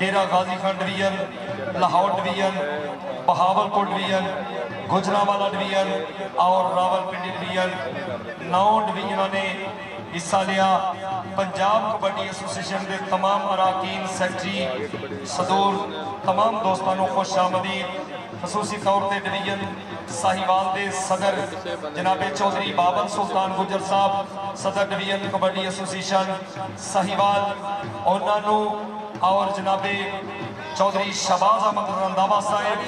मेरा Ghazi Khan division, Lahore division, Bahawalpur division, Gujranwala division और Rawalpindi division 9 डिवीजनों ने हिस्सा लिया। पंजाब कबड्डी एसोसीएशन के तमाम अराकीन, सैकटरी, सदूर, तमाम दोस्तों को खुश आमदीद। खसूसी तौर पर डिवीजन साहिवाल के सदर जनाबे चौधरी बाबर सुल्तान गुजर साहब, सदर डिवीजन कबड्डी एसोसीएशन साहिवाल, उन्होंने और जनाबे चौधरी शहबाज अहमद रंधावा साहब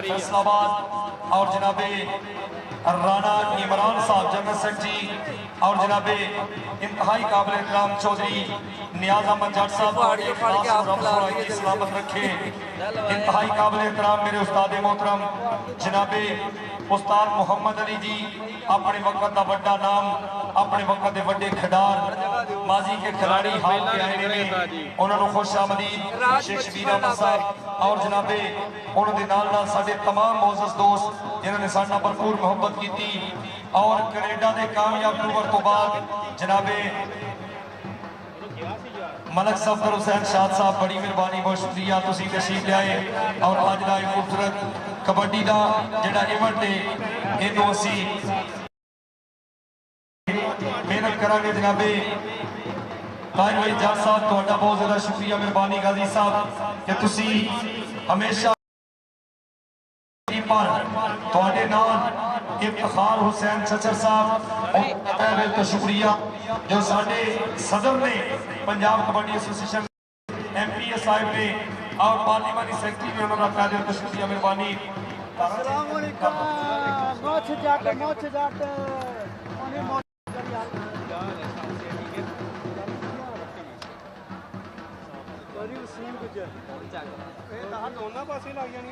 फैसलाबाद और जनाबे राणा इमरान साहब जनरल सेक्रेटरी और जनाबे इंतहाई काबिल एहतराम चौधरी नियाज अहमद जट साहब सलामत रखे। इंतहाई काबिल एहतराम मेरे उस्ताद मोहतरम जनाबे उस्ताद मोहम्मद अली जी, अपने वक्त का बड़ा नाम, अपने वक्त के बड़े खिडार, माजी के खिलाड़ी हाल के आए ने, उन्होंने खुश आमदीद शेख शबीर अहमद साहब और जनाबे उन्होंने नाल नाल साडे तमाम मोअज़्ज़ज़ दोस्त जिन्होंने साडे नाल भरपूर मोहब्बत की। और कनेडा के कामयाब टूर तो बाद जनाबे मलक सफदर हुसैन शाद साहब, बड़ी मेहरबानी, बहुत शुक्रिया तुसी तशरीफ लियाए और अज का खूबसूरत कबड्डी का जिहड़ा इवेंट है इहनूं असीं मेहनत करांगे। जनाबे ताज भाई जट साहब तुहाडा बहुत ज़्यादा शुक्रिया, मेहरबानी गाजी साहब कि तुसी हमेशा तुहाडे नाल इफ्तिखार हुसैन चचर साहब तो शुक्रिया जो साडे सदर ने पंजाब कबड्डी एसोसीएशन MPA साहब ने और पार्लिमानी सेक्रेटरी ने उन्होंने अपना दिल तो शुक्रिया, मेहरबानी। दोनों पासे लग जानी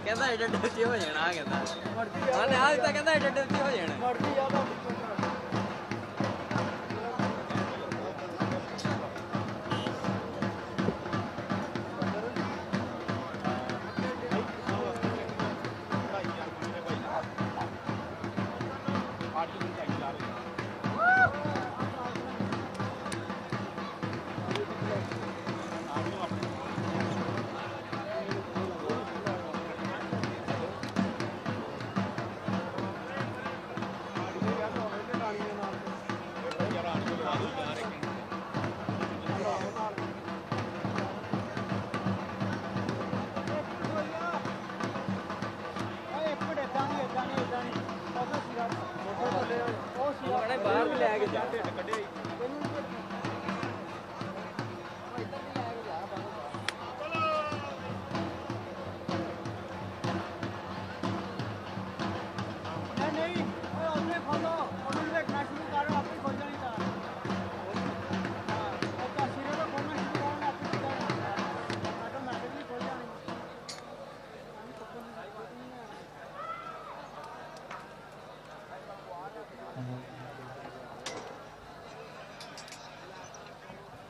कहता एडिट हो जाना कहता एडिट हो जाना।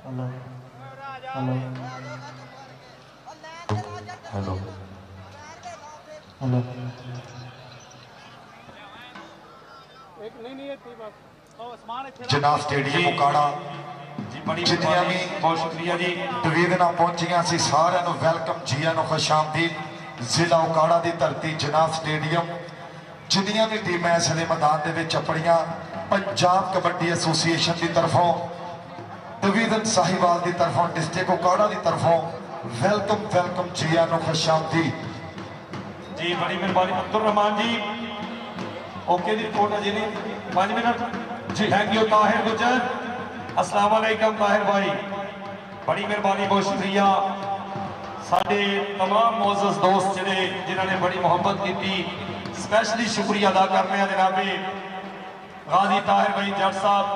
हेलो हेलो हेलो हेलो जनाब स्टेडियम उकाड़ा जितनियां भी बहुत शुक्रिया जी डिवीजनां पहुंचियां सी सारिआं नूं वेलकम जी आनू खुश आमदीद। जिला उकाड़ा की धरती जनाब स्टेडियम जिन्नियां भी टीमां इस वेले मैदान दे विच अपणियां पंजाब कबड्डी एसोसीएशन की तरफों डिवीजन साहिवाल की तरफों डिस्ट्रिक्ट उकाड़ा की तरफों वेलकम वेलकम जी आनू खुश आमदीद जी। बड़ी मेहरबानी अब्दुल रहमान जी, ओके जी रिपोर्ट है जी ने 5 मिनट जी। थैंक यू ताहिर गुजर, अस्सलाम वालेकुम ताहिर भाई, बड़ी मेहरबानी, बहुत शुक्रिया। साडे तमाम मोअज़्ज़ज़ दोस्त जिन्हें बड़ी मोहब्बत की स्पेशली शुक्रिया अदा करने जनाबे गाजी ताहिर भाई जट साहब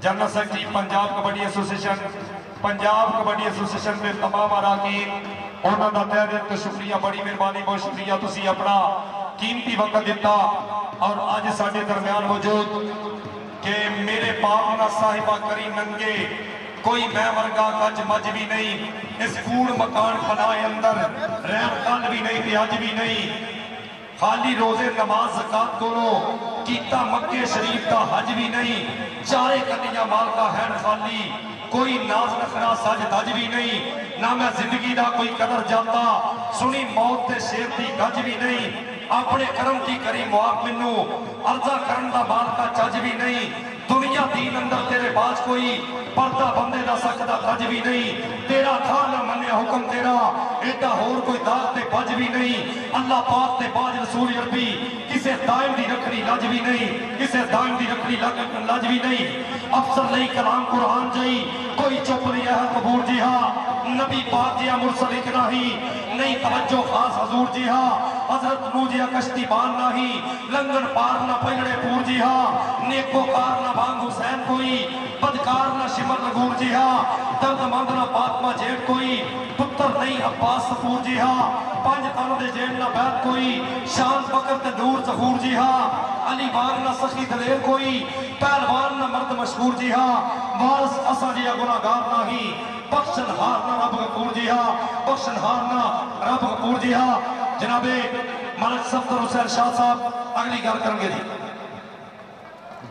general secretary Punjab kabaddi association के तमाम अराकीन उन्होंने तह दिल तो शुक्रिया बड़ी मेहरबानी बहुत शुक्रिया तुसी अपना कीमती वक्त दिता और अज साडे दरम्यान मौजूद के मेरे बाप ना साहिबा करी नंगे कोई मैं वर्गा कच मज भी नहीं इस कूड़ मकान बनाए अंदर रहन कल भी नहीं थे अज भी नहीं खाली रोजे नमाज ज़कात दोनों कीता मक्के शरीफ का हज भी नहीं चारे कन्या माल का हैन खाली कोई नाज नखरा सज दज भी नहीं ना मैं जिंदगी का कोई कदर जाता सुनी मौत के शेर की गज भी नहीं अपने कर्म की करी मुआफ मैनू अर्जा करन दा माल का चज भी नहीं दुनिया दीन अंदर तेरे बाज कोई पर्दा बंदे दा सकदा गज भी नहीं तेरा था ना मन्ने हुक्म तेरा एडा होर कोई दाग ते बज भी नहीं अल्लाह पाक ते बाज रसूल अरबी किसे दाइम दी रखनी लज भी नहीं किसे दाइम दी रखनी लज भी नहीं अफसर नहीं कलाम कुरान जई कोई चुप नहीं है कबूर जी हाँ नबी पाक जिया मुरसल एक नहीं तवज्जो खास हजूर जी हाँ हजरत नू जिया कश्ती बान नहीं लंगन पार ना पैगड़े पूर जी हाँ नेको कार ना बांग हुसैन कोई बदकार ना शिमर लगूर जी हाँ दर्द मंद ना फातिमा जेठ कोई पुत्र नहीं अब्बास सफूर जी हाँ पंज तन दे जेठ ना बैत कोई शान बकर ते नूर जहूर जी हाँ अली बान ना सखी दलेर कोई पहलवान ना मर्द मशहूर जी हाँ वारस असा जिया गुनाहगार नहीं बख्शन हार ना रब गफूर जी हाँ बख्शन हार ना रब गफूर जी हाँ जनाबे मलक सफदर हुसैन शाह साहब अगली गल करेंगे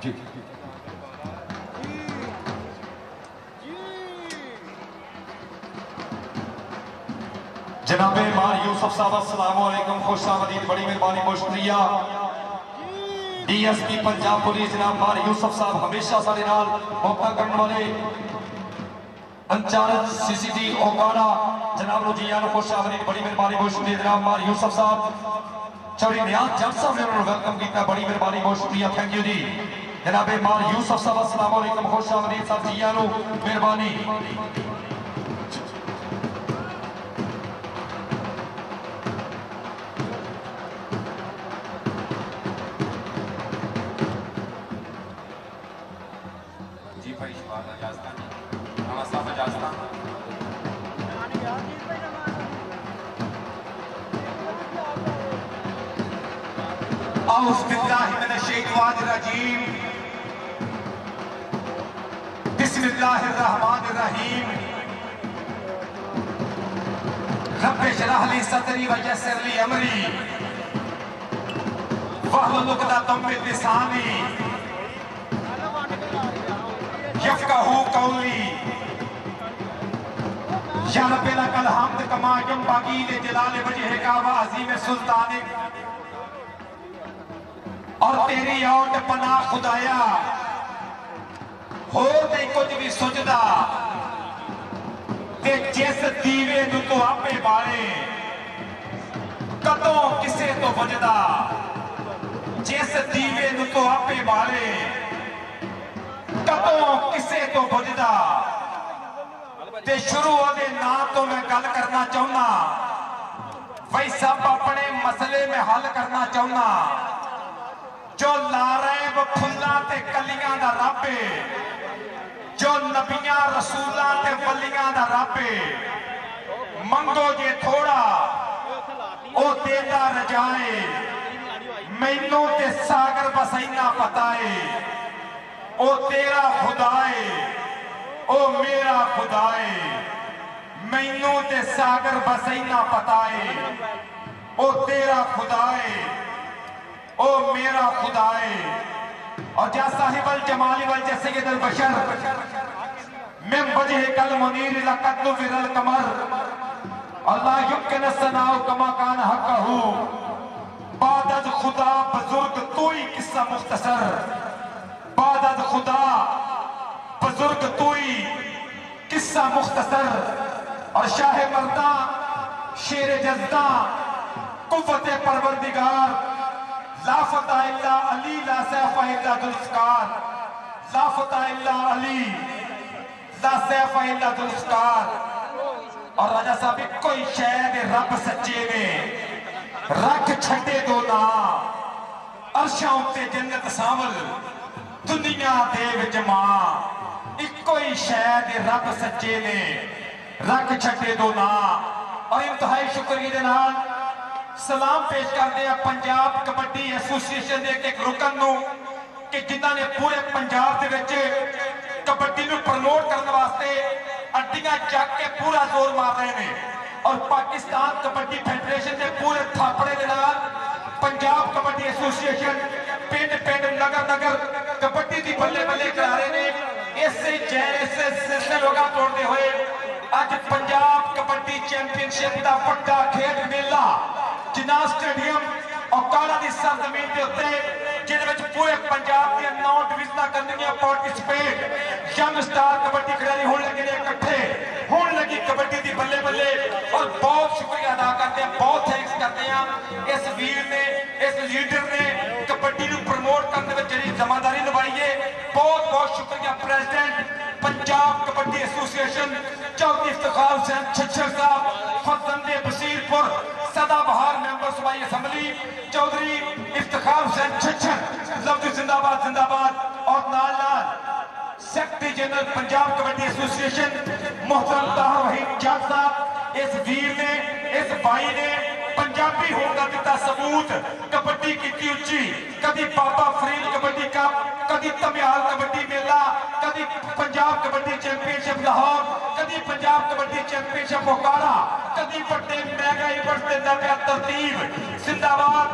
जी जनाबे मार यूसुफ साहब अस्सलाम वालेकुम खुश आमदीद बड़ी मेहरबानी बहुत शुक्रिया डीएसपी पंजाब पुलिस जनाब मार यूसुफ साहब हमेशा साडे नाल मौका करने वाले इंचार्ज सीसीटी ओकाड़ा जनाब रोजियान खुश आमदीद बड़ी मेहरबानी बहुत शुक्रिया जनाब मार यूसुफ साहब चौधरी नियाज जट साहब ने उन्होंने वेलकम किया बड़ी मेहरबानी बहुत शुक्रिया थैंक यू जी जनाबे मार यूसुफ साहब अस्सलाम वालेकुम खुश आमदीद साहब जियानो मेहरबानी बिस्मिल्लाहिर्रहमानिर्रहीम रब्बि शरह ली सदरी व यस्सिर ली अमरी वहलुल उक़दतम मिन लिसानी यफ़क़हू क़ौली या रब्बि लकल हम्द कमा यंबग़ी लिजलाल वजहिका व अज़ीम सुल्तानिक और तेरी औट पनाह खुदाया हो नहीं कुछ भी सुझदा ते जिस दीवे नूं तू आपे बाले कदों किसे तो बुझदा जिस दीवे नूं तू आपे बाले कदों किसे तो बुझदा ते शुरू ओदे नाम तो मैं गल करना चाहना भाई सब अपने मसले में हल करना चाहना जो लारैब फुल्लां ते कलियां दा रब है जो नबियां रसूलां ते वलियां दा रब है मंगो जे थोड़ा ओ देदा रजाए मैनू ते सागर बस इन्ना पता है ओ तेरा खुदा है ओ मेरा खुदा है मैनू ते सागर बस इन्ना पता है ओ तेरा खुदा है ओ मेरा खुदा है और जा साहिबल जमाली वल सय्यदुल बशर मिन वजह कल मुनीर लक़द विरल कमर अल्लाह युमकिन सनाउ कमा कान हक़हू बादद खुदा बुजुर्ग तू ही किस्सा मुख्तसर बादद खुदा बुजुर्ग तू ही किस्सा मुख्तसर और शाह मर्दा शेर जज़्दा कुव्वत परवरदिगार ला फता इल्ला अली ला सैफ इल्ला जुल्फ़कार ला फता इल्ला अली ला सैफ इल्ला जुल्फ़कार और राजा साहब कोई शायद रब सच्चे ने रख छड़े दो ना अरशां उत्ते जन्नत सावल दुनिया दे विच मां इक्को ही शह दे रब सच्चे ने रख छड़े दो ना। और इंतहाई शुक्रिया दे नाल सलाम पेश करते हैं पंजाब कबड्डी एसोसीएशन के एक रुकन नूं कि जिन्हां ने पूरे पंजाब दे विच कबड्डी नूं प्रमोट करने वास्ते अड्डियां चक के पूरा जोर मार रहे हैं। और पाकिस्तान कबड्डी फेडरेशन के पूरे थापड़े के नाल पंजाब कबड्डी एसोसीएशन पिंड पिंड नगर नगर कबड्डी की बल्ले बल्ले करा रहे हैं। इसे सिलसिले लोग तोड़ते हुए अज पंजाब कबड्डी चैंपीयनशिप का बड़ा खेल मेला जिन्ना स्टेडियम औकाड़ा की सरजमीन के उत्ते जिहदे पूरे पंजाब दी 9 डिवीजन करनियां पार्टिसिपेट यंग स्टार कबड्डी खिडारी होने लगे ने इकट्ठे होने लगी कबड्डी की बल्ले बल्ले। और बहुत शुक्रिया अदा करते हैं, बहुत थैंक्स करते हैं इस वीर ने इस लीडर ने कबड्डी को प्रमोट करने में जी जिम्मेदारी निभाई है। बहुत बहुत शुक्रिया प्रेसिडेंट पंजाब कबड्डी एसोसिएशन चौधरी इफ्तिखार हुसैन छच्छर साहब, फतंदे बशीरपुर सदाबहार मेंबर सूबाई असम्बली चौधरी इफ्तिखार हुसैन छच्छर लफ्ज जिंदाबाद जिंदाबाद। और नाल नाल secretary general Punjab kabaddi association मोहतरम ताहर वहीद जट साहब, इस वीर ने इस भाई ने पंजाबी होने का दिता सबूत। कबड्डी की उच्ची, कभी बाबा फरीद कबड्डी कप, कभी धमियाल कबड्डी मेला, कभी पंजाब कबड्डी चैंपियनशिप लाहौर, कभी पंजाब कबड्डी चैंपियनशिप औकाड़ा, कभी बड़े मेगा इवेंट के नव्या तरतीब जिंदाबाद।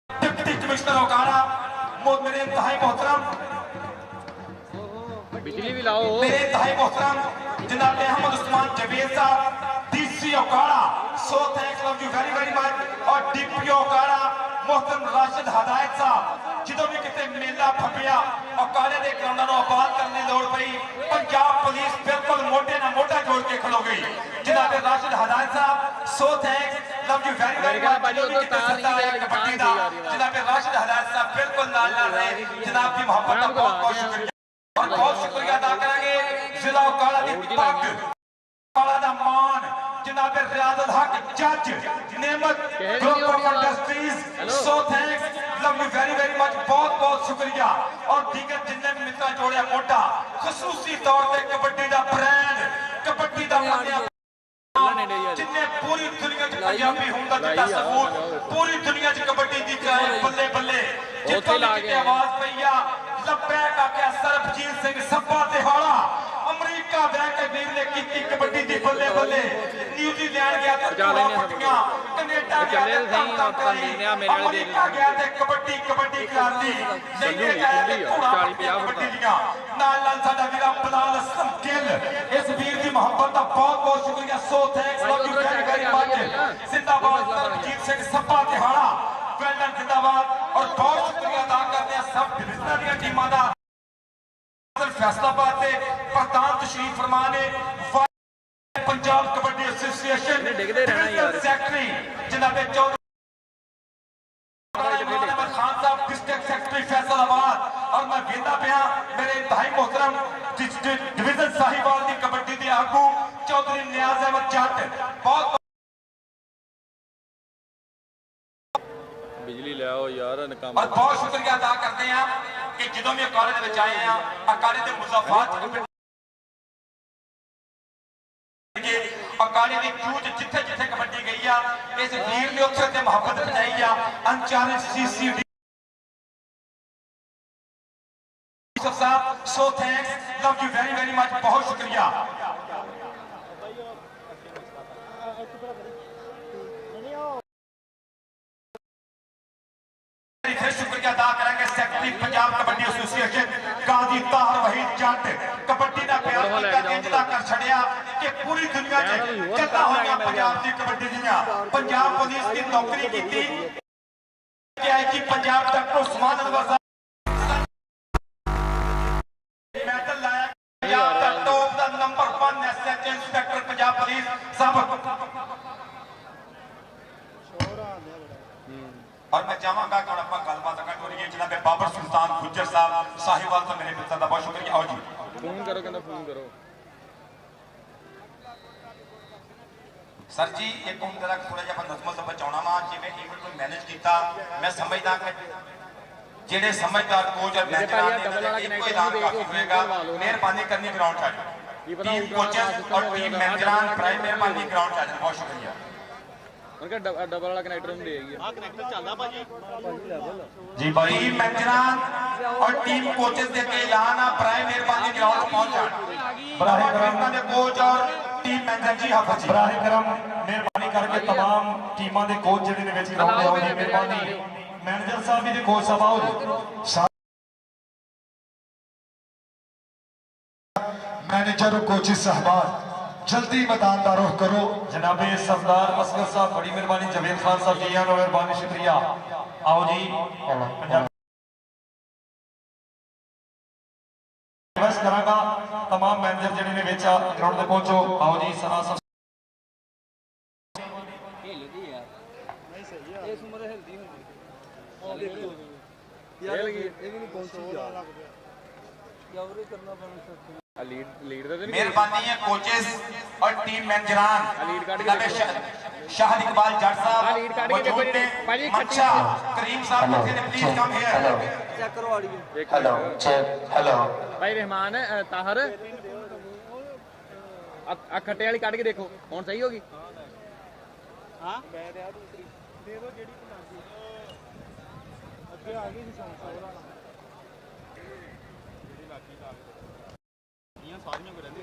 डिप्टी कमिश्नर औकाड़ा मेरे इंतहाई मोहतरम बिजली भी लाओ मेरे इंतहाई मोहतरम जनाब Ahmad Usman Javed sahab DC Okara, so thanks love you very very much. और डीपी औकाड़ा मोहतरम राशिद हदायत साहब, जो भी कितने मेला फपिया औकाड़े के ग्राउंडों को आबाद करने की लड़ पई पंजाब पुलिस बिल्कुल मोटे ना मोटा जोड़ के खड़ो गई। जनाब राशिद हदायत साहब, so thanks love you very very much. जनाब राशिद हदायत साहब बिल्कुल नाल नाल रहे, जनाब की मोहब्बत का बहुत बहुत शुक्रिया। और बहुत शुक्रिया अदा करेंगे जिला औकाड़ा की पग औकाड़ा दा मान जनाब रियाजुल हक जज नेमत group of industries, so thanks love you very very much. बहुत बहुत शुक्रिया। और दीगर जिन्ने भी मित्रा जोड़िया मोटा खसूसी तौर पर कबड्डी का ब्रांड कबड्डी का जिन्हें पूरी दुनिया च पंजाबी होने का दिता सबूत, पूरी दुनिया च कबड्डी की कराए बल्ले बल्ले जितों की आवाज पई आ लब्बैक आख्या सरबजीत सिंह सब्बा तिहाड़ा अमरीका बह के वीर ने की कबड्डी की बल्ले बल्ले, न्यूजीलैंड गया तो पट्टियां, कनेडा गया अमरीका गया ते कबड्डी कबड्डी क्रांति लेके गया ते कबड्डी दियां नाल नाल साडा वीर बिलाल असलम गिल, इस वीर की मोहब्बत का बहुत बहुत शुक्रिया। सो thanks love you very very much. जिंदाबाद सरबजीत सिंह सब्बा तिहाड़ा, वेल डन जिंदाबाद। और बहुत शुक्रिया अदा करते हैं सब डिविजनल दी टीमां दा। फैसलाबाद के प्रधान तशरीफ फरमा ने पंजाब कबड्डी एसोसिएशन सेक्रेटरी जनाब चौधरी खान साहब डिस्ट्रिक्ट सेक्रेटरी फैसलाबाद। और मैं वेंदा पिया मेरे इंतहाई मोहतरम डिवीजन साहिवाल की कबड्डी के आगू चौधरी नियाज अहमद जट, बहुत बिजली ले आओ यार। और बहुत शुक्रिया अदा करते हैं कि जो भी अखाड़े के आए हैं अखाड़े के मुजाफात अखाड़े की चूच जिथे जिथे कबड्डी गई है इस वीर ने उत्थे मुहब्बत बचाई है। अनचारे CCD साहब, so thanks love you very very much. बहुत शुक्रिया। शुक्रिया अदा करेंगे सेक्रेटरी पंजाब कबड्डी एसोसिएशन काजी ताहर वहीद जट, कबड्डी का प्यार इंजला कर छड़िया कि पूरी दुनिया च चलता होया पंजाब की कबड्डी दियां। पंजाब पुलिस की नौकरी की क्या है कि पंजाब डॉक्टर उस्मान अनवर साहब मेडल लाया पंजाब का टॉप दा number 1 SH inspector Punjab police साहब। और मैं चाहूंगा कि आप गलबात करिए जनाब बाबर सुल्तान गुज्जर साहब साहिवाल तो मेरे मित्र का बहुत शुक्रिया। और जी फोन करो, कहना फोन करो। ਸਰ ਜੀ ਇੱਕ ਹੁਣ ਤੇਰਾ ਥੋੜਾ ਜਿਹਾ ਆਪਾਂ ਨਜ਼ਮਲ ਤੋਂ ਬਚਾਉਣਾ ਵਾ ਜਿਵੇਂ ਈਵੈਂਟ ਨੂੰ ਮੈਨੇਜ ਕੀਤਾ ਮੈਂ ਸਮਝਦਾ ਕਿ ਜਿਹੜੇ ਸਮਝਦਾਰ ਕੋਚ ਔਰ ਮੈਨੇਜਰਾਂ ਨੇ ਇੱਕੋ ਐਲਾਨ ਕਾਫੀ ਹੋਏਗਾ ਮਿਹਰਬਾਨੀ ਕਰਨੀ ਗਰਾਊਂਡ 'ਚ ਆ ਜਾਓ ਟੀਮ ਕੋਚਸ ਔਰ ਟੀਮ ਮੈਨੇਜਰਾਂ ਪ੍ਰਾਈਮ ਮਿਹਰਬਾਨੀ ਗਰਾਊਂਡ 'ਚ ਆ ਜਾਓ ਬਹੁਤ ਸ਼ੁਕਰੀਆ उनका डबल वाला कनेक्टर हम देगी ਆ ਕਨੈਕਟਰ ਚੱਲਦਾ ਭਾਜੀ जी भाई टीम मैनेजर और टीम कोचेस ਦੇ ਕੇ ਐਲਾਨ ਆ ਪ੍ਰਾਈਮ ਮਿਹਰਬਾਨੀ ਗਰਾਊਂਡ 'ਚ ਪਹੁੰਚ ਜਾਣ ਬਰਾਏ ਕਰਮ ਟੀਮਾਂ ਦੇ ਕੋਚ ਔਰ ਟੀਮ ਮੈਨੇਜਰ ਜੀ ਹਾਫਿਜ਼ ਜੀ ਬਰਾਏ ਕਰਮ ਮਿਹਰਬਾਨੀ ਕਰਕੇ तमाम ਟੀਮਾਂ ਦੇ ਕੋਚ ਜਿਹੜੇ ਨੇ ਵਿੱਚ ਗਰਾਊਂਡ ਤੇ ਆਓ ਜੀ ਮਿਹਰਬਾਨੀ ਮੈਨੇਜਰ ਸਾਹਿਬ ਵੀ ਤੇ ਕੋਚ ਸਾਹਿਬ ਆਓ ਜੀ मैनेजर और कोचिज साहबान जल्दी मैदान का रुख करो। जनाबे सरदार असगर साहब बड़ी मेहरबानी जवेद खान साहब जी आनो मेहरबानी शुक्रिया आओ जी पंजाब बस करांगा तमाम मैनेजर जिन्हें ने विच ग्राउंड ते पहुंचो आओ जी सना हिलदी यार इस उम्र हिलदी होंदी यार ये भी नहीं पहुंची यार क्या करना पड़ना लीड तो मेहरबानी है कोचेस और टीम मैनेजरान शाहिद इकबाल जट साहब मौजूद ने मंशा करीम साहब प्लीज कम हियर चेक करो ऑडियो हेलो चेक हेलो भाई रहमान ताहर खट्टे वाली काट के देखो कौन सही होगी ਹਾਂ ਮੈਂ ਤੇ ਆ ਦੂਸਰੀ ਦੇ ਦੋ ਜਿਹੜੀ ਬਣਾਉਂਦੀ ਅੱਗੇ ਆ ਗਈ ਸੀ ਸੰਸੋਰਾ ਜਿਹੜੀ ਲਾਗੀ ਲਾ ਕੇ ਸਾਰੀਆਂ ਕੋ ਰਹਿੰਦੀ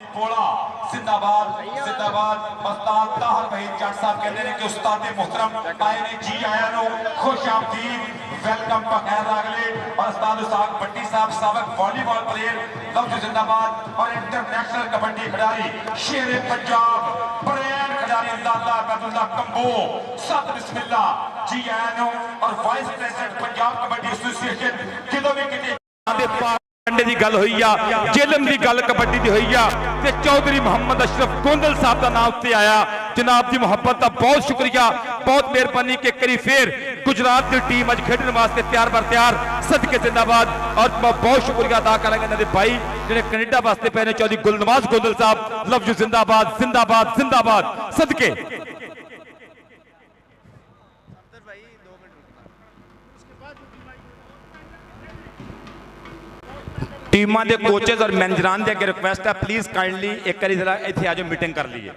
पोला जिंदाबाद जिंदाबाद। उस्ताद ताहर भाई जट साहब कहते हैं कि उस्ताद मोहतरम आए ने, जी आया नो, खुश आमदीद, वेलकम बगैर लागले। और उस्ताद उसाक भट्टी साहब साबिक वॉलीबॉल प्लेयर, लफ्ज जिंदाबाद। और इंटरनेशनल कबड्डी खिलाड़ी, शेर पंजाब, ब्रांड खिलाड़ी लाला अब्दुल्ला कंबो, सत बिस्मिल्लाह, जी आया नो। और vice president Punjab kabaddi association कितों भी किते कंडे की गल हुई आ, जेलम की गल कबड्डी की हुई आ, ते चौधरी मोहम्मद अशरफ गोंदल साहब का नाम उत्ते आया। जनाब की मुहब्बत का बहुत शुक्रिया, बहुत मेहरबानी कि करी फिर गुजरात की टीम अज खेडने वास्ते तैयार बर तैयार, सदके जिंदाबाद। और बहुत शुक्रिया अदा करेंगे इन्होंने भाई जिन्हें कनेडा वास्ते पे ने, चौधरी गुलनवाज गोंदल साहब, लफ्ज जिंदाबाद जिंदाबाद जिंदाबाद, सदके। टीमां दे कोचेस और मैनेजरान दे अगे रिक्वेस्ट है, प्लीज काइंडली एक बार जरा इत्थे आ जाओ, मीटिंग कर लीजिए।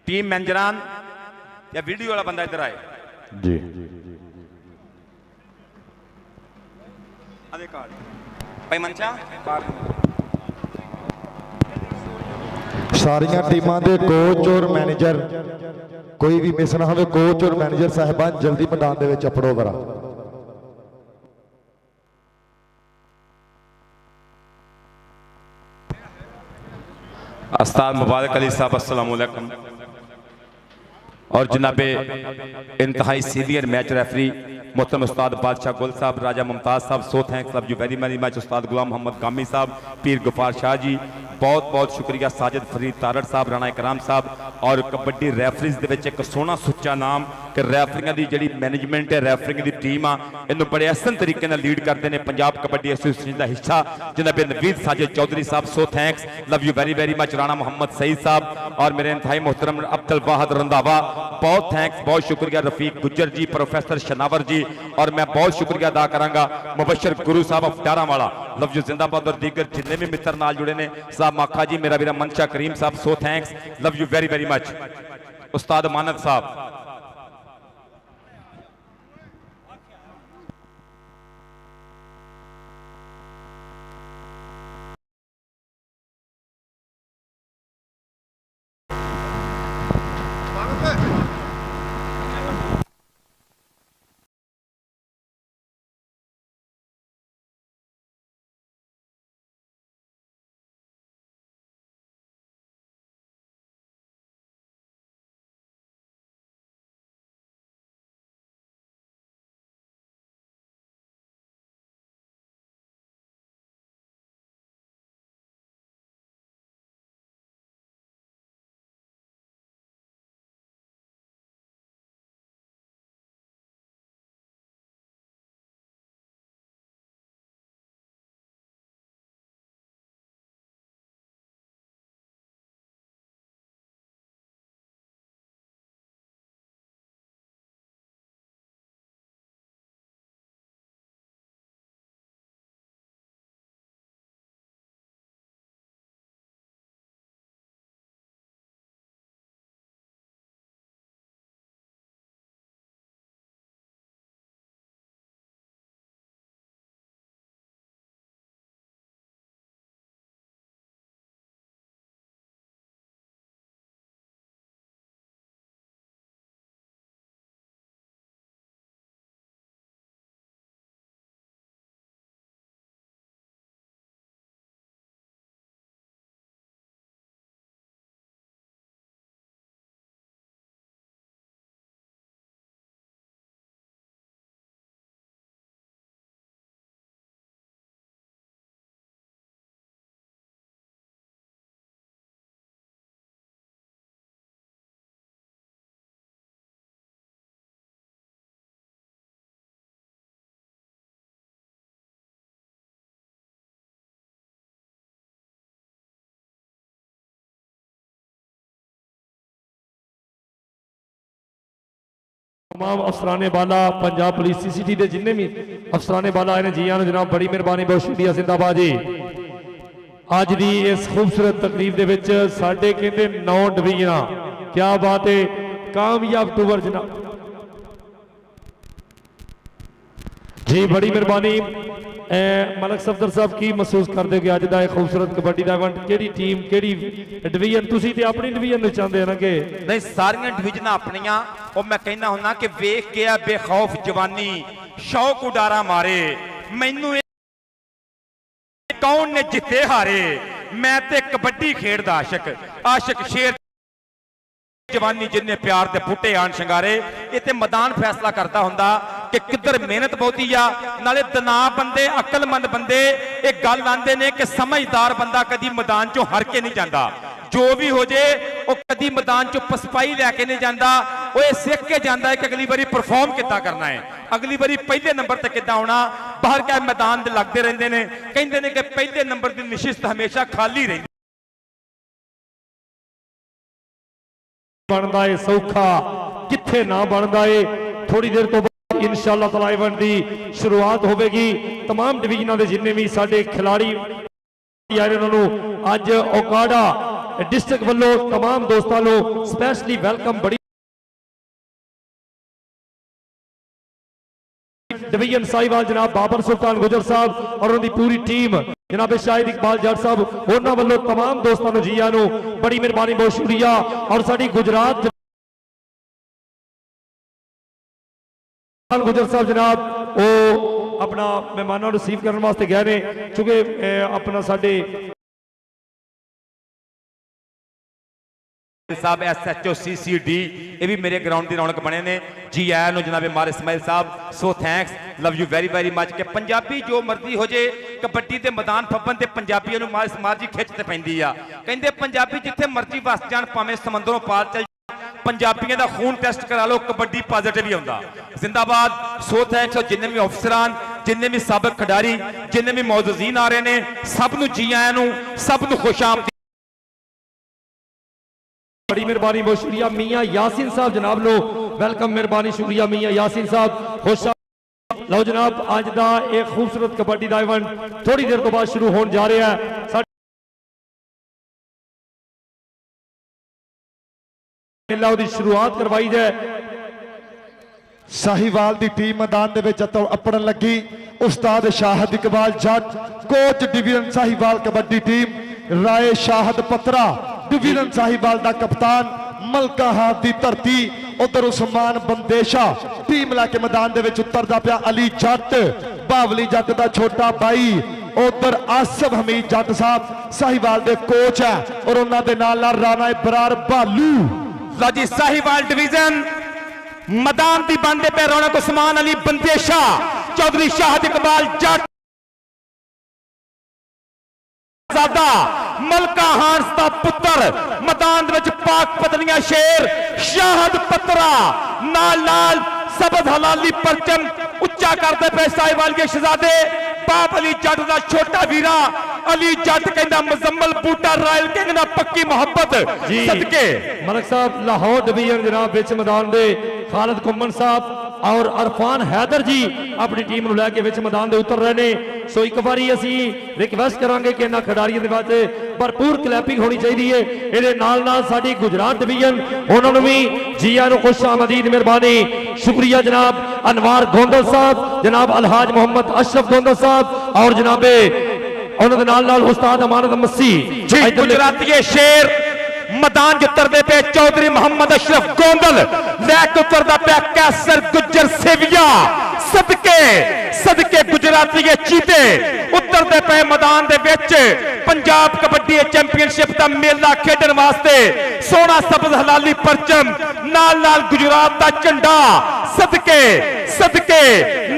टीम मैनेजरान या वीडियो वाला बंदा इधर आए जी। आधे कार्ड भाई मंचा सारिया टीमां दे कोच और मैनेजर कोई भी मिस ना हो, कोच और मैनेजर साहिबान जल्दी मैदान दे विच अपड़ो करा। उस्ताद मुबारक अली साहब अस्सलाम वालेकुम। और जनाबे इंतहाई सीनियर मैच रेफरी मोहतरम उस्ताद बादशाह गुल साहब, राजा मुमताज साहब, so thanks love you very much. Ustad Ghulam Mohammad गामी साहब, पीर गुफार शाह जी, बहुत बहुत शुक्रिया। साजिद फरीद तारड़ साहब, राणा इकराम साहब। और कबड्डी रैफरीज दे विच एक सोहना सुच्चा नाम कि रैफरिंग की जिहड़ी मैनेजमेंट है, रैफरिंग की टीम आ, इन्हूं बड़े अहसन तरीके नाल लीड करते हैं। पंजाब कबड्डी एसोसीएशन का हिस्सा जनाबे Naveed Sajid Chaudhry Sahab, so thanks love you very much. Rana Mohammad Saeed Sahab और मेरे इंतहाई मोहतरम अब्दुल वाहिद रंधावा, बहुत थैंक्स, बहुत शुक्रिया। रफीक गुज्जर जी, प्रोफेसर शनावर जी, और मैं बहुत शुक्रिया अदा करांगा मुबशर गुरु साहब अफटारा वाला, लफ्ज जिंदाबाद। और दीगर जितने भी मित्र नाल जुड़े ने, साहब माखा जी, मेरा वीरा मंशा करीम साहब, so thanks love you very much. उस्ताद मानद साहब, तमाम अफसराने वाला पंजाब पुलिस CCT के जिन्हें भी अफसराने वाला आए जी आने जनाब, बड़ी मेहरबानी, बहुत शुक्रिया जिंदाबाद जी। अज की इस खूबसूरत तकरीर के विच साडे कहते 9 डिवीजन, क्या बात है, कामयाब टूर जनाब जी, बड़ी मेहरबानी। ਮਲਕ ਸਫਦਰ ਸਾਹਿਬ ਕੀ ਮਹਿਸੂਸ ਕਰਦੇ ਹੋ ਕਿ ਅੱਜ ਦਾ ਇਹ ਖੂਬਸੂਰਤ ਕਬੱਡੀ ਦਾ ਇਵੈਂਟ ਕਿਹੜੀ ਟੀਮ ਕਿਹੜੀ ਡਿਵੀਜ਼ਨ ਤੁਸੀਂ ਤੇ ਆਪਣੀ ਡਿਵੀਜ਼ਨ ਨੂੰ ਚਾਹੁੰਦੇ ਹੋ ਨਾ ਕਿ ਨਹੀਂ ਸਾਰੀਆਂ ਡਿਵੀਜ਼ਨਾਂ ਆਪਣੀਆਂ ਉਹ ਮੈਂ ਕਹਿੰਦਾ ਹੁੰਦਾ ਕਿ ਵੇਖ ਕੇ ਆ ਬੇਖੌਫ ਜਵਾਨੀ ਸ਼ੌਕ ਉਡਾਰਾ ਮਾਰੇ ਮੈਨੂੰ ਕੌਣ ਨੇ ਜਿੱਤੇ ਹਾਰੇ ਮੈਂ ਤੇ ਕਬੱਡੀ ਖੇਡ ਦਾ ਆਸ਼ਿਕ ਸ਼ੇਰ ਜਵਾਨੀ ਜਿੰਨੇ ਪਿਆਰ ਦੇ ਬੂਟੇ ਆਣ ਸ਼ਿੰਗਾਰੇ ਇਹ ਤੇ ਮੈਦਾਨ ਫੈਸਲਾ ਕਰਦਾ ਹੁੰਦਾ ਕਿ ਕਿੱਧਰ ਮਿਹਨਤ ਬਹੁਤੀ ਆ ਨਾਲੇ ਤਨਾਬ ਬੰਦੇ ਅਕਲਮੰਦ ਬੰਦੇ ਇਹ ਗੱਲ ਆਂਦੇ ਨੇ ਕਿ ਸਮਝਦਾਰ ਬੰਦਾ ਕਦੀ ਮੈਦਾਨ ਚੋਂ ਹਰ ਕੇ ਨਹੀਂ ਜਾਂਦਾ ਜੋ ਵੀ ਹੋ ਜੇ ਉਹ ਕਦੀ ਮੈਦਾਨ ਚੋਂ ਪਸਪਾਈ ਲੈ ਕੇ ਨਹੀਂ ਜਾਂਦਾ ਉਹ ਇਹ ਸਿੱਖ ਕੇ ਜਾਂਦਾ ਹੈ ਕਿ ਅਗਲੀ ਵਾਰੀ ਪਰਫਾਰਮ ਕਿੱਦਾਂ ਕਰਨਾ ਹੈ ਅਗਲੀ ਵਾਰੀ ਪਹਿਲੇ ਨੰਬਰ ਤੇ ਕਿੱਦਾਂ ਆਉਣਾ ਬਾਹਰ ਕਾ ਮੈਦਾਨ ਦੇ ਲੱਗਦੇ ਰਹਿੰਦੇ ਨੇ ਕਹਿੰਦੇ ਨੇ ਕਿ ਪਹਿਲੇ ਨੰਬਰ ਦੀ ਨਿਸ਼ਿਸਤ ਹਮੇਸ਼ਾ ਖਾਲੀ ਰਹਿੰਦੀ ਬਣਦਾ ਏ ਸੌਖਾ ਕਿੱਥੇ ਨਾ ਬਣਦਾ ਏ ਥੋੜੀ ਦੇਰ ਤੋਂ ਬਾਅਦ ਇਨਸ਼ਾਅੱਲਾ ਤਾਲਾ ਇਵੈਂਟ ਦੀ ਸ਼ੁਰੂਆਤ ਹੋਵੇਗੀ तमाम ਡਿਵੀਜ਼ਨਾਂ ਦੇ ਜਿੰਨੇ ਵੀ ਸਾਡੇ ਖਿਡਾਰੀ ਆਏ ਉਹਨਾਂ ਨੂੰ ਅੱਜ ਓਕਾੜਾ ਡਿਸਟ੍ਰਿਕਟ ਵੱਲੋਂ तमाम ਦੋਸਤਾਂ ਨੂੰ ਸਪੈਸ਼ਲੀ ਵੈਲਕਮ ਬੜੀ डिवीजन साहिवाल जनाब बाबर सुल्तान गुजर साहब और उनकी पूरी टीम जनाब शाहिद इकबाल जट साहब उन्होंने वालों तमाम दोस्तों को जीआं नूं बड़ी मेहरबानी बहुत शुक्रिया और साडी गुजरात गुजर साहब जनाब वो अपना मेहमानों रिसीव करने वास्ते गए ने चूंकि अपना साडे साहब SHO CCD ये भी मेरे ग्राउंड की रौनक बने ने जी आया नु जनाब मार इस्माइल साहब so thanks love you very very much के पंजाबी जो मर्जी हो जे कबड्डी के मैदान फब्बन ते पंजाबियों नु मार जी खिच ते पैंदी आ कहंदे पंजाबी जिथे मर्जी वस जाण भावें समंदरों पार चल पंजाबियों का खून टेस्ट करा लो कबड्डी पॉजिटिव ही आउंदा जिंदाबाद सो थैंक्स जिन्ने भी अफसरान जिन्ने भी साबिक खिडारी जिन्ने भी मौजूदीन आ रहे ने सब नु जी आया नु सब नु खुशामदीद बड़ी मेहरबानी बहुत शुक्रिया मियां यासीन साहब जनाब लो वेलकम मेहरबानी शुक्रिया मियां यासीन साहब खुश लो जनाब आज दा एक खूबसूरत कबड्डी दा इवेंट थोड़ी देर तो बाद शुरू होने जा रहा है मेला दी शुरुआत करवाई जाए साहिवाल दी टीम मैदान दे विच अपड़न लगी उस्ताद Shahid Iqbal Jatt coach division Sahiwal kabaddi team Rai Shahid Patra division Sahiwal दा कप्तान मलका हाथ दी धरती उधर उस्मान बंदेशा टीम लैके मैदान दे विच उतरदा पिया अली जट बावली जट दा छोटा भाई उधर आसिफ हमीद जट साहब साहिवाल दे कोच है और उन्हां दे नाल राणा इब्रार भालू लो जी साहिवाल डिवीजन मैदान की बनते पे रौनक उस्मान अली बंदेशा चौधरी शाहिद इकबाल जट मलका हांस का पुत्र मैदान पाक पतलियां शेर शाहिद पत्रा नाल नाल सबद हलाली परचम उच्चा करते पे साहिवाल के शहजादे बाप अली जट का छोटा वीरा अली जट कहंदा मुजम्मल बूटा रॉयल किंग ना पक्की मोहब्बत सदके मलक साहब लाहौर डिवीजन जनाब विच मैदान दे खालिद कुम्मन साहब और अरफान हैदर जी अपनी टीम ਨੂੰ ਲੈ ਕੇ ਵਿੱਚ मैदान ਦੇ उतर रहे ने सो एक बारी ਅਸੀਂ रिक्वेस्ट करांगे कि ਇਹਨਾਂ ਖਿਡਾਰੀਆਂ ਦੇ ਵਾਸਤੇ ਭਰਪੂਰ ਕਲੈਪਿੰਗ ਹੋਣੀ ਚਾਹੀਦੀ ਹੈ ਇਹਦੇ ਨਾਲ ਨਾਲ ਸਾਡੀ ਗੁਜਰਾਤ ਡਿਵੀਜ਼ਨ ਉਹਨਾਂ ਨੂੰ ਵੀ ਜੀਆਂ ਨੂੰ ਖੁਸ਼ ਆਮਦੀਦ ਮਿਹਰਬਾਨੀ शुक्रिया जनाब अनवार गोंदल साहब जनाब अलहाज मोहम्मद अशरफ गोंदल साहब और जनाबे उन्होंने नाल नाल उस्ताद अमानत मसी गुजराती शेर मैदान उतरते पे चौधरी मोहम्मद अशरफ गोंदल लैके उतरता पे कैसर गुजर सेविया सदके सदके गुजराती के चीते उतरते पे मैदान दे विच पंजाब कबड्डी चैंपीयनशिप का मेला खेडन वास्ते सोना सबज हलाली परचम नाल नाल गुजरात का झंडा सदके सदके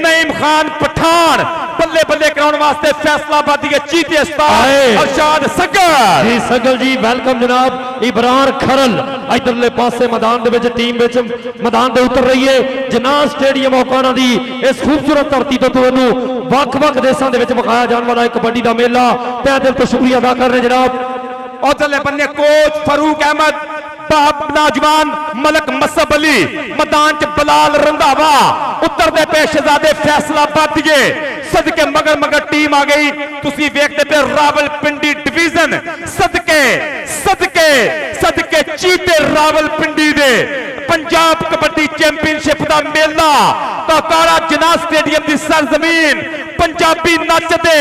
नईम खान पठान बल्ले बल्ले कराने वास्ते फैसलाबादी के चीते अरशाद सगल जी सगल जी वेलकम जनाब इबरार खरल इधरले पासे मैदान दे विच टीम विच मैदान दे उतर रही है जनाब स्टेडियम ओकाना दी इस खूबसूरत धरती तो तुहानू वख-वख देशां दे विच विखाया जाने वाला एक कबड्डी दा मेला तहे दिल तो शुक्रिया अदा कर रहे जनाब उधरले बन्ने कोच फरूक अहमद बाप नौजवान मलक मसब अली मैदान च बलाल रंधावा उतरते पे शहजादे फैसलाबादिए सदके मगर मगर टीम आ गई तुसी वेखते पे रावलपिंडी डिवीजन सदके सदके सदके चीते रावलपिंडी दे पंजाब कबड्डी चैंपीयनशिप का मेला तो काला ਜਨਾਬ ਸਟੇਡੀਅਮ ਦੀ ਸਰਜ਼ਮੀਨ ਪੰਜਾਬੀ ਨੱਚਦੇ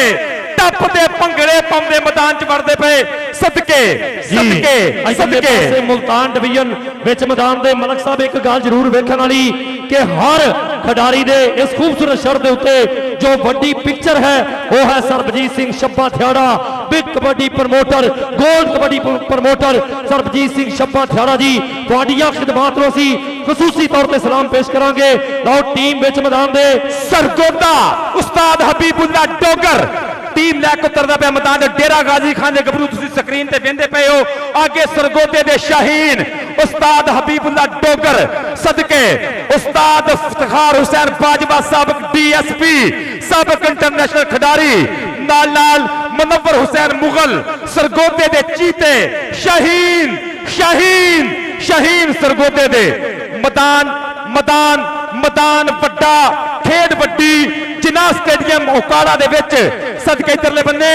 ਟੱਪਦੇ ਭੰਗੜੇ ਪਾਉਂਦੇ ਮੈਦਾਨ 'ਚ ਵੜਦੇ ਪਏ ਸਦਕੇ ਮੁਲਤਾਨ ਡਿਵੀਜ਼ਨ ਵਿੱਚ ਮੈਦਾਨ ਦੇ ਮਲਕ ਸਾਹਿਬ ਇੱਕ ਗੱਲ ਜ਼ਰੂਰ ਵੇਖਣ ਵਾਲੀ ਕਿ ਹਰ ਖਿਡਾਰੀ ਦੇ ਇਸ ਖੂਬਸੂਰਤ ਸ਼ਰਟ ਦੇ ਉੱਤੇ ਜੋ ਵੱਡੀ ਪਿਕਚਰ ਹੈ ਉਹ ਹੈ Sarabjit Singh Chhappa Thiara big kabaddi promoter gold kabaddi promoter Sarabjit Singh Chhappa Thiara ji ਤੁਹਾਡੀਆਂ ਖਿਦਮਤਾਂ ਨੂੰ ਅਸੀਂ ਖਸੂਸੀ ਤੌਰ ਤੇ ਸਲਾਮ ਪੇਸ਼ ਕਰਾਂਗੇ। ਲਓ ਟੀਮ ਵਿੱਚ ਮੈਦਾਨ ਦੇ ਸਰਗੋਦਾ ਉਸਤਾਦ ਹਬੀਬੁੱਲਾ ਡੋਗਰ टीम लैके उतरदा पे मैदान डेरा गाजी खान दे गबरू तुसी स्क्रीन ते वेंदे पे हो आगे सरगोदे दे शाहीन उस्ताद हबीबुल्ला डोगर सदके उस्ताद इफ्तिखार हुसैन बाजवा साबिक डीएसपी साबिक इंटरनेशनल खिडारी नाल नाल मुनव्वर हुसैन मुगल सरगोदे दे चीते शाहीन शाहीन शाहीन सरगोदे दे मैदान मैदान मैदान वड्डा खेड वड्डी जिना स्टेडियम ओकाड़ा दे विच सदके इधरले बन्ने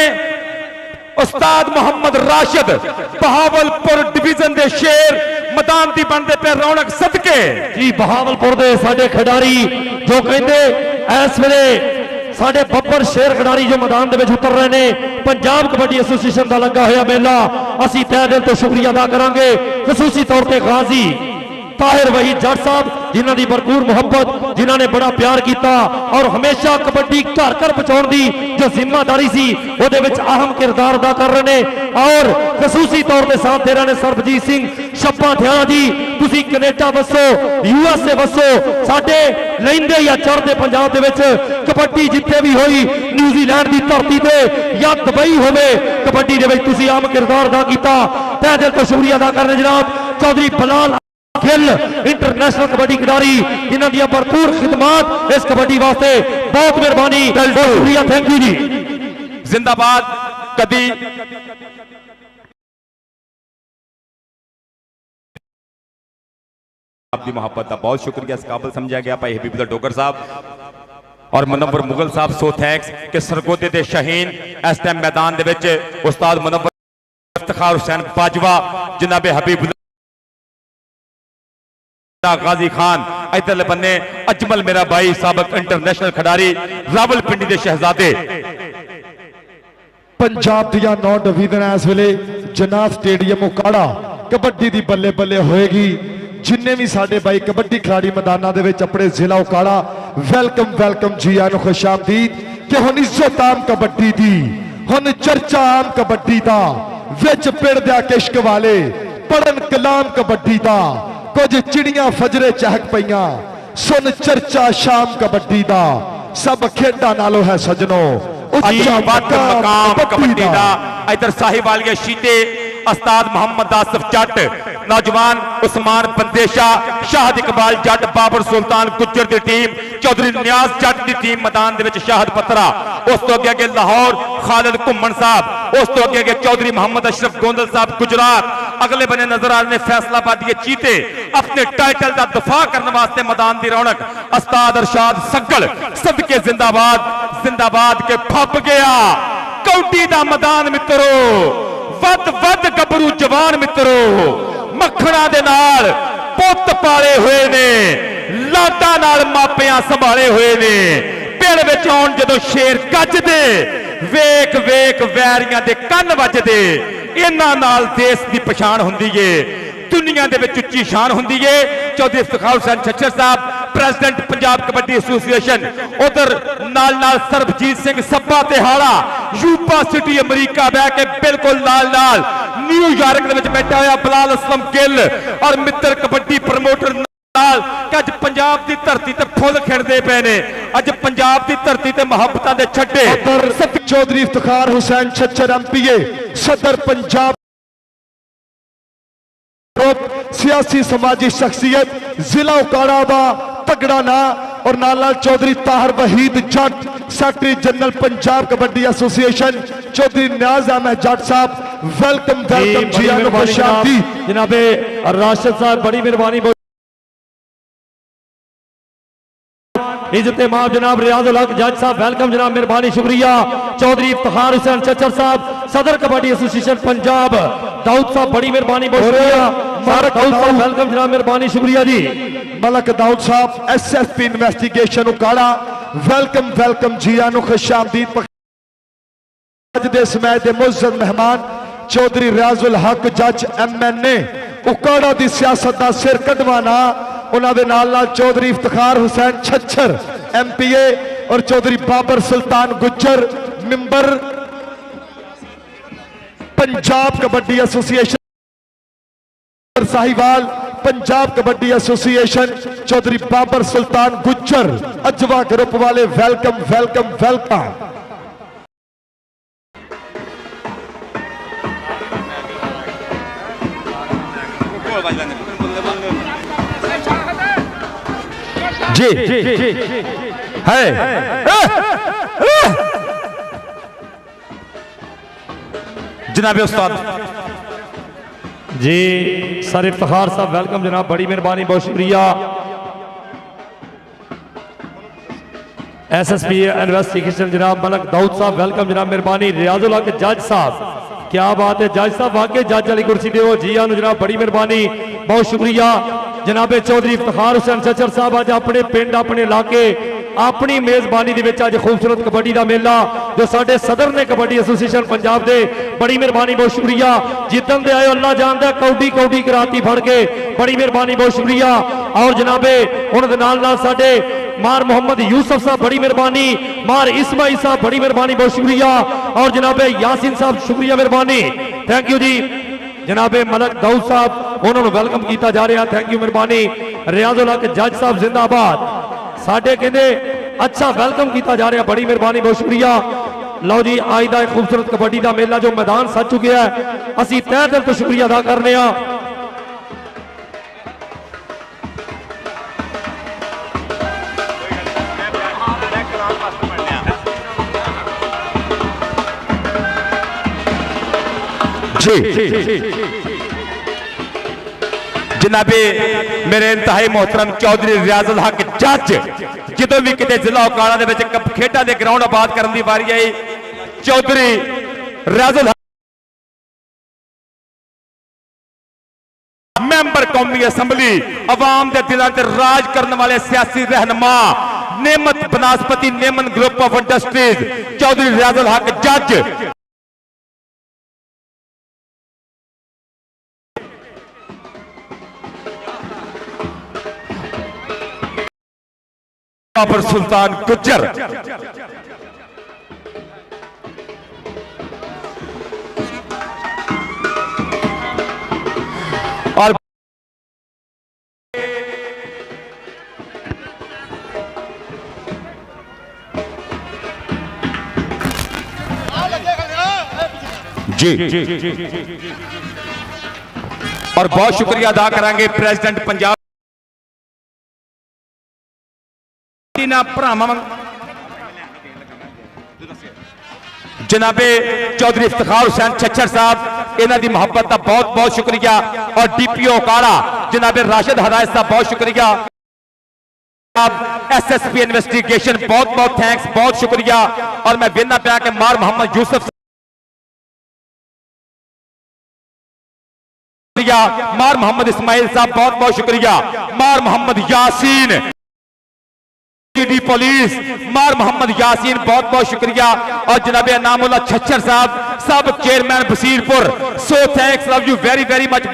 उस्ताद मोहम्मद राशिद बहावलपुर डिवीजन दे शेर मैदान दी बनदे पे रौनक सदके जी बहावलपुर दे साडे खिडारी जो कहंदे इस वेले साडे बब्बर शेर खिडारी जो मैदान दे विच उतर रहे ने पंजाब कबड्डी एसोसीएशन दा लगा होया मेला असीं तहे दिल तो शुक्रिया अदा करांगे खसूसी तौर ते गाजी ताहिर वहीद जट साहब जिन्हां दी भरपूर मुहब्बत जिन्हां ने बड़ा प्यार किया और हमेशा कबड्डी घर घर पहुंचाउण दी जो जिम्मेदारी सी ओहदे विच अहम किरदार अदा कर रहे ने और खसूसी तौर ते साथ दे रहे ने सरबजीत सिंह छप्पा थियाड़ा जी तुसीं कनेडा वसो यूएसए वसो साडे लैंदे या चढ़दे पंजाब दे विच कबड्डी जिथे भी होई न्यूजीलैंड की धरती ते या दुबई होवे कबड्डी दे विच तुसीं अहम किरदार अदा किया तहे दिल तो शुक्रिया अदा करने जनाब चौधरी बलाल गिल इंटरनेशनल कबड्डी खिडारी जिन्हां दी भरपूर खिदमत इस कबड्डी वास्ते बहुत मेहरबानी शुक्रिया थैंक यू जी जिंदाबाद कदी आपकी मोहब्बत का बहुत शुक्रिया इस काबिल समझा गया भाई हबीबुल्ला डोगर साहब और मुनव्वर मुगल साहब सो थैंक्स कि सरगोदे दे शाहीन इस टाइम मैदान दे विच उस्ताद मुनव्वर इफ्तिखार हुसैन बाजवा जनाबे हबीबुल्ला गाजी खान इधरले बन्ने अजमल मेरा भाई साबिक इंटरनेशनल खिडारी रावलपिंडी दे शहजादे पंजाब दियां 9 डिवीजन इस वेले जनाब स्टेडियम ओकाड़ा कबड्डी दी बल्ले बल्ले होएगी जिन्ने भी साडे भाई कबड्डी खिलाड़ी मैदानां दे विच अपने जिला ओकाड़ा वेलकम वेलकम जी आनो खुशामदीद कि हुण इज्जत आम कबड्डी दी हुण चर्चा आम कबड्डी दा विच पिंड दे किश्क वाले पढ़न कलाम कबड्डी दा कुछ चिड़ियां फजरे चहक पईयां सुन चर्चा शाम कबड्डी दा सब खेडा नालों है सजनो मकाम कबड्डी दा इधर साहिवालिया शीते उस्ताद मोहम्मद आसिफ जट नौजवान उस्मान बंदेशा शाहद इकबाल जट बाबर सुल्तान गुज्जर की टीम चौधरी नियाज जट की टीम मैदान दे विच शाहद पत्रा उस तो अगे लाहौर खालिद घुम्मन साहब उस तो अगे चौधरी मोहम्मद अशरफ गोंदल साहब गुजरात अगले बने नजर आ रहे फैसलाबाद के चीते अपने टाइटल का दफा करने वास्ते मैदान की रौनक उस्ताद अरशाद सग्गल सदके जिंदाबाद जिंदाबाद के फप गया कौटी का मैदान मित्रो वध वध गबरू जवान मित्रो मखणा दे नाल पुत पाले हुए ने लाडा नाल मापियां संभाले हुए ने पिंड विच आउण जदों शेर गजदे वेख वेख वैरियां दे कन्न वजदे इन्हां नाल देश दी पछाण हुंदी है दुनिया दे विच उच्ची शान हुंदी है चौधरी इफ्तिखार हुसैन छच्चर साहब प्रेसिडेंट पंजाब कबड्डी एसोसीएशन उधर नाल नाल सरबजीत सिंह सब्बा तिहाड़ा यूपा सिटी अमरीका बह के बिल्कुल नाल नाल न्यूयॉर्क दे विच बैठा होया बलाल असलम गिल और मित्र कबड्डी प्रमोटर अज पंजाब की धरती ते फुल खिड़दे पे ने अज पंजाब की धरती ते मुहब्बतां दे छड्डे चौधरी इफ्तिखार हुसैन छच्चर एमपीए सदर पंजाब सियासी समाजी शख्सियत जिला उकाड़ा दा तगड़ा ना और नाल Chaudhry Tahir Waheed Jatt secretary general Punjab kabaddi association Chaudhry Niaz Ahmad Jatt sahab welcome welcome जी आनो जनाबे राशिद साहब बड़ी मेहरबानी इज्जत माफ जनाब रियाजुल हक जज साहब वेलकम जनाब मेहरबानी शुक्रिया चौधरी इफ्तिखार हुसैन छच्चर साहब सदर कबड्डी एसोसिएशन पंजाब दाऊद साहब बड़ी मेहरबानी बहुत शुक्रिया दाऊद साहब वेलकम जनाब मेहरबानी शुक्रिया जी Malik Dawood sahab SSP investigation Okara welcome welcome ji आनू खुशामदीद। अज दे इस मैच के मुअज़्ज़ज़ मेहमान चौधरी रियाजुल हक जज MNA उकाड़ा की सियासत का सिर कदवाना, उन्होंने नाल चौधरी इफ्तिखार हुसैन छच्छर MPA और चौधरी बाबर सुल्तान गुज्जर मिंबर पंजाब कबड्डी एसोसिएशन साहिवाल, पंजाब कबड्डी एसोसिएशन चौधरी बाबर सुल्तान गुज्जर अजवा ग्रुप वाले वेलकम वेलकम वेलकम। जी है जनाब उस्ताद जी सर इफ्तिखार साहब वेलकम जनाब, बड़ी मेहरबानी, बहुत शुक्रिया। SSP इन्वेस्टिगेशन जनाब मलक दाऊद साहब वेलकम जनाब, मेहरबानी। रियाजुल हक जज साहब क्या बात है, जज साहब वाकई जज वाली कुर्सी दे जी आनू जनाब, बड़ी मेहरबानी, बहुत शुक्रिया। जनाबे चौधरी इफ्तिखार हुसैन छच्छर साहब अज अपने पिंड अपने इलाके अपनी मेजबानी अज खूबसूरत कबड्डी का मेला जो साडे सदर ने कबड्डी एसोसिएशन पंजाब दे, बड़ी मेहरबानी, बहुत शुक्रिया। जितन दे आए अल्लाह जानदा कौडी कौडी कराती फड़ के, बड़ी मेहरबानी, बहुत शुक्रिया। और जनाबे उन्होंने नाल नाल साडे मार मोहम्मद यूसुफ साहब बड़ी मेहरबानी, मार इस्माइल साहब बड़ी मेहरबानी, बहुत शुक्रिया। और जनाबे यासीन साहब शुक्रिया मेहरबानी, थैंक यू जी। जनाबे मलक दाऊद साहब उन्होंने वेलकम किया जा रहा, थैंक यू मेहरबानी। रियाजुल हक जज साहब जिंदाबाद, साडे कहते अच्छा वेलकम किया जा रहा, बड़ी मेहरबानी, बहुत शुक्रिया। लो जी आज का खूबसूरत कबड्डी का मेला जो मैदान सज चुके हैं, असी तह दिल तो शुक्रिया अदा करने। जनाबे मेरे इंतहाई मोहतरम चौधरी रियाजुल हक जज जो भी कितने जिला उकाड़ा दे खेडा के ग्राउंड आबाद करने की वारी आई, चौधरी रियाजुल मैंबर कौमी असैम्बली अवाम के दिलों से राज करने वाले सियासी रहनुमा Nemat Banaspati Neman group of industries Chaudhry Riazul Haq जज बाबर सुल्तान गुज्जर और जी और बहुत शुक्रिया अदा करेंगे प्रेसिडेंट पंजाब जनाबे चौधरी इफ्तिखार हुसैन छच्छर साहब, इन्हों की मोहब्बत का बहुत बहुत शुक्रिया। और DPO काड़ा जनाबे राशिद हदायत साहब, बहुत शुक्रिया। SSP इन्वेस्टिगेशन बहुत बहुत थैंक्स, बहुत शुक्रिया। और मैं वेना पाया कि मार मोहम्मद यूसुफ मार मोहम्मद इस्माइल साहब, बहुत बहुत शुक्रिया। मार मोहम्मद यासीन पुलिस मार मोहम्मद यासीन, बहुत बहुत शुक्रिया। और जनाब इनामुल्लाह छच्छर साहब सब chairman Basirpur, so thanks, love you very very much.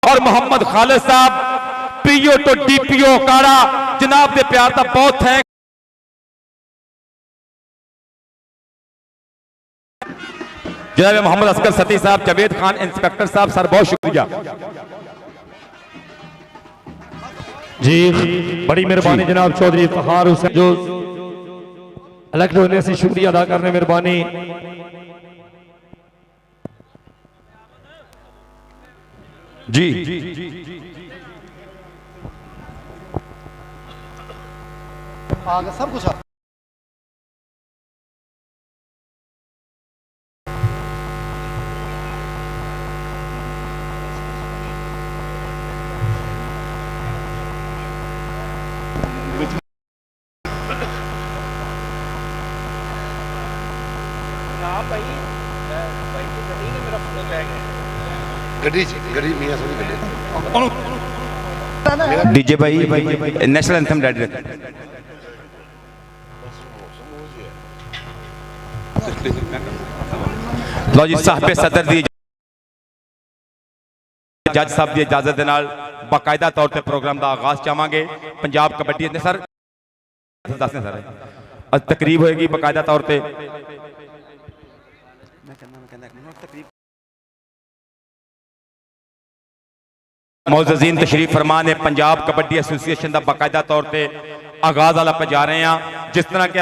और मोहम्मद खालिद साहब PO तो DPO काड़ा जनाब के प्यार का बहुत थैंक्स। जनाब मोहम्मद असगर सती साहब, जवेद खान इंस्पेक्टर साहब, सर बहुत शुक्रिया जी, बड़ी मेहरबानी जनाब। चौधरी इफ्तिखार हुसैन जो इलेक्ट होने से शुक्रिया अदा करने मेहरबानी। जी आगे सब कुछ डीजे भाई नेशनल एंथम रेडी रख। लो जी साहबे सदर दी जज साहब की इजाजत के नाल बाकायदा तौर पर प्रोग्राम का आगाज चाहांगे। पंजाब कबड्डी ने सर दस सर तकरीब होएगी बाकायदा तौर पर। मौजूदीन तशरीफ फरमा ने पंजाब कबड्डी एसोसीएशन का बाकायदा तौर पर आगाज वाला आप जा रहे हैं। जिस तरह के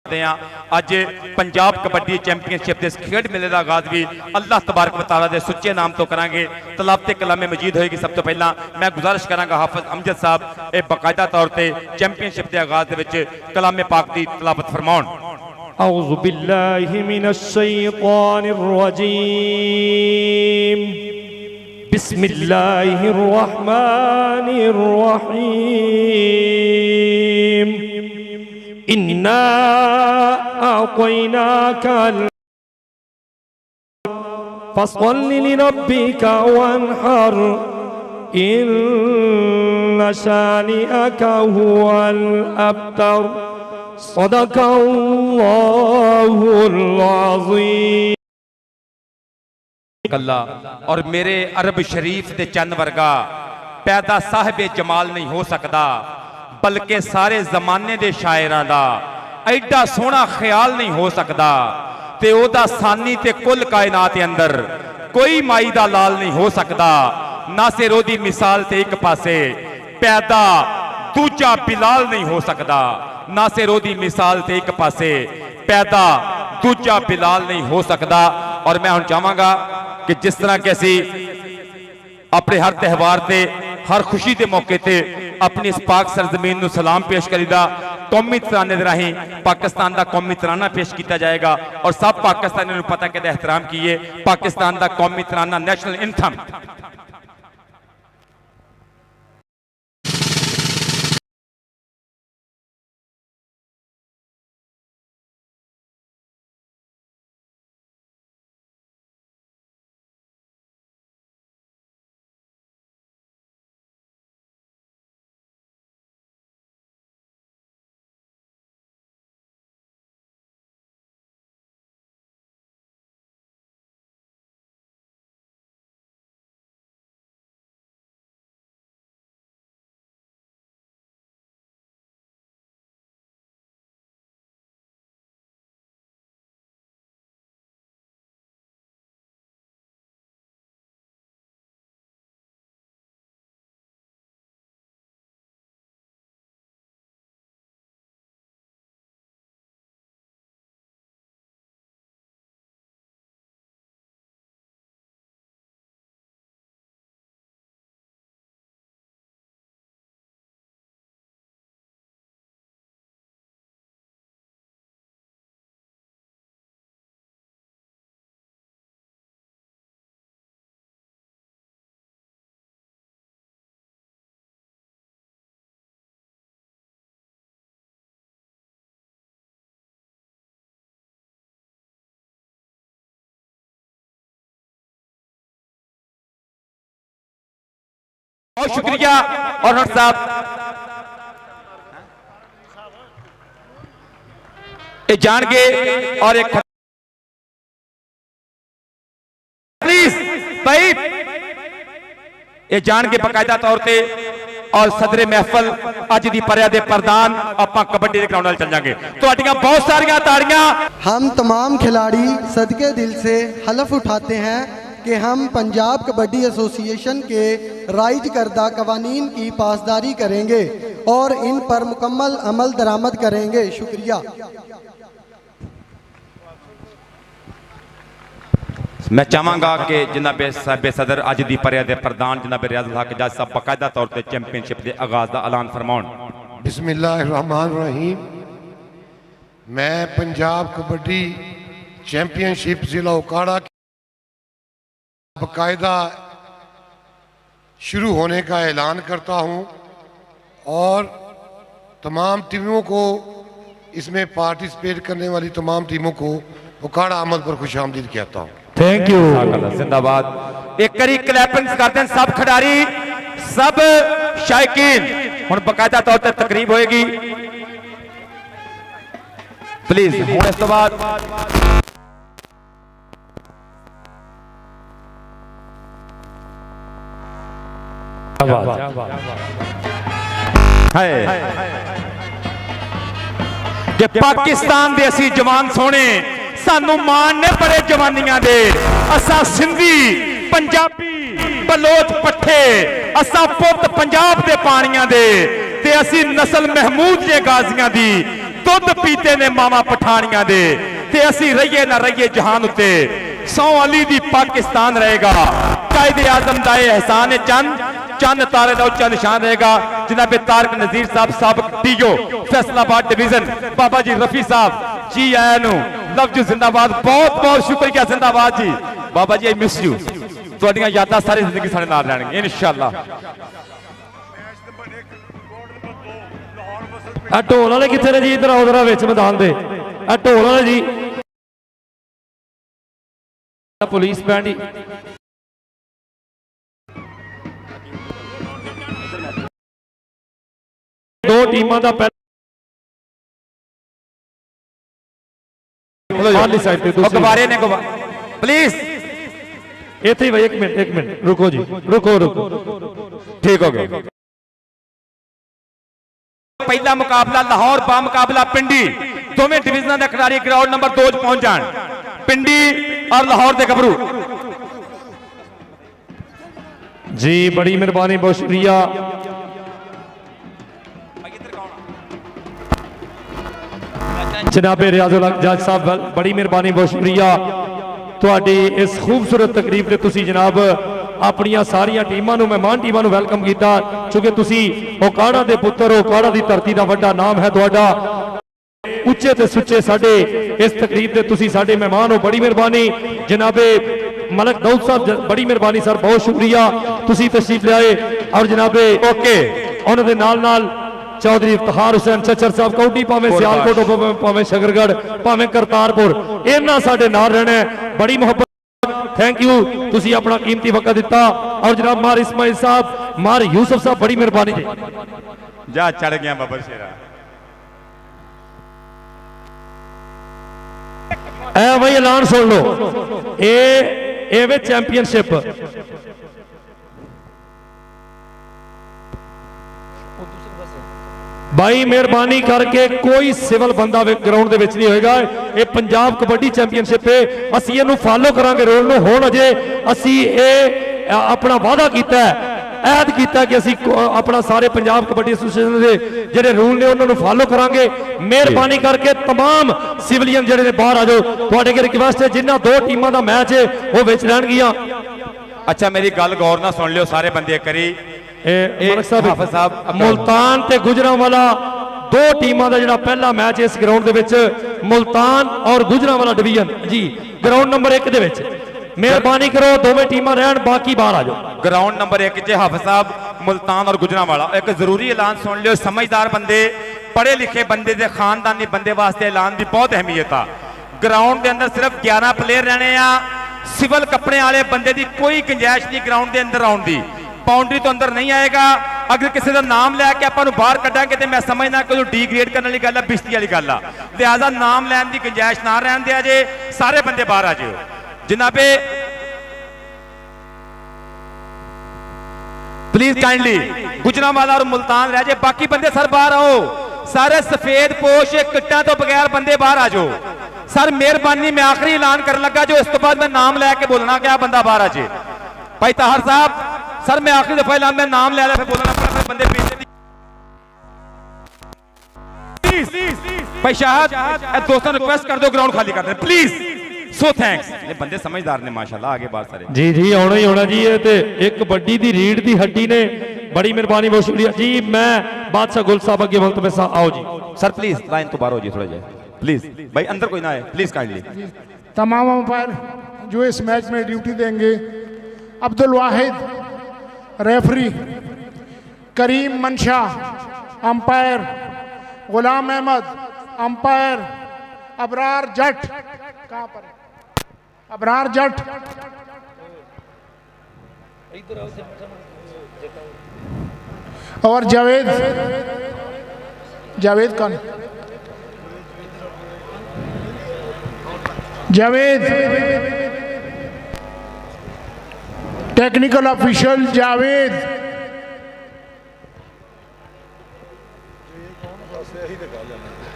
अज पंजाब कबड्डी चैंपीयनशिप के खेड मेले का आगाज भी अल्लाह तबारक व तआला के सुच्चे नाम तो करांगे। तलावत कलामे मजीद होएगी। सब तो पहला मैं गुजारिश करांगा हाफिज अमजद साहब ये बाकायदा तौर पर चैंपीयनशिप के आगाज के कलामे पाक की तलावत फरमाउन। औज़ु बिल्लाहि मिनश शैतानिर रजीम बिस्मिल्लाहिर रहमानिर रहीम इन्ना अअतैनाकल फस्वल्लि लिरब्बिका वन्हर इन्न शानिअका हुवल अब्तर सदकल्लाहुल अज़ीम। कल्ला और मेरे अरब शरीफ के चंद वर्गा पैदा साहिबे जमाल नहीं हो सकता, बल्कि सारे जमाने के शायरां दा एडा सोहना ख्याल नहीं हो सकता। ते ओदा सानी ते कुल कायनात के अंदर कोई माई दा लाल नहीं हो सकता। नासिर ओदी मिसाल ते एक पासे पैदा दूजा बिलाल नहीं हो सकता। नासिर ओदी मिसाल ते एक पासे पैदा दूजा बिलाल नहीं हो सकता। और मैं हुण चाहांगा कि जिस तरह के असी अपने हर त्यौहार से हर खुशी के मौके ते अपनी इस पाक सरजमीन नूं सलाम पेश करीदा। कौमी तराने दे राहीं पाकिस्तान का कौमी तराना पेश किया जाएगा और सब पाकिस्तानियों नूं पता कि एहतराम कीए पाकिस्तान का कौमी तराना नेशनल एंथम। बहुत शुक्रिया ऑनर साहब। ये जान के और एक प्लीज भाई ये जान के बाकायदा तौर पे और सदरे महफल अज दी परिया दे प्रधान आपां कबड्डी दे ग्राउंड नाल चल जाएंगे। तुहाडियां बहुत सारियां ताड़ियां। हम तमाम खिलाड़ी सदके दिल से हलफ उठाते हैं कि हम पंजाब कबड्डी एसोसिएशन के राइज करदा कवानीन की पासदारी करेंगे और इन पर मुकम्मल अमल दरामद करेंगे। शुक्रिया। मैं चाहांगा कि जनाबे साहिब सदर अज दी परिया दे प्रधान जनाबे रियाजुल हक जज साहब बाकायदा तौर पर चैंपियनशिप के आगाज का ऐलान फरमाउन। बिस्मिल्लाहिर्रहमानिर्रहीम। मैं पंजाब कबड्डी चैंपियनशिप जिला उकाड़ा बाकायदा शुरू होने का ऐलान करता हूं और तमाम टीमों को इसमें पार्टिसिपेट करने वाली तमाम टीमों को उकाड़ा अमल पर खुशामदीद कहता हूं। Thank you. जिंदाबाद। एक करी क्लैपिंग्स करते हैं सब खिडारी सब शायकीन। हुण बाकायदा तौर पर तकरीब होएगी। प्लीज हुण इस तो बाद कि पाकिस्तान दे असी जवान सोने सानू मान ने बड़े जवानियां दे असा सिंधी पंजाबी बलोच पट्ठे असा पुत पंजाब दे पानियां दे ते असी नस्ल महमूद जे गाजियां दी दुध पीते ने मामा पठानियां दे ते असी रहिए ना रहिए जहान उत्ते सौ अली दी पाकिस्तान रहेगा कायदे आजम दा एहसान चंद चंद तारे का उच्चा निशान रहेगा। जनाब तारक नजीर साहब साबिक टीओ फैसलाबाद डिवीजन बाबा जी रफी साहब जी आया नु लव यू जिंदाबाद बहुत बहुत शुक्रिया जिंदाबाद जी बाबा जी आई मिस यू तुहाडियां यादां सारी जिंदगी साडे नाल रहणगीਆਂ इंशाअल्लाह। आ ढोल वाले किथे ने जी इधर आओ जरा विच मैदान दे आ ढोल वाले जी पुलिस बैंड ही दो टीमां दा पहले साइड पे गुब्बारे ने प्लीज इथे ही भाई एक मिनट रुको जी रुको ठीक हो गया। पहला मुकाबला लाहौर बा मुकाबला पिंडी दोवें डिवीजन के खिलाड़ी ग्राउंड नंबर 2 पहुंच जान पिंडी और लाहौर के गबरू जी बड़ी मेहरबानी बहुत शुक्रिया। जनाबे रियाजुल हक जज साहब बड़ी मेहरबानी बहुत शुक्रिया तुहाडी इस खूबसूरत तकरीब ते तुसी जनाब अपनियां सारियां टीमां नूं मेहमान टीमां नूं वेलकम कीता क्योंकि तुसी ओकाड़ा दे पुत्तर ओकाड़ा दी धरती दा वड्डा नाम है तुहाडा उच्चे ते सुच्चे साडे इस तकरीब ते तुसी साडे मेहमान हो बड़ी मेहरबानी। जनाबे मलक दाऊद साहब बड़ी मेहरबानी सर बहुत शुक्रिया तुसी तशरीफ ले आए और जनाबे ओके उन्हां दे नाल नाल चौधरी इफ्तिखार हुसैन चचर साहब कौडी भावें सियालकोट भावें शकरगढ़ भावें करतारपुर इन्हां साडे नाल रहना बड़ी मुहब्बत थैंक यू तुसी अपना कीमती वक्त दिता और जनाब मार इस्माइल साहब मार यूसुफ साहब बड़ी मेहरबानी जी जा चढ़ गया बाबा शेरा ए भाई ऐलान सुन लो ए वे चैंपियनशिप भाई मेहरबानी करके कोई सिविल बंदा ग्राउंड दे विच नहीं होएगा ये पंजाब कबड्डी चैंपियनशिप है असी इहनूं फॉलो करांगे रोल नूं हुण अजे असी ये अपना वादा कीता है ऐद किया कि असी अपना सारे पंजाब कबड्डी एसोसीएशन के जिहड़े रूल ने उन्होंने फॉलो करांगे। मेहरबानी करके तमाम सिविलियन जिहड़े ने बाहर आ जाओ तुहाडे अगे रिक्वेस्ट है जिन्हां दो टीमां दा मैच है वो विच रहणगीਆਂ। अच्छा मेरी गल गौर ना सुन लियो सारे बंदे करी हाफिज साहब मुल्तान ते गुजरांवाला दो टीमां दा जिहड़ा पहला मैच इस ग्राउंड दे विच मुल्तान और गुजरांवाला डिवीजन जी ग्राउंड नंबर 1 दे विच मेहरबानी करो दोवें टीमां रहन बाकी बाहर आ जाओ। ग्राउंड नंबर 1 च हाफिज साहब मुल्तान और गुजरांवाला एक जरूरी ऐलान सुन लियो समझदार बंदे पढ़े लिखे बंदे दे खानदानी बंदे वास्ते ऐलान की बहुत अहमियत आ। ग्राउंड के अंदर सिर्फ 11 प्लेयर रहने आ सिविल कपड़े वाले बंदे की कोई गुंजाइश नहीं ग्राउंड के अंदर आउण दी बाउंड्री तो अंदर नहीं आएगा। अगर किसी का नाम लैके आपां बाहर कड्डांगे तो मैं समझना कि डी ग्रेड करने वाली गल है बिश्ती वाली गल आ लिहाजा नाम लैन की गुंजाइश ना रहन दिया जे सारे बंदे बाहर आ जाओ। जनाबे प्लीज काइंडली गुजरांवाला और मुल्तान रह जाए बाकी बंदे सर बाहर आओ सारे सफेद पोश किट्टां तो बगैर बंदे बाहर आ जाओ। सर मेहरबानी मैं आखिरी ऐलान कर लगा जो इस तो बाद मैं नाम लैके बोलना क्या बंदा बाहर आ जाए। भाई ताहर साहब सर मैं आखिरी दफा ऐलान मैं नाम ले फिर बोलना पड़ा बंदे भाई शाहद दोस्तों रिक्वेस्ट कर दो ग्राउंड खाली कर दे प्लीज सो थैंक्स। ये बंदे समझदार ने माशाल्लाह आगे बात सारे जी जी आना ही होना जी ये ते एक कबड्डी दी रीढ़ दी हड्डी ने बड़ी मेहरबानी बहुत शुक्रिया जी। मैं बादशाह गुल साहब अगे वक्त में आओ जी सर प्लीज लाइन तो बाहर हो जी थोड़ा जाए प्लीज भाई अंदर कोई ना आए प्लीज काइंडली। तमाम अंपायर जो इस मैच में ड्यूटी देंगे अब्दुल वाहिद रेफरी, करीम मंशा अंपायर, गुलाम अहमद अंपायर, अबरार जट कहाँ पर अबरार जट और जावेद जावेद कौन जावेद, टेक्निकल ऑफिशियल जावेद,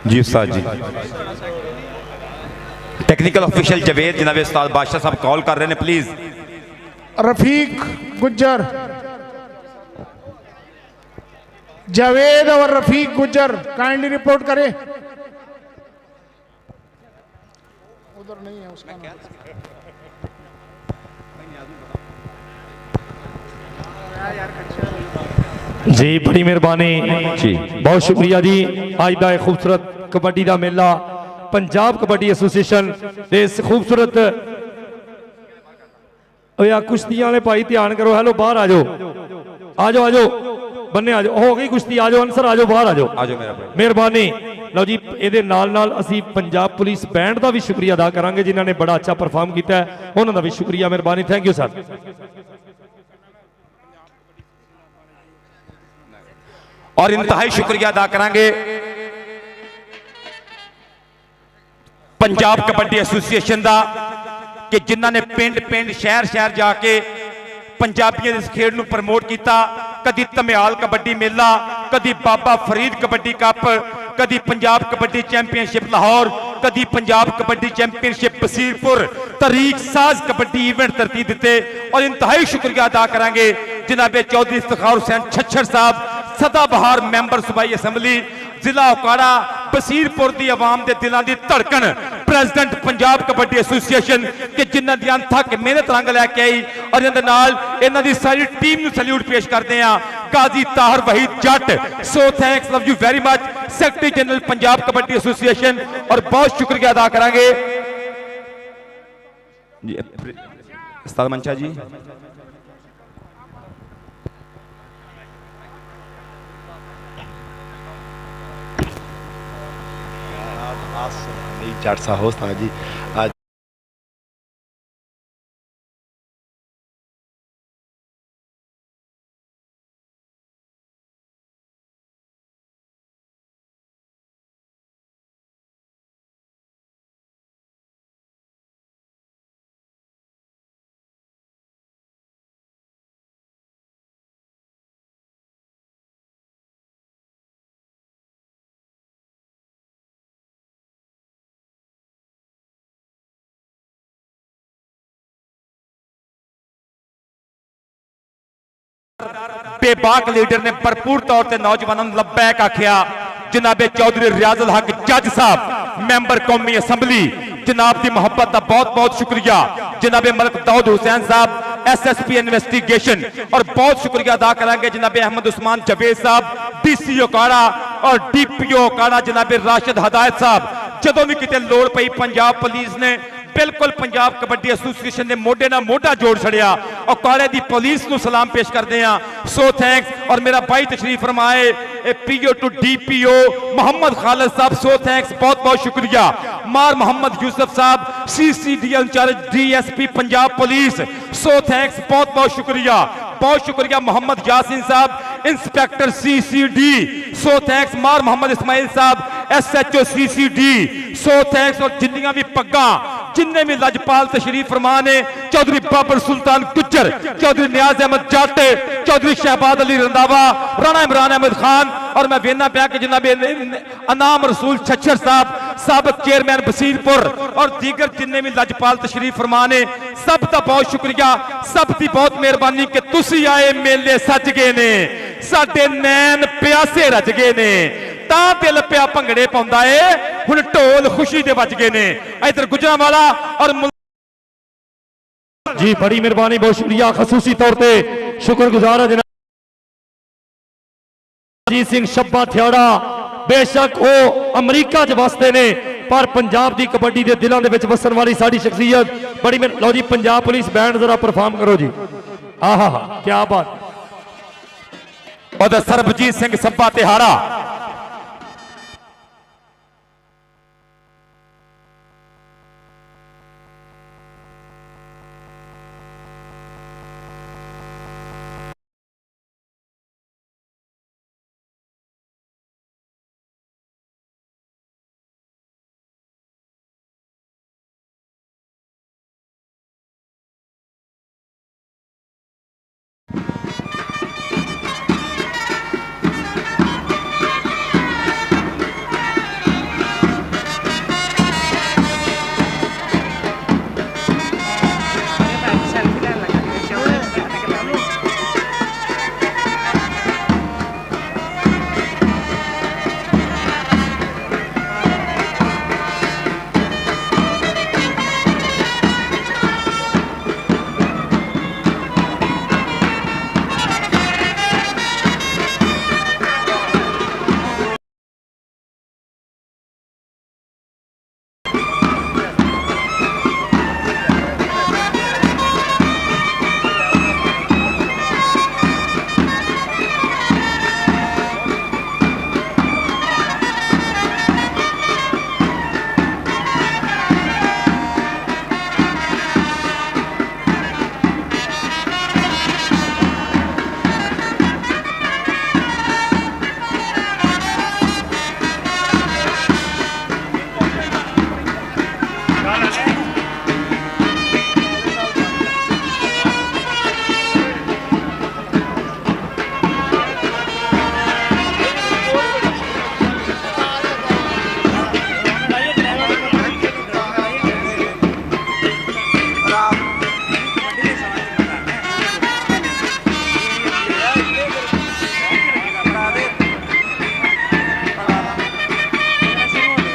जी उस्ताद जी। टेक्निकल ऑफिशियल जावेद जनाब उस्ताद बादशाह साहब कॉल कर रहे हैं प्लीज। रफीक गुज्जर, जावेद और रफीक गुज्जर काइंडली रिपोर्ट करें। उधर नहीं है उसका नाम। जी बड़ी मेहरबानी जी, बहुत शुक्रिया जी। आज का खूबसूरत कबड्डी का मेला पंजाब कबड्डी एसोसीएशन के इस खूबसूरत कुश्तियां वाले भाई ध्यान करो। हेलो बाहर आ जाओ, आ जाओ, आ जाओ, बन्ने आ जाओ, हो गई कुश्ती, आ जाओ अंसर, आ जाओ बाहर, आ जाओ मेरा भाई, मेहरबानी। लो जी, ये नाल नाल असी पंजाब पुलिस बैंड का भी शुक्रिया अदा करांगे जिन्होंने बड़ा अच्छा परफॉर्म किया है, उन्होंने भी शुक्रिया, मेहरबानी, थैंक यू सर। और इंतहाई शुक्रिया अदा करांगे पंजाब कबड्डी एसोसीएशन का कि जिन्होंने पिंड पिंड शहर शहर जाके पंजाबियों इस खेड में प्रमोट किया। कदी धमियाल कबड्डी मेला, कदी बाबा फरीद कबड्डी कप, कदी पंजाब कबड्डी चैंपियनशिप लाहौर, कदी पंजाब कबड्डी चैंपियनशिप बसीरपुर, तरीक साज कबड्डी इवेंट तरतीब दिते। और इंतहाई शुक्रिया अदा करांगे जनाबे चौधरी इफ्तिखार हुसैन छच्छर साहब, सदाबहार मैंबर सूबाई असैम्बली, जिला उकाड़ा, बसीरपुर की आवाम के दिलों की धड़कन, प्रेजिडेंट पंजाब कबड्डी एसोसीएशन के जिन्हों की अनथक मेहनत रंग लैके आई। और इन्हों की सारी टीम को सैल्यूट पेश करते हैं। Qazi Tahir Waheed Jatt, so thanks, love you very much, secretary general Punjab kabaddi association. और बहुत शुक्रिया अदा करांगे उस्ताद मंचा जी। जट साहब होता जी आज बेबाक लीडर ने भरपूर तौर पर नौजवानों लबैक आख्या। जनाबे चौधरी रियाजुल हक जज साहब मैंबर कौमी असैम्बली, जनाब की मोहब्बत का बहुत बहुत शुक्रिया। जनाबे मलक दाऊद हुसैन साहब SSP इन्वेस्टिगेशन। और बहुत शुक्रिया अदा करेंगे जनाबे अहमद उस्मान जवेद साहब DC उकाड़ा और DPO उकाड़ा जनाबे राशिद हदायत साहब। जदों भी किते लोड़ पई पंजाब पुलिस ने बिल्कुल पंजाब कबड्डी एसोसीएशन ने मोढे नाल मोढा जोड़ छड़िया। उकाड़े दी पुलिस को सलाम पेश करते हैं, सो थैंक्स। और मेरा भाई तशरीफ फरमाए PO to DPO Mohammad Khalid Sahab, so thanks, बहुत बहुत शुक्रिया। मार Mohammad Yusuf Sahab CCD incharge DSP Punjab police, so thanks, बहुत बहुत शुक्रिया। बहुत शुक्रिया मोहम्मद यासीन साहब इंस्पेक्टर CCD, सो थैंक्स। मार मोहम्मद इस्माइल साहब SHO CCD, सो थैंक्स। और जिन्नियां भी पग्गा जिन्ने भी लजपाल तशरीफ फरमा ने, चौधरी बाबर सुल्तान गुज्जर, चौधरी नियाज अहमद जट, चौधरी शहबाद अली रंधावा, राणा इमरान अहमद खान। और मैं वेना पाया कि जनाब अनाम रसूल छच्छर साहब, साबिक चेयरमैन बसीरपुर और दीगर जिन्ने भी लजपाल तशरीफ फरमा ने, सब का बहुत शुक्रिया, सब की बहुत मेहरबानी कि तुसी आए मेले सज गए ने, साडे नैन प्यासे रज गए ने, ता दिल पिया भंगड़े पाउंदा है, हुण ढोल खुशी दे बज गए ने। इधर गुजरांवाला और जी बड़ी मेहरबानी, बहुत शुक्रिया। खसूसी तौर पर शुक्रगुजार है जनाब अजीत सिंह शब्बा थियाड़ा। बेशक वो अमरीका च वसते ने पर पंजाब की कबड्डी के दिलों के विच वसन वाली साड़ी शख्सियत बड़ी। लो जी पंजाब पुलिस बैंड जरा परफॉर्म करो जी। आहा क्या बात। और सरबजीत सिंह शब्बा तिहाड़ा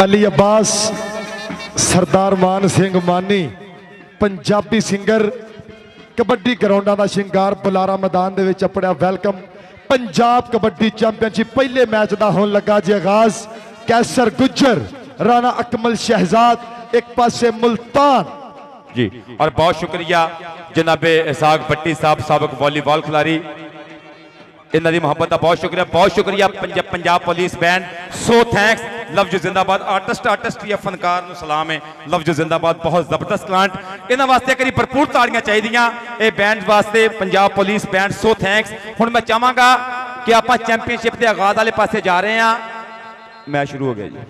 ਅਲੀ ਅब्बास ਸਰਦਾਰ ਮਾਨ ਸਿੰਘ ਮਾਨੀ ਪੰਜਾਬੀ ਸਿੰਗਰ ਕਬੱਡੀ ਗਰਾਊਂਡਾਂ ਦਾ ਸ਼ਿੰਗਾਰ ਬੁਲਾਰਾ ਮੈਦਾਨ ਦੇ ਵਿੱਚ ਆਪਣਾ ਵੈਲਕਮ। ਪੰਜਾਬ ਕਬੱਡੀ ਚੈਂਪੀਅਨਸ਼ਿਪ ਪਹਿਲੇ ਮੈਚ ਦਾ ਹੋਣ ਲੱਗਾ ਜੀ ਆਗਾਜ਼। कैसर गुज्जर राणा अकमल शहजाद एक पासे मुल्तान जी। और बहुत शुक्रिया जनाबे इसाक भट्टी साहब साबिक वॉलीबॉल खिलाड़ी, इन्हों की मुहब्बत का बहुत शुक्रिया Punjab police band. So thanks, love you जिंदाबाद। आर्टिस्ट या फनकार नूं सलाम है, लव यू जिंदाबाद। बहुत जबरदस्त प्लांट, इन्होंने वास्ते करी भरपूर ताड़ियां चाहिए ये बैंड वास्ते, Punjab police band. So thanks. हुण मैं चाहांगा कि आप चैंपीयनशिप के आगाज वाले पासे जा रहे हैं। मैच शुरू हो गया जी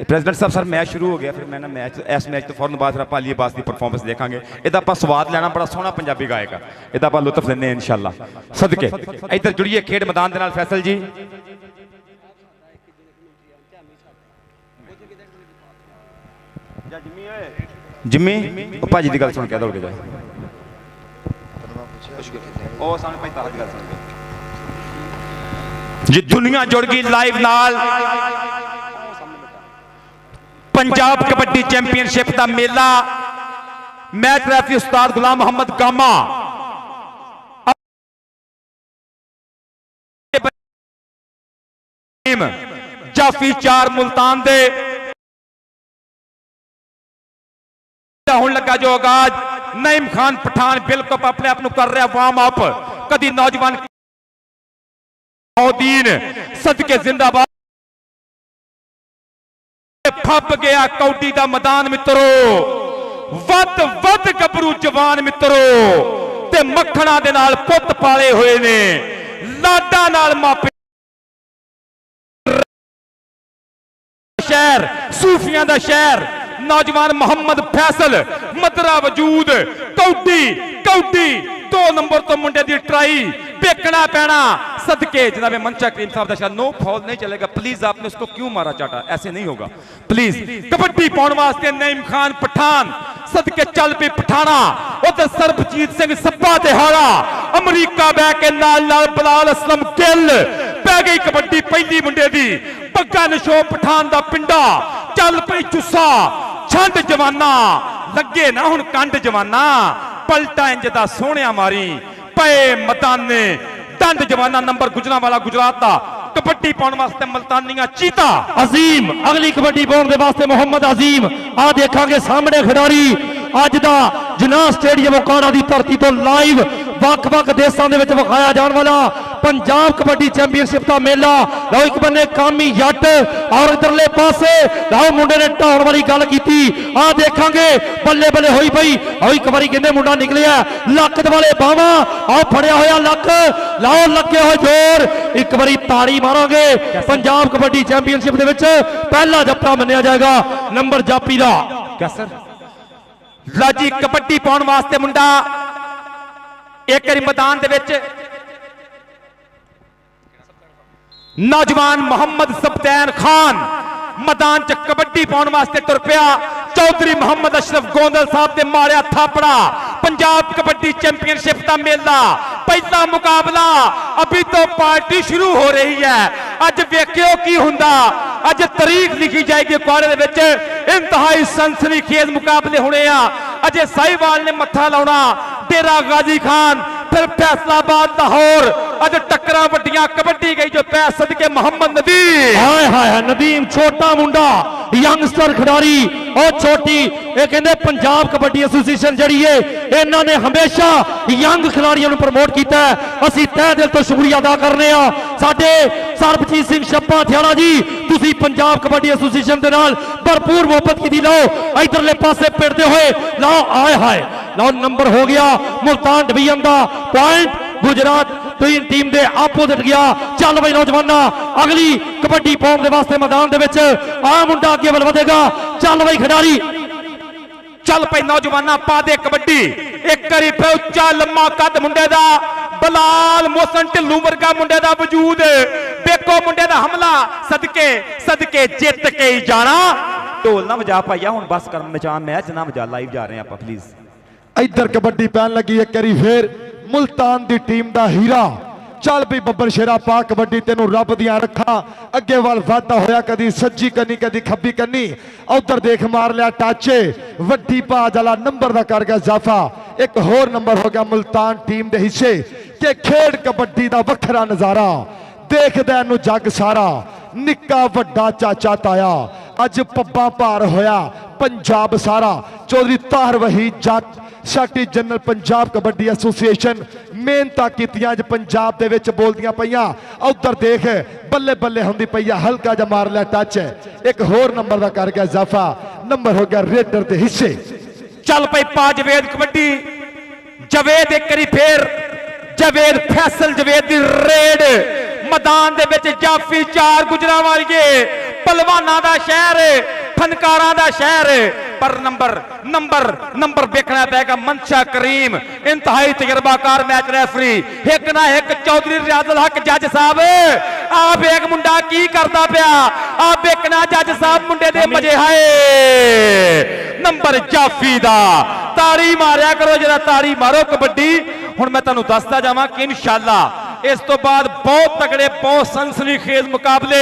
प्रेसिडेंट साहब। सर मैच शुरू हो गया, फिर मैं ना मैच इस मैच तो फौरन बाद फिर आप अली अब्बास की परफॉर्मेंस देखांगे। इहदा आपां स्वाद लेना, बड़ा सोहना पंजाबी गायक है, इहदा आपां लुत्फ लैंदे इंशाअल्लाह सदके। इधर जुड़िए खेड मैदान दे नाल फैसल जी। जिम्मी भाजी की गल सुन के दौड़ के जाए, ओ सामने भाई ताहत की गल सुन के जी। दुनिया जुड़ गई लाइव नाल। पंजाब कबड्डी चैंपीयनशिप का मेला। Match referee Ustad Ghulam Mohammad gamma, जाफी 4 Multan दे होने लगा जो आगाज। नईम खान पठान बिल्कुल अपने आप कर रहा वार्म अप। कदी नौजवान सदके जिंदाबाद। फप गया कौडी का मैदान मित्रों, वध वध गबरू जवान मित्रों ते मक्खणा दे नाल पुत पाले हुए ने, लाडा नाल मापे शहर, सूफियां दा शहर। नौजवान मोहम्मद फैसल मदरा वजूद कौडी कौडी 2 नंबर तो मुंडे दी ट्राई बेकना पैना सदके। जनाबे मंचा करीम साहब का नो फॉल नहीं चलेगा प्लीज। आपने उसको क्यों मारा चाटा, ऐसे नहीं होगा प्लीज। कबड्डी पाने वास्ते नईम खान पठान सदके चल पे पठाना। उधर सरबजीत सिंह सब्बा दिहाड़ा अमरीका बह के नाल बलाल असलम गिल पै गई कबड्डी पहली मुंडे दी। पग्गा नशो पठान दा पिंडा चल पई चुस्सा छंड जवाना लगे ना हुण कंड जवाना। पलटा इंज दा सोहणिया मारी पे मताने दंड जवाना। नंबर गुजरा वाला गुजरात दा कबड्डी पाने वास्ते मुल्तानिया चीता अजीम। अगली कबड्डी पाने वास्ते मोहम्मद अजीम। आ देखांगे सामने खिडारी अज दा जिनाह स्टेडियम ओकाड़ा दी धरती तो लाइव वख-वख देशों दे विच विखाया जाने वाला पंजाब कबड्डी चैंपीयनशिप का मेला। लो एक बन्ने कामी जट और इधरले पासे लो मुंडे ने ढाउण वाली गल कीती। आ देखांगे बल्ले बल्ले होई पई। और एक बारी कहंदे मुंडा निकलिया लक वाले बावा आ फड़िया होया लक। लाओ लगे होए जोर, एक बारी ताड़ी मारांगे। पंजाब कबड्डी चैंपीयनशिप दे विच पहला जप्पा मन्निया जाएगा नंबर जापी दा। क्या सर लाजी कबड्डी पाने वास्ते मुंडा एक मैदान दे विच नौजवान मोहम्मद सब्तैन खान मैदान च कबड्डी पाने वास्ते तुर पिया। चौधरी मोहम्मद अशरफ गोंदल साहब ने मारिया थापड़ा। पंजाब कबड्डी चैंपियनशिप का मेला पहला मुकाबला अभी तो पार्टी शुरू हो रही है। अज वेखियो की हुंदा, अज तारीख लिखी जाएगी कुआड़े दे विच। इंतहाई सनसनीखेज मुकाबले होने आ। अजे साहिवाल ने मत्था लाउणा डेरा गाजी खान, फिर फैसलाबाद लाहौर। अज टक्करां वड्डियां कबड्डी गई जो पै सदके मोहम्मद नदीम। हाय हाय नदीम छोटा मुंडा यंगस्टर खिडारी और छोटी ये कहते पंजाब कबड्डी एसोसीएशन जड़ी है इन्हों ने हमेशा यंग खिलाड़ियों को प्रमोट किया है। असी तह दिल तो शुक्रिया अदा करने साडे सरबजीत सिंह छप्पा थियाड़ा जी, तुसी पंजाब कबड्डी एसोसीएशन के नाल भरपूर मोहब्बत की। लो इधरले पासे पिटते हुए लो आए हाय लो नंबर हो गया मुल्तान डिवीजन का पॉइंट। गुजरात टीम दे आपोजिट गया। चल भाई नौजवाना अगली कबड्डी पाउण दे वास्ते मैदान दे विच आ मुंडा अगे वल वधेगा। चल भाई खिडारी चल भाई नौजवाना पा दे कबड्डी। एक करी पे उच्चा लम्मा कद मुंडे दा बलाल मोहसन ढिल्लू वर्गा मुंडे दा वजूद। देखो मुंडे दा हमला सदके सदके जित के ही जाना। ढोल ना वजा भाईया हुण बस कर मचा मैच ना वजा लाइव जा रहे हैं आप प्लीज। इधर कबड्डी पैन लगी एक करी फिर मुल्तान दी टीम दा हीरा ਚੱਲ ਵੀ ਬੱਬਰ ਸ਼ੇਰਾ ਪਾ ਕਬੱਡੀ ਤੈਨੂੰ ਰੱਬ ਦੀਆਂ ਰੱਖਾਂ ਅੱਗੇ ਵੱਲ ਵਾਧਾ ਹੋਇਆ ਕਦੀ ਸੱਜੀ ਕੰਨੀ ਕਦੀ ਖੱਬੀ ਕੰਨੀ ਉਧਰ ਦੇਖ ਮਾਰ ਲਿਆ ਟੱਚ ਵੱਡੀ ਬਾਜ ਵਾਲਾ ਨੰਬਰ ਦਾ ਕਰ ਗਿਆ ਇਜ਼ਾਫਾ ਇੱਕ ਹੋਰ ਨੰਬਰ ਹੋ ਗਿਆ ਮੁਲਤਾਨ ਟੀਮ ਦੇ ਹਿੱਸੇ ਕਿ ਖੇਡ ਕਬੱਡੀ ਦਾ ਵੱਖਰਾ ਨਜ਼ਾਰਾ ਦੇਖਦਾ ਇਹਨੂੰ ਜੱਗ ਸਾਰਾ ਨਿੱਕਾ ਵੱਡਾ ਚਾਚਾ ਤਾਇਆ ਅੱਜ ਪੱਬਾਂ ਭਾਰ ਹੋਇਆ ਪੰਜਾਬ ਸਾਰਾ ਚੌਧਰੀ ਤਾਹਰ ਵਹੀਦ ਜੱਟ ਸਾਡੀ ਜਨਰਲ ਪੰਜਾਬ ਕਬੱਡੀ ਐਸੋਸੀਏਸ਼ਨ ਮਿਹਨਤਾਂ ਕੀਤੀਆਂ ਅੱਜ ਪੰਜਾਬ ਦੇ ਵਿੱਚ ਬੋਲਦੀਆਂ ਪਈਆਂ ਉਧਰ ਦੇਖ ਬੱਲੇ ਬੱਲੇ ਹੁੰਦੀ ਪਈ ਆ ਹਲਕਾ ਜਿਹਾ ਮਾਰ ਲਿਆ ਟੱਚ ਇੱਕ ਹੋਰ ਨੰਬਰ ਦਾ ਕਰ ਗਿਆ ਇਜ਼ਾਫਾ ਨੰਬਰ ਹੋ ਗਿਆ ਰੇਡਰ ਦੇ ਹਿੱਸੇ ਚੱਲ ਪਈ ਪਾ ਜਵੇਦ ਕਬੱਡੀ ਜਵੇਦ ਇੱਕ ਵਾਰੀ ਫੇਰ ਜਵੇਦ ਫੈਸਲ ਜਵੇਦ ਦੀ ਰੇਡ मैदान दे विच जाफी चार गुजरा वालिए पहलवानां दा शहर फनकारां दा शहर पर नंबर देखना पेगा मनशा करीम इंतहाई तजर्बाकार मैच रेफरी एक ना एक चौधरी रियाजुल हक जज साहब आप एक मुंडा की करता पिया आप एक ना जज साहब मुंडे दे मजे हाय नंबर जाफी दा ताड़ी मारिया करो जरा ताड़ी मारो कबड्डी हुण मैं तुहानूं दसदा जावां कि इंशाअल्लाह इस तो बाद बहुत तगड़े बहुत सनसनीखेज मुकाबले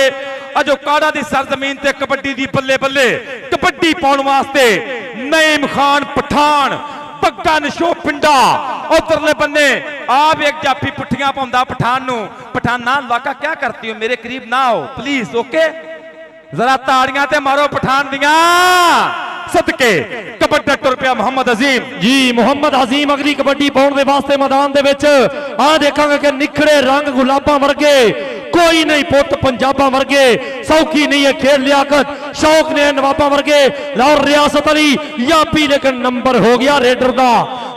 अजो काड़ा दी सरजमीन ते कबड्डी दी बल्ले बल्ले कबड्डी पाउण वास्ते नईम खान पठान पग्गा नशो पिंडा उधरले बन्ने आप एक जाफी पुठियां पाउंदा पठान नूं पठाना लाका क्या करती हो मेरे करीब ना आओ प्लीज ओके जरा ताड़ियां ते मारो पठान दियां सदके कबड्डी टुर पिया मोहम्मद अजीम जी मोहम्मद अजीम अगली कबड्डी पाउण दे वास्ते मैदान दे विच आ देखांगे कि निखड़े रंग गुलाबां वर्गे कोई नहीं पुत पंजाबां वर्गे सौखी नहीं है खेल लियाकत शौक ने नवाबां वर्गे और रियासत अली यापी लेकिन नंबर हो गया रेडर दा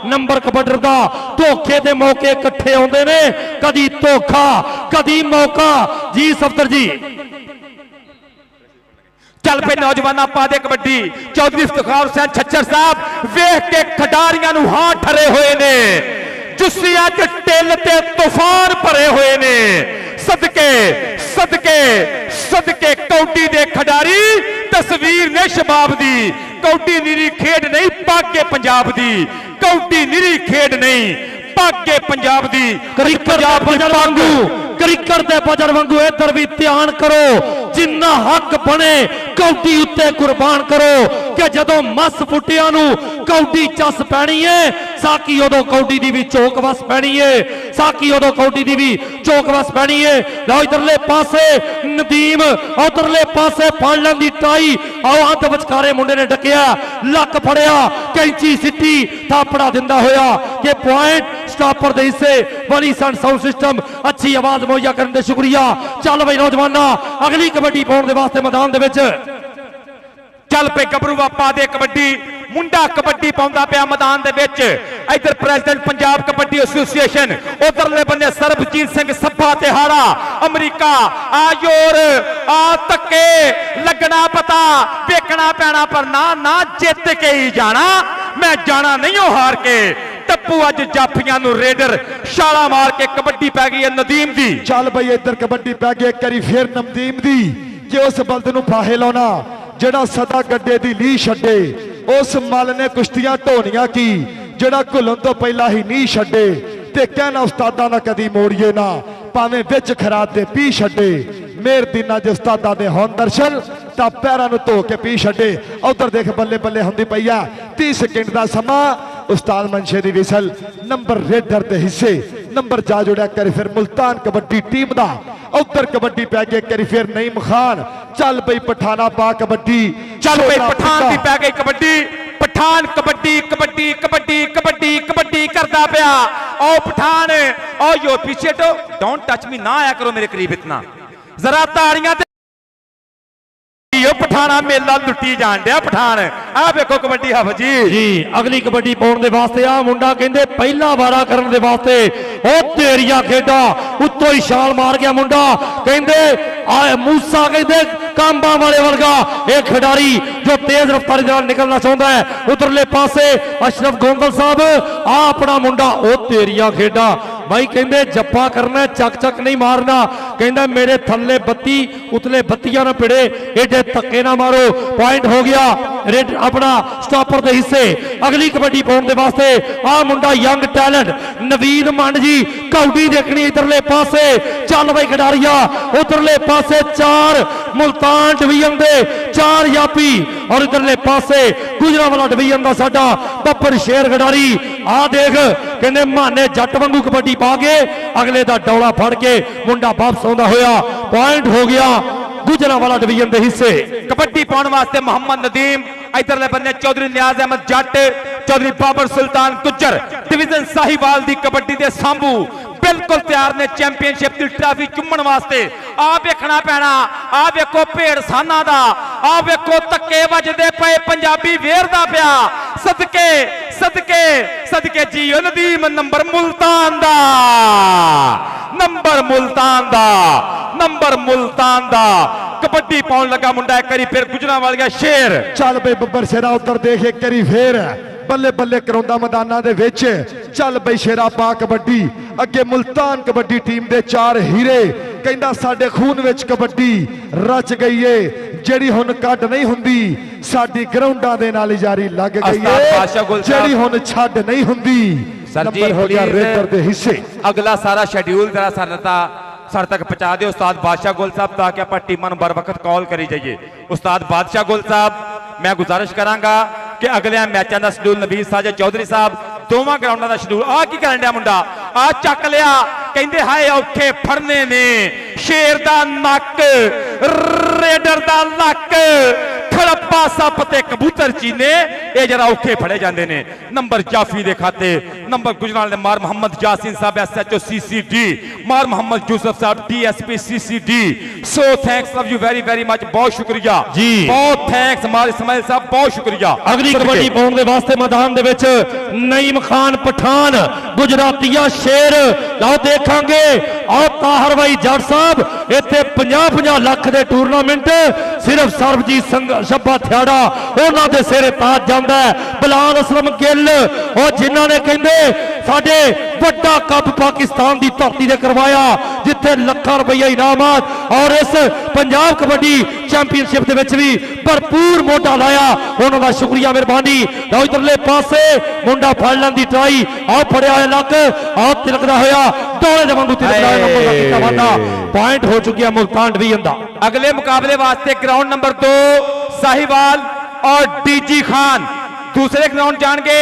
नंबर कबड्डर दा धोखे दे मौके इकट्ठे आउंदे ने कदी धोखा कदी मौका जी सफदर जी चल पे नौजवाना पा दे कबड्डी चौधरी इफ्तिखार हुसैन छच्चर साहब वेख के खिडारियां नूं हां ठरे हुए ने जुस्सियां च टिल ते तूफान भरे हुए ने सदके सदके सदके कौडी दे खिडारी तस्वीर ने शबाब दी कौडी निरी खेड नहीं पागे पंजाब दी कौडी निरी खेड नहीं पागे पंजाब दी क्रिकेट वांगू क्रिकेट दे बजर वांगू इधर भी ध्यान करो जिन्ना हक बने कौडी उत्ते कुर्बान करो कि जदों मस फुटिया नूं कौडी चस पैनी है साकी उदों कौडी दी भी चौक वस पैनी है साकी उदों कौडी दी भी चौक वस पैनी है लो इधरले पासे नदीम उधरले पासे फाड़न दी टाई आओ अंत विचकारे मुंडे ने डकिया लक फड़िया कैंची सिट्टी थापड़ा दिंदा होया कि पॉइंट स्टॉपर दे हिस्से बड़ी सन साउंड सिस्टम अच्छी आवाज मुहैया करने दे शुक्रिया चल भाई नौजवाना अगली कबड्डी पाउण दे वास्ते मैदान दे विच चल पे गबरूआ पा दे कबड्डी मुंडा कबड्डी पाउंदा पिया मैदान दे विच इधर प्रेसिडेंट पंजाब कबड्डी एसोसिएशन उधरले बन्ने सरबजीत सिंह सभा तिहाड़ा अमरीका आ जोर आ तक्के लगना पता देखना पैना पर ना ना जित के ही जाना मैं जाना नहीं हो हार के टप्पू अज जाफियां नूं रेडर छाला मार के कबड्डी पै गई है नदीम दी चल बई इधर कबड्डी पै गई एक बारी फिर नदीम दी कि उस बंद नूं फाहे लाउणा जेड़ा सदा गड्डे दी ली छड्डे उस मल ने कुश्तियां ढोनियां की जेड़ा घुलन तो पहला ही नी छड्डे ते कहना उस्तादा ना कदी मोड़िए ना भावें विच खरात दे पी छड्डे मेर दिना जे उस्तादा दे होण दर्शन तां पैरां नूं धो के पी छड्डे उधर देख बल्ले बल्ले हुंदी पई आ 30 सेकंड दा समा उस्ताद मनशे दी विसल नंबर रेडर दे हिस्से नंबर जा जुड़िया करी फिर मुल्तान कबड्डी टीम दा उधर कबड्डी पै गई करी फिर नईम खान चल बई पठाना पा कबड्डी चल बई पठान दी पै गई कबड्डी पठान कबड्डी कबड्डी कबड्डी कबड्डी कबड्डी करता पिया ओ पठान ओ यो पीछे तो डोंट टच मी ना आया करो मेरे करीब इतना जरा ताड़ियां पठाना मेला लुटी जान दिया पठान आ देखो कबड्डी हाफ जी जी अगली कबड्डी पाउण दे वास्ते आ मुंडा कहंदे पहला वारा करन दे वास्ते ओ तेरिया खेडा उत्तों ही छाल मार गया मुंडा कहंदे आ मूसा कहंदे कांबा वाले वर्गा एक खिडारी जो तेज रफ्तारी दे नाल निकलना चाहुंदा है उधरले पासे अशरफ गोंदल साहब आ अपना मुंडा ओ तेरिया खेडा भाई कहते जप्पा करना चक चक नहीं मारना, कहता मेरे थल्ले बत्ती उतले बत्तियां ना पिड़े, एडे धक्के ना मारो। पॉइंट हो गया रेड अपना स्टॉपर के हिस्से। अगली कबड्डी पाउण दे वास्ते आ मुंडा यंग टैलेंट नवीन मंड जी कौडी देखनी इधरले पासे। चल भाई खिडारिया उधरले पासे 4 मुल्तान डिवीजन दे 4 यापी और इधरले पासे गुजरांवाला डिवीजन का साडा बब्बर शेर खिडारी। आ देख कहते माने जट वांगू कबड्डी पा के अगले दा डौला फड़ के मुंडा वापस आउंदा होया। पॉइंट हो गया गुजरांवाला डिवीजन के हिस्से। कबड्डी पाउण वास्ते मोहम्मद नदीम, इधरले बन्ने चौधरी नियाज अहमद जट, चौधरी बाबर सुल्तान गुज्जर डिवीजन साहिवाल दी कबड्डी दे सांभू बिल्कुल तैयार ने चैंपियनशिप की ट्रॉफी चुम्मण वास्ते। आ वेखना पैना, आ वेखो भेड़साना दा, आ वेखो धक्के वजदे पे पंजाबी वेरदा पिया। सदके सदके सदके जी नदीम नंबर मुल्तान दा, नंबर मुल्तान दा, नंबर मुल्तान दा। कबड्डी पाउण लगा मुंडा एक बारी फिर गुजरांवालिया शेर। चल बई बब्बर शेरा उधर देख एक बारी फिर बल्ले बल्ले कराउंदा मैदानां दे विच। चल बई शेरा पा कबड्डी अगे मुल्तान कबड्डी टीम दे 4 हीरे। कहंदा साडे खून विच कबड्डी रच गई है, जेड़ी हुण कड नहीं हुंदी साडी ग्राउंडां दे नाल जारी लग गई है, जेड़ी हुण छड नहीं हुंदी। सर जी हो गया रेडर दे हिस्से। अगला सारा शेड्यूल जरा सर तक पहुंचा दे उस्ताद बादशाह गोल साहब, ताकि आप टीमां बर वक्त कॉल करी जाइए। उस्ताद बादशाह गोल साहब मैं गुजारिश करांगा कि अगले मैचों का शेड्यूल नबीर साजिद चौधरी साहब दोवां ग्राउंडां का शेड्यूल। आ की करन दिया मुंडा, आ चक लिया, कहंदे हाय औखे फड़ने ने शेर दा नक, रेडर दा लक, खड़प्पा सप ते कबूतर चीने ये जरा औखे फड़े जाते हैं। नंबर जाफी दे खाते, नंबर गुजराल मार मोहम्मद यासीन साहब SHO CCD, मार मोहम्मद यूसुफ साहब DSP CCD। So thanks love you very very much, बहुत शुक्रिया जी, बहुत थैंक्स मार इस्माइल साहब, बहुत शुक्रिया। अगली कबड्डी पाउण दे वास्ते मैदान दे विच नईम खान पठान गुजरातिया शेर। लो देखांगे आओ ताहर भाई जट साहब इत्थे 50-50 लाख दे टूरनामेंट सिर्फ सरबजीत संघ शब्बा थियाड़ा उन्हां दे सिरे ताज जांदा है। बिलाल असलम गिल और जिन्हां ने कहंदे साडे वड्डा कप पाकिस्तान दी धरती ते करवाया, जिथे लाखां रुपया इनामात और इस पंजाब कबड्डी चैंपियनशिप दे विच भी भरपूर मोटा लाया, उन्हां दा शुक्रिया मेहरबानी। लो इधरले पासे मुंडा फड़ लैण दी ट्राई, आओ फड़िया होया लक, आओ तिलकदा होया डोले दे वांगू तिलकदा नंबर दा कीता वादा। पॉइंट हो चुकिया मुल्तान डिवीजन दा। अगले मुकाबले वास्ते ग्राउंड नंबर 2 साहिवाल और DG खान। दूसरे ग्राउंड जाएंगे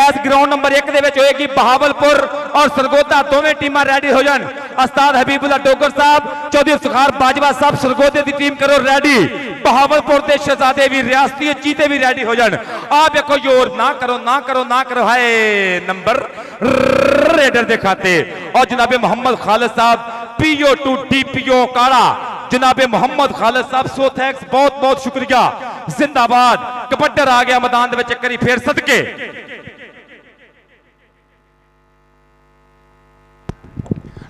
इस ग्राउंड नंबर 1 दे विच होएगी बहावलपुर और सरगोदा, दोवें टीमां रेडी हो जान। उस्ताद हबीबुल्ला डोगर साहब, चौधरी सुखार बाजवा साहब सरगोदे की टीम करो रेडी। बहावलपुर के शहजादे भी रियासती चीते भी रेडी हो जान। आप देखो योर ना करो ना करो ना करो, हाय नंबर रेडर दे खाते। और जनाबे मोहम्मद खालिद साहब PO2 DPO काड़ा, जनाबे मोहम्मद खालिद साहब सो थैंक्स, बहुत बहुत शुक्रिया, जिंदाबाद। कबड्डर आ गया मैदान में चक्करी फेर सदके।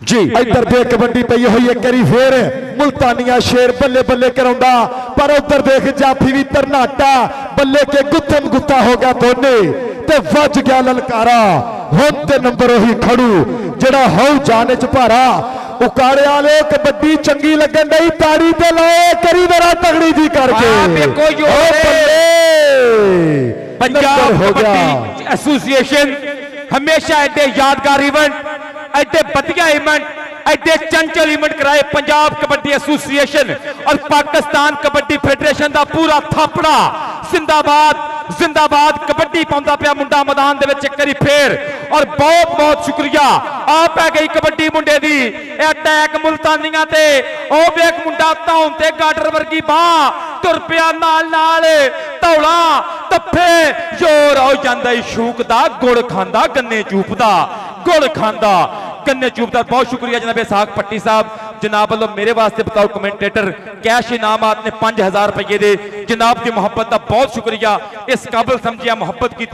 जी इधर देख कबड्डी पई हुई है करी फेर मुल्तानिया शेर बल्ले बल्ले कराउंदा, पर उधर देख जाफी भी तरनाटा बल्ले के गुत्थम गुत्ता हो गया दोने ते वज गया ललकारा। हुण ते नंबर वही खड़ू जेड़ा हौ जाने च भारा। उकाड़े वाले कबड्डी चंगी लगन नहीं, ताड़ी ते लाए करी मेरा तगड़ी जी करके। पंजाब कबड्डी एसोसिएशन हमेशा एडे यादगार इवेंट, एडे बदिया इवेंट, एडे चंचल इवेंट कराए पंजाब कबड्डी एसोसिएशन और पाकिस्तान कबड्डी फेडरेशन का पूरा थापड़ा। जिंदाबाद जिंदाबाद, कबड्डी पाउंदा पिया मुंडा मैदान दे विच करी फेर। और बहुत बहुत शुक्रिया आप है गई कबड्डी मुंडे दी अटैक मुल्तानिया ते। ओ वेख मुंडा धौन ते गाडर वर्गी बाह तुर पिया नाल नाल धौला तफे जोर हो जांदा शूक दा, गुड़ खांदा गन्ने चूपदा, गुड़ खांदा गन्ने चूपदा। बहुत शुक्रिया जनाब साग पट्टी साहब, जनाब वालों मेरे वास्ते बताओ कमेंटेटर कैश इनामात ने 5000 रुपये दे। जनाब की मोहब्बत का बहुत शुक्रिया, इस काबिल समझिया मोहब्बत की।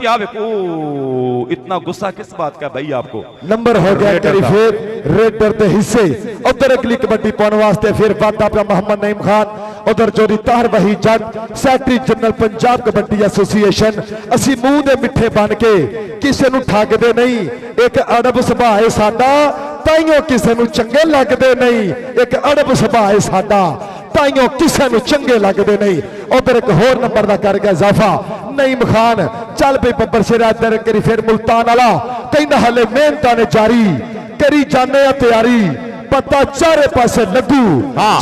इतना गुस्सा किस बात का भाई आपको। नंबर हो गया करी फिर रेडर दे हिस्से। उधर अगली कबड्डी पाने वास्ते फिर वादा पे मोहम्मद नईम खान, उधर Chaudhry Tahir Waheed Jatt secretary general Punjab kabaddi association. असी मुंह दे मिठे बन के किसी नूं ठगदे नहीं, एक अड़ब सुभाव है साडा ਤਾਈਓ ਕਿਸੇ ਨੂੰ ਚੰਗੇ ਲੱਗਦੇ ਨਹੀਂ, ਇੱਕ ਅੜਬ ਸੁਭਾਅ ਹੈ ਸਾਡਾ, ਤਾਈਓ ਕਿਸੇ ਨੂੰ ਚੰਗੇ ਲੱਗਦੇ ਨਹੀਂ। ਉਧਰ ਇੱਕ ਹੋਰ ਨੰਬਰ ਦਾ ਕਰ ਗਿਆ ਇਜ਼ਾਫਾ ਨਈਮ ਖਾਨ, ਚੱਲ ਪਈ ਬੱਬਰ ਸ਼ੇਰਾ ਦਰ ਕਰੀ ਫਿਰ ਮੁਲਤਾਨ ਵਾਲਾ ਕਹਿੰਦਾ ਹਲੇ ਮਿਹਨਤਾਂ ਨੇ ਜਾਰੀ ਕਰੀ ਜਾਂਦੇ ਆ ਤਿਆਰੀ, ਪਤਾ ਚਾਰੇ ਪਾਸੇ ਲੱਗੂ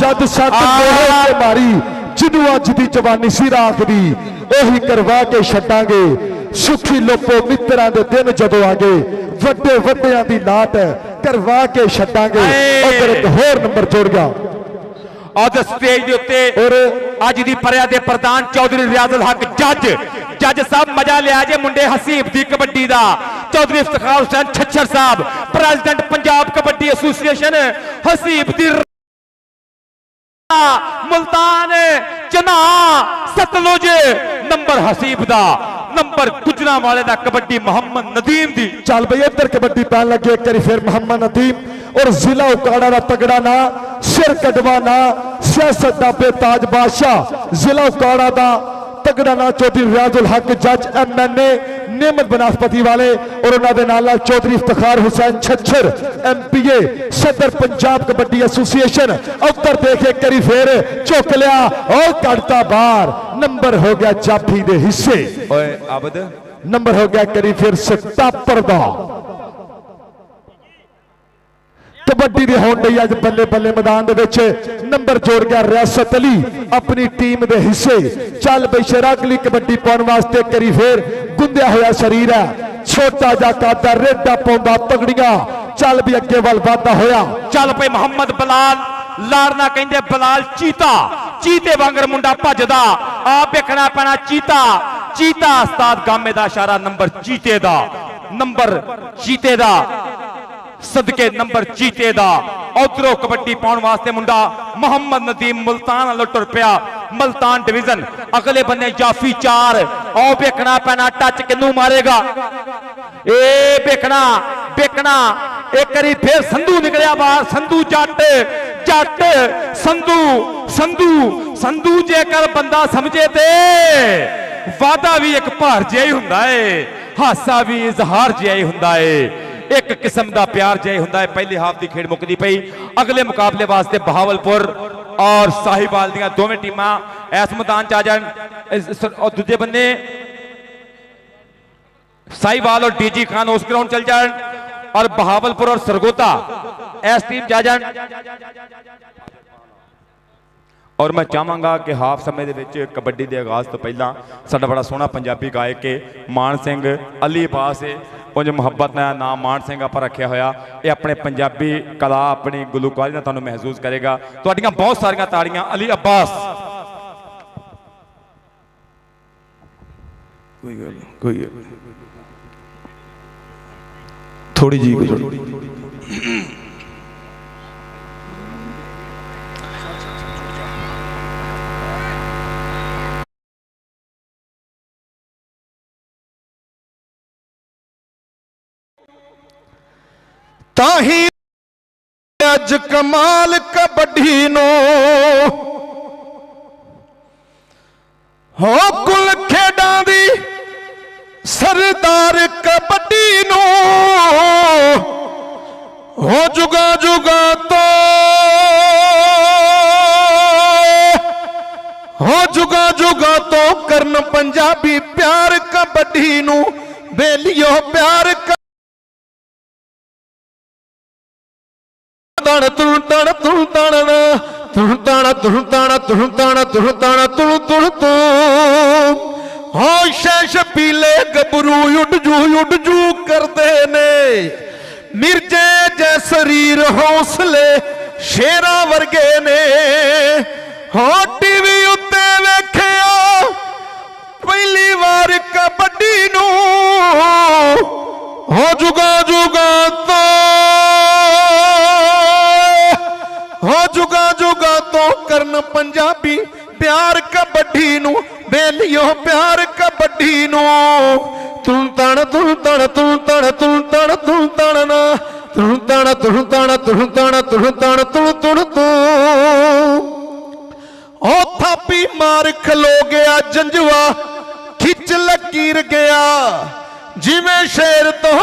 ਜਦ ਸੱਟ ਤੇ ਮਾਰੀ, ਜਿਹਨੂੰ ਅੱਜ ਦੀ ਜਵਾਨੀ ਸੀ ਰਾਖ ਦੀ ਉਹੀ ਕਰਵਾ ਕੇ ਛੱਡਾਂਗੇ, ਸੁਖੀ ਲੋਪੋ ਮਿੱਤਰਾਂ ਦੇ ਦਿਨ ਜਦੋਂ ਆ ਗਏ, ਵੱਡੇ ਵੱਡਿਆਂ ਦੀ ਲਾਟ ਕਰਵਾ ਕੇ ਛੱਡਾਂਗੇ। ਉਧਰ ਇੱਕ ਹੋਰ ਨੰਬਰ ਜੁੜ ਗਿਆ और स्टेज के उत्ते और अज दी परिया दे प्रधान चौधरी रियाजुल हक जज साहब मजा लिया जे मुंडे हसीब दी कबड्डी दा, चौधरी इफ्तिखार हुसैन छच्छर साहब प्रेसिडेंट पंजाब कबड्डी एसोसिएशन हसीब दी मुल्तान जना सतलुज नंबर हसीब दा, नंबर गुजरा वाले दा कबड्डी मोहम्मद नदीम दी। चल भाई इधर कबड्डी पैन लगे एक बार फिर मोहम्मद नदीम और जिला उकाड़ा का तगड़ा ना सिर कटवा ना सियासत का बेताज बादशाह, जिला उकाड़ा का तगड़ा ना चौधरी रियाजुल हक जज MNA नियमित बनस्पति वाले और उन्होंने नाल चौधरी इफ्तिखार हुसैन छच्छर MPA सदर पंजाब कबड्डी एसोसिएशन। उधर देखे करी फिर चुक लिया और कटता बाहर, नंबर हो गया जाफी दे हिस्से, नंबर हो गया करी फिर सटापर दा। कबड्डी दी होण लई अज बल्ले बल्ले मैदान दे विच नंबर जोड़ गया रियासत अली अपनी टीम दे हिस्से। चल बई शरागली कबड्डी पाउण वास्ते करी फिर गुंदिया होया शरीर है, छोटा जा कादा रेडा पाउंदा तगड़ियां, चल भी अगे वल वाधा होया। चल पे मोहम्मद बलाल लारना कहंदे बलाल चीता, चीते वांगर मुंडा भजदा, आप देखना पैना चीता चीता उस्ताद गामे दा इशारा नंबर चीते दा, नंबर चीते दा सदके नंबर चीते दा। उधरों कबड्डी पाउण वास्ते मुंडा मोहम्मद नदीम मुल्तान वालों टुर पिया, मुल्तान डिवीजन अगले बन्ने जाफी 4 और बेखना पैना टच किनू मारेगा, ए बेखना बेखना एक करी फिर संधू निकलिया बाहर, संधू जट जट संधू संधू संधू जेकर बंदा समझे ते वादा भी एक भार जिहा ही हुंदा है, हासा भी इजहार जिहा ही हुंदा है, एक किस्म का प्यार जिहा हुंदा है। पहली हाफ की खेड मुकदी पई, अगले मुकाबले वास्ते बहावलपुर और साहिवाल दीयां दोवें टीमां इस मैदान च आ जाण और दूजे बन्ने साहिवाल और डीजी खान उस ग्राउंड चल जाण और बहावलपुर और सरगोदा इस टीम जा जाण। और मैं चाहांगा कि हाफ समय दे विच कबड्डी के आगाज तो पहला साडा बड़ा सोहना पंजाबी गायक है मान सिंह अली अब्बास है, उंज मुहब्बत का नाम मान सिंह आप रखा होया, ये अपने पंजाबी कला अपनी गुलूकारी ना तुहानूं महसूस करेगा। तुहाडीआं बहुत सारियां ताड़ियां अली अब्बास। कोई गल थोड़ी जी ताही अज कमाल कबड्डी नो हो कुल खेडां दी सरदार कबड्डी नो हो जुगा जुगा तो हो जुगा जुगा तो करन पंजाबी प्यार कबड्डी नू बेलियो प्यार तण तुण तण तुण तण तुण तण तुण तण तुण तण तुण तण तुण तुण तू हो शैश पीले गबरू उड जू करते ने मिर्जे जै शरीर हौसले शेरा वर्गे ने हो टीवी उत्ते वेखिया पहली वार कबड्डी नू हो जुगा जुगा तो हो जुगा जुगा तो करन पंजाबी प्यार कबड्डी नू बेलियो प्यार कबड्डी नू तुण तण तुण तण तुण तण तुण तण तुण तण ना तुण तण तुण तण तुण तण तुण तण तुण तुण तू ओ थापी मार खलो गया जंजवा खिच लकीर गया जिवें शेर तो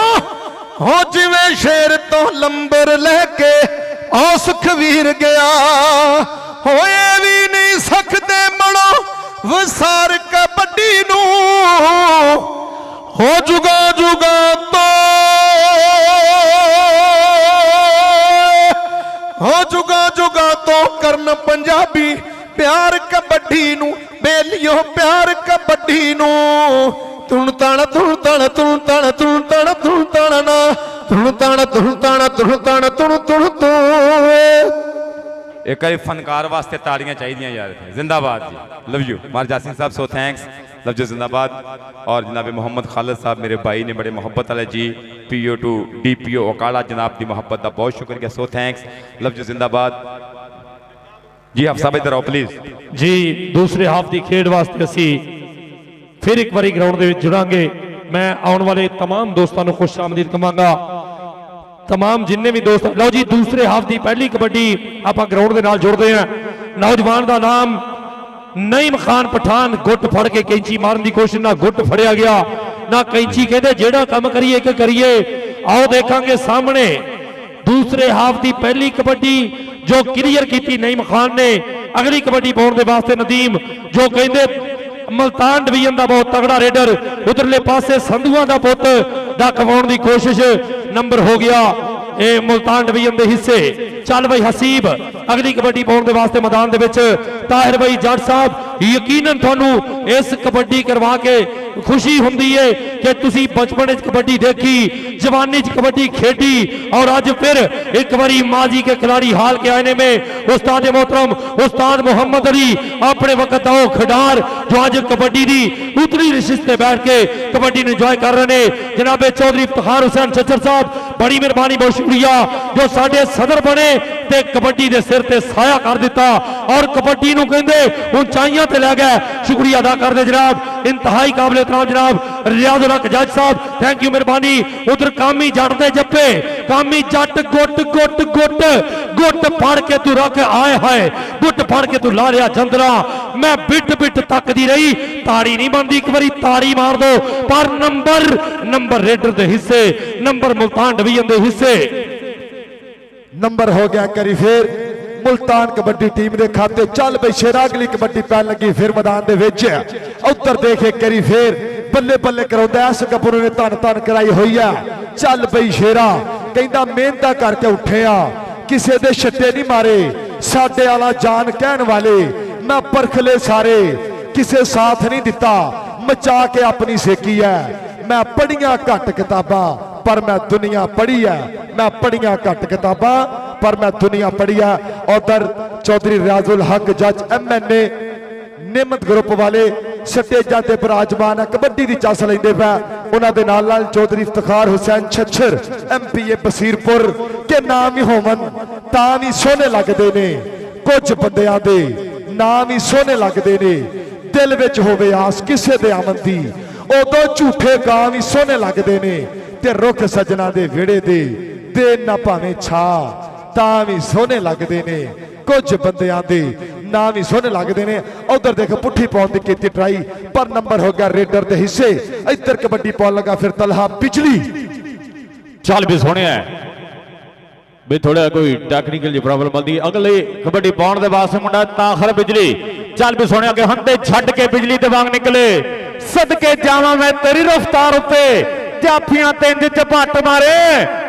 हो जिवें शेर तो लंबर लेके औ सुखवीर गया होए भी नहीं सकते मनो विसार कबड्डी नू हो जुगा जुगा तो हो जुगा जुगा तो करन पंजाबी प्यार कबड्डी नू बेलियो प्यार कबड्डी नू तुण ताण तुण ताण तुण ताण तुण ताण तुण ताण ना तुण ताण तुण ताण तुण ताण तुण तुण तू एक बार फनकार वास्ते ताड़ियां चाहिए यार जिंदाबाद जी लव यू मार जासिन साहब सो थैंक्स लव यू जिंदाबाद और जनाब मोहम्मद खालिद साहब मेरे भाई ने बड़े मोहब्बत वाले जी PO2 DPO अकाड़ा जनाब की मोहब्बत का बहुत शुक्रिया सो थैंक्स लव यू जिंदाबाद जी आप सब इधर आओ प्लीज जी दूसरे हाफ की खेड वास्ते असी फिर एक बारी ग्राउंड के जुड़ांगे मैं आने वाले तमाम दोस्तों को खुश आमदीद कहांगा तमाम जिन्ने भी दोस्त लो जी दूसरे हाफ की पहली कबड्डी आप ग्राउंड के नाल जुड़ते हैं नौजवान का नाम नईम खान पठान गुट फड़ के कैंची मारन की कोशिश ना गुट फड़िया गया ना कैंची कहते जेड़ा काम करिए कि करिए आओ देखांगे सामने दूसरे हाफ की पहली कबड्डी जो क्लियर की नईम खान ने अगली कबड्डी पाने के वास्ते नदीम जो कहते मुल्तान डिवीजन का बहुत तगड़ा रेडर उधरले पासे संधुआ का पुत दा कवाउण की कोशिश नंबर हो गया ए मुल्तान डिवीजन के हिस्से चल भाई हसीब अगली कबड्डी पाने वास्ते मैदान दे विच ताहिर भाई जट साहब यकीनन थानू इस कबड्डी करवा के खुशी हुंदी है कि तुसी बचपन च कबड्डी देखी जवानी च कबड्डी खेडी और अज फिर एक बारी माजी के खिलाड़ी हाल के आने में उस्ताद मोहतरम उस्ताद मोहम्मद अली अपने वक्त आओ खिडार जो आज कबड्डी की उतली रिशिश से बैठ के कबड्डी इंजॉय कर रहे हैं जनाबे चौधरी इफ्तिखार हुसैन चच्चर साहब बड़ी मेहरबानी बहुत शुक्रिया जो साडे सदर बने ते कबड्डी के सिर ते साया कर दिता और कबड्डी नूं कहंदे ऊंचाइयां ते ले गए शुक्रिया अदा करदे जनाब इंतहाई काबिल एहतराम जनाब रियाजुल हक जज साहब थैंक यू मेहरबानी उधर कामी जट दे जप्पे कामी जट गुट गुट गुट गुट फड़ के तू रख आए हाय गुट फड़ के तू ला लिया जंदरा मैं बिट बिट तकदी रही ताड़ी नहीं बनती एक बारी ताड़ी मार दो पर नंबर रेडर दे हिस्से नंबर मुल्तान डिवीजन दे हिस्से नंबर हो गया करी फिर मुल्तान कबड्डी टीम के खाते चल बई शेरा अगली कबड्डी पैन लगी फिर मैदान दे विच उधर देखे करी फिर बल्ले बल्ले कराउंदा इस गबरू ने धन धन कराई हुई है चल बई शेरा कहंदा मेहनत करके उठे आ किसे दे छट्टे नहीं मारे साडे वाला जान कहन वाले मैं परखले सारे किसे साथ नहीं दिता मचा के अपनी सेकी है मैं पढ़िया घट किताबां पर मैं दुनिया पढ़ी है मैं पढ़िया घट किताबां पर मैं दुनिया पढ़ी है उधर चौधरी रियाजुल हक जज MNA निमत ग्रुप वाले स्टेजा ते विराजमान है कबड्डी की चस लेंदे पै उन्होंने नाल चौधरी इफ्तिखार हुसैन छच्छर MPA बसीरपुर के नाम ही होवन तां भी सोहने लगदे ने कुछ बंदियां दे नाम ही सोहने लगदे ने दिल विच होवे आस किसे दे आमन दी उदों झूठे गां भी सोहने लगदे ने ते रुख सजना दे विहड़े दे देन ना भावें छा तां भी सोहने लगदे ने कुछ बंदियां दे नाम भी सोहने लगदे ने उधर देख पुट्ठी पाउण दी कीती ट्राई पर नंबर हो गया रेडर दे हिस्से इधर कबड्डी पाउण लगा फिर तलहा बिजली चल भी सोहने है भी थोड़ा कोई टेक्निकल जी प्रॉब्लम आती अगले कबड्डी पाउण दे वास्ते मुंडा ताखर बिजली चल भी सोहने अगे हंते छड्ड के बिजली ते वांग निकले सदके जावां मैं तेरी रफ्तार उत्ते जाफियां तिंज झपट मारे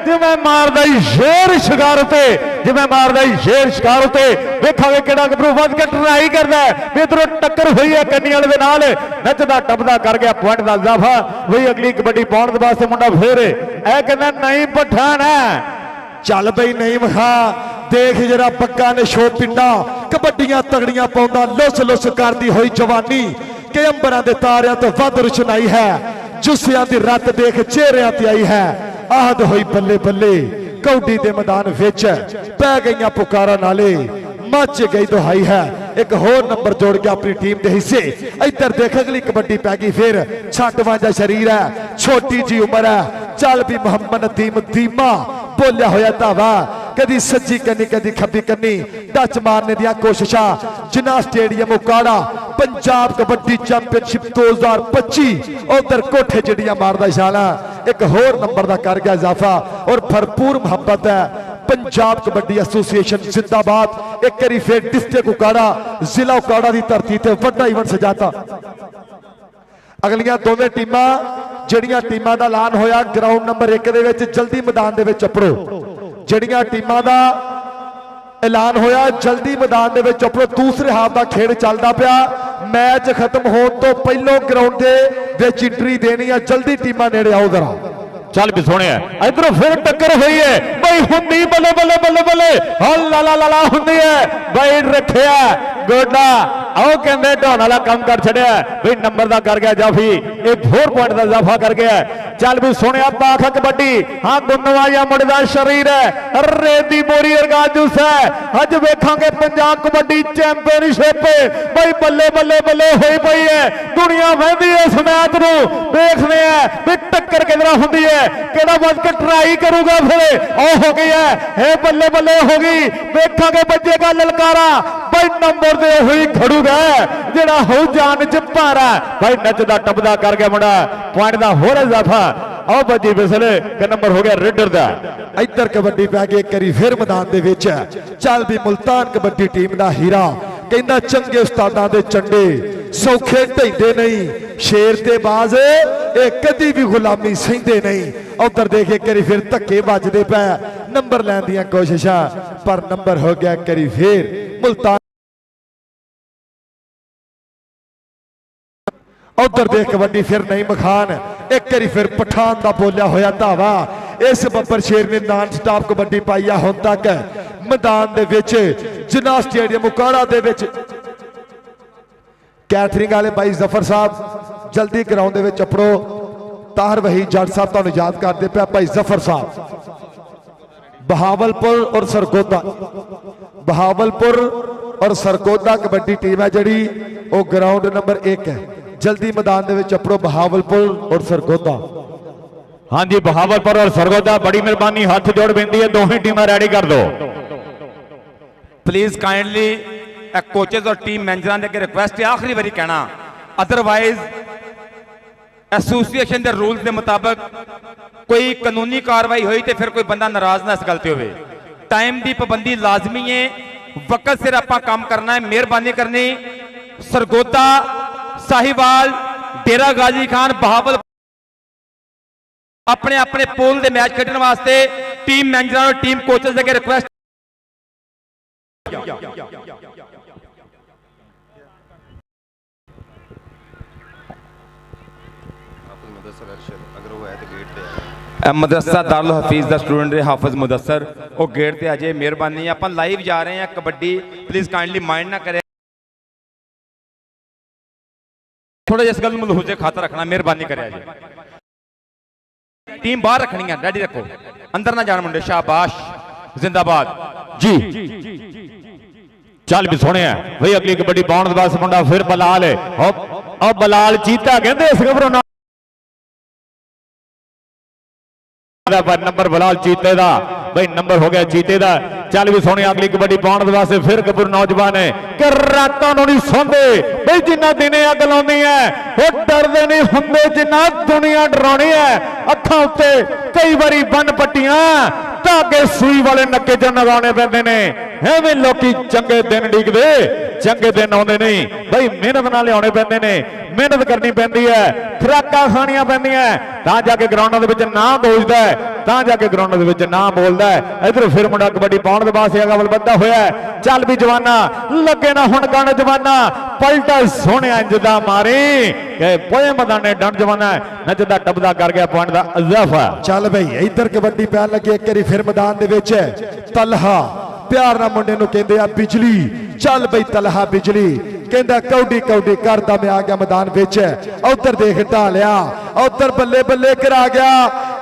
जिवें मारदा ही शेर शिकार उत्ते जिवें मारदा ही शेर शिकार उत्ते वेखांगे किहड़ा गबरू वध के ट्राई करदा है इधरों टक्कर हुई है कन्नी वाले दे नाल नचदा टपदा कर गया पॉइंट दा इजाफा वही अगली कबड्डी पाउण दे वास्ते मुंडा फिर ए कहंदा नहीं पठान है चल बई नहीं मखा देख जरा पक्का ने शो पिंडा कबड्डियां तगड़ियां पाउंदा लुस लुस करदी होई जवानी के अंबरां दे तारियां तो वध रुशनाई है जुस्सियां दी रत देख चेहरियां ते आई है आहद होई बल्ले बल्ले कौडी दे मैदान विच पै गईयां पुकारा नाले मच गई दुहाई है एक होर नंबर जोड़ के अपनी टीम के हिस्से इधर देख अगली कबड्डी पै गई फिर 56 शरीर है छोटी जी उम्र है चल भी मोहम्मद नदीम दीमा बोलिया होया धावा कदी सज्जी कन्नी कदी खब्बी कन्नी टच मारने दियां कोशिशां जिन्ना स्टेडियम उकाड़ा पंजाब कबड्डी चैंपियनशिप 2025 उधर कोठे चिड़ियां मारदा इशारा एक होर नंबर का कर गया इजाफा और भरपूर मुहब्बत है। पंजाब कबड्डी एसोसिएशन जिंदाबाद। एक बारी फिर डिस्ट्रिक्ट उकाड़ा जिला उकाड़ा की धरती ते वड्डा इवेंट सजाता। अगलियां दोवें टीमां ਜਿਹੜੀਆਂ ਟੀਮਾਂ ਦਾ ਐਲਾਨ ਹੋਇਆ ਗਰਾਊਂਡ ਨੰਬਰ 1 ਦੇ ਵਿੱਚ ਜਲਦੀ ਮੈਦਾਨ ਦੇ ਵਿੱਚ ਆਪੜੋ। ਜਿਹੜੀਆਂ ਟੀਮਾਂ ਦਾ ਐਲਾਨ ਹੋਇਆ ਜਲਦੀ ਮੈਦਾਨ ਦੇ ਵਿੱਚ ਆਪੜੋ। ਦੂਸਰੇ ਹਾਫ ਦਾ ਖੇਡ ਚੱਲਦਾ ਪਿਆ। ਮੈਚ ਖਤਮ ਹੋਣ ਤੋਂ ਪਹਿਲਾਂ ਗਰਾਊਂਡ ਦੇ ਵਿੱਚ ਐਂਟਰੀ ਦੇਣੀ ਆ। ਜਲਦੀ ਟੀਮਾਂ ਨੇੜੇ ਆਓ ਜ਼ਰਾ। ਚੱਲ ਵੀ ਸੋਹਣਿਆ ਇਧਰੋਂ ਫਿਰ ਟੱਕਰ ਹੋਈ ਹੈ ਬਈ ਹੁੰਦੀ ਬੱਲੇ ਬੱਲੇ ਬੱਲੇ ਬੱਲੇ ਲਾ ਲਾ ਲਾ ਹੁੰਦੀ ਹੈ ਬਈ ਰੱਖਿਆ ਗੋਡਾ ਆਓ ਕਹਿੰਦੇ ਢੋਣ ਵਾਲਾ ਕੰਮ ਕਰ ਛੜਿਆ ਬਈ ਨੰਬਰ ਦਾ ਕਰ ਗਿਆ ਜਾਫੀ ਇਹ 4 ਪੁਆਇੰਟ ਦਾ ਇਜ਼ਾਫਾ ਕਰ ਗਿਆ। ਚੱਲ ਵੀ ਸੋਹਣਿਆ ਪਾਖ ਕਬੱਡੀ ਹਾਂ ਗੁੰਨਵਾਇਆ ਮੁੰਡੇ ਦਾ ਸ਼ਰੀਰ ਹੈ ਰੇਤ ਦੀ ਬੋਰੀ ਵਰਗਾ ਜੂਸ ਹੈ। ਅੱਜ ਵੇਖਾਂਗੇ ਪੰਜਾਬ ਕਬੱਡੀ ਚੈਂਪੀਅਨਸ਼ਿਪ ਬਈ ਬੱਲੇ ਬੱਲੇ ਬੱਲੇ ਹੋਈ ਪਈ ਹੈ। ਦੁਨੀਆ ਵਹਿੰਦੀ ਹੈ ਇਸ ਮੈਚ ਨੂੰ ਦੇਖਦੇ ਆ ਵੀ ਟੱਕਰ ਕਿਧਰਾ ਹੁੰਦੀ ਹੈ ਕਿਹੜਾ ਵੱਧ ਕੇ ਟਰਾਈ ਕਰੂਗਾ ਫਿਰ ਉਹ ਹੋ ਗਈ ਹੈ ਇਹ ਬੱਲੇ ਬੱਲੇ ਹੋ ਗਈ। ਵੇਖਾਂਗੇ ਵੱਜੇਗਾ ਲਲਕਾਰਾ ਬਈ ਨੰਬਰ ਦੇ ਹੋਈ ਖੜੂਗਾ ਜਿਹੜਾ ਹੋ ਜਾਨ ਚ ਭਾਰਾ ਬਈ ਨੱਚਦਾ ਟੱਪਦਾ ਕਰ ਗਿਆ ਮੁੰਡਾ ਪੁਆਇੰਟ ਦਾ ਹੋਰ ਇਜ਼ਾਫਾ। ਆਓ ਬੱਜੀ ਵਿਸਲ ਕਿ ਨੰਬਰ ਹੋ ਗਿਆ ਰੇਡਰ ਦਾ। ਇੱਧਰ ਕਬੱਡੀ ਪੈ ਗਈ ਇੱਕ ਵਾਰੀ ਫਿਰ ਮੈਦਾਨ ਦੇ ਵਿੱਚ। ਚੱਲ ਵੀ ਮੁਲਤਾਨ ਕਬੱਡੀ ਟੀਮ ਦਾ ਹੀਰਾ ਕਹਿੰਦਾ ਚੰਗੇ ਉਸਤਾਦਾਂ ਦੇ ਚੰਡੇ ਸੌਖੇ ਢੈਂਦੇ ਨਹੀਂ ਸ਼ੇਰ ਤੇ ਬਾਜ਼ ਇਹ ਕਦੀ ਵੀ ਗੁਲਾਮੀ ਸਹਿੰਦੇ ਨਹੀਂ। ਉਧਰ ਦੇਖ ਇੱਕ ਵਾਰੀ ਫਿਰ ਧੱਕੇ ਵੱਜਦੇ ਪਏ ਨੰਬਰ ਲੈਣ ਦੀਆਂ ਕੋਸ਼ਿਸ਼ਾਂ ਪਰ ਨੰਬਰ ਹੋ ਗਿਆ ਇੱਕ ਵਾਰੀ ਫਿਰ ਮੁਲਤਾਨ। उधर देख कबड्डी फिर नहीं मखान एक बारी फिर पठान का बोलिया होया धावा। इस बब्बर शेर ने नॉन स्टॉप कबड्डी पाई है हुण तक मैदान दे विच जिन्ना स्टेडियम उकाड़ा दे विच। कैटरिंग वाले भाई जफर साहब जल्दी ग्राउंड दे विच अपड़ो। ताहर वही जट साहब तुहानूं याद करते पे भाई जफर साहब बहावलपुर और सरगोदा बहावलपुर और सरगोदा कबड्डी टीम है जिहड़ी वो ग्राउंड नंबर 1 है। जल्दी मैदान दे विच अपड़ो बहावलपुर और सरगोदा। हाँ जी बहावलपुर और सरगोदा बड़ी मेहरबानी हाथ जोड़ बेनती है दोहें टीमां रेडी कर दो प्लीज काइंडली कोचेज और टीम मैनेजर ने रिक्वेस्ट है आखिरी बारी कहना अदरवाइज एसोसीएशन के रूल्स के मुताबिक कोई कानूनी कार्रवाई हुई तो फिर कोई बंदा नाराज ना इस गल ते होवे। टाइम की पाबंदी लाजमी है वक्त सिर आपां काम करना है मेहरबानी करनी। सरगोदा साहिवाल डेरा गाजी खान बहावल अपने अपने पोल के मैच खेडने वास्ते टीम मैनेजर और टीम कोचेस अगे रिक्वेस्ट मदरसा दारुल हफीज का स्टूडेंट है हाफिज मुदस्सर वो गेट पे अजे मेहरबानी आप लाइव जा रहे हैं कबड्डी प्लीज काइंडली माइंड ना करें थोड़ा जिस गल मलहूजे खाता रखना मेहरबानी करे जी। टीम बाहर रखनी है रेडी रखो अंदर ना जान मुंडे शाबाश जिंदाबाद जी। चल भी सोने भाई अगली कबड्डी पाउण दे वास्ते मुंडा फिर बलाल है और बलाल चीता कहते इस खबरों नंबर बलाल चीते दा भाई नंबर हो गया चीते दा। चल भी सोने अगली कबड्डी पाउण दे वास्ते फिर गबरू नौजवान है कि रातां नूं नहीं सोंदे भाई जिन्ना दिने अग लाउंदी है वो डरदे नहीं हुंदे जिन्ना दुनिया डराउणी है। अखां उत्ते कई बारी बन पट्टियां धागे सूई वाले नक्के च लगाने पैंदे ने एवें लोकी चंगे दिन डिगदे चंगे दिन आउंदे नहीं भाई मेहनत नाल लियाउणे पैंदे ने मेहनत करनी पैंदी है खुराकां खाणियां पैंदियां तां जाके ग्राउंडां दे विच नाम बोलदा है तां जाके ग्राउंडां दे विच नाम बोलदा है। इधर फिर मुंडा कबड्डी पाउण दे वास्ते अगल वधदा होया चल भी जवाना लगे ना हुण गण जवाना पलटा सोहणे इंजदा मारी के पोए मैदाने डंड जवाना नचदा टपदा कर गया पॉइंट दा इजाफा। चल भाई इधर कबड्डी पैन लगी एक बारी फिर मैदान दे विच तलहा प्यार ना मुंडे नूं कहंदे आ बिजली। चल बई तलहा बिजली कहंदा कौडी कौडी करदा मैं आ गया मैदान विच। उधर देख ढालिया उधर बल्ले बल्ले करा गया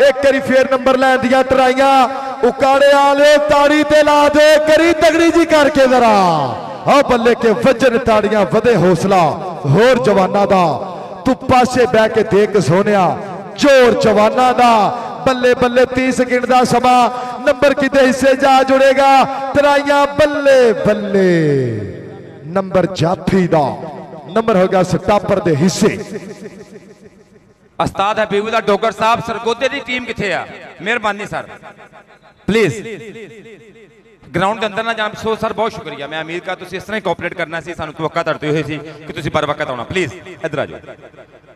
एक बारी फिर नंबर लैन दियां ट्राइयां उकाड़े आले ताड़ी ते ला दे करी तगड़ी जी करके जरा आ बल्ले के वजन ताड़ियां वधे हौसला होर जवाना दा तू पासे बह के देख सोनिया जोर जवाना दा बल्ले बल्ले 30 सेकंड का समा नंबर किते हिस्से जा जुड़ेगा तराइयां बल्ले बल्ले नंबर जाफी दा नंबर हो गया सतापर के हिस्से। उस्ताद हबीबुल्ला डोगर साहब सरगोदे की टीम किथे आ? मेहरबानी सर प्लीज ग्राउंड के अंदर ना जाना। सो सर बहुत शुक्रिया, मैं उम्मीद कर तुसीं इस तरह ही कोऑपरेट करना सी, सानू तवक्का करते हुए सी कि तुसीं बर वक्त आना। प्लीज इधर आ जाओ,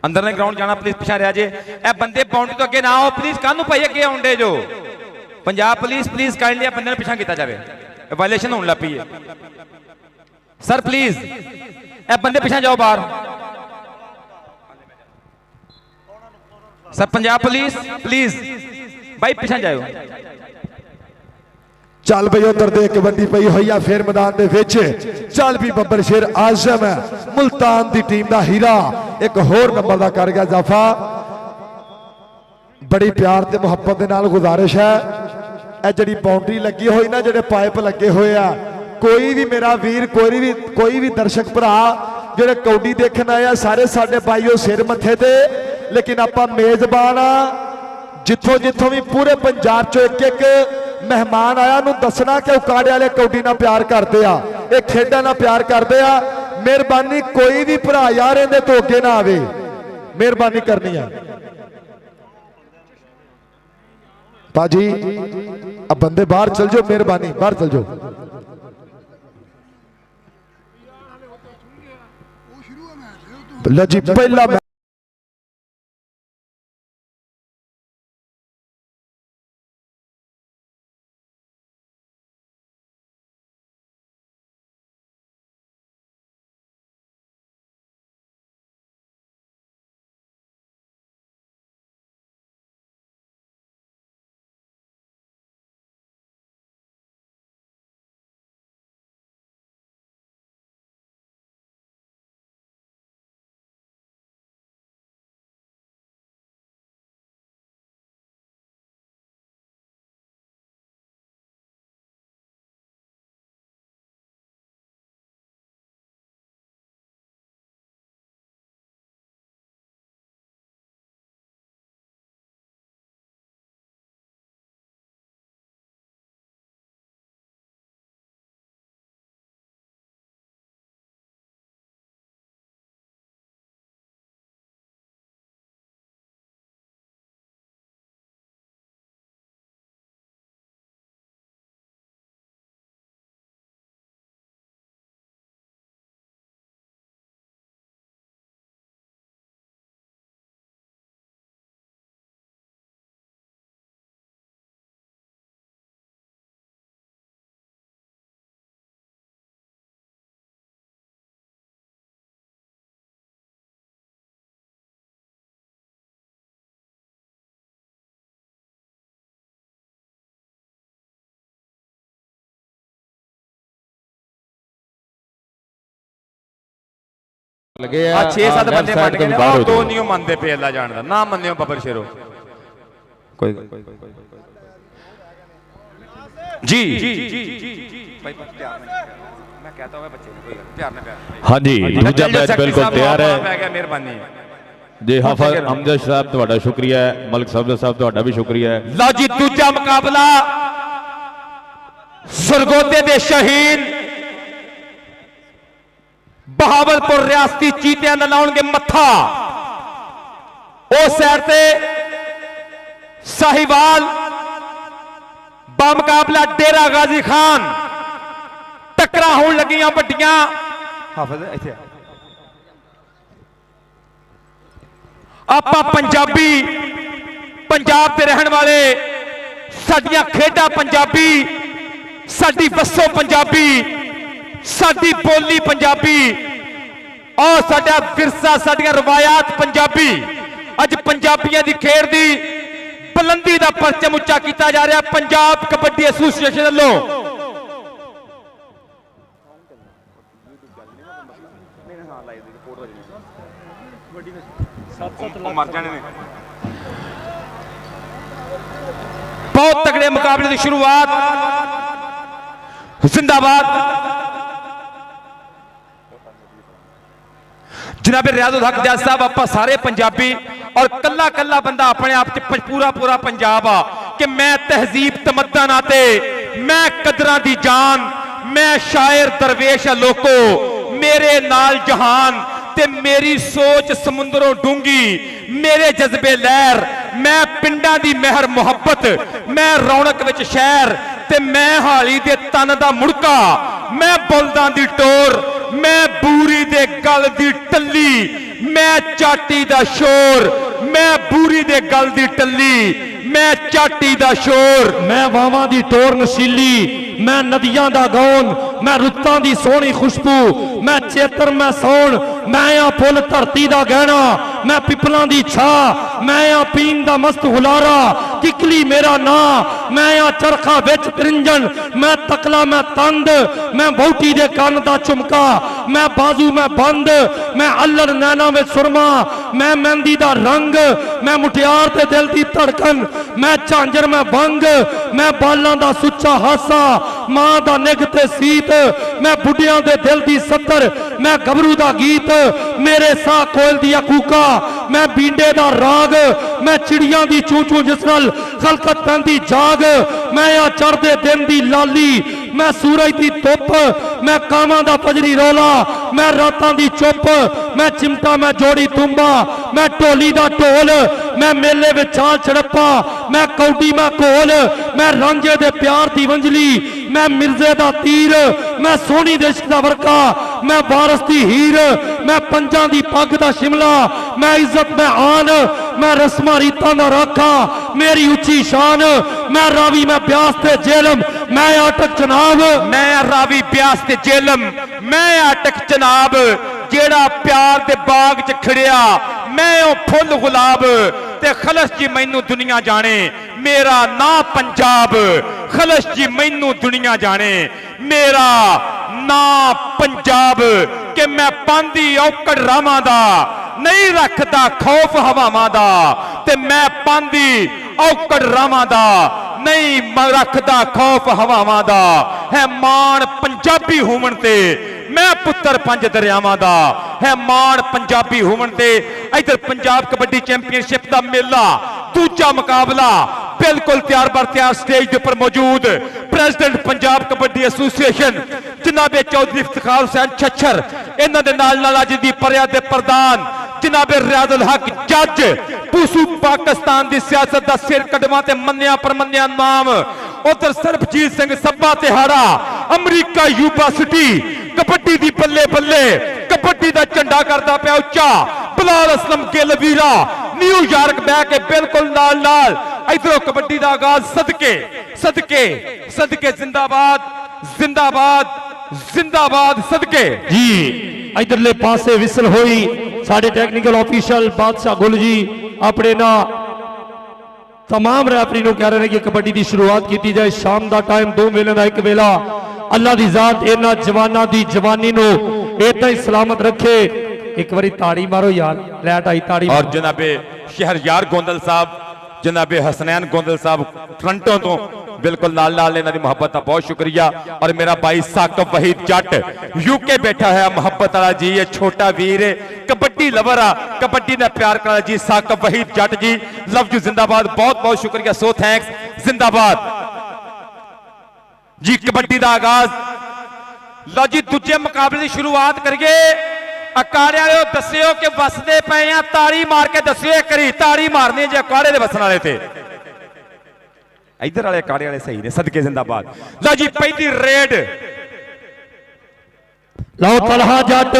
अंदर ने ग्राउंड जाना प्लीज, पिछा रह जे। ए बंदे बाउंड्री तो अगे ना आओ प्लीज, कानू भाई अगे आउंडे जो पंजाब पुलिस प्लीज काइंडली बंदे पिछा किया जाए, वायलेशन होने लग पई है सर। प्लीज ए बंदे पिछा जाओ बाहर सर। पंजाब पुलिस प्लीज भाई पिछा जाओ। चल बई उधर दे कबड्डी पई हुई है फिर मैदान दे विच। चल भी बब्बर शेर आजम है मुल्तान दी टीम दा हीरा, एक होर नंबर दा कर गया इजाफा। बड़ी प्यार ते मुहब्बत दे नाल गुजारिश है, ए जड़ी बाउंड्री लगी हुई ना, जेडे पाइप लगे हुए आ, कोई भी मेरा वीर कोई भी दर्शक भरा जेडे कौडी देखण आया, सारे साडे भाईओ सिर मथे ते, लेकिन आपां मेजबान आ। जिथों जिथों भी पूरे पंजाब चो एक एक मेहमान आया नूं दसना कि उकाड़े वाले कौडी नाल प्यार करते आ, ये खेडां नाल प्यार करते आ। मेहरबानी कोई भी भरा यार इहदे तो अगे ना आवे, मेहरबानी करनी है पाजी। अब बंदे बाहर चल जाओ, मेहरबानी बाहर चल जाओ। लो जी पहला लगे 6-7 बंदे बन गए और दो नहीं मानते पे अल्लाह जानदा ना मन्नियो बब्बर शेरो कोई जी भाई प्यार में मैं कहता हूं बच्चे ने कोई प्यार में प्यार। हां जी दूजा मैच बिल्कुल तैयार है मेहरबानी जी। हाफिज हमजा साहब ਤੁਹਾਡਾ ਸ਼ੁਕਰੀਆ ਹੈ, ਮਲਕ ਸਾਹਿਬ ਤੁਹਾਡਾ ਵੀ ਸ਼ੁਕਰੀਆ ਹੈ। ਲਓ ਜੀ ਦੂਜਾ ਮੁਕਾਬਲਾ ਸਰਗੋਦੇ ਦੇ ਸ਼ਹੀਦ बहावलपुर रियासती चीतियां दा लाउणगे मत्था। उस साइड ते साहिवाल बामुकाबला डेरा गाजी खान। टक्करां होण लगियां वड्डियां। हाफिज इत्थे आपां पंजाबी पंजाब दे रहण वाले, साडियां खेडां पंजाबी, साडी वस्सो पंजाबी, साडी बोली पंजाबी और साडा विरसा, साडियां रवायात पंजाबी। अज पंजाबियों की खेड की बुलंदी का परचम उच्चा किया जा रहा पंजाब कबड्डी एसोसीएशन वालों। बहुत तगड़े मुकाबले की शुरुआत। जिंदाबाद जनाबे रियाजुल हक जज साहब। आप सारे पंजाबी और कला कला बंदा अपने आप च पूरा पूरा पंजाब आ कि मैं तहजीब तमद्दन आते, मैं कदरां दी जान, मैं शायर दरवेश लोको, मेरे नाल जहान ते मेरी सोच समुंदरों डूंगी, मेरे जज्बे लहर, मैं पिंडां दी मेहर मुहब्बत, मैं रौनक विच शहर ते मैं हाली दे तन दा मुड़का, मैं बुलदां दी टोर, मैं बूरी दे गल दी टल्ली, मैं चाटी दा शोर, मैं बूरी दे गल दी टल्ली, मैं चाटी दा शोर, मैं वावां दी टोर नशीली, मैं नदियां दा गौन, मैं रुत्तां दी सोहनी खुशबू, मैं चेतर मैं सौन, मैं आ फुल धरती दा गहना, मैं पिपलां दी छा, मैं आ पीन दा मस्त हुलारा, किकली मेरा ना, मैं आ चरखा विच त्रिंजन, मैं तकला मैं तंद, मैं बौटी दे कन दा झुमका, मैं बाजू मैं बंद, मैं अल्लड़ नैना में सुरमा, मैं मेहंदी दा रंग, मैं मुटियार ते दिल दी धड़कन, मैं झांझर मैं बंग, मैं बालां दा सुच्चा हासा, मां दा निग ते सीत, मैं बुढ़ियां दे दिल दी सत्तर, मैं गबरू दा गीत, मेरे साह कोयल दिया कूका, मैं बींडे दा राग, मैं चिड़ियां दी चू चू जिस नाल खलकत पैंदी जाग, मैं आ चढ़दे दिन दी लाली, मैं सूरज दी धुप, मैं कावां दा फजरी रोला, मैं रातां दी चुप, मैं चिमटा मैं जोड़ी तुम्बा, मैं ढोली दा ढोल, मैं मेले विच चाल छड़प्पा, मैं कौडी मैं घोल, मैं रांझे दे प्यार दी वंजली, मैं मिर्जे दा तीर, मैं सोहनी दे इश्क दा वरका, मैं वारस दी हीर, मैं पंजां दी पग दा शिमला, मैं इज्जत मैं आन, मैं रस्मा रीतां दा राखा, मेरी उच्ची शान, मैं रावी मैं ब्यास ते जेलम, मैं अटक जनाब, मैं रावी ब्यास ते जेलम, मैं अटक जनाब, जेड़ा प्यार दे बाग च खड़िया, मैं ओ फुल गुलाब, ते खलस जी मैनू दुनिया जाने, मेरा ना पंजाब, खलस जी मैनू दुनिया जाने, मेरा ना पंजाब, कि मैं पांदी औकड़ रावां दा, नहीं रखदा खौफ हवावां दा, ते मैं पांदी औकड़ रावां दा, नहीं रखदा खौफ हवावां दा, है मान पंजाबी होवन ते, मैं पुत्र पंज दरियावां दा, है मान पंजाबी होवन ते। इधर पंजाब कबड्डी चैंपीयनशिप का मेला दूजा मुकाबला बिल्कुल तैयार बर तैयार स्टेज के उपर मौजूद प्रेसिडेंट पंजाब कबड्डी एसोसीएशन जनाबे चौधरी इफ्तिखार हुसैन छच्छर, इन्हां दे नाल अज दी परिया दे प्रधान जनाबे रियाजुल हक जज, पूसू पाकिस्तान की सियासत का सिर कदमा ते मन्निया परमन्निया नाम, उधर सरबजीत सिंह सब्बा तिहाड़ा अमरीका यूबा सिटी कबड्डी दी बल्ले बल्ले कबड्डी का झंडा करता पिया उच्चा, बिलाल असलम गिल वीरा न्यूयॉर्क बह के बिल्कुल नाल नाल इधरों कबड्डी का आगाज सदके सदके सदके जिंदाबाद जिंदाबाद जिंदाबाद सदके जी। इधरले पासे विसल हुई, साडे टेक्निकल ऑफिशियल बादशाह गुल जी अपने ना तमाम रैफरी को कह रहे हैं कि कबड्डी की शुरुआत की जाए। शाम का टाइम 2 वेले का एक वेला, अल्लाह की जात इन्हां जवानों की जवानी को इदा ही सलामत रखे। एक बारी ताड़ी मारो यार, लैट आई ताड़ी। और जनाबे शहरयार गोंदल साहब, जनाबे हसनैन गोंदल साहब टोरंटो तो बिल्कुल नाल नाल इन्हां दी मोहब्बत का बहुत शुक्रिया। और मेरा भाई साकब वहीद जट यूके बैठा है, मोहब्बत वाला जी, ये छोटा वीर कबड्डी लवर आ, कबड्डी ने प्यार करा जी, साकब वहीद जट जी, लव यू जिंदाबाद, बहुत बहुत शुक्रिया, सो थैंक्स जिंदाबाद जी। कबड्डी का आगाज लो जी, दूजे मुकाबले की शुरुआत करिए। अखाड़े वाले दस्सियो कि वसदे पे आ, ताड़ी मार के दस्सियो एक बारी, ताड़ी मारनी जे अखाड़े दे वसन वाले थे। इधर वाले अखाड़े वाले सही ने, सदके जिंदाबाद। लो जी पहली रेड, लो तलहा जट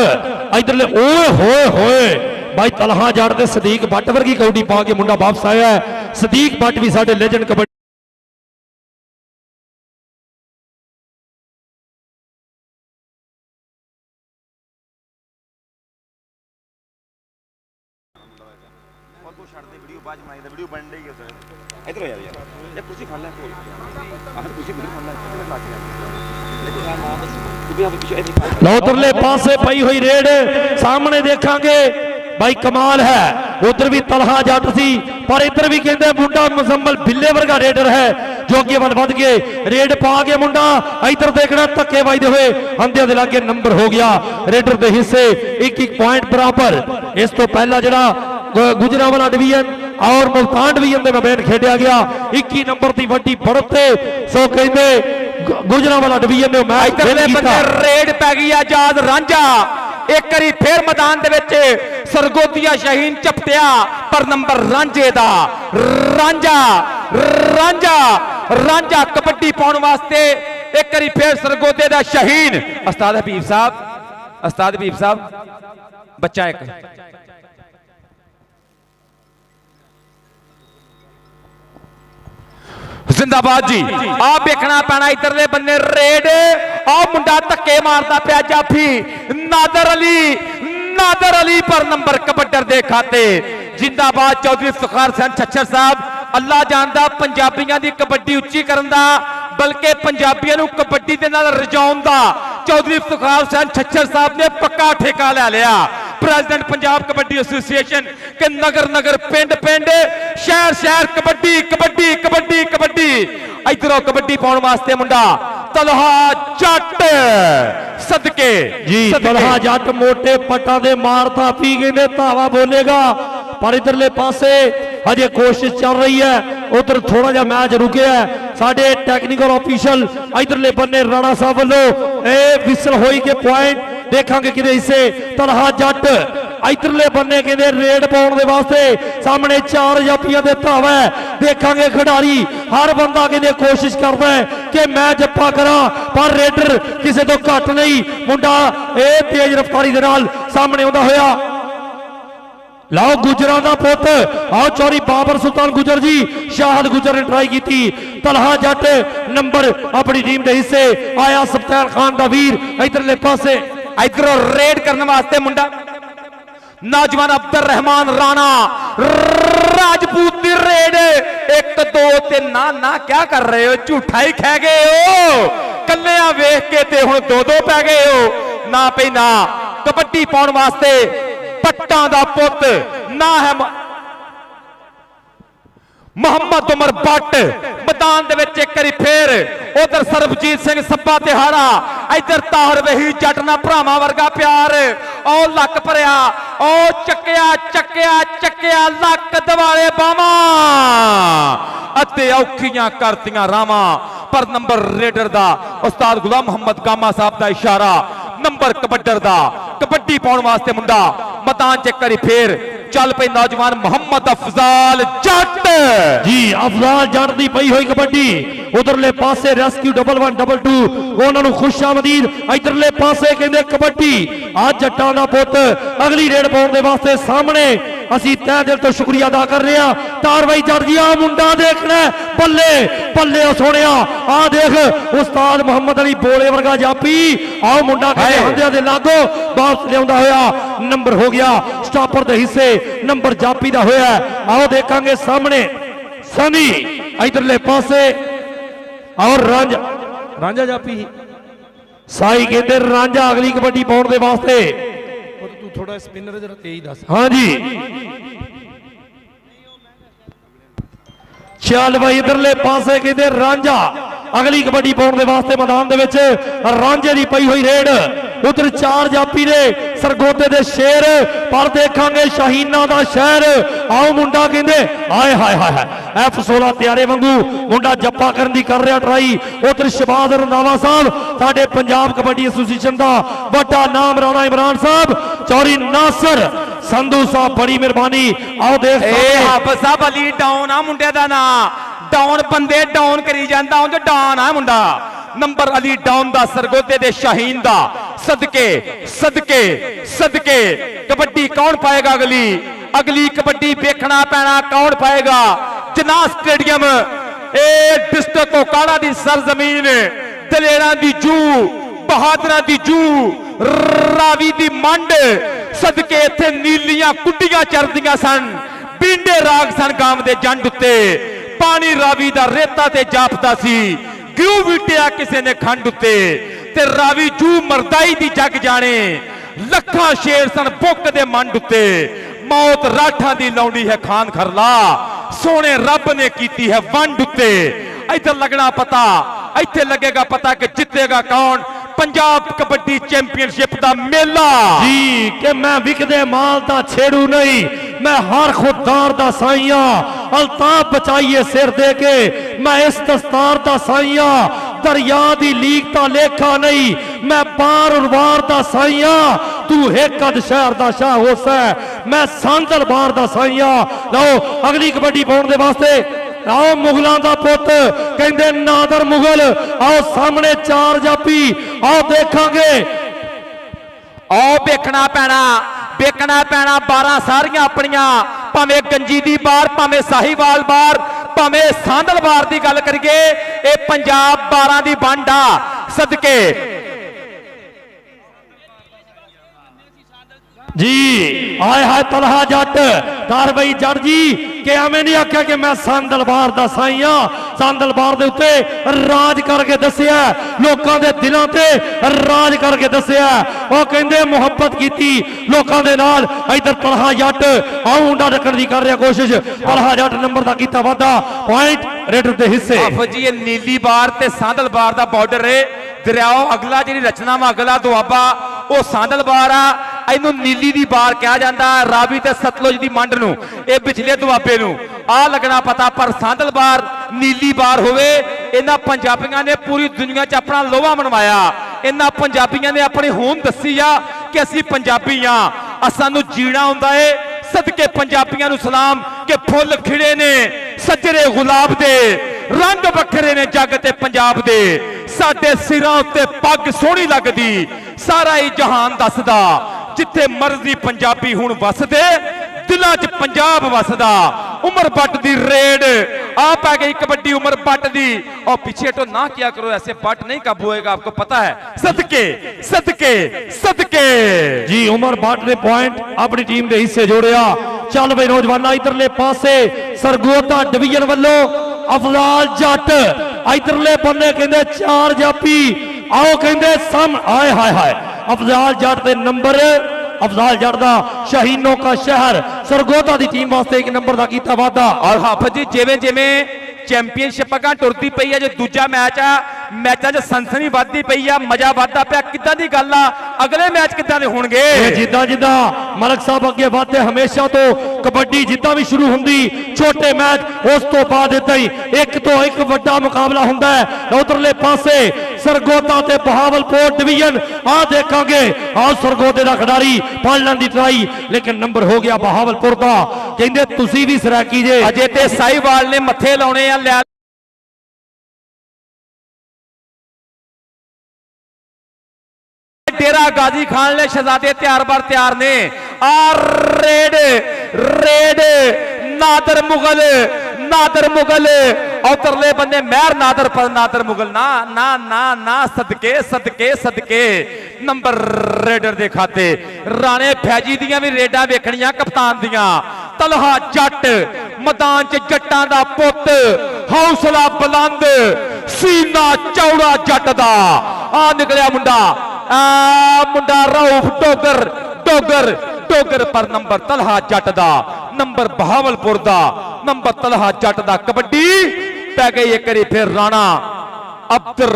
इधरले, ओए होए होए भाई तलहा जट दे सदीक भट्ट वर्गी कौडी पा के मुंडा वापस आया है। सदीक भट्ट भी साडे लेजेंड कबड्डी उधरले पासे पई हुई रेड सामने देखांगे भाई, कमाल है। उधर भी तलहा जट सी, पर इधर भी कहते मुंडा मुजम्मल बिल्ले वर्गा रेडर है जो अगे बढ़ गए, रेड पा के मुंडा इधर देखना धक्के बजते हुए अंधे दे लागे नंबर हो गया रेडर के हिस्से, 1-1 पॉइंट बराबर। इस तो पहला जरा गुजरांवाला डिवीजन और मुल्तान डिवीजन के मैदान खेडिया गया, 21 नंबर की वड्डी बढ़त से, सो कहते गुजरांवाला डिवीजन ने मैच रेड पै गई आजाद रांझा, एक बारी फिर मैदान दे विच सरगोदिया शाहीन झपटिया पर नंबर रांझे दा रांझा रांझा रांझा कबड्डी पाउण वास्ते एक बारी फिर सरगोदे दा शाहीन। उस्ताद हबीब साहब बच्चा एक जिंदाबाद जी। आप देखना पैना इधरले बन्ने रेड आ मुंडा धक्के मारदा पिया जाफी नादर अली पर नंबर कबड्डर दे खाते। जिंदाबाद चौधरी इफ्तिखार हुसैन छच्छर साहब। अल्लाह जानदा पंजाबियां दी कबड्डी उच्ची करन दा बल्कि पंजाबियों नूं कबड्डी दे नाल रजाउण दा चौधरी इफ्तिखार हुसैन छच्छर साहब ने पक्का ठेका ले लिया। प्रेसिडेंट पंजाब कबड्डी एसोसिएशन के नगर नगर पिंड पिंड शहर शहर कबड्डी कबड्डी कबड्डी कबड्डी। इधरों कबड्डी पाउण वास्ते मुंडा तलहा जट सदके जी तलहा जट मोटे पट्टा दे मारता पी गए ने धावा बोलेगा पर इधरले पासे अजे कोशिश चल रही है। उधर थोड़ा जा मैच रुके है। साडे टेक्निकल ऑफिशियल इधरले बन्ने राणा साहब वालों ए विसल होई के पॉइंट देखांगे किदे हिस्से। तलहा जट इधरले बन्ने कहते रेड पाउण दे वास्ते सामने 4 जाफियां दे धावा है। देखांगे खिडारी हर बंदा कहते कोशिश करता है कि मैं जप्पा करा पर रेडर किसी तो घट नहीं। मुंडा ए तेज रफ्तारी दे नाल सामने आउंदा होया। लाओ गुजरां दा पुत आओ चौरी बाबर सुल्तान गुजर जी शाहद गुजर ने ट्राई की थी। तलहा जट नंबर अपनी टीम के हिस्से आया। सफ्तार खान दा वीर इधरले पासे इधरों रेड करने वास्ते मुंडा नौजवान अब्दुल रहमान राणा राजपूत दी रेड 1-2 ते ना क्या कर रहे हो झूठा ही खा गए हो। कल्लियां वेख के ते हुण 2-2 पै गए हो ना पई ना। कबड्डी पाउण वास्ते पट्टां दा पुत ना है मोहम्मद उमर भट्ट। मैदान दे विच एक बारी फिर उधर सरबजीत सिंह सब्बा तिहाड़ा इधर ताहर वही जट ना भरावां वर्गा प्यार। ओ लक भरिया ओ चक्किया चक्किया चक्किया लक दवाले बावां अते औखियां करतियां रावां पर नंबर रेडर दा उस्ताद गुलाम मोहम्मद गामा साहब दा इशारा नंबर कबड्डर दा कबड्डी पाउण वास्ते मुंडा मैदान च एक बारी फिर चल पे नौजवान मोहम्मद अफजाल जट जी। अफजाल जट दी पई हुई कबड्डी उधरले पासे रेस्क्यू 11-1-2 उन्होंने खुशामदीद इधरले पासे कहते कबड्डी आज जट्टां दा पुत अगली रेड पाउण दे वास्ते सामने असी तह दिल तो शुक्रिया अदा कर रहे हैं। तारवाई जट जी आ मुंडा देखना बल्ले बल्ले सोने आ देख उस्ताद मोहम्मद अली बोले वर्गा जापी आओ मुंडा कहते दे लागो वापस लिया होया नंबर हो गया स्टॉपर दे हिस्से नंबर जापी दा होया। आओ देखांगे सामने सनी इधरले पासे और रांझा जापी साई कहते रांझा अगली कबड्डी पाउण दे वास्ते तू थोड़ा स्पिनर जरा तेज दस। हाँ जी चल भाई इधरले पासे कहते रांझा अगली कबड्डी पाउण दे वास्ते मैदान दे विच रांझे दी पई हुई रेड। उधर 4 जापी ने सरगोदे दे शेर पर देखांगे शाहीना दा शहर। आओ मुंडा कहंदे हाय हाय हाय F16 त्यारे वांगू मुंडा जप्पा करन दी कर रहा ट्राई। उधर शहबाज रंधावा साहब साडे पंजाब कबड्डी एसोसिएशन दा बड़ा नाम राणा इमरान साहब चौरी नासर संधू साहब बड़ी मेहरबानी। आओ देख साहब अली डाउन आ मुंडे दा ना डाउन बंदे डाउन करी जांदा उंज डाउन आ मुंडा नंबर अली डाउन दा सरगोदे दे शाहीन दा सदके सदके सदके। कबड्डी कौन पाएगा अगली कबड्डी देखना पैना कौन पाएगा। जना स्टेडियम ए डिस्ट्रिक्ट ओकाड़ा दी सरजमीन दलेरां दी जू बहादुरां दी जू रावी दी मंड सदके इत्थे नीलियां कुड्डियां चरदियां सन बींडे राग सन गांव दे जंड उत्ते पानी रावी दा रेता ते जापदा सी क्यों विटिया किसी ने खंड उत्ते ते रावी जू मरदाई दी जग जाने लखा शेर सन बुक दे मंड उत्ते मौत राठा दी लौंडी है खान खरला सोने रब ने कीती है वंड उत्ते। इधर लगना पता इत्थे लगेगा पता कि जितेगा कौन पंजाब कबड्डी चैंपियनशिप दा मेला जी कि मैं विकदे माल दा छेड़ू नहीं मैं हर खुददार दा साइया अल्ताफ बचाइए सिर दे के मैं इस दस्तार दा साइया दरिया दी लीक दा लेखा नहीं मैं बार और बार दा साइया तू हेकद शहर दा शाह होसा मैं सांदल बार दा साइया। लो अगली कबड्डी पाउण दे वास्ते आओ मुगलों का पुत कहते नादर मुगल। आओ सामने 4 जापी आओ देखांगे। आओ वेखना पैना 12 सारियां अपनियां भावें गंजी दी बार भावें साहीवाल बार भावें सांदल बार की गल करिए ये पंजाब 12 की वंड आ सदके जी। आए हाय तलहा जट कारवाई जट जी कि एवें नहीं आख्या कि मैं सांदल बार दा साई हां। सांदल बार दे उत्ते राज करके दसिया लोकां दे दिलां ते राज करके दसिया। वो कहंदे मुहब्बत कीती लोकां दे नाल। इधर तलहा जट आऊं उंडा रखण दी कर रहा कोशिश। तलहा जट नंबर दा कीता वादा पॉइंट रेडर दे हिस्से। आफो जी ये नीली बार ते सांदल बार दा बॉर्डर है दरियाओ अगला जी रचना वा अगला दुआबा वो सांदल बार आ इनू नीली दी बार कहा जाता रावी ते सतलुज दी मंड नू ये पिछले दुआबे नू आ लगना पता पर सांदल बार नीली बार होवे। इन्हां पंजाबियों ने पूरी दुनिया च अपना लोहा मनवाया। इन्हां पंजाबियों ने अपनी होंद दसी आ कि असीं पंजाबी हां सानू जीना हुंदा है। सदके पंजाबियों नू सलाम कि फुल खिड़े ने सजरे गुलाब दे रंग बखरे ने जग ते पंजाब दे साडे सिरां उत्ते पग सोहनी लगदी सारा ही जहान दसदा जिथे मर्जी पंजाबी हुण वसदे दिलां च पंजाब वसदा। उमर बट दी रेड आ पै गई कबड्डी उमर बट दी और पीछे तो ना किया करो ऐसे बट नहीं काबू होएगा आपको पता है। सदके सदके सदके जी उमर बट ने पॉइंट अपनी टीम के हिस्से जोड़िया। चल बई नौजवाना इधरले पासे सरगोधा डिवीजन वालों अफजाल जट इधरले बन्ने कहते 4 जापी आओ कहते सम आए हाय हाय अफजाल जट के नंबर अफजाल जट दा शाहीनों का शहर सरगोधा की टीम वास्ते 1 नंबर का कीता वादा। और हाफिज जी जिवें जिवें चैंपीयनशिप अगर टुरती पई है जो दूजा मैच आ मैचों च सनसनी वधदी पई आ मजा वधदा पिया किदां दी गल आ अगले मैच किदां दे होणगे। जिद्दां जिद्दां मलक साहब अगे वाधे हमेशा तो कबड्डी जिद्दां भी शुरू हुंदी छोटे मैच उस तो बाद इदां ही 1 तो 1 वड्डा मुकाबला हुंदा है। उधरले पासे सरगोधा ते बहावलपुर डिवीजन आ देखांगे। आओ सरगोधे दा खिडारी पालण दी ट्राई लेकिन नंबर हो गया बहावलपुर दा। कहंदे तुसीं भी सरैकी जे अजे ते साहीवाल ने मत्थे लाउणे आ लिया डेरा गाजी खान ले शहजादे तैयार बार तैयार ने आ रेड रेड नादर मुगल उतरले बंदे मेहर नादर पर नादर मुगल ना ना ना ना सदके सदके सदके नंबर रेडर दे खाते राणे फैजी दियां भी रेडा वेखणियां कप्तान दियां। तलहा जट मैदान च जट्टां दा पुत हौसला बुलंद सीना चौड़ा जट दा आ निकलिया मुंडा मुंडा रऊफ डोगर डोगर डोगर पर नंबर तलहा जट दा नंबर बहावलपुर दा नंबर तलहा जट दा कबड्डी पै गई एक बारी फिर राणा अब्दुल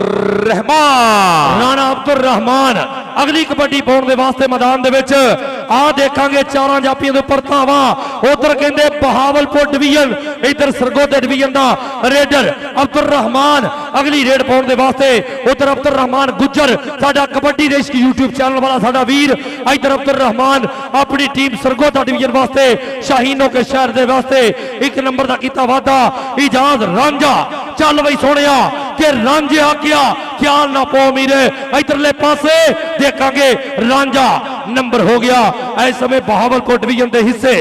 रहमान अगली कबड्डी पाउण दे वास्ते मैदान दे विच आ देखांगे 4 जापियां दे उपर धावा। उधर कहंदे बहावलपुर डिवीजन इधर सरगोधा डिवीजन दा रेडर अब्दुल रहमान अगली रेड पाउण दे वास्ते उधर अब्दुल रहमान गुज्जर साडा कबड्डी देश की यूट्यूब चैनल वाला साडा वीर इधर अब्दुल रहमान अपनी टीम सरगोधा डिवीजन वास्ते शाहीनों के शहर दे वास्ते 1 नंबर दा कीता वादा। इजाज रांझा चल बई सोहणिया के रांझे आखिया ख्याल ना पो मीरे इधरले पासे देखांगे रांझा नंबर हो गया इस समय बहावलपुर डिवीजन के हिस्से।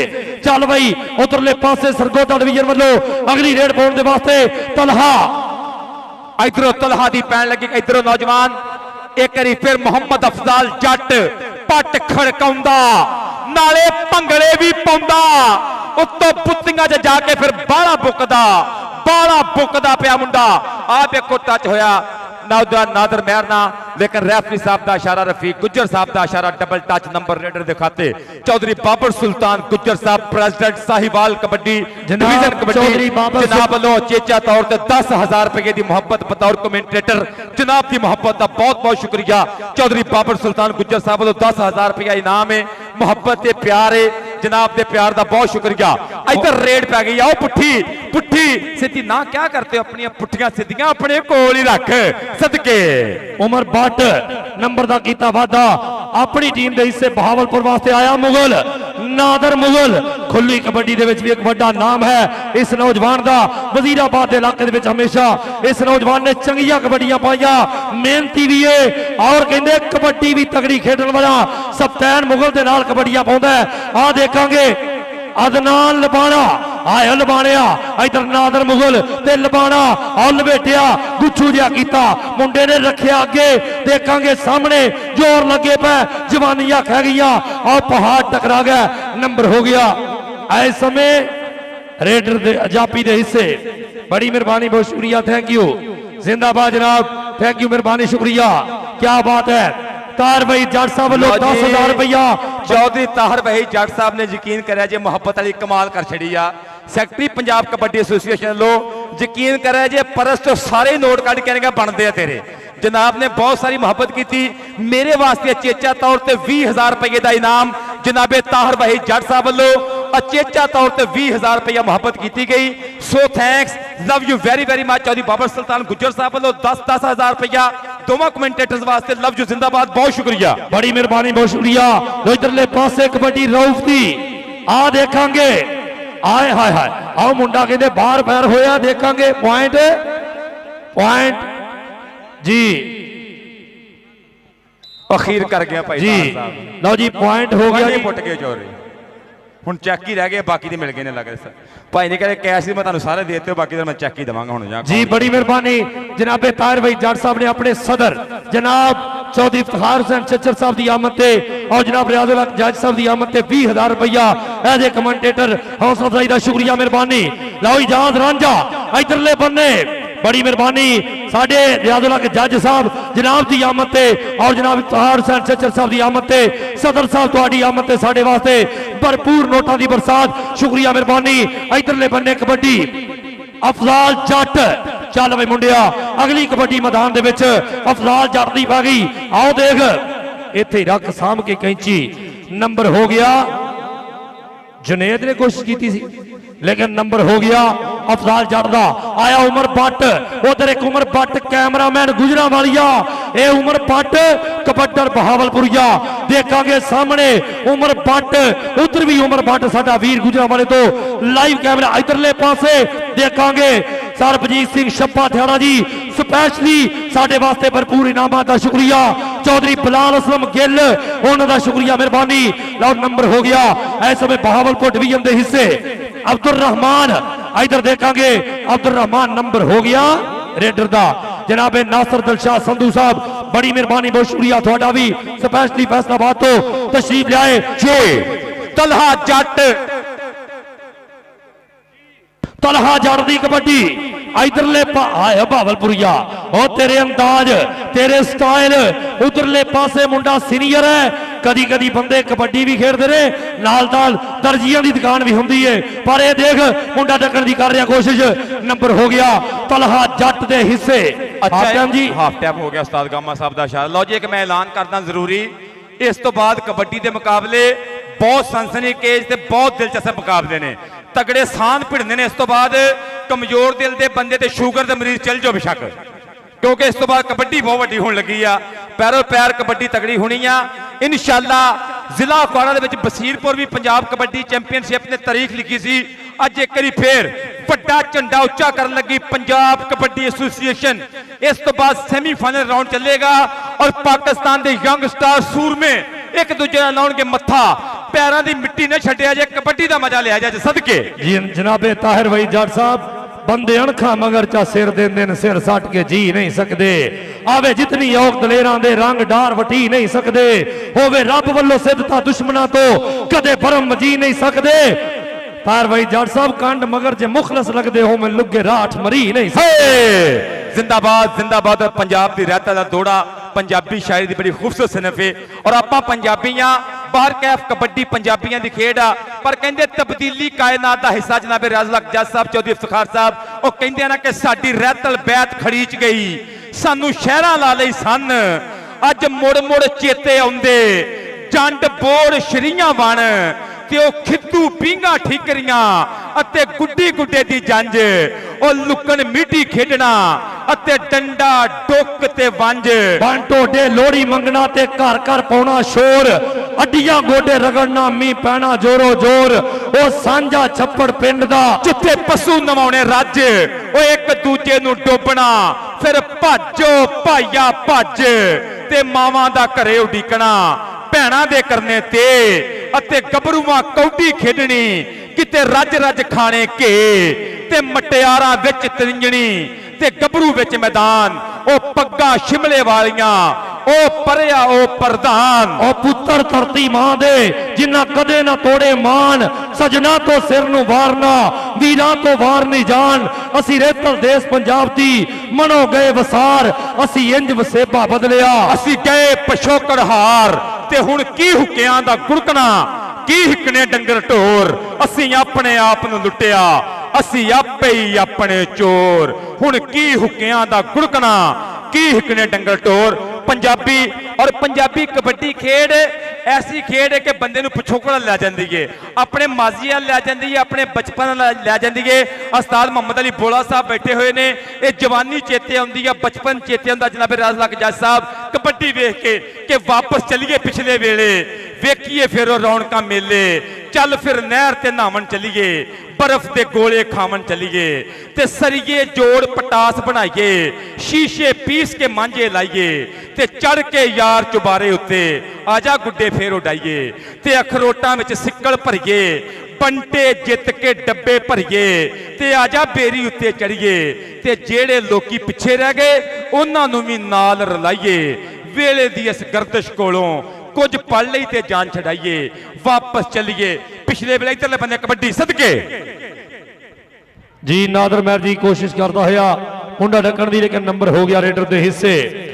चल बई उधरले पासे सरगोधा डिवीजन वालों अगली रेड पाउण दे वास्ते तलहा इधरों तलहा दी पैन लगी इधरों नौजवान एक बारी फिर मोहम्मद अफजाल जट पट खड़काउंदा नाले भंगड़े भी पाउंदा उत्तों पुत्तियां च जाके फिर बाला बुकदा पिया मुंडा आ देखो टच होया नादर मेहरना लेकिन रेफरी साहब का इशारा रफीक गुज्जर साहब का इशारा डबल टच नंबर रेडर दिखाते चौधरी बाबर सुल्तान गुज्जर साहब प्रेसिडेंट साहिवाल कबड्डी डिवीजन कबड्डी जनाब वालों चेचा तौर पर 10,000 रुपए की मुहब्बत बतौर कमेंटेटर जनाब की मुहब्बत का बहुत बहुत शुक्रिया। चौधरी बाबर सुल्तान गुज्जर साहब वालों 10,000 रुपया इनाम है मुहब्बत प्यार है जनाब के प्यार का बहुत शुक्रिया। इधर रेड पै गई आओ पुट्ठी पुट्ठी सीधी ना क्या करते हो अपनी पुट्ठियां सीधियां अपने कोल ही रख सदके। उमर भट्ट नंबर का कीता वादा अपनी टीम के हिस्से बहावलपुर वास्ते आया मुगल नादर मुगल खुली कबड्डी दे विच भी एक बड़ा नाम है इस नौजवान का। वजीराबाद के इलाके दे विच हमेशा इस नौजवान ने चंगियां कबड्डियां पाइया मेहनती भी है और कहते कबड्डी भी तगड़ी खेडन वाला सप्तैन मुगल के नाल कबड्डियां पाउंदा है। आ देखांगे अदनान लबाना आया लबाणिया इधर नादर मुगल ते लबाना और लपेटिया गुच्छू जिहा कीता मुंडे ने रखिया अगे देखांगे सामने जोर लगे पे जवानियां खह गई और पहाड़ टकरा गया नंबर हो गया। इस समय रेडर दे अजापी दे हिस्से बड़ी मेहरबानी बहुत शुक्रिया थैंक यू जिंदाबाद जनाब थैंक यू मेहरबानी शुक्रिया क्या बात है। तार भाई जट साहब लो 10,000 रुपया चौधरी ताहर भाई जट साहब ने यकीन करा जे मुहब्बत वाली कमाल कर छड़ी आ सैकटरी पंजाब कबड्डी एसोसीएशन लो यकीन करा जे परस तो सारे नोट कट के बनते हैं तेरे जनाब ने बहुत सारी मुहब्बत की थी मेरे वास्ते चेचा तौर पर 20,000 रुपये का इनाम जनाबे ताहर भाई जट साहब वालों अचेचा तौर पर 20,000 रुपया मुहब्बत की गई। So thanks love you very very much. Chaudhry Babar Sultan Gujjar sahab वालों 10,000 रुपया दोनों कमेंटेटर्स वास्ते लव यू जिंदाबाद बहुत शुक्रिया बड़ी मेहरबानी बहुत शुक्रिया। इधरले पासे कबड्डी रऊफ दी आ देखांगे आए हाय हाय आओ मुंडा कहते बार बार होया देखांगे पॉइंट पॉइंट जी अखीर कर गया भाई जी लो जी पॉइंट हो गया फुट गए चोरी हुण चेक ही रह गए बाकी तो मिल गए ने लग रहे सर भाई ने कहे कैश मैं तुहानू सारे देते बाकी तो मैं चेक ही देवांगा हुण जा जी बड़ी मेहरबानी जनाबे ताहिर भाई जट साहब ने अपने सदर जनाब चौधरी इफ्तिखार हुसैन चच्चर साहब की आमद से और जनाब रियाजुल हक जज साहब की आमद से 20,000 रुपया एज ए कमेंटेटर हौसला अफजाई का शुक्रिया मेहरबानी। लो इजाज रांझा इधरले बन्ने बड़ी मेहरबानी साडे रियाजुल हक जज साहब जनाब की आमद से और जनाब इफ्तिखार हुसैन चच्चर साहब की आमद से सदर साहब तुहाडी आमद से साडे वास्ते भरपूर नोटां की बरसात शुक्रिया मेहरबानी। इधरले बन्ने कबड्डी अफजाल जट चल भाई मुंडिया अगली कबड्डी मैदान दे विच अफजाल जट दी पै गई आओ देख इत्थे रख साम के कैंची नंबर हो गया जुनेद ने कोशिश की थी लेकिन नंबर हो गया अफजाल जट दा। आया उमर भट्ट उधर एक उमर भट्ट कैमरामैन गुजरा वालिया ए उमर भट्ट कबड्डर बहावलपुरिया देखांगे सामने उमर भट्ट उधर भी उमर भट्ट साडा वीर गुजरा वाले तो लाइव कैमरा इधरले पासे देखांगे सरबजीत सिंह छप्पा थियाड़ा जी स्पैशली साडे वास्ते भरपूर इनामां दा शुक्रिया। चौधरी बिलाल असलम गिल उन्हां दा शुक्रिया मेहरबानी। लो नंबर हो गया इस समय बहावलपुर डिवीजन दे हिस्से अब्दुल रहमान इधर देखांगे अब्दुल रहमान नंबर हो गया रेडर दा जनाबे नासर दिलशाह संधू साहब बड़ी मेहरबानी बहुत शुक्रिया थोड़ा भी स्पैशली फैसलाबाद तो तशरीफ लाए जे तलहा जट दी कबड्डी इधरले आया बहावलपुरिया और तेरे अंदाज तेरे स्टाइल उधरले पासे मुंडा सीनियर है कदी कदी बंदे कबड्डी भी खेडते ने नाल नाल दर्जियां की दुकान भी होंदी है पर ये देख मुंडा टक्कण की कर रहा कोशिश नंबर हो गया तलहा जट दे हिस्से। अच्छा जी हाफ टाइम हो गया उस्ताद गामा साहब का इशारा। लो जी एक मैं ऐलान करना जरूरी इस तो बाद कबड्डी के मुकाबले बहुत सनसनीखेज ते बहुत दिलचस्प मुकाबले ने तगड़े सांध भिड़ने ने। इस तो बाद कमजोर दिल के बंदे ते शुगर के मरीज चल जाओ बेशक क्योंकि इस तो बाद कबड्डी बहुत वड्डी होने लगी आ पैरों पैर कबड्डी तगड़ी होनी आ इंशाअल्लाह। जिला अखाड़ा दे विच बसीरपुर भी पंजाब कबड्डी चैंपीयनशिप ने तारीख लिखी सी अज एक बारी फिर वड्डा झंडा उच्चा करन लगी पंजाब कबड्डी एसोसीएशन। इस तो बाद सेमीफाइनल राउंड चलेगा और पाकिस्तान के यंग स्टार सूरमे एक दूजे लाउणगे मत्था पैरों की मिट्टी न छड्डिया जे कबड्डी का मजा लिया जाए सदके। जी जनाबे ताहिर भाई जट साहब बंदे अणखा मगर चा सिर देंदे ने सिर सट के जी नहीं सकते आवे जितनी औक दलेरां दे रंग डार वटी नहीं सकते होवे रब वल्लों सिद्धता दुश्मना तो कदे भरम जी नहीं सकते। ताहिर भाई जट साहब कंड मगर जे मुखलस लगदे हो मैं लुगे राठ मरी नहीं सकते। जिंदाबाद जिंदाबाद पंजाब की रहता का दौड़ा पंजाबी शायरी की बड़ी खूबसूरत सिनफ है और आप पंजाबियां बाहर कैफ कबड्डी पंजाबियों की खेड आ पर कहते तब्दीली कायनात का हिस्सा जनाबे रियाजुल हक जज साहब चौधरी इफ्तिखार साहब वो कहते ना कि साडी रहतल बैत खड़ीच गई सानू शहरां ला लई सन अज मुड़ मुड़ चेते आउंदे जंड बोड़ शरीयां बन ਤੇ ਉਹ ਖਿੱਦੂ ਪੀਂਘਾਂ ਠੀਕਰੀਆਂ ਅਤੇ ਗੁੱਡੀ ਗੁੱਡੇ ਦੀ ਜੰਜ, ਉਹ ਲੁਕਣ ਮੀਟੀ ਖੇਡਣਾ ਅਤੇ ਡੰਡਾ ਡੁੱਕ ਤੇ ਵੰਜ, ਬਣ ਢੋਡੇ ਲੋਹੜੀ ਮੰਗਣਾ ਤੇ ਘਰ ਘਰ ਪਾਉਣਾ ਸ਼ੋਰ, ਅੱਡੀਆਂ ਗੋਡੇ ਰਗੜਨਾ ਮੀਂਹ ਪੈਣਾ ਜ਼ੋਰੋ ਜ਼ੋਰ, ਉਹ ਸਾਂਝਾ ਛੱਪੜ ਪਿੰਡ ਦਾ ਜਿੱਥੇ ਪਸ਼ੂ ਨਵਾਉਣੇ ਰੱਜ, ਉਹ ਇੱਕ ਦੂਜੇ ਨੂੰ ਡੋਬਣਾ, ਫਿਰ ਭੱਜੋ ਭਾਈਆ ਭੱਜ ਤੇ ਮਾਵਾਂ ਦਾ ਘਰੇ ਉਡੀਕਣਾ, ਭੈਣਾਂ ਦੇ ਕਰਨੇ ਤੇ ਅਤੇ ਗੱਭਰੂਆਂ ਕੌਡੀ ਖੇਡਣੀ, ਕਿਤੇ ਰੱਜ ਰੱਜ ਖਾਣੇ ਘੇ ਤੇ ਮਟਿਆਰਾਂ ਵਿੱਚ ਤਰਿੰਜਣੀ ਤੇ ਗੱਭਰੂ ਵਿੱਚ ਮੈਦਾਨ, ਉਹ ਪੱਗਾਂ ਸ਼ਿਮਲੇ ਵਾਲੀਆਂ, ਉਹ ਪਰਿਆ ਉਹ ਪ੍ਰਧਾਨ, ਉਹ ਪੁੱਤਰ ਧਰਤੀ ਮਾਂ ਦੇ ਜਿਨ੍ਹਾਂ ਕਦੇ ਨਾ ਤੋੜੇ ਮਾਨ, ਸਜਣਾ ਤੋਂ ਸਿਰ ਨੂੰ ਵਾਰਨਾ ਵੀਰਾਂ ਤੋਂ ਵਾਰ ਨਹੀਂ ਜਾਣ, ਅਸੀਂ ਰੇਤਲ ਦੇਸ਼ ਪੰਜਾਬ ਦੀ ਮਨੋ ਗਏ ਵਸਾਰ, ਅਸੀਂ ਇੰਜ ਵਸੇਬਾ ਬਦਲਿਆ, ਅਸੀਂ ਗਏ ਪਛੋਕੜ ਹਾਰ ਤੇ ਹੁਣ ਕੀ ਹੁੱਕਿਆਂ ਦਾ ਗੁੜਕਣਾ, ਕੀ ਹਿੱਕਣੇ ਡੰਗਰ ਢੋਰ, ਅਸੀਂ ਆਪਣੇ ਆਪ ਨੂੰ ਲੁੱਟਿਆ, ਅਸੀਂ ਆਪੇ ਹੀ ਆਪਣੇ ਚੋਰ, ਹੁਣ ਕੀ ਹੁੱਕਿਆਂ ਦਾ ਗੁੜਕਣਾ, ਕੀ ਹਿੱਕਣੇ ਡੰਗਰ ਢੋਰ। ਪੰਜਾਬੀ ਔਰ ਪੰਜਾਬੀ ਕਬੱਡੀ ਖੇਡ ਐਸੀ ਖੇਡ ਹੈ ਕਿ ਬੰਦੇ ਨੂੰ ਪਿਛੋਕੜ ਲੈ ਜਾਂਦੀ ਹੈ, ਆਪਣੇ ਮਾਜ਼ੀ ਵੱਲ ਲੈ ਜਾਂਦੀ ਹੈ, ਆਪਣੇ ਬਚਪਨ ਲੈ ਜਾਂਦੀ ਹੈ। ਉਸਤਾਦ ਮੁਹੰਮਦ ਅਲੀ ਬੋਲਾ ਸਾਹਿਬ ਬੈਠੇ ਹੋਏ ਨੇ, ਇਹ ਜਵਾਨੀ ਚੇਤੇ ਆਉਂਦੀ ਹੈ, ਬਚਪਨ ਚੇਤੇ ਆਉਂਦਾ ਜਨਾਬ ਰਾਜ ਲੱਖ ਜੱਜ ਸਾਹਿਬ ਕਬੱਡੀ ਵੇਖ ਕੇ ਕਿ ਵਾਪਸ ਚੱਲੀਏ ਪਿਛਲੇ ਵੇਲੇ, ਵੇਖੀਏ ਫਿਰ ਉਹ ਰੌਣਕਾਂ ਮੇਲੇ, ਚੱਲ ਫਿਰ ਨਹਿਰ ਤੇ ਨਹਾਵਣ ਚੱਲੀਏ, ਬਰਫ਼ ਦੇ ਗੋਲੇ ਖਾਵਣ ਚੱਲੀਏ ਤੇ ਸਰੀਏ ਜੋੜ ਪਟਾਸ ਬਣਾਈਏ, ਸ਼ੀਸ਼ੇ ਪੀਸ ਕੇ ਮਾਂਝੇ ਲਾਈਏ ਤੇ ਚੜ ਕੇ ਯਾਰ ਚੁਬਾਰੇ ਉੱਤੇ ਆਜਾ ਗੁੱਡੇ ਫੇਰ ਉਡਾਈਏ ਤੇ ਅਖਰੋਟਾਂ ਵਿੱਚ ਸਿੱਕਲ ਭਰੀਏ, ਬੰਟੇ ਜਿੱਤ ਕੇ ਡੱਬੇ ਭਰੀਏ ਤੇ ਆਜਾ ਬੇਰੀ ਉੱਤੇ ਚੜੀਏ ਤੇ ਜਿਹੜੇ ਲੋਕੀ ਪਿੱਛੇ ਰਹਿ ਗਏ ਉਹਨਾਂ ਨੂੰ ਵੀ ਨਾਲ ਰਲਾਈਏ, ਵੇਲੇ ਦੀ ਇਸ ਗਰਦਸ਼ ਕੋਲੋਂ ਕੁਝ ਪੜ ਲਈ ਤੇ ਜਾਨ ਛਡਾਈਏ, ਵਾਪਸ ਚੱਲੀਏ ਪਿਛਲੇ ਵੇਲੇ। ਇਧਰਲੇ ਬੰਦੇ ਕਬੱਡੀ ਸਦਕੇ ਜੀ ਨਾਦਰ ਮਹਿਰ ਜੀ ਕੋਸ਼ਿਸ਼ ਕਰਦਾ ਹੋਇਆ ਮੁੰਡਾ ਢੱਕਣ ਦੀ, ਲੇਕਿਨ ਨੰਬਰ ਹੋ ਗਿਆ ਰੇਡਰ ਦੇ ਹਿੱਸੇ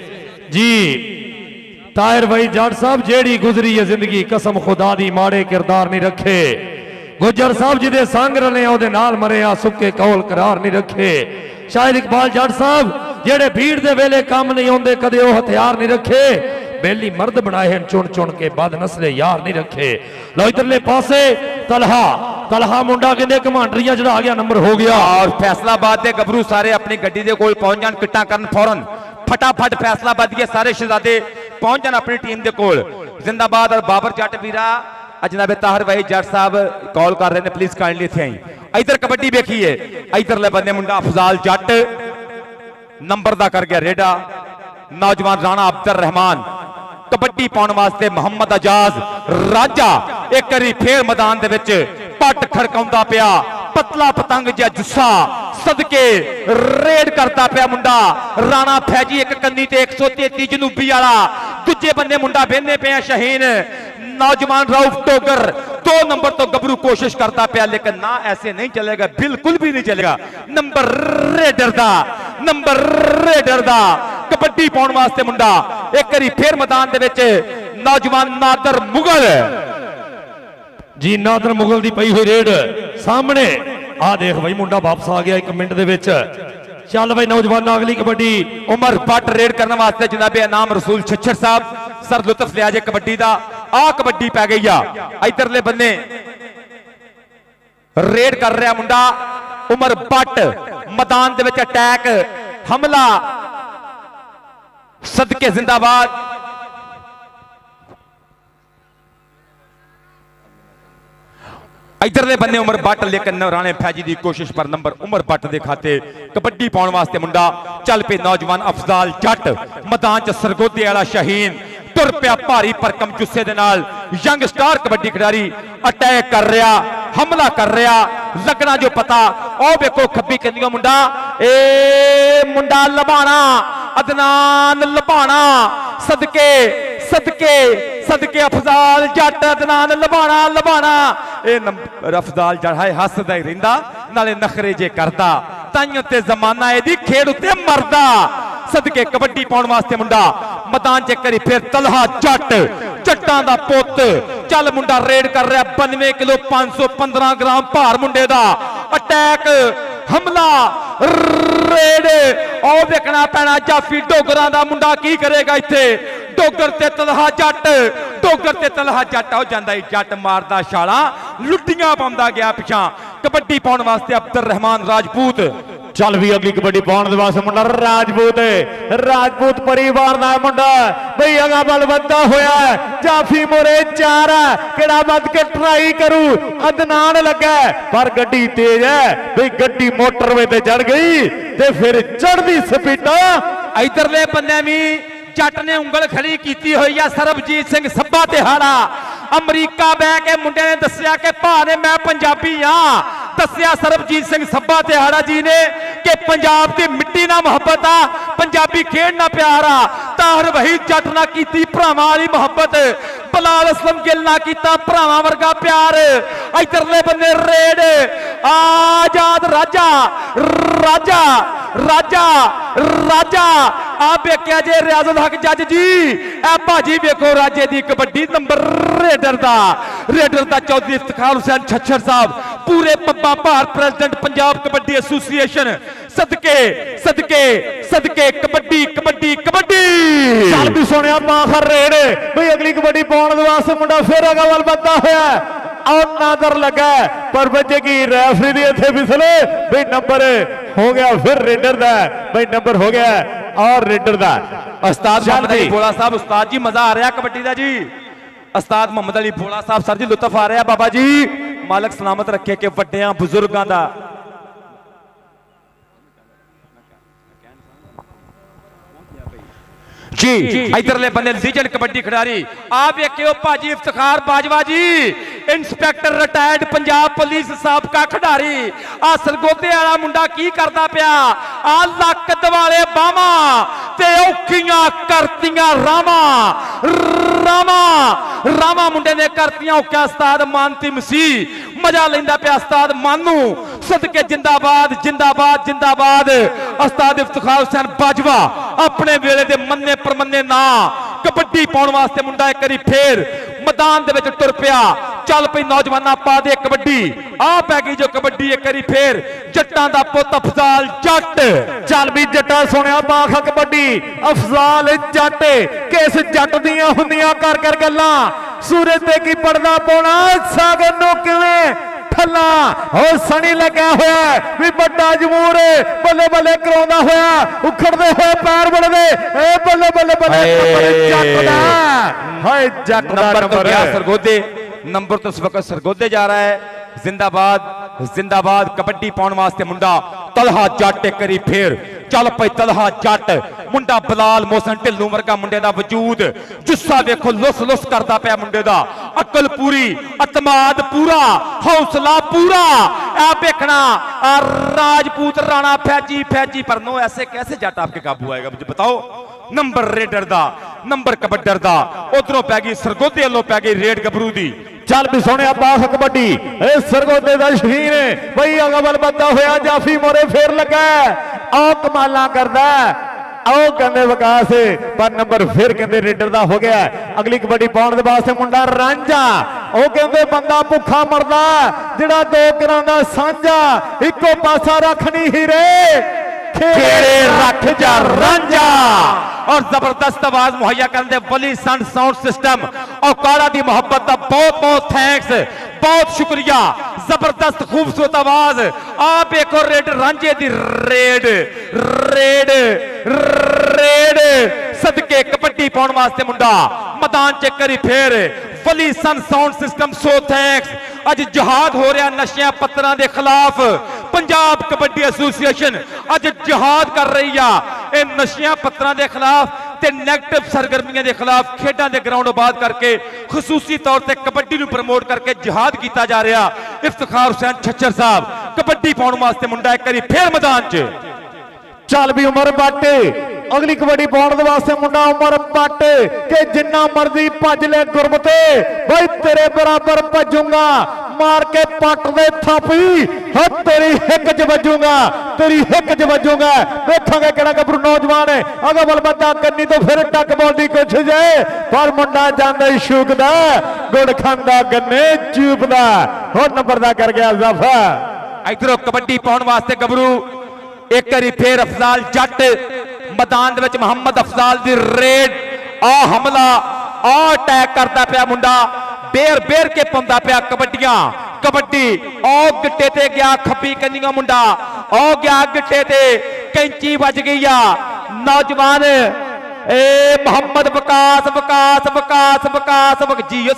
ਜੀ। ਤਾਹਿਰ ਭਾਈ ਜੱਟ ਸਾਹਿਬ ਜਿਹੜੀ ਗੁਜ਼ਰੀ ਹੈ ਜ਼ਿੰਦਗੀ ਕਸਮ ਖੁਦਾ ਦੀ ਮਾੜੇ ਕਿਰਦਾਰ ਨਹੀਂ ਰੱਖੇ, ਗੁੱਜਰ ਸਾਹਿਬ ਜਿਹਦੇ ਸੰਗ ਰਲੇ ਉਹਦੇ ਨਾਲ ਮਰਿਆ ਸੁੱਕੇ ਕੌਲ ਕਰਾਰ ਨਹੀਂ ਰੱਖੇ, ਸ਼ਾਇਰ ਇਕਬਾਲ ਜੱਟ ਸਾਹਿਬ ਜਿਹੜੇ ਭੀੜ ਦੇ ਵੇਲੇ ਕੰਮ ਨਹੀਂ ਆਉਂਦੇ ਕਦੇ ਉਹ ਹਥਿਆਰ ਨਹੀਂ ਰੱਖੇ, बेली मर्द बनाए हैं चुन चुन के बाद नस्ले यार नहीं रखे। लो इधरले पासे तलहा मुंडा कहते कमांडरिया चढ़ा गया, नंबर हो गया और फैसलाबाद के गबरू सारे अपनी गड्डी दे कोल पहुंच जान, किट्टा करन फौरन फटाफट फैसलाबाद के सारे शहजादे पहुंच जान अपनी टीम के कोल। जिंदाबाद और बाबर जट वीरा जनाब ताहिर भाई जट साहब कॉल कर रहे हैं, प्लीज काइंडली इत्थे आई। इधर कबड्डी देखिए, इधरले बंदे मुंडा अफजाल जट नंबर दा कर गया रेडा, नौजवान राणा अब्दुल रहमान कबड्डी पाने वास्ते मोहम्मद आजाज राजा एक बारी फिर मैदान दे विच पट खड़काउंदा पिया, पतला पतंग जिहा जुस्सा सदके रेड करता पिया मुंडा राणा फैजी, एक कन्नी ते 133 जनूबी वाला, दूजे बंदे मुंडा बेहने पे शहीन नौजवान राउफ टोगर 2 नंबर तो गबरू कोशिश करता पिया, लेकिन ना ऐसे नहीं चलेगा, बिल्कुल भी नहीं चलेगा। नंबर रेडर दा कबड्डी पाउण वास्ते मुंडा एक बारी फिर मैदान दे विच नौजवान नादर मुगल जी, नादर मुगल दी पई हुई रेड सामने आ देख भाई मुंडा वापस आ गया 1 मिनट दे विच। चल भाई नौजवान अगली कबड्डी उमर भट्ट रेड करने वास्ते जनाबे इनाम रसूल छच्छर साहब सर लुत्फ लिया जे कबड्डी दा। आ कबड्डी पै गई आ, इधरले बन्ने रेड कर रहा मुंडा उमर भट्ट, मैदान दे विच अटैक हमला सदके जिंदाबाद। इधरले बन्ने उमर भट्ट, लेकिन राणे फैजी की कोशिश पर नंबर उमर भट्ट के खाते कबड्डी पाने वास्ते मुंडा चल पे नौजवान अफजाल जट मैदान च सरगोदे वाला शहीन तुर पिया भारी भरकम जुस्से दे नाल, यंग स्टार कबड्डी खिडारी अटैक कर रहा, हमला कर रहा, लगना जो पता ओ देखो खब्बी कंदियों मुंडा ए मुंडा लबाना अदनान लबाना सदके सदके सदके अफजाल जट अदनान लबाना ए नंबर अफजाल जट है हसदा ही रहिंदा नाले नखरे जे करदा, ताइयों ते जमाना एदी खेड उत्ते मरदा। सदके कबड्डी पाउण वास्ते मुंडा मैदान च करी फिर तलहा जट जट्टां दा पुत चल मुंडा रेड कर रहा 92 किलो 515 ग्राम भार मुंडे दा, अटैक हमला रेड और देखना पैना जाफी डोगरां दा मुंडा की करेगा इत्थे, डोगर ते तलहा जट ਟੋਗਰ ਤੇ ਤਲਹਾ ਜੱਟ ਹੋ ਜਾਂਦਾ ਈ ਜੱਟ ਮਾਰਦਾ ਛਾਲਾਂ ਲੁੱਟੀਆਂ ਪਾਉਂਦਾ ਗਿਆ ਪਿਛਾਂ ਕਬੱਡੀ ਪਾਉਣ ਵਾਸਤੇ ਅਬਦੁਰ ਰਹਿਮਾਨ ਰਾਜਪੂਤ ਚੱਲ ਵੀ ਅਗਲੀ ਕਬੱਡੀ ਪਾਉਣ ਦੇ ਵਾਸਤੇ ਮੁੰਡਾ ਰਾਜਪੂਤ ਪਰਿਵਾਰ ਦਾ ਮੁੰਡਾ ਬਈ ਅਗਾ ਬਲ ਵੱਧਾ ਹੋਇਆ ਜਾਫੀ ਮੋਰੇ 4 ਕਿਹੜਾ ਵੱਧ ਕੇ ਟਰਾਈ ਕਰੂ ਅਦਨਾਨ ਲੱਗਾ ਪਰ ਗੱਡੀ ਤੇਜ਼ ਹੈ ਬਈ ਗੱਡੀ ਮੋਟਰਵੇ ਤੇ ਚੜ ਗਈ ਤੇ ਫਿਰ ਚੜਦੀ ਸਪੀਡਾਂ ਇਧਰਲੇ ਬੰਨੇ ਵੀ ਜੱਟ ਨੇ ਉਂਗਲ ਖੜੀ ਕੀਤੀ ਹੋਈ ਆ ਸਰਬਜੀਤ ਸਿੰਘ ਸੱਬਾ ਤਿਹਾੜਾ ਅਮਰੀਕਾ ਬਹਿ ਕੇ ਮੁੰਡੇ ਨੇ ਦੱਸਿਆ ਕਿ ਭਾ ਨੇ ਮੈਂ ਪੰਜਾਬੀ ਆ ਦੱਸਿਆ ਸਰਬਜੀਤ ਸਿੰਘ ਸੱਬਾ ਤਿਹਾੜਾ ਜੀ ਨੇ ਕਿ ਪੰਜਾਬ ਦੀ ਮਿੱਟੀ ਨਾਲ ਮੁਹੱਬਤ ਆ ਪੰਜਾਬੀ ਖੇਡ ਨਾਲ ਪਿਆਰ ਆ ਤਾਹਰ ਵਹੀ ਜੱਟ ਨਾਲ ਕੀਤੀ ਭਰਾਵਾਂ ਵਾਲੀ ਮੁਹੱਬਤ ਬਲਾਲ ਅਸਲਮ ਗਿੱਲ ਨਾਲ ਕੀਤਾ ਭਰਾਵਾਂ ਵਰਗਾ ਪਿਆਰ ਇਧਰਲੇ ਬੰਨੇ ਰੇਡ ਆਜ਼ਾਦ ਰਾਜਾ ਆ ਵੇਖਿਆ ਜੇ ਰਿਆਜ਼ਤ ਹਕ ਜੱਜ ਜੀ ਇਹ ਭਾਜੀ ਵੇਖੋ ਰਾਜੇ ਦੀ ਕਬੱਡੀ ਨੰਬਰ ਰੇਡਰ ਦਾ ਚੌਧਰੀ ਇਫਤਖਾਰ ਹੁਸੈਨ ਛੱਛਰ ਸਾਹਿਬ ਪੂਰੇ ਪੱਪਾ ਭਾਰਤ ਪ੍ਰੈਜ਼ੀਡੈਂਟ ਪੰਜਾਬ ਕਬੱਡੀ ਐਸੋਸੀਏਸ਼ਨ ਸਦਕੇ ਕਬੱਡੀ ਚੱਲ ਵੀ ਸੁਣਿਆ ਮਾਖਰ ਰੇਡ ਬਈ ਅਗਲੀ ਕਬੱਡੀ ਪਾਉਣ ਦੇ ਵਾਸਤੇ ਮੁੰਡਾ ਫਿਰ ਅਗਾ ਵੱਲ ਵੱਧਾ ਹੋਇਆ ਔਰ ਨਾਦਰ ਲੱਗਾ ਪਰ ਬੱਚੇ ਕੀ ਰੈਫਰੀ ਦੀ ਇੱਥੇ ਫਿਸਲੇ ਬਈ ਨੰਬਰ ਹੋ ਗਿਆ ਫਿਰ ਰੇਡਰ ਦਾ ਬਈ ਨੰਬਰ ਹੋ ਗਿਆ ਔਰ ਰੇਡਰ ਦਾ ਉਸਤਾਦ ਮੁਹੰਮਦ ਅਲੀ ਭੋਲਾ ਸਾਹਿਬ ਉਸਤਾਦ ਜੀ ਮਜ਼ਾ ਆ ਰਿਹਾ ਕਬੱਡੀ ਦਾ ਜੀ ਉਸਤਾਦ ਮੁਹੰਮਦ ਅਲੀ ਭੋਲਾ ਸਾਹਿਬ ਸਰ ਜੀ ਲੁਤਫ ਆ ਰਿਹਾ ਬਾਬਾ ਜੀ ਮਾਲਕ ਸਲਾਮਤ ਰੱਖੇ ਕਿ ਵੱਡਿਆਂ ਬਜ਼ੁਰਗਾਂ ਦਾ जी इधरले बंदे लीजेंड कबड्डी खिडारी आप वेखियो भाजी इफ्तिखार बाजवा जी इंस्पैक्टर रिटायर्ड पंजाब पुलिस साबका खिडारी आ सरगोदे वाला मुंडा की करदा पिया आ लक दवाले बावा ते औखियां करतियां रामा मुंडे ने करतियां औखियां उस्ताद मानती मसीह मजा लेंदा पिया उस्ताद मानू सदके जिंदाबाद उस्ताद इफ्तिखार हुसैन बाजवा अपने वेले दे मन्ने परमन्ने ना कबड्डी पाउण वास्ते मुंडा एक बारी फेर मैदान दे विच तुर पिया चल पई नौजवाना पा दे कबड्डी आ पै गई जो कबड्डी एक बारी फेर जट्टां दा पुत अफजाल जट चल भी जट्टा सुनिया बाख कबड्डी अफजाल जट किस जट दियां हुंदियां कर गल्लां सूरज ते की पड़दा पाउणा सागर नूं किवें ठल्ला हो सनी लग्या होया भी बड़ा जमूर बल्ले बल्ले कराउंदा होया उखड़दे होए पैर बढ़दे ए बल्ले जट दा हाय जट दा नंबर सरगोदे नंबर तो इस वक्त सरगोदे जा रहा है जिंदाबाद कबड्डी पाउण वास्ते मुंडा तलहा जट एक बारी फेर चल पई तलहा जट मुंडा बलाल मोहसन ढिल्लू वर्गा मुंडे दा वजूद जुस्सा देखो लुस करदा पिया मुंडे दा अकल पूरी अतमाद पूरा हौसला पूरा आ देखना राजपूत राणा फैजी पर नो ऐसे कैसे जट आपके काबू आएगा मुझे बताओ नंबर रेडर दा नंबर कबड्डर दा उधरों पै गई सरगोदे वालों पै गई रेड गबरू दी चल भी सोने बाख कबड्डी सरगोदे दा शहीन बई अगवल बंदा होया जाफी मोरे फेर लगा आओ कमाला करदा आओ कहते विकास पर नंबर फिर कहते रेडर दा हो गया अगली कबड्डी पाउण दे वास्ते मुंडा रांझा ओ कहते बंदा भुखा मरदा जिहड़ा दो घरां दा सांझा इको पासा रखनी हीरे खेड़े रख जा रांझा और जबरदस्त आवाज मुहैया करने वली सन साउंड सिस्टम और काड़ा दी मोहब्बत का बहुत थैंक्स बहुत शुक्रिया जबरदस्त खूबसूरत आवाज आप एक और रेड रांझे दी रेड सदके कबड्डी पाउण वास्ते मुंडा मैदान च करी फेर वली सन साउंड सिस्टम सो थैंक्स अज जिहाद हो रहा नशिया पत्तरां दे खिलाफ पंजाब कबड्डी एसोसीएशन अज जिहाद कर रही है नशिया पत्तरां दे खिलाफ ते नेगेटिव सरगर्मियां दे खिलाफ खेडां दे ग्राउंड आबाद करके खसूसी तौर ते कबड्डी नूं प्रमोट करके जिहाद किया जा रहा इफ्तिखार हुसैन छच्चर साहब कबड्डी पाउण वास्ते मुंडा एक बारी फिर मैदान च चल भी उमर बट अगली कबड्डी पाउण दे वास्ते मुंडा उमर बट के जिन्ना मर्जी भज ले गुरमते भाई तेरे बराबर भजूंगा मार के पट दे थापी तेरी हिक च वजूंगा देखोगे केड़ा गबरू नौजवान है अगर बल बंदा कन्नी तो फिर टक बॉल की कोशिश है पर मुंडा जांदा शूकदा गुड़ खांदा गन्ने चूपदा हो नंबर दा कर गया इजाफा इधरों कबड्डी पाउण वास्ते गबरू एक बारी फिर अफजाल जट मैदान दे विच मोहम्मद अफजाल दी रेड आ हमला ਆ ਅਟੈਕ ਕਰਦਾ ਪਿਆ ਮੁੰਡਾ, ਬੇਰ ਬੇਰ ਕੇ ਪਾਉਂਦਾ ਪਿਆ ਕਬੱਡੀਆਂ। ਕਬੱਡੀ ਉਹ ਗਿੱਟੇ ਤੇ ਗਿਆ, ਖੱਬੀ ਕੰਨੀਆਂ ਮੁੰਡਾ ਉਹ ਗਿਆ ਗਿੱਟੇ ਤੇ, ਕੈਂਚੀ ਵੱਜ ਗਈ ਆ। ਨੌਜਵਾਨ ਮੁਹੰਮਦ ਵਿਕਾਸ ਜੀਓ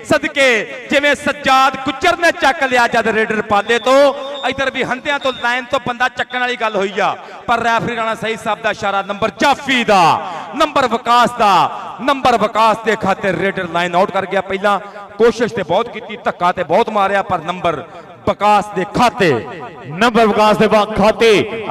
ਸਦਕੇ ਜਿਵੇਂ ਸੱਜਾਦ ਗੁੱਜਰ ਨੇ ਚੱਕ ਲਿਆ ਜਦ ਰੇਡਰ ਪਾਲੇ ਤੋਂ, ਇਧਰ ਵੀ ਹੰਦਿਆਂ ਤੋਂ ਲਾਈਨ ਤੋਂ ਬੰਦਾ ਚੱਕਣ ਵਾਲੀ ਗੱਲ ਹੋਈ ਆ, ਪਰ ਰੈਫਰੀ ਰਾਣਾ ਸਹੀ ਸਾਹਿਬ ਦਾ ਇਸ਼ਾਰਾ ਨੰਬਰ ਜਾਫੀ ਦਾ, ਨੰਬਰ ਵਿਕਾਸ ਦੇ ਖਾਤੇ ਰੇਡਰ ਲਾਈਨ ਆਊਟ ਕਰ ਗਿਆ। ਪਹਿਲਾਂ ਕੋਸ਼ਿਸ਼ ਤੇ ਬਹੁਤ ਕੀਤੀ, ਧੱਕਾ ਤੇ ਬਹੁਤ ਮਾਰਿਆ, ਪਰ ਨੰਬਰ ਵਿਕਾਸ ਦੇ ਖਾਤੇ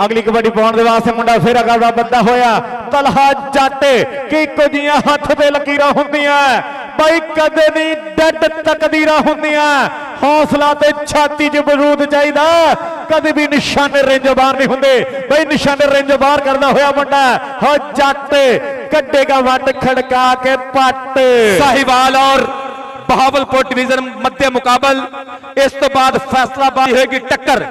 ਅਗਲੀ ਕਬੱਡੀ ਪਾਉਣ ਦੇ ਵਾਸਤੇ ਮੁੰਡਾ ਫਿਰ ਅਗਲ ਦਾ ਬੱਦਾ ਹੋਇਆ। ਤਲਹਾ ਜੱਟ ਕਿ ਕੁਝ ਹੱਥ ਤੇ ਲਕੀਰਾਂ ਹੁੰਦੀਆਂ ਬਈ, ਕਦੇ ਨਹੀਂ ਡੱਡ ਤਕਦੀਰਾਂ ਹੁੰਦੀਆਂ। ਹੌਸਲਾ ਤੇ ਛਾਤੀ 'ਚ ਬਰੂਦ ਚਾਹੀਦਾ, ਕਦੇ ਵੀ ਨਿਸ਼ਾਨੇ ਰੇਂਜ ਬਾਹਰ ਨਹੀਂ ਹੁੰਦੇ ਬਈ। ਨਿਸ਼ਾਨੇ ਰੇਂਜ ਬਾਹਰ ਕਰਦਾ ਹੋਇਆ ਮੁੰਡਾ ਹੋ ਜੱਟ, ਕੱਢੇਗਾ ਵੱਟ ਖੜਕਾ ਕੇ ਪੱਟ। ਸਾहिवाल और बहावलपुर डिवीजन मध्य मुकाबल, इस तो बाद फैसलाबाद होगी टक्कर।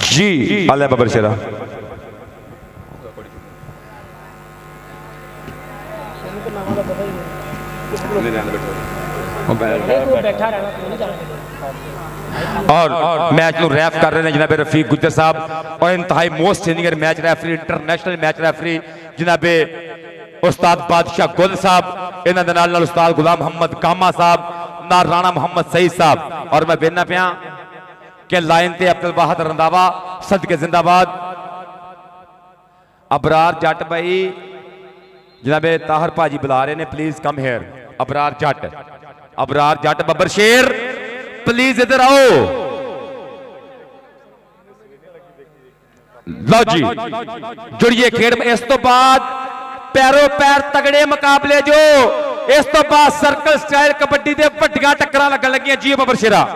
जी आले बबर शेरा और मैच ਨੂੰ ਰੈਫ ਕਰ ਰਹੇ ਨੇ ਜਨਾਬੇ ਰਫੀਕ ਗੁੱਜਰ ਸਾਹਿਬ और इंतहाई most senior match referee, international match referee जनाबे उस्ताद बादशाह गुल साहब, इन्हां दे नाल उस्ताद गुलाम मोहम्मद कामा साहब, नाल राणा मोहम्मद सईद साहब। और मैं बेना पिया कि लाइन ते अब्दुल वाहिद रंधावा सदके जिंदाबाद। अबरार जट भाई जनाबे ताहर भाजी बुला रहे ने, प्लीज कम हेयर। अबरार जट बब्बर शेर प्लीज इधर आओ। लो जी जुड़िए खेड। इस तो बाद पैरों पैर तगड़े मुकाबले जो, इस तो बाद सर्कल स्टाइल कबड्डी दे वड्डियां टक्करां लगन लगियां। जी बबर शेरा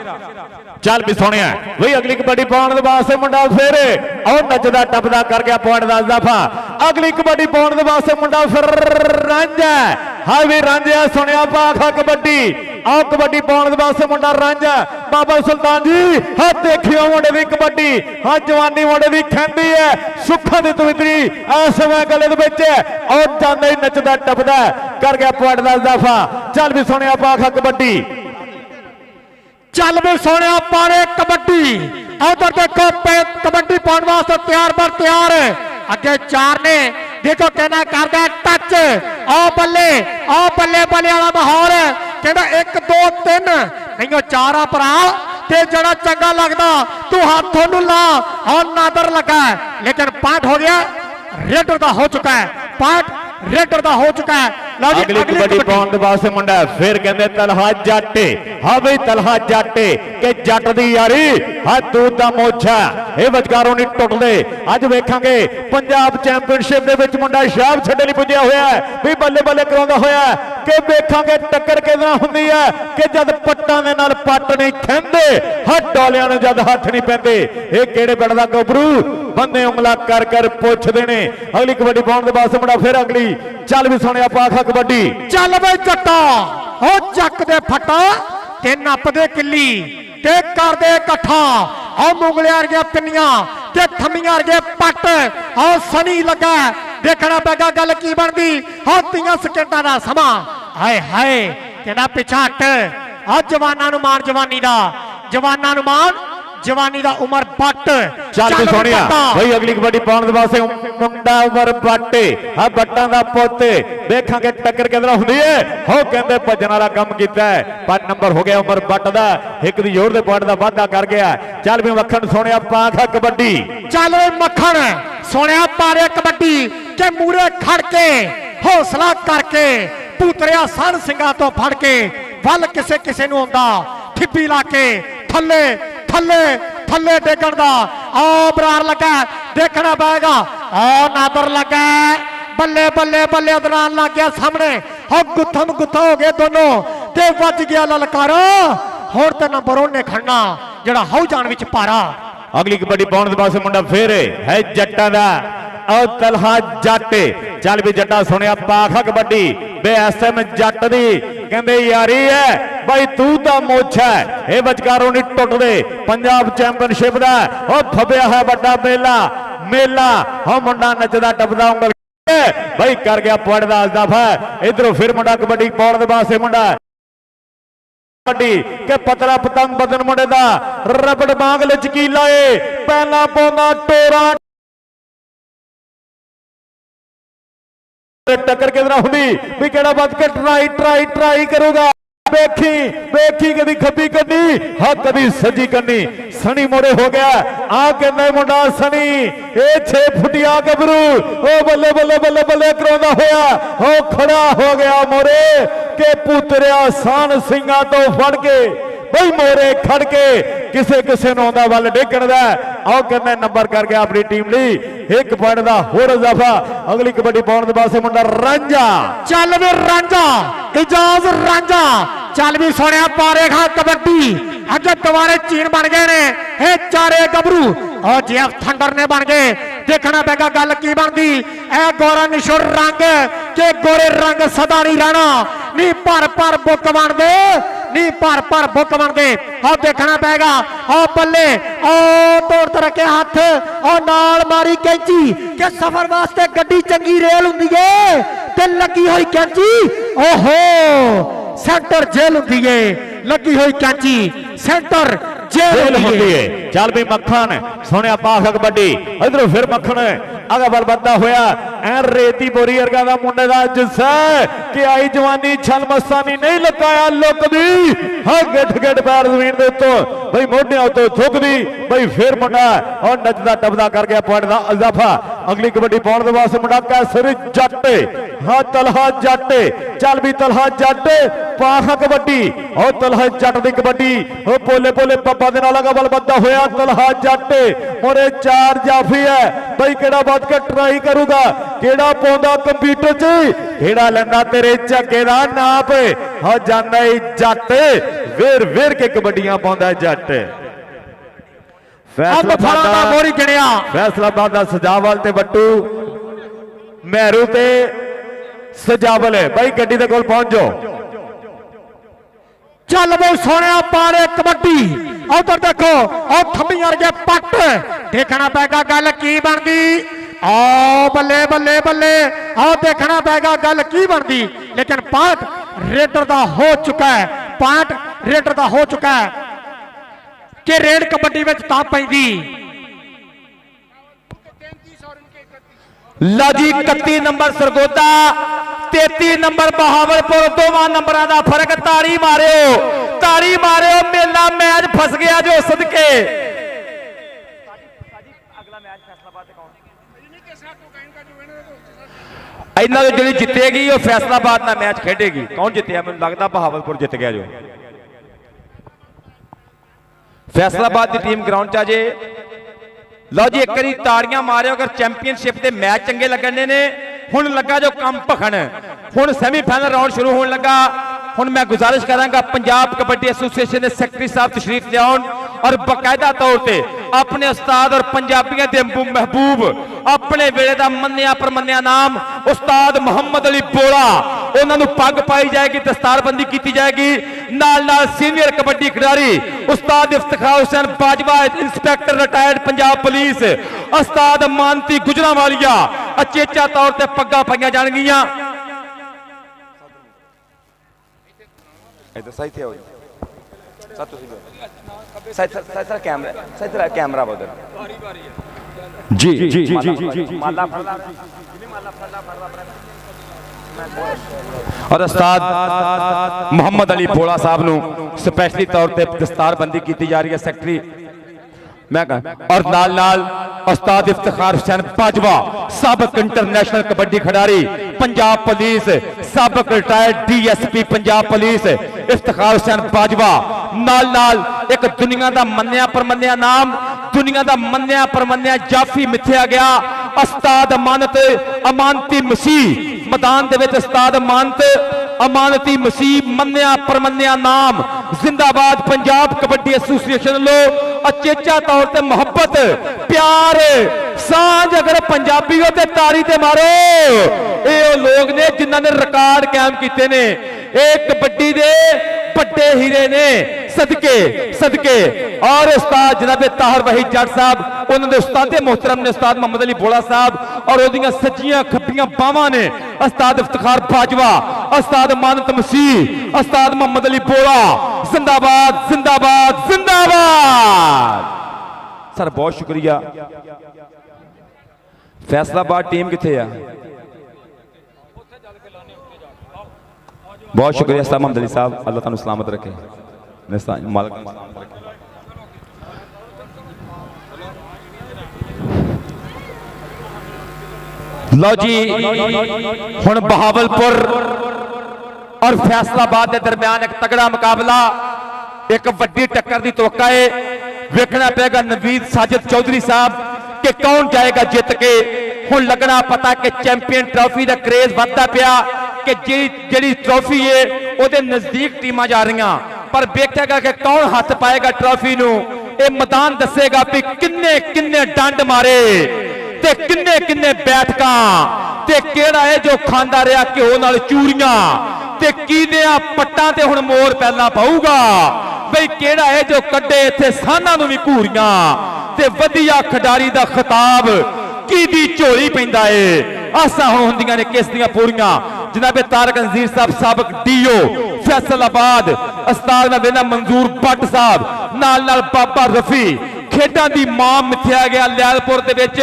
ਚੱਲ ਵੀ ਸੋਹਣਿਆ ਬਈ। ਅਗਲੀ ਕਬੱਡੀ ਪਾਉਣ ਦੇ ਵਾਸਤੇ ਮੁੰਡਾ ਫਿਰ ਉਹ ਨੱਚਦਾ ਟੱਪਦਾ ਕਰ ਗਿਆ ਪੁਆਇੰਟ ਦਾ ਇਜ਼ਾਫਾ। ਅਗਲੀ ਕਬੱਡੀ ਪਾਉਣ ਦੇ ਵਾਸਤੇ ਮੁੰਡਾ ਫਿਰ ਰਾਂਝਾ, ਹਾਂ ਵੀ ਰਾਂਝਾ ਸੁਣਿਆ ਪਾਖਾ ਕਬੱਡੀ। ਆਹ ਕਬੱਡੀ ਪਾਉਣ ਦੇ ਵਾਸਤੇ ਮੁੰਡਾ ਰਾਂਝਾ। ਬਾਬਾ ਸੁਲਤਾਨ ਜੀ ਹਾਂ ਦੇਖਿਓ ਮੁੰਡੇ ਦੀ ਕਬੱਡੀ, ਹਾਂ ਜਵਾਨੀ ਮੁੰਡੇ ਦੀ ਖੈਂਦੀ ਹੈ, ਸੁੱਖਾਂ ਦੀ ਤਵਿਤਰੀ ਇਸ ਸਮੇਂ ਗਲੇ ਦੇ ਵਿੱਚ ਉਹ ਜਾਂਦਾ ਹੀ ਨੱਚਦਾ ਟੱਪਦਾ ਕਰ ਗਿਆ ਪੁਆਇੰਟ ਦਾ ਇਜ਼ਾਫਾ। ਚੱਲ ਵੀ ਸੁਣਿਆ ਪਾਖਾ ਕਬੱਡੀ, ਚੱਲ ਵੀ ਸੋਹਣਿਆ ਪਾਰੇ ਕਬੱਡੀ। ਉਧਰ ਦੇਖੋ ਕਬੱਡੀ ਪਾਉਣ ਵਾਸਤੇ ਤਿਆਰ ਬਰ ਤਿਆਰ, ਅੱਗੇ ਚਾਰ ਨੇ, ਦੇਖੋ ਕਹਿੰਦਾ ਕਰਦਾ ਟੱਚ। ਆ ਬੱਲੇ ਵਾਲਾ ਮਾਹੌਲ, ਕਹਿੰਦਾ 1 2 3 ਨਹੀਂ ਉਹ 4 ਆ ਭਰਾ, ਤੇ ਜਿਹੜਾ ਚੰਗਾ ਲੱਗਦਾ ਤੂੰ ਹੱਥ ਨੂੰ ਲਾ। ਆ ਨਾਦਰ ਲੱਗਾ ਲੇਕਿਨ ਪਾਟ ਹੋ ਗਿਆ, ਰੇਡਰ ਦਾ ਹੋ ਚੁੱਕਾ ਹੈ, ਪਾਟ ਰੇਡਰ ਦਾ ਹੋ ਚੁੱਕਾ ਹੈ। ਅਗਲੀ ਕਬੱਡੀ ਪਾਉਣ ਦੇ ਵਾਸਤੇ ਮੁੰਡਾ ਫਿਰ ਕਹਿੰਦੇ ਤਲਹਾ ਜੱਟ। ਹਾਂ ਬਈ ਤਲਹਾ ਜੱਟ ਕਿ ਜੱਟ ਦੀ ਯਾਰੀ ਹਾਂ ਦੂਤ ਦਾ ਮੋਛਾ, ਇਹ ਵਿਚਾਰੋਂ ਨਹੀਂ ਟੁੱਟਦੇ। ਅੱਜ ਵੇਖਾਂਗੇ ਪੰਜਾਬ ਚੈਂਪੀਅਨਸ਼ਿਪ ਦੇ ਵਿੱਚ ਮੁੰਡਾ ਸ਼ਾਬ ਛੱਡੇ ਲਈ ਪੁੱਜਿਆ ਹੋਇਆ ਹੈ ਵੀ ਬੱਲੇ ਬੱਲੇ ਕਰਾਉਂਦਾ ਹੋਇਆ, ਕਿ ਵੇਖਾਂਗੇ ਟੱਕਰ ਕਿਦਾਂ ਹੁੰਦੀ ਹੈ ਕਿ ਜਦ ਪੱਟਾਂ ਦੇ ਨਾਲ ਪੱਟ ਨਹੀਂ ਖੈਂਦੇ, ਹੱਡ ਡੋਲਿਆਂ ਨੂੰ ਜਦ ਹੱਥ ਨਹੀਂ ਪੈਂਦੇ। ਇਹ ਕਿਹੜੇ ਪਿੰਡ ਦਾ ਗੱਭਰੂ ਬੰਦੇ ਉਂਗਲਾ ਕਰ ਕਰ ਪੁੱਛਦੇ ਨੇ। ਅਗਲੀ ਕਬੱਡੀ ਪਾਉਣ ਦੇ ਵਾਸਤੇ ਮੁੰਡਾ ਫਿਰ ਅਗਲੀ। ਚੱਲ ਵੀ ਸੁਣਿਆ ਪਾਖਾ ਕਬੱਡੀ। ਚੱਲ ਬਈ ਜੱਟਾ ਉਹ ਚੱਕ ਦੇ ਫੱਟਾ ਤੇ ਨੱਪਦੇ ਕਿੱਲੀ ਤੇ ਕਰਦੇ ਇਕੱਠਾ। ਉਹ ਮੁੰਗਲਿਆਂ ਵਰਗੀਆਂ ਪਿੰਨੀਆਂ ਤੇ ਥੰਮੀਆਂ ਵਰਗੇ ਪੱਟ। ਉਹ ਸਨੀ ਲੱਗਾ, ਦੇਖਣਾ ਪੈਗਾ ਗੱਲ ਕੀ ਬਣਦੀ। ਹਾਂ 30 ਸਕਿੰਟਾਂ ਦਾ ਸਮਾਂ, ਹਾਏ ਹਾਏ ਕਹਿੰਦਾ ਪਿੱਛਾ ਹਟ। ਆ ਜਵਾਨਾਂ ਨੂੰ ਮਾਣ ਜਵਾਨੀ ਦਾ, ਜਵਾਨਾਂ ਨੂੰ ਮਾਣ ਜਵਾਨੀ ਦਾ ਉਮਰ ਬੱਟ। ਚੱਲ ਵੀ ਸੋਹਣਿਆ ਬਈ ਅਗਲੀ ਕਬੱਡੀ ਪਾਉਣ ਦੇ ਵਾਸਤੇ ਮੁੰਡਾ ਉਮਰ ਬੱਟ। ਆ ਬੱਟਾਂ ਦਾ ਪੁੱਤ, ਵੇਖਾਂਗੇ ਟੱਕਰ ਕਿਧਰ ਹੁੰਦੀ ਹੈ। ਹੋ ਕਹਿੰਦੇ ਭੱਜਣ ਵਾਲਾ ਕੰਮ ਕੀਤਾ ਹੈ, ਪਰ ਨੰਬਰ ਹੋ ਗਿਆ ਉਮਰ ਬੱਟ ਦਾ, ਇੱਕ ਦੀ ਜ਼ੋਰ ਦੇ ਪੁਆਇੰਟ ਦਾ ਵਾਧਾ ਕਰ ਗਿਆ। ਚੱਲ ਵੀ ਮੱਖਣ ਸੋਹਣਿਆ ਪਾਖਾ ਕਬੱਡੀ। ਚੱਲ ਮੱਖਣ ਸੋਹਣਿਆ ਪਾਰੇ ਕਬੱਡੀ ਕਿ ਮੂਰੇ ਖੜ ਕੇ ਹੌਸਲਾ ਕਰਕੇ ਪੂਤਰਿਆ ਸਣ ਸਿੰਘਾਂ ਤੋਂ ਫੜ ਕੇ ਵੱਲ ਕਿਸੇ ਨੂੰ ਆਉਂਦਾ ਠਿੱਪੀ ਲਾ ਕੇ ਥੱਲੇ ਡੇਗਣ ਦਾ। ਆ ਬਰਾਰ ਲੱਗਾ, ਦੇਖਣਾ ਪਏਗਾ। ਆ ਨਾਦਰ ਲੱਗਾ, ਬੱਲੇ ਦੌਰਾਨ ਲੱਗ ਗਿਆ ਸਾਹਮਣੇ। ਹੋ ਗੁੱਥਮ ਗੁੱਥਾ ਹੋ ਗਏ ਦੋਨੋਂ ਤੇ ਵੱਜ ਗਿਆ ਲਲਕਾਰਾ। ਹੁਣ ਤੇ ਨੰਬਰ ਉਹਨੇ ਖੜਨਾ ਜਿਹੜਾ ਹਾਉ ਜਾਣ ਵਿੱਚ ਭਾਰਾ। ਅਗਲੀ ਕਬੱਡੀ ਪਾਉਣ ਦੇ ਪਾਸੇ ਮੁੰਡਾ ਫੇਰ ਹੈ ਜੱਟਾਂ ਦਾ। ਉਹ ਤਲਹਾ ਜੱਟ। ਚੱਲ ਵੀ ਜੱਟਾ ਸੁਣਿਆ ਪਾਖਾ ਕਬੱਡੀ ਬੇ ਐਸਐਮ ਜੱਟ ਦੀ ਕਹਿੰਦੇ ਯਾਰੀ ਹੈ ਬਾਈ ਤੂੰ ਤਾਂ ਮੁੱਛ ਹੈ ਇਹ ਵਿਚਕਾਰੋਂ ਨਹੀਂ ਟੁੱਟਦੇ ਪੰਜਾਬ ਚੈਂਪੀਅਨਸ਼ਿਪ ਦਾ ਉਹ ਫੱਬਿਆ ਹੈ ਵੱਡਾ ਮੇਲਾ ਉਹ ਮੁੰਡਾ ਨੱਚਦਾ ਟੱਪਦਾ ਉਂਗਲ ਬਾਈ ਕਰ ਗਿਆ ਪੁਆਇੰਟ ਦਾ ਦਫਾ ਇਧਰੋਂ ਫਿਰ ਮੁੰਡਾ ਕਬੱਡੀ ਪਾਉਣ ਦੇ ਪਾਸੇ ਮੁੰਡਾ ਕਬੱਡੀ ਕਿ ਪਤਲਾ ਪਤੰਗ ਬਦਨ ਮੁੰਡੇ ਦਾ ਰਬੜ ਬਾਂਗ ਲਚਕੀਲਾ ਏ ਪਹਿਲਾਂ ਪਾਉਂਦਾ ਟੋਰਾ टक्कर किधर होंगी भी केड़ा बद के ट्राई करूगा वेखी कदी खब्बी कन्नी हाँ कदी सजी कन्नी सनी मोड़े हो गया आ कहना मुंडा सनी ए 6 फुटिया गबरू ओ बल्ले बल्ले बल्ले बल्ले करांदा होया ओ खड़ा हो गया मोरे के पुतरिया सान सिंगा तो फड़ के बई मोरे खड़ के किसे नु आंदा वल डेगण दा आओ कहना नंबर कर गया अपनी टीम ली 1 पॉइंट दा होर इजाफा अगली कबड्डी पाउण दे पासे मुंडा रांझा चल वे रांझा इजाज रांझा चल भी सोनिया पारे खा कबड्डी अज दोबारे चीन बन गए ने ये चारे गबरू और जेएफ थंडर ने बन गए देखना पेगा गल की बनती ए गोरा निशुर रंग के गोरे रंग सदा नहीं रहना नी पर बुक बन दे नी पर बुक बन दे और देखना पेगा और बल्ले और तोड़ तरके हाथ और नाल मारी कैंची के सफर वास्ते गड्डी चंगी रेल हुंदी है ते लगी हुई कैंची ओहो सेंटर जेल हुंदी है लगी हुई कैंची सेंटर जेल होती है चल भी मक्खन सोने पाख कबड्डी इधरों फिर मक्खन आगे बल बंदा होया ऐ रेती बोरी वर्गा दा मुंडे दा जस्सा कि आई जवानी छल मस्तानी नहीं लुकाया लुकदी हां गिठ पैर जमीन दे उत्तों भाई मोढियां उत्तों झुकदी भाई फिर मुंडा और नचदा टपदा कर गया पॉइंट दा इजाफा अगली कबड्डी पाउण दे वास्ते मुंडा कैसर जट हां तलहा जट चल भी तलहा जट पाख कबड्डी और तलहा जट दी कबड्डी ओ पोले पोले पप्पा दे नाल अगा बल बंदा होया तलहा जट मोरे 4 जाफी है भाई केड़ा बात के ट्राई करूगा केड़ा पाउंदा कंप्यूटर च केड़ा लैंदा तेरे झगे दा नाप हो जांदा जट वेर के कबड्डियां पाउंदा जट फैसलाबाद दा सजावल ते बट्टू मेहरू ते सजावल है भाई गड्डी दे कोल पहुंच जाओ चल बो सोने पारे कबड्डी उधर देखो और थम्मी वर्गे पट देखना पेगा गल की बनती आओ बल्ले बल्ले बल्ले आओ देखना पेगा गल की बनती लेकिन पॉइंट रेडर दा हो चुका है पॉइंट रेडर दा हो चुका है कि रेड कबड्डी में ता पैंदी ला जी 31 नंबर सरगोदा 33 नंबर बहावलपुर दोवां नंबरां दा फर्क ताड़ी मारियो मेला मैच फस गया जो सदके इन्हां दे जिहड़ी जितेगी वो फैसलाबाद दा मैच खेडेगी कौन जितया मैनूं लगदा बहावलपुर जित गया जो फैसलाबाद की टीम ग्राउंड च अजे लो जी एक बारी ताड़ियां मारियो अगर चैंपीयनशिप के मैच चंगे लगने ने हुण लगा जो काम भखन हुण सैमीफाइनल राउंड शुरू होने लगा हुण मैं गुजारिश करांगा पंजाब कबड्डी एसोसीएशन के सैकटरी साहब तशरीफ लियाउण और बाकायदा तौर पर अपने उस्ताद और पंजाबियों के महबूब अपने वेले का मन्निया परमन्निया नाम उस्ताद मुहम्मद अली बोला उन्होंने पग पाई जाएगी दस्तारबंदी की जाएगी नाल नाल सीनियर कबड्डी खिडारी उस्ताद Iftikhar Hussain Bajwa inspector retired Punjab police उस्ताद मानती गुजरांवालिया अचेचा तौर पर पग्गा पाइया जाणगियां इधर सही थे हो कैमरा जी जी जी जी जी और उस्ताद मुहम्मद अली बोला साहब नूं स्पैशली तौर पर दस्तारबंदी की जा रही है सैकटरी मैं और नाल नाल उस्ताद इफ्तिखार हुसैन बाजवा साबिक इंटरनेशनल कबड्डी खिडारी पंजाब पुलिस साबिक retired DSP Punjab police Iftikhar Hussain Bajwa नाल नाल एक दुनिया का मन्निया परमन्निया नाम दुनिया का मन्निया परमन्निया जाफी मिथ्या गया उस्ताद अमानती मसीह मैदान दे विच उस्ताद अमानती मसीह मन्निया परमन्निया नाम जिंदाबाद पंजाब कबड्डी एसोसीएशन लो अचेचा तौर पर मोहब्बत प्यार सांझ अगर पंजाबी हो ते तारी ते मारो ये लोग ने जिन्होंने रिकॉर्ड कायम किए ने एक कबड्डी दे बड़े हीरे ने सदके सदके। और उस्ताद जनाबे ताहर वहीद जट साहब, उन्होंने उस्ताद मोहतरम ने उस्ताद मोहम्मद अली बोला साहब, और उहदियां सज्जियां खब्बियां बावां ने उस्ताद इफ्तिखार बाजवा, उस्ताद मानत मसीह, उस्ताद मोहम्मद अली बोला। जिंदाबाद जिंदाबाद जिंदाबाद। सर बहुत शुक्रिया। फैसलाबाद टीम किथे आ? बहुत शुक्रिया उस्ताद मोहम्मद अली साहब, अल्लाह ताला सलामत रखे, मालिक सलामत रखे। लो जी हुण बहावलपुर और फैसलाबाद के दरम्यान एक तगड़ा मुकाबला, एक वड्डी टक्कर की तवक्का है। वेखना पेगा नवीद साजिद चौधरी साहब कि कौन जाएगा जित के। हुण लगना पता कि चैंपियन ट्रॉफी का क्रेज बढ़ता पिया कि जी ट्रॉफी है वो नजदीक टीमां जा रही, पर वेखेगा कि कौन हाथ पाएगा ट्रॉफी नूं। ये मैदान दसेगा भी किन्ने किन्ने डंड मारे ते किन्ने किन्ने बैठकां ते केड़ा है जो खांदा रहा घ्यो नाल चूड़ियां ते कीदियां पट्टां ते हुण मोर पहला पाऊगा बई केड़ा है जो कड्डे इत्थे सानां नूं वी घूरियां ते वधिया खिडारी दा खिताब कीदी झोली पैंदा है। आसां हुण हुंदियां ने किस दियां पूरियां। जनाबे तारक नज़ीर साहब साबिक डीओ फैसलाबाद, उस्ताद नवेना मंजूर भट्ट साहब नाल नाल बाबा रफी, खेडां दी मां मिथ्या गया लैलपुर दे विच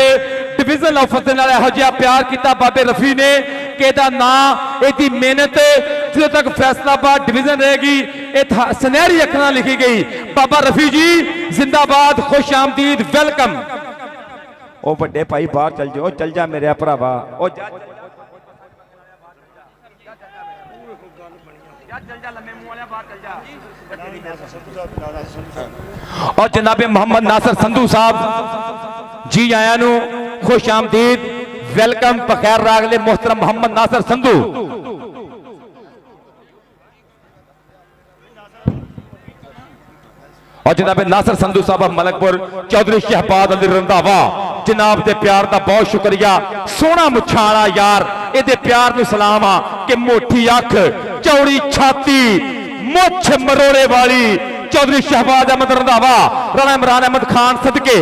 डिवीजन ऑफिसर नाल इहो जिहा प्यार किया बाबे रफी ने कि इहदा नां इहदी मेहनत जो तक फैसलाबाद डिवीजन रहेगी यह सुनहरी अखरां लिखी गई। बाबा रफी जी जिंदाबाद, खुश आमदीद, वेलकम। ओ बड़े भाई बाहर चल जाओ, चल जा मेरे भरावा। ओ और जनाबे मोहम्मद नासिर संधू साहब जी आया नू खुश आमदीद, वेलकम। बखैर रागले मोहतरम मोहम्मद नासिर संधू। और जनाबे नासिर संधू साहब मलकपुर, चौधरी शहबाद अली रंधावा जनाब के प्यार का बहुत शुक्रिया। सोहना मुछां वाला यार, ये प्यार नूं सलाम आ कि मोटी अख, चौड़ी छाती, मुछ मरोड़े वाली चौधरी शहबाद अहमद रंधावा, राणा इमरान अहमद खान सदके।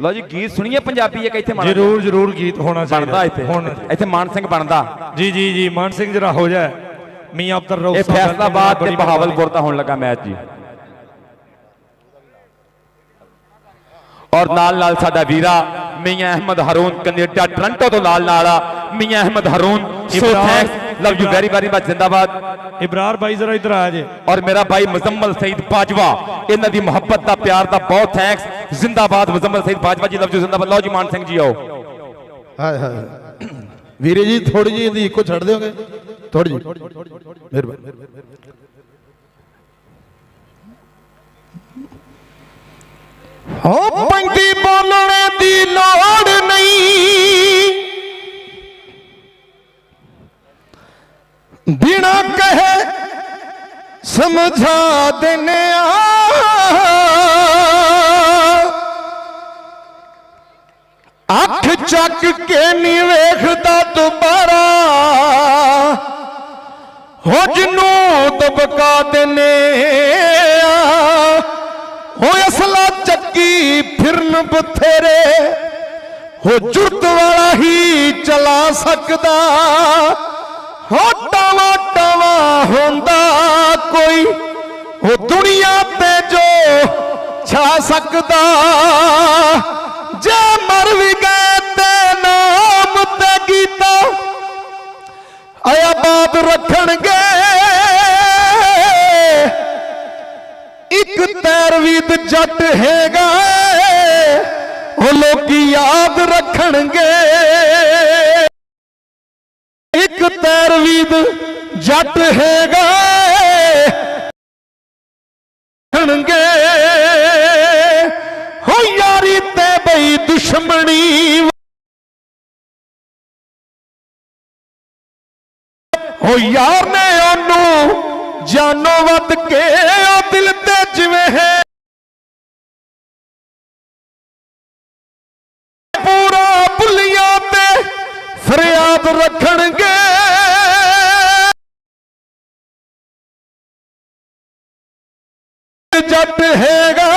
लो जी गीत सुनिए पंजाबी एक इत्थे जरूर जरूर गीत होना बनदा इत्थे मान सिंह बनदा। जी जी जी मान सिंह जरा हो जाए। मियां अब्दुल रऊफ साहब फैसलाबाद ते बहावलपुर दा होण लगा मैच जी। और नाल नाल साडा वीरा मियां अहमद हारून कनेडा टोरंटो तो नाल नाल Mian Ahmad Haroon, so thanks, love you very very much, जिंदाबाद। इब्रार भाई जरा इधर आ जाए। और मेरा भाई मुजम्मल सईद बाजवा, इन्हां दी मोहब्बत दा प्यार दा बहुत थैंक्स, जिंदाबाद मुजम्मल सईद बाजवा जी, लव यू, जिंदाबाद। लो जी मान सिंह जी आओ। हाय हाय वीरे जी थोड़ी जी इहदी इको छड़ दोगे थोड़ी जी, मेहरबानी। हो पंक्ति बोलने दी लोड़ नहीं, बिना कहे समझा देने अख चक के नहीं वेखदा दोबारा, हो जिन्नू दबका देने हो असला चक्की फिरन बथेरे, हो जुर्त वाला ही चला सकदा, हो टावा टावा होंदा कोई, हो दुनिया ते जो छा सकदा, जे मर भी गए ते नाम ते गीता आबाद रखणगे, एक तैरवीद जट हैगा वो लोग याद रखणगे, एक तैरवीद जट हैगा रखणगे, हो यारी ते बई दुश्मनी, हो यार ने ओनू जानो वध के ओ दिल ते जिवें है पूरा भुलिया ते फरियाद रखणगे। जट हैगा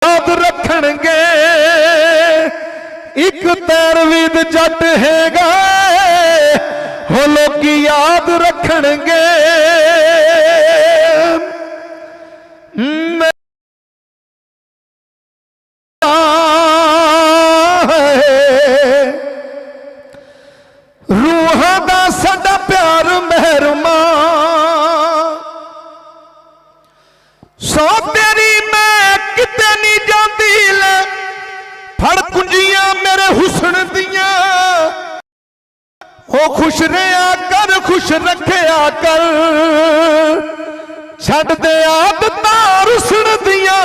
याद रखणगे एक तैरवीद जट हैगा लोग याद रखणगे रूहां दा साडा प्यार मेहरमा सौ तेरी मैं किते नहीं जाती ले फड़ कुंजियां मेरे हुस्न दियां ओ खुश रहा कर खुश रखया कर छड़ दे आदतां रुसन दियां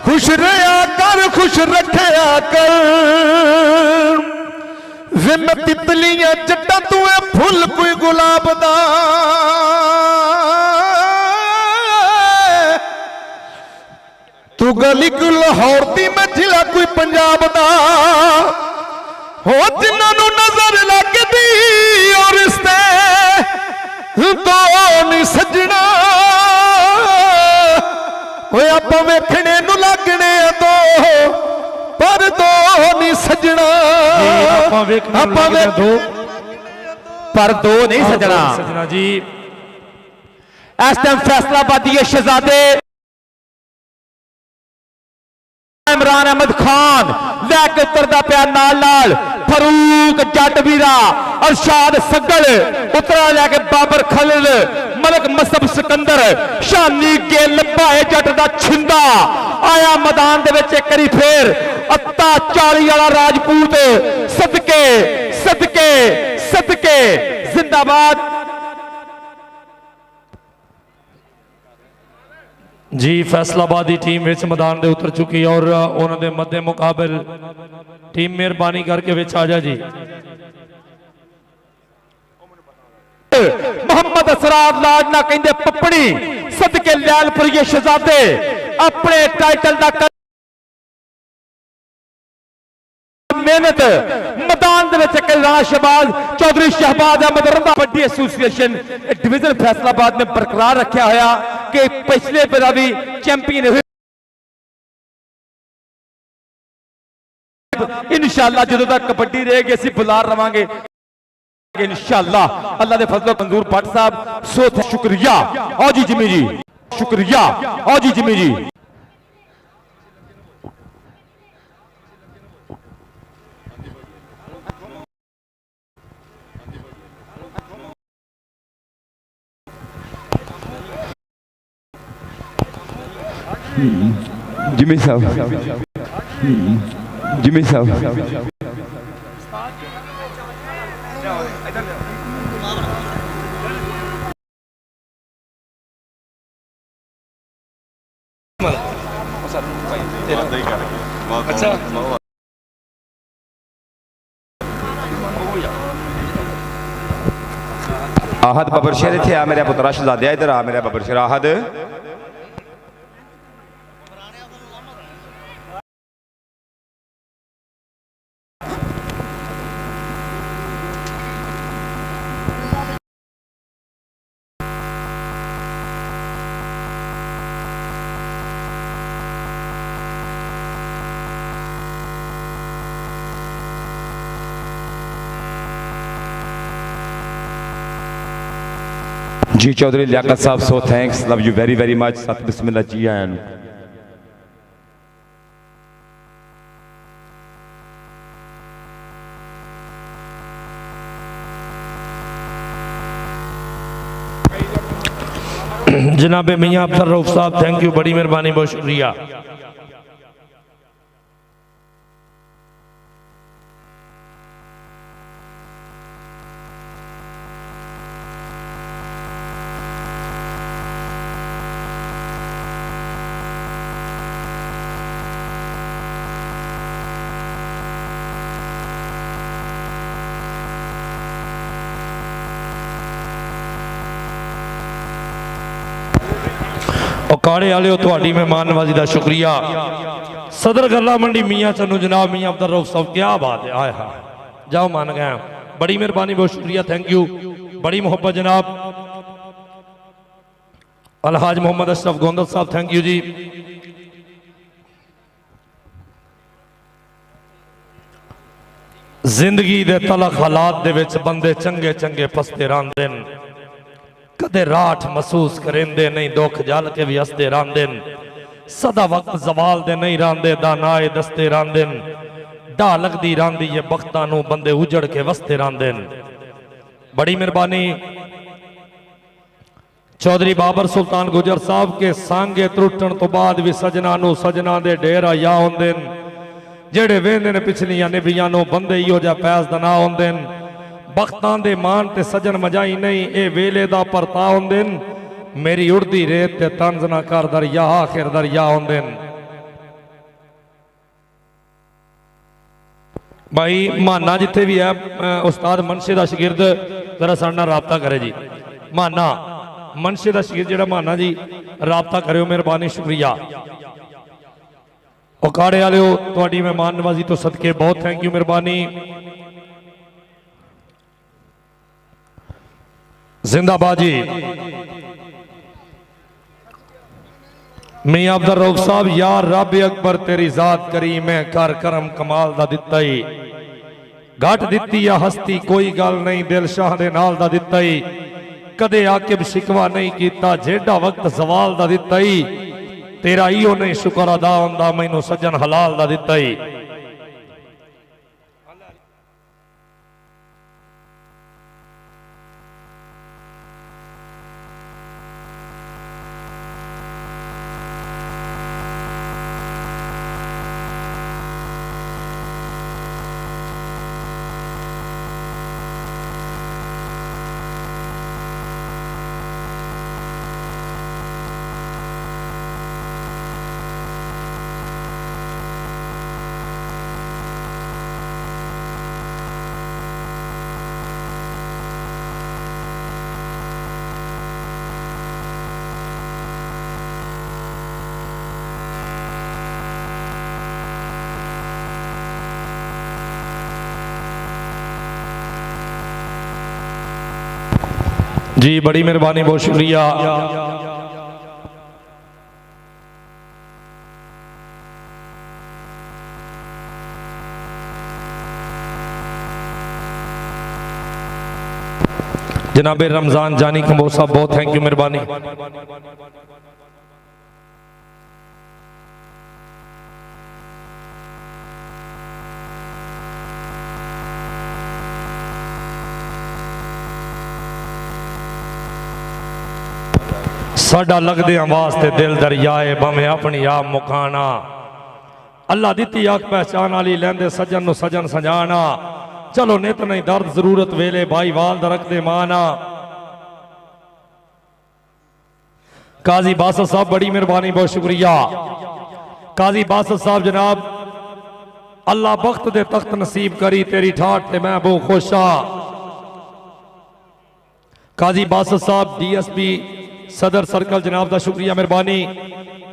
खुश रहा कर खुश रखया कर विम तितलियां जट्टा तू है फुल कोई गुलाब दा तू गली को लाहौर दी मैं जिला कोई पंजाब दा हो जिन्होंने नजर लगती और रिश्ते तो नहीं सजना हो आप वेखने नू लगने दो पर दो नहीं सजना दो पर दो नहीं सजना जी। इस टाइम फैसलाबादी शहजादे इमरान अहमद खान लैके उतरदा पिया नाल फरूक जट वीरा अरशाद सगल उतरा लैके बाबर खलील मलक मसब सिकंदर शानी गेल भाए जट दा छिंदा आया मैदान दे विच एक बारी फिर अत्ता 40 वाला राजपूत सदके सदके सदके जिंदाबाद जी। फैसलाबाद की टीम विच मैदान दे उतर चुकी और उन्होंने मध्य मुकाबल टीम मेहरबानी करके विच आ जा जी। मोहम्मद असरार लाड ना कहंदे पपड़ी सदके लैलपुरी शहजादे अपने टाइटल दा मेहनत मैदान राणा शहबाज चौधरी शहबाज अहमद रंधा कबड्डी एसोसिएशन डिवीजन फैसलाबाद ने बरकरार रखा होया कि पिछले बार भी चैंपियन हुए इंशाअल्लाह जो तक कबड्डी रहेगी असीं बुला रवांगे इंशाअल्लाह अल्लाह दे फजलो मंजूर भट्ट साहब सोथ शुक्रिया आओ जी जिमी जी शुक्रिया आओ जी जिमी जी। जिमी साहब जिमी साहब अच्छा आहद बबर शेर थे आ मेरा पुत्रा शहजादिया इधर आ मेरा बबर शेर आहद जी चौधरी लियाकत साहब so thanks love you very much सत बिस्मिल्लाह जी आया जनाबे मियां अब्दुल रऊफ साहब थैंक यू बड़ी मेहरबानी बहुत शुक्रिया। अखाड़े वाले थोड़ी मेहमान नवाजी का शुक्रिया। सदर गला मंडी मियाँ चन्नू जनाब मियाँ अब्दुल रऊफ साहब क्या बात है आए हाँ जाओ मान गए बड़ी मेहरबानी बहुत शुक्रिया थैंक यू बड़ी मोहब्बत जनाब। अलहाज मोहम्मद अशरफ गोंदल साहब थैंक यू जी। जिंदगी दे तलख हालात दे विच बंदे चंगे चंगे फसते रहंदे न, कदे राठ महसूस करेंदे नहीं, दुख जल के भी हसते रहंदे न, सदा वक्त जवाल दे नहीं रहंदे, दानाए दसते रहंदे न, ढा लगदी रहंदी है बख्तां नूं, बंदे उजड़ के वसते रहंदे न। बड़ी मेहरबानी चौधरी बाबर सुल्तान गुजर साहब के सांगे त्रुटन तो बाद भी सजना नूं सजना दे डेरा या होंदे न, जेड़े वेंदे ने पिछलियां नबियां नूं, बंदे इहो जिहा पैस दा ना होंदे न। बख्तां दे मान ते सजन मजाई नहीं, ए वेले दा परता होंदे न, मेरी उड़दी रेत ते तंज ना कर दरिया, आखिर दरिया होंदे न। भाई माना जिथे भी है उस्ताद मनशे दा शागिर्द जरा साडे नाल राबता करे जी। माना मनशे दा शागिर्द जेड़ा माना जी राबता करो, मेहरबानी शुक्रिया। उकाड़े वाले तुहाडी मेहमान नवाजी तो सदके बहुत थैंक यू, मेहरबानी। जिंदाबाद जी। मियां अब्दुल रऊफ साहब, यार रब अकबर तेरी जात करीम है, कर करम कमाल दा दिता ही, घट दिती या हस्ती कोई गल नहीं, दिल शाह दे नाल दा दिता ही, कदे आकिब शिकवा नहीं कीता, जेड़ा वक्त सवाल दा दिता ही, तेरा इहो नहीं शुक्र अदा हुंदा, मैनू सज्जन हलाल दा दिता ही। जी बड़ी मेहरबानी, बहुत शुक्रिया। जनाब रमजान जानी कंबोज साहब बहुत थैंक यू, मेहरबानी। साडा लगदे वास्ते दिल दरियाए, भावें अपनी आप मुकाना, अल्लाह दिती आख पहचान वाली, लैंदे सजन नु सजन सजाना, चलो नित नहीं दर्द जरूरत वेले, भाई वाल दरख दे माना। काजी बासत साहब बड़ी मेहरबानी, बहुत शुक्रिया। काजी बासत साहब जनाब, अल्लाह बख्त दे तख्त नसीब करी, तेरी ठाठ ते मैं बहुत खुश हाँ। काजी बासत साहब DSP सदर सर्कल जनाब दा शुक्रिया, मेहरबानी।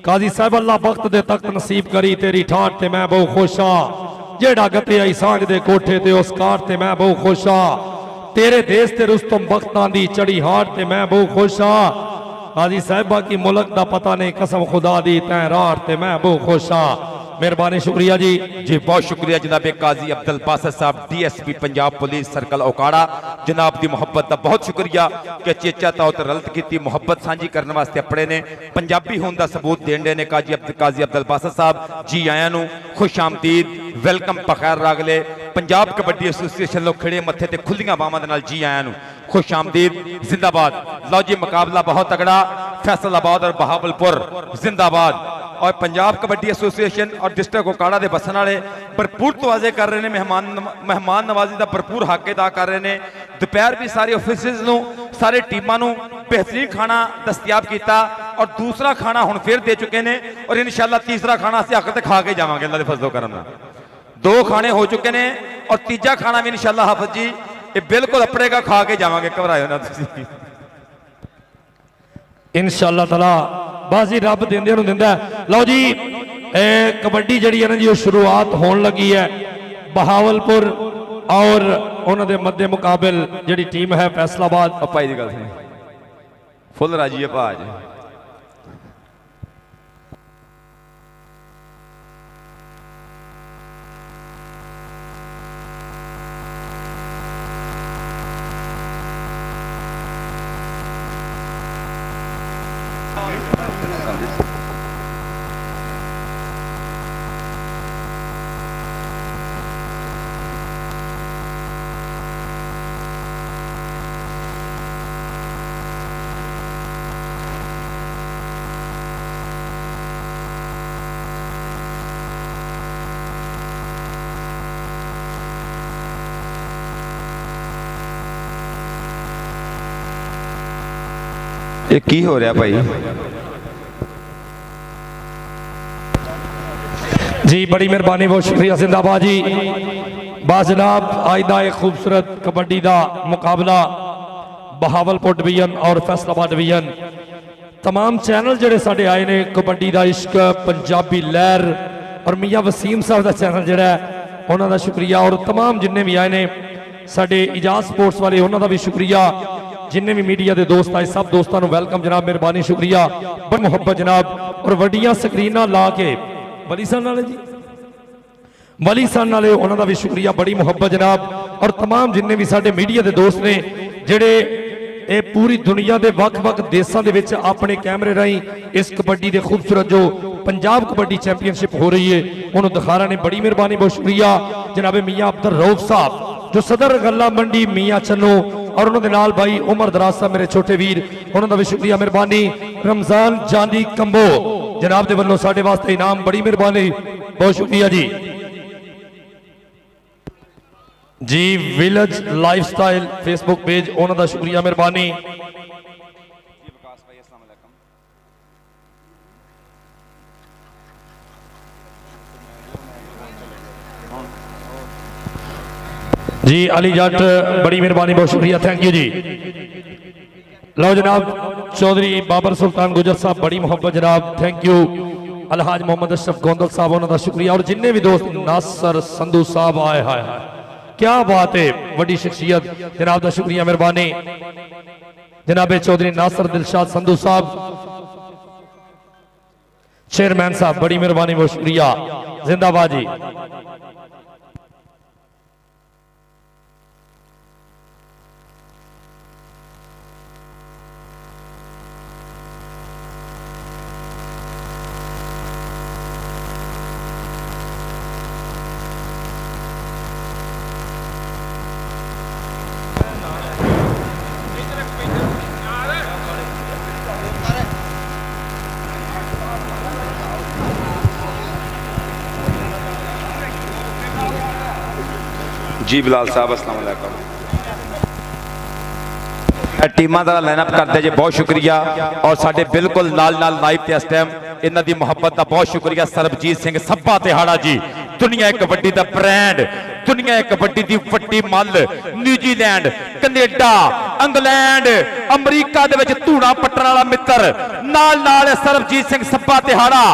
काजी साहब अल्लाह बख्त दे तख्त नसीब करी, तेरी ठाठ ते मैं बहुत खुश हाँ, जेड़ा गते आई सांग दे कोठे ते उस कार ते मैं बहुत खुश हाँ, तेरे देश ते रुस्तम बख्तां दी चढ़ी हाट ते मैं बहुत खुश हाँ। काजी साहबा की मुल्क दा पता नहीं, कसम खुदा दी तैं राठ ते मैं बहुत खुश हाँ, मेहरबानी शुक्रिया जी। जी बहुत शुक्रिया जनाब काजी अब्दुल बासत साहब DSP Punjab police circle Okara, जनाब की मुहब्बत का बहुत शुक्रिया कि चेचा तौत रलत की मुहब्बत सांझी करने वास्ते अपने ने पंजाबी होने का सबूत देने ने काजी अब्दुल बासत साहब जी आया नू खुश आमदीद, वेलकम पखैर रागले। पंजाब कबड्डी एसोसीएशन लोग खड़े मत्थे ते खुलियां बावां दे नाल जी आया नू खुश आमदीद, जिंदाबाद। लो जी मुकाबला बहुत तगड़ा, फैसलाबाद और बहावलपुर जिंदाबाद। और पंजाब कबड्डी एसोसीएशन और डिस्ट्रिक्ट ओकाड़ा के बसन वाले भरपूर तवाजे कर रहे हैं, मेहमान नवाजी का भरपूर हक अदा कर रहे हैं। दोपहर भी सारे ऑफिसिस नूं, सारे टीमां नूं बेहतरीन खाना दस्तियाब किया और दूसरा खाना हुण फिर दे चुके हैं और इंशाअल्लाह तीसरा खाना असीं हक ते खा के जावांगे। अल्लाह दे फजलो करम नाल 2 खाने हो चुके हैं और तीजा खाना भी इंशाअल्लाह हाफिज जी ये बिल्कुल अपड़ेगा, खा के जावांगे, घबराओ ना तुसीं इंशाअल्लाह ताला। बाजी रब देंदे नूं दिंदा है। लो जी कबड्डी जिहड़ी है ना जी, शुरुआत होने लगी है। बहावलपुर और उन्होंने मध्य मुकाबल जिहड़ी टीम है फैसलाबाद, भाई दी गल फुल राजी है भाज ਇਹ ਕੀ ਹੋ ਰਿਹਾ ਭਾਈ? जी बड़ी मेहरबानी, बहुत शुक्रिया, जिंदाबाद जी। बस जनाब अज का एक खूबसूरत कबड्डी का मुकाबला बहावलपुर डिवीजन और फैसलाबाद डिवीजन, तमाम चैनल जोड़े साढ़े आए ने, कबड्डी का इश्क, पंजाबी लहर और मियाँ वसीम साहब का चैनल जोड़ा उन्होंने शुक्रिया, और तमाम जिन्ने भी आए ने साढ़े इजाज स्पोर्ट्स वाले उन्होंने भी शुक्रिया, जिन्ने भी मीडिया के दोस्त आए सब दोस्तों को वेलकम जनाब, मेहरबानी, शुक्रिया, बड़ी मुहब्बत जनाब। और वड्डियां स्क्रीनां ला के वली सन वाले जी, वली सन वाले उन्होंने भी शुक्रिया, बड़ी मुहब्बत जनाब। और तमाम जिन्ने भी साढ़े मीडिया के दोस्त ने जेड़े ये पूरी दुनिया के वक्-वक् देशों के विच अपने कैमरे राही इस कबड्डी के खूबसूरत जो पंजाब कबड्डी चैंपीयनशिप हो रही है उन्होंने दिखा रहे हैं, बड़ी मेहरबानी, बहुत शुक्रिया जनाब मियाँ अब्दुल रऊफ साहब जो सदर गल्ला मंडी मियाँ चन्नो, और उन्होंने नाल भाई उमर दराज साहब मेरे छोटे वीर, उन्होंने भी शुक्रिया, मेहरबानी। रमजान जानी कंबो जनाब के वालों साढ़े वास्ते इनाम, बड़ी मेहरबानी, बहुत शुक्रिया जी। जी विलेज लाइफस्टाइल फेसबुक पेज उन्होंने शुक्रिया, मेहरबानी। जी अली जट बड़ी मेहरबानी, बहुत शुक्रिया, थैंक यू जी। लो जनाब चौधरी बाबर सुल्तान गुजर साहब बड़ी मोहब्बत जनाब, थैंक यू। अलहाज मोहम्मद अशरफ गोंदल साहब उन्होंने शुक्रिया, और जिन्ने भी दोस्त, नासर संधू साहब आए, हाय हाय क्या बात है, बड़ी शख्सियत जनाब का शुक्रिया, मेहरबानी। जनाब चौधरी नासर दिलशाद संधू साहब चेयरमैन साहब बड़ी मेहरबानी, बहुत शुक्रिया, जिंदाबाद जी। जी बिलाल साहब अस्सलाम वालेकुम। टीमां का लाइनअप करते जे बहुत शुक्रिया, और साडे बिल्कुल नाल नाल लाइव ते इस टाइम इन्हां दी मुहब्बत का बहुत शुक्रिया सरबजीत सिंह सब्बा तिहाड़ा जी, दुनिया कबड्डी का ब्रांड, दुनिया कबड्डी की वड्डी मल, न्यूजीलैंड, कनेडा, इंग्लैंड, अमरीका दे विच धूड़ा पट्टण वाला मित्र, नाल नाल सरबजीत सिंह सब्बा तिहाड़ा,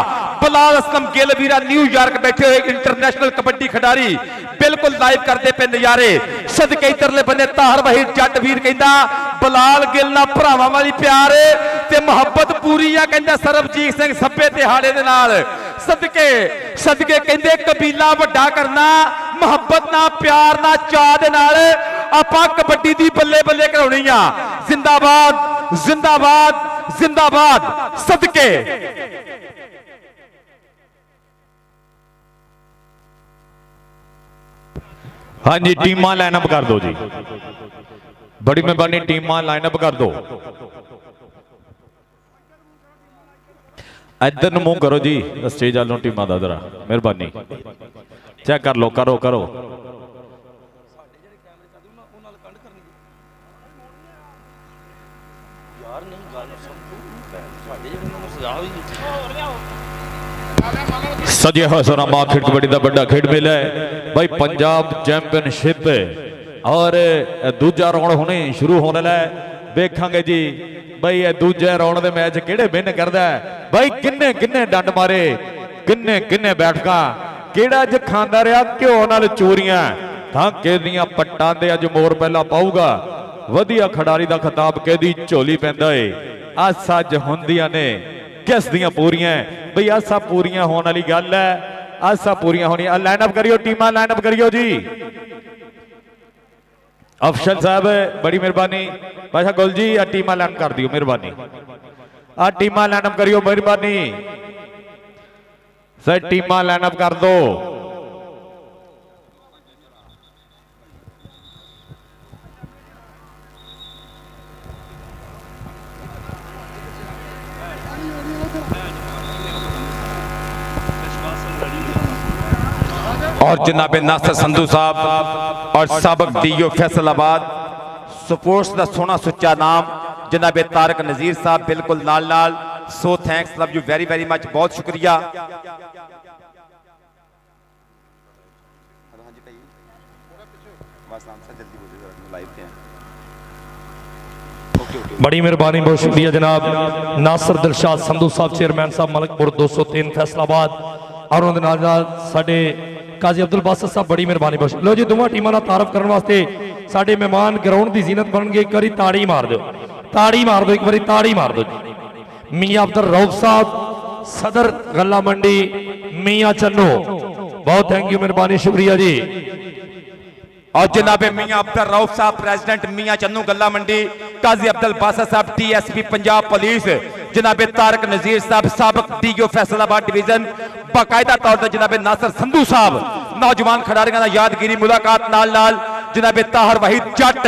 बिलाल असलम गिल वीरा न्यूयॉर्क बैठे हुए इंटरनेशनल कबड्डी खिडारी बिल्कुल लाइव करते पे नजारे। सदके इधरले बने ताहर वहीद जट वीर कहंदा बिलाल गिल ना भरावां वाली प्यार ते मुहब्बत पूरी आ, कहंदा सरबजीत सिंह सब्बे तिहाड़े दे नाल। सदके सदके कहंदे कबीला वड्डा करना मुहब्बत ना प्यार ना चाह दे नाल आपां कबड्डी दी बल्ले बल्ले कराउणी आ। जिंदाबाद जिंदाबाद जिंदाबाद। सदके हाँ जी टीमां लाइनअप कर दो जी, बड़ी मेहरबानी, टीमां लाइनअप कर दो। इधर मुंह करो जी स्टेज वालों टीमां दा जरा मेहरबानी, चेक कर लो, करो करो। सजे हसना मां खेड कबड्डी का बड़ा खेड मेला है भाई, पंजाब चैंपियनशिप और दूजा राउंड होने शुरू होने लगा है। वेखांगे जी भाई दूजे राउंड के मैच किहड़े विन करदा है भाई, किन्ने किन्ने डंड मारे, किन्ने किन्ने बैठका, किहड़ा अज खांदा रहा घ्यो नाल चोरियां, धाके दियां पट्टां दे अज मोर पहला पाऊगा। वधिया खिडारी का खिताब कहदी झोली पैंदा है। आस अज हुंदियां ने किस दियां पूरियां भाई, आसा पूरियां होने वाली गल है, आसा पूरियां होनी। लाइनअप करियो, टीमां लाइनअप करियो जी। अफसल साहब बड़ी मेहरबानी, बादशाह गुल जी आ टीमां लाइनअप कर दियो मेहरबानी, आ टीमां लाइनअप करियो मेहरबानी सर, टीमां लाइनअप कर दो। और जनाबे नासर संधू साहब और सबक दियो फैसलाबाद ਸਪੋਰਟਸ ਦਾ ਸੋਹਣਾ ਸੁੱਚਾ ਨਾਮ ਜਨਾਬੇ ਤਾਰਕ ਨਜ਼ੀਰ ਸਾਹਿਬ ਬਿਲਕੁਲ ਨਾਲ ਨਾਲ। So thanks, love you very very much, ਬਹੁਤ ਸ਼ੁਕਰੀਆ। बड़ी मेहरबानी, बहुत शुक्रिया जनाब नासिर दिलशाद संधू साहब, चेयरमैन साहब मलकपुर 203 फैसलाबाद, और उन्होंने साडे काजी अब्दुल बासित साहब, बड़ी मेहरबानी बहुत। लो जी दोवां टीमां दा तारफ करने वास्ते साडे मेहमान ग्राउंड की जीनत बन गए। एक बारी ताड़ी मार दो, ताड़ी मार दो, एक बारी ताड़ी मार दो। मियां अब्दुल रऊफ साहब सदर गल्ला मंडी, मियां चन्नू, बहुत थैंक यू, मेहरबानी, शुक्रिया जी। और जनाबे मियां अब्दुल रऊफ साहब प्रेसिडेंट मियां चन्नू गल्ला मंडी, काजी अब्दुल बासित साहब DSP पंजाब पुलिस, जनाबे तारक नजीर साहब साबिक DO फैसलाबाद डिवीजन, बाकायदा तौर पर जनाबे नासिर संधू साहब नौजवान खिडारियों का यादगिरी मुलाकात नाल नाल जनाबे ताहर वहीद जट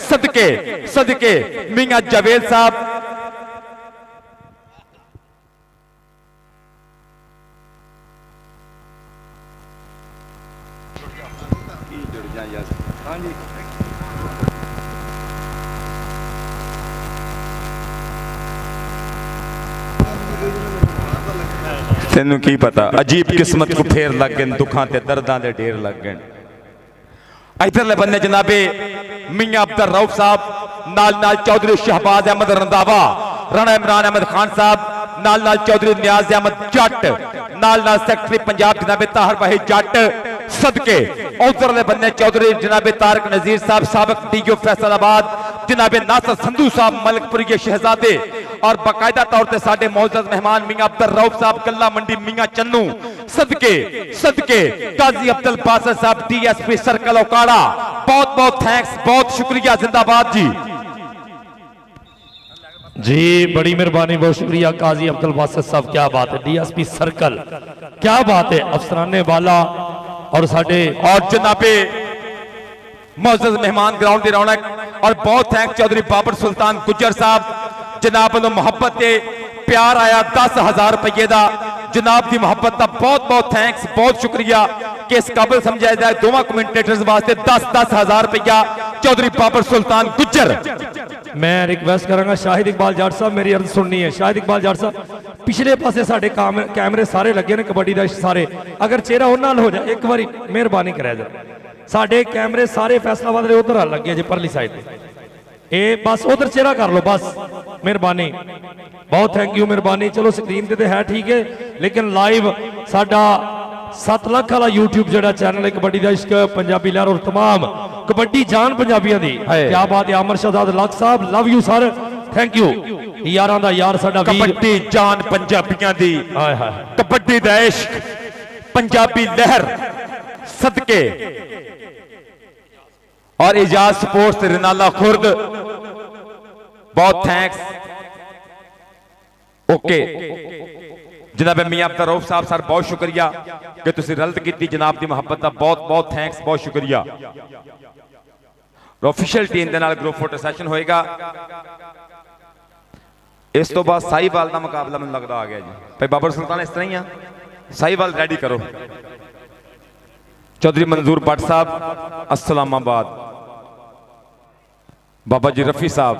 सदके सदके मियां जवेद साहब, तेनू की पता अजीब किस्मत को फेर लग गए, दुखा ते दर्दां दे ढेर लग गए। इधरले बन्ने जनाबे मियां अब्दुल रऊफ साहब नाल नाल चौधरी शहबाज अहमद रंधावा, राणा इमरान अहमद खान साहब नाल नाल चौधरी नियाज अहमद जट, नाल नाल सेक्रेटरी पंजाब जनाबे ताहर वहीद जट सदके, उधरले बन्ने चौधरी जनाबे तारक नजीर साहब साबिक DO फैसलाबाद, जनाबे नासिर संधू साहब मलकपुर के शहजादे, और बाकायदा तौर पर साडे मौजूद मेहमान मियां अब्दुल रऊफ साहब गल्ला मंडी, मियां चन्नू सदके सदके, काजी अब्दुल बासित साहब DSP सर्कल ओकाड़ा, बहुत बहुत थैंक्स, बहुत शुक्रिया, जिंदाबाद जी। जी बड़ी मेहरबानी, बहुत शुक्रिया काजी अब्दुल बासित साहब, क्या बात है, DSP सर्कल, क्या बात है, अफसराने वाला, और साडे और जनाबे मौजूद मेहमान ग्राउंड की रौनक, और बहुत थैंक्स चौधरी बाबर सुल्तान गुज्जर साहब, जनाब को मुहब्बत प्यार आया 10,000 रुपये का, जनाब की मुहब्बत का बहुत बहुत थैंक्स, बहुत शुक्रिया कि इस काबिल समझाया जाए दोवां कमेंटेटर्स वास्ते 10,000 रुपया चौधरी बाबर सुल्तान गुज्जर। मैं रिक्वेस्ट करांगा शाहिद इकबाल जाट साहब, मेरी अर्ज सुननी है। शाहिद इकबाल जाट साहब पिछले पासे साडे कैमरे सारे लगे ने कबड्डी का सारे, अगर चेहरा उन्हां नाल हो जाए एक बारी मेहरबानी करा जाए, साडे कैमरे सारे फैसलाबाद दे उधर लगे जे परली साइड ए, बस उधर चेहरा कर लो बस, मेहरबानी, बहुत थैंक यू, मेहरबानी। चलो स्क्रीन पे है ठीक है, लेकिन लाइव साडा 7 लाख वाला यूट्यूब जड़ा चैनल है कबड्डी दा इश्क पंजाबी लहर, और तमाम कबड्डी जान पंजाबियों दी, क्या बात है। अमर Shahzad Lakh sahab, love you sir, thank you, यारां दा यार साडा वीर, कबड्डी जान पंजाबियों दी, हाय हाय, कबड्डी दा इश्क पंजाबी लहर सदके, और इजाज स्पोर्ट्स रिनाला खुर्द, बहुत थैंक्स, ओके। जनाब मियां अब्दुल रऊफ साहब सर बहुत शुक्रिया कि तुसी रलत की जनाब की मुहब्बत का बहुत बहुत थैंक्स, बहुत शुक्रिया। ऑफिशियल टीम के नाल ग्रुप फोटो सैशन होएगा, इस तो बाद साहिवाल का मुकाबला मैंने लगता आ गया जी। भाई बाबर सुल्तान इस तरह ही आ, साहिवाल रेडी करो। चौधरी मंजूर भट्ट साहब अस्सलामाबाद, बाबा जी रफी साहब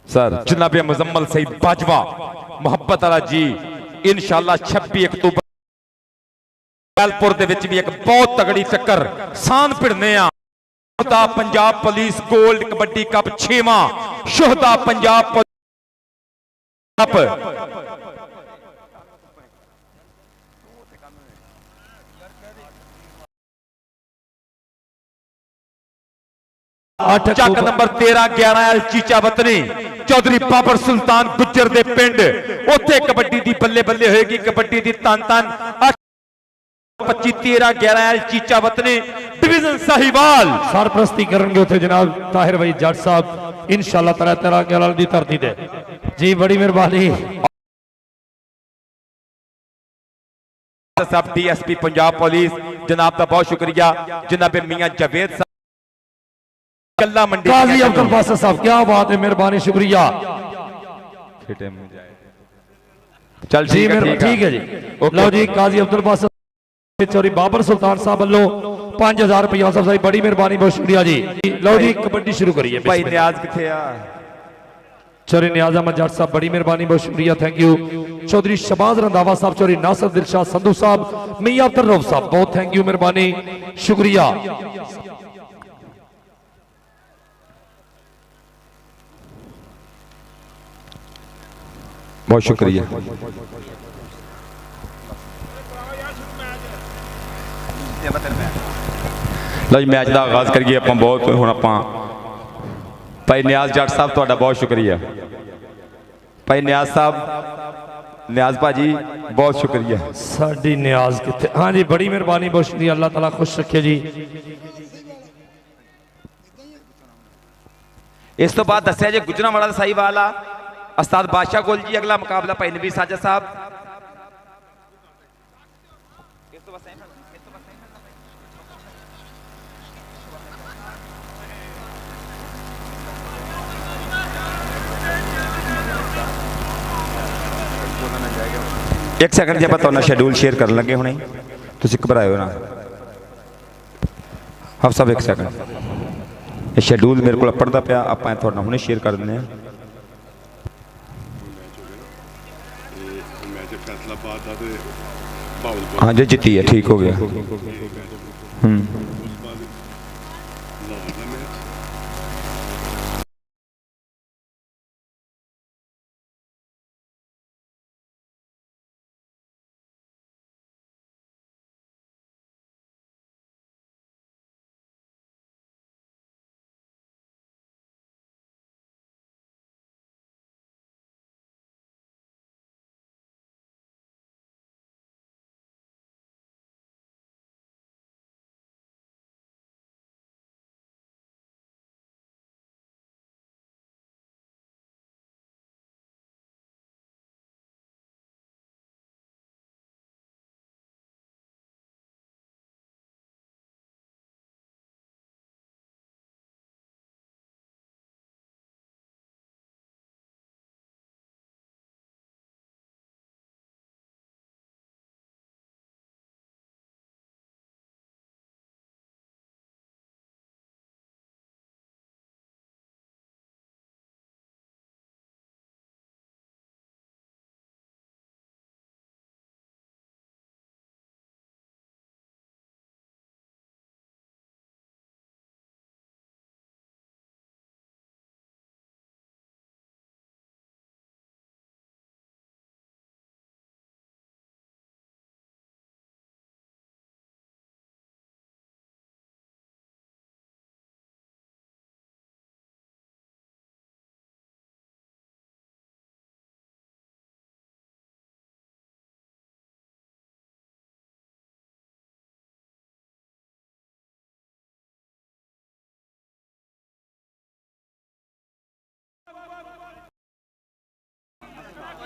सर, जनाब मुजम्मल सईद बाजवा मुहब्बत वाला जी, इंशाअल्लाह 26 अक्तूबर जैलपुर दे विच भी एक बहुत तगड़ी चक्कर सांध भिड़ने आ। शुहदा Punjab police gold kabaddi cup 6वां शुहदा पंजाब कप, चक नंबर 13-11 चीचा वतनी चौधरी बाबर सुल्तान गुज्जर दे पिंड, उत्थे कबड्डी दी बल्ले बल्ले होएगी, कबड्डी दी तन तन 25-13-11 चीचा वतनी डिवीजन साहिवाल सरप्रस्ती करेंगे उत्थे जनाब ताहिर भाई जट साहब इंशाअल्लाह तरह दी धरती ते जी, बड़ी मेहरबानी। साहब DSP पंजाब पुलिस जनाब का बहुत शुक्रिया, जनाब मियां जावेद साहब गल्ला मंडी, काजी अब्दुल बासित साहब क्या बात है, मेहरबानी शुक्रिया। चल जी ठीक है जी, लो जी काजी अब्दुल बासित चौधरी बाबर सुल्तान साहब वालों 5000 रुपया सब सारी बड़ी मेहरबानी, बहुत शुक्रिया जी। लो जी कबड्डी शुरू करिए भाई नियाज किथे आ? चौधरी नियाज अहमद जट साहब बड़ी मेहरबानी, बहुत शुक्रिया, थैंक यू। चौधरी शबाज रंधावा साहब, चौधरी नासिर दिलशाद संधू साहब, मियां अब्दुल रऊफ साहब, बहुत थैंक यू, मेहरबानी, शुक्रिया। बहुत शुक्रिया। लो जी मैच का आगाज करिए आप। बहुत हुण आपां भाई नियाज जट साहब तुहाडा बहुत शुक्रिया। भाई नियाज साहब, नियाज भाजी बहुत शुक्रिया। साडी नियाज किथे? हाँ जी बड़ी मेहरबानी, बहुत शुक्रिया, अल्लाह ताला खुश रखे जी। इस तो बाद दस्या जी गुजरांवाला साहिवाल आ उस्ताद बादशाह गोल जी। अगला मुकाबला भाई नबी साजिद साहब। एक सैकंड जब तुहाडा शेड्यूल शेयर कर लगे हुणे, तुसीं घबराओ ना। आप सब एक सैकंड, शेड्यूल मेरे को पढ़ता पाया, आप तुहाडा हुणे शेयर कर दिंदे आ। हाँ जी जीती है, ठीक हो गया।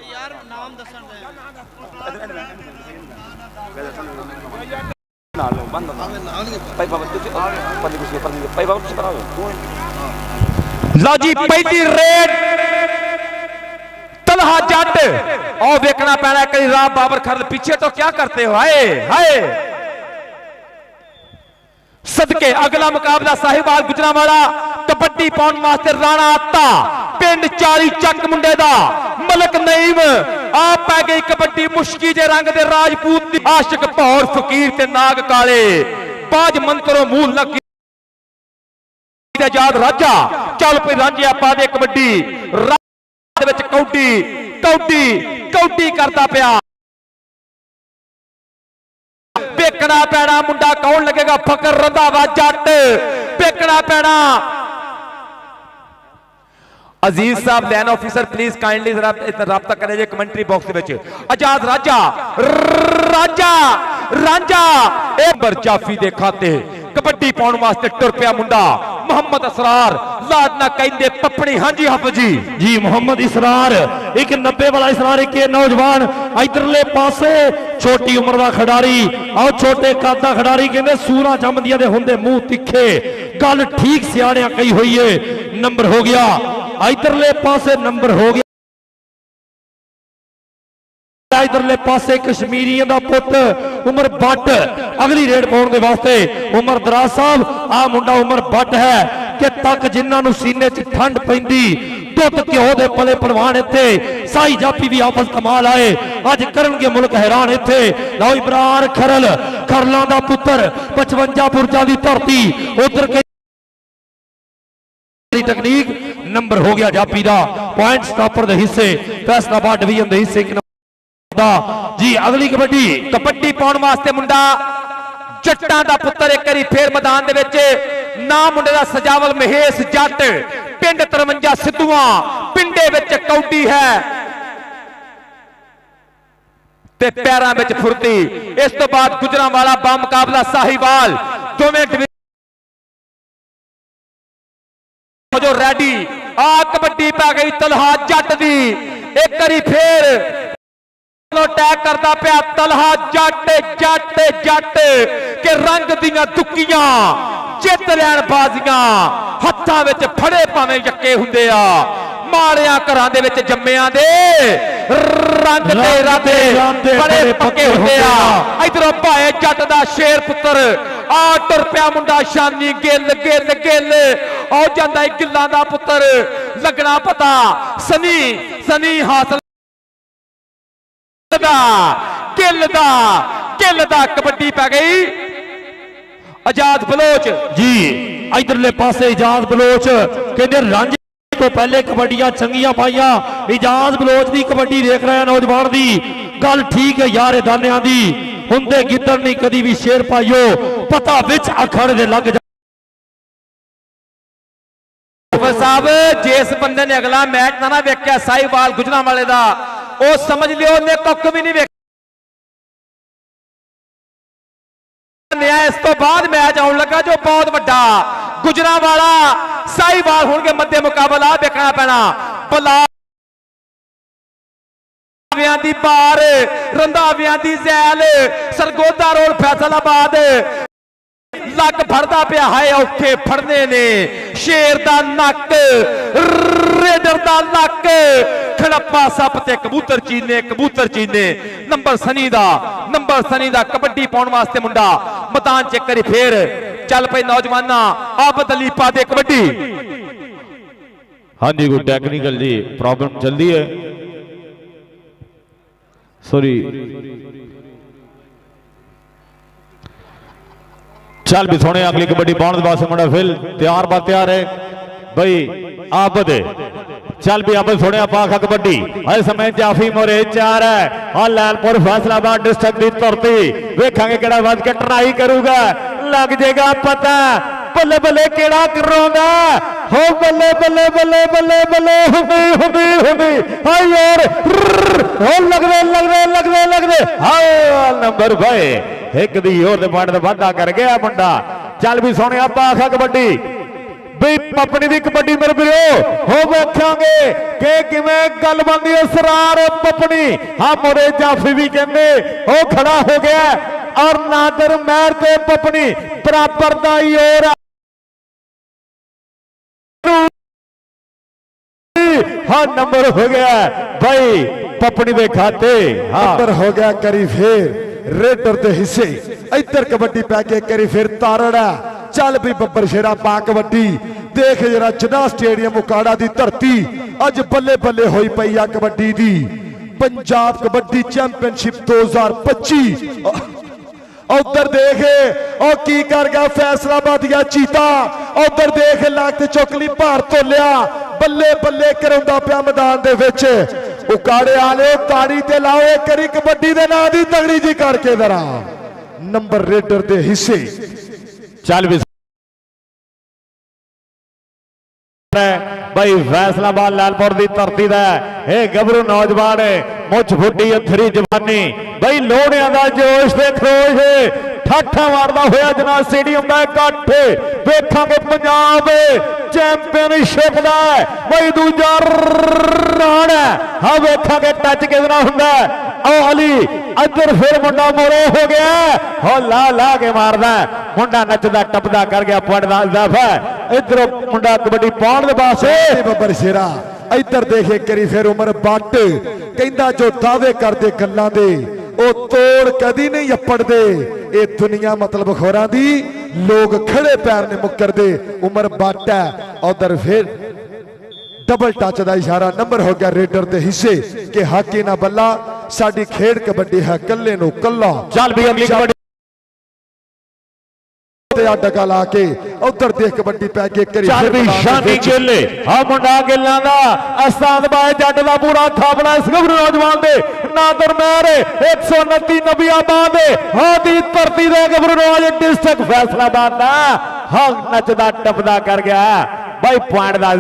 यार नाम दसन दे लो जी पहली रेड तलहा जट और देखना पैना कई राम बाबर खरद पीछे तो क्या करते हो? हाय हाय सदके अगला मुकाबला साहिवाल गुजरांवाला कबड्डी पाउन मास्टर राणा आता पिंड 40 चक मुंडे दा मलक नईम आप पै गई कबड्डी मुश्की जे रंग दे राजपूत दी आशिक भौर फकीर ते नाग काले बाज मंत्रों मूल न आजाद राजा चल पे रांझिया पा दे कबड्डी दे विच कौडी कौडी कौडी करदा पिया बेकना पैना मुंडा कौन लगेगा फकर रंधावा जट बेकना पैना अजीज साहब लैन ऑफिसर प्लीज काइंडली जरा राब्ता करें जे कमेंट्री बॉक्स में आजाद राजा राजा राजा एबर जाफी दे खाते कबड्डी पाउन वास्ते टुर पिया मुंडा मोहम्मद असरार लाडना कहंदे पपड़ी। हाँ जी हाफिज जी जी मोहम्मद इसरार एक 90 वाला इसरार एक नौजवान इधरले पासे छोटी उम्र का खिडारी और छोटे कद का खिडारी कहते सूरा जमदिया दे हुंदे मुंह तिखे गल ठीक सियाणिया कही हुई है नंबर हो गया इधरले पासे नंबर हो गया इधरले पासे कश्मीरियों का पुत उमर भट्ट अगली रेड पाने वास्ते उमर दराज साहब आ मुंडा उमर भट्ट है कि तक जिन्होंने सीने च ठंड पैंदी दुध घ्यो दे पले परवान इत्थे साई जापी भी आपस कमाल आए अज करनगे मुल्क हैरान इत्थे लो इमरान खरल खरलों का पुत्र 55 बुरजा की धरती उधर के तकनीक नंबर हो गया जापी का पॉइंट स्टॉपर दे हिस्से फैसलाबाद डिवीजन दे हिस्से जी अगली कबड्डी कबड्डी पाउण वास्ते मुंडा जट्टां दा पुत्तर एक बारी फिर मैदान दे विच नाम मुंडे दा सजावल महेश जट पिंड 53 सिद्धूआं पिंडे विच कौडी है ते पैरां विच फुर्ती। इस तो बाद गुजरांवाला बा मुकाबला साहिवाल दोवें जो रेडी आ कबड्डी पै गई तलहा जट दी एक बारी फिर टैग करता पिया तलहा जट जट जट के रंग दियां दुक्कियां जित लैन बाजियां हत्थां विच फड़े भावें यक्के हुंदे आ माड़ियां घरां दे विच जम्मियां दे रंग ते राधे बड़े पक्के हुंदे आ। इधरों भाए जट दा शेर पुत्र आ टुर पिया मुंडा शानी गिल गिल गिल आ जांदा गिल्लां दा पुत्र लगना पता सनी सनी हासिल किल दा कबड्डी पै गई आजाद बलोच जी इधरले पासे इजाज बलोच कहते रांझे तो पहले कबड्डियां चंगियां पाइया इजाज बलोच की कबड्डी देख रहे हैं नौजवान की गल ठीक है यार दानिया दी हुंदे गिद्दड़ नहीं कदी भी शेर पाइयो पता विच अखाड़े दे लग जा साहब जिस बंदे ने अगला मैच ना वेख्या साहिवाल गुजरांवाले दा ओ समझ लियो ने कुक भी नहीं वेख्या। इस तो बाद मैच आउण लगा जो बहुत वड्डा गुजरांवाला साहिवाल होणगे मध्य मुकाबला देखना पैना बलावियां दी बार रंधावियां दी जैल सरगोदा रोड फैसलाबाद लग फड़दा पिया है औखे फड़ने ने शेर दा नक रेडर दा नक खड़प्पा सप ते कबूतर चीने नंबर सनी दा कबड्डी पाउण वास्ते मुंडा मैदान च करी फिर चल पे नौजवाना आबद अली पा दे कबड्डी। हाँ जी कोई टेक्निकल जी प्रॉब्लम चलती है सॉरी चल भी सोने अगली कबड्डी पाउण वास्ते मुंडा फिल तैयार बा तैयार है भाई आबद चल भी आबद सोने पाखा कबड्डी हर समय जाफी मोरे 4 है और लैलपुर फैसलाबाद डिस्ट्रिक्ट की धरती वेखांगे केड़ा वध के ट्राई करूगा लग जाएगा पता बल्ले बल्ले केड़ा करोगा हो बल्ले बल्ले बल्ले बल्ले बल्ले हुबी हाय यार हो लगदे हाय नंबर भाई एक दी और दे पॉइंट दा वाधा कर गया मुंडा। चल भी सोने पाखा कबड्डी भी पपनी दी कबड्डी मेरे वीरो हो वेखांगे कि किवें गल बनदी है सरार पपनी हाँ मोरे जाफी भी कहंदे हो खड़ा हो गया और नादर महर ते पपनी बराबर दा ही और हाँ नंबर हो गया भाई पपनी दे खाते नंबर हो गया करी फिर रेडर दे हिस्से इधर कबड्डी पै के करी फिर तारड़ा चल भी बब्बर शेरा पा कबड्डी देख जरा जना स्टेडियम उकाड़ा दी धरती अज बल्ले बल्ले होई पई आ कबड्डी दी पंजाब कबड्डी चैंपियनशिप 2025 उधर देख और की कर गया फैसलाबाद या चीता उधर देख लागते चौकली भार तोलिया बल्ले बल्ले कराउंदा पिया मैदान दे विच उकाड़े आले ताड़ी ते लाओ एक करी कबड्डी दे नां दी तगड़ी जी करके जरा नंबर रेडर दे हिस्से चल भी भाई फैसलाबाद लालपुर की धरती का गबरू नौजवान मुछ फुटी अथरी जवानी भाई लोहड़िया का जोश ते खरोश ठाठा मारदा होया जना स्टेडियम का इकट्ठ वेखांगे पंजाब चैंपियनशिप का भाई दूजा राण है हाँ वेखांगे टच कितना हुंदा ओ अली अदर फिर मुंडा मोड़े हो गया हो ला ला के मारदा मुंडा नचदा टपदा कर गया पॉइंट दा इजाफा इधर मुंडा कबड्डी पाउण दे पासे बब्बर शेरा इधर देखे करी फिर उमर बट ਕਹਿੰਦਾ ਜੋ ਦਾਅਵੇ ਕਰਦੇ ਗੱਲਾਂ ਦੇ ਉਹ ਤੋੜ ਕਦੀ ਨਹੀਂ ਅੱਪੜਦੇ। ਇਹ ਦੁਨੀਆ ਮਤਲਬ ਖੋਰਾਂ ਦੀ ਲੋਕ ਖੜੇ ਪੈਰ ਨੇ ਮੁੱਕਰਦੇ। ਉਮਰ ਬੱਟ ਹੈ ਉਧਰ ਫਿਰ ਡਬਲ ਟੱਚ ਦਾ ਇਸ਼ਾਰਾ ਨੰਬਰ ਹੋ ਗਿਆ ਰੇਡਰ ਦੇ ਹਿੱਸੇ ਕਿ ਹਾਕੀ ਨਾ ਬੱਲਾ ਸਾਡੀ ਖੇਡ ਕਬੱਡੀ ਹੈ ਕੱਲੇ ਨੂੰ ਕੱਲਾ। ਚੱਲ ਵੀ ਅਗਲੀ ਕਬੱਡੀ ਡਗਾ ਲਾ ਕੇ ਉਧਰ ਦੇਖ ਕਬੱਡੀ ਪੈ ਕੇ ਕਰੀ ਚੱਲ ਵੀ ਸ਼ਾਨੀ ਗਿੱਲ ਆ ਮੁੰਡਾ ਗਿੱਲਾਂ ਦਾ ਉਸਤਾਦ ਬਾਏ ਜੱਟ ਦਾ ਪੂਰਾ ਥਾਪੜਾ ਇਸ ਗੱਭਰੂ ਨੌਜਵਾਨ ਦੇ ਨਾਦਰ ਮਹਿਰ 129 ਨਬੀਆਬਾਦ ਹਾਦੀ ਧਰਤੀ ਦੇ ਗੱਭਰੂ ਨੌਜਵਾਨ ਡਿਸਟ੍ਰਿਕਟ ਫੈਸਲਾਬਾਦ ਦਾ ਹਾਂ ਨੱਚਦਾ ਟੱਪਦਾ ਕਰ ਗਿਆ ਬਾਈ ਪੁਆਇੰਟ ਦਾ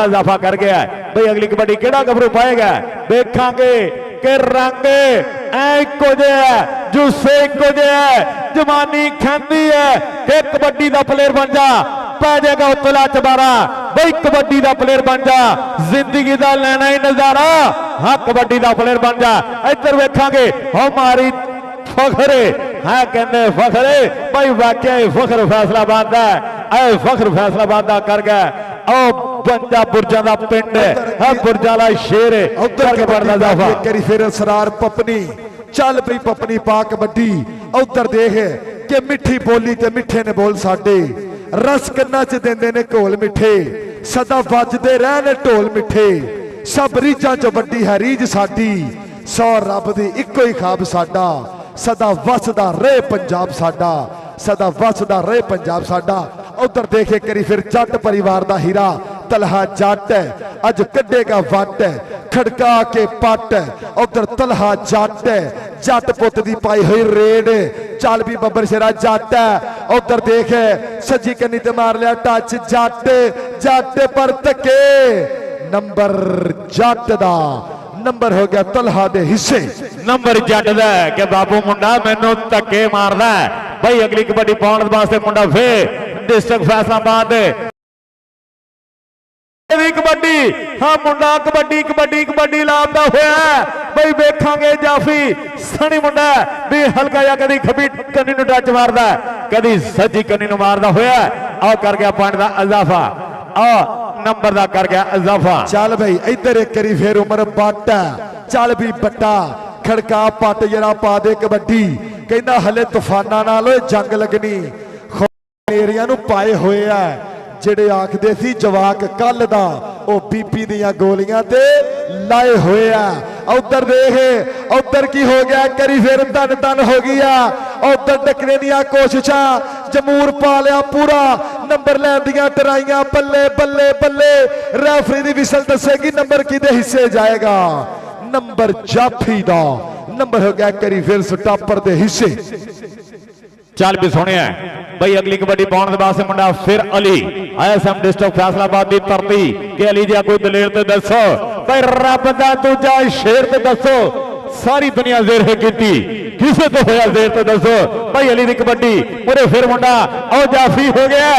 ਇਜ਼ਾਫਾ ਕਰ ਗਿਆ ਬਈ। ਅਗਲੀ ਕਬੱਡੀ ਕਿਹੜਾ ਗੱਭਰੂ ਪਾਏਗਾ ਦੇਖਾਂਗੇ ਕਿ ਰੰਗ ਐ ਇੱਕੋ ਜਿਹਾ ਜੁੱਸੇ ਇੱਕੋ ਜਿਹਾ ਜਵਾਨੀ ਖੰਦੀ ਹੈ ਕਿ ਕਬੱਡੀ ਦਾ ਪਲੇਅਰ ਬਣ ਜਾ ਪੈ ਜਾਏਗਾ ਉਤਲਾ ਚਬਾਰਾ ਬਈ ਕਬੱਡੀ ਦਾ ਪਲੇਅਰ ਬਣ ਜਾ ਜ਼ਿੰਦਗੀ ਦਾ ਲੈਣਾ ਹੀ ਨਜ਼ਾਰਾ ਹਾਂ ਕਬੱਡੀ ਦਾ ਪਲੇਅਰ ਬਣ ਜਾ। ਇੱਧਰ ਵੇਖਾਂਗੇ ਹਮਾਰੀ ਫਖਰੇ ਹੈ ਕਹਿੰਦੇ ਫਖਰੇ ਬਈ ਵਾਕਿਆ ਫਖਰ ਫੈਸਲਾਬਾਦ ਦਾ ਐ ਫਖਰ ਫੈਸਲਾਬਾਦ ਦਾ ਕਰ ਗਿਆ ਉਹ ਬੰਦਾ ਬੁਰਜਾਂ ਦਾ ਪਿੰਡ ਹੈ ਬੁਰਜਾਂ ਦਾ ਸ਼ੇਰ ਉਧਰ ਕਬੱਡੀ ਦਾ ਕਰੀ ਫਿਰ ਸਰਾਰ ਪਪਨੀ ਚੱਲ ਬਈ ਪਪਨੀ ਪਾ ਕਬੱਡੀ ਉਧਰ ਦੇਖ ਕਿ ਮਿੱਠੀ ਬੋਲੀ ਤੇ ਮਿੱਠੇ ਨੇ ਬੋਲ ਸਾਡੇ ਰਸ ਕੰਨਾਂ ਚ ਦਿੰਦੇ ਨੇ ਘੋਲ ਮਿੱਠੇ ਸਦਾ ਵੱਜਦੇ ਰਹਿਣ ਢੋਲ ਮਿੱਠੇ ਸਭ ਰੀਜਾਂ ਚ ਵੱਡੀ ਹੈ ਰੀਜ ਸਾਡੀ ਸੌ ਰੱਬ ਦੀ ਇੱਕੋ ਹੀ ਖਾਬ ਸਾਡਾ ਸਦਾ ਵਸਦਾ ਰਹੇ ਪੰਜਾਬ ਸਾਡਾ ਸਦਾ ਵਸਦਾ ਰਹੇ ਪੰਜਾਬ ਸਾਡਾ। ਉਧਰ ਦੇਖੇ ਕਰੀ ਫਿਰ ਜੱਟ ਪਰਿਵਾਰ ਦਾ ਹੀਰਾ ਤਲਹਾ ਜੱਟ ਅੱਜ ਕੱਢੇਗਾ ਵੱਟ ਖੜਕਾ ਕੇ ਪੱਟ ਉਧਰ ਤਲਹਾ ਜੱਟ ਪੁੱਤ ਦੀ ਪਾਈ ਹੋਈ ਰੇਡ ਚੱਲ ਵੀ ਬੱਬਰ ਸ਼ੇਰਾ ਜੱਟ ਉਧਰ ਦੇਖ ਸੱਜੀ ਕੰਨੀ ਤੇ ਮਾਰ ਲਿਆ ਟੱਚ ਜੱਟ ਪਰ ਧੱਕੇ ਨੰਬਰ ਜੱਟ ਦਾ ਨੰਬਰ ਹੋ ਗਿਆ ਤਲਹਾ ਦੇ ਹਿੱਸੇ ਨੰਬਰ ਜੱਟ ਦਾ ਕਿ ਬਾਬੂ ਮੁੰਡਾ ਮੈਨੂੰ ਧੱਕੇ ਮਾਰਦਾ ਬਈ। ਅਗਲੀ ਕਬੱਡੀ ਪਾਉਣ ਵਾਸਤੇ ਮੁੰਡਾ ਫੇਰ ਡਿਸਟ੍ਰਿਕਟ ਫੈਸਲਾਬਾਦ ਦੀ ਕਬੱਡੀ ਹਾਂ ਮੁੰਡਾ ਕਬੱਡੀ ਲਾਉਂਦਾ ਹੋਇਆ ਬਈ ਵੇਖਾਂਗੇ ਜਾਫੀ ਸਣੀ ਮੁੰਡਾ ਵੀ ਹਲਕਾ ਜਿਹਾ ਕਦੀ ਖੱਬੀ ਕੰਨੀ ਨੂੰ ਟੱਚ ਮਾਰਦਾ ਕਦੀ ਸੱਜੀ ਕੰਨੀ ਨੂੰ ਮਾਰਦਾ ਹੋਇਆ ਆ ਕਰ ਗਿਆ ਪੁਆਇੰਟ ਦਾ ਇਜ਼ਾਫਾ ਆ ਨੰਬਰ ਦਾ ਕਰ ਗਿਆ ਇਜ਼ਾਫਾ। ਚੱਲ ਬਈ ਇੱਧਰ ਇੱਕ ਕਰੀ ਫੇਰ ਉਮਰ ਬੱਟ ਚੱਲ ਵੀ ਬੱਟਾ ਖੜਕਾ ਪੱਟ ਜਿਹੜਾ ਪਾ ਦੇ ਕਬੱਡੀ ਕਹਿੰਦਾ ਹਲੇ ਤੂਫਾਨਾਂ ਨਾਲ ਜੰਗ ਲੱਗਣੀ ਏਰੀਆ ਨੂੰ ਪਾਏ ਹੋਏ ਆ ਜਿਹੜੇ ਆਖਦੇ ਸੀ ਜਵਾਕ ਕੱਲ ਦਾ ਉਹ ਬੀਪੀ ਦੀਆਂ ਗੋਲੀਆਂ ਤੇ ਲਾਏ ਹੋਏ ਆ। ਉਧਰ ਦੇਖ ਉਧਰ ਕੀ ਹੋ ਗਿਆ ਕਰੀ ਫਿਰ ਤਨ ਹੋ ਗਈ ਆ ਉਧਰ ਟੱਕਰੇ ਦੀਆਂ ਕੋਸ਼ਿਸ਼ਾਂ ਜਮੂਰ ਪਾ ਲਿਆ ਪੂਰਾ ਨੰਬਰ ਲੈਣ ਦੀਆਂ ਟਰਾਈਆਂ ਬੱਲੇ ਰੈਫਰੀ ਦੀ ਵਿਸਲ ਦੱਸੇਗੀ ਨੰਬਰ ਕਿਹਦੇ ਹਿੱਸੇ ਜਾਏਗਾ ਨੰਬਰ ਜਾਫੀ ਦਾ ਨੰਬਰ ਹੋ ਗਿਆ ਕਰੀ ਫਿਰ ਸਟਾਪਰ ਦੇ ਹਿੱਸੇ। ਚੱਲ ਵੀ ਸੁਣਿਆ ਬਈ ਅਗਲੀ ਕਬੱਡੀ ਪਾਉਣ ਦੇ ਵਾਸਤੇ ਮੁੰਡਾ ਫਿਰ ਅਲੀ ਆਈਐਸਐਮ ਡਿਸਟ੍ਰਿਕਟ ਫੈਸਲਾਬਾਦ ਦੀ ਧਰਤੀ ਕਿ ਅਲੀ ਜੀ ਕੋਈ ਦਲੇਰ ਤੇ ਦੱਸੋ ਬਈ ਰੱਬ ਦਾ ਦੂਜਾ ਸ਼ੇਰ ਤੇ ਦੱਸੋ ਸਾਰੀ ਦੁਨੀਆ ਜ਼ੇਰ ਕੀਤੀ ਕਿਸੇ ਤੋਂ ਹੋਇਆ ਜ਼ੇਰ ਤੇ ਦੱਸੋ ਬਈ ਅਲੀ ਦੀ ਕਬੱਡੀ ਪੂਰੇ ਫਿਰ ਮੁੰਡਾ ਉਹ ਜਾਫੀ ਹੋ ਗਿਆ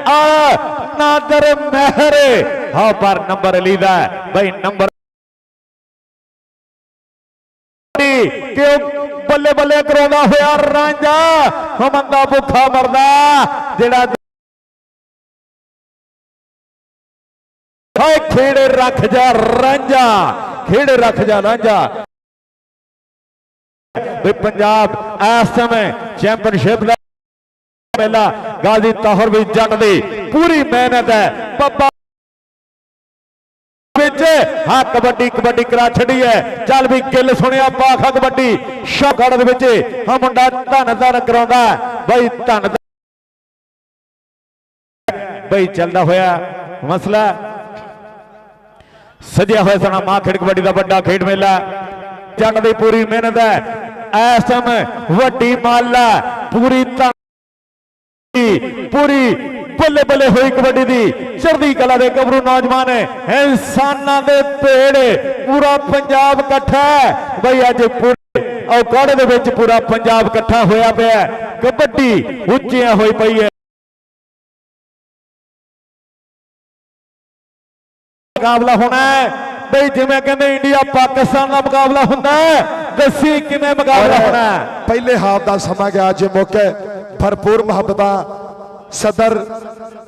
ਆ ਨਾਦਰ ਮਹਿਰ ਹਾਂ ਪਰ ਨੰਬਰ ਅਲੀ ਦਾ ਬਈ ਨੰਬਰ ਕਿਉਂ ਬੱਲੇ ਕਰਾਉਂਦਾ ਹੋਇਆ ਰਾਂਝਾ ਹਮੰਦਾ ਭੁੱਖਾ ਮਰਦਾ ਜਿਹੜਾ ਹਾਏ ਖੇੜੇ ਰੱਖ ਜਾ ਰਾਂਝਾ ਵੀ ਪੰਜਾਬ ਇਸ ਸਮੇਂ ਚੈਂਪੀਅਨਸ਼ਿਪ ਦਾ ਮੇਲਾ ਗਾਜ਼ੀ ਤਾਹਰ ਵੀ ਜੱਟ ਦੀ ਪੂਰੀ ਮਿਹਨਤ ਹੈ ਬੱਬਾ ਵਿੱਚ ਹਾਂ ਕਬੱਡੀ ਕਰਾ ਛੱਡੀ ਹੈ। ਚੱਲ ਵੀ ਗਿੱਲ ਸੁਣਿਆ ਪਾਖਾ ਕਬੱਡੀ ਸ਼ੌਕੜ ਦੇ ਵਿੱਚ ਹਾਂ ਮੁੰਡਾ ਧਨ ਕਰਾਉਂਦਾ ਬਈ ਧਨ ਬਈ ਚੱਲਦਾ ਹੋਇਆ ਮਸਲਾ ਸਜਿਆ ਹੋਇਆ ਸਣਾ ਮਾਂ ਖੇਡ ਕਬੱਡੀ ਦਾ ਵੱਡਾ ਖੇਡ ਮੇਲਾ ਜੱਟ ਦੀ ਪੂਰੀ ਮਿਹਨਤ ਹੈ ਇਸ ਸਮੇਂ ਵੱਡੀ ਮਾਲਾ ਪੂਰੀ ਬੱਲੇ ਹੋਈ ਕਬੱਡੀ ਦੀ ਚੜ੍ਹਦੀ ਕਲਾ ਦੇ ਗੱਭਰੂ ਨੌਜਵਾਨ ਇਨਸਾਨਾਂ ਦੇ ਭੇੜ ਪੂਰਾ ਪੰਜਾਬ ਇਕੱਠਾ ਬਈ ਅੱਜ ਪੂਰੇ ਔਕਾੜੇ ਦੇ ਵਿੱਚ ਪੂਰਾ ਪੰਜਾਬ ਇਕੱਠਾ ਹੋਇਆ ਪਿਆ ਕਬੱਡੀ ਉੱਚੀਆਂ ਹੋਈ ਪਈ ਹੈ ਮੁਕਾਬਲਾ ਹੋਣਾ ਬਈ ਜਿਵੇਂ ਕਹਿੰਦੇ ਇੰਡੀਆ ਪਾਕਿਸਤਾਨ ਦਾ ਮੁਕਾਬਲਾ ਹੁੰਦਾ ਦੱਸੀ ਕਿਵੇਂ ਮੁਕਾਬਲਾ ਹੋਣਾ ਪਹਿਲੇ ਹਾਫ ਦਾ ਸਮਾਂ ਗਿਆ ਅੱਜ ਮੌਕੇ ਭਰਪੂਰ ਮੁਹੱਬਤਾਂ सदर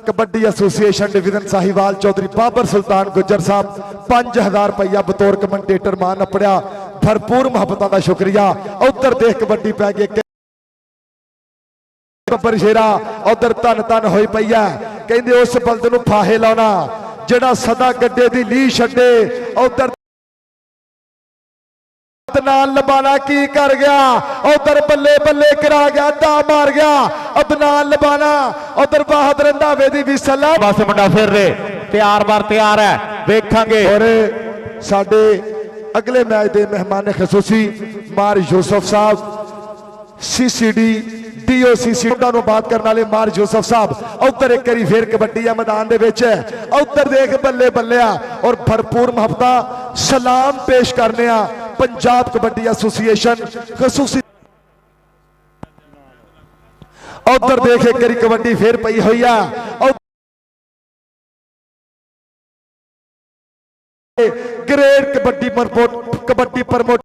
कबड्डी एसोसिएशन डिवीजन साहिवाल चौधरी बाबर सुल्तान गुज्जर साहब 5000 रुपया बतौर कमेंटेटर मान अपड़िया भरपूर मुहब्बतों का शुक्रिया। उधर देख कबड्डी पै गई बब्बर शेरा उधर धन धन होई पई है कहंदे उस बंद नूं फाहे लाउणा जिहड़ा सदा गड्डे दी लीह छड्डे। उधर अदनान लबाना की कर गया उधर बल्ले बल्ले करा गया दा मार गया अदनान लबाना उधर बहादुर रंधावे दी विसल बस मुंडा फिर रहे तैयार बार तैयार है देखांगे। और साडे अगले मैच दे मेहमान खसूसी मार यूसुफ साहब सीसीडी DOCC बात करने वाले मार यूसुफ साहब उधर एक बारी फिर कबड्डी मैदान दे विच उधर देख बल्ले बल्लिया और भरपूर मुहब्बत सलाम पेश करने पंजाब कबड्डी एसोसिएशन खसूसी। उधर देख एक बारी कबड्डी फिर पई हुई है ग्रेट कबड्डी प्रमोट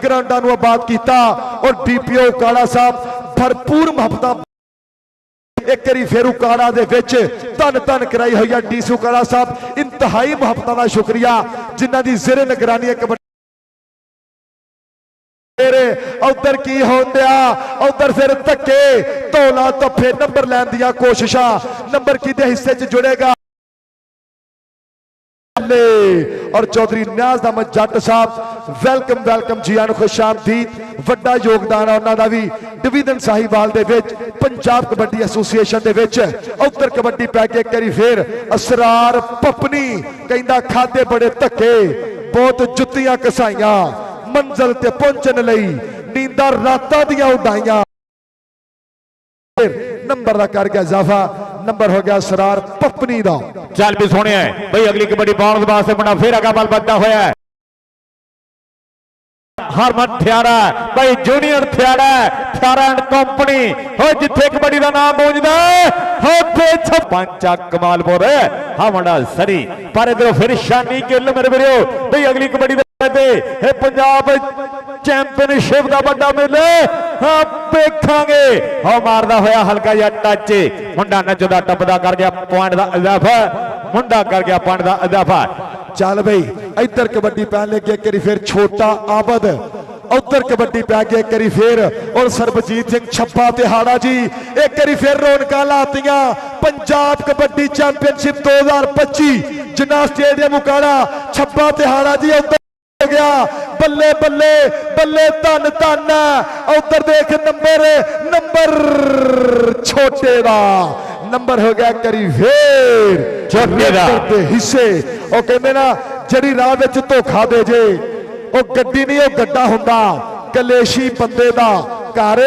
ग्राउंडा नूं आबाद किया और DPO काला साहब भरपूर मुहब्बत एक बारी फिर उकाड़ा दे विच धन धन कराई हुई है DC काला साहब इंतहाई मुहब्बत का शुक्रिया जिन्हां दी ज़ेरे निगरानी कबड्डी। उधर की होंदिया उधर फिर धक्के धौला धप्फे नंबर लैन दियां कोशिशां नंबर किहदे हिस्से च जुड़ेगा और चौधरी न्याज अहमद जट साहब वेलकम वेलकम जी आन खुशामदीद वड्डा योगदान है उन्हां दा भी डिवीजन साहिवाल दे विच पंजाब कबड्डी एसोसिएशन दे विच। उधर कबड्डी पै के एक बारी फिर असरार पपनी कहंदा खादे बड़े धक्के बहुत जुत्तियां कसाइयां मंजिल ते पहुंचण लई नींदां रातां दियां उडाइयां नंबर दा कर गया इजाफा नंबर हो गया सरार पपनी दा। चल भी सोने है भाई अगली कबड्डी पाउण दे वास्ते मुंडा फिर अगा बल बददा होया है हरमन थियारा भाई जूनियर थियारा एंड कंपनी हो जिथे कबड्डी दा नाम पहुंचदा हो पे पंचा कमालपुर हां मुंडा सरी पर इधर फिर शानी गिल मेरे वीरो भाई अगली कबड्डी दे पंजाब चैंपियनशिप का बड़ा मेले हाँ देखांगे हाँ मारदा होया हल्का या टच मुंडा नचदा टपदा कर गया पॉइंट का इजाफा मुंडा कर गया पॉइंट का इजाफा। चल भाई इधर कबड्डी पैन लगे एक बारी फिर छोटा आबद उधर कबड्डी पै गई एक बारी फिर और सरबजीत सिंह छप्पा तिहाड़ा जी एक बारी फिर रौनकां लातियां पंजाब कबड्डी चैंपियनशिप 2025 जिन्ना स्टेडियम उकाड़ा छप्पा तिहाड़ा जी उधर हो गया बल्ले बल्ले बल्ले धन धन उधर देख नंबर छोटे दा नंबर हो गया करी फिर छोटे दा हिस्से और कहते ना जड़ी राह विच धोखा दे जे ओ गड्डी नहीं ओ गड्डा हुंदा कलेशी बंदे दा घर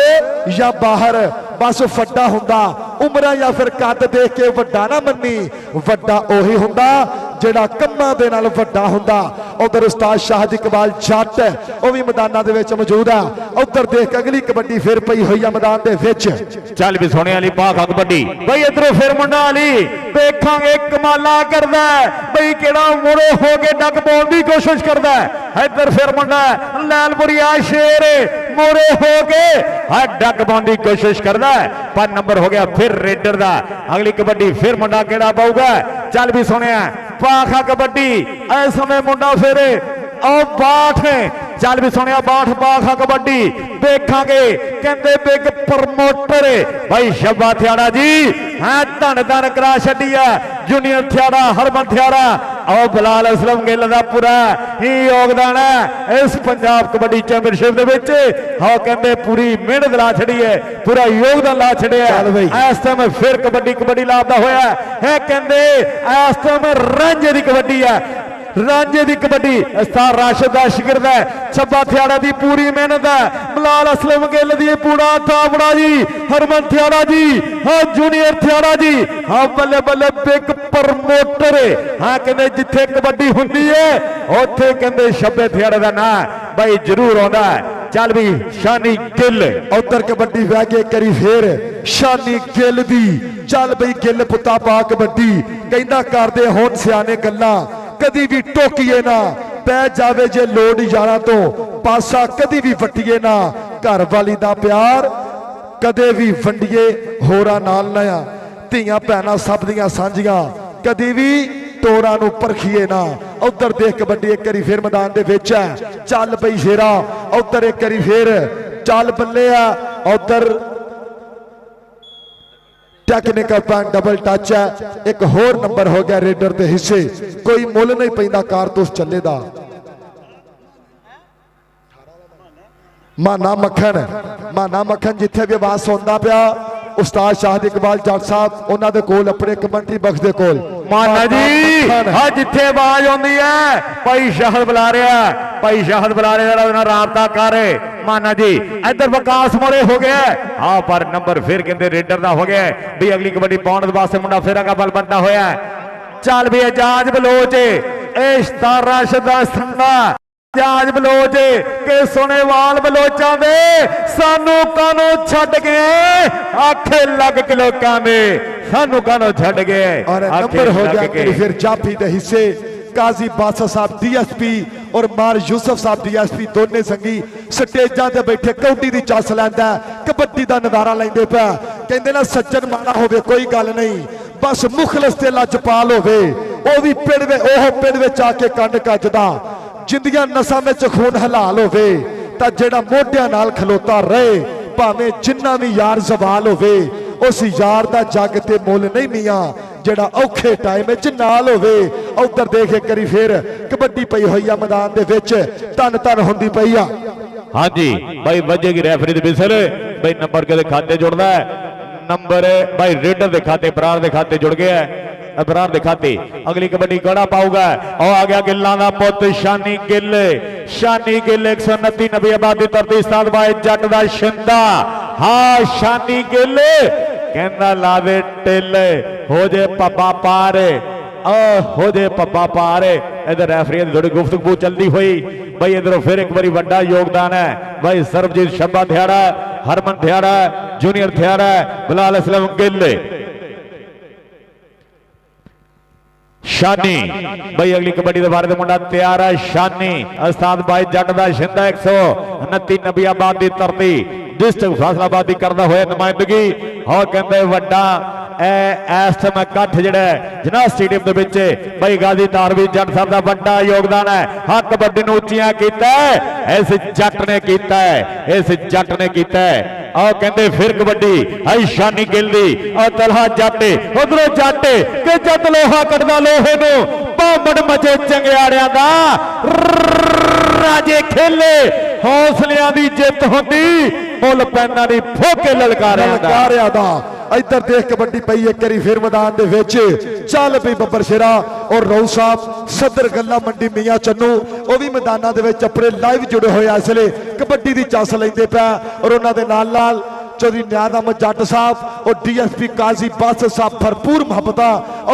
या बाहर बस वड्डा हुंदा उमरा या फिर कद देख के वड्डा ना मन्नी वड्डा ओही हुंदा जेड़ा कम्मां दे नाल वड्डा हुंदा। उधर उस्ताद शाहद इकबाल जट वो भी मैदाना दे विच मौजूद है उधर देख अगली कबड्डी फिर पई हुई है मैदान दे विच। चल भी सोने वाली पाखा कबड्डी भाई इधरों फिर मुंडा अली देखांगे कमाला करदा भाई केड़ा मुड़े हो के डग पाउण दी कोशिश करदा इधर फिर मुंडा लैलपुरिया शेर मोरे हो के डग पाउण दी कोशिश करदा पर नंबर हो गया फिर रेडर दा। अगली कबड्डी फिर मुंडा केड़ा पाऊगा चल भी सोने पाखा कबड्डी इस समय मुंडा फिर और बाठ चल भी सुनिया बाठ पाखा कबड्डी देखांगे कहते बिग प्रमोटर भाई शब्बा थियाड़ा जी है धन धन करा छड़ी है जूनियर थियाड़ा हरमन थियाड़ा और बिलाल असलम गिल का पूरा ही योगदान है इस पंजाब कबड्डी चैंपियनशिप दे विच हाँ कहते पूरी मेहनत ला छड़ी है पूरा योगदान ला छड़िया इस टाइम फिर कबड्डी लाभदा होया है कहते इस टाइम रांझे की कबड्डी है रांझे की कबड्डी उस्ताद राशिद दा शिगिर्द है छब्बा थियाड़ा की पूरी मेहनत है बिलाल असलम गिल दी पूरा थापड़ा जी हरमन थियाड़ा जी हाँ जूनियर थियाड़ा जी हाँ बल्ले बल्ले बिग प्रमोटर हाँ कहते जिथे कबड्डी हुंदी है उत्थे कहते शब्बे थियाड़े का ना भाई जरूर आउंदा है। चल भी शानी गिल उधर कबड्डी बह के करी फिर शानी गिल दी चल बई गिल पुत्ता पा कबड्डी कहंदा करदे होण सियाने गल्लां कदी भी टोकीए ना पै जावे जे लोड यारां तो पासा कदी भी वट्टीए ना घर वाली दा प्यार ਕਦੇ ਵੀ ਵੰਡੀਏ ਹੋਰਾਂ ਨਾਲ ਨਾ ਧੀਆਂ ਭੈਣਾਂ ਸਭ ਦੀਆਂ ਸਾਂਝੀਆਂ ਕਦੀ ਵੀ ਤੋਰਾਂ ਨੂੰ ਪਰਖੀਏ ਨਾ। ਉਧਰ ਦੇਖ ਕਬੱਡੀ ਇੱਕ ਵਾਰੀ ਫੇਰ ਮੈਦਾਨ ਦੇ ਵਿੱਚ ਹੈ, ਚੱਲ ਪਈ ਸ਼ੇਰਾ। ਉਧਰ ਇੱਕ ਵਾਰੀ ਫੇਰ ਚੱਲ ਬੱਲੇ ਆ। ਉਧਰ ਟੈਕਨੀਕਲ ਪੁਆਇੰਟ ਡਬਲ ਟੱਚ ਹੈ। ਇੱਕ ਹੋਰ ਨੰਬਰ ਹੋ ਗਿਆ ਰੇਡਰ ਦੇ ਹਿੱਸੇ। ਕੋਈ ਮੁੱਲ ਨਹੀਂ ਪੈਂਦਾ ਕਾਰਤੂਸ ਚੱਲੇ ਦਾ। ਮਾਨਾ ਮੱਖਣ ਜਿੱਥੇ ਵੀ ਆਵਾਜ਼ ਸੁਣਦਾ ਪਿਆ ਉਸਤਾਦ ਸ਼ਾਹਦ ਇਕਬਾਲ ਜੱਟ ਸਾਹਿਬ ਉਹਨਾਂ ਦੇ ਕੋਲ ਆਪਣੇ ਕਮੈਂਟਰੀ ਬਖਸ਼ ਦੇ ਕੋਲ ਮਾਨਾ ਜੀ ਹਾਂ ਜਿੱਥੇ ਆਵਾਜ਼ ਆਉਂਦੀ ਹੈ ਭਾਈ ਸ਼ਾਹਦ ਬੁਲਾ ਰਿਹਾ, ਭਾਈ ਸ਼ਾਹਦ ਬੁਲਾ ਰਿਹਾ ਉਹਨਾਂ ਰਾਬਤਾ ਕਰ ਮਾਨਾ ਜੀ। ਇੱਧਰ ਵਿਕਾਸ ਮੋਰੇ ਹੋ ਗਿਆ ਹਾਂ ਪਰ ਨੰਬਰ ਫਿਰ ਕਹਿੰਦੇ ਰੇਡਰ ਦਾ ਹੋ ਗਿਆ ਵੀ ਅਗਲੀ ਕਬੱਡੀ ਪਾਉਣ ਦੇ ਵਾਸਤੇ ਮੁੰਡਾ ਫੇਰਾ ਕਾ ਬਲ ਬੰਦਾ ਹੋਇਆ। ਚੱਲ ਵੀ ਇਜਾਜ਼ ਬਲੋਚ ਇਹ 17 ਸ਼ਦਾ ਸੰਦਾ ਜਾਜ ਬਲੋਚ ਕਿ ਸੁਣੇਵਾਲ ਬਲੋਚਾਂ ਦੇ ਸਾਨੂੰ ਕਾਨੂੰ ਛੱਡ ਗਏ ਆਖੇ ਲੱਗ ਕੇ ਲੋਕਾਂ ਦੇ ਸਾਨੂੰ ਕਾਨੂੰ ਛੱਡ ਗਏ। और नंबर हो गया कि फिर जाफी के हिस्से काजी बादशाह साहब डीएसपी और मार यूसुफ साहब डीएसपी दोने संगी स्टेजां ते बैठे कौडी दी चस लैंदा कबड्डी दा नज़ारा लैंदे पिया। कहंदे ना सज्जन माड़ा होवे कोई गल नहीं बस मुखलस ते लजपाल होवे ओ भी पिंड विच आके कंड कजदा जिंदियां नसां विच खून हलाल होवे तां जेड़ा मोढियां नाल खलोता रहे भावें जिन्ना भी यार जवाल होवे उस यार दा जग ते मुल नहीं मियां जेड़ा औखे टाइम विच नाल होवे। उधर देख एक करी फिर कबड्डी पई होई आ मैदान दे विच तन तन हुंदी पई आ। हां जी भाई वजेगी रेफरी दे बिसल भाई नंबर के खाते जुड़दा है नंबर भाई रेडर दे खाते बरार दे खाते जुड़ गया है अबरार दे खाते। अगली कबड्डी कड़ा पाऊगा और आ गया गिल्ला दा पुत शानी गिल 129 नबी आबादी तरती उस्ताद भाई जट दा शिंदा हाँ शानी गिल कहंदा लावे टिल हो जे पप्पा पार हो जे पप्पा पार। इधर रेफरी की थोड़ी गुफ्तगू चलती हुई भाई इधरों फिर एक बारी बड़ा योगदान है भाई सरबजीत शब्बा थियाड़ा हरमन थियाड़ा जूनियर थियाड़ा बिलाल असलम गिल शानी भाई अगली कबड्डी के बारे मुंडा तैयार है शानी उस्ताद भाई जट दा शिंदा 129 नबी आबादी तरती डिस्ट्रिक्ट फैसलाबादी करता हुआ नुमाइंदगी और कहते वड्डा इस समय कठ जिहड़ा जना स्टेडियम दे विच भाई गाजी तारवी जट साहब दा वड्डा योगदान है। हाँ कबड्डी नूं उच्चियां कीता है इस जट ने कीता है इस जट ने कीता है। और कहते फिर कबड्डी आई शानी गिल दी और तलहा जट उधरों जट के जट लोहा कटदा लोहे नूं भामड़ मचे चंगियाड़ियां दा राजे खेले हौसलियां दी जित होंदी मुल पैना दी फोके ललकारियां दा। इधर देख कबड्डी पई एक बारी फिर मैदान दे विच चल पई बब्बर शेरा और राउ साहब सदर गल्ला मंडी मियां चन्नू वो भी मैदानां दे विच अपने लाइव जुड़े होए इसले कबड्डी दी चस लैंदे पिया और उन्हां दे नाल नाल चौधरी न्याज अहमद जट साहब और डीएसपी काजी बादशाह साहब भरपूर मुहब्बत।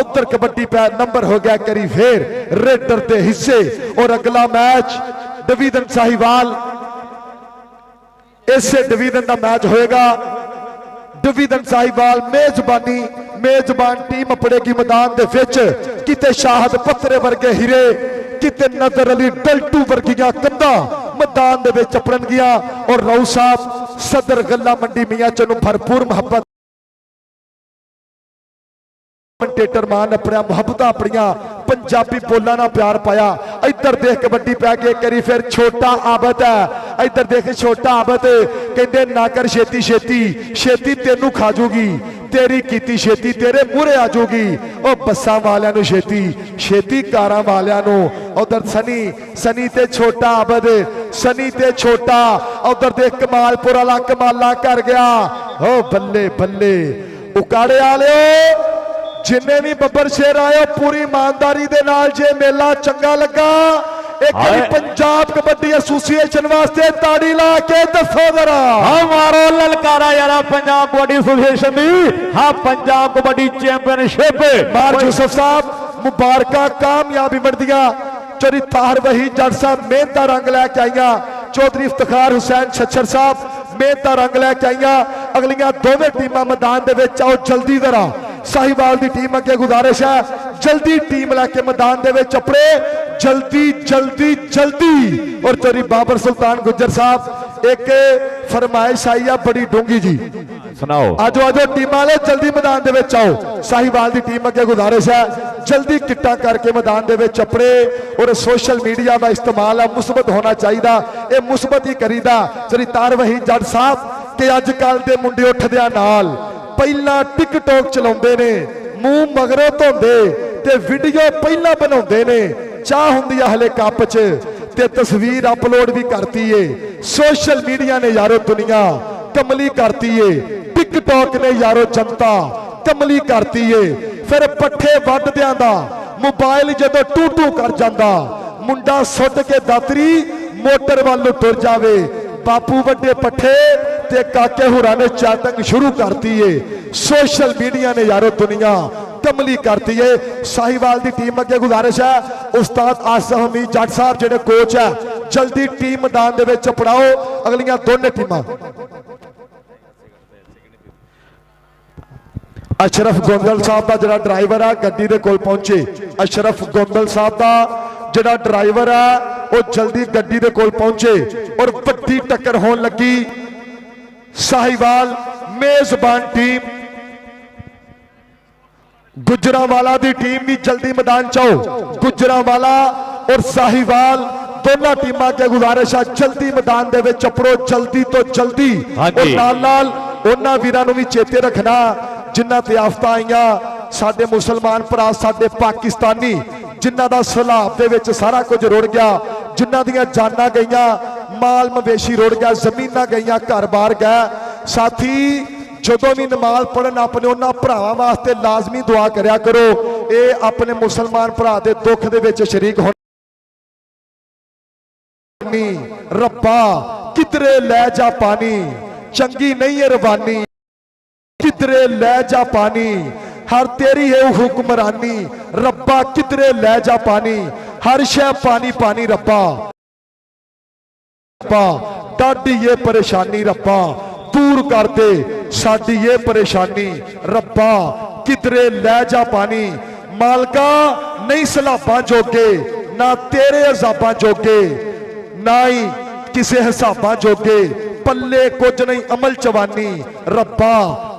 उधर कबड्डी पे नंबर हो गया करी फिर रेडर के हिस्से और अगला मैच डिवीजन साहिवाल इसे डिवीजन का मैच होएगा। डिवीजन साहिवाल मेजबान टीम अपड़ेगी मैदान दे विच किते शाहद पत्रे वर्गे हीरे किते नजर अली डल्टू वर्गियां कंधा मैदान दे विच अपड़नगियां और राउ साहब सदर गल्ला मंडी मियां चन्नू भरपूर मुहब्बत कमेंटेटर मान अपना मुहब्बत अपनिया पंजाबी बोलना ना प्यार पाया। इधर देख कबड्डी पै गई करी फिर छोटा आबद है इधर देख छोटा आबद कहते ना कर छेती छेती छेती तेनू खा जूगी तेरी कीती छेती तेरे मूहरे आ जूगी ओ बसा वालियां नू छेती छेती कारां वालियां नू। उधर सनी ते छोटा आबद सनी ते छोटा उधर देख कमालपुर वाला कमाला कर गया ओ बल्ले बल्ले उकाड़े आले जिन्ने भी बब्बर शेर आए पूरी ईमानदारी दे नाल जे मेला चंगा लगा एक पंजाब कबड्डी एसोसिएशन वास्ते ताड़ी ला के दसो जरा हमारो ललकारा यारा पंजाब कबड्डी एसोसिएशन दी हाँ पंजाब कबड्डी चैंपियनशिप मार यूसुफ साहब मुबारक कामयाबी बढ़दिया चौधरी ताहर वही जट साहब मेहनत रंग लैके आईया चौधरी इफ्तिखार हुसैन छच्छर साहब मेहनत रंग लैके आईया अगलियां दोवें टीमां मैदान दे विच आओ जल्दी जरा साहिवाल की टीम अगे गुजारिश है जल्दी टीम लैके मैदान दे विच अपने जल्दी जल्दी जल्दी। और चौधरी बाबर सुल्तान गुज्जर साहब एक फरमाइश आई है बड़ी डूंगी जी ਸੁਣਾਓ। ਆਜੋ ਆਜੋ ਟੀਮਾਂ ਵਾਲੇ ਜਲਦੀ ਮੈਦਾਨ ਦੇ ਵਿੱਚ ਆਓ। ਸਾਹੀਵਾਲ ਦੀ ਟੀਮ ਅੱਗੇ ਗੁਜ਼ਾਰਿਸ਼ ਹੈ ਜਲਦੀ ਕਿੱਟਾਂ ਕਰਕੇ ਮੈਦਾਨ ਦੇ ਵਿੱਚ ਆਪਣੇ ਔਰ ਸੋਸ਼ਲ ਮੀਡੀਆ ਦਾ ਇਸਤੇਮਾਲ ਹੈ ਮੁਸਬਤ ਹੋਣਾ ਚਾਹੀਦਾ। ਇਹ ਮੁਸਬਤ ਹੀ ਕਰੀਦਾ। ਸ੍ਰੀ ਤਾਰਵਹੀ ਜੱਟ ਸਾਹਿਬ ਕਿ ਅੱਜ ਕੱਲ ਦੇ ਮੁੰਡੇ ਉੱਠਦਿਆਂ ਨਾਲ ਪਹਿਲਾਂ ਟਿਕਟੌਕ ਚਲਾਉਂਦੇ ਨੇ, ਮੂੰਹ ਮਗਰੋਂ ਧੋਂਦੇ ਤੇ ਵੀਡੀਓ ਪਹਿਲਾਂ ਬਣਾਉਂਦੇ ਨੇ। ਚਾਹ ਹੁੰਦੀ ਆ ਹਲੇ ਕੱਪ 'ਚ ਤੇ ਤਸਵੀਰ ਅਪਲੋਡ ਵੀ ਕਰਤੀ ਏ। ਸੋਸ਼ਲ ਮੀਡੀਆ ਨੇ ਯਾਰੋ ਦੁਨੀਆ ਕਮਲੀ ਕਰਤੀ ਏ। ਟਿਕਟੌਕ ਨੇ ਯਾਰੋ ਜਨਤਾ ਕਮਲੀ ਕਰਤੀ ਏ। ਫਿਰ ਪੱਠੇ ਵੱਢਦਿਆਂ ਦਾ ਮੋਬਾਈਲ ਜਦੋਂ ਟੂ ਕਰ ਜਾਂਦਾ, ਮੁੰਡਾ ਸੁੱਟ ਕੇ ਦਾਤਰੀ ਮੋਟਰ ਵੱਲ ਨੂੰ ਤੁਰ ਜਾਵੇ। ਬਾਪੂ ਵੱਡੇ ਪੱਠੇ ਤੇ ਕਾਕੇ ਹੁਰਾਂ ਨੇ ਚਾਤੰਗ ਸ਼ੁਰੂ ਕਰਤੀ ਏ। ਸੋਸ਼ਲ ਮੀਡੀਆ ਨੇ ਯਾਰੋ ਦੁਨੀਆ ਕਮਲੀ ਕਰਤੀ ਏ। ਸਾਹੀਵਾਲ ਦੀ ਟੀਮ ਅੱਗੇ ਗੁਜ਼ਾਰਿਸ਼ ਹੈ ਉਸਤਾਦ ਆਸਿਫ ਹਮੀਦ ਜੱਟ ਸਾਹਿਬ ਜਿਹੜੇ ਕੋਚ ਹੈ ਜਲਦੀ ਟੀਮ ਮੈਦਾਨ ਦੇ ਵਿੱਚ ਪੜਾਓ ਅਗਲੀਆਂ ਦੋਨੇ ਟੀਮਾਂ। ਅਸ਼ਰਫ ਗੋਂਦਲ ਸਾਹਿਬ ਦਾ ਜਿਹੜਾ ਡਰਾਈਵਰ ਆ ਗੱਡੀ ਦੇ ਕੋਲ ਪਹੁੰਚੇ। ਅਸ਼ਰਫ ਗੋਂਦਲ ਸਾਹਿਬ ਦਾ ਜਿਹੜਾ ਡਰਾਈਵਰ ਆ ਉਹ ਜਲਦੀ ਗੱਡੀ ਦੇ ਕੋਲ ਪਹੁੰਚੇ ਔਰ ਵੱਡੀ ਟੱਕਰ ਹੋਣ ਲੱਗੀ। ਸਾਹੀਵਾਲ ਮੇਜ਼ਬਾਨ ਟੀਮ ਗੁਜਰਾਂਵਾਲਾ ਦੀ ਟੀਮ ਵੀ ਜਲਦੀ ਮੈਦਾਨ ਚ ਆਓ। ਗੁਜਰਾਂਵਾਲਾ ਔਰ ਸਾਹੀਵਾਲ ਦੋਨਾਂ ਟੀਮਾਂ ਅੱਗੇ ਗੁਜ਼ਾਰਿਸ਼ ਆ ਜਲਦੀ ਮੈਦਾਨ ਦੇ ਵਿੱਚ ਆਪਣੋ ਜਲਦੀ ਤੋਂ ਜਲਦੀ। ਔਰ ਨਾਲ ਨਾਲ ਉਹਨਾਂ ਵੀਰਾਂ ਨੂੰ ਵੀ ਚੇਤੇ ਰੱਖਣਾ ਜਿਨ੍ਹਾਂ ਤੇ ਆਫਤਾਂ ਆਈਆਂ ਸਾਡੇ ਮੁਸਲਮਾਨ ਭਰਾ ਸਾਡੇ ਪਾਕਿਸਤਾਨੀ ਜਿਨ੍ਹਾਂ ਦਾ ਸਲਾਬ ਦੇ ਵਿੱਚ ਸਾਰਾ ਕੁਝ ਰੁੜ ਗਿਆ, ਜਿਨ੍ਹਾਂ ਦੀਆਂ ਜਾਨਾਂ ਗਈਆਂ, ਮਾਲ ਮਵੇਸ਼ੀ ਰੁੜ ਗਿਆ, ਜ਼ਮੀਨਾਂ ਗਈਆਂ, ਘਰ-ਬਾਰ ਗਏ। ਸਾਥੀ ਜਦੋਂ ਵੀ ਨਮਾਜ਼ ਪੜਨ ਆਪਣੇ ਉਹਨਾਂ ਭਰਾਵਾਂ ਵਾਸਤੇ ਲਾਜ਼ਮੀ ਦੁਆ ਕਰਿਆ ਕਰੋ। ਇਹ ਆਪਣੇ ਮੁਸਲਮਾਨ ਭਰਾ ਦੇ ਦੁੱਖ ਦੇ ਵਿੱਚ ਸ਼ਰੀਕ ਹੋਣ। ਰੱਬਾ ਕਿਧਰੇ ਲੈ ਜਾ ਪਾਣੀ ਚੰਗੀ ਨਹੀਂ ਹੈ ਰਵਾਨੀ, ਕਿਧਰੇ ਲੈ ਜਾ ਪਾਣੀ हर तेरी है हुक्मरानी। रब्बा किधरे ले जा पानी हर शय पानी पानी। रब्बा डाडी ये परेशानी रब्बा दूर कर दे साडी ये परेशानी। रब्बा किधरे ले जा पानी। मालका नहीं सलाबा जोगे ना तेरे अजाबा जोगे ना ही किसे हिसाबा जोगे पल्ले कुछ नहीं अमल चवानी। रब्बा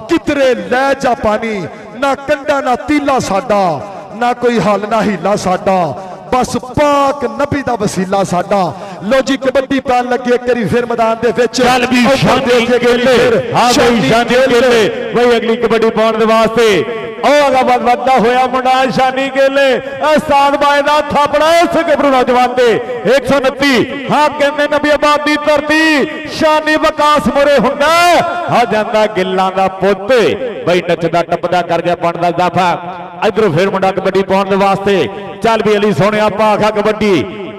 किधरे ले जा पानी। ना कंडा ना तीला साडा ना कोई हल ना हीला साडा बस पाक नबी दा वसीला साडा। लो जी कबड्डी पान लगे करी फिर मैदान दे विच चल भी शानी खेले हां भाई शानी खेले भाई अगली कबड्डी पाउण दे वास्ते बढ़ता होया मुंडा शानी गेले उस्ताद बाए दा थापड़ा इस गबरू नौजवान दे 129 हां कहंदे नबी आबाद दी धरती शानी विकास मुरे हुंदा आ जांदा गिल्लां दा पुੱਤ भाई नचदा टपदा कर गया बनदा जाफा। इधरों फिर मुंडा कबड्डी पाउण दे वास्ते चल भी अली सोने आपा आखा कबड्डी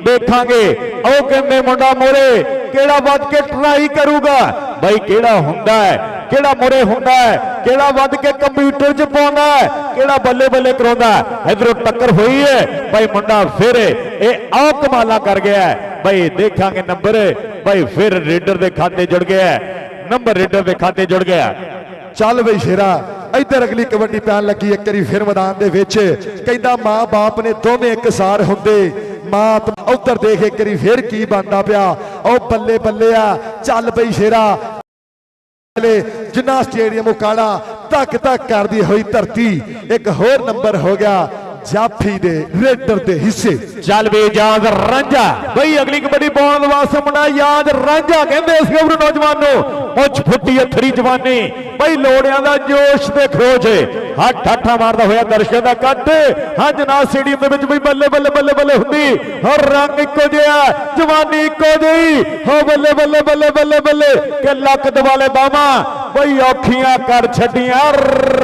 देखांगे ओ कहंदे मुंडा मोरे केड़ा वध के ट्राई करूगा भाई केड़ा हुंदा है केड़ा मुरे हुंदा है केड़ा वध के कंप्यूटर च पाउंदा है केड़ा बल्ले बल्ले कराउंदा है। इधरों टक्कर हुई है भाई मुंडा फिर ए आ कमाला कर गया है भाई देखांगे नंबर भाई फिर रेडर दे खाते जुड़ गया नंबर रेडर दे खाते जुड़ गया। चल बई शेरा इधर अगली कबड्डी पैन लगी एक बारी फिर मैदान दे विच कहंदा मां बाप ने दोवें एकसार हुंदे मां उधर देख एक बारी फिर की बनदा पिया ओ बल्ले बल्ले आ। चल बई शेरा जिन्ना स्टेडियम उकाड़ा तक तक करदी हुई धरती एक होर नंबर हो गया जाफी दे रेडर दे हिस्से। चल भी याद रांझा भाई अगली कबड्डी पाउण वास्ते मुंडा याद रांझा कहंदे इस गबरू नौजवान नु मुछ फुट्टी अथरी जवानी भाई लोड़ियां दा जोश ते खरोच हां ठाठा मारदा होया दर्शक दा कट हां जनाब स्टेडियम दे विच भाई बल्ले बल्ले बल्ले बल्ले हुंदी हर रंग इक्को जिहा जवानी इक्को जही हो बल्ले बल्ले बल्ले बल्ले बल्ले के लक दवाले बावां भाई औखियां कर छड्डियां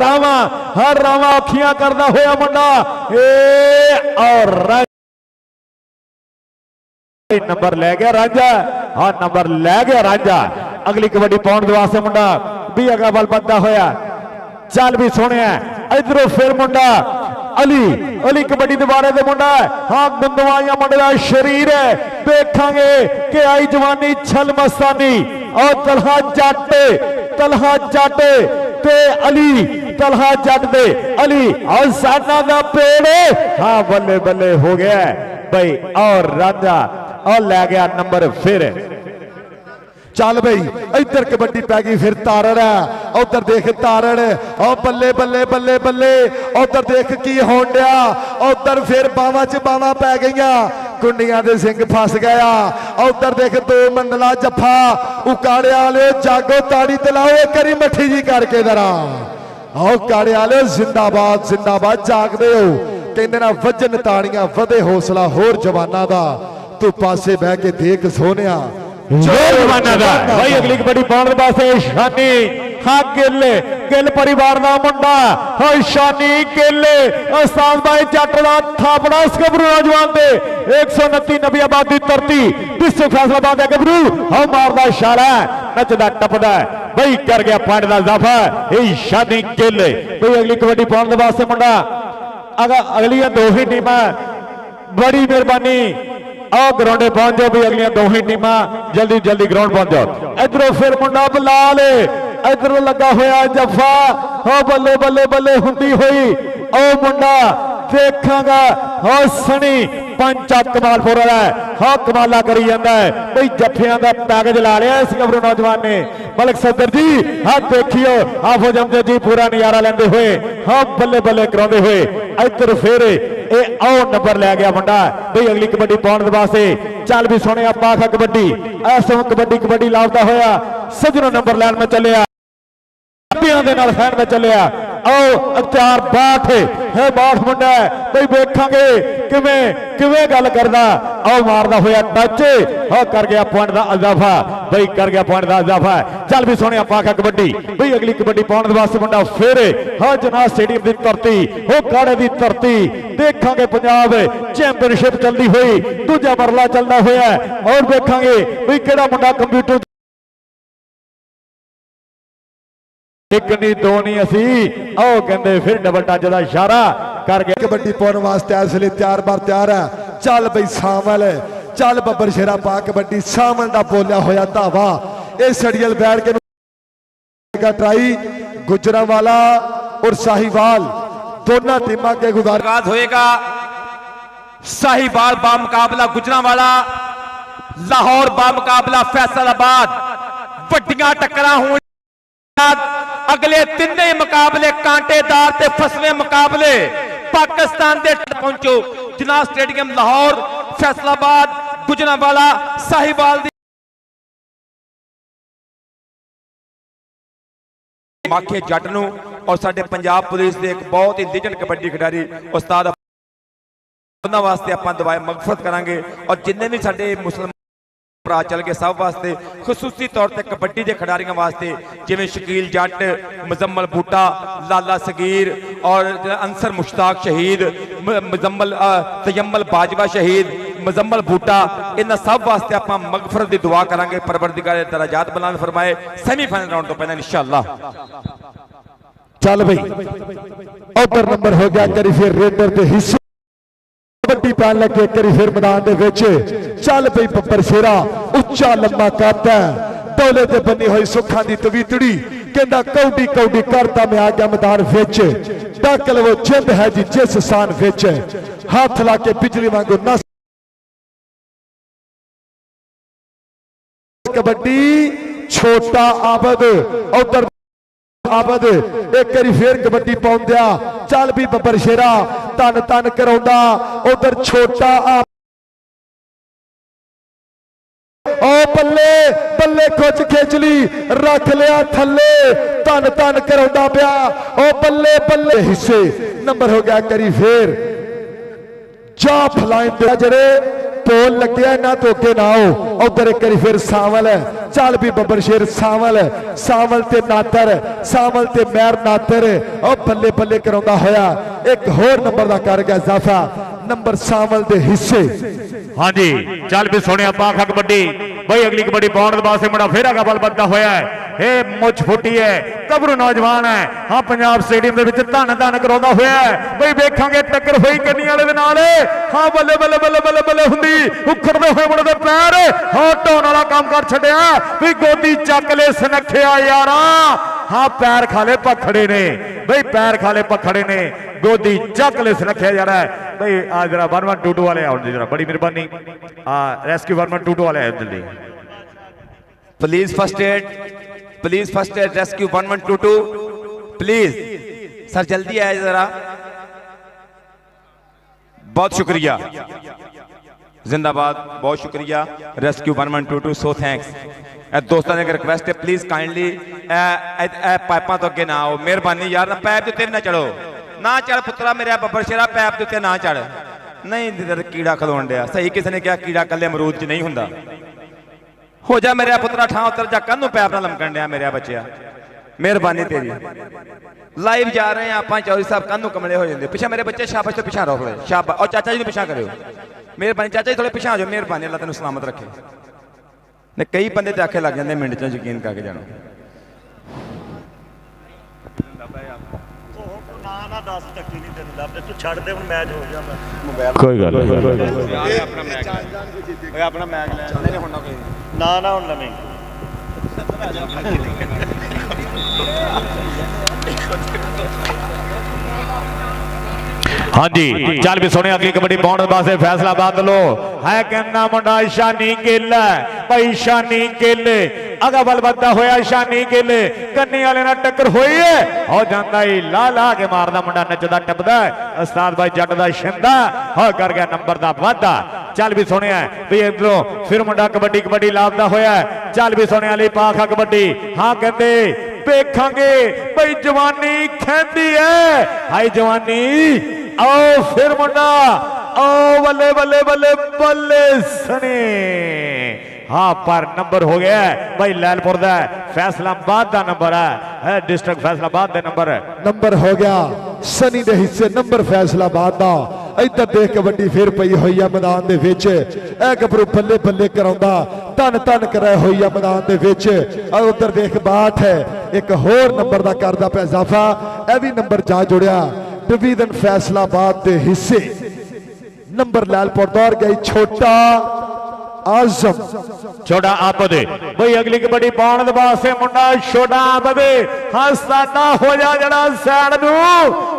रावां हर रावां औखियां करदा होया मुंडा ए और नंबर ले गया रांझा हाँ नंबर ले गया रांझा। अगली कबड्डी पाउण दे वास्ते मुंडा भी अगा बल बनदा होया चल भी सोने इधरों फिर मुंडा अली अली कबड्डी दबारे दे मुंडा हाँ गुंदवाइया मुंडे दा शरीर है देखांगे कि आई जवानी छल मस्तानी और तलहा जट ते अली तलहा जट दे अली और साना दा पेड़ हाँ बल्ले बल्ले हो गया भाई और राजा और ले गया नंबर फिर ਚੱਲ ਬਈ ਇੱਧਰ ਕਬੱਡੀ ਪੈ ਗਈ ਫਿਰ ਤਾਰੜ ਹੈ ਉਧਰ ਦੇਖ ਤਾਰੜ ਉਹ ਬੱਲੇ ਬੱਲੇ ਬੱਲੇ ਬੱਲੇ ਉਧਰ ਦੇਖ ਕੀ ਹੋਣ ਡਿਆ ਉਧਰ ਫਿਰ ਬਾਵਾਂ 'ਚ ਬਾਵਾਂ ਪੈ ਗਈਆਂ ਕੁੰਡੀਆਂ ਦੇ ਸਿੰਘ ਫਸ ਗਿਆ ਉਧਰ ਦੇਖ 2 ਮੰਡਲਾ ਜੱਫਾ ਉਕਾੜੇ ਵਾਲਿਓ ਜਾਗੋ ਤਾੜੀ ਤੇ ਲਾਓ ਇੱਕ ਵਾਰੀ ਮੱਠੀ ਜੀ ਕਰਕੇ ਜ਼ਰਾ ਆਓ ਕਾੜੇ ਵਾਲਿਓ ਜ਼ਿੰਦਾਬਾਦ ਜ਼ਿੰਦਾਬਾਦ ਜਾਗਦੇ ਹੋ ਕਹਿੰਦੇ ਨਾ ਵੱਜਣ ਤਾੜੀਆਂ ਵਧੇ ਹੌਸਲਾ ਹੋਰ ਜਵਾਨਾਂ ਦਾ ਤੂੰ ਪਾਸੇ ਬਹਿ ਕੇ ਦੇਖ ਸੋਹਣਿਆ ਜਵਾਨਾਂ ਦਾ ਭਾਈ ਅਗਲੀ ਕਬੱਡੀ ਪਾਉਣ ਦੇ ਵਾਸਤੇ ਸ਼ਾਨੀ ਹਾਂ ਗਿੱਲ ਪਰਿਵਾਰ ਦਾ ਮੁੰਡਾ ਹਾਂ ਸ਼ਾਨੀ ਗਿੱਲ ਉਸਤਾਦ ਬਾਈ ਜੱਟ ਦਾ ਥਾਪੜਾ ਉਸ ਗੱਭਰੂ ਨੌਜਵਾਨ ਦੇ 129 ਨਬੀ ਆਬਾਦ ਦੀ ਧਰਤੀ ਡਿਸਟ੍ਰਿਕਟ ਫੈਸਲਾਬਾਦ ਦਾ ਗੱਭਰੂ ਹਾਂ ਮਾਰਦਾ ਇਸ਼ਾਰਾ ਨੱਚਦਾ ਟੱਪਦਾ ਬਈ ਕਰ ਗਿਆ ਪੁਆਇੰਟ ਦਾ ਇਜ਼ਾਫਾ ਇਹ ਸ਼ਾਨੀ ਗਿੱਲ ਬਈ ਅਗਲੀ ਕਬੱਡੀ ਪਾਉਣ ਦੇ ਵਾਸਤੇ ਮੁੰਡਾ ਅਗਲੀਆਂ 2 ਹੀ ਟੀਮਾਂ ਬੜੀ ਮਿਹਰਬਾਨੀ आओ ग्राउंडे पहुंच जाओ भी अगलियां 2 ही टीमां जल्दी जल्दी ग्राउंड पहुंच जाओ इधरों फिर मुंडा बलाल इधरों लगा होया जफा हो बल्ले बल्ले बल्ले हुंदी हुई ओ मुंडा देखांगा हो सनी पंचा कमालपुर वाला हो कमाला करी जाता है भाई जफियां का पैकेज ला लिया इस गबरू नौजवान ने मलिक सदर जी हाँ देखियो आफो जमदे जी पूरा नजारा लेंदे हुए हाँ बल्ले बल्ले कराते हुए इधर फिर आओ नंबर लै गया मुंडा भाई अगली कबड्डी पाने वास्ते चल भी सोने पाखा कबड्डी इस कबड्डी कबड्डी लाभता होया सजनों नंबर लैन में चलिया फैन में चलिया आओ अख्तियार बाठ है बाठ मुंडा भाई वेखांगे किवें गल करदा आओ मारदा होया टच हो कर गया पॉइंट दा इजाफा भाई कर गया पॉइंट दा इजाफा चल भी सोने पाखा कबड्डी भाई अगली कबड्डी पाने वास्ते मुंडा फिर हो जना स्टेडियम की धरती हो काड़े की धरती देखांगे पंजाब चैंपियनशिप चलती हुई दूजा मरला चलता होया और देखांगे भाई केड़ा मुंडा कंप्यूटर एक नहीं 2 नहीं असी आओ कहते फिर डबल टच का इशारा कर गया कबड्डी पाने वास्ते इसलिए तैयार है चल बई सामल चल बब्बर शेरा पा कबड्डी सामल का बोलिया होया धावा ये सड़ियल बैठ के ट्राई गुजरांवाला और साहिवाल दोनों टीमां के गुजारात होएगा साहिवाल बामुकाबला गुजरांवाला लाहौर बामुकाबला फैसलाबाद वड्डियां टक्करां होण अगले 3 मुकाबले कांटेदार ते फसवे मुकाबले पाकिस्तान दे पहुंचो जना स्टेडियम लाहौर फैसलाबाद गुजरांवाला साहिवाल माखे जट नूं और साडे पंजाब पुलिस दे एक बहुत ही लीजेंड कबड्डी खिडारी उस्ताद उन्हां वास्ते आपां दुआए मगफरत करांगे और जिन्ने भी साडे मुसलमान भरा चल गए सब वास्ते खसूसी तौर पर कबड्डी के खिडारियों वास्ते जिवें शकील जट मुजम्मल बूटा लाला सगीर और अंसर मुश्ताक शहीद मुजम्मल तयम्मल बाजवा शहीद मुजम्मल बूटा इन सब वास्ते आपां मगफरत की दुआ करांगे परवरदिगार दराजात बुलंद फरमाए सेमीफाइनल राउंड तो पहले इंशाअल्लाह चल भाई उधर नंबर हो गया करी फिर रेडर के हिस्से कबड्डी पैन लगे करी फिर मैदान दे विच चल पई बब्बर शेरा उच्चा लंबा कद है डोले ते बनी हुई सुखां दी तवीतड़ी कहंदा कौडी कौडी करता मैं आ गया मैदान विच डकल वो जिंद है जी जिस स्थान विच हाथ ला के बिजली वांगू नस कबड्डी छोटा आबद उधर आबद एक बारी फिर कबड्डी पाउंदिया चल भी बब्बर शेरा तन तन कराउंदा उधर छोटा ओ बल्ले बल्ले कुछ खिंचली रख लिया थले तन तन कराउंदा पिया ओ बल्ले बल्ले हिस्से नंबर हो गया करी फिर जा फलाइन दे जड़े पोल लगे ना तो अगे ना आओ उधर एक बारी फिर सावल चल भी बब्बर शेर सावल सावल ते नातर सावल ते मैर नातर ओ बल्ले बल्ले कराउंदा होया एक होर नंबर दा कर गया इजाफा नंबर सावल दे हिस्से हाँ जी चल भी सोने पाखा कबड्डी भाई अगली कबड्डी पाउण दे वास्ते मुंडा फेरा का बल बनता होया है मुझ फुटी है कबरू नौजवान है हाँ पंजाब स्टेडियम दे विच धन धन कराउंदा होया है भाई वेखांगे टक्कर होई कन्नी वाले दे नाल हाँ बल्ले बल्ले बल्ले बल्ले बल्ले हुंदी उखड़दे होए मुंडे दे पैर हाँ ढोण वाला काम कर छड्या भी गोदी चक ले सनखिया यारा हाँ पैर खाले पखड़े ने भाई पैर खाले पखड़े ने गोदी चक ले सनखिया जा रहा है भाई आज जरा 1122 वाले आओ जरा बड़ी मेहरबानी रेस्क्यू 1122 वाले आए जल्दी please first aid rescue 1122 please sir जल्दी आए जरा। बहुत शुक्रिया, जिंदाबाद, बहुत शुक्रिया रेस्क्यू 1122 सो थैंक्स। दोस्तों ने रिक्वेस्ट है प्लीज काइंडली पाइपा तो अगे ना आओ, मेहरबानी यार, ना पैप के उत्ते ना चढ़ो, ना चढ़ पुत्रा मेरा बब्बर शेरा, पैप के उत्ते ना चढ़। नहीं कीड़ा खलोन दिया, सही किसी ने कहा कीड़ा कल्ले अमरूद च नहीं हुंदा। हो जा मेरा पुत्रा ठा उतर जा, कन्नू पैप ना लमकन दिया मेरा बच्चिया, मेहरबानी तेरी। लाइव जा रहे हैं आप चौधरी साहब, कन्नू कमले हो जाते पिछा मेरे बच्चे, शाबाश तो पिछा रोक ले, शाबाश। और चाचा जी ने पिछा करो, मेहरबानी चाचा जी थोड़े पिछा आ जाओ, मेहरबानी, अल्लाह तेन सलामत रखे। ने कई बंदे तो आखे लग जाते मिनट च यकीन करके जानो। कोई गल हाँ जी, चल भी सुने अगली कबड्डी पाने वास्ते फैसलाबाद लो है कहना मुंडा शानी गिल, भाई शानी गिल अगा बल बददा होया, शानी गिल कन्नी वाले ना टक्कर हुई है, हो जाता ही ला ला के मारदा मुंडा, नचदा टपदा उस्ताद भाई जट दा शिंदा हो कर गया नंबर दा वादा। चल भी सुने भी इधरों फिर मुंडा कबड्डी कबड्डी लाभदा होया, चल भी सुने अली पाखा कबड्डी हाँ कहते देखांगे भाई जवानी खेंदी है, हाई जवानी आओ फिर मुंडा आओ, बल्ले बल्ले बल्ले बल्ले सने हाँ पर नंबर हो गया भाई लैलपुर दा, फैसलाबाद दा नंबर है, डिस्ट्रिक्ट फैसलाबाद दे नंबर हो गया सनी दे हिस्से नंबर फैसलाबाद दा। इधर देख कबड्डी फिर पई हुई है मैदान दे विच, ए गबरू बल्ले बल्ले कराउंदा, तन तन कराया हुई है मैदान दे विच। और उधर देख बाट है एक होर नंबर दा करदा पे इजाफा, ए भी नंबर जा जुड़िया डिवीजन फैसलाबाद दे हिस्से नंबर लैलपुर दौर गई छोटा आजम, छोटा आबद भाई अगली कबड्डी पाने वास्ते मुंडा छोटा आबद हाँ साडा हो जा जड़ा सैड नू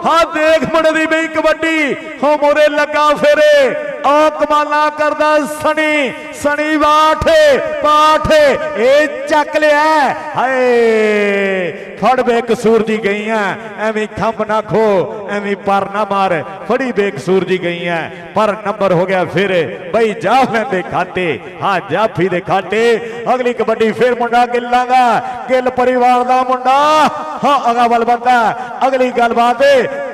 हाँ देख मुंडे दी बई कबड्डी हो मोरे लगा फेरे आ कमाला करदा सनी सनी पाठ ए चक लिया हाय फड़ बेकसूर जी गई है, एवं खंभ ना खो एवं पर ना मार, फड़ी बेकसूर जी गई है पर नंबर हो गया फिर भाई जाफिया दे खाते हाँ जाफी दे खाते। अगली कबड्डी फिर मुंडा गिल्ला दा, गिल परिवार दा मुंडा हाँ अगा बल बंदा। अगली गलबात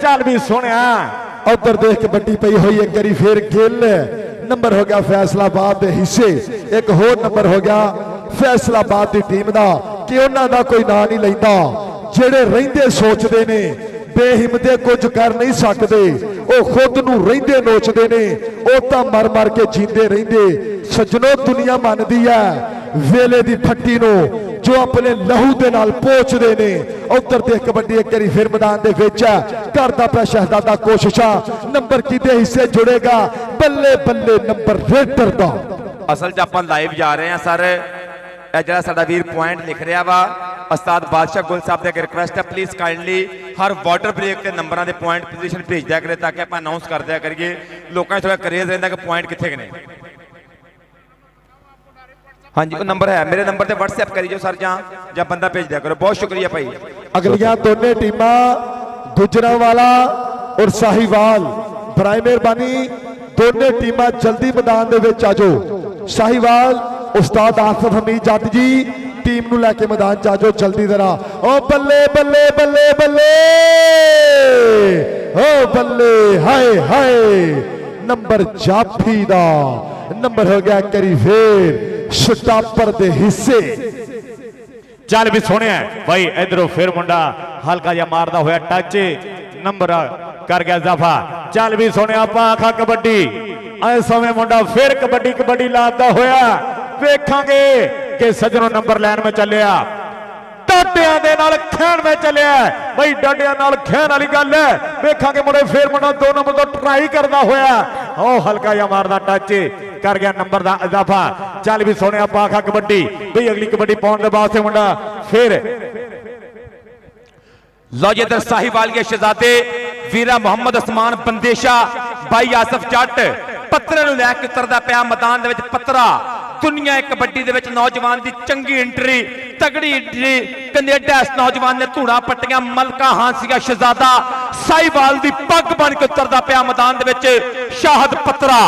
चल भी सुनिया उधर देख कबड्डी पई हुई एक करी फिर गिल नंबर हो गया फैसलाबाद दे हिस्से, एक होर नंबर हो गया फैसलाबाद की टीम का कि उन्हों का कोई ना नहीं लेंदा, जेड़े रहिंदे सोचते ने बेहिम्मते कुछ कर नहीं सकते, वो खुद नू रहिंदे नोचते ने, वो तो मर मर के जींदे रहिंदे। सजनों दुनिया मानदी है वेले दी फट्टी नो जो अपने लहू दे नाल पोचदे ने। उधर देख कबड्डी एक बारी फिर मैदान दे विच करदा पिया शहजादा कोशिशां, नंबर किदे हिस्से जुड़ेगा बल्ले बल्ले नंबर रेडर दा। असल च आपां लाइव जा रहे हैं सर, जरा साडा वीर पॉइंट लिख रहा वा उस्ताद बादशाह गुल साहब ने रिक्वेस्ट है प्लीज काइंडली हर वाटर ब्रेक के नंबरों के पॉइंट पोजीशन भेज दिया करें ताकि आप अनाउंस कर दिया करिए, लोगों ने थोड़ा करेज रहता कि पॉइंट कितने ने। हाँ जी वो नंबर है मेरे नंबर से व्हाट्सएप करिए सर, जहाँ बंदा भेज दिया करो, बहुत शुक्रिया भाई। अगलियां दोनों टीमां गुजरांवाला और साहिवाल बराए मेहरबानी दोनों टीमां जल्दी मैदान दे विच आ जाओ। साहिवाल उस्ताद आसिफ हमीद जट जी टीम नू लैके मैदान च आ जाओ जल्दी जरा। ओ बल्ले बल्ले बल्ले बल्ले ओ बल्ले हाय हाय नंबर जाफी दा नंबर हो गया करी फिर शटापर दे हिस्से। चल भी सुने भाई इधरों फिर मुंडा हल्का जा मारदा होया टच नंबर कर गया इजाफा। चल भी सुने आपा आखा कबड्डी इस समय मुंडा फिर कबड्डी कबड्डी लादा होया वेखांगे कि सजनों नंबर लैन में चलिया डाडिया दे नाल खेन में चलिया भाई डाडिया नाल खेन वाली गल है वेखांगे मुंडे फिर मुंडा दो नंबर तो ट्राई करदा होया ओ हल्का जा मारदा टच कर गया नंबर दा इजाफा। चल भी सोने आपा आखा कबड्डी भाई अगली कबड्डी पाउण दे वास्ते मुंडा फिर लो जी इधर साहिवाल के शहजादे वीरा मोहम्मद उस्मान बंदेशा भाई आसफ जट पत्रे नूं लैके उतरदा पिया मैदान दे विच पत्रा दुनिया कबड्डी दे विच नौजवान दी चंगी एंट्री तगड़ी एंट्री कनेडा इस नौजवान ने धूड़ा पट्टियां मलका हांसिया शहजादा साहिवाल दी पग बन के उतरदा पिया मैदान दे विच शाहद पत्रा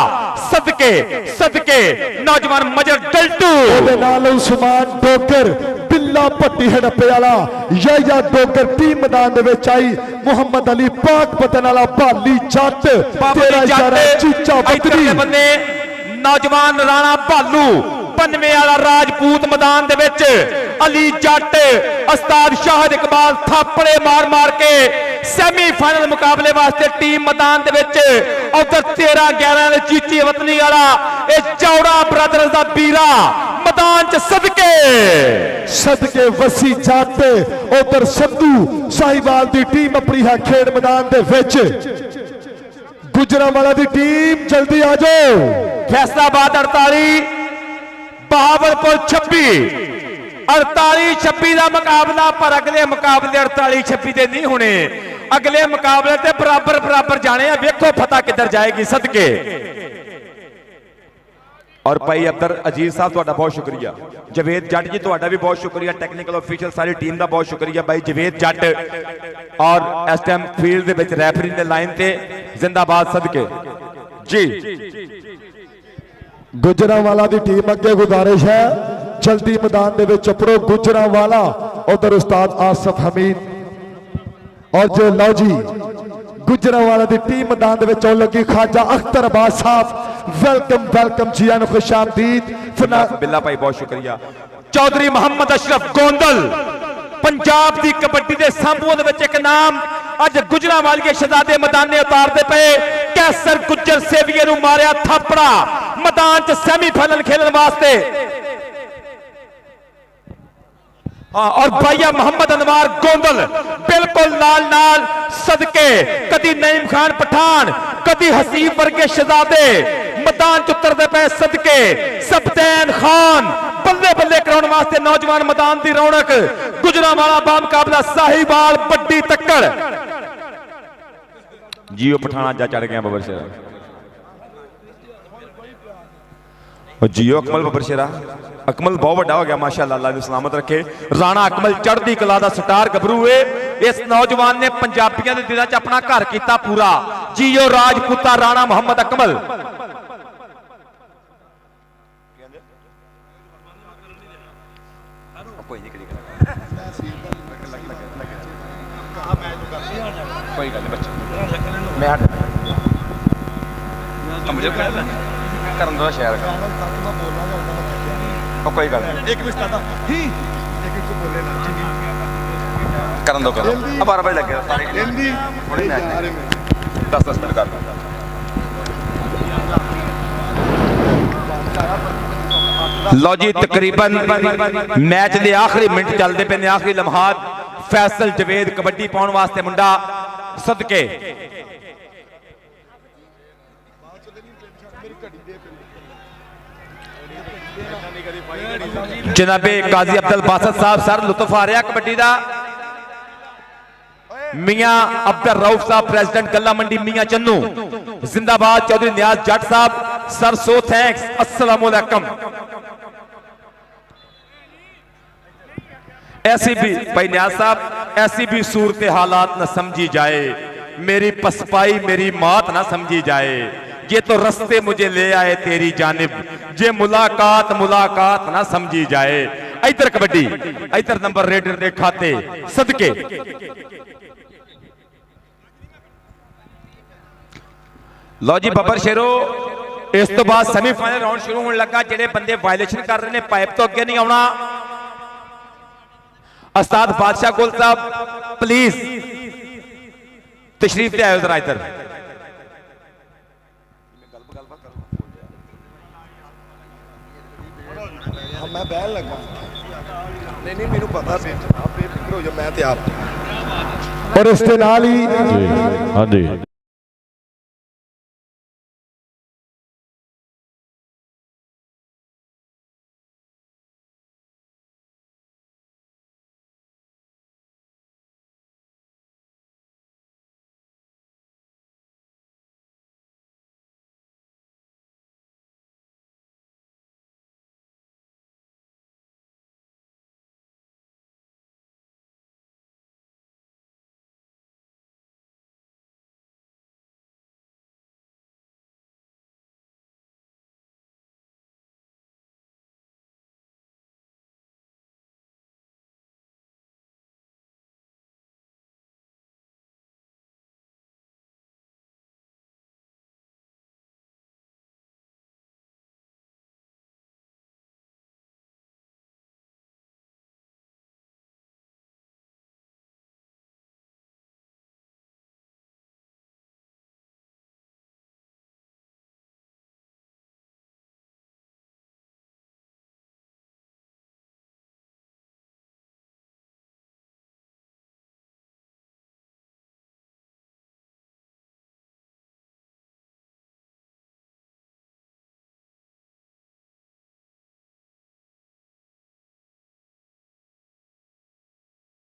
सदके सदके नौजवान मजर डल्टू ਉਹਦੇ ਨਾਲ ਉਸਮਾਨ ਡੋਗਰ ਬਿੱਲਾ ਭੱਟੀ ਹੜੱਪੇ ਵਾਲਾ ਯਾਇਆ ਡੋਗਰ ਟੀਮ ਮੈਦਾਨ ਦੇ ਵਿੱਚ ਆਈ ਮੁਹੰਮਦ ਅਲੀ ਪਾਕ ਪਤਨ ਵਾਲਾ ਭਾਲੀ ਜੱਟ ਤੇਰਾ ਇਸ਼ਾਰਾ ਚੀਚਾ ਬੱਤਰੀ ਬੰਨੇ नौजवान राणा भालू 95 वाला राजपूत मैदान दे विच अली जट उस्ताद शाहद इकबाल थापड़े मार मार के सेमीफाइनल मुकाबले वास्ते टीम मैदान दे विच उधर 13-11 दे चीची वतनी वाला ए चौड़ा ब्रदर्स दा बीरा मैदान च सदके सदके वसी जट उधर संधू साहिवाल दी टीम अपनी है खेड मैदान दे विच गुजरांवाला दी टीम जल्दी आ जाओ फैसलाबाद 48 बहावलपुर 26 48-26 का मुकाबला पर अगले मुकाबले 48-26 के नहीं होने अगले मुकाबले ते बराबर बराबर जाने वेखो फतह किधर जाएगी सदके और भाई अब्दुल अजीज साहब तुहाडा बहुत शुक्रिया जवेद जट जी तुहाडा भी बहुत शुक्रिया टेक्निकल ऑफिशियल सारी टीम का बहुत शुक्रिया भाई जवेद जट और इस टाइम फील्ड दे विच रैफरी ने लाइन ते जिंदाबाद सदके जी गुजरांवाला दी टीम अगे गुजारिश है जल्दी मैदान दे विच अपड़ो गुजरांवाला उधर उस्ताद आसफ हमीद और जो लो जी गुजरांवाला दी टीम मैदान दे विच आउण लगी खाजा अख्तर अब्बास साहब वेलकम वेलकम जी आन खुशामदीद बिल्ला भाई बहुत शुक्रिया चौधरी मोहम्मद अशरफ गोंदल पंजाब दी कबड्डी दे सांभूआं दे विच एक नाम अज गुजरांवाली के शहजादे मैदाने उतारदे पे कैसर गुज्जर सेविये नूं मारिया थापड़ा मैदान च सेमीफाइनल खेलण वास्ते और भैया मोहम्मद अनवार गोंदल बिल्कुल नाल नाल सदके कदी नईम खान पठान कदी हसीब वर्गे शहजादे मैदान च उतरदे पे सदके सबतैन खान बल्ले बल्ले कराउण वास्ते नौजवान मैदान दी रौनक गुजरांवाला बा मुकाबला साहिवाल बड्डी तक्कड़ जियो पठाना जा चढ़ गया बबर शेरा जियो अकमल बबर शेरा अकमल बहुत बड़ा हो गया माशाअल्लाह अल्लाह ने सलामत रखे राणा अकमल चढ़दी कला दा स्टार गबरू है इस नौजवान ने पंजाबियों के दिलों च अपना घर किया पूरा जियो राजपूता राणा मोहम्मद अकमल कोई गल नहीं बच्चे मैं करन दो शायद कोई गल नहीं एक को बोले ना करन दो करो अब 12 बजे लगे सारे हिंदी थोड़ी मैच 10 मिनट कर लो जी तकरीबन मैच के आखिरी मिनट चलते पे ने आखिरी लम्हात फैसल जवेद कबड्डी पाउण वास्ते मुंडा सदके जनाबे काजी अब्दुल बासत साहब सर लुत्फ आ रहा कबड्डी का मियां अब्दुल रऊफ साहब प्रेसिडेंट गल्ला मंडी मियां चन्नू जिंदाबाद चौधरी नियाज जट साहब सर सो थैंक्स अस्सलाम वालेकुम ऐसी भी भाई न्याज साहब ऐसी भी सूरत हालात न समझी जाए मेरी पसपाई मेरी मौत ना समझी जाए ये तो रस्ते मुझे ले आए तेरी जानिब ये मुलाकात मुलाकात ना समझी जाए इधर कबड्डी इधर नंबर रेडर दे खाते सदके लो जी बबर शेरो इस तो बाद सेमीफाइनल राउंड शुरू होने लगा जेडे बंदे वायलेशन कर रहे हैं पाइप तो अगे नहीं आना उस्ताद बादशाह गुल साहब प्लीज तशरीफ ले आयो जरा इधर मैं बहन लगा नहीं मेनू पता सी आप बेफिक्र हो जाओ मैं ते आप और इसके नाल ही हाँ जी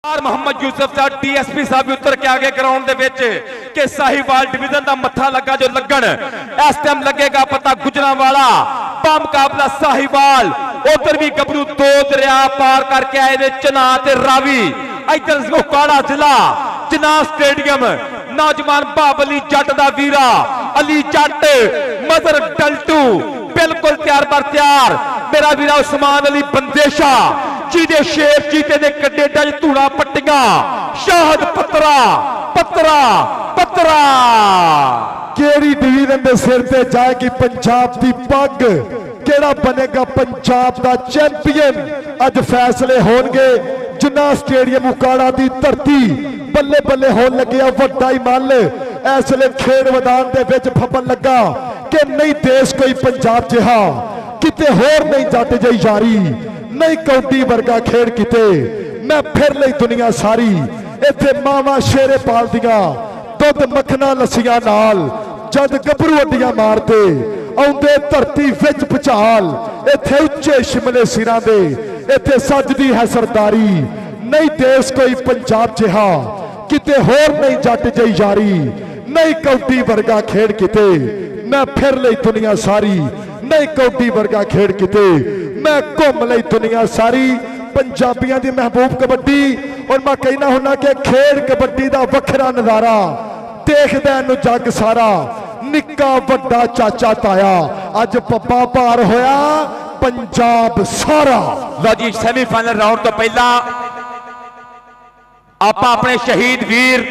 मोहम्मद यूसुफ साहब डीएसपी साहब भी उतर के आगे ग्राउंड के साहिवाल डिवीजन का मत्था लगा जो लगन इस टाइम लगेगा पता गुजरांवाला मुकाबला साहिवाल उधर भी गबरू दो दरिया पार करके आए ने चना ते रावी इधर उकाड़ा जिला चना स्टेडियम नौजवान बाबली जट दा वीरा अली जट मदर डल्टू बिल्कुल तैयार पर तैयार मेरा वीरा उस्मान अली बंदेशा जीदे शेर जीते ने कडेडा धूड़ा पट्टियां शाहद पत्रा पत्रा पत्रा केड़ी डिवीजन के सिर ते जाएगी पंजाब की पग केड़ा बनेगा पंजाब का चैंपियन अज फैसले होंगे जिन्ना स्टेडियम उकाड़ा की धरती बल्ले बल्ले होने लगे वड्डा ही मल इसलिए खेड मैदान दे विच फपन लगा कि नहीं देश कोई पंजाब जिहा किते होर नहीं जट जई यारी नहीं कौडी वर्गा खेड किते मैं फिर लई दुनिया सारी इत्थे मावा शेरे पाल दियां दुध मखना लस्सियां नाल जद गभरू अड्डियां मारते आउंदे धरती विच भुचाल इत्थे उच्चे शिमले सिरां दे इत्थे सजदी है सरदारी नहीं देश कोई पंजाब जिहा किते होर नहीं जट जई यारी नहीं कौडी वर्गा खेड किते मैं फिर लई दुनिया सारी नहीं कौडी वर्गा खेड किते मैं घूम लई दुनिया सारी पंजाबियों की महबूब कबड्डी और मैं कहना हुन्ना कि खेड कबड्डी का वखरा नज़ारा देखदा इनू जग सारा निक्का वड्डा चाचा ताया अज पप्पा पार होया पंजाब सारा। लो जी सेमीफाइनल राउंड तो पहला आप अपने शहीद वीर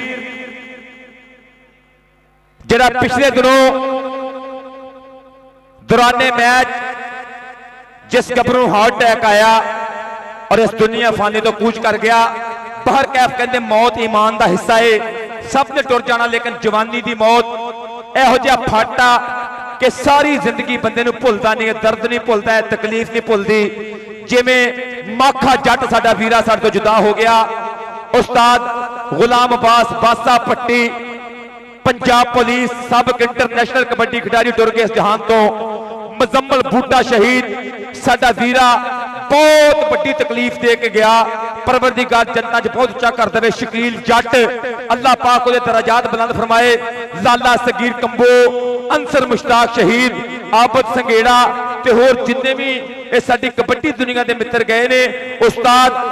जरा पिछले दिनों दौराने मैच जिस गबरू हार्ट अटैक आया और इस दुनिया फानी तो कूच कर गया बाहर कैफ कहते मौत ईमान का हिस्सा है सब ने टुर जाना लेकिन जवानी की मौत यहो जिहा फाटा कि सारी जिंदगी बंदे भुलता नहीं है दर्द नहीं भुलता है तकलीफ नहीं भुलती जिमें माखा जट साडा वीरा साडे तो जुदा हो गया उस्ताद गुलाम अब्बास बासा पट्टी पंजाब पुलिस सबक इंटरनेशनल कबड्डी खिडारी टुर गए इस जहान तो मुजम्मल बूटा शहीद साडा वीरा बहुत बड़ी तकलीफ दे के गया परवरदिगार जन्नत च बहुत उच्चा कर दे शकील जट अल्लाह पाक उहदे दराजात बुलंद फरमाए लाला सगीर कंबो अंसर मुश्ताक शहीद आबद संगेड़ा ते होर जिन्ने भी ये साडी कबड्डी दुनिया के मित्र गए ने उस्ताद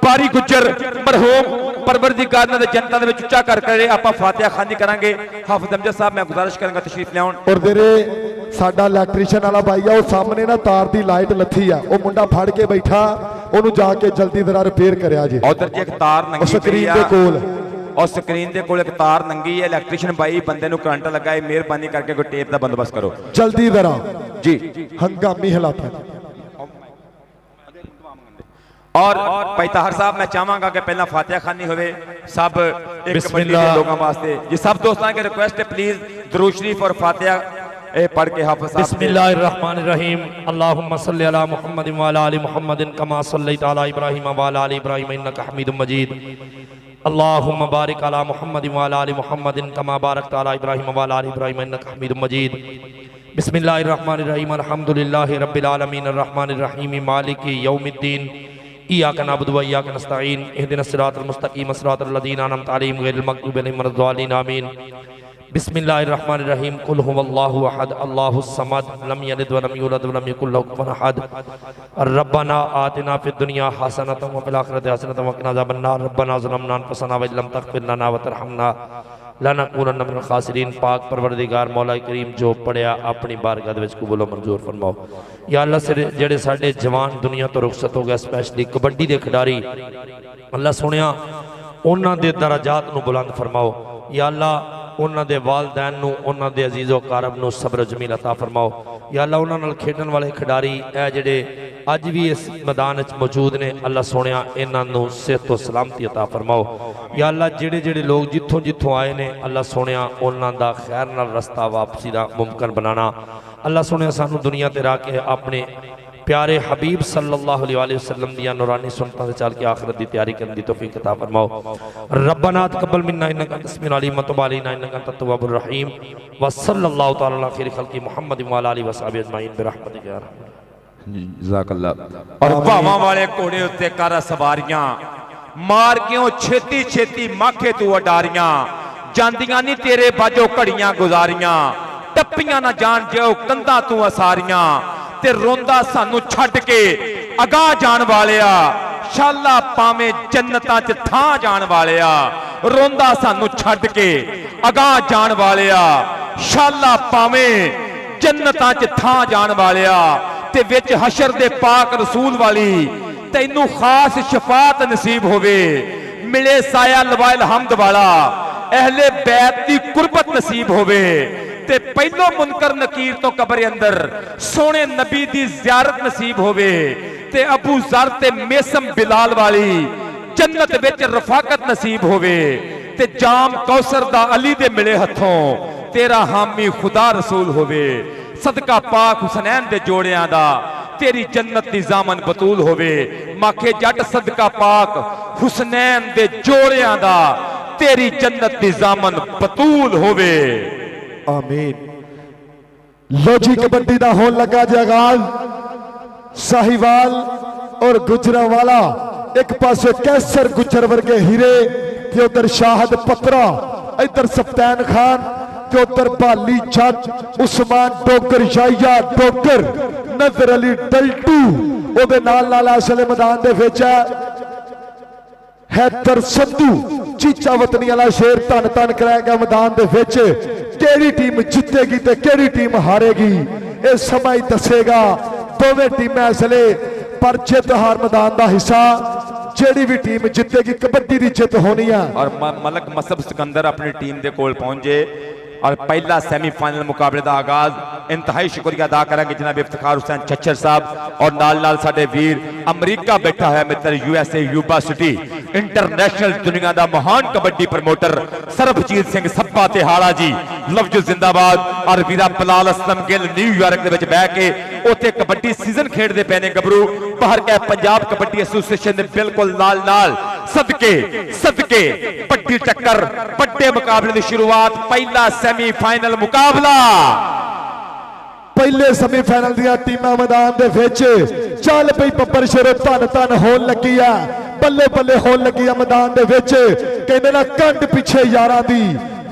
बारी गुजर मरहूम परवरदिगार ने जनता दे विच उच्चा कर करे आप फातिहा खानी करांगे हाफिज अमजद साहब मैं गुजारिश करूंगा तशरीफ लियाउण और तेरे साडा इलैक्ट्रीशियन वाला भाई आ सामने ना तार दी लाइट लथी आ ओ मुंडा फड़ के बैठा ओनू जाके जल्दी जरा रिपेयर करया जी उधर जी एक तार नंगी स्क्रीन दे कोल और स्क्रीन दे कोल एक तार नंगी है इलैक्ट्रीशियन भाई बंदे नु करंट लगा है मेहरबानी करके कोई टेप दा बंदोबस्त करो जल्दी जरा जी हंगामी हालात और भाई ताहर साहब मैं चाहांगा कि पहला फातिहा खानी होवे सब एक कबड्डी के लोगों वास्ते जी सब दोस्तों की रिक्वेस्ट है प्लीज दुरूद शरीफ और फातिहा पढ़ के हाफिज साहब बिस्मिल्लाहिर्रहमानिर्रहीम अल्लाहुम्मा सल्लि अला मुहम्मदिन व अला आलि मुहम्मदिन कमा सल्लैता अला इब्राहीम व अला आलि इब्राहीम इन्नका हमीदुम मजीद अल्लाहुम्मा बारिक अला मुहम्मदिन व अला आलि मुहम्मदिन कमा बारकता अला इब्राहीम व अला आलि इब्राहीम इन्नका हमीदुम मजीद बिस्मिल्लाहिर्रहमानिर्रहीम अल्हम्दुलिल्लाहि रब्बिल आलमीन अर्रहमानिर्रहीम मालिकि यौमिद्दीन इय्याका नअबुदु व इय्याका नस्तईन इहदिनस सिरातल मुस्तकीम सिरातल लज़ीना अनअमता अलैहिम गैरिल मग़्दूबि अलैहिम वलद्दालिन आमीन बिस्मिल्लाहिर्रहमानिर्रहीम कुल हुवल्लाहु अहद अल्लाहुस समद लम यलिद व लम यूलद व लम यकुल लहु कुफुवन अहद रब्बना आतिना फिद दुनिया हसनतन व फिल आखिरति हसनतन व क़िना अज़ाबन नार रब्बना ज़लमना अनफुसना व इल्लम तग़फिर लना व तरहमना लनकूनन्न मिनल खासिरीन पाक परवरदिगार मौला करीम जो पढ़िया अपनी बारगाह दे विच कबूल मंजूर फरमाओ या अल्लाह सिर जेड़े साडे जवान दुनिया तो रुखसत हो गए स्पैशली कबड्डी के खिडारी अल्लाह सुनिया उन्हां दे दराजात नूं बुलंद फरमाओ या अल्लाह उन्हां दे वालदैन नूं उन्हां दे अजीज़ो कारब नूं सब्र जमील अता फरमाओ या अल्लाह उन्हां नाल खेडण वाले खिडारी ए जेड़े अज भी इस मैदान च मौजूद ने अल्लाह सोनिया इन्हां नूं सेहत तो सलामती अता फरमाओ या अल्लाह जेड़े जेड़े लोग जिथों जिथों आए ने अल्लाह सोनिया उन्हां दा खैर नाल रस्ता वापसी दा मुमकिन बनाना अल्लाह सोनिया सानू दुनिया ते रह के अपने प्यारे हबीब सल्लल्लाहु अलैहि वसल्लम दिया नूरानी सुन्नतां ते चल के आखिरत दी तैयारी करने दी तौफीक अता फरमाओ रब्बना तक़ब्बल मिन्ना इन्नका अंतस समीउल अलीम व तुब अलैना इन्नका अंतत तव्वाबुर रहीम व सल्लल्लाहु तआला अला खैरि खल्क़ि मुहम्मद व अला आलिहि व सहाबिहि अजमाइन बिरहमतिका या रहमान जज़ाकल्लाह और भावां वाले घोड़े उत्ते कर सवारियां मार क्यों छेती छेती माखे तू अडारियां जांदियां नहीं तेरे बाजो घड़ियां गुजारियां टप्पियां ना जान जो कंधा तू असारियां ते रोंदा सानू छड्ड के अगाह जान वालिया शाला पावे जन्नतां च थां जान वालिया रोंदा सानू छड्ड के अगाह जान वालिया शाला पावे जन्नतां च थां जान वालिया ते विच हशर दे पाक रसूल वाली तैनू खास शफात नसीब होवे मिले साया लवाइल हमद वाला अहले बैत दी कुर्बत नसीब होवे ते पहलो मुनकर नकीर तो कब्र अंदर सोने नबी दी ज़ियारत नसीब होवे ते अबू ज़र ते मेसम बिलाल वाली जन्नत विच रफाकत नसीब होवे ते जाम कौसर दा अली दे मिले हथों तेरा हामी खुदा रसूल होवे सदका पाक हुसनैन दे जोड़ियां दा तेरी जन्नत दी जामन बतूल होवे माखे जट सदका पाक हुसनैन दे जोड़ियां दा तेरी जन्नत दी जामन बतूल होवे आमीन। लो जी कबड्डी दा होन लगा जी आगाज साहिवाल और गुजरावाला एक पासे कैसर गुजर वर्गे हीरे ते उधर शाहद पत्रा इधर सफ्तैन खान ते उधर भाली जट उस्मान डोगर याया डोगर नजर अली डल्टू ओदे नाल असले मैदान दे विच हैदर संधू चीचा वतनी वाला शेर धन धन कराएगा मैदान दे विच केड़ी टीम जितेगी ते केड़ी टीम हारेगी ये समय दसेगा दोवें टीमें इसले पर जित हार मैदान का हिस्सा जेड़ी भी टीम जितेगी कबड्डी की जित होनी है। और मलक मसब सिकंदर अपनी टीम के कोल पहुंचे और पहला सेमीफाइनल मुकाबले का आगाज इंतहाई शुक्रिया अदा करेंगे जनाब इफ्तिखार हुसैन छच्चर साहब और नाल नाल साडे वीर अमरीका बैठा है मित्र यूएसए यूबा सिटी इंटरनेशनल दुनिया का महान कबड्डी प्रमोटर सरबजीत सिंह सप्पा ते हाड़ा जी लफ्ज जिंदाबाद और वीरा बलाल असलम गिल न्यूयॉर्क दे विच बैठ के उत्थे कबड्डी सीजन खेडदे पए ने गबरू बाहर के पंजाब कबड्डी एसोसीएशन दे बिल्कुल नाल नाल सदके सदके बड़ी टक्कर बड़े मुकाबले की शुरुआत पहला सेमीफाइनल मुकाबला पहले सेमीफाइनल दियां टीमां मैदान दे विच चल पई बब्बर शेरो धन धन होन लगी है बल्ले बल्ले होन लगी है मैदान दे विच कहंदे ना कंड पिछे यारां दी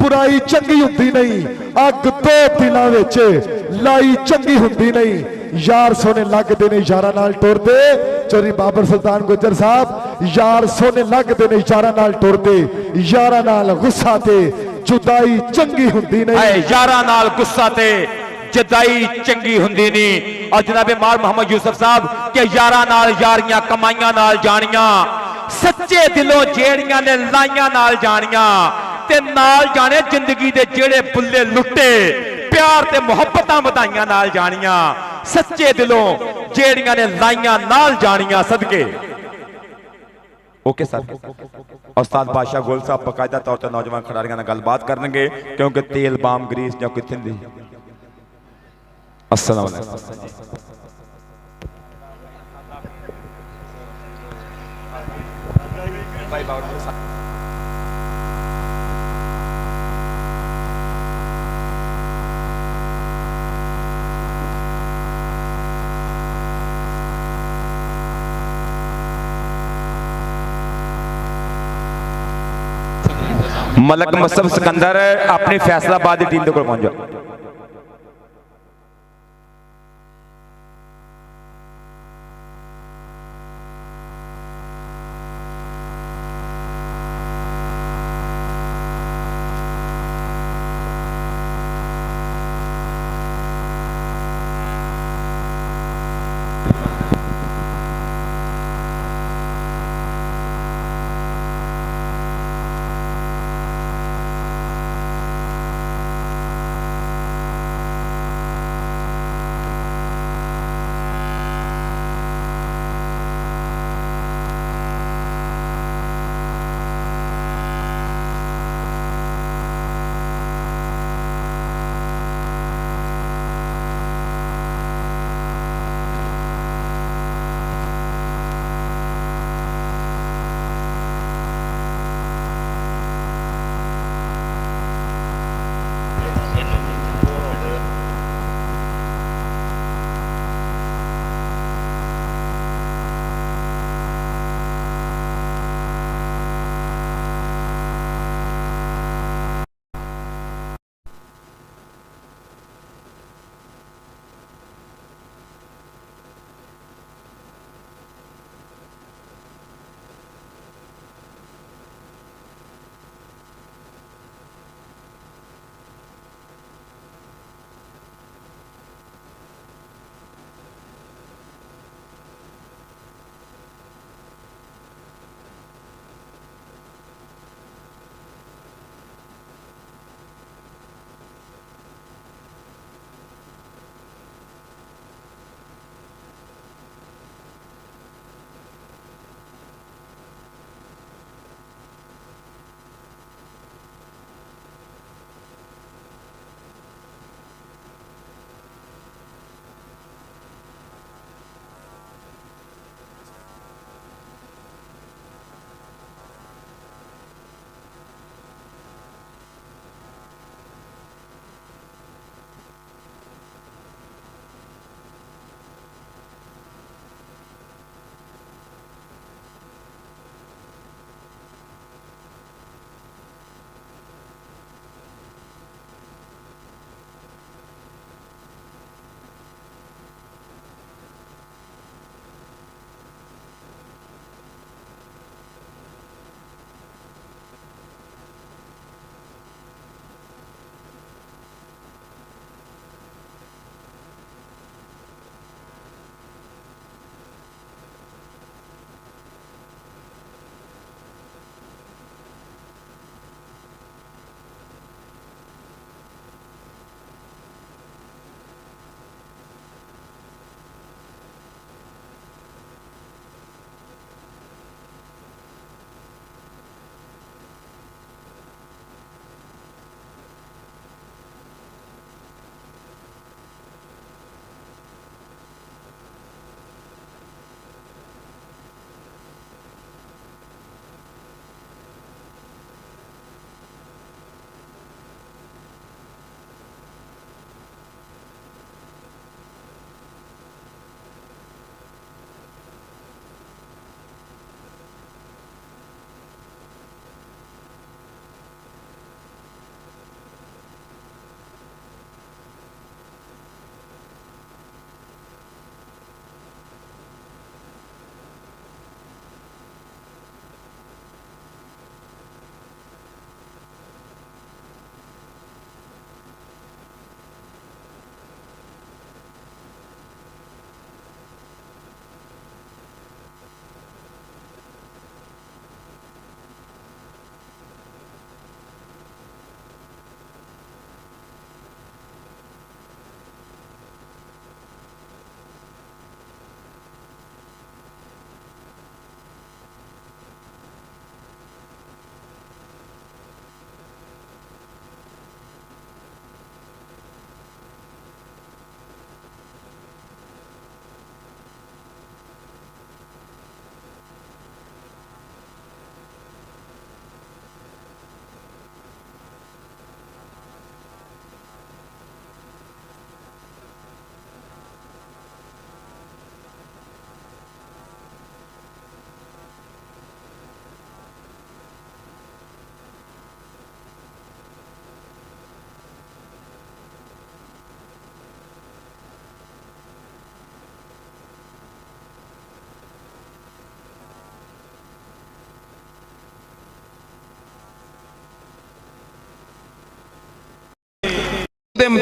बुराई चंगी हुंदी नहीं अग दो दिलां विच लाई चंगी हुंदी नहीं यार सोने लगदे ने यारां नाल टुरदे चोरी बाबर सुल्तान गुजर साहब यार सोने लगदे ने यारां नाल टुरदे यारां नाल गुस्सा ते जुदाई चंगी हुंदी नहीं यारां नाल गुस्सा ते जुदाई चंगी हुंदी नहीं और जनाबे मार मोहम्मद यूसुफ साहब के यारां नाल यारियां कमाइयां नाल जानियां सच्चे दिलों जेड़ियां ने लाइयां नाल जानियां ते नाल जाने जिंदगी दे जेड़े बुल्ले लुट्टे प्यार ते मुहब्बतां वधाइयां नाल जानियां सच्चे दिलों जेड़ियां ने लाइयां नाल जानियां सदके ओके सर उस्ताद बादशाह गोल साहब बकायदा तौर पर नौजवान खिडारियों नाल गलबात करनगे क्योंकि तेल बाम ग्रीस जां कित्थे दी अस्सलाम वालेकुम भाई बाबर मलक मसब सिकंदर अपनी फैसलाबाद की टीम के कोल पहुंच जाओ।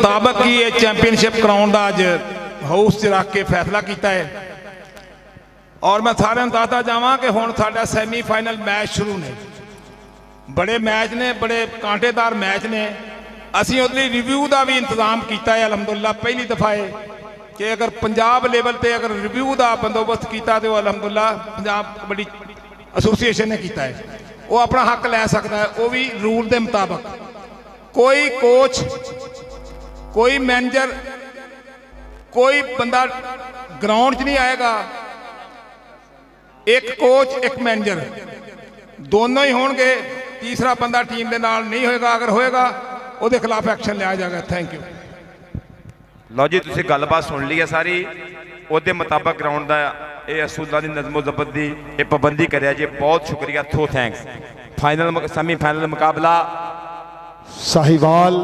ਮੁਤਾਬਕ ਹੀ ਇਹ ਚੈਂਪੀਅਨਸ਼ਿਪ ਕਰਾਉਣ ਦਾ ਅੱਜ ਹਾਊਸ 'ਚ ਰੱਖ ਕੇ ਫੈਸਲਾ ਕੀਤਾ ਹੈ। ਔਰ ਮੈਂ ਸਾਰਿਆਂ ਨੂੰ ਦੱਸਦਾ ਜਾਵਾਂ ਕਿ ਹੁਣ ਸਾਡਾ ਸੈਮੀਫਾਈਨਲ ਮੈਚ ਸ਼ੁਰੂ ਨੇ, ਬੜੇ ਮੈਚ ਨੇ, ਬੜੇ ਕਾਂਟੇਦਾਰ ਮੈਚ ਨੇ। ਅਸੀਂ ਉਹਦੇ ਲਈ ਰਿਵਿਊ ਦਾ ਵੀ ਇੰਤਜ਼ਾਮ ਕੀਤਾ ਹੈ ਅਲਹਮਦੁਲਿਲਾ। ਪਹਿਲੀ ਦਫਾ ਹੈ ਕਿ ਅਗਰ ਪੰਜਾਬ ਲੈਵਲ ਤੇ ਅਗਰ ਰਿਵਿਊ ਦਾ ਬੰਦੋਬਸਤ ਕੀਤਾ ਤੇ ਉਹ ਅਲਹਮਦੁਲਿਲਾ ਪੰਜਾਬ ਕਬੱਡੀ ਐਸੋਸੀਏਸ਼ਨ ਨੇ ਕੀਤਾ ਹੈ। ਉਹ ਆਪਣਾ ਹੱਕ ਲੈ ਸਕਦਾ ਹੈ, ਉਹ ਵੀ ਰੂਲ ਦੇ ਮੁਤਾਬਕ। ਕੋਈ ਕੋਚ, ਕੋਈ ਮੈਨੇਜਰ, ਕੋਈ ਬੰਦਾ ਗਰਾਊਂਡ 'ਚ ਨਹੀਂ ਆਏਗਾ। ਇੱਕ ਕੋਚ, ਇੱਕ ਮੈਨੇਜਰ, ਦੋਨੋਂ ਹੀ ਹੋਣਗੇ। ਤੀਸਰਾ ਬੰਦਾ ਟੀਮ ਦੇ ਨਾਲ ਨਹੀਂ ਹੋਏਗਾ। ਅਗਰ ਹੋਏਗਾ ਉਹਦੇ ਖਿਲਾਫ ਐਕਸ਼ਨ ਲਿਆ ਜਾਏਗਾ। Thank you. ਲਓ ਜੀ, ਤੁਸੀਂ ਗੱਲਬਾਤ ਸੁਣ ਲਈ ਹੈ ਸਾਰੀ। ਉਹਦੇ ਮੁਤਾਬਕ ਗਰਾਊਂਡ ਦਾ ਇਹ ਅਸੂਲਾਂ ਦੀ ਨਜ਼ਮੋ ਜ਼ਬਤ ਦੀ ਇਹ ਪਾਬੰਦੀ ਕਰਿਆ ਜੀ। ਬਹੁਤ ਸ਼ੁਕਰੀਆ, ਥੋ ਥੈਂਕਸ। फाइनल सेमीफाइनल मुकाबला साहिवाल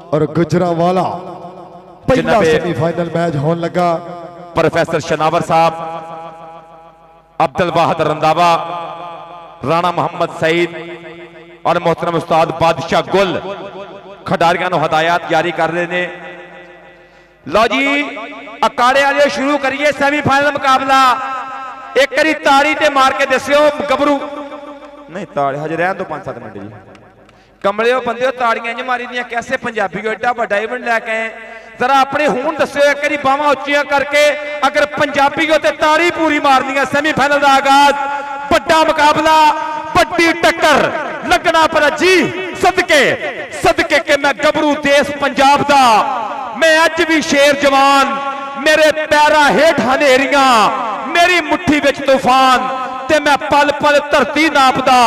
और गुजरांवाला पहला सेमीफाइनल मैच होने लगा। प्रोफेसर शनावर साहब, अब्दुल वाहिद रंधावा, राणा मोहम्मद सईद और मोहतरम उस्ताद बादशाह गुल खिडारियों को हदायत जारी कर रहे हैं। लो जी, अखाड़े वाले शुरू करिए सेमीफाइनल मुकाबला। एक बारी ताड़ी ते मार के दस्यो गबरू नहीं ताड़ी हजे रहन दो 5-7 मिनट जी। कमलियो बंदियो ताड़ियां इंज मारी दियां कैसे पंजाबी को एडा बड़ा इवेंट लैके आए। जरा अपने हूं दस्यो एक बारी बावां उच्चियां करके अगर पंजाबी को ते ताड़ी पूरी मारनी है। सेमीफाइनल का आगाज, बड़ा मुकाबला, बड़ी टक्कर लगना पर जी। सदके सदके के मैं गबरू देश पंजाब दा, मैं अज भी शेर जवान, मेरे पैरा हेठ हनेरियां, मेरी मुट्ठी विच तूफान ते मैं पल पल धरती नापदा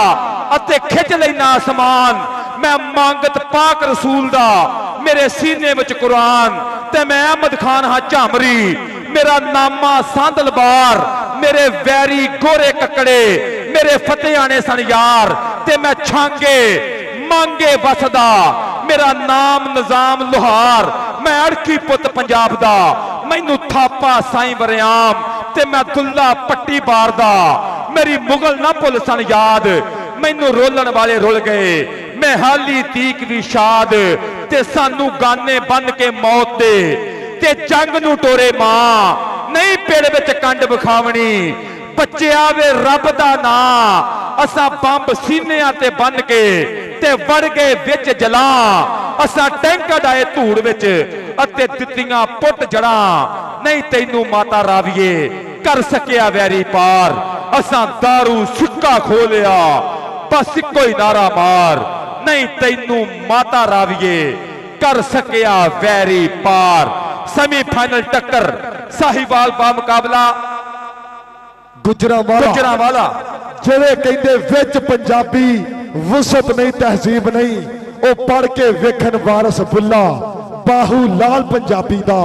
अते खिच लैना आसमान। मैं मंगत पाक रसूल दा, मेरे सीने विच कुरान ते मैं अहमद खान हां झामरी। मेरा नामा सांदल बार, मेरे वैरी गोरे ककड़े, मेरे फतेहाने सन यार ते मैं छांगे मांगे वसदा। मेरा नाम निजाम लोहार, मैं अड़की पुत पंजाब दा, मैनू थापा साईं बरियाम ते मैं दुल्ला पट्टी बार दा। मेरी मुगल ना भुल सन याद, मैनू रोलन वाले रुल गए। मैं हाली तीक भी शाद ते सानू गाने बन के मौत दे ते जंग नू टोरे मां। नहीं पेड़ विच कंड विखावनी, बच्चिया वे रब दा नां। असा बंब सीनियां ते बन के ते वड़ गए विच जला। असा टैंक डाए धूड़ विच अते दित्तियां पुट जड़ा। नहीं तैनू माता राविए कर सकिया वैरी पार। असा दारू सुक्का खोलिया बस इको ही नारा मार। नहीं तैनू माता राविए कर सकिया वैरी पार। सेमीफाइनल टक्कर साहिवाल बा मुकाबला गुजरांवाला जिहड़े कहंदे विच पंजाबी वसत नहीं तहजीब नहीं। वो पढ़ के वेखन वारस बुला बाहू लाल पंजाबी दा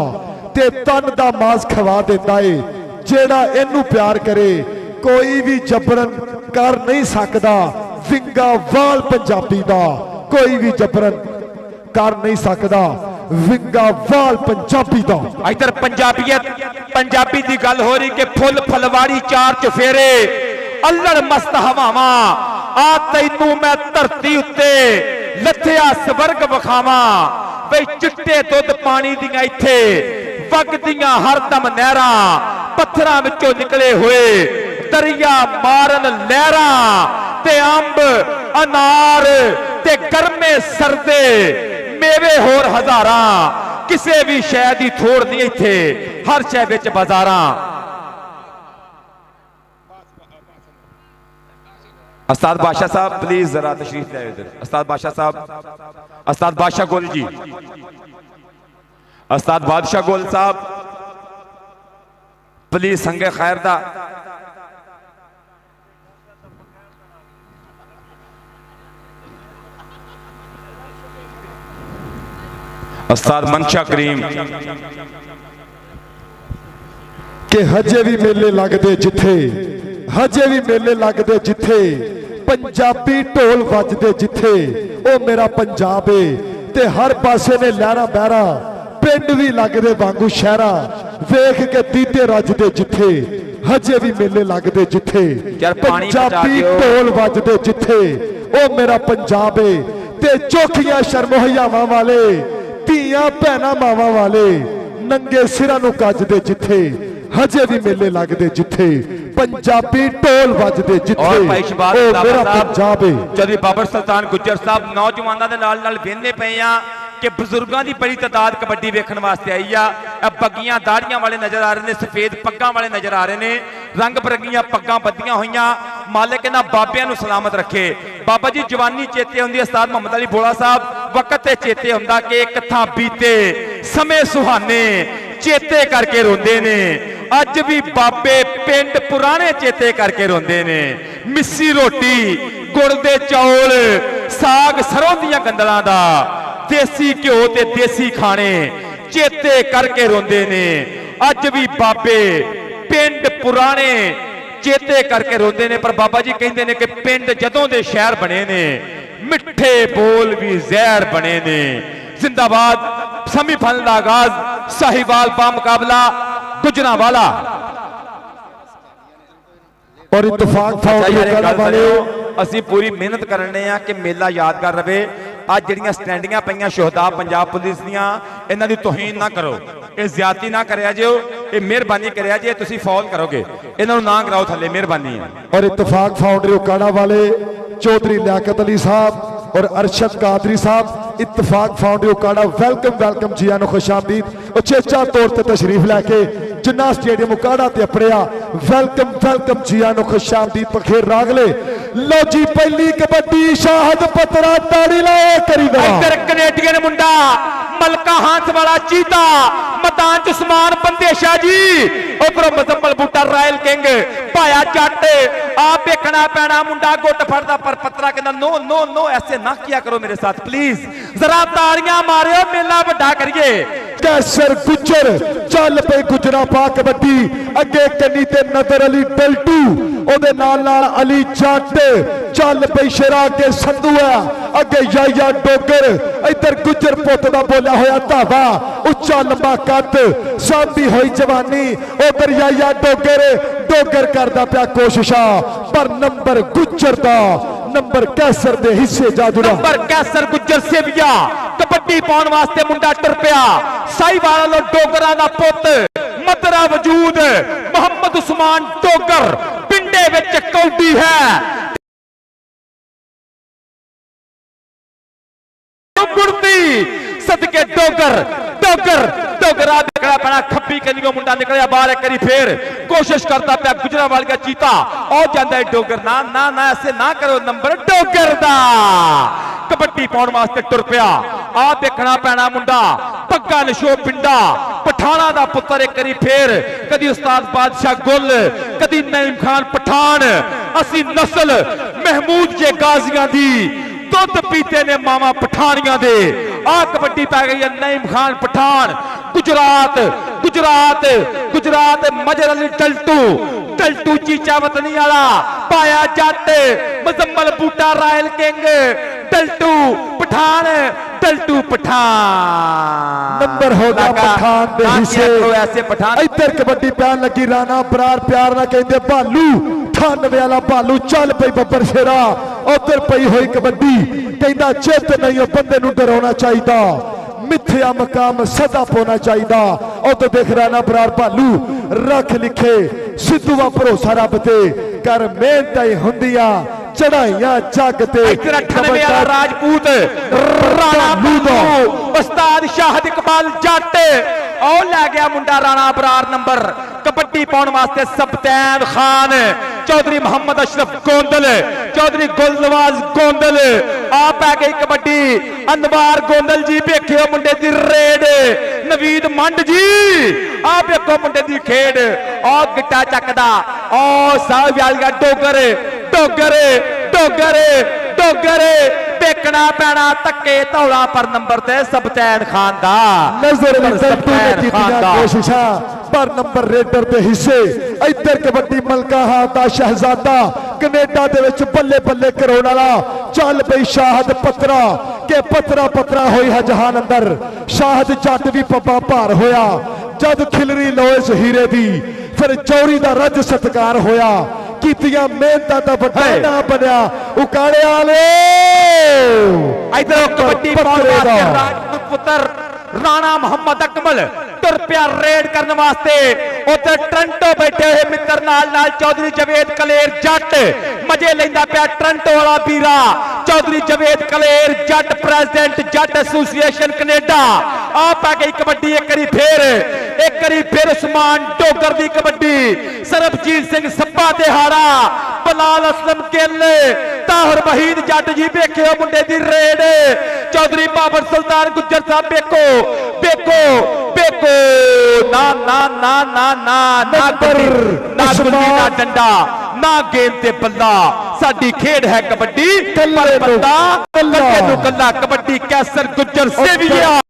ते तन दा मास खवा देता है। जेड़ा इनू प्यार करे कोई भी जबरन कर नहीं सकदा। विंगा वाल पंजाबी दा कोई भी जबरन कर नहीं सकदा। विंगा वाल पंजाबी दा। इधर पंजाबियत पंजाबी की गल हो रही कि फुल फलवाड़ी चार चफेरे अल्लड़ मस्त हवावा। आ तैनू मैं धरती उत्ते लथया स्वर्ग विखावा। बई चिट्टे दुध पानी दियां इत्थे वगदियां हरदम नहरां। पत्थरां विचों निकले हुए दरिया मारन लहरां। ते अंब अनार ते गर्मे सरदे मेवे होर हजारां। किसी भी शय की थोड़ नहीं इत्थे, हर शय विच बाजारां। उस्ताद बादशाह साहब प्लीज जरा तशरीफ ले इधर। उस्ताद बादशाह साहब, उस्ताद बादशाह गोल जी, उस्ताद बादशाह गोल साहब प्लीज संगे खैर दा। उस्ताद मंशा करीम कि हजे भी मेले लगते जिथे, हजे भी मेले लगते जिथे पंजाबी ढोल वजदे जिथे ओ मेरा पंजाब है। ते हर पासे ने लहरा बहरा पिंड भी लगते वांगू शहरा। वेख के दीदे रजदे जिथे हजे भी मेले लगते जिथे पंजाबी ढोल वजदे जिथे ओ मेरा पंजाब है। ते चौखियां शर्मोहियावां वाले ਧੀਆਂ ਭੈਣਾਂ ਮਾਵਾਂ ਵਾਲੇ ਨੰਗੇ ਸਿਰਾਂ ਨੂੰ ਗੱਜਦੇ ਜਿੱਥੇ ਹਜੇ ਵੀ ਮੇਲੇ ਲੱਗਦੇ ਜਿੱਥੇ ਪੰਜਾਬੀ ਢੋਲ ਵੱਜਦੇ ਜਿੱਥੇ और भाई शहबाज ਉਹ साहब ਮੇਰਾ ਪੰਜਾਬ ਏ। चौधरी बाबर सुल्तान गुज्जर साहब नौजवानों के नाल वेंदे पे आ कि बजुर्गों की बड़ी तादाद कबड्डी वेखण वास्ते आई आ। बग्गियां दाड़ियां वाले नजर आ रहे हैं, सफेद पग्गां वाले नजर आ रहे हैं, रंग बरंगियां पग्गां बद्दियां हुई। मालिक इन्हां बाबियां नूं सलामत रखे। बाबा जी जवानी चेते हुंदी, उस्ताद मोहम्मद अली भोला साहब वक्त चेते हुंदा कि एक थां बीते समय सुहाने चेते करके रोंदे ने। अज भी बाबे पिंड पुराने चेते करके रोंदे ने। मिस्सी रोटी, गुड़ दे चौल, साग सरों दियां गंदलां दा, देसी घ्यो ते देसी खाने चेते करके रोंदे ने। अज भी बाबे पिंड पुराने चेते करके रोंदे ने। पर बाबा जी कहंदे ने कि पिंड जदों दे शहर बने ने, मिठे बोल भी जहर बने ने। जिंदाबाद। सेमीफाइनल का आगाज साहिवाल बा मुकाबला गुजरांवाला और इत्तेफाक फाउंडेशन वाले ਅਸੀਂ ਪੂਰੀ ਮਿਹਨਤ ਕਰਨੇ ਆ ਕਿ ਮੇਲਾ ਯਾਦਗਾਰ ਰਵੇ। ਅੱਜ ਜਿਹੜੀਆਂ ਸਟੈਂਡਿੰਗਾਂ ਪਈਆਂ ਸ਼ੁਹਦਾ ਪੰਜਾਬ ਪੁਲਿਸ ਦੀਆਂ, ਇਹਨਾਂ ਦੀ ਤੋਹੀਨ ਨਾ ਕਰੋ, ਇਹ ਜ਼ਿਆਦਤੀ ਨਾ ਕਰਿਆ ਜਿਓ, ਇਹ ਮਿਹਰਬਾਨੀ ਕਰਿਆ ਜੇ ਤੁਸੀਂ ਫੌਲ ਕਰੋਗੇ ਇਹਨਾਂ ਨੂੰ ਨਾ ਕਰਾਓ ਥੱਲੇ, ਮਿਹਰਬਾਨੀ ਹੈ। और इत्तेफाक फाउंडरी उकाड़ा वाले चौधरी लियाकत अली साहब और अरशद कादरी साहब, इत्तेफाक फाउंडरी उकाड़ा वेलकम वेलकम जी आनो खुशामदीद। उचेचा तौर पर तशरीफ लैके जिन्ना स्टेडियम उकाड़ा ते अपड़िया वेलकम वेलकम जी आनो खुशामदीद बखेर रागले। लो जी पहली कबड्डी शाहद पतरा ताड़ी लाए करी दवा। इधर कनेडियन मुंडा मलका हाथ वाला चीता मैदान च उस्मान बंदेशा जी, उधरों मुजम्मल बूटा रॉयल किंग पाया जट। आप देखना पैना मुंडा गुट फड़दा पर पतरा कहना नो नो नो ऐसे ना किया करो मेरे साथ प्लीज, जरा तालियां मारियो मेला वड्डा करिए। कैसर गुजर चल पे गुजरा पा कबड्डी अगे कन्नी ते नदर अली डल्टू ओदे नाल अली जट चल पे शरा के संधू है अगे याया डोगर। इधर गुजर पुत दा बोलिया होया धावा उच्चा लंबा कद सांभी होई जवानी। उधर याया डोगर डोगर करदा पिया कोशिशा पर नंबर गुजर दा नंबर कैसर दे हिस्से जा जुड़ा। नंबर कैसर गुजर सेविया कबड्डी पाउण वास्ते मुंडा टुर पिया। साहिवाल डोगरा दा पुत मदरा वजूद मोहम्मद उस्मान डोगर पिंडे विच कौडी है। मुड़ती सदके डोगर डोगर डोगरा देखना पैना खब्बी कलियों मुंडा निकलिया बाहर। एक करी फिर कोशिश करता पिया गुजरांवाल का चीता और जाता है डोगर। ना ना ना ऐसे ना करो, नंबर डोगर दा कबड्डी पाउण वास्ते टुर पिया। आ देखना पैना मुंडा पग्गा नशो पिंडा पठाना दा पुत्र। एक करी फिर कदी उस्ताद बादशाह गुल कदी नईम खान पठान। असी नस्ल महमूद जे गाजियां दी दुध पीते ने मामा पठानियां दे। आ कबड्डी पै गई है नईम खान पठान गुजरात गुजरात गुजरात मजर अली टल्टू टल्टू चीचा वतनी वाला पाया Jatt Muzammil Boota royal king Taltu Pathan Taltu Pathan. Number हो गया पठान दे हिस्से। ऐसे पठान इधर कबड्डी पैन लगी राणा बरार प्यार ना कहते भालू 98 वाला भालू चल पई बब्बर शेरा। उधर पई हुई कबड्डी कहता चित नहीं बंदे नूं डराउणा चाहिदा, मिथ्या मकाम सदा पाना चाहिदा। उधर देख राणा बरार भालू रख लिखे सिद्धू वा भरोसा रब ते कर मेहनत ही हुंदियां चढ़ाइयां जग ते। 98 वाला राजपूत राणा भालू उस्ताद शाहद इकबाल जट और लै गया मुंडा राणा बरार नंबर। कबड्डी पाउण वास्ते सबतैन खान चौधरी मोहम्मद अशरफ गोंदल चौधरी गुलनवाज गोंदल। आप आ गई कबड्डी अनवार गोंदल जी वेखियो मुंडे दी रेड। नवीद मंड जी आप वेखो मुंडे दी खेड और गिट्टा चकदा और साहिवाल डोगर डोगर डोगर डोगर देखना पैना धक्के धौला पर नंबर ते सबतैन खान दा। नजर कोशिशा पर नंबर रेडर दे हिस्से। इधर कबड्डी मलका हाथ शहजादा कनेडा दे विच बल्ले बल्ले करोड़ वाला चल पई शाहद पतरा के पतरा पतरा होई है जहान अंदर। शाहद जट भी पब्बा भार होया जद खिलरी लोइस हीरे दी फिर चौरी दा रज सत्कार होया। कीतियां मेहनतां दा वड्डा नाम बनया उकाड़े वाले। इधर कबड्डी पाउण वास्ते राजपूत पुत्र ਰਾਣਾ ਮੁਹੰਮਦ ਅਕਮਲ ਤੁਰ ਪਿਆ ਰੇਡ ਕਰਨ ਵਾਸਤੇ। ਉੱਥੇ ਟ੍ਰਾਂਟੋ ਬੈਠੇ ਹੋਏ ਮਿੱਤਰ ਨਾਲ ਚੌਧਰੀ ਜਵੇਦ ਕਲੇਰ ਜੱਟ ਮਜੇ ਲੈਂਦਾ ਪਿਆ। ਟ੍ਰਾਂਟੋ ਵਾਲਾ ਵੀਰਾ ਚੌਧਰੀ ਜਵੇਦ ਕਲੇਰ ਜੱਟ ਪ੍ਰੈਜ਼ੀਡੈਂਟ ਜੱਟ ਐਸੋਸੀਏਸ਼ਨ ਕੈਨੇਡਾ। ਆ ਪੈ ਗਈ ਕਬੱਡੀ ਇੱਕ ਵਾਰੀ ਫਿਰ ਉਸਮਾਨ ਡੋਗਰ ਦੀ ਕਬੱਡੀ। ਸਰਬਜੀਤ ਸਿੰਘ ਸੱਪਾ ਦਿਹਾੜਾ, ਬਲਾਲ ਅਸਲਮ ਗਿੱਲ, ਤਾਹਰ ਵਹੀਦ ਜੱਟ ਜੀ ਵੇਖਿਓ ਮੁੰਡੇ ਦੀ ਰੇਡ। ਚੌਧਰੀ ਬਾਬਰ ਸੁਲਤਾਨ ਗੁੱਜਰ ਸਾਹਿਬ ਵੇਖੋ ਨਾ ਨਾ ਨਾ ਨਾ ਨਾ ਨਾ ਗੁੱਲੀ ਨਾ ਡੰਡਾ ਨਾ ਗੇਂਦ ਤੇ ਬੱਲਾ। ਸਾਡੀ ਖੇਡ ਹੈ ਕਬੱਡੀ, ਪਰ ਬੰਦਾ ਕੱਲੇ ਨੂੰ ਕੱਲਾ। ਕਬੱਡੀ ਕੈਸਰ ਗੁੱਜਰ ਸੇਵੀਆ।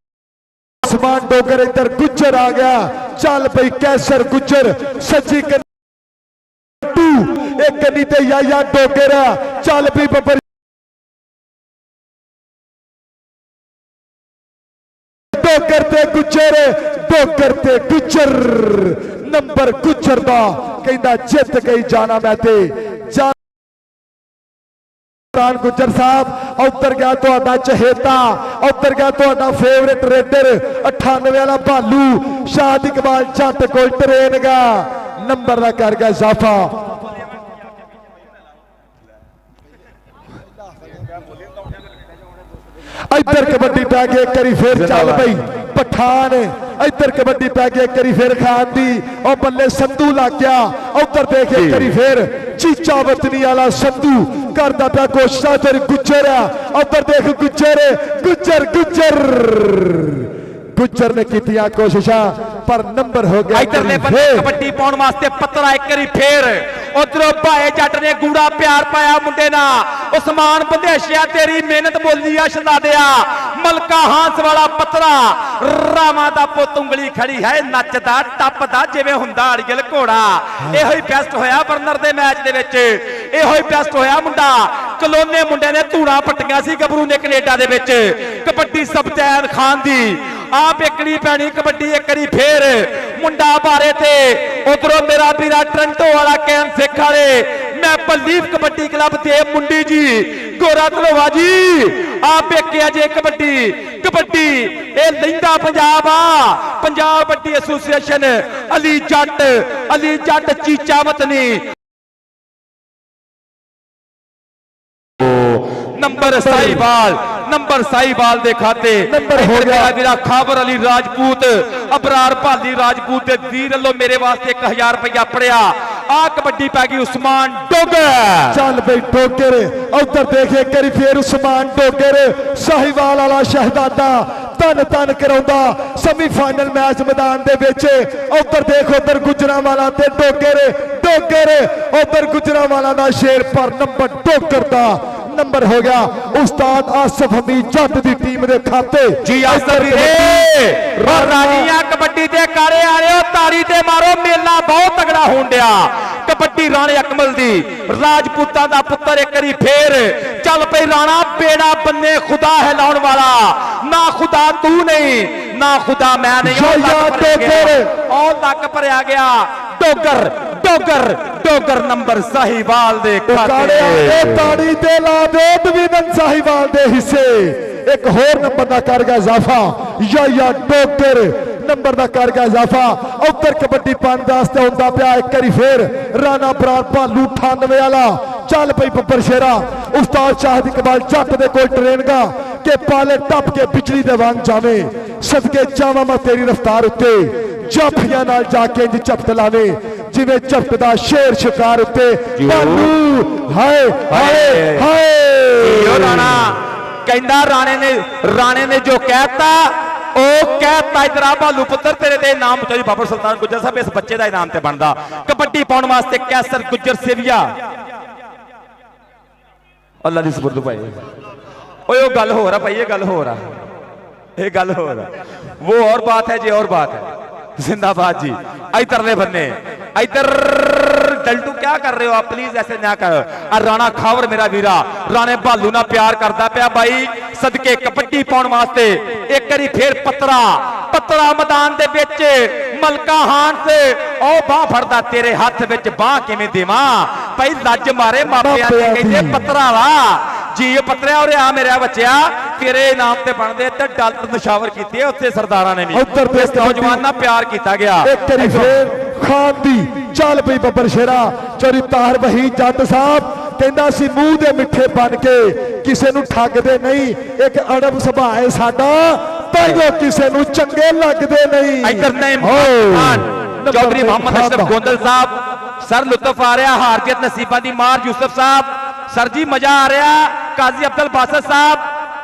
ਉਸਮਾਨ ਡੋਗਰ ਇੱਧਰ ਗੁੱਜਰ ਆ ਗਿਆ। ਚੱਲ ਪਈ ਕੈਸਰ ਗੁੱਜਰ ਸੱਜੀ ਇੱਕ ਕੰਨੀ ਤੇ ਯਾਇਆ ਡੋਗਰ। ਚੱਲ ਪਈ ਬੱਬਰ ਡੋਗਰ ਤੇ ਗੁੱਜਰ ਨੰਬਰ ਗੁੱਜਰ ਦਾ ਕਹਿੰਦਾ ਜਿੱਤ ਗਈ ਜਾਣਾ ਮੈਂ ਤੇ ਗੁੱਜਰ ਸਾਹਿਬ। ਉੱਤਰ ਗਿਆ ਤੁਹਾਡਾ ਚਹੇਤਾ, ਉੱਤਰ ਗਿਆ ਤੁਹਾਡਾ ਫੇਵਰੇਟ ਰੇਡਰ 98 ਵਾਲਾ ਭਾਲੂ ਸ਼ਾਦ ਇਕਬਾਲ ਜੱਟ ਕੋਲ ਟ੍ਰੇਨ ਗਾ ਨੰਬਰ ਦਾ ਕਰ ਗਿਆ ਇਜ਼ਾਫਾ। ਇੱਧਰ ਕਬੱਡੀ ਪੈ ਗਈ ਇੱਕ ਵਾਰੀ ਫੇਰ ਚੱਲ ਪਈ ਪਠਾਨ। ਇੱਧਰ ਕਬੱਡੀ ਪੈ ਗਈ ਇੱਕ ਵਾਰੀ ਫੇਰ ਖਾਨ ਦੀ। ਉਹ ਬੱਲੇ ਸੰਧੂ ਲੱਗ ਗਿਆ। ਉੱਧਰ ਦੇਖ ਇੱਕ ਵਾਰੀ ਫੇਰ ਚੀਚਾ ਵਤਨੀ ਵਾਲਾ ਸੰਧੂ ਕਰਦਾ ਪਿਆ ਕੋਸ਼ਿਸ਼ਾਂ। ਫਿਰ ਗੁੱਜਰ ਆ ਉੱਧਰ ਦੇਖ ਗੁੱਜਰ ਨੇ ਕੀਤੀਆਂ ਕੋਸ਼ਿਸ਼ਾਂ ਪਰ ਨੰਬਰ ਹੋ ਗਿਆ। ਇਧਰਲੇ ਬੰਨੇ ਕਬੱਡੀ ਪਾਉਣ ਵਾਸਤੇ ਪੱਤਰਾ ਇੱਕ ਵਾਰੀ ਫੇਰ। ਉਧਰੋਂ ਭਾਏ ਜੱਟ ਨੇ ਗੂੜਾ ਪਿਆਰ ਪਾਇਆ ਮੁੰਡੇ ਨਾਲ। ਉਸਮਾਨ ਬੰਦੇਸ਼ਿਆ ਤੇਰੀ ਮਿਹਨਤ ਬੋਲੀ ਆ ਸ਼ਹਜ਼ਾਦਿਆ। ਮਲਕਾ ਹਾਂਸ ਵਾਲਾ ਪੱਤਰਾ ਰਾਮਾ ਦਾ ਪੁੱਤ ਉਂਗਲੀ ਖੜੀ ਹੈ ਨੱਚਦਾ ਟੱਪਦਾ ਜਿਵੇਂ ਹੁੰਦਾ ਅੜਗਲ ਘੋੜਾ। ਇਹੋ ਹੀ ਬੈਸਟ ਹੋਇਆ ਬਰਨਰ ਦੇ ਮੈਚ ਦੇ ਵਿੱਚ। ਇਹੋ ਹੀ ਬੈਸਟ ਹੋਇਆ ਮੁੰਡਾ। ਕਲੋਨੇ ਮੁੰਡੇ ਨੇ ਧੂੜਾ ਪੱਟੀਆਂ ਸੀ ਗੱਭਰੂ ਨੇ ਕੈਨੇਡਾ ਦੇ ਵਿੱਚ। ਕਬੱਡੀ ਸਬਤੈਨ ਖਾਨ ਦੀ ਆਪ ਇੱਕੜੀ ਪੈਣੀ ਕਬੱਡੀ ਇੱਕ ਵਾਰੀ ਫੇਰ ਮੁੰਡਾ ਬਾਰੇ ਤੇ। ਉਧਰੋਂ ਮੇਰਾ ਵੀਰਾ ਟ੍ਰਾਂਟੋ ਵਾਲਾ ਕੈਨ ਸਿੱਖ ਵਾਲੇ ਮੈਂ ਬਲੀਵ ਕਬੱਡੀ ਕਲੱਬ ਤੇ ਮੁੰਡੀ ਜੀ ਗੋਰਾ ਧਲੋਵਾ ਜੀ ਆਪ ਵੇਖਿਆ ਜੇ ਕਬੱਡੀ ਇਹ ਲੈਂਦਾ ਪੰਜਾਬ ਆ। ਪੰਜਾਬ ਕਬੱਡੀ ਐਸੋਸੀਏਸ਼ਨ ਅਲੀ ਜੱਟ ਚੀਚਾ ਵਤਨੀ। ਨੰਬਰ ਸਾਈਵਾਲ ਦੇ ਖਾਤੇ ਨੰਬਰ ਹੋ ਗਿਆ ਵੀਰਾ ਖਾਬਰ ਅਲੀ ਰਾਜਪੂਤ ਅਬਰਾਰ ਭਾਲੀ ਰਾਜਪੂਤ ਦੇ ਵੀਰ ਵੱਲੋਂ ਮੇਰੇ ਵਾਸਤੇ 1000 ਰੁਪਇਆ ਪੜਿਆ। ਆ ਕਬੱਡੀ ਪੈ ਗਈ ਉਸਮਾਨ ਡੋਗਰ। ਚੱਲ ਬਈ ਡੋਗਰ ਉੱਧਰ ਦੇਖੇ ਕਰੀ ਫੇਰ ਉਸਮਾਨ ਡੋਗਰ ਸਾਹੀਵਾਲ ਵਾਲਾ ਸ਼ਹਿਜ਼ਾਦਾ ਤਨ ਕਰਾਉਂਦਾ ਸੈਮੀਫਾਈਨਲ ਮੈਚ ਮੈਦਾਨ ਦੇ ਵਿੱਚ। ਉੱਧਰ ਦੇਖ ਉੱਧਰ ਗੁਜਰਾਂਵਾਲਾ ਤੇ ਡੋਗਰ ਉੱਧਰ ਗੁਜਰਾਂਵਾਲਾ ਦਾ ਸ਼ੇਰ ਪਰ ਨੰਬਰ ਡੋਗਰ ਦਾ ਨੰਬਰ ਹੋ ਗਿਆ ਉਸਤਾਦ ਆਸਫ ਹਮੀਦ ਜੱਟ ਦੀ ਟੀਮ ਦੇ ਖਾਤੇ। ਜੀ ਆਸਫ ਵੀਰੇ ਰਾਣੀਆਂ ਕਬੱਡੀ ਦੇ ਕਾਰੇ ਆਲਿਓ ਤਾੜੀ ਤੇ ਮਾਰੋ ਮੇਲਾ ਬਹੁਤ ਤਗੜਾ ਹੋਣ ਡਿਆ। ਕਬੱਡੀ ਰਾਣੇ ਅਕਮਲ ਦੀ ਰਾਜਪੂਤਾਂ ਦਾ ਪੁੱਤਰ ਇੱਕ ਵਾਰੀ ਫੇਰ ਚੱਲ ਪਈ ਰਾਣਾ ਬੇੜਾ ਬੰਨੇ ਖੁਦਾ ਹੈ ਲਾਉਣ ਵਾਲਾ। ਨਾ ਖੁਦਾ ਤੂੰ ਨਹੀਂ ਨਾ ਖੁਦਾ ਮੈਂ ਨਹੀਂ। ਉਹ ਲੱਕ ਭਰਿਆ ਗਿਆ ਡੋਗਰ ਨੰਬਰ ਸਾਹੀਵਾਲ ਦੇ ਖਾਤੇ। ਤਾੜੀ ਤੇ ਲਾ ਦੇ ਦਵਿੰਦਰ ਸਾਹੀਵਾਲ ਦੇ ਹਿੱਸੇ ਇੱਕ ਹੋਰ ਨੰਬਰ ਦਾ ਕਰ ਗਿਆ ਇਜ਼ਾਫਾ। ਯਾ ਡੋਗਰ ਨੰਬਰ ਦਾ ਕਰ ਗਿਆ ਇਜ਼ਾਫਾ। ਉੱਧਰ ਕਬੱਡੀ ਪੰਜ ਵਾਸਤੇ ਹੁੰਦਾ ਪਿਆ ਇੱਕ ਵਾਰੀ ਫੇਰ ਰਾਣਾ ਬਰਾੜ ਭਾਲੂ 98 ਵਾਲਾ। ਚੱਲ ਪਈ ਬੱਬਰ ਸ਼ੇਰਾ ਉਸਤਾਦ ਸ਼ਾਹਦ ਇਕਬਾਲ ਜੱਟ ਦੇ ਕੋਲ ਟ੍ਰੇਨਗਾ ਕਿ ਪਾਲੇ ਟੱਪ ਕੇ ਬਿਜਲੀ ਦੇ ਵਾਂਗ ਜਾਵੇਂ। ਸਦਕੇ ਜਾਵਾਂ ਮੈਂ ਤੇਰੀ ਰਫ਼ਤਾਰ ਉੱਤੇ ਜਾਫੀਆਂ ਨਾਲ ਜਾ ਕੇ ਇੰਜ ਝਪਟ ਲਾਵੇ ਜਿਵੇਂ ਝਪਟਦਾ ਸ਼ੇਰ ਸ਼ਿਕਾਰ ਉੱਤੇ। ਭਾਲੂ ਹਾਏ ਰਾਣਾ ਕਹਿੰਦਾ ਰਾਣੇ ਨੇ ਜੋ ਕਹਿਤਾ ਉਹ ਕਹਿਤਾ। ਇਧਰ ਆ ਭਾਲੂ ਪੁੱਤਰ ਤੇਰੇ ਤੇ ਇਨਾਮ ਚੋਰੀ ਬਾਬਰ ਸੁਲਤਾਨ ਗੁੱਜਰ ਸਾਹਿਬ ਇਸ ਬੱਚੇ ਦਾ ਇਨਾਮ ਤੇ ਬਣਦਾ। ਕਬੱਡੀ ਪਾਉਣ ਵਾਸਤੇ ਕੈਸਰ ਗੁੱਜਰ ਸੇਵੀਆ ਅੱਲਾ ਦੀ ਸਬੁਰਦ ਭਾਈ। ਓਏ ਉਹ ਗੱਲ ਹੋਰ ਆ ਭਾਈ ਇਹ ਗੱਲ ਹੋਰ ਆ वो और बात है जी और बात है। जिंदाबाद जी। इधरले बन्ने इधर डल्टू क्या कर रहे हो आप प्लीज ऐसे ना करो। राणा खावर मेरा वीरा राणे भालू ना प्यार करता पिया भाई सदके कबड्डी पाउण वास्ते एक बारी फिर पत्तरा मैदान दे विच मलका हान से ओ बाह फड़दा तेरे हाथ विच बाह किवें देवां भाई लज मारे मापियां ने कहंदे पत्तरा वा जी पतरिया और आ मेरा बच्चा तेरे इनाम ते बनते ते डॉलर निशावर कीते उत्थे सरदारां ने भी इस नौजवान नाल प्यार किया गया। एक करी फिर खान दी चल पई बब्बर शेरा चोरी तार वही जट साहब कहंदा सी मूंह दे मिठे बन के किसे नूं ठगदे नहीं, एक अड़ब सुभाअ है साडा ताइयों किसे नूं चंगे लगदे नहीं। इधर नहीं चौधरी मोहम्मद अशरफ गोंदल साहब सर लुत्फ आ रहा, हार जीत नसीबा दी मार यूसुफ साहब सर जी मजा आ रहा, काजी अब्दुल बासत साहब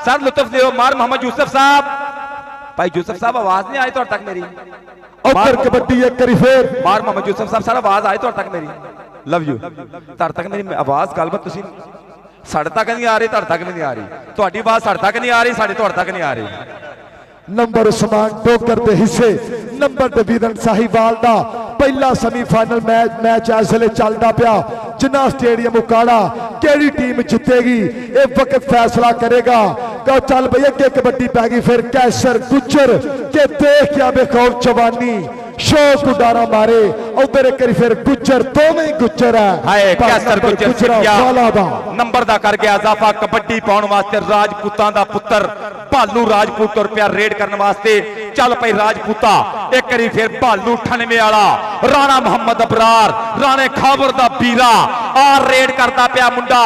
सर लुत्फ दियो मार मोहम्मद यूसुफ साहब। भाई यूसुफ साहब आवाज नहीं आई तो तक मेरी और कबड्डी एक करी फिर मार मोहम्मद यूसुफ साहब सर आवाज आई तो तक मेरी लव यू तक तक मेरी आवाज गलबात तुसी साढ़े तक नहीं आ रही, तक तक नहीं आ रही, तुहाडी आवाज साढ़े तक नहीं आ रही, साढ़े तुहाडे तक नहीं आ रही। नंबर उस्मान डोगर के हिस्से नंबर दवीरन साहिवाल दा पहला सेमीफाइनल मैच इस वेले चलदा पिया जिन्ना स्टेडियम उकाड़ा केड़ी टीम जितेगी ये वक्त फैसला करेगा। कहो चल भैया के कबड्डी पै गई फिर कैसर गुज्जर के देख क्या बेखौफ जवानी शौक उडारा मारे उधर एक फिर गुज्जर दोवें गुज्जर है कैसर गुज्जर नंबर दा कर गया इजाफा कबड्डी पाउण वास्ते राजपूतां दा पुत्र भालू राजपूत तुर पिया रेड करने वास्ते चल पई राजपूता एक करी फिर भालू 98 वाला राणा मोहम्मद अबरार राणे खाबर दा बीरा आ रेड करता पिया मुंडा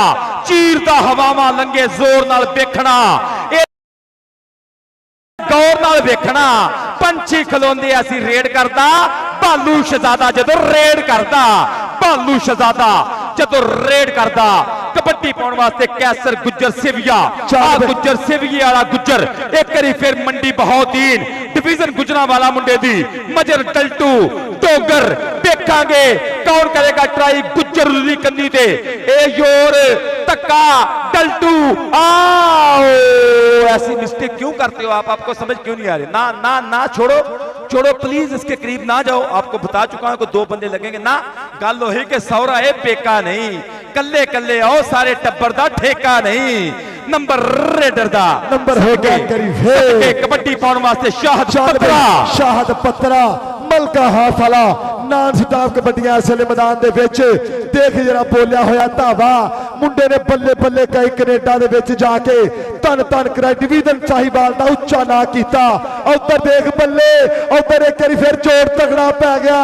चीरदा हवावां लंघे जोर नाल देखना गौर नाल देखना पंछी खलोंदे असी रेड करदा भालू शहजादा जदों रेड करदा भालू शहजादा जदों रेड करदा कबड्डी पाउण वास्ते कैसर गुज्जर सिविया गुज्जर सिविये वाला गुज्जर एक करी फिर मंडी बहाउद्दीन डिवीजन गुजरांवाला मुंडे दी मजर टल्टू डोगर देखांगे कौन करेगा ट्राई गुज्जर दी कंदी ते ए योर तक्का टल्टू आओ ऐसी मिस्टेक क्यों करते हो आप, आपको समझ क्यों नहीं आ रही? ना ना ना छोड़ो छोड़ो प्लीज इसके करीब ना जाओ, आपको बता चुका हूं कि 2 बंदे लगेंगे ना गल वही के सौरा है पेका नहीं कल्ले कल्ले आओ सारे टब्बर दा ठेका नहीं। नंबर रेडर दा नंबर हो गया करीब कबड्डी पाउण वास्ते शाहद पत्रा मलका हाथ वाला नान स्टाफ कबड्डियां इस मैदान दे विच देख जरा बोलिया होया धावा मुंडे ने बल्ले बल्ले कई कनेडा दे विच जाके तन तन कराई डिवीजन साहिवाल दा उच्चा ना कीता। उधर देख बल्ले उधर एक बारी फिर जोर तगड़ा पै गया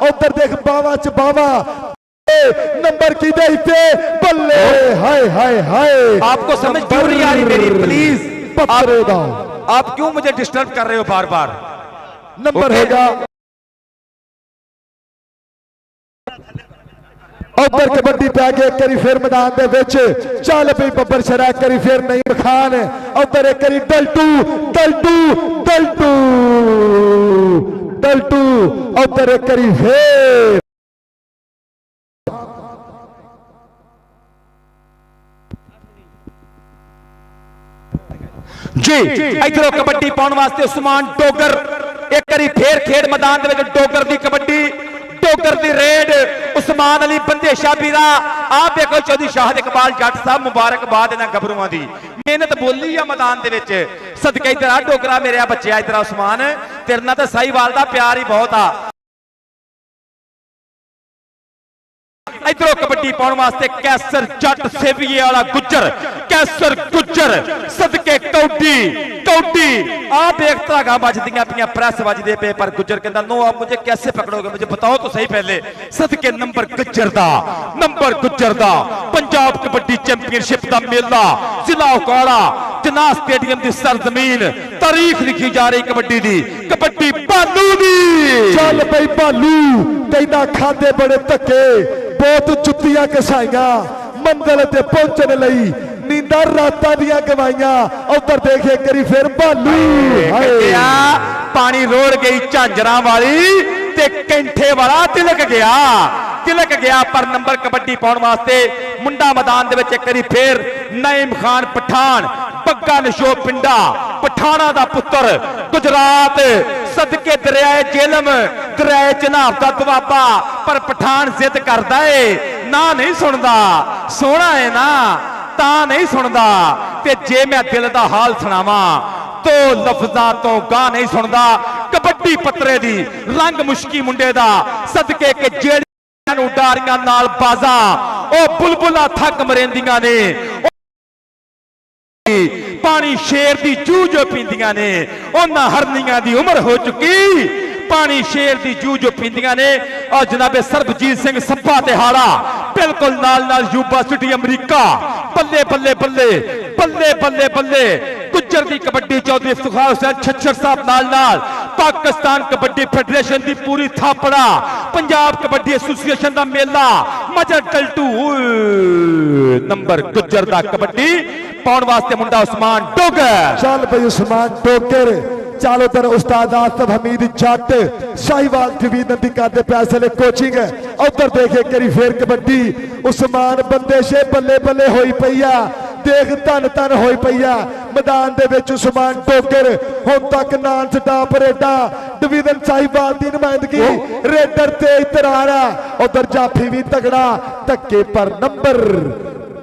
उधर देख बावा च बावा नंबर की दे पे बल्ले हाय हाय हाय आपको समझ क्यों नहीं आ रही मेरी प्लीज आप क्यों मुझे डिस्टर्ब कर रहे हो बार बार। नंबर होगा उधर कबड्डी पै गई एक करी फिर मैदान दे विच चल पई बब्बर शरा करी फिर नईम खान उधर एक करी डल्टू डल्टू डल्टू डल्टू उधर एक करी फिर जी इधरों कबड्डी पाउण वास्ते उस्मान डोगर एक करी फिर खेड मैदान दे विच डोगर दी कबड्डी डोगर दी रेड उस्मान अली बंदेशा बीरा आप देखो चौधरी शाहद इकबाल जट साहब मुबारकबाद इन्हां गबरूआं दी मेहनत बोली आ मैदान दे विच सदके इधर आ डोगरा मेरे बच्चे इधर उस्मान तेरे नाल तां साहिवाल दा प्यार ही बहुत आ। इधरों कबड्डी पाउण वास्ते कैसर जट सेविये वाला गुज्जर कैसर गुज्जर सदके कौडी कौडी आप एक धागा बजदियां पियां प्रेस बजदे पे पर गुज्जर कहंदा नो आप मुझे कैसे पकड़ोगे मुझे बताओ तो सही पहले। सदके नंबर गुज्जर दा पंजाब कबड्डी चैंपियनशिप दा मेला जिला उकाड़ा जना स्टेडियम दी सरजमीन तारीख लिखी जा रही कबड्डी दी कबड्डी भालू दी चल पई भालू कहंदा खादे बड़े धक्के बहुत जुत्तियां घसाइयां मंजिल ते पहुंचने लई नींदा रातां दियां गवाइयां उधर देखे करी फिर भालू पानी रोड़ गई झांजरां वाली ते कैंठे वाला तिलक गया पर नंबर कबड्डी पाउण वास्ते मुंडा मैदान दे विच एक करी फिर नईम खान पठान बग्गा नशो पिंडा पठाना दा पुत्र गुजरात सदके दरियाए जेलम दरियाए चनाब दा दुआबा पर पठान जिद करदा है ना नहीं सुनदा सोना है ना ता नहीं सुनदा ते जे मैं दिल दा हाल सुनावा तो लफ्जां तो गा नहीं सुनदा। कबड्डी पत्रे दी रंग मुश्की मुंडे दा सदके के जेड़ियां नूं डारियां नाल बाजा ओ बुलबुला थक मरेंदियां ने पानी शेर दी जू जो पींदियां ने उन्हां हरनियां दी उम्र हो चुकी पानी शेर दी जू जो पींदियां ने और जनाबे सरबजीत सिंह सप्पा ते हाड़ा बिल्कुल नाल यूबा सिटी अमरीका बल्ले बल्ले बल्ले बल्ले बल्ले बल्ले गुज्जर दी कबड्डी चौधरी इफ्तिखार हुसैन छच्छर साहब नाल पाकिस्तान कबड्डी फेडरेशन दी पूरी थापड़ा पंजाब कबड्डी एसोसिएशन दा मेला मजर टलटू नंबर गुज्जर दा कबड्डी पाउण वास्ते मुंडा उस्मान डोगर चल भाई उस्मान डोगर चल उधर उस्ताद आसिफ हमीद जट शाहीवाल डिवीजन की करते फैसले कोचिंग उधर देखे करी फिर कबड्डी उस्मान बंदेशे बल्ले बल्ले होई पई आ देख धन धन होई पई आ मैदान दे विच उस्मान डोगर हुण तक नानस डाप रेडा डिवीजन शाहीवाल की नुमाइंदगी रेडर तेज तरार है उधर जाफी भी तगड़ा धक्के पर नंबर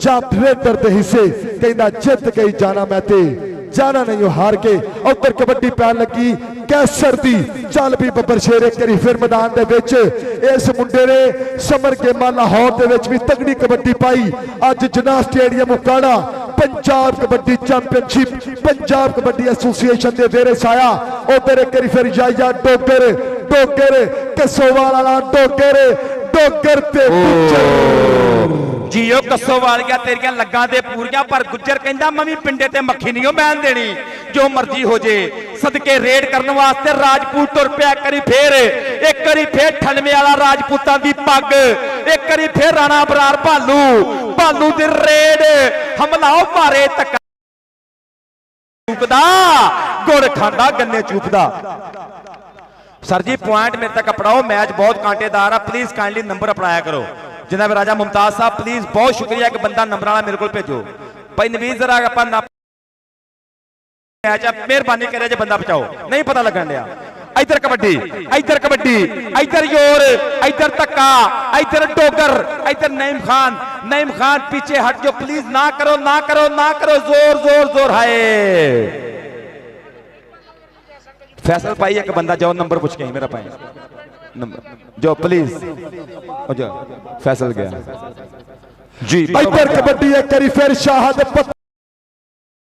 जाप रेडर के हिस्से कहना जित गई जाना मैं ते जाना नहीं हार के उधर कबड्डी पैन लगी कैसर दी चल भी बब्बर शेर एक करी फिर मैदान दे विच इस मुंडे ने समर गेमां लाहौर दे विच भी तगड़ी कबड्डी पाई अज जना स्टेडियम उकाड़ा पंजाब कबड्डी चैंपियनशिप पंजाब कबड्डी एसोसिएशन के देरे साया उधर एक करी फिर याया डोगर डोगर कसोवाल वाला डोगर डोगर ते जियो कसो वालिया तेरिया लगा दे पूरियां पर गुज्जर कहंदा मम्मी पिंडे ते मक्खी नहीं बैन देनी जो मर्जी हो जे सदके रेड करने वास्ते राजपूत तुर पिया करी फिर एक करी फिर 98 वाला राजपूतां दी पग एक करी फिर राणा बरार भालू भालू दी रेड हमला मारे तक चूपदा गुड़ खांदा गन्ने चूपदा सर जी पॉइंट मेरे तक अपनाओ मैच बहुत कांटेदार है प्लीज काइंडली नंबर अपनाया करो जनाब राजा मुमताज साहब प्लीज बहुत शुक्रिया कि बंदा नंबर वाला मेरे को भेजो भाई नवीज जरा मेहरबानी करे जो बंदा बचाओ नहीं पता लगन दिया इधर कबड्डी इधर योर इधर धक्का इधर डोगर इधर नईम खान पीछे हट जो प्लीज ना करो ना करो ना करो जोर जोर जोर हाय फैसल पाई एक बंदा जाओ नंबर पूछ के मेरा पाए नंबर जो प्लीज जो फैसल गया जी इधर कबड्डी एक करी फिर शाहद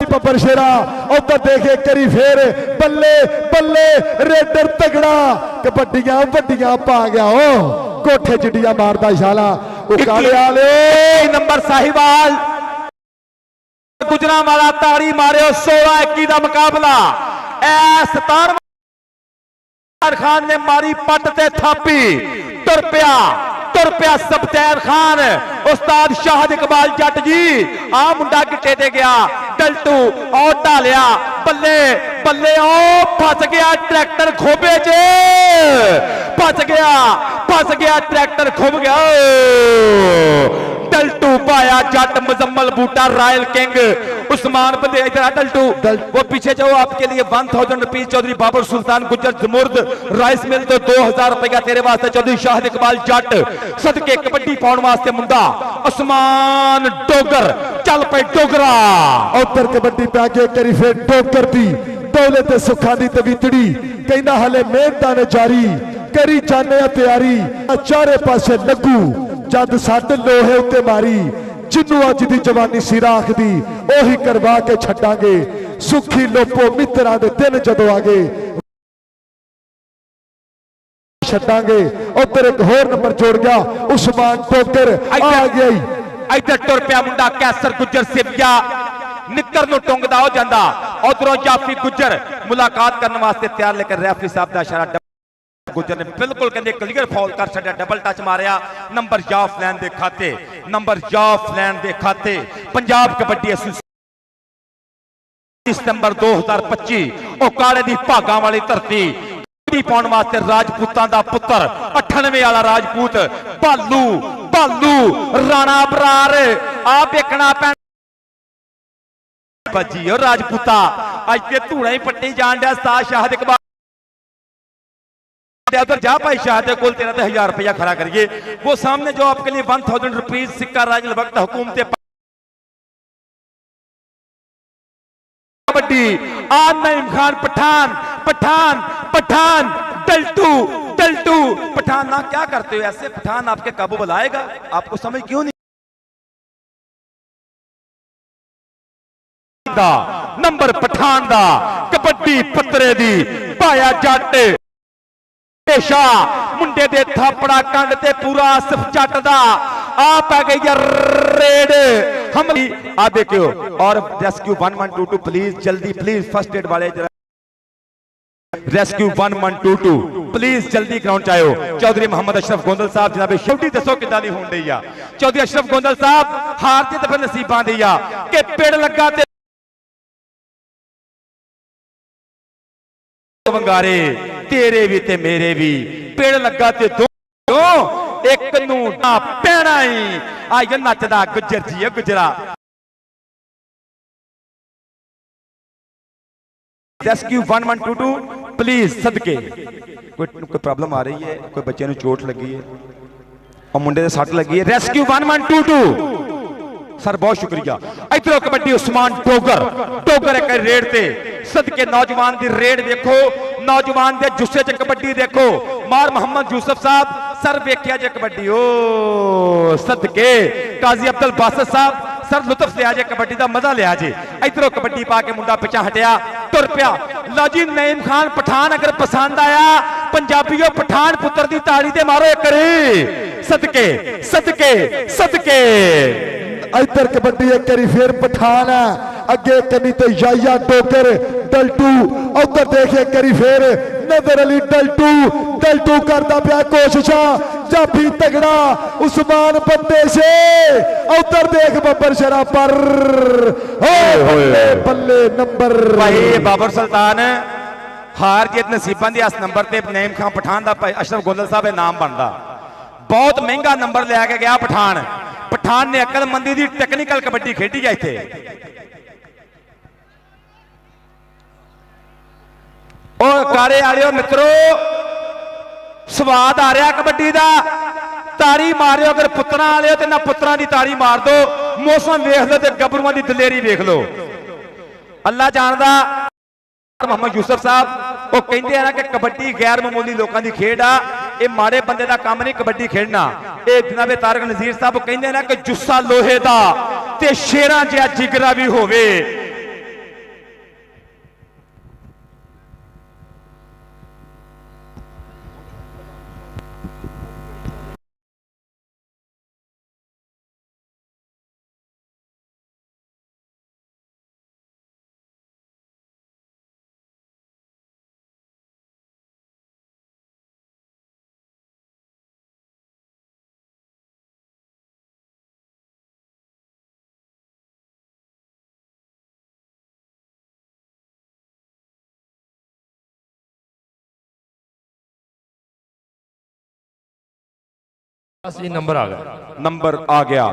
बब्बर शेरा उधर देखे करी फिर बल्ले बल्ले रेडर तगड़ा कबड्डियां वड्डियां पा गया ओ कोठे चिड़िया मारदा शाला उकाले वाले नंबर साहिवाल गुजरांवाला ताड़ी मारियो 16-21 का मुकाबला ए 17 खान ने मारी पट ते थापी तुर पिया सबतैर खान उस्ताद शाहद इकबाल जट जी आ मुंडा गिट्टे ते गया टलटू और ढालिया बल्ले बल्ले ओ फस गया ट्रैक्टर खोबे च फस गया ट्रैक्टर खुब गया टलटू पाया जट मुजम्मल बूटा रॉयल किंग उस्मान बंदे इधर टलटू वो पीछे जाओ आपके लिए 1000 rupees Chaudhary Babar Sultan Gujjar जमुर्द rice mill तो 2000 रुपया तेरे वास्ते चौधरी शाहिद इकबाल जट सदके कबड्डी पाउण वास्ते मुंडा उस्मान डोगर चल पे डोगरा उधर कबड्डी पै के करी फिर डोगर दी दौलत सुखा दी तवीतड़ी कहना हले मेहनतां ने जारी करी जाने तैयारी चारे पासे लगू जद सट लोहे उत्ते मारी जिन्नू अज दी जवानी सिरा आखदी ओही करवा के छड्डांगे सुखी लोपो मित्रा दे दिन जदों आ गए छड्डांगे उधर एक होर नंबर जोड़ गया उस्मान डोगर आ गया इधर टुर पिया मुंडा कैसर गुज्जर सिविया निक्कर नूं टुंगदा हो जांदा उधरों जाफी गुज्जर मुलाकात करने वास्ते तैयार लेकर रेफरी साहब दा इशारा गुज्जर ने बिल्कुल कहते क्लियर फॉल कर छड्या डबल टच मारिया नंबर जाफ लैन दे खाते पंजाब कबड्डी एसोसिएशन सितंबर 2025 ओकाड़े दी भागां वाली धरती पाउण वास्ते राजपूतां दा पुत्र 98 वाला राजपूत भालू राणा बरार आ वेखना बजी और राजपूता अज ते धूड़ा ही पट्टी जान दिया उस्ताद शाहद इकबाल उधर जा भाई शाहद को 13,000 रुपया खड़ा करिए वो सामने जो आपके लिए 1000 रुपीज सिक्का राजल वक्त हुकूमत कबड्डी आ नईम खान पठान टलटू पठान ना क्या करते हो ऐसे पठान आपके काबू बुलाएगा आपको समझ क्यों नहीं नंबर पठान दा कबड्डी पत्रे दी पाया जट पेशा मुंडे दे थापड़ा कंड ते पूरा आसिफ जट दा आ पै गई रेड हमली आ देखियो और रेस्क्यू 1122 प्लीज जल्दी प्लीज फर्स्ट एड वाले रेस्क्यू 1122 प्लीज जल्दी ग्राउंड च आयो चौधरी मोहम्मद अशरफ गोंदल साहब जनाबे छोटी दसो किदां दी होण दी आ चौधरी अशरफ गोंदल साहब हार ते फिर नसीबां दी आ कि पेड़ लगा ते वंगारे तेरे भी ते मेरे भी पेड़ लगा ते दो एक नू पैना ही आ नचदा गुजर जी गुजरा रेस्क्यू 1122 प्लीज सदके कोई प्रॉब्लम आ रही है कोई बच्चे ਨੂੰ चोट लगी है और मुंडे ਦੇ सट लगी है रेस्क्यू 1122 सर बहुत शुक्रिया इधरों कबड्डी उस्मान डोगर एक रेड ते सदके नौजवान दी रेड देखो नौजवान दे जुस्से च कबड्डी देखो मार मोहम्मद यूसुफ साहब सर वेख्या जे कबड्डी ओ सदके काजी अब्दुल बासित साहब सर लुत्फ लिया जे कबड्डी का मजा लिया जे इधरों कबड्डी पा के मुंडा पिछा हटिया तुर पिया लो जी नईम खान पठान अगर पसंद आया पंजाबियों पठान पुत्र दी ताड़ी ते मारो एक करी सदके सदके सदके इधर कबड्डी एक करी फिर पठान है अगे कनी तो याया डोगर डल्टू उधर देखे करी फिर नजर अली डल्टू करता पिया कोशिशा जाफी तगड़ा उस्मान बंदे से उधर देख बब्बर शरा पर बल्ले बल्ले नंबर भाई बाबर सुल्तान हार जीत नसीबां दी इस नंबर ते नईम खान पठान दा अशरफ गोंदल साहब नाम बनदा बहुत महंगा नंबर लेके गया पठान ने अकलमंदी दी टेक्निकल कबड्डी खेडी है इत्थे और कारे वालियो मित्रों स्वाद आ रहा कबड्डी दा ताड़ी मारियो अगर पुत्रा वाले तो ना पुत्रा की ताड़ी मार दो मौसम वेख लो ते गबरूआं दी दलेरी वेख लो अल्लाह जानदा मोहम्मद यूसुफ साहब वो कहते हैं ना कि कबड्डी गैर मामूली लोगों की खेड आ ये माड़े बंदे का काम नहीं कबड्डी खेलना ये जनाबे तारक नजीर साहब वो कहते हैं ना कि जुस्सा लोहे का ते शेरां जिहा जिगरा भी होवे असली नंबर आ गया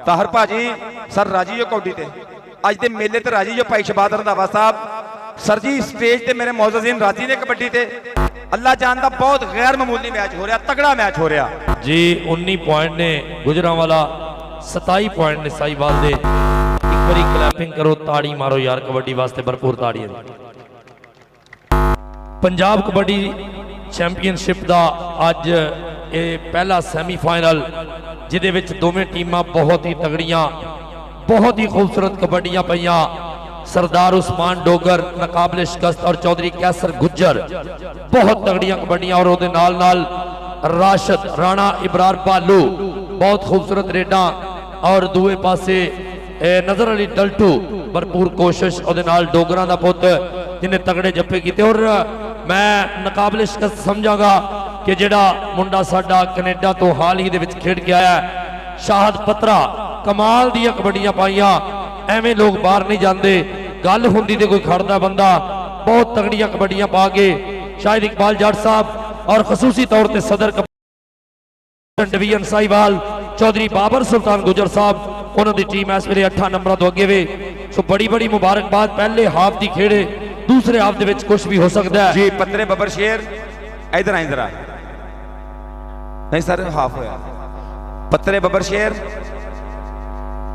ताहर भाजी सर राजी जो कौडी ते अज दे मेले ते राजी जो भाई शबाद रंधावा साहब सर जी स्टेज ते मेरे मौजूदीन राजी ने कबड्डी ते अल्लाह जानदा बहुत गैर मामूली मैच हो रहा तगड़ा मैच हो रहा जी 19 पॉइंट ने गुजरांवाला 27 पॉइंट ने साहिवाल दे एक बारी क्लैपिंग करो ताड़ी मारो यार कबड्डी वास्ते भरपूर ताड़ियां पंजाब कबड्डी चैंपियनशिप दा अज ये पहला सैमीफाइनल जिदे विच दोवें टीमां बहुत ही तगड़ियां बहुत ही खूबसूरत कबड्डियां पईयां सरदार उस्मान डोगर नाकाबिले शिकस्त और चौधरी कैसर गुज्जर बहुत तगड़ियां कबड्डियां और उहदे नाल नाल राशिद राणा इबरार भालू बहुत खूबसूरत रेडा और दूए पासे नजर अली डल्टू भरपूर कोशिश उहदे नाल डोगरां दा पुत जिन्हें तगड़े जप्पे कीते और मैं नाकाबिले शिकस्त समझांगा कि जिहड़ा मुंडा साडा कनेडा तो हाल ही दे विच खेड के आया शाहद पत्रा कमाल दी कबड्डियां पाइयां एवें लोग बाहर नहीं जाते गल हुंदी ते कोई खड़दा बंदा बहुत तगड़ियां कबड्डियां पा के शाहिद इकबाल जट साहब और खसूसी तौर पर सदर डिवीजन साहिवाल चौधरी बाबर सुल्तान गुजर साहब उन्होंने टीम इस वे 8 नंबर तो अगे वे सो बड़ी बड़ी मुबारकबाद पहले हाफ की खेड़े दूसरे हाफ के कुछ भी हो सकता है जी पत्रे बबर शेर इधर आ इधर आ नहीं सर हाफ होया पत्रे बबर शेर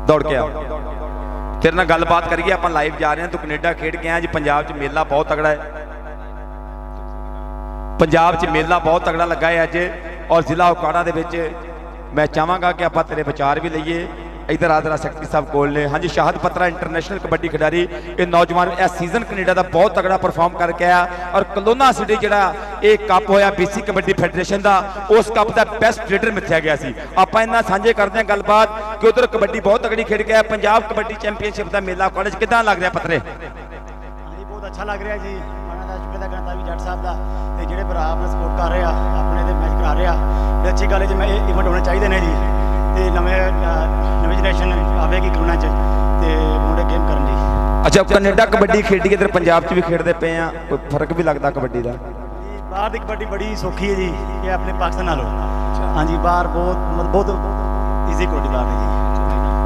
दौड़ के आ तेरे नाल गलबात करिए आप लाइव जा रहे हैं तू कनेडा खेड के आया जी पंजाब च मेला बहुत तगड़ा है पंजाब च मेला बहुत तगड़ा लगा है अज और जिला उकाड़ा दे विच मैं चाहांगा कि आप तेरे विचार भी लईए इधर आदरा सेक्रेटरी साहब कोल ने। हाँ जी, शाहद पत्रा इंटरनेशनल कबड्डी खिडारी, ये नौजवान इस सीजन कनेडा का बहुत तगड़ा परफॉर्म करके आया और कलोना सिटी जो एक कप होया BC कबड्डी फेडरेशन का, उस कप का बेस्ट रेडर मिथ्या गया सी। आप इन्ना साझे करते हैं गलबात कि उधर कबड्डी बहुत तगड़ी खेड गया। पंजाब कबड्डी चैंपीयनशिप का मेला कॉलेज कितना लग रहा पत्रे? बहुत अच्छा लग रहा जी, मैं शुक्रिया करता भी जट साहब का ते जेडे भरा अपने सपोर्ट कर रहे हैं, अपने ते मैच करा रहे हैं। ते अच्छी गल है जी, मैं इवेंट होने चाहिए ने जी, ते नवी जनरेशन आवेगी करोना च ते मुंडे गेम करन जी। अच्छा, कनेडा कबड्डी खेडी इधर पंजाब च भी खेडते पे हैं, कोई फर्क भी लगता कबड्डी का? बाहर की कबड्डी बड़ी सौखी है जी, ये अपने पाकिस्तान नालों। हाँ जी, बाहर बहुत ईजी कबड्डी बाहर है जी।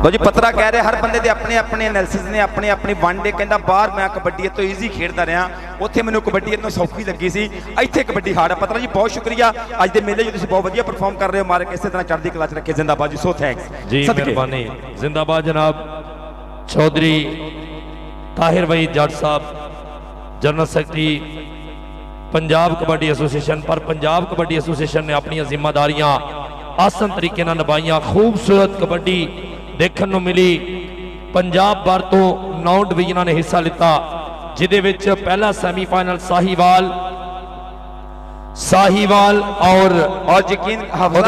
लो जी, पत्रा कह रहे हर बंदे दे अपने अपने एनालिसिस ने, अपने अपनी वन डे कहता बाहर मैं कबड्डी तो ईजी खेडता रहा, उत्थे मैनूं कबड्डी इतों सौखी लगी सी, इत्थे कबड्डी हार्ड है। पत्रा जी बहुत शुक्रिया, अज दे मेले तुसीं बहुत वधिया परफॉर्म कर रहे हो, मारे इस तरह चढ़दी कला च रखे। जिंदाबाद जी, सो थैंक्स जी, मेहरबानी। जिंदाबाद जनाब चौधरी ताहिर भाई जट साहब, general secretary Punjab kabaddi association. पर पंजाब कबड्डी एसोसीएशन ने अपनी जिम्मेदारियां आसन तरीके नाल निभाईयां। खूबसूरत कबड्डी देखने को मिली। पंजाब भर तो 9 डिवीजन ने हिस्सा लिता, जिदे विच पहला सैमीफाइनल साहिवाल और यकीन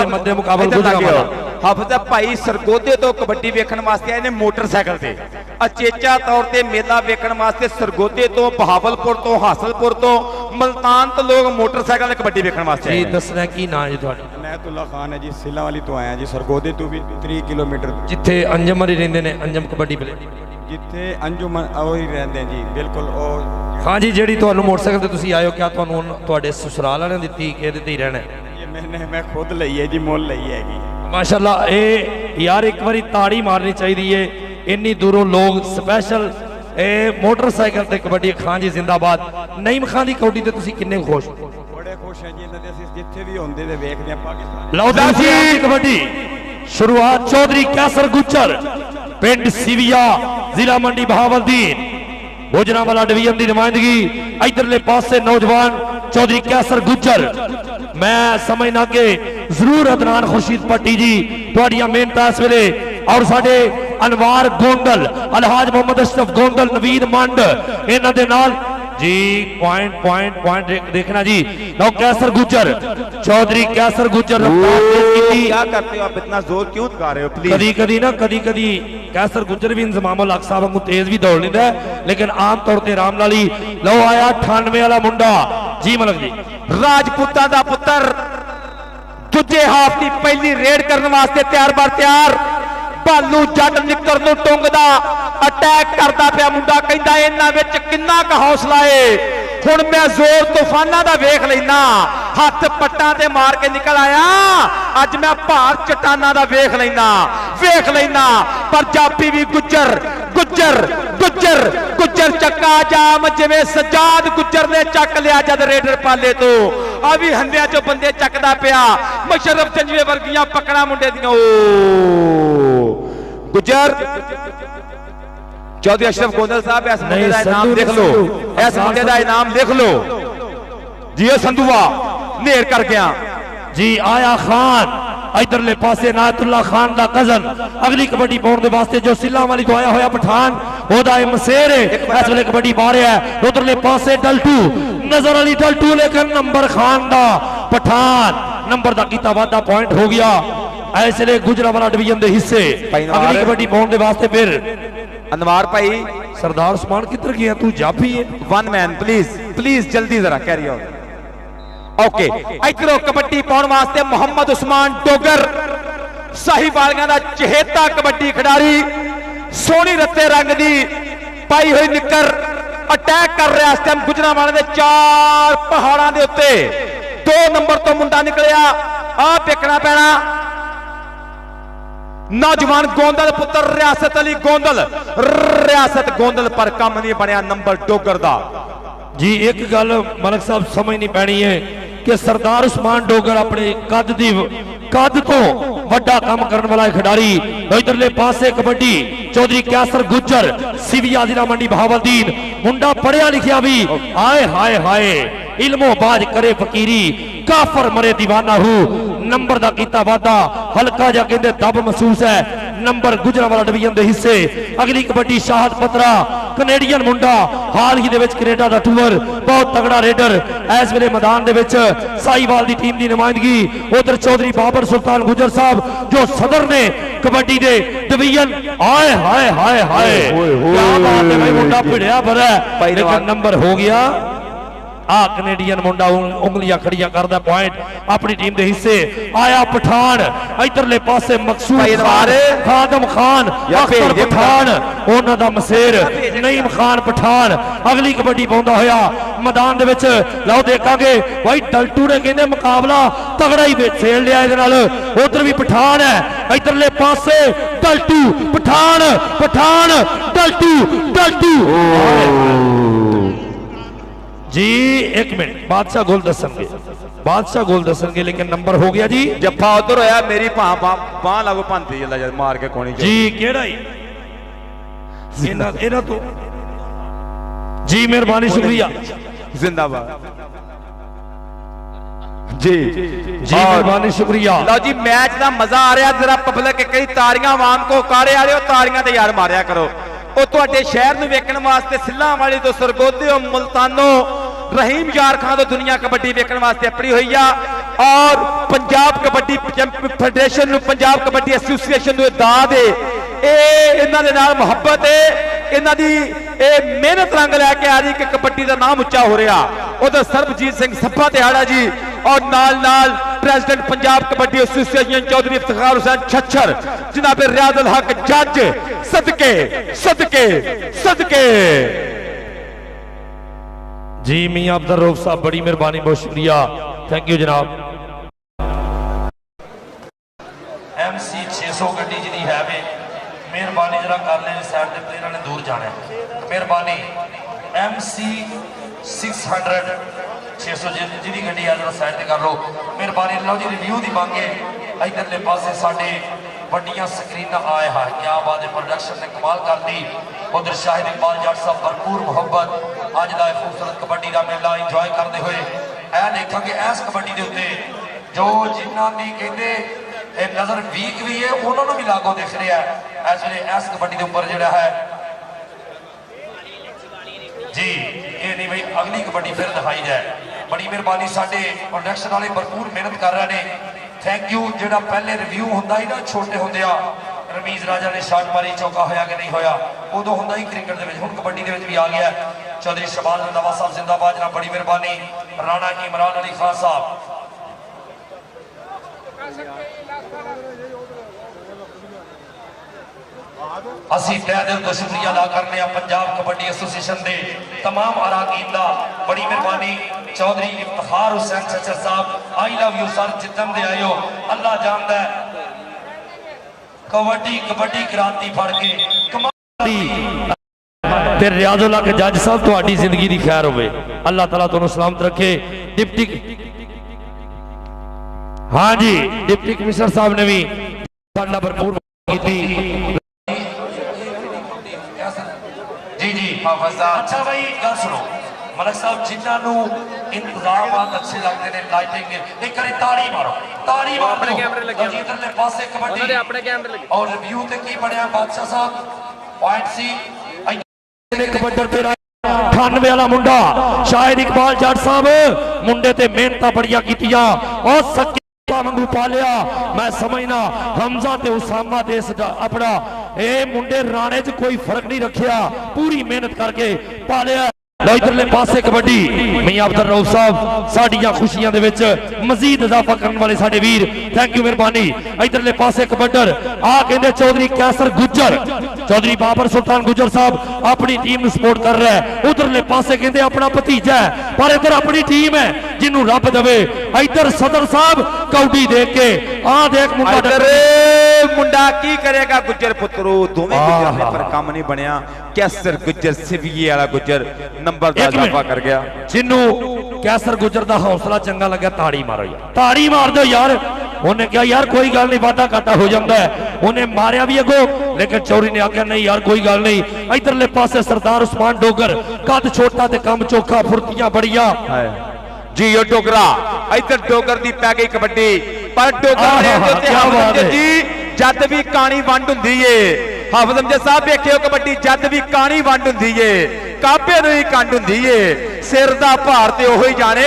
मध्य मुकाबला गुजरांवाला। हाफिज़ भाई सरगोदे तो कबड्डी वेखण वास्ते आए ने मोटरसाइकिल से, अचेचा तौर पर मेला वेखण वास्ते सरगोदे तो, बहावलपुर तो, हासलपुर तो, मुल्तान तो लोग मोटरसाइकिल कबड्डी वेखण वास्ते आए। दसना की नाम है तुहाडा? मैं अब्दुल्ला खान है जी, सिला वाली तो आया जी, सरगोदे तो भी 3 किलोमीटर जिथे अंजम हरी रहंदे ने, अंजम कबड्डी प्ले जिथे अंजुमन वही रहंदे जी, बिल्कुल। और हाँ जी, जेड़ी तुहानू मोटरसाइकिल ते तुसी आए हो, क्या तुहानू तुहाडे ससुराल वाले ने दित्ती कि इहदे ते ही रहना है? ये मैं खुद लई है जी, मुल लई हैगी। माशाअल्लाह, ए यार एक बारी ताड़ी मारनी चाहिए है, इन्नी दूरों लोग स्पेशल मोटरसाइकिल ते कबड्डी। खान जी जिंदाबाद। नईम खान दी कबड्डी ते तुसी किन्ने खुश? बड़े खुश हैं जी, इन्हां दे असीं जिथे भी होंदे ते वेखदे हां पाकिस्तान। लौदा जी कबड्डी शुरुआत चौधरी कैसर गुज्जर, पिंड सिविया, जिला मंडी बहावलदीन, गुजरांवाला डिवीजन की नुमाइंदगी। इधरले पासे नौजवान चौधरी कैसर गुज्जर। मैं समझना कि जरूर अदनान खुर्शीद पट्टी जी तुहाडियां मेहनतां इस वेले, और साडे अनवार गोंदल, अलहाज मोहम्मद अशरफ गोंदल, नवीद मंड, इन्हां दे नाल जी पॉइंट देखना जी। लो कैसर गुज्जर, चौधरी कैसर गुज्जर। क्या करते हो आप, इतना जोर क्यों लगा रहे हो प्लीज? कदी कैसर गुज्जर भी इंजमामुल हक साहब वांगू तेज भी दौड़ लेंदा है, लेकिन आम तौर पर राम लाली। लो आया 98 वाला मुंडा जी, मलक जी राजपूतां दा पुत्र, दूजे हाफ की पहली रेड करने वास्ते तैयार बार तैयार। भालू जट निकर नूं टुंगदा अटैक करता पिया मुंडा, कहंदा इन्हां विच किन्ना क हौसला है, हुण मैं जोर तूफाना दा वेख लेना। हथ पट्टां ते मार के निकल आया, अज मैं भार चट्टाना दा वेख लेना। पंजाबी भी गुज्जर चक्का जाम, जिवें सजाद गुज्जर ने चक लिया जद रेडर पाले तो, आ भी हंदिया चो बंदे चकदा पिया। मुशर्रफ जंजवे वर्गियां पकड़ा मुंडे दियां। गुज्जर चौधरी अशरफ गोंदल साहब, इस मुंडे दा इनाम लिख लो, इस मुंडे दा इनाम लिख लो जी। संधुआ नेर कर गया जी। आया खान इधरले पासे नायतुल्ला खान दा कजन, अगली कबड्डी पाउण दे वास्ते जो सिल्ला वाली तो आया होया पठान, ओदा मसेर है इस वेले कबड्डी पा रहा है। उधरले पासे डल्टू नजर अली डल्टू, लेकिन नंबर खान दा पठान नंबर दा कीता वादा, पॉइंट हो गया। ऐसे गुजरांवाला डिवीजन दे हिस्से अगली कबड्डी पाउण दे वास्ते फिर अनवार भाई। सरदार उस्मान किधर गया, तू जाफी है? वन मैन प्लीज जल्दी जरा कैरी ऑन। ओके, इधरों कबड्डी पाउण वास्ते मोहम्मद उस्मान डोगर, साहिवालियां दा चहेता कबड्डी खिडारी, सोहनी रत्ते रंग दी पाई हुई निकर, अटैक कर रहा इस टाइम गुजरांवाले दे 4 पहाड़ां दे उत्ते। 2 नंबर तो मुंडा निकलिया, आ देखना पैना। नौजवान गोंदल पुत्र रियासत अली गोंदल, रियासत गोंदल पर कम नहीं बनया नंबर डोगर दा जी। एक गल मलक साहब समझनी पैनी है कि सरदार उस्मान डोगर अपने कद तो वड्डा काम करने वाला खिडारी। इधरले पासे कबड्डी चौधरी कैसर गुज्जर, सिविया जिला मंडी बहावलदीन, मुंडा पढ़िया लिखिया भी। हाय हाय हाय, इल्मो बाज करे फकीरी, काफर मरे दीवाना हूं। नंबर दा कीता वादा, हल्का जा कहंदे दब महसूस है। ਨੰਬਰ ਗੁਜਰਾਂਵਾਲਾ ਡਿਵੀਜ਼ਨ ਦੇ ਹਿੱਸੇ। ਅਗਲੀ ਕਬੱਡੀ ਸ਼ਾਹਦ ਪਤਰਾ ਕੈਨੇਡੀਅਨ ਮੁੰਡਾ, ਹਾਲ ਹੀ ਦੇ ਵਿੱਚ ਕੈਨੇਡਾ ਦਾ ਟੂਰ, ਬਹੁਤ ਤਗੜਾ ਰੇਡਰ ਇਸ ਵੇਲੇ ਮੈਦਾਨ ਦੇ ਵਿੱਚ ਸਾਈਵਾਲ ਦੀ ਟੀਮ ਦੀ ਨੁਮਾਇੰਦਗੀ। ਉਧਰ ਚੌਧਰੀ ਬਾਬਰ ਸੁਲਤਾਨ ਗੁਜਰ ਸਾਹਿਬ ਜੋ ਸਦਰ ਨੇ ਕਬੱਡੀ ਦੇ ਡਿਵੀਜ਼ਨ। ਹਾਏ ਹਾਏ ਹਾਏ ਹਾਏ ਕਿਆ ਬਾਤ ਹੈ ਭਾਈ, ਮੁੰਡਾ ਭਿੜਿਆ ਭਰਾ ਲੇਕਿਨ ਨੰਬਰ ਹੋ ਗਿਆ। ਆ ਕੈਨੇਡੀਅਨ ਮੁੰਡਾ ਉਂਗਲੀਆਂ ਖੜੀਆਂ ਕਰਦਾ, ਪੁਆਇੰਟ ਆਪਣੀ ਟੀਮ ਦੇ ਹਿੱਸੇ। ਆਇਆ ਪਠਾਨ ਇਧਰਲੇ ਪਾਸੇ ਮਕਸੂਦ ਖਾਦਮ ਖਾਨ, ਅਖਤਰ ਪਠਾਨ ਉਹਨਾਂ ਦਾ ਮਸੇਰ, ਨਈਮ ਖਾਨ ਪਠਾਨ ਅਗਲੀ ਕਬੱਡੀ ਪਾਉਂਦਾ ਹੋਇਆ ਮੈਦਾਨ ਦੇ ਵਿੱਚ। ਲਓ ਦੇਖਾਂਗੇ ਭਾਈ ਡਲਟੂ ਨੇ ਕਹਿੰਦੇ ਮੁਕਾਬਲਾ ਤਗੜਾ ਹੀ ਛੇੜ ਲਿਆ ਇਹਦੇ ਨਾਲ। ਉਧਰ ਵੀ ਪਠਾਨ ਹੈ, ਇਧਰਲੇ ਪਾਸੇ ਡਲਟੂ ਪਠਾਨ, ਪਠਾਨ ਡਲਟੂ ਡਲਟੂ जी। एक मिनट, बादशाह गोल दसणगे, बादशाह गोल दसणगे लेकिन नंबर हो गया जी। जफ्फा उधर होया, मेरी बांह लागो भंती जल्दा जद मार के कोनी जी। केड़ा ही इना तो जी, मेहरबानी शुक्रिया, जिंदाबाद जी जी, मेहरबानी शुक्रिया। लो जी, मैच का मजा आ रहा, जरा पब्लिक कई तारियां आवाम को कारे आ रहे हो, तारियां ते यार मारिया करो। ਉਹ ਤੁਹਾਡੇ ਸ਼ਹਿਰ ਨੂੰ ਵੇਖਣ ਵਾਸਤੇ ਸਿੱਲਾਂ ਵਾਲੇ ਤੋਂ ਸਰਗੋਧਿਓ ਮੁਲਤਾਨੋ ਰਹੀਮ ਯਾਰ ਖਾਨ ਤੋਂ ਦੁਨੀਆ ਕਬੱਡੀ ਵੇਖਣ ਵਾਸਤੇ ਆਪਣੀ ਹੋਈ ਆ। ਔਰ ਪੰਜਾਬ ਕਬੱਡੀ ਫੈਡਰੇਸ਼ਨ ਨੂੰ, ਪੰਜਾਬ ਕਬੱਡੀ ਐਸੋਸੀਏਸ਼ਨ ਨੂੰ ਦਾਦ ਹੈ, ਇਹ ਇਹਨਾਂ ਦੇ ਨਾਲ ਮੁਹੱਬਤ ਹੈ, ਇਹਨਾਂ ਦੀ ਇਹ ਮਿਹਨਤ ਰੰਗ ਲੈ ਕੇ ਆ ਰਹੀ ਕਿ ਕਬੱਡੀ ਦਾ ਨਾਮ ਉੱਚਾ ਹੋ ਰਿਹਾ। ਉਧਰ ਸਰਬਜੀਤ ਸਿੰਘ ਸੱਭਾ ਦਿਹਾੜਾ ਜੀ और नाल नाल प्रेसिडेंट पंजाब कबड्डी एसोसिएशन चौधरी इफ्तिखार हुसैन छच्छर, जनाब रियाजुल हक जज, सदके सदके सदके जी। मियां अब्दुल रऊफ साहब बड़ी मेहरबानी, बहुत शुक्रिया, थैंक यू जनाब। MC 600 गड्डी जी है वे, मेहरबानी जरा कर ले, साइड के प्लेयर ने दूर जाना है, मेहरबानी। MC 600 600 ਜਿਹਦੀ ਗੱਡੀ ਆ ਜਰਾ ਸਾਈਡ ਤੇ ਕਰ ਲਓ, ਮਿਹਰਬਾਨੀ। ਲਓ ਜੀ, ਰਿਵਿਊ ਦੀ ਮੰਗੇ ਇਧਰਲੇ ਪਾਸੇ ਸਾਡੇ ਵੱਡੀਆਂ ਸਕਰੀਨਾਂ ਆਏ ਹਾਂ, ਕਿਆ ਬਾਤ ਹੈ, ਪ੍ਰੋਡਕਸ਼ਨ ਨੇ ਕਮਾਲ ਕਰਦੀ। ਉਧਰ ਸ਼ਾਹਿਦ ਇਕਬਾਲ ਜੱਟ ਸਾਹਿਬ ਭਰਪੂਰ ਮੁਹੱਬਤ ਅੱਜ ਦਾ ਖੂਬਸੂਰਤ ਕਬੱਡੀ ਦਾ ਮੇਲਾ ਇੰਜੋਏ ਕਰਦੇ ਹੋਏ ਇਹ ਦੇਖਾਂਗੇ ਇਸ ਕਬੱਡੀ ਦੇ ਉੱਤੇ ਜੋ ਜਿਨ੍ਹਾਂ ਦੀ ਕਹਿੰਦੇ ਇਹ ਨਜ਼ਰ ਵੀਕ ਵੀ ਹੈ ਉਹਨਾਂ ਨੂੰ ਵੀ ਲਾਗੋ ਦਿਖ ਰਿਹਾ ਹੈ ਇਸ ਵੇਲੇ ਇਸ ਕਬੱਡੀ ਦੇ ਉੱਪਰ ਜਿਹੜਾ ਹੈ जी। ये नहीं भाई, अगली कबड्डी फिर दिखाई जाए, बड़ी मेहरबानी। साडे प्रोडक्शन वाले भरपूर मेहनत कर रहे हैं, थैंक यू। जो पहले रिव्यू होंदा ही ना छोटे होंदे आ रमीज राजा ने शॉट मारी, चौका होया कि नहीं होया, उदों होंदा ही क्रिकेट दे विच, हुण कबड्डी दे विच भी आ गया। चौधरी शबाज रंधावा साहब जिंदाबाद, जनाब बड़ी मेहरबानी। राणा इमरान अली खान साहब, ਅਸੀਂ ਤਹਿ ਦਿਲ ਤੋਂ ਸ਼ੁਕਰੀਆ ਅਦਾ ਕਰਨੇ ਆ ਪੰਜਾਬ ਕਬੱਡੀ ਐਸੋਸੀਏਸ਼ਨ ਦੇ तमाम ਅਰਾਕੀਨ ਦਾ, ਬੜੀ ਮਿਹਰਬਾਨੀ। ਚੌਧਰੀ ਇਫਤਖਾਰ ਹੁਸੈਨ ਛੱਛਰ ਸਾਹਿਬ, ਆਈ ਲਵ ਯੂ ਸਰ, ਜਿੱਦਣ ਦੇ ਆਇਓ ਅੱਲਾ ਜਾਣਦਾ ਕਬੱਡੀ ਕਬੱਡੀ ਕ੍ਰਾਂਤੀ ਫੜ ਕੇ ਕਮਾਲ। ਤੇ ਰਿਆਜ਼ੁਲ ਹਕ ਜੱਜ ਸਾਹਿਬ, ਤੁਹਾਡੀ ਜ਼ਿੰਦਗੀ ਦੀ ਖੈਰ ਹੋਵੇ, ਅੱਲਾਹ ਤਾਲਾ ਤੁਹਾਨੂੰ ਸਲਾਮਤ ਰੱਖੇ। डिप्टी हाँ जी, डिप्टी कमिश्नर साहब ने भी साडा भरपूर की। जी जी अच्छा भाई, गल सुनो मलक साहब, जिन्होंने इंतजामात अच्छे लगते हैं, लाइटिंग, एक बार ताड़ी मारो, ताड़ी मारो इधरले पासे कबड्डी अपने कैमरे लगे। और रिव्यू ते की बनया बादशाह साहब, पॉइंट सी कबड्डर पे 98 वाला मुंडा शाहिद इकबाल जट साहब, मुंडे ते मेहनत बड़िया कीतियां और सके वांगू पालिया। मैं समझना हमजा ते उसामा दे अपना ए मुंडे राणे च कोई फर्क नहीं रखिया, पूरी मेहनत करके पालिया। इधरले पासे कबड्डी मियां अब्दुल रऊफ साहब साडियां खुशियां दे विच मजीद इजाफा करने वाले साडे वीर, थैंक यू मेहरबानी। इधरले पासे कबड्डर आ कहंदे चौधरी कैसर गुज्जर, चौधरी बाबर सुल्तान गुज्जर साहब अपनी टीम नूं सपोर्ट कर रहा है। उधरले पासे कहंदे अपना भतीजा है, पर इधर अपनी टीम है जिन्हों रब देवे। इधर सदर साहब कौडी देख के आ देख मुंडा की करेगा गुज्जर पुत्रो, दोवें गुज्जर ने पर काम नहीं बनया। कैसर गुज्जर सिविये वाला गुज्जर नंबर दा इजाफा कर गया। जिन्हों कैसर गुज्जर दा हौसला चंगा लगा, ताड़ी मारो यार, ताड़ी मार दो यार। उन्हें कहा यार कोई गल नहीं, वादा घाटा हो जाता है। उन्हें मारिया भी अगो, लेकिन चौरी ने आख्या नहीं यार कोई गल नहीं। इधरले पासे सरदार उस्मान डोगर, कद छोटा ते कम चोखा, फुर्तियां बड़िया जी। यो डोगरा, इधर डोगर दी पै गई कबड्डी, पर डोगर ने जी ਜਦ ਵੀ ਕਾਣੀ ਵੰਡ ਹੁੰਦੀ ਏ ਹਾਫਿਜ਼ ਅਮਜਦ ਸਾਹਿਬ ਵੇਖਿਓ ਕਬੱਡੀ ਜਦ ਵੀ ਕਾਣੀ ਵੰਡ ਹੁੰਦੀ ਏ ਕਾਬੇ ਨੂੰ ਹੀ ਕੰਡ ਹੁੰਦੀ ਏ ਸਿਰ ਦਾ ਭਾਰ ਤੇ ਉਹੀ ਜਾਣੇ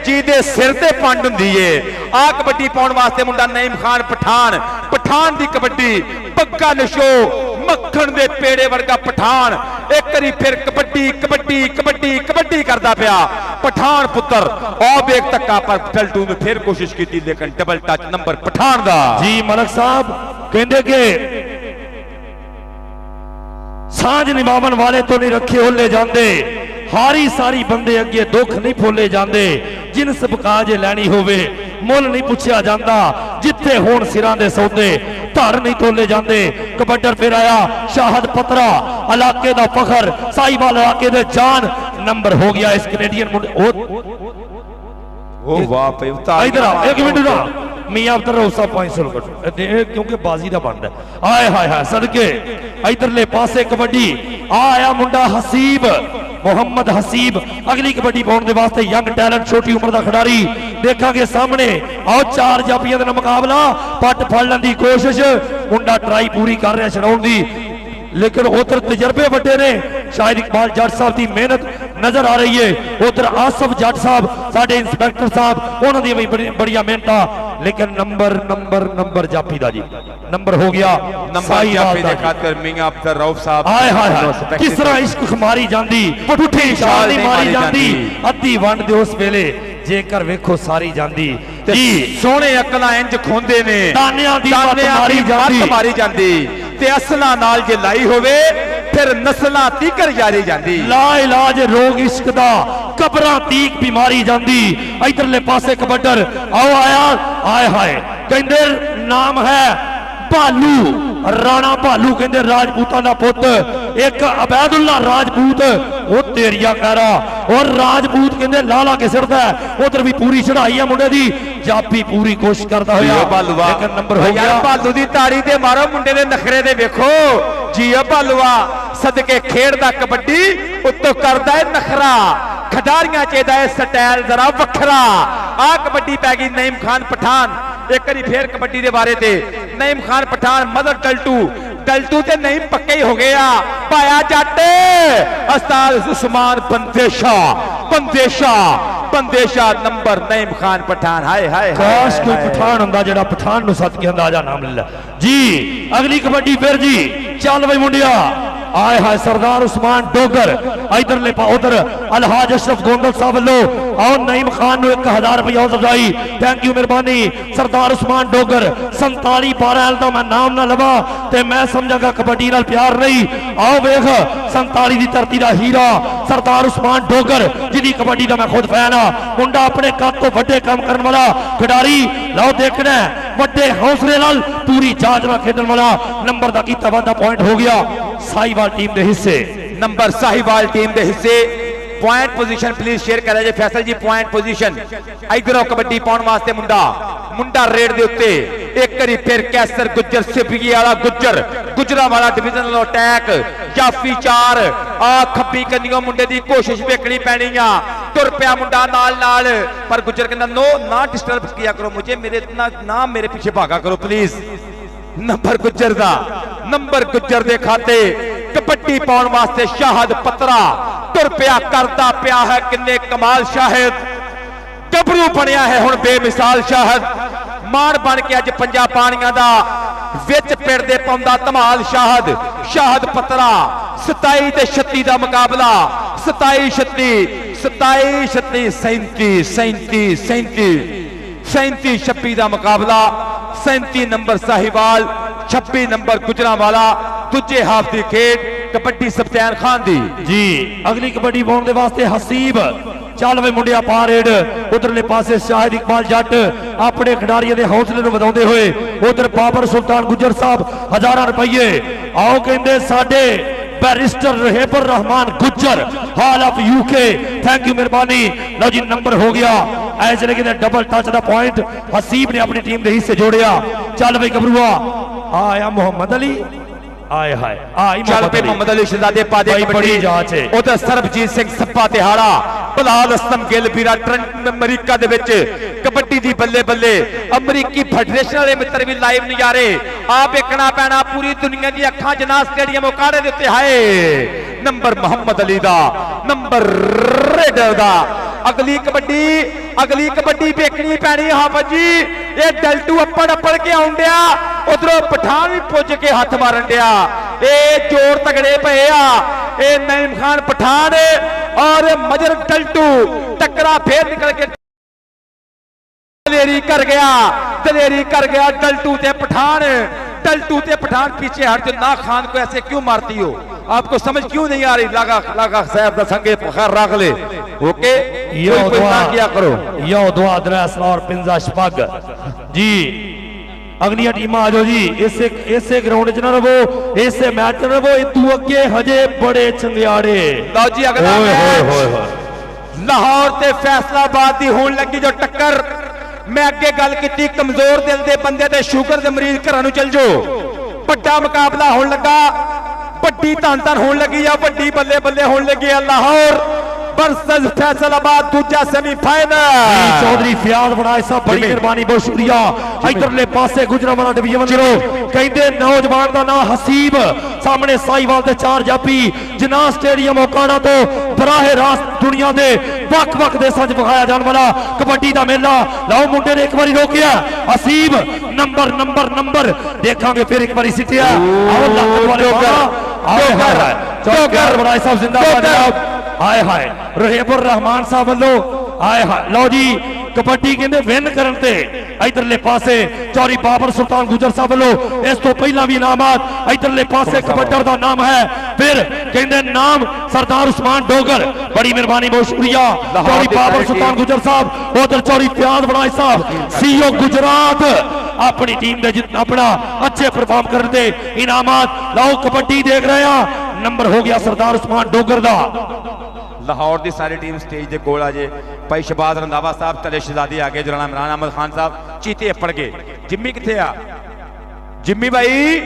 ਜਿਹਦੇ ਸਿਰ ਤੇ ਪੰਡ ਹੁੰਦੀ ਏ ਆ ਕਬੱਡੀ ਪਾਉਣ ਵਾਸਤੇ ਮੁੰਡਾ ਨਈਮ ਖਾਨ ਪਠਾਨ ਦੀ ਕਬੱਡੀ ਪੱਕਾ ਨਸ਼ੋ ਮੱਖਣ ਦੇ ਪੇੜੇ ਵਰਗਾ ਪਠਾਨ ਇੱਕ ਵਾਰੀ ਫਿਰ ਕਬੱਡੀ ਕਰਦਾ ਪਿਆ ਪਠਾਨ ਪੁੱਤਰ ਆ ਵੇਖ ਧੱਕਾ ਪਰ ਟਲਟੂ ਨੇ ਫਿਰ ਕੋਸ਼ਿਸ਼ ਕੀਤੀ ਲੇਕਿਨ ਡਬਲ ਟੱਚ ਨੰਬਰ ਪਠਾਨ ਦਾ ਜੀ ਮਲਕ ਸਾਹਿਬ ਕਹਿੰਦੇ ਕਿ ਸਾਂਝ ਨਿਭਾਵਣ ਵਾਲੇ ਤੋਂ ਨਹੀਂ ਰੱਖੇ ਹੋਲੇ ਜਾਂਦੇ ਹਾਰੀ ਸਾਰੀ ਬੰਦੇ ਅੱਗੇ ਦੁੱਖ ਨਹੀਂ ਫੋਲੇ ਜਾਂਦੇ ਜਿਨਸ ਬਕਾ ਜੇ ਲੈਣੀ ਹੋਵੇ ਮੁੱਲ ਨਹੀਂ ਪੁੱਛਿਆ ਜਾਂਦਾ ਜਿੱਥੇ ਹੋਣ ਸਿਰਾਂ ਦੇ ਸੌਦੇ ਧੜ ਨਹੀਂ ਤੋਲੇ ਜਾਂਦੇ ਕਬੱਡਰ ਫਿਰ ਆਇਆ ਸ਼ਾਹਦ ਪਤਰਾ ਇਲਾਕੇ ਦਾ ਫਖਰ ਸਾਈਵਾਲ ਇਲਾਕੇ ਦੇ ਜਾਨ ਨੰਬਰ ਹੋ ਗਿਆ ਇਸ ਕੈਨੇਡੀਅਨ ਮੁੰਡੇ ਉਹ ਵਾਹ ਪਈ ਇਧਰ ਆ ਇੱਕ ਮਿੰਟ ਦਾ ਮੀਆਂ ਅਬਦੁਰ ਰਊਫ ਸਾਹਿਬ 500 ਕਿਉਂਕਿ ਬਾਜ਼ੀ ਦਾ ਬਣਦਾ ਆਏ ਹਾਏ ਹਾਏ ਸਦਕੇ ਇਧਰਲੇ ਪਾਸੇ ਕਬੱਡੀ ਆਇਆ ਮੁੰਡਾ ਹਸੀਬ ਮੁਹੰਮਦ ਹਸੀਬ ਅਗਲੀ ਕਬੱਡੀ ਪਾਉਣ ਦੇ ਵਾਸਤੇ ਯੰਗ ਟੈਲੈਂਟ ਛੋਟੀ ਉਮਰ ਦਾ ਖਿਡਾਰੀ ਦੇਖਾਂਗੇ ਸਾਹਮਣੇ ਆਓ ਚਾਰ ਜਾਪੀਆਂ ਦਾ ਮੁਕਾਬਲਾ ਪੱਟ ਫੜ ਲੈਣ ਦੀ ਕੋਸ਼ਿਸ਼ ਮੁੰਡਾ ਟਰਾਈ ਪੂਰੀ ਕਰ ਰਿਹਾ ਛਡਾਉਣ ਦੀ लेकिन उधर तजर्बे बड़े ने शायद इकबाल जट साहब की मेहनत नजर आ रही है उधर आसफ जट साहब साडे इंस्पैक्टर साहब उन्होंने भी बड़िया मेहनत लेकिन नंबर जाफी दा जी नंबर हो गया नंबर जाफी दे खातिर मियां अब्दुल रऊफ साहब हाय हाय किस तरह इश्क खमारी जांदी पुठी छाल नहीं मारी जांदी अद्धी वंड दे उस वेले जेकर वेखो सारी जांदी जी सोहणे अकलां इंज खोंदे ने दानियां दी मत मारी जांदी ते असलां नाल जे लाई होवे फिर नस्लां तीकर जारी जांदी ला इलाज रोग इश्क दा कबरां तीक बीमारी जांदी इधरले पासे कबड्डर आओ आया आए हाय कहंदे नाम है भालू राणा भालू कहंदे राजपूतां दा पुत एक अबैदुल्ला राजपूत वो तेरिया कहरा और राजपूत कहंदे लाला के सिरदा उधर भी पूरी चढ़ाई है मुंडे दी जापी पूरी कोशिश करता होया लेकिन नंबर हो गया भालू दी ताड़ी ते मारो मुंडे दे नखरे दे देखो जी भालूआ सदके खेड़दा कबड्डी उत्तों करदा है नखरा खिडारियां चेदा है स्टाइल जरा वखरा आ कबड्डी पै गई नईम खान पठान एक बारी फिर कबड्डी दे बारे ते नईम खान पठान मदर टल्टू ते नहीं पक्के ही हो गया पाया जट उस्ताद उस्मान बंदेशा नंबर नईम खान पठान हाय हाय काश कोई पठान हुंदा जेड़ा पठान नु सद के अंदाजा नाम ले जी अगली कबड्डी फिर जी चल भाई मुंडिया आए हाय सरदार उस्मान डोगर इधरले उधर अलहाज अशरफ गोंदल साहब लो और नईम खान नु 1000 रुपया सजाई थैंक यू मेहरबानी सरदार उस्मान डोगर 47 12 दा मैं नाम ना लवा ते मैं समझागा कबड्डी नाल प्यार नहीं आओ वेख 47 दी धरती दा हीरा सरदार उस्मान डोगर जिदी कबड्डी दा मैं खुद फैन हां मुंडा अपने कद तो वड्डे काम करने वाला खिडारी लो देखना वड्डे हौसले नाल पूरी जांच नाल खेडण वाला नंबर दा कीता वादा पॉइंट हो गया साहिवाल टीम दे हिस्से नंबर साहिवाल टीम दे हिस्से पॉइंट पोजीशन प्लीज शेयर करा जे फैसल जी पॉइंट पोजीशन इधरों कबड्डी पाउण वास्ते मुंडा रेड दे उत्ते एक करी फिर कैसर गुज्जर सिपगी वाला गुजरा वाला डिविजनल अटैक जाफी 4 आ खब्बी कन्नियों मुंडे दी कोशिश वेखनी पैनी आ तुर पिया मुंडा नाल पर गुज्जर कहंदा नो ना डिस्टर्ब किया करो मुझे मेरे ना मेरे पीछे भागा करो प्लीज नंबर गुज्जर दे खाते कबड्डी पाउण वास्ते शाहद पतरा तुर पिया करता पिया है किन्ने कमाल शाहिद गबरू बनया है हुण बेमिसाल शाहद मान बन के अज पंजा पानियां दा विच पिड़दे पाउंदा धमाल शाहद पतरा 27 ते 36 दा मुकाबला 27 36 दा मुकाबला 37 नंबर साहिवाल 26 नंबर गुजरांवाला दूजे हाफ दी खेड कबड्डी सफ्तान खान दी जी अगली कबड्डी पाउण दे वास्ते हसीब चल वे मुंडिया पा रेड उधरले पासे शाहिद इकबाल जट अपने खिडारियों के हौसले नूं वधाउंदे होए उधर बाबर सुल्तान गुजर साहब 1000 रुपये आओ कहंदे साडे barrister Rahbar Rehman Gujjar hall of UK thank you मेहरबानी लो जी नंबर हो गया ऐसे लेकिन डबल टच दा पॉइंट हसीब ने अपनी टीम के हिस्से जोड़िया चल भाई गबरूआ आया मोहम्मद अली आए हाय चल पे मोहम्मद अली शहजादे पादे बड़ी जांच है उधर सरबजीत सिंह सप्पा तिहाड़ा बलाल असलम गिल बीरा अमेरिका दे विच कबड्डी कबड्डी दी बल्ले बल्ले अमरीकी फेडरेशन वाले मित्र भी लाइव नजारे आ वेखना पैना पूरी दुनिया दी अखां जना स्टेडियम उकाड़े दे उत्ते हाए नंबर मोहम्मद अली दा नंबर रेडर दा अगली कबड्डी वेखनी पैनी हाफज जी ये डलटू अपड़ के आउण दिया उधरों पठान भी पुज के हथ मारन दिया ये जोर तगड़े पे आ नईम खान पठान और मजर डलटू टकरा फिर निकल के दलेरी कर गया डलटू ते पठान पीछे हट ना खान को ऐसे क्यों मारती हो आपको समझ क्यों नहीं आ रही लागा साहब दा संगे खैर रख ले ओके यो दुआ किया करो यो दुआ द्रस और पिंजा शपग जी अगली टीम आ जाओ जी इसे ग्राउंड च ना रहो इसे मैच च रहो तू अगे हजे बड़े चंगियाड़े लो जी अगला लाहौर ते फैसलाबाद दी होण लगी जो टक्कर मैं अगे गल की कमजोर दिल दे बंदे ते शुगर दे मरीज घरां नूं चल जाओ बड़ा मुकाबला होण लगा बड़ी धन होण लगी या बड़ी बल्ले बल्ले होण लगी है लाहौर वर्सेस फैसलाबाद दूजा सेमीफाइनल चौधरी फयाज बनाए साहब बड़ी मेहरबानी बहुत शुक्रिया इधरले पासे गुजरांवाला डिवीजन चलो कहंदे नौजवान दा नाम हसीब सामने साईवाल दे चार जापी जना स्टेडियम ओकाड़ा तो बराहे रास्त दुनिया दे वक देशां च विखाया जाने वाला कबड्डी दा मेला लाओ मुंडे ने एक बारी रोकिया हसीब नंबर देखांगे फिर एक बारी सिटिया आओ लक वाले चौकर बनाए साहब जिंदाबाद हाय हाय रहेबुर रहमान साहब वालों हाय हाय लो जी कबड्डी कहते विन करते इधरले पासे चौरी बाबर सुल्तान गुजर साहब वालों इस तो पहला भी इनामात इधरले पासे कबड्डर का नाम है फिर कहते नाम सरदार उस्मान डोगर बड़ी मेहरबानी बहुत शुक्रिया चौरी बाबर सुल्तान गुजर साहब उधर चौरी प्याज बनाए साहब सीओ गुजरात अपनी टीम दे अपना अच्छे परफॉर्म करते इनामात लाओ कबड्डी देख रहे हैं नंबर हो गया सरदार उस्मान डोगर दा लाहौर की सारी टीम स्टेज के कोल आजे भाई शहबाज रंधावा साहब तले शहजादी आगे जनाब इमरान अहमद खान साहब चीते अपड़ गए जिम्मी किथे आ जिम्मी भाई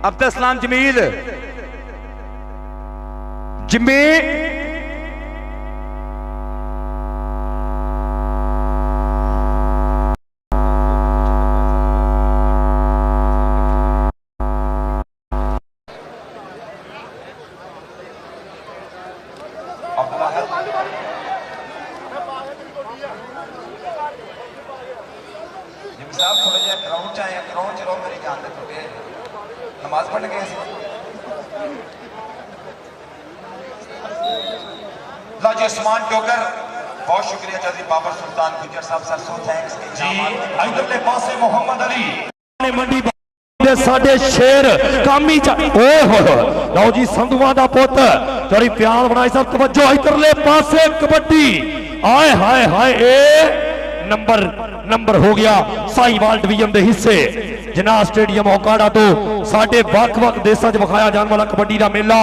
अब्दुल सलाम जमील जिम्मी नमाज पढ़ने गए लो जी उस्मान डोगर बहुत शुक्रिया चौधरी बाबर सुल्तान गुजर साहब सर सो थैंक्स जी इधरले पासे मोहम्मद अली मंडी दे साडे शेर कामी ओए हो लो जी संधुआ दा पुत चौरी प्याल बनाई साहब तवज्जो इधरले पासे कबड्डी आए हाय हाय ए नंबर हो गया साईवाल डिवीजन दे हिस्से जना स्टेडियम ओकाड़ा तो साडे वक देशों च विखाया जाने वाला कबड्डी का मेला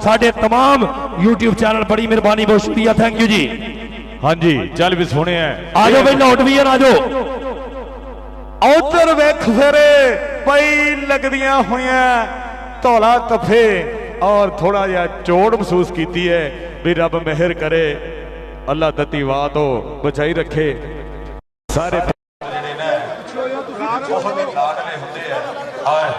साडे तमाम यूट्यूब चैनल बड़ी मेहरबानी बहुत शुक्रिया थैंक यू जी हाँ जी चल भी सोने आ जाओ भाई नौ डिवीजन आ जाओ उधर वेख फेरे पई लगदियां हुई धौला तफे और थोड़ा जहा चोट महसूस की है भी रब मेहर करे अल्लाह दती वाह तो बचाई रखे सारे बहुत ही लाडले होते हैं हाय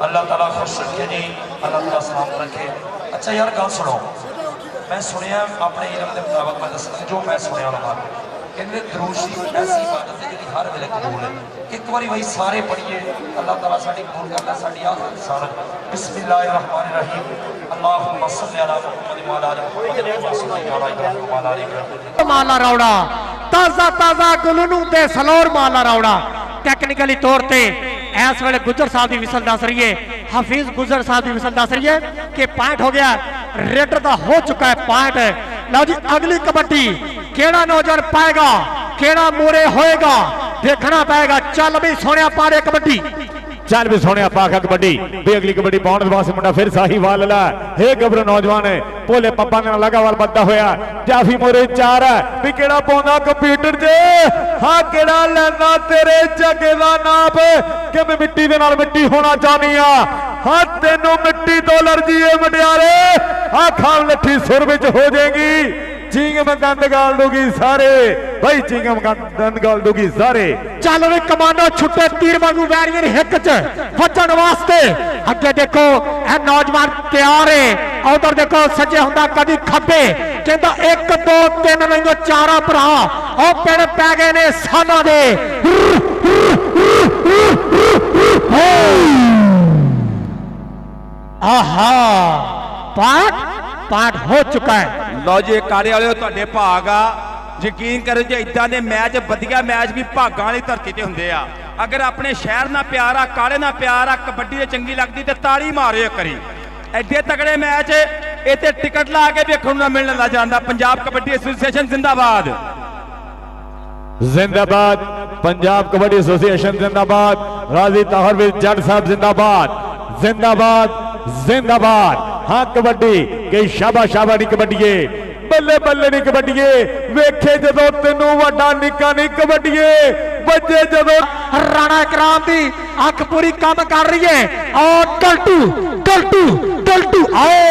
अल्लाह ताला खुश रखे जी अल्लाह ताला सलामत रखे अच्छा यार गल सुनो मैं सुनिया अपने इलम के मुताबिक मैं दसना जो मैं सुनिया कहते दरूद शरीफ ऐसी इबादत है जी हर वेले कबूल है एक बार भाई सारे पढ़िए अल्लाह ताला साडी कबूल करता साडी आखिर सारत बिस्मिल्लाहिर्रहमानिर्रहीम अल्लाहुम्मा सल्लि अला मुहम्मद व अला आलि मुहम्मद माला रौड़ा ताजा गुलनू ते सलोर माला रौड़ा टेक्निकली तौर पे इस वेले गुजर साहब की विसल दस रही है हफीज गुजर साहब की विसल दस रही है कि पॉइंट हो गया रेडर का हो चुका है पॉइंट लो जी अगली कबड्डी केड़ा नौजवान पाएगा केड़ा मोरे होएगा देखना पाएगा चल भी सोने पारे कबड्डी ਚੱਲ ਵੀ ਸੋਹਣਿਆ ਪਾਖਾ ਕਬੱਡੀ ਵੀ ਅਗਲੀ ਕਬੱਡੀ ਪਾਉਣ ਦੇ ਵਾਸਤੇ ਮੁੰਡਾ ਫਿਰ ਸਾਹੀਵਾਲ ਲਾ ਹੇ ਗੱਭਰੂ ਨੌਜਵਾਨ ਭੋਲੇ ਪੱਪਾਂ ਦੇ ਨਾਲ ਲਗਾਵਾਲ ਬੱਦਾ ਹੋਇਆ ਜਾਫੀ ਮੋਰੇ 4 ਵੀ ਕਿਹੜਾ ਪਾਉਂਦਾ ਕੰਪਿਊਟਰ 'ਚ ਹਾਂ ਕਿਹੜਾ ਲੈਣਾ ਤੇਰੇ ਜੱਗੇ ਦਾ ਨਾਪ ਕਿਵੇਂ ਮਿੱਟੀ ਦੇ ਨਾਲ ਮਿੱਟੀ ਹੋਣਾ ਚਾਹਨੀ ਆ ਹਾਂ ਤੈਨੂੰ ਮਿੱਟੀ ਤੋਂ ਅਲਰਜੀ ਏ ਮਟਿਆਰੇ ਆ ਖਾਣ ਲੱਠੀ ਸੁਰ ਵਿੱਚ ਹੋ ਜਾਏਗੀ ਚਿੰਗਮ ਗੰਦ ਗਾਲ ਦੂਗੀ ਸਾਰੇ ਭਾਈ ਚਿੰਗਮ ਗੰਦ ਗਾਲ ਦੂਗੀ ਸਾਰੇ ਚੱਲ ਵੀ ਕਮਾਂਡੋ ਛੁੱਟੇ ਤੀਰ ਵਾਂਗੂ ਵੈਰੀਆਂ ਦੀ ਹਿੱਕ 'ਚ ਵੱਜਣ ਵਾਸਤੇ ਅੱਗੇ ਦੇਖੋ ਇਹ ਨੌਜਵਾਨ ਤਿਆਰ ਹੈ ਉਧਰ ਦੇਖੋ ਸੱਜੇ ਹੁੰਦਾ ਕਦੀ ਖੱਬੇ ਕਹਿੰਦਾ 1 2 3 ਨਹੀਂ 4 ਭਰਾ ਉਹ ਪਿੰਡ ਪੈ ਗਏ ਨੇ ਸਾਨਾਂ ਦੇ ਆਹਾ ਪਾਠ ਹੋ ਚੁੱਕਾ ਹੈ ਲਓ ਜੀ ਕਾਰੇ ਵਾਲਿਓ ਤੁਹਾਡੇ ਭਾਗ ਆ ਯਕੀਨ ਕਰੋ ਜੇ ਇਦਾਂ ਦੇ ਮੈਚ ਵਧੀਆ ਮੈਚ ਵੀ ਭਾਗਾਂ ਵਾਲੀ ਧਰਤੀ ਤੇ ਹੁੰਦੇ ਆ ਅਗਰ ਆਪਣੇ ਸ਼ਹਿਰ ਨਾਲ ਪਿਆਰ ਆ ਕਾਲੇ ਨਾਲ ਪਿਆਰ ਆ ਕਬੱਡੀ ਦੇ ਚੰਗੀ ਲੱਗਦੀ ਤੇ ਤਾੜੀ ਮਾਰਿਓ ਕਰੀ ਐਡੇ ਤਗੜੇ ਮੈਚ ਇੱਥੇ ਟਿਕਟ ਲਾ ਕੇ ਵੇਖਣ ਨੂੰ ਨਾ ਮਿਲਣ ਲੱਗ ਜਾਂਦਾ ਪੰਜਾਬ ਕਬੱਡੀ ਐਸੋਸੀਏਸ਼ਨ ਜ਼ਿੰਦਾਬਾਦ जिंदाबाद पंजाब कबड्डी एसोसिएशन जिंदाबाद राजी ताहर जट साहब जिंदाबाद जिंदाबाद जिंदाबाद हाँ कबड्डी के शाबा शाबा नहीं कबड्डीए बल्ले बल्ले नहीं कबड्डीए वेखे जदों तेनू वड्डा निक्का नहीं कबड्डीए बच्चे जदों राणा इकराम दी अख पूरी काम कर रही है और गलटू गलटू गलटू आए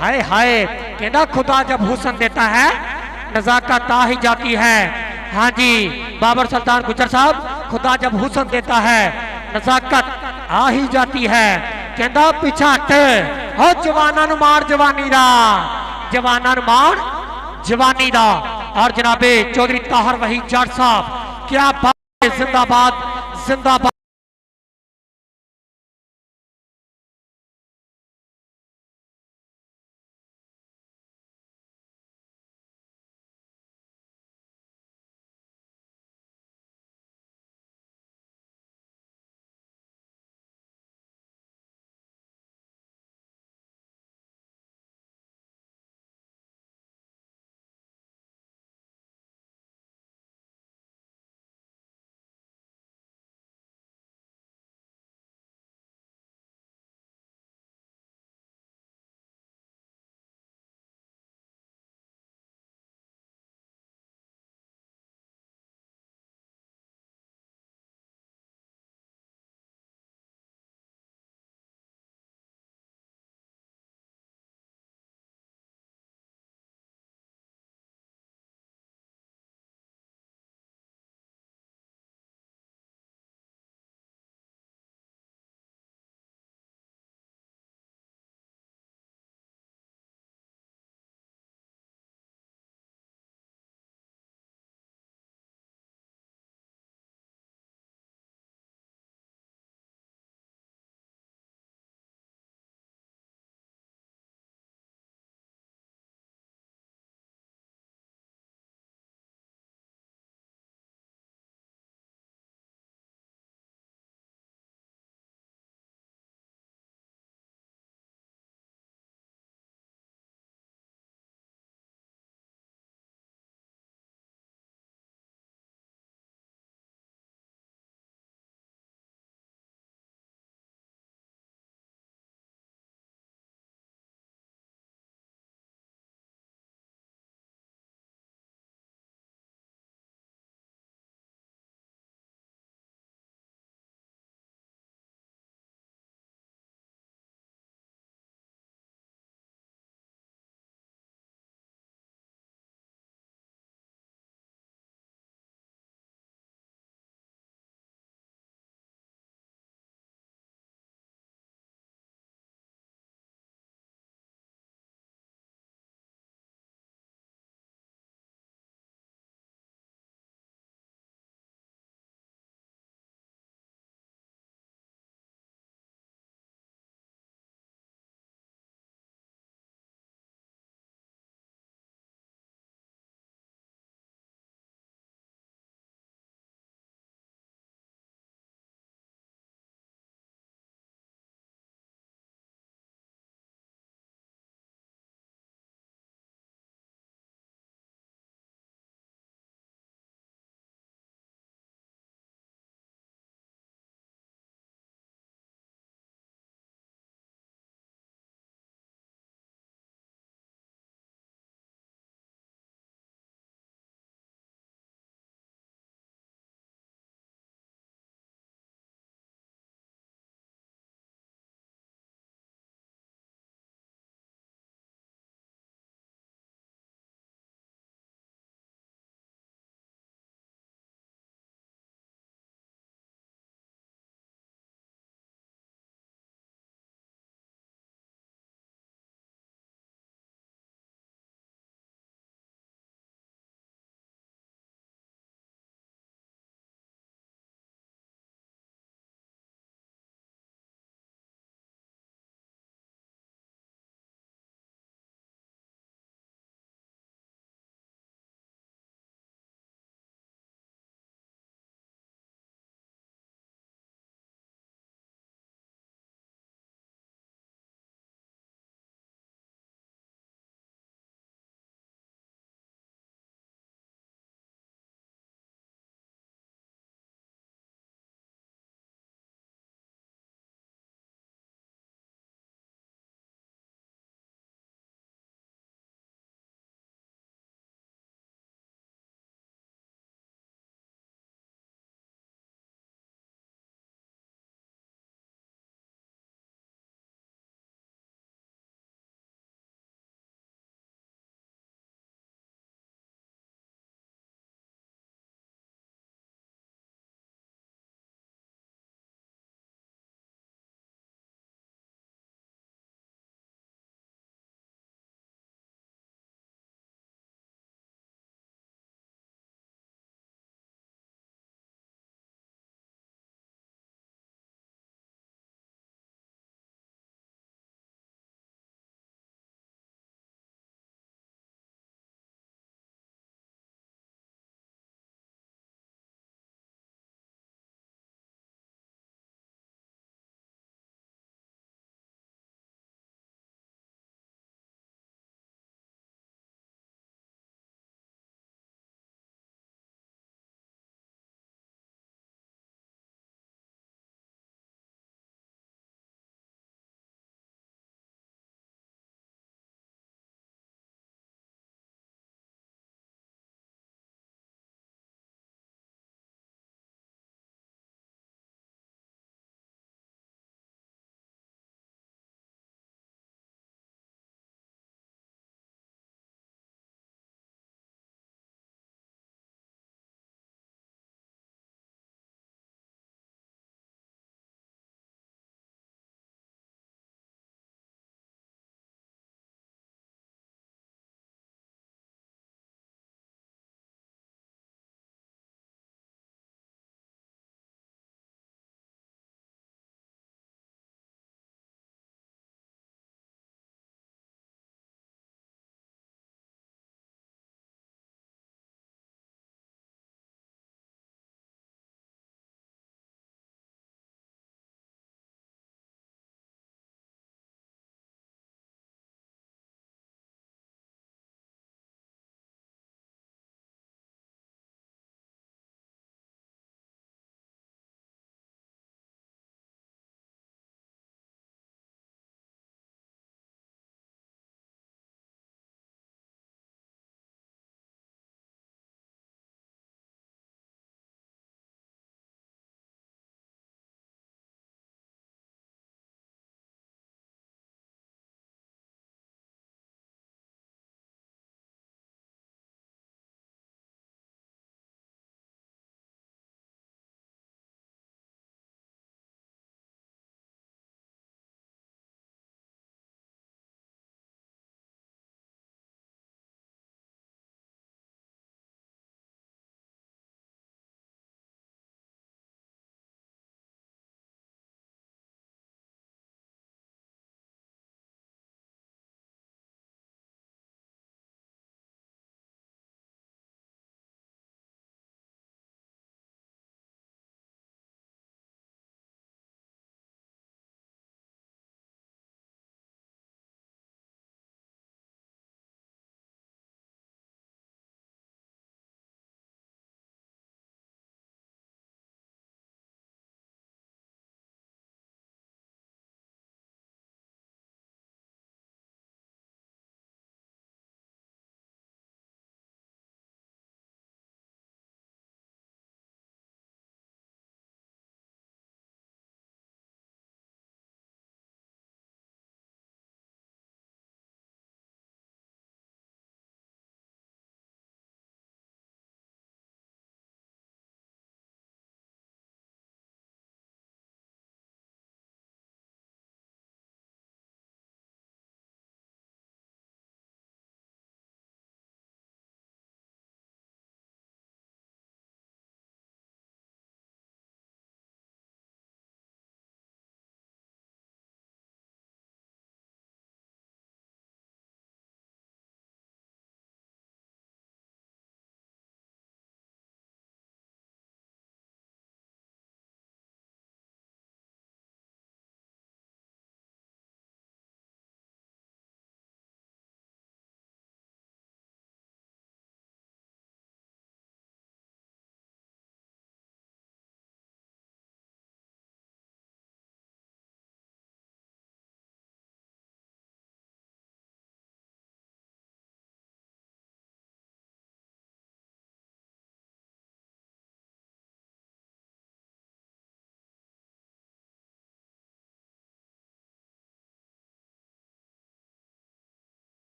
हाय हाय कहना खुदा जब हुस्न देता है नजाकत आ ही जाती है हाँ जी बाबर सुल्तान गुजर साहब खुदा जब हुस्न देता है नजाकत आ ही जाती है कहता पिछा हट हो जवाना नु मार जवानी दा जवाना नु मार जवानी दा और जनाबे चौधरी ताहर वहीद जट साहब क्या बात है जिंदाबाद जिंदाबाद।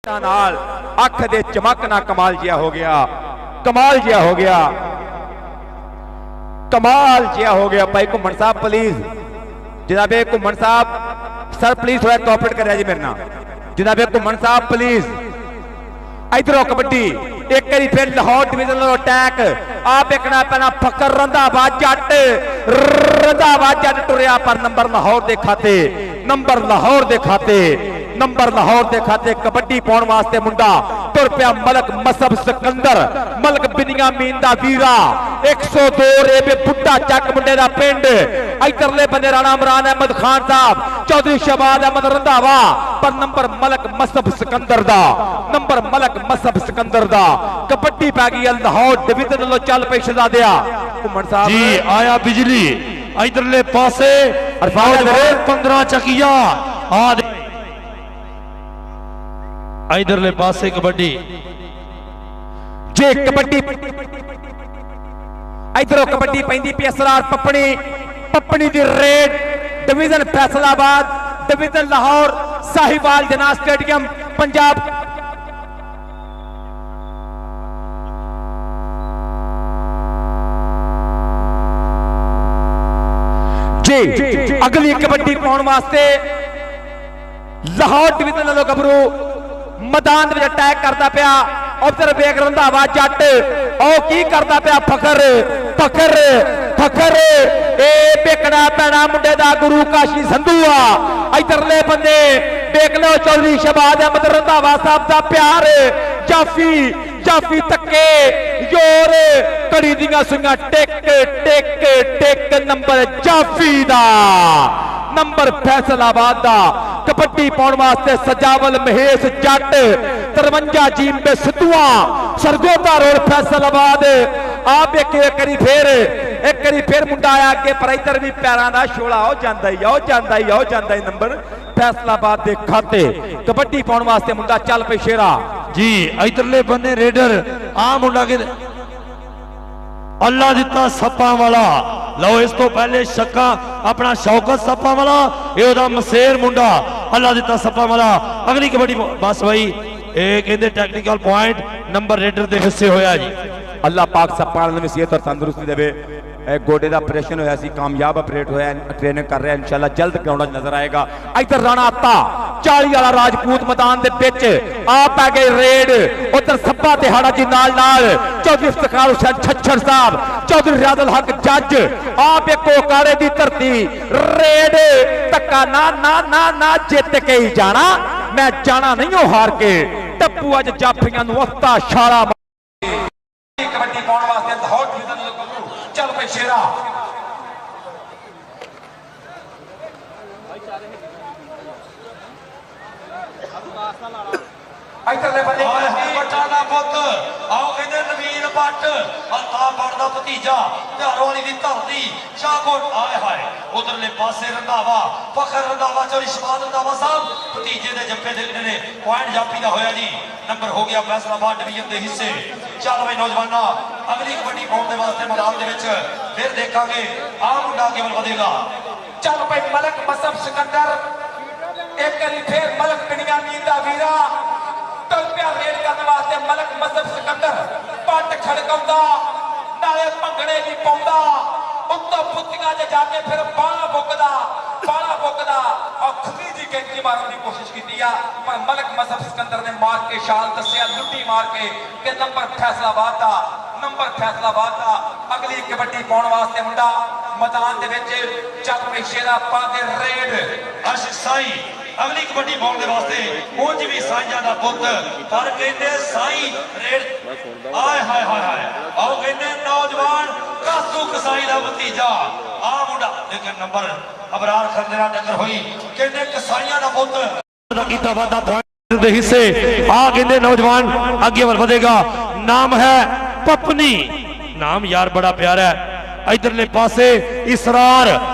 ਨਾਲ ਅੱਖ ਦੇ ਚਮਕ ਨਾਲ ਕਮਾਲ ਜਿਹਾ ਹੋ ਗਿਆ, ਕਮਾਲ ਜਿਹਾ ਹੋ ਗਿਆ, ਕਮਾਲ ਜਿਹਾ ਹੋ ਗਿਆ। ਭਾਈ ਘੁੰਮਣ ਸਾਹਿਬ ਪਲੀਜ਼, ਜਨਾਬੇ ਘੁੰਮਣ ਸਾਹਿਬ ਸਰ ਪਲੀਜ਼ ਥੋੜਾ ਕੋਆਪਰੇਟ ਕਰਿਆ ਜੀ ਮੇਰੇ ਨਾਲ। ਜਨਾਬੇ ਘੁੰਮਣ ਸਾਹਿਬ ਪਲੀਜ਼। ਇਧਰੋਂ ਕਬੱਡੀ ਇੱਕ ਵਾਰੀ ਫਿਰ ਲਾਹੌਰ ਡਿਵੀਜ਼ਨ ਵੱਲੋਂ ਅਟੈਕ। ਆ ਵੇਖਣਾ ਪੈਣਾ ਫਕਰ ਰੰਧਾਵਾ ਜੱਟ, ਰੰਧਾਵਾ ਜੱਟ ਟੁਰਿਆ ਪਰ ਨੰਬਰ ਲਾਹੌਰ ਦੇ ਖਾਤੇ, ਨੰਬਰ ਲਾਹੌਰ ਦੇ ਖਾਤੇ, ਨੰਬਰ ਲਾਹੌਰ ਦੇ ਖਾਤੇ। ਕਬੱਡੀ ਪਾਉਣ ਵਾਸਤੇ ਮੁੰਡਾ ਤੁਰ ਪਿਆ ਮਲਕ ਮਸਬ ਸਿਕੰਦਰ, ਮਲਕ ਬਿਨਿਆਮੀਨ ਦਾ ਵੀਰਾ। 102 ਰੇਬੇ ਬੁੱਢਾ ਚੱਕ ਮੁੰਡੇ ਦਾ ਪਿੰਡ। ਇਧਰਲੇ ਬੰਦੇ ਰਾਣਾ ਇਮਰਾਨ ਅਹਿਮਦ ਖਾਨ ਸਾਹਿਬ, ਚੌਧਰੀ ਸ਼ਹਬਾਜ਼ ਅਹਿਮਦ ਰੰਧਾਵਾ ਪਰ ਨੰਬਰ ਮਲਕ ਮਸਬ ਸਿਕੰਦਰ ਦਾ, ਨੰਬਰ ਮਲਕ ਮਸਬ ਸਿਕੰਦਰ ਦਾ। ਕਬੱਡੀ ਪੈ ਗਈ ਲਾਹੌਰ ਡਿਵੀਜ਼ਨ ਵੱਲੋਂ ਚੱਲ ਪਈ ਸ਼ਹਜ਼ਾਦਿਆ। ਘੁੰਮਣ ਸਾਹਿਬ ਜੀ ਆਇਆ ਬਿਜਲੀ ਇਧਰਲੇ ਪਾਸੇ 15 ਚੱਕੀਆਂ ਆ ਇਧਰਲੇ ਪਾਸੇ ਕਬੱਡੀ ਜੇ ਕਬੱਡੀ ਇਧਰੋਂ ਕਬੱਡੀ ਪੈਂਦੀ ਪਈ ਅਸਰਾਰ ਪੱਪਣੀ, ਪੱਪਣੀ ਦੀ raid division Faisalabad, division Lahore, Sahiwal ਜਨਾਹ ਸਟੇਡੀਅਮ ਪੰਜਾਬ। ਜੀ ਅਗਲੀ ਕਬੱਡੀ ਪਾਉਣ ਵਾਸਤੇ ਲਾਹੌਰ ਡਿਵੀਜ਼ਨ ਵੱਲੋਂ ਗੱਭਰੂ ਮੈਦਾਨ ਦੇ ਵਿੱਚ ਅਟੈਕ ਕਰਦਾ ਪਿਆ। ਉਧਰ ਵੇਖ ਰੰਧਾਵਾ ਜੱਟ, ਉਹ ਕੀ ਕਰਦਾ ਪਿਆ ਫਖਰ, ਫਖਰ, ਫਖਰ। ਇਹ ਵੇਖਣਾ ਪੈਣਾ ਮੁੰਡੇ ਦਾ ਗੁਰੂ ਕਾਸ਼ੀ ਸੰਧੂ ਆ। ਇਧਰਲੇ ਬੰਦੇ ਵੇਖ ਲਓ ਚੌਧਰੀ ਸ਼ਹਬਾਜ਼ ਅਹਿਮਦ ਰੰਧਾਵਾ ਸਾਹਿਬ ਦਾ ਪਿਆਰ। ਜਾਫੀ, ਜਾਫੀ ਤੱਕੇ ਯੋਰ ਕੜੀ ਦੀਆਂ ਸੁਈਆਂ ਟਿਕ ਟਿਕ ਟਿਕ। ਨੰਬਰ ਜਾਫੀ ਦਾ, ਨੰਬਰ ਫੈਸਲਾਬਾਦ ਦਾ। ਕਬੱਡੀ ਪਾਉਣ ਵਾਸਤੇ ਸਜਾਵਲ ਮਹੇਸ਼ ਜੱਟ, 53 ਜੀਂਬੇ ਸਿੱਧੂਆਂ, ਸਰਗੋਦਾ ਰੋਡ ਫੈਸਲਾਬਾਦ। ਆ ਵੇਖਿਓ ਇੱਕ ਵਾਰੀ ਫੇਰ ਮੁੰਡਾ ਆਇਆ ਅੱਗੇ ਪਰ ਇੱਧਰ ਵੀ ਪੈਰਾਂ ਦਾ ਛੋਲਾ ਹੋ ਜਾਂਦਾ ਹੀ, ਹੋ ਜਾਂਦਾ ਹੀ, ਹੋ ਜਾਂਦਾ ਹੀ। ਨੰਬਰ ਫੈਸਲਾਬਾਦ ਦੇ ਖਾਤੇ। ਕਬੱਡੀ ਪਾਉਣ ਵਾਸਤੇ ਮੁੰਡਾ ਚੱਲ ਪਈ ਸ਼ੇਰਾ ਜੀ ਇਧਰਲੇ ਬੰਨੇ ਰੇਡਰ। ਆ ਮੁੰਡਾ ਕਿ ਅੱਲਾ ਦਿੱਤਾ ਸੱਪਾਂ ਵਾਲਾ। ਲਓ ਇਸ ਤੋਂ ਪਹਿਲੇ ਸ਼ੱਕਾ ਆਪਣਾ ਸ਼ੌਕਤ ਸੱਪਾਂ ਵਾਲਾ, ਇਹ ਉਹਦਾ ਮਸੇਰ ਮੁੰਡਾ ਅੱਲਾ ਦਿੱਤਾ ਸੱਪਾਂ ਵਾਲਾ। ਅਗਲੀ ਕਬੱਡੀ ਬਸ ਬਾਈ ਇਹ ਕਹਿੰਦੇ ਟੈਕਨੀਕਲ ਪੁਆਇੰਟ ਨੰਬਰ ਰੇਡਰ ਦੇ ਹਿੱਸੇ ਹੋਇਆ ਜੀ। ਅੱਲਾ ਪਾਕ ਸੱਪਾਂ ਵਾਲਿਆਂ ਨੂੰ ਸਿਹਤ ਔਰ ਤੰਦਰੁਸਤੀ ਦੇਵੇ। ਗੋਡੇ ਦਾ ਆਪਰੇਸ਼ਨ ਹੋਇਆ ਸੀ, ਕਾਮਯਾਬ ਆਪਰੇਟ ਹੋਇਆ, ਟ੍ਰੇਨਿੰਗ ਕਰ ਰਿਹਾ, ਇਨਸ਼ਾਅੱਲਾ ਜਲਦ ਗਰਾਊਂਡਾਂ 'ਚ ਨਜ਼ਰ ਆਏਗਾ। ਇੱਧਰ ਰਾਣਾ ਅੱਤਾ 40 ਵਾਲਾ ਰਾਜਪੂਤ ਮੈਦਾਨ ਦੇ ਵਿੱਚ ਆ ਪੈ ਗਏ ਰੇਡ। ਉਧਰ ਸੱਪਾ ਤੇ ਹਾੜਾ ਜੀ ਨਾਲ ਨਾਲ ਚੌਧਰੀ ਇਫਤਖਾਰ ਹੁਸੈਨ ਛੱਛਰ ਸਾਹਿਬ, ਚੌਧਰੀ ਰਿਆਦੁਲ ਹਕ ਜੱਜ। ਆ ਵੇਖੋ ਕਾਲੇ ਦੀ ਧਰਤੀ ਰੇਡ। ਧੱਕਾ ਨਾ ਨਾ ਨਾ ਨਾ ਜਿੱਤ ਕੇ ਹੀ ਜਾਣਾ, ਮੈਂ ਜਾਣਾ ਨਹੀਂ ਉਹ ਹਾਰ ਕੇ। ਟੱਪੂ ਅੱਜ ਜਾਫੀਆਂ ਨੂੰ ਉਫਤਾ ਛਾਲਾ ਕਬੱਡੀ ਪਾਉਣ ਵਾਸਤੇ ਲਾਹੌਰ ਡਿਵੀਜ਼ਨ ਗੱਭਰੂ ਚੱਲ ਪਈ ਸ਼ੇਰਾ। ਇਧਰਲੇ ਬੰਦੇ ਬੱਟਾ ਦਾ ਪੁੱਤ, ਆਓ ਕਹਿੰਦੇ ਨਵੀਨ ਭੱਟ, ਅਲਤਾਫ ਭੱਟ ਦਾ ਭਤੀਜਾ, ਧਾਰੋਂ ਵਾਲੀ ਦੀ ਧਰਤੀ, ਸ਼ਾਹਕੋਟ। ਆਏ ਹਾਏ ਉਧਰਲੇ ਪਾਸੇ ਰੰਧਾਵਾ, ਫਖਰ ਰੰਧਾਵਾ, ਚੌਧਰੀ ਸ਼ਹਬਾਜ਼ ਰੰਧਾਵਾ ਸਾਹਿਬ ਭਤੀਜੇ ਦੇ ਜੱਫੇ ਦੇ ਨੇ। ਪੁਆਇੰਟ ਜਾਫੀ ਦਾ ਹੋਇਆ ਜੀ, ਨੰਬਰ ਹੋ ਗਿਆ ਫੈਸਲਾਬਾਦ ਡਿਵੀਜ਼ਨ ਦੇ ਹਿੱਸੇ। ਚੱਲ ਬਈ ਨੌਜਵਾਨਾਂ, ਅਗਲੀ ਕਬੱਡੀ ਪਾਉਣ ਦੇ ਵਾਸਤੇ ਮੈਦਾਨ ਦੇ ਵਿੱਚ ਫਿਰ ਦੇਖਾਂਗੇ ਆ ਮੁੰਡਾ ਕਿਵੇਂ ਵਧੇਗਾ। ਚੱਲ ਬਈ ਮਲਕ ਮਸਬ ਸਿਕੰਦਰ, ਇੱਕ ਵਾਰੀ ਫੇਰ ਮਲਕ ਬਿਨਿਆਮੀਨ ਦਾ ਵੀਰਾ ਤੁਰ ਪਿਆ ਰੇਡ ਕਰਨ ਵਾਸਤੇ। ਮਲਕ ਮਸਬ ਸਿਕੰਦਰ ਪੱਟ ਖੜਕਾਉਂਦਾ, ਨਾਲੇ ਭੰਗੜੇ ਵੀ ਪਾਉਂਦਾ, ਉੱਤੋਂ ਪੁੱਤੀਆਂ 'ਚ ਜਾ ਕੇ ਫਿਰ ਬਾਹਾਂ ਬੁੱਕਦਾ, ਬਾਹਾਂ ਬੁੱਕਦਾ। ਔਰ ਖੁੱਲੀ ਜੀ ਕੈਂਚੀ ਮਾਰਨ ਦੀ ਕੋਸ਼ਿਸ਼ ਕੀਤੀ ਆ ਪਰ ਮਲਕ ਮਸਬ ਸਿਕੰਦਰ ਨੇ ਮਾਰ ਕੇ ਸ਼ਾਲ ਦੱਸਿਆ, ਲੁੱਟੀ ਮਾਰ ਕੇ ਕਿ ਨੰਬਰ ਫੈਸਲਾਬਾਦ ਦਾ, ਨੰਬਰ ਫੈਸਲਾਬਾਦ ਦਾ। ਅਗਲੀ ਕਬੱਡੀ ਪਾਉਣ ਵਾਸਤੇ ਮੁੰਡਾ ਮੈਦਾਨ ਦੇ ਵਿੱਚ ਚੱਲ ਪਈ ਸ਼ੇਰਾ ਪਾ ਦੇ ਰੇਡ। ਅਰਸ਼ ਸਾਈ ਅਗਲੀ ਕਬੱਡੀ ਪਾਉਣ ਦੇ ਵਾਸਤੇ ਉਂਝ ਵੀ ਸਾਈਆਂ ਦਾ ਪੁੱਤ, ਪਰ ਕਹਿੰਦੇ ਸਾਈ ਰੇਡ। ਆਏ ਹਾਏ ਹਾਏ ਹਾਏ, ਆਓ ਕਹਿੰਦੇ ਨੌਜਵਾਨ ਕਾਸੂ ਕਸਾਈ ਦਾ ਭਤੀਜਾ ਆ ਮੁੰਡਾ। ਲੇਕਿਨ ਨੰਬਰ ਅਬਰਾਰ ਖੰਦੇ ਨਾਲ ਟੱਕਰ ਹੋਈ, ਕਹਿੰਦੇ ਕਸਾਈਆਂ ਦਾ ਪੁੱਤ ਕੀਤਾ ਵਾਦਾ ਪੁਆਇੰਟ ਦੇ ਹਿੱਸੇ। ਆ ਕਹਿੰਦੇ ਨੌਜਵਾਨ ਅੱਗੇ ਵੱਲ ਵਧੇਗਾ। ਨਾਮ ਹੈ ਪਪਨੀ, ਨਾਮ ਯਾਰ ਬੜਾ ਪਿਆਰਾ ਹੈ। ਇਧਰਲੇ ਪਾਸੇ ਇਸਰਾਰ,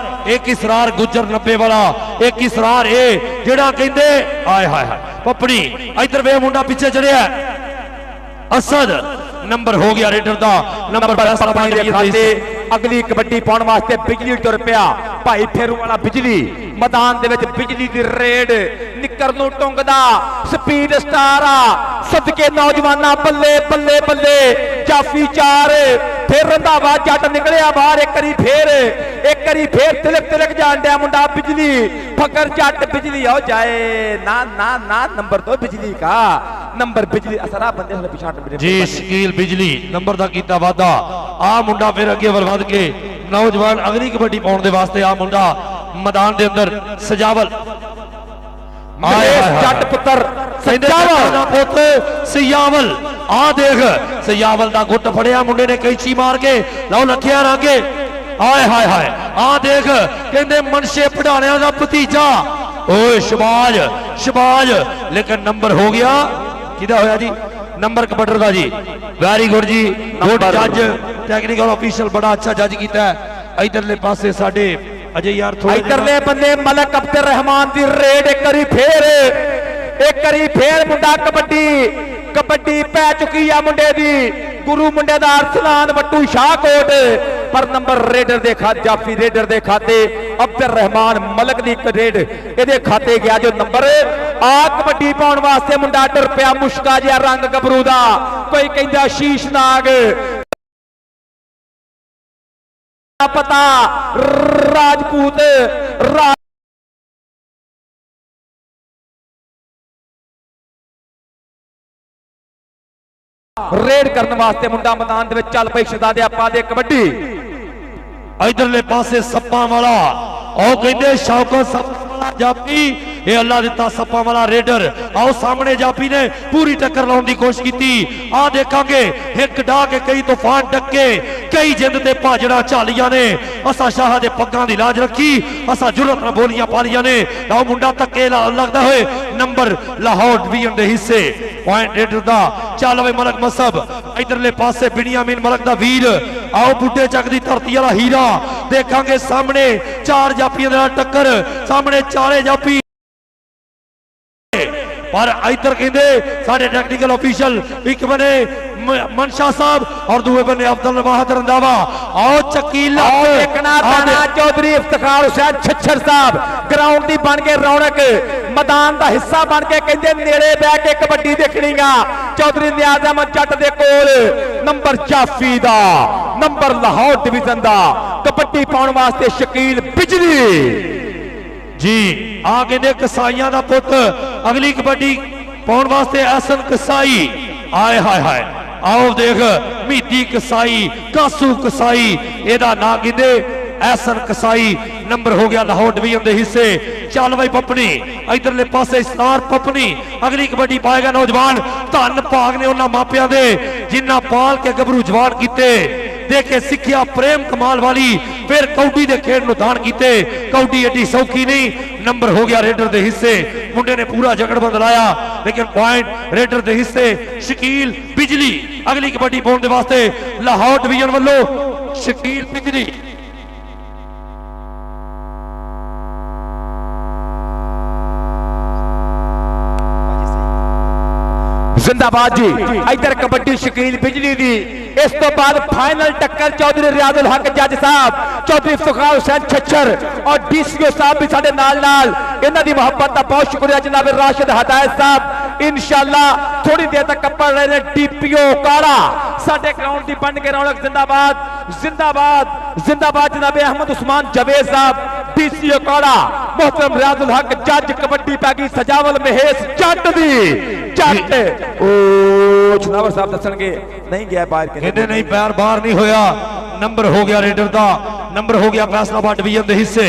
ਇੱਕ ਇਸਰਾਰ ਗੁੱਜਰ 90 ਵਾਲਾ, ਇੱਕ ਇਸਰਾਰ ਇਹ ਜਿਹੜਾ ਕਹਿੰਦੇ ਆਏ ਹਾਏ ਹਾਏ ਪਪੜੀ। ਇਧਰ ਵੇ ਮੁੰਡਾ ਪਿੱਛੇ ਚੜਿਆ ਅਸਦ। ਨੰਬਰ ਹੋ ਗਿਆ ਰੇਡਰ ਦਾ, ਨੰਬਰ ਖਾਤੇ। ਅਗਲੀ ਕਬੱਡੀ ਪਾਉਣ ਵਾਸਤੇ ਬਿਜਲੀ ਤੁਰ ਪਿਆ ਭਾਈ ਫੇਰੂ ਵਾਲਾ ਬਿਜਲੀ। ਮੈਦਾਨ ਦੇ ਵਿੱਚ ਬਿਜਲੀ ਦੀ ਰੇਡ ਨਿੱਕਰ ਨੂੰ ਟੁੰਗਦਾ ਸਪੀਡ ਸਟਾਰ ਆ ਸਦਕੇ ਨੌਜਵਾਨਾਂ ਬੱਲੇ ਬੱਲੇ ਬੱਲੇ ਜਾਫੀ 4 ਫਿਰ ਰੰਧਾਵਾ ਜੱਟ ਨਿਕਲਿਆ ਬਾਹਰ ਇੱਕ ਵਾਰੀ ਫੇਰ ਤਿਲਕ ਤਿਲਕ ਜਾਣ ਡਿਆ ਮੁੰਡਾ ਬਿਜਲੀ ਫਕਰ ਜੱਟ ਬਿਜਲੀ ਹੋ ਜਾਏ ਨਾ ਨਾ ਨਾ ਨੰਬਰ ਤੋਂ ਬਿਜਲੀ ਕਾ ਨੰਬਰ ਬਿਜਲੀ ਅਸਰਾ ਬੰਦੇ ਹੋਲੇ ਪਿਛਾੜ ਜੀ ਸ਼ਕੀਲ ਬਿਜਲੀ ਨੰਬਰ ਦਾ ਕੀਤਾ ਵਾਦਾ ਆ ਮੁੰਡਾ ਫਿਰ ਅੱਗੇ ਵੱਧ ਕੇ ਨੌਜਵਾਨ ਅਗਲੀ ਕਬੱਡੀ ਪਾਉਣ ਦੇ ਵਾਸਤੇ ਆ ਮੁੰਡਾ ਮੈਦਾਨ ਦੇ ਅੰਦਰ ਸਜਾਵਲ ਜੱਟ ਪੁੱਤਰ ਸਜਾਵਲ ਦਾ ਪੁੱਤ ਸਿਆਵਲ ਆ ਦੇਖ ਸਿਆਵਲ ਦਾ ਗੁੱਟ ਫੜਿਆ ਮੁੰਡੇ ਨੇ ਕੈਂਚੀ ਮਾਰ ਕੇ ਲਓ ਲੱਖਿਆ ਰਾਂਗੇ ਹਾਏ ਹਾਏ ਹਾਏ ਆ ਦੇਖ ਕਹਿੰਦੇ ਮਨਸ਼ੇ ਪੜਾਣਿਆਂ ਦਾ ਭਤੀਜਾ ਓਏ ਸ਼ਬਾਜ ਲੇਕਿਨ ਨੰਬਰ ਹੋ ਗਿਆ ਕਿਹਦਾ ਹੋਇਆ ਜੀ ਨੰਬਰ ਕਬੱਡਰ ਦਾ ਜੀ ਵੈਰੀ ਗੁੱਡ ਜੀ ਗੁੱਡ ਜੱਜ ਟੈਕਨੀਕਲ ਆਫੀਸ਼ੀਅਲ ਬੜਾ ਅੱਛਾ ਜੱਜ ਕੀਤਾ ਇਧਰਲੇ ਪਾਸੇ ਸਾਡੇ ਅਜੇ ਯਾਰ ਥੋੜੇ ਇਧਰਲੇ ਬੰਦੇ ਮਲਕ ਅਬਦੁਰ ਰਹਿਮਾਨ ਦੀ ਰੇਡ ਇੱਕ ਵਾਰੀ ਫੇਰ ਮੁੰਡਾ ਕਬੱਡੀ ਪੈ ਚੁੱਕੀ ਆ ਮੁੰਡੇ ਦੀ ਗੁਰੂ ਮੁੰਡੇ ਦਾ ਅਰਸਲਾਨ ਵੱਟੂ ਸ਼ਾਹਕੋਟ ਪਰ ਨੰਬਰ ਰੇਡਰ ਦੇ ਜਾਫੀ ਰੇਡਰ ਦੇ ਖਾਤੇ ਅਬਦੁਰ ਰਹਿਮਾਨ ਮਲਕ ਦੀ ਇੱਕ ਰੇਡ ਇਹਦੇ ਖਾਤੇ ਗਿਆ ਜੋ ਨੰਬਰ ਆ ਕਬੱਡੀ ਪਾਉਣ ਵਾਸਤੇ ਮੁੰਡਾ ਟੁਰ ਪਿਆ ਮੁਸ਼ਕਾ ਜਿਹਾ ਰੰਗ ਗੱਭਰੂ ਦਾ ਕੋਈ ਕਹਿੰਦਾ ਸ਼ੀਸ਼ ਨਾਗ ਪਤਾ ਰਾਜਪੂਤ ਰੇਡ ਕਰਨ ਵਾਸਤੇ ਮੁੰਡਾ ਮੈਦਾਨ ਦੇ ਵਿੱਚ ਚੱਲ ਪਈ ਸ਼ਹਜ਼ਾਦੇ ਆਪਾਂ ਦੇ ਕਬੱਡੀ ਇਧਰਲੇ ਪਾਸੇ ਸੱਪਾਂ ਵਾਲਾ ਉਹ ਕਹਿੰਦੇ ਸ਼ੌਕਤ ਸੱਪਾਂ ਵਾਲਾ ਜਾਪੀ ਇਹ ਅੱਲਾ ਦਿੱਤਾ ਸੱਪਾਂ ਵਾਲਾ ਰੇਡਰ ਆਓ ਸਾਹਮਣੇ ਜਾਪੀ ਨੇ ਪੂਰੀ ਟੱਕਰ ਲਾਉਣ ਦੀ ਕੋਸ਼ਿਸ਼ ਕੀਤੀ ਆ ਦੇਖਾਂਗੇ ਇੱਕ ਡਾ ਕੇ ਕਈ ਤੂਫਾਨ ਡੱਕੇ ਕਈ ਜਿੰਦ ਤੇ ਭਾਜੜਾ ਝਾਲੀਆਂ ਨੇ ਅਸਾਂ ਸ਼ਾਹ ਦੇ ਪੱਗਾਂ ਦੀ ਲਾਜ ਰੱਖੀ ਅਸਾਂ ਜੁਰਤ ਨਾਲ ਬੋਲੀਆਂ ਪਾਲੀਆਂ ਨੇ ਆਓ ਮੁੰਡਾ ਧੱਕੇ ਲੱਗਦਾ ਹੋਏ ਨੰਬਰ ਲਾਹੌਰ ਡਿਵੀਜ਼ਨ ਦੇ ਹਿੱਸੇ ਪੁਆਇੰਟ ਰੇਡਰ ਦਾ ਚੱਲ ਵੇ ਮਲਕ ਮਸਬ ਇਧਰਲੇ ਪਾਸੇ ਬਿਨੀਆਮੀਨ ਮਲਕ ਦਾ ਵੀਰ ਆਓ ਬੁੱਢੇ ਚੱਕ ਦੀ ਧਰਤੀ ਵਾਲਾ ਹੀਰਾ ਦੇਖਾਂਗੇ ਸਾਹਮਣੇ ਚਾਰ ਜਾਪੀਆਂ ਦੇ ਨਾਲ ਟੱਕਰ ਸਾਹਮਣੇ ਚਾਰੇ ਜਾਪੀ पर इधर कहते साढ़े टेक्निकल ऑफिशियल एक बने मनशा साहब और दूसरे बने अब्दुल वाहिद रंधावा आओ चकीला देखना ताना चौधरी इफ्तिखार हुसैन छच्छर साहब ग्राउंड दी बन के रौनक मैदान दा हिस्सा बन के कहते नेड़े बैठ के कबड्डी देखनी गा चौधरी नियाज अहमद जट दे कोल नंबर जाफी दा नंबर लाहौर डिवीजन दा कबड्डी पाउण वास्ते शकील बिजली जी आ कहते कसाईया का पुत अगली कबड्डी पाउण वास्ते एहसन कसाई आए हाय हाय आओ देख मीती कसाई कासू कसाई एदा ना कहते एहसन कसाई नंबर हो गया लाहौर डिवीजन के हिस्से चल भाई पपनी इधरले पासे स्टार पपनी अगली कबड्डी पाएगा नौजवान धन भाग ने उन्होंने मापिया दे जिन्ना पाल के गभरू जवान किते देखे सिक्ख्या प्रेम कमाल वाली फिर कौडी दे खेड नु दान कीते कौडी एडी सौखी नहीं नंबर हो गया रेडर दे हिस्से मुंडे ने पूरा जगड़बंद लाया लेकिन पॉइंट रेडर दे हिस्से शकील बिजली अगली कबड्डी पाउण दे वास्ते लाहौर डिवीजन वालों शकील बिजली जिंदाबाद जी इधर कबड्डी शकील बिजली दी इस तो बाद फाइनल टक्कर चौधरी रियाजुल हक जज साहब चौधरी इफ्तिखार हुसैन छच्छर और डीसीओ साहब भी साडे नाल इन्हां दी मोहब्बत दा बहुत शुक्रिया जनाब राशिद हदायत साहब इंशाअल्लाह थोड़ी देर तक कपड़ रहे ने डीपीओ काड़ा साडे ग्राउंड दी बन के रौनक जिंदाबाद जिंदाबाद जिंदाबाद जनाब अहमद उस्मान जवेद साहब डीसीओ काड़ा मोहतरम रियाजुल हक जज कबड्डी पै गई सजावल महेश जट दी जट ओ छनावर साहब दसणगे नहीं गया बाहर कहते नहीं पैर बाहर नहीं होया नंबर हो गया रेडर दा नंबर हो गया फैसलाबाद डिवीजन के हिस्से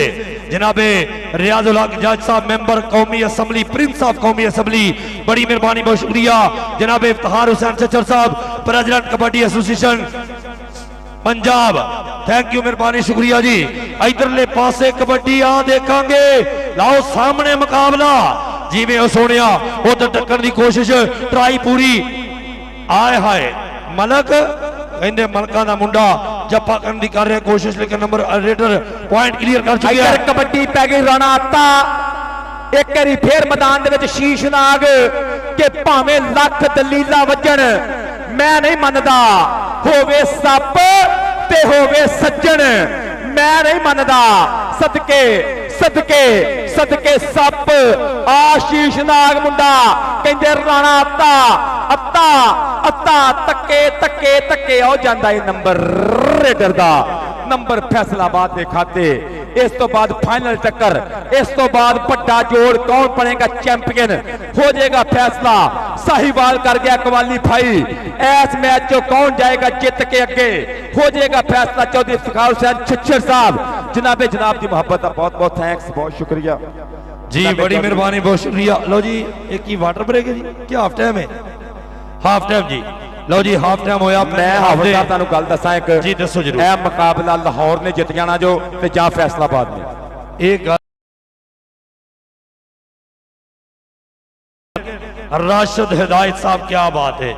जनाबे रियाजुल हक जज साहब मेंबर कौमी असम्बली प्रिंस ऑफ कौमी असम्बली बड़ी मेहरबानी बहुत शुक्रिया जनाबे इफ्तिखार हुसैन छच्छर साहब president kabaddi association Punjab thank you मेहरबानी शुक्रिया जी इधरले पासे कबड्डी आ देखांगे लाओ सामने मुकाबला जिवें ओ सोनिया उधर टक्कर की कोशिश ट्राई पूरी आए हाय मलक कहते मलका का मुंडा जप्पा करने की कर रहे कोशिश लेकिन नंबर रेडर पॉइंट क्लियर कर चुके हैं कबड्डी पै गई राणा आता एक बारी फिर मैदान दे विच शीश नाग के भावें लख दलीला वजन मैं नहीं मनदा होवे सप ते होवे सज्जन मैं नहीं मनदा सदके सदके ਸਦਕੇ ਸੱਪ ਆਸ਼ੀਸ਼ ਨਾਗ ਮੁੰਡਾ ਕਹਿੰਦੇ ਰਾਣਾ ਅੱਤਾ ਤੱਕੇ ਆਉ ਜਾਂਦਾ ਇਹ ਨੰਬਰ ਰੇਡਰ ਦਾ ਨੰਬਰ ਫੈਸਲਾਬਾਦ ਦੇ ਖਾਤੇ। ਇਸ ਤੋਂ ਬਾਅਦ ਫਾਈਨਲ ਟੱਕਰ, ਇਸ ਤੋਂ ਬਾਅਦ ਵੱਡਾ ਜੋੜ, ਕੌਣ ਬਣੇਗਾ ਚੈਂਪੀਅਨ, ਹੋ ਜਾਏਗਾ ਫੈਸਲਾ। ਸਾਹੀਵਾਲ ਕਰ ਗਿਆ ਕੁਆਲੀਫਾਈ, ਇਸ ਮੈਚ ਚੋਂ ਕੌਣ ਜਾਏਗਾ ਜਿੱਤ ਕੇ ਅੱਗੇ, ਹੋ ਜਾਏਗਾ ਫੈਸਲਾ। ਚੌਧਰੀ ਇਫਤਿਖਾਰ ਹੁਸੈਨ ਛੱਛਰ ਸਾਹਿਬ जनाब की मोहब्बत का बहुत बहुत थैंक्स, बहुत शुक्रिया जी, बड़ी मेहरबानी, बहुत शुक्रिया। लो जी एक ही वाटर ब्रेक है जी, क्या हाफ टाइम है? हाफ टाइम जी, लो जी हाफ टाइम होया। मैं हवलदार तुहानू गल दसां एक जी, दसो जरूर। यह मुकाबला लाहौर ने जित जाना जो ते जां फैसलाबाद ने। एक राशिद हिदायत साहब, क्या बात है,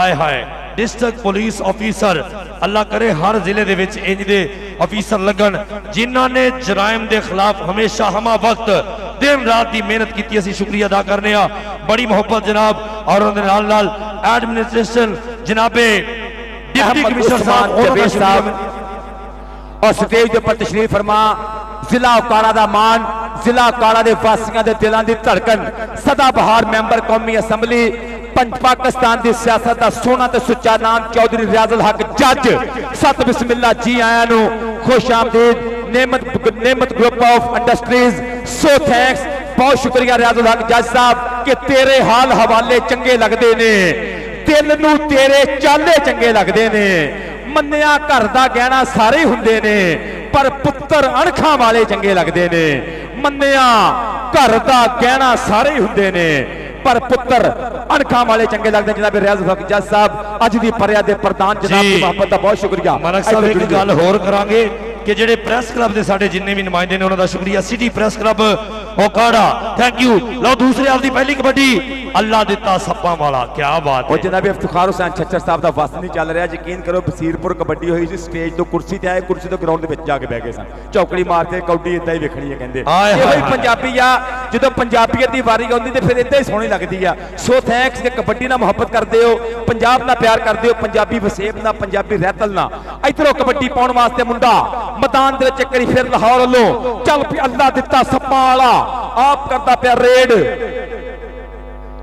आए हाय। डिस्ट्रिक्ट पुलिस ऑफिसर, अल्लाह करे हर जिले दे विच इंज दे ऑफिसर लगन जिन्हां ने जराइम दे खिलाफ हमेशा हमा वक्त दिन रात दी मेहनत की। असीं शुक्रिया अदा करने आ, बड़ी मोहब्बत जनाब। और उहदे नाल नाल एडमिनिस्ट्रेशन जनाबे डिप्टी कमिश्नर साहब और स्टेज पर तशरीफ फरमा जिला उकाड़ा दा मान, जिला उकाड़ा दे वासियां दे दिलां दी धड़कन, सदाबहार मैंबर कौमी असैम्बली पाकिस्तान की सियासत का सोना ते सुच्चा नाम चौधरी रियाजुल हक जज। सत बिस्मिल्ला जी आया नु, खुश आमदीद। नेमत group of industries, so thanks, बहुत शुक्रिया रियाजुल हक जज साहब कि तेरे हाल हवाले चंगे लगते ने, दिल नू तेरे चाले चंगे लगते ने। मन्निया घर दा गहना सारे हुंदे ने, पर पुत्तर अणखां वाले चंगे लगते ने। मन्निया घर दा गहना सारे हुंदे ने, पर पुत्र अणखां वाले चंगे लगते। जनाब रियाजुल हक जज साहब अज दी परिया दे प्रधान, जनाब की मोहब्बत का बहुत शुक्रिया। मानक साहब एक गल होर करांगे कि जेडे प्रेस क्लब के साडे जिन्ने भी नुमाइंदे ने उन्हां दा शुक्रिया। City press club Okara, thank you. लो दूसरे आपकी पहली कबड्डी, अल्लाह दिता सप्पा वाला, क्या बात है। जनाब इफ्तिखार हुसैन छच्चर साहब का वस नहीं चल रहा। यकीन करो बसीरपुर कबड्डी हुई सी, स्टेज तो कुर्सी ते आए, कुर्सी तो ग्राउंड के जाके बह गए सन, चौकड़ी मार के कौडी इदा ही वेखनी है कहते। पंजाबी आ, जो पंजाबीयत की वारी आती तो फिर इदा ही सोहनी लगती है। सो थैंक्स कि कबड्डी ना मुहब्बत करते हो, पंजाब ना प्यार करते हो, पंजाबी वसेब ना, पंजाबी रैतल ना। इधरों कबड्डी पाउण वास्ते मुंडा मैदान दे विच करी फिर लाहौर वालों चल पिया अल्लाह दिता सप्पा वाला, आप करता पिया रेड।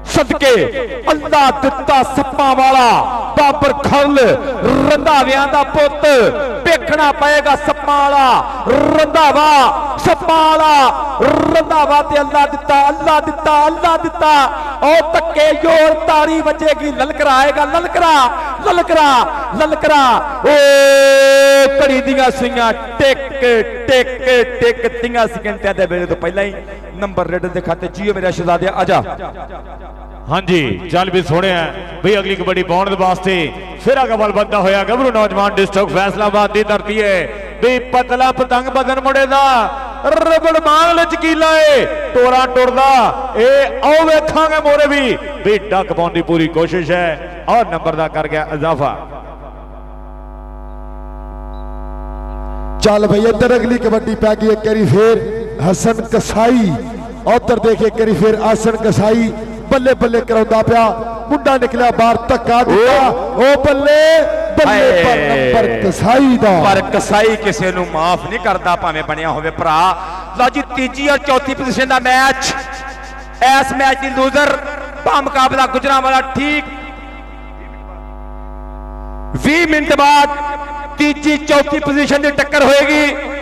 सदके अल्लाह दिता सप्पा वाला बाबर खल रंधावियां दा पुत, देखना पएगा सप्पा वाला रंधावा, सप्पा वाला रंधावा ते अल्लाह दिता, अल्लाह दिता, अल्लाह दिता। और तक्के जोर तारी बजेगी, ललकरा आएगा, ललकरा ललकरा ललकरा। ओ घड़ी दियां सुइयां टिक टिक टिक 3 सेकंड दे वेले तो पहला ही नंबर रेडर दे खाते। जियो मेरा शहजादे आजा। हाँ जी, चल भी सोने भाई अगली कबड्डी पाने वास्ते फिर अगवल बनता होया गबरू नौजवान डिस्ट्रिक्ट फैसलाबाद की धरती है भी पतला पतंग बदन मुड़े दा रबड़ मांग लचकीला है टोरा टुरदा ए आओ वेखांगे मोरे भी डक पाने की पूरी कोशिश है और नंबर दा कर गया इजाफा। चल भाई इधर अगली कबड्डी पै गई एक बारी फिर हसन कसाई, उधर देखे एक बारी फिर हसन कसाई बल्ले बल्ले कराउंदा पिया, मुंडा निकलिया बाहर, धक्का दिता, ओ बल्ले बल्ले पर नंबर कसाई दा, पर कसाई किसी नूं माफ नहीं करता भावें बनया होवे भरा। लो जी तीजी और चौथी पोजीशन दा मैच, इस मैच दी लूजर बा मुकाबला गुजरांवाला ठीक 20 मिनट बाद तीजी चौथी पोजीशन की टक्कर होएगी।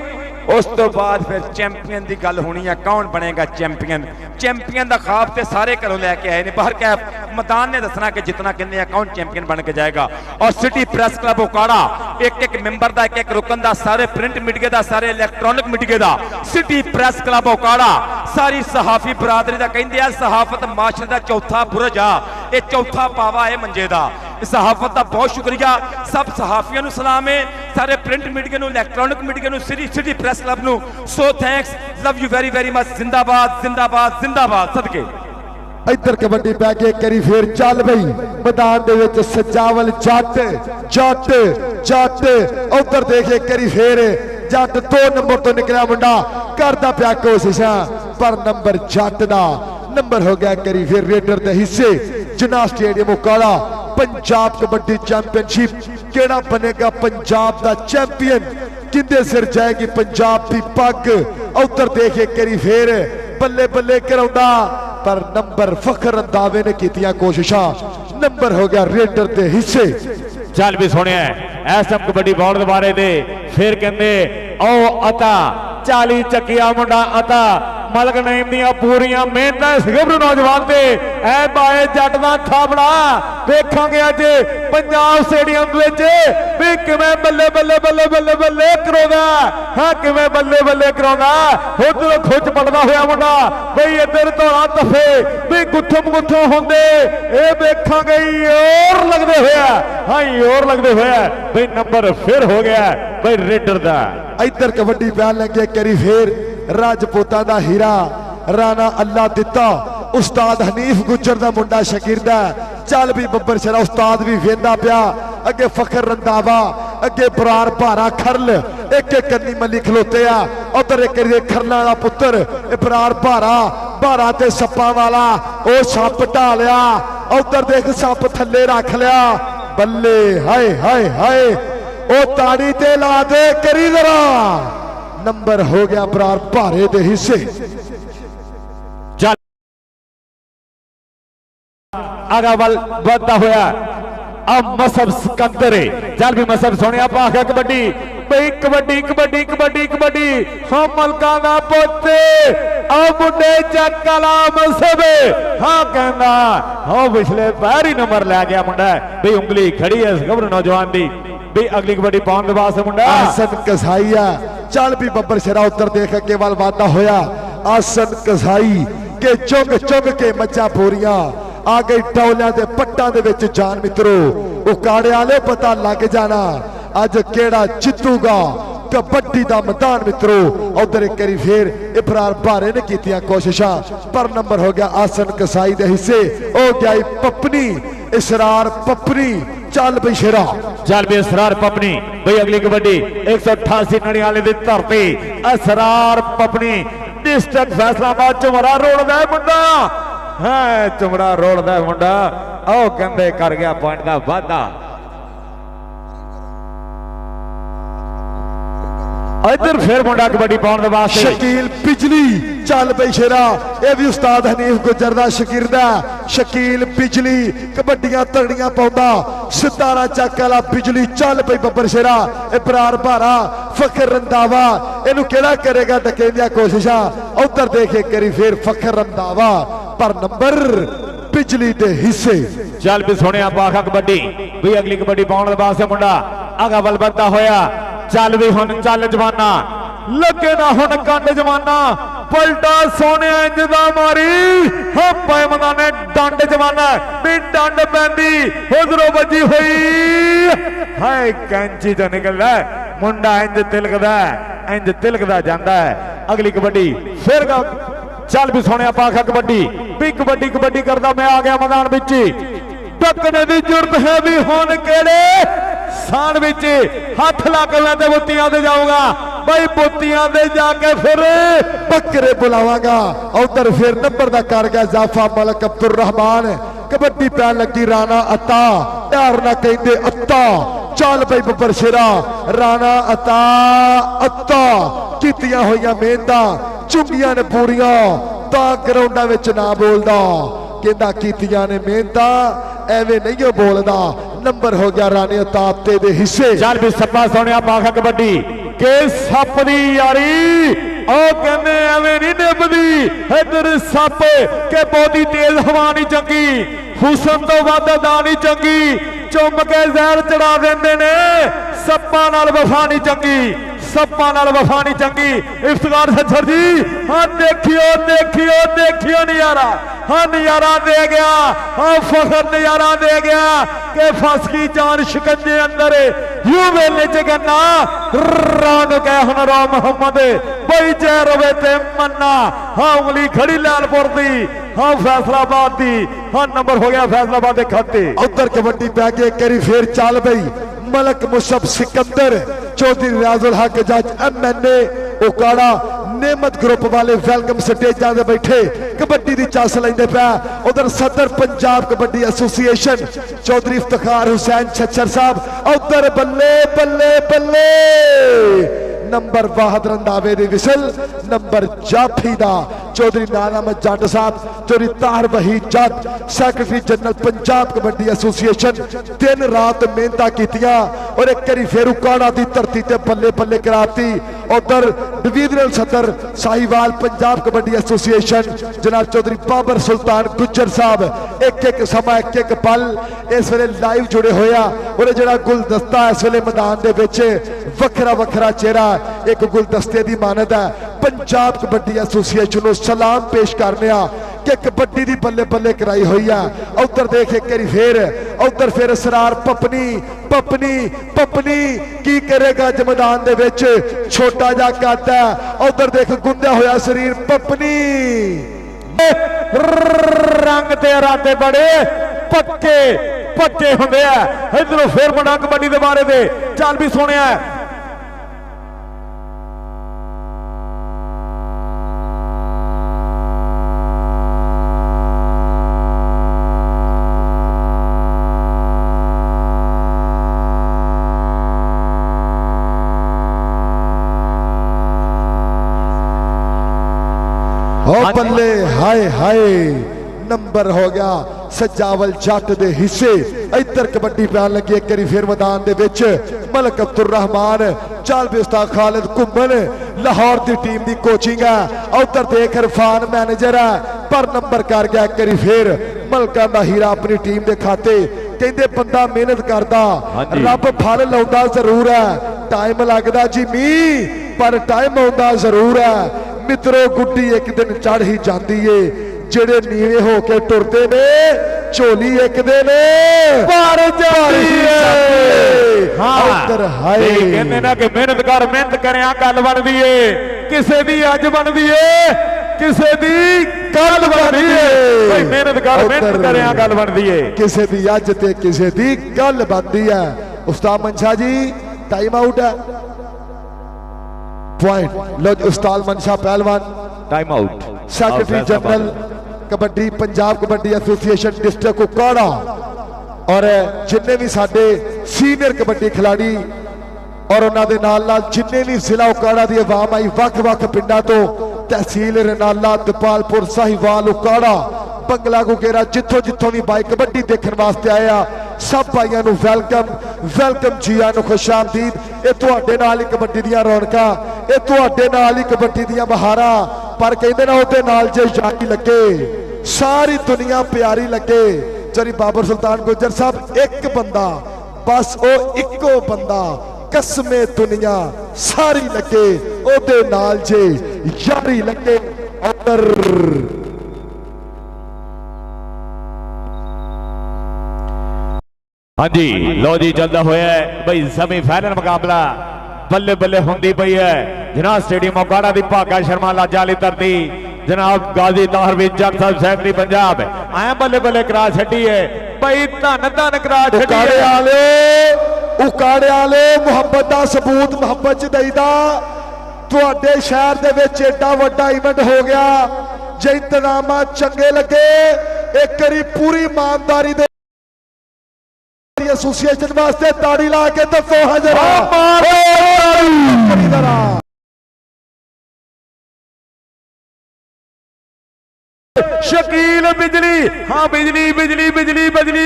उस तो बाद फिर चैंपियन की गल होनी है, कौन बनेगा चैंपियन। चैंपियन का खाब तो सारे घरों लैके आए ने, बाहर क्या मैदान ने दसना कि जितना कहने कौन चैंपियन बन के जाएगा। और सिटी प्रेस क्लब उकाड़ा एक एक मैंबर का एक एक रुकन का, सारे प्रिंट मीडिया का, सारे इलैक्ट्रॉनिक मीडिया का, सिटी प्रेस क्लब उकाड़ा सारी सहाफी बरादरी का कहते हैं सहाफत माशरे का चौथा बुरज आ, ये चौथा पावा है मंजे का। सहाफत का बहुत शुक्रिया, सब सहाफियों को सलाम है, सारे प्रिंट मीडिया को, इलैक्ट्रॉनिक मीडिया को, सिटी प्रेस क्लब को सो thanks, love you very very much. जिंदाबाद जिंदाबाद जिंदाबाद सदके। इधर कबड्डी पै के करी फिर चल बई मैदान दे विच सजावल जट जट जट, उधर देखे करी फिर जट 2 नंबर तो निकलिया मुंडा, करदा पिया कोशिशां पर नंबर जट दा नंबर हो गया करी फिर रेडर दे हिस्से। जिन्ना स्टेडियम उकाड़ा पंजाब कबड्डी चैंपियनशिप केड़ा बनेगा पंजाब दा चैंपियन, किंदे सिर जाएगी पंजाब की पग। उधर देखे करी फिर बल्ले बल्ले कराउंदा पर नंबर फखर रंधावे ने कीतियां कोशिशां, नंबर हो गया रेडर के हिस्से। चल भी सुनिया इस टाइम कबड्डी बॉल बारे दे फिर कहते ओ अता 40 चक्किया मुंडा अता मलक नईम दियां पूरियां मेहनत गबरू नौजवान ते ऐ बाए जट दा थाबड़ा देखांगे अज पंजाब स्टेडियम विच भी किवें बल्ले बल्ले बल्ले बल्ले बल्ले करोदा, हां किवें बल्ले बल्ले करोदा। उधर खुच पड़दा होया मुंडा बई इधर धौला तफे भी गुत्थम गुत्थों होंदे ए देखांगे और लगदे होया, हां और लगदे होया बई नंबर फिर हो गया बई रेडर दा। इधर कबड्डी प्यान लगे करी फिर राजपूतां दा हीरा राणा अल्लाह दिता उस्ताद हनीफ गुजर दा मुंडा शकीरदा। चल भी बब्बर शरा उस्ताद भी वेंदा पिया अगे फखर रंधावा अगे बरार भारा खरल एक एक कन्नी मली खलोते आ। उधर एक खरला वाला पुत्र बरार भारा भारा ते सप्पा वाला ओ सप ढा लिया। उधर देख सप थले रख लिया बल्ले हाय हाय हाय ओ ताड़ी ते ला दे करी जरा। नंबर हो गया बरार भारे दे हिस्से। आगा बल बढ़ता होया अब मसब सिकंदर जल भी मसब सोने पाखा कबड्डी बई कबड्डी कबड्डी कबड्डी कबड्डी हाँ मलका दा पोते अब मुंडे चकला मसब हाँ कहना हाँ पिछले पैर ही नंबर लै गया मुंडा बई उंगली खड़ी है गबरू नौजवान दी बई अगली कबड्डी पाउन दे वास्ते मुंडा आसन कसाईया। चल भी बब्बर शरा उत्तर देख के वाल वादा होया आसन कसाई के चुग चुग के मज्जा पूरियां आ गई टौलियां दे पट्टां दे विच जान मित्रो उकाड़े वाले पता लग जाना अज केड़ा जितूगा कबड्डी दा मैदान मित्रो। उधर एक करी फिर इब्रार भारे ने कीतियां कोशिशां पर नंबर हो गया आसन कसाई दे हिस्से। ओ गया पपनी इसरार पपनी। चल बई शेरा चल भी इसरार पपनी बई अगली कबड्डी 188 नड़ियाले दी धरती इसरार पपनी डिस्ट्रिक्ट फैसलाबाद चुमरा रोड दा मुंडा है चुमड़ा रोड दा मुंडा ओ कहंदे कर गया पॉइंट दा वादा। इधर फिर मुंडा कबड्डी पाउन दे वास्ते शकील बिजली। चल बई शेरा ये भी उस्ताद हनीफ गुजर दा शकीरदा शकील बिजली कबड्डियां तगड़ियां पाउंदा सितारा चक वाला बिजली। चल बई बब्बर शेरा इब्रार भारा फखर रंधावा इनू केड़ा करेगा डके दियां कोशिशां। उधर देखे करी फिर फखर रंधावा पर नंबर बिजली दे हिस्से। चल भी सोने पाखा कबड्डी भी अगली कबड्डी पाउन दे वास्ते मुंडा आगा बल बढ़ता होया। चल भी हुन चल जवाना लगे ना हुन कंड जवाना पलटा सोने इंज दा मारी हाँ पाए मैदाने डंड जवाना भी डंड पैंदी उधरों बजी हुई हाय कैंची तो निकलदा मुंडा इंज तिलकदा जांदा है। अगली कबड्डी फिर चल भी सोने पाखा कबड्डी भी कबड्डी कबड्डी करदा मैं आ गया मैदान विच टकने की जरूरत है भी हुन केड़े सान विच हाथ ला के मैं ते बुत्तियां दे जाऊंगा भाई बुत्तियां दे जाके फिर बकरे बुलावांगा। उधर फिर नंबर दा कर गया जाफा मलक अब्दुल रहमान कबड्डी पैन लगी राणा अता प्यार ना कहंदे अता। चल भाई बब्बर शेरा राणा अता अता कीतियां होइयां मेहनतां चुंगियां ने पूरियां ता ग्राउंडा विच ना बोलदा कहंदा कीतियां ने मेहनतां एवें नहीं बोलदा। नंबर हो गया राणे तापते दे हिस्से। चल भी सप्पा सोनिया पाखा कबड्डी के सप दी यारी ओ कहंदे एवें नहीं निभदी इधर सप के बहुती तेज हवा नहीं चंगी हुसन तो वध दा नहीं चंगी चुम के जहर चढ़ा देंदे ने सप्पा नाल वफा नहीं चंगी सप्पा नाल वफा नहीं चंगी। इफ्तिखार सज्जर जी हाँ देखियो देखियो देखियो नजारा हाँ नजारा दे गया हाँ फखर नजारा दे गया के फस की जान शिकंजे अंदर यू वेले च गन्ना रौन कह हुनरा मोहम्मद बई जय रवे ते मन्ना हाँ उंगली खड़ी लालपुर दी हाँ फैसलाबाद दी हाँ नंबर हो गया फैसलाबाद के खाते। उधर कबड्डी पै गए करी फिर चल बई मलक मुशब सिकंदर चौधरी रियाजुल हक जज MNA उकाड़ा नेमत ग्रुप वाले वेलकम स्टेजां दे बैठे कबड्डी दी चस लेंदे पै। उधर सदर पंजाब कबड्डी एसोसिएशन चौधरी इफ्तिखार हुसैन छच्छर साहब उधर बल्ले बल्ले बल्ले ਨੰਬਰ ਵਾਹਦ ਰੰਦਾਵੇ ਦੀ ਵਿਸਲ, ਨੰਬਰ ਜਾਫੀ ਦਾ ਚੌਧਰੀ ਨਾਨਾ ਅਹਿਮਦ ਜੱਟ ਸਾਹਿਬ, ਚੌਧਰੀ ਤਾਹਰ ਵਹੀ ਜੱਟ, secretary general Punjab kabaddi association. ਦਿਨ ਰਾਤ ਮਿਹਨਤਾਂ ਕੀਤੀਆਂ ਔਰ ਇੱਕ ਵਾਰੀ ਫੇਰ ਉਕਾੜਾ ਦੀ ਧਰਤੀ ਤੇ ਬੱਲੇ ਬੱਲੇ ਕਰਾਤੀ। ਉਧਰ ਡਿਵੀਜ਼ਨਲ ਸਦਰ ਸਾਹੀਵਾਲ ਪੰਜਾਬ ਕਬੱਡੀ ਐਸੋਸੀਏਸ਼ਨ ਜਨਾਬ ਚੌਧਰੀ ਬਾਬਰ ਸੁਲਤਾਨ ਗੁੱਜਰ ਸਾਹਿਬ, ਇੱਕ ਇੱਕ ਸਮਾਂ ਇੱਕ ਇੱਕ ਪਲ ਇਸ ਵੇਲੇ ਲਾਈਵ ਜੁੜੇ ਹੋਇਆ। ਔਰ ਜਿਹੜਾ ਗੁਲਦਸਤਾ ਇਸ ਵੇਲੇ ਮੈਦਾਨ ਦੇ ਵਿੱਚ ਵੱਖਰਾ ਵੱਖਰਾ ਚਿਹਰਾ, ਇੱਕ ਗੁਲਦਸਤੇ ਦੀ ਮਾਨਤ ਹੈ। ਪੰਜਾਬ ਕਬੱਡੀ ਐਸੋਸੀਏਸ਼ਨ ਨੂੰ ਸਲਾਮ ਪੇਸ਼ ਕਰਨੇ ਆ ਕਿ ਕਬੱਡੀ ਦੀ ਬੱਲੇ ਬੱਲੇ ਕਰਾਈ ਹੋਈ ਆ। ਉਧਰ ਦੇਖ ਇੱਕ ਵਾਰੀ ਫੇਰ, ਉਧਰ ਫਿਰ ਅਸਰਾਰ ਪਪਨੀ ਪਪਨੀ ਪਪਨੀ ਕੀ ਕਰੇਗਾ ਅੱਜ ਮੈਦਾਨ ਦੇ ਵਿੱਚ, ਛੋਟਾ ਜਿਹਾ ਕੱਦ ਹੈ। ਉਧਰ ਦੇਖ ਗੁੰਦਿਆ ਹੋਇਆ ਸਰੀਰ ਪਪਨੀ, ਰੰਗ ਤੇ ਇਰਾਦੇ ਬੜੇ ਪੱਕੇ ਹੁੰਦੇ ਆ। ਇਧਰੋਂ ਫੇਰ ਬਣਾ ਕਬੱਡੀ ਦੇ ਬਾਰੇ ਦੇ ਚੱਲ ਵੀ ਸੋਹਣਿਆ। ਓ ਬੱਲੇ ਹਾਏ ਹਾਏ, ਨੰਬਰ ਹੋ ਗਿਆ ਸਜਾਵਲ ਜੱਟ ਦੇ ਹਿੱਸੇ। ਇੱਧਰ ਕਬੱਡੀ ਪੈਣ ਲੱਗੀ ਇੱਕ ਵਾਰੀ ਫਿਰ ਮੈਦਾਨ ਦੇ ਵਿੱਚ। ਮਲਕ ਅਬਦੁਰ ਰਹਿਮਾਨ, ਚਾਲਬੀ ਉਸਤਾਦ ਖਾਲਿਦ ਘੁੰਮਣ, ਲਾਹੌਰ ਦੀ ਟੀਮ ਦੀ ਕੋਚਿੰਗ ਹੈ। ਉਧਰ ਦੇਖ ਇਰਫਾਨ ਮੈਨੇਜਰ ਹੈ, ਪਰ ਨੰਬਰ ਕਰ ਗਿਆ ਇੱਕ ਵਾਰੀ ਫੇਰ ਮਲਕਾਂ ਦਾ ਹੀਰਾ ਆਪਣੀ ਟੀਮ ਦੇ ਖਾਤੇ। ਕਹਿੰਦੇ ਬੰਦਾ ਮਿਹਨਤ ਕਰਦਾ ਰੱਬ ਫਲ ਲਾਉਂਦਾ ਜ਼ਰੂਰ ਹੈ, ਟਾਈਮ ਲੱਗਦਾ ਜੀ ਮੀਂਹ, ਪਰ ਟਾਈਮ ਆਉਂਦਾ ਜ਼ਰੂਰ ਹੈ। ਮਿੱਤਰੋ ਗੁੱਡੀ ਇੱਕ ਦਿਨ ਚੜ ਹੀ ਜਾਂਦੀ ਏ, ਜਿਹੜੇ ਨੀਵੇਂ ਹੋ ਕੇ ਟੁਰਦੇ ਨੇ ਝੋਲੀ ਇੱਕ ਦਿਨ ਭਰ ਜਾਂਦੀ ਏ। ਉਧਰ ਹਾਏ ਕਹਿੰਦੇ ਨਾ ਕਿ ਮਿਹਨਤ ਕਰ, ਮਿਹਨਤ ਕਰਿਆ ਗੱਲ ਬਣਦੀ ਏ, ਕਿਸੇ ਦੀ ਅੱਜ ਬਣਦੀ ਏ, ਕਿਸੇ ਦੀ ਕੱਲ ਬਣਦੀ ਏ। ਭਾਈ ਮਿਹਨਤ ਕਰ, ਮਿਹਨਤ ਕਰਿਆ ਗੱਲ ਬਣਦੀ ਏ, ਕਿਸੇ ਦੀ ਅੱਜ ਤੇ ਕਿਸੇ ਦੀ ਕੱਲ ਬਣਦੀ ਹੈ। ਉਸਤਾਦ ਮਨਸ਼ਾ ਜੀ ਟਾਈਮ ਆਊਟ ਹੈ, पॉइंट लो उस्ताद मनशा पहलवान time out. Secretary general kabaddi Punjab kabaddi association district उकाड़ा और जिन्ने भी साडे सीनियर कबड्डी खिलाड़ी और उन्होंने नाल जिन्ने भी जिला उकाड़ा की आवाम आई वख-वख पिंडा तो तहसील रनाला दपालपुर साहिवाल उकाड़ा बंगला गुगेरा जिथों जिथों भी बाई कबड्डी देखने वास्ते आया सब भाइयों को वेलकम वेलकम जी आनू खुश आमदीद। ये तुहाडे नाल ही कबड्डी दियां रौनकां, ये तुहाडे नाल ही कबड्डी दियां बहारां, पर कहंदे ना उहदे नाल जे यारी लगे सारी दुनिया प्यारी लगे। जरी बाबर सुल्तान गुजर साहब एक बंदा बस ओ इको बंदा कसमे दुनिया सारी लगे ओदे नाल जे यारी लगे। और हाँ जी लो जी चलता हुआ है भाई सेमीफाइनल मुकाबला बल्ले बल्ले होंदी पई है। जनाब स्टेडियम उकाड़ा दी भागा शर्मा लाजा वाली धरती जनाब गाजी ताहरवीर जट साहब सेक्रेटरी पंजाब आया बल्ले बल्ले करा छड़ी है भाई धन धन करा छड़ी। उकाड़े वाले मुहब्बत का सबूत मुहब्बत च देईदा। तुहाडे शहर दे विच एडा वड्डा इवेंट हो गया, जे इंतजाम चंगे लगे एक करी पूरी ईमानदारी दे एसोसिएशन वास्ते ताड़ी ला के दसो हजरा शकील बिजली हाँ बिजली बिजली बिजली बिजली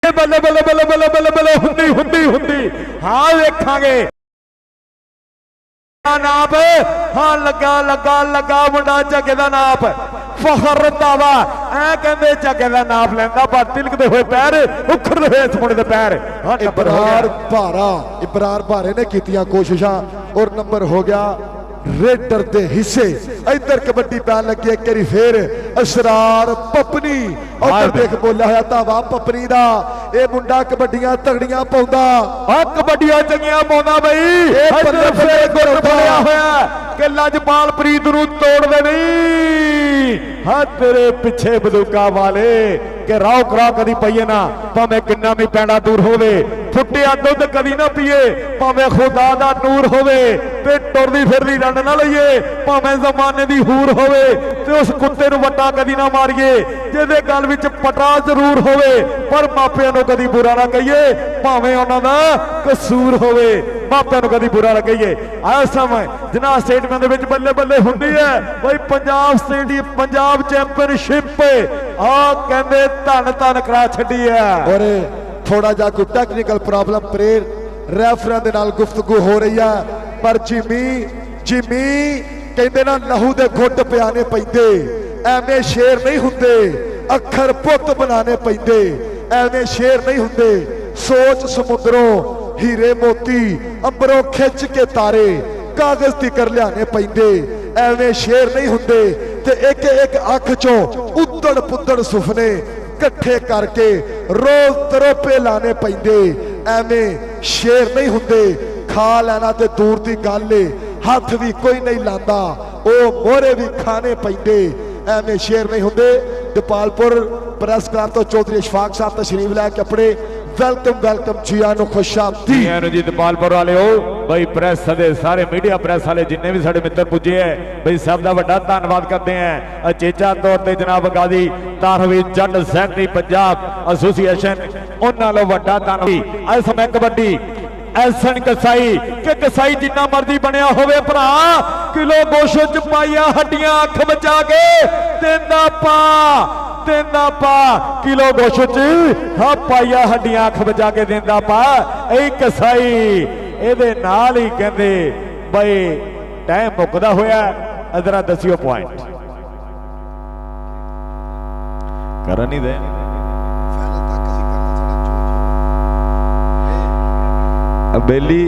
बल्ले बल्ले बल्ले बल्ले बल्ले बल्ले हुंदी हुंदी हुंदी हाँ वेखांगे नाप हाँ लगा लगा लगा मुंडा जगे दा नाप फखर दावा ऐ कहंदे जगे दा नाप लैंदा पर तिलकदे होए पैर उखड़दे होए इस मुंडे दे पैर। इबरार भारे ने कीतियां कोशिशां और नंबर हो गया रेडर दे हिस्से। इधर कबड्डी पैन लगी एक बारी फिर असरार पपनी उधर देख बोलिया होया धावा पपनी दा ये मुंडा कबड्डियां तगड़ियां पाउंदा कबड्डियां चंगियां पाउंदा बई होया कि लजपाल प्रीत नूं तोड़दे नहीं। हाँ तेरे पिछे बंदूका वाले कि राव करा कदी पईए ना भावें किन्ना भी पैंडा दूर होवे फुटिया दुध कदी ना पीए भावें खुदा दा नूर होवे ते टुरदी फिरदी रन ना लईए भावें जमाने दी हूर होवे ते उस कुत्ते नूं वट्टा कदी ना मारीए जिहदे गल विच पटा जरूर होवे पर मापिआं नूं कदी बुरा ना कहीए भावें उन्हां दा कसूर होवे। ਮਾਪਿਆਂ ਨੂੰ ਕਦੀ ਬੁਰਾ ਲੱਗਈਏ। ਇਸ ਸਮੇਂ ਜਿਨ੍ਹਾਂ ਸਟੇਡੀਅਮ ਦੇ ਵਿੱਚ ਬੱਲੇ ਬੱਲੇ ਹੁੰਦੀ ਹੈ ਬਈ ਪੰਜਾਬ ਸਟੇਡੀਅਮ ਪੰਜਾਬ ਚੈਂਪੀਅਨਸ਼ਿਪ ਆ ਕਹਿੰਦੇ ਧੰਨ ਧੰਨ ਕਰਾ ਛੱਡੀ ਹੈ। ਔਰ ਥੋੜਾ ਜਿਹਾ ਕੋਈ ਟੈਕਨੀਕਲ ਪ੍ਰੋਬਲਮ ਪ੍ਰੇਰ ਰੈਫਰਾਂ ਦੇ ਨਾਲ ਗੁਫ਼ਤਗੂ ਹੋ ਰਹੀ ਆ, ਪਰ ਜਿਮੀ ਕਹਿੰਦੇ ਨਾ ਲਹੂ ਦੇ ਘੁੱਟ ਪਿਆਣੇ ਪੈਂਦੇ, ਐਵੇਂ ਸ਼ੇਰ ਨਹੀਂ ਹੁੰਦੇ, ਅੱਖਰ ਪੁੱਤ ਬਣਾਣੇ ਪੈਂਦੇ, ਐਵੇਂ ਸ਼ੇਰ ਨਹੀਂ ਹੁੰਦੇ। ਸੋਚ ਸਮੁੰਦਰੋਂ ਹੀਰੇ ਮੋਤੀ ਅੰਬਰੋਂ ਖਿੱਚ ਕੇ ਤਾਰੇ ਕਾਗਜ਼ ਤੇ ਕਰ ਲਿਆਣੇ ਪੈਂਦੇ, ਐਵੇਂ ਸ਼ੇਰ ਨਹੀਂ ਹੁੰਦੇ। ਤੇ ਇੱਕ ਇੱਕ ਅੱਖ ਚੋਂ ਉੱਤੜ ਪੁੱਤੜ ਸੁਪਨੇ ਇਕੱਠੇ ਕਰਕੇ ਰੋਜ਼ ਤਰੋਪੇ ਲਾਣੇ ਪੈਂਦੇ, ਐਵੇਂ ਸ਼ੇਰ ਨਹੀਂ ਹੁੰਦੇ। ਖਾ ਲੈਣਾ ਤੇ ਦੂਰ ਦੀ ਗੱਲ ਏ, ਹੱਥ ਵੀ ਕੋਈ ਨਹੀਂ ਲਾਂਦਾ, ਉਹ ਮੋਹਰੇ ਵੀ ਖਾਣੇ ਪੈਂਦੇ, ਐਵੇਂ ਸ਼ੇਰ ਨਹੀਂ ਹੁੰਦੇ। ਦਿਪਾਲਪੁਰ ਪ੍ਰੈਸ ਕਲੱਬ ਤੋਂ ਚੌਧਰੀ ਇਸ਼ਫਾਕ ਸਾਹਿਬ ਤਸ਼ਰੀਫ ਲੈ ਕੇ ਆਪਣੇ ਵੈਲਕਮ ਜੀਆਂ ਨੂੰ ਖੁਸ਼ਾਮਦੀ ਜੀਆਂ ਨੂੰ ਜੀ ਦਿਪਾਲਪੁਰ ਵਾਲਿਓ। ਬਈ ਪ੍ਰੈਸ ਦੇ ਸਾਰੇ ਮੀਡੀਆ ਪ੍ਰੈਸ ਵਾਲੇ ਜਿੰਨੇ ਵੀ ਸਾਡੇ ਮਿੱਤਰ ਪੁੱਜੇ ਹੈ ਬਈ ਸਭ ਦਾ ਵੱਡਾ ਧੰਨਵਾਦ ਕਰਦੇ ਆ। ਅਚੇਚਾ ਤੌਰ ਤੇ ਜਨਾਬ ਗਾਜ਼ੀ ਤਾਰਵੀ ਜੱਟ ਸੈਕਟਰੀ ਪੰਜਾਬ ਐਸੋਸੀਏਸ਼ਨ ਉਹਨਾਂ ਨੂੰ ਵੱਡਾ ਧੰਨਵਾਦ। ਇਸ ਸਮੇਂ ਕਬੱਡੀ ਐਸਨ ਕਸਾਈ ਕਿ ਕਸਾਈ ਜਿੰਨਾ ਮਰਜ਼ੀ ਬਣਿਆ ਹੋਵੇ ਭਰਾ, ਕਿਲੋ ਗੋਸ਼ਤ ਚ ਪਾਈਆਂ ਹੱਡੀਆਂ ਅੱਖ ਬਚਾ ਕੇ ਦਿੰਦਾ ਪਾ ਕਿਲੋ ਗੋਸ਼ਤ ਚ ਹਾਂ ਪਾਈਆਂ ਹੱਡੀਆਂ ਅੱਖ ਬਚਾ ਕੇ ਦਿੰਦਾ ਪਾ। ਇਹ ਕਸਾਈ ਇਹਦੇ ਨਾਲ ਹੀ ਕਹਿੰਦੇ ਬਈ ਟਾਈਮ ਮੁੱਕਦਾ ਹੋਇਆ। ਅਦਰਾ ਦੱਸਿਓ ਪੁਆਇੰਟ ਕਰਨ ਨਹੀਂ ਦੇ ਬੇਲੀ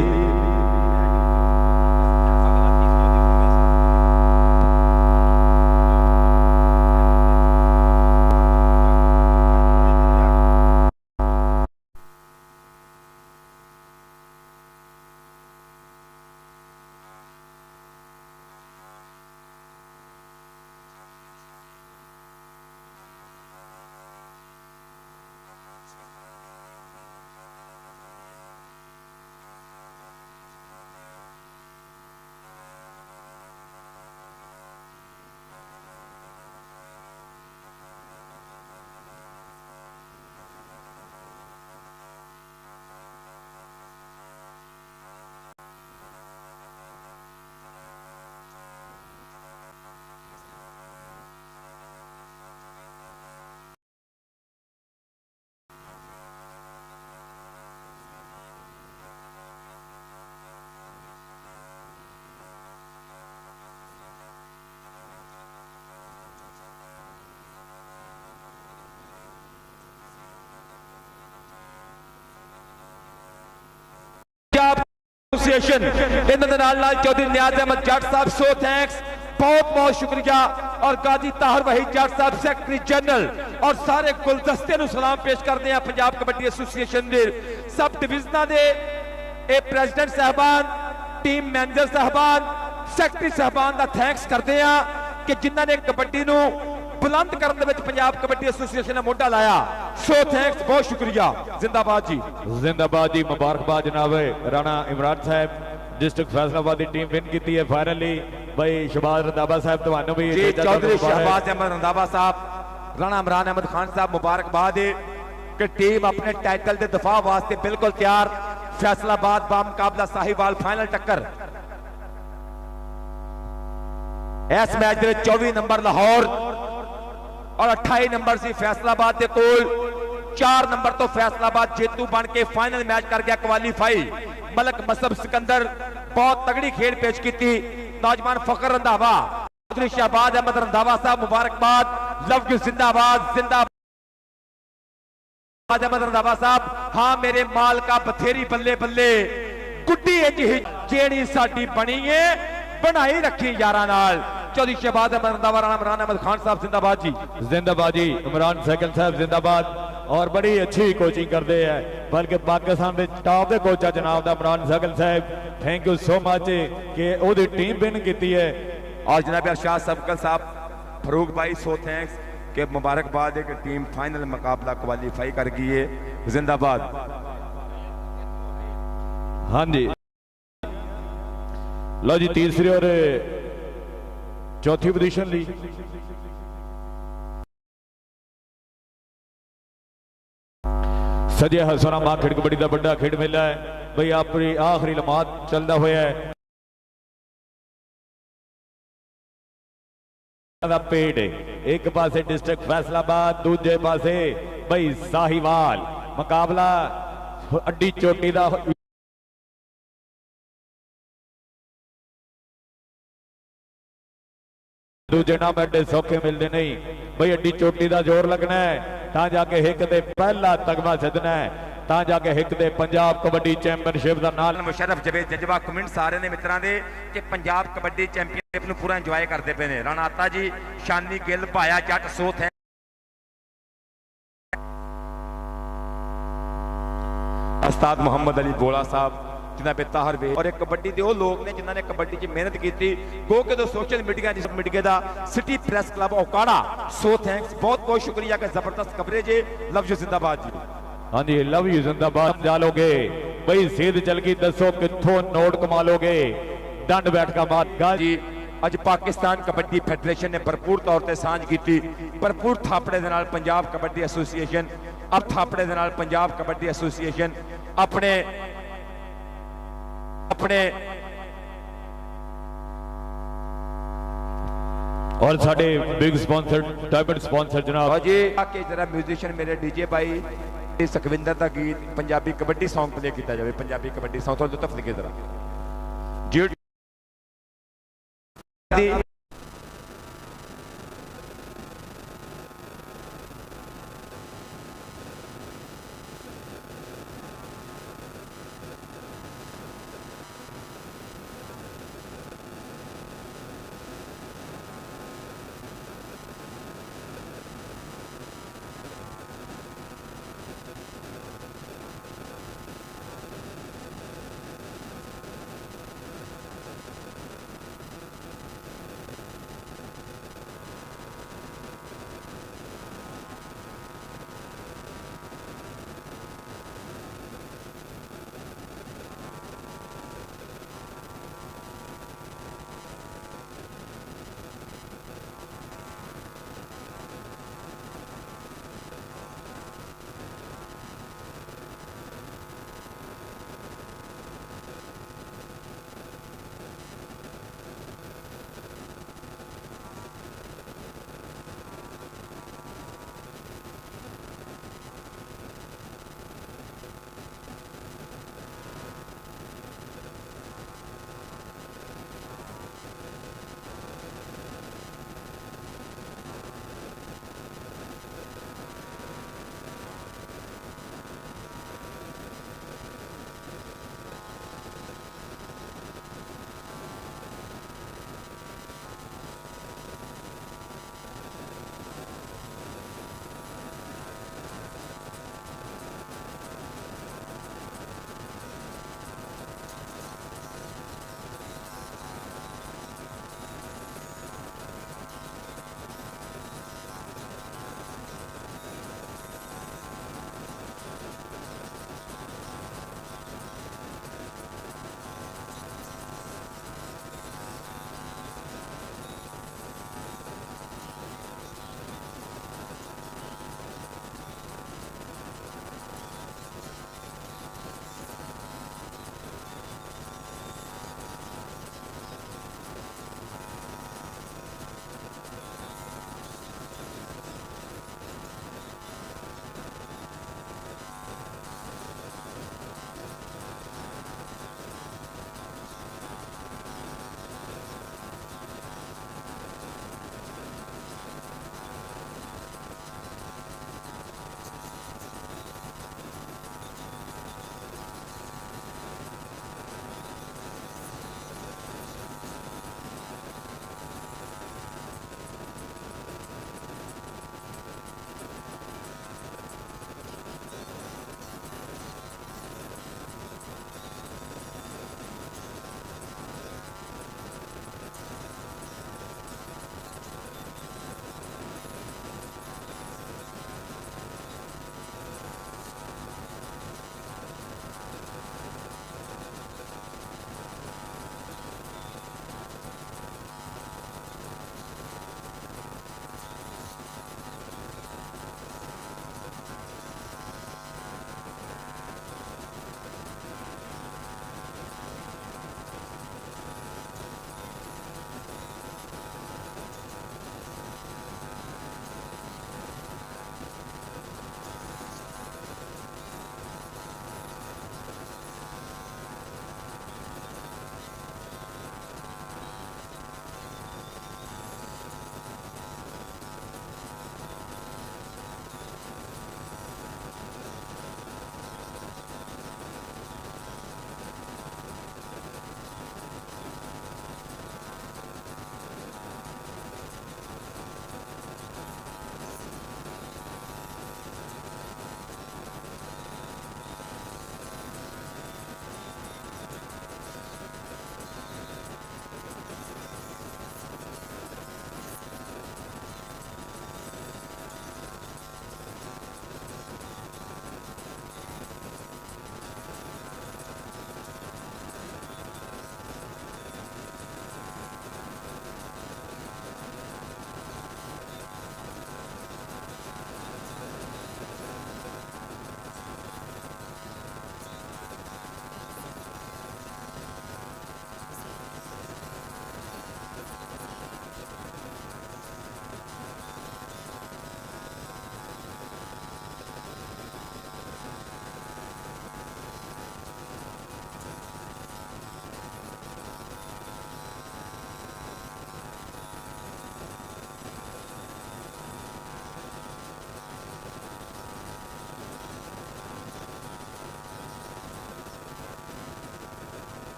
एसोसिएशन इन्होंने चौधरी नियाज अहमद जट साहब सो थैंक्स, बहुत बहुत शुक्रिया। और गाजी ताहर वहीद जट साहब सैकटरी जनरल और सारे गुलदस्ते नूं सलाम पेश करते हैं। पंजाब कबड्डी एसोसिएशन के सब डिविजनों के प्रेजिडेंट साहबान, टीम मैनेजर साहबान, सैकटरी साहबान का थैंक्स करते हैं कि जिन्होंने कबड्डी नूं बुलंद करने में पंजाब कबड्डी एसोसिएशन ने मोढा लाया। सो थैंक्स, बहुत शुक्रिया। जिंदाबाद जी, जिंदाबाद जी, मुबारकबाद जनाब राणा इमरान साहब। डिस्ट्रिक्ट फैसलाबाद की टीम विन की है फाइनली। भाई शहबाज रंधावा साहब तुहानू भी जी, चौधरी शहबाज अहमद रंधावा साहब, राणा इमरान अहमद खान साहब मुबारकबाद है कि टीम अपने टाइटल के दफा वास्ते बिल्कुल तैयार। फैसलाबाद बामुकाबला साहिवाल फाइनल टक्कर। इस मैच के 24 नंबर लाहौर और 28 नंबर सी फैसलाबाद के कोल। 4 नंबर तो फैसलाबाद जेतू बन के फाइनल मैच कर गया क्वालीफाई। मलक मसब सिकंदर बहुत तगड़ी खेल पेश की थी। नौजवान फखर रंधावा, चौधरी शहबाज अहमद रंधावा साहब मुबारकबाद। लव जिंदाबाद, जिंदाबाद अहमद रंधावा साहब। हाँ मेरे माल का बथेरी बल्ले बल्ले गुड्डी जेड़ी साडी बनी है बनाई रखी यारा नाल। चौधरी शहबाज अहमद रंधावा, राणा इमरान अहमद खान साहब जिंदाबाद जी, जिंदाबाद जी। इमरान सैकल साहब जिंदाबाद। और बड़ी अच्छी कोचिंग करते हैं, बल्कि पाकिस्तान के टॉप के कोच है जनाब दा इमरान सैकल साहब। थैंक यू सो मच कि ओदी टीम विन की है। और जनाब अरशाद सबकल साहब, फरूक भाई सो थैंक्स कि मुबारकबाद है कि टीम फाइनल मुकाबला क्वालीफाई कर गई है। जिंदाबाद। हाँ जी, लो जी, तीसरी और चौथी पोजीशन ली सजे हसना मां खेड कबड्डी का बड़ा खेड मेला है। ਬਈ ਆਪਣੀ ਆਖਰੀ ਲਮਾਤ ਚੱਲਦਾ ਹੋਇਆ ਹੈ ਦਾ ਪੇੜ ਇੱਕ ਪਾਸੇ ਡਿਸਟ੍ਰਿਕਟ ਫੈਸਲਾਬਾਦ ਦੂਜੇ ਪਾਸੇ ਬਈ ਸਾਹੀਵਾਲ ਮੁਕਾਬਲਾ ਅੱਡੀ ਚੋਟੀ ਦਾ ਦੂਜੇ ਨਾਮ ਐਡੇ ਸੌਖੇ ਮਿਲਦੇ ਨਹੀਂ ਬਈ ਅੱਡੀ ਚੋਟੀ ਦਾ ਜ਼ੋਰ ਲੱਗਣਾ ਹੈ ਤਾਂ ਜਾ ਕੇ ਹਿੱਕ ਦੇ ਪਹਿਲਾ ਤਗਮਾ ਸਿੱਧਣਾ ਹੈ ਤਾਂ ਜਾ ਕੇ ਹਿੱਕ ਦੇ ਪੰਜਾਬ ਕਬੱਡੀ ਚੈਂਪੀਅਨਸ਼ਿਪ ਦਾ ਨਾਲ ਮੁਸ਼ਰਫ ਜਵੇਦ ਜਜ਼ਬਾ ਕਮੈਂਟ ਸਾਰੇ ਨੇ ਮਿੱਤਰਾਂ ਦੇ ਕਿ ਪੰਜਾਬ ਕਬੱਡੀ ਚੈਂਪੀਅਨਸ਼ਿਪ ਨੂੰ ਪੂਰਾ ਇੰਜੋਏ ਕਰਦੇ ਪਏ ਨੇ। ਰਾਣਾ ਆਤਾ ਜੀ, ਸ਼ਾਨੀ ਗਿੱਲ, ਭਾਇਆ ਜੱਟ, ਸੋਥ ਹੈ ਉਸਤਾਦ ਮੁਹੰਮਦ ਅਲੀ ਬੋਲਾ ਸਾਹਿਬ ਜਿਨ੍ਹਾਂ ਬੇਤਾਹਰ ਵੇ ਔਰ ਕਬੱਡੀ ਦੇ ਉਹ ਲੋਕ ਨੇ ਜਿਨ੍ਹਾਂ ਨੇ ਕਬੱਡੀ 'ਚ ਮਿਹਨਤ ਕੀਤੀ। ਗੋ ਕੇ ਸੋਸ਼ਲ ਮੀਡੀਆ ਜਿਸ ਮੀਡੀਆ ਦਾ city press club Okara, so thanks, ਬਹੁਤ ਬਹੁਤ ਸ਼ੁਕਰੀਆ ਕਿ ਜ਼ਬਰਦਸਤ ਕਵਰੇਜ ਹੈ। ਲਵ ਯੂ ਜ਼ਿੰਦਾਬਾਦ ਜੀ। ਹਾਂਜੀ ਲਵ ਯੂ ਜ਼ਿੰਦਾਬਾਦ। ਸਮਝਾ ਲੋਗੇ ਬਈ ਸੇਧ ਚਲ ਗਈ, ਦੱਸੋ ਕਿੱਥੋਂ ਨੋਟ ਕਮਾ ਲੋਗੇ। ਡੰਡ ਬੈਠਕਾ ਬਾਤ ਜੀ ਅੱਜ ਪਾਕਿਸਤਾਨ ਕਬੱਡੀ ਫੈਡਰੇਸ਼ਨ ਨੇ ਭਰਪੂਰ ਤੌਰ ਤੇ ਸਾਂਝ ਕੀਤੀ, ਭਰਪੂਰ ਥਾਪੜੇ ਦੇ ਨਾਲ ਪੰਜਾਬ ਕਬੱਡੀ ਐਸੋਸੀਏਸ਼ਨ ਥਾਪੜੇ ਦੇ ਨਾਲ ਪੰਜਾਬ ਕਬੱਡੀ ਐਸੋਸੀਏਸ਼ਨ ਆਪਣੇ ਔਰ ਸਾਡੇ ਬਿਗ ਸਪਾਂਸਰ ਡਾਇਮੰਡ ਸਪਾਂਸਰ ਜਨਾਬ ਜੀ ਆਕੇ ਜਰਾ ਮਿਊਜ਼ੀਸ਼ੀਅਨ ਮੇਰੇ ਡੀਜੇ ਭਾਈ ਸੁਖਵਿੰਦਰ ਦਾ ਗੀਤ ਪੰਜਾਬੀ ਕਬੱਡੀ ਸੌਂਗ ਪਲੇ ਕੀਤਾ ਜਾਵੇ। ਪੰਜਾਬੀ ਕਬੱਡੀ ਸੌਂਗ ਤੋਂ ਲੁਤਫ ਲਿਖੇ ਜਰਾ ਜੀ।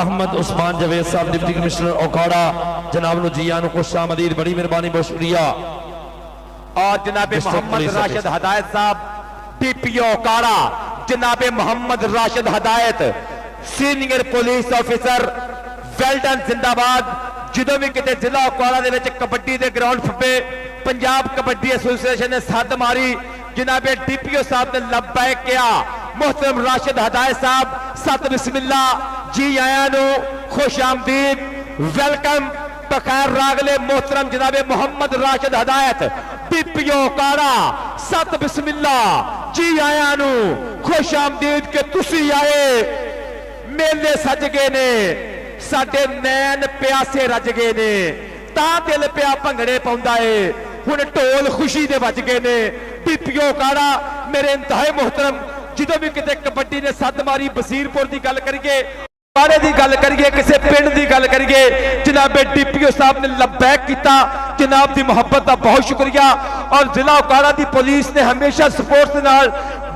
अहमद उस्मान जवेद साहब डिप्टी कमिश्नर औकाड़ा जनाब नु जी आनु खुश आमदीद, बड़ी मेहरबानी, बहुत शुक्रिया। और जनाब मोहम्मद राशिद हदायत साहब DPO औकाड़ा, जनाब मोहम्मद राशिद हदायत सीनियर पुलिस ऑफिसर, वेल्डन जिंदाबाद। ਜਦੋਂ ਵੀ ਕਿਤੇ ਜ਼ਿਲ੍ਹਾ ਔਕਾੜਾ ਦੇ ਵਿੱਚ ਕਬੱਡੀ ਦੇ ਗਰਾਊਂਡ ਫੱਪੇ ਪੰਜਾਬ ਕਬੱਡੀ ਐਸੋਸੀਏਸ਼ਨ ਨੇ ਸੱਦ ਮਾਰੀ, ਜਨਾਬੇ DPO ਸਾਹਿਬ ਨੇ ਲੱਬੈਕ ਕਿਹਾ। ਮੁਹਤਰਮ ਰਾਸ਼ਿਦ ਹਦਾਇਤ ਸਾਹਿਬ ਸਤ ਬਿਸਮਿल्ला, जी आया नु, खुश आमदीद, वेलकम बखैर रागले। मोहतरम जनाबे मोहम्मद राशिद हदायत DPO औकाड़ा, सत बिस्मिल्ला, जी आया नु, खुश आमदीद कि तुसी आए। मेले सज गए ने, साडे नैन प्यासे रज गए ने, ता दिल पिया भंगड़े पाउंदा है, हुण ढोल खुशी दे वज गए ने। DPO औकाड़ा मेरे इंतहाई मोहतरम, ਜਦੋਂ ਵੀ ਕਿਤੇ ਕਬੱਡੀ ਨੇ ਸੱਦ ਮਾਰੀ, ਬਸੀਰਪੁਰ ਦੀ ਗੱਲ ਕਰੀਏ, ਬਾਰੇ ਦੀ ਗੱਲ ਕਰੀਏ, ਕਿਸੇ ਪਿੰਡ ਦੀ ਗੱਲ ਕਰੀਏ, ਜਨਾਬੇ DPO ਸਾਹਿਬ ਨੇ ਲੱਬੈਕ ਕੀਤਾ। ਜਨਾਬ ਦੀ ਮੁਹੱਬਤ ਦਾ ਬਹੁਤ ਸ਼ੁਕਰੀਆ। ਔਰ ਜ਼ਿਲ੍ਹਾ ਔਕਾੜਾ ਦੀ ਪੁਲਿਸ ਨੇ ਹਮੇਸ਼ਾ ਸਪੋਰਟਸ ਦੇ ਨਾਲ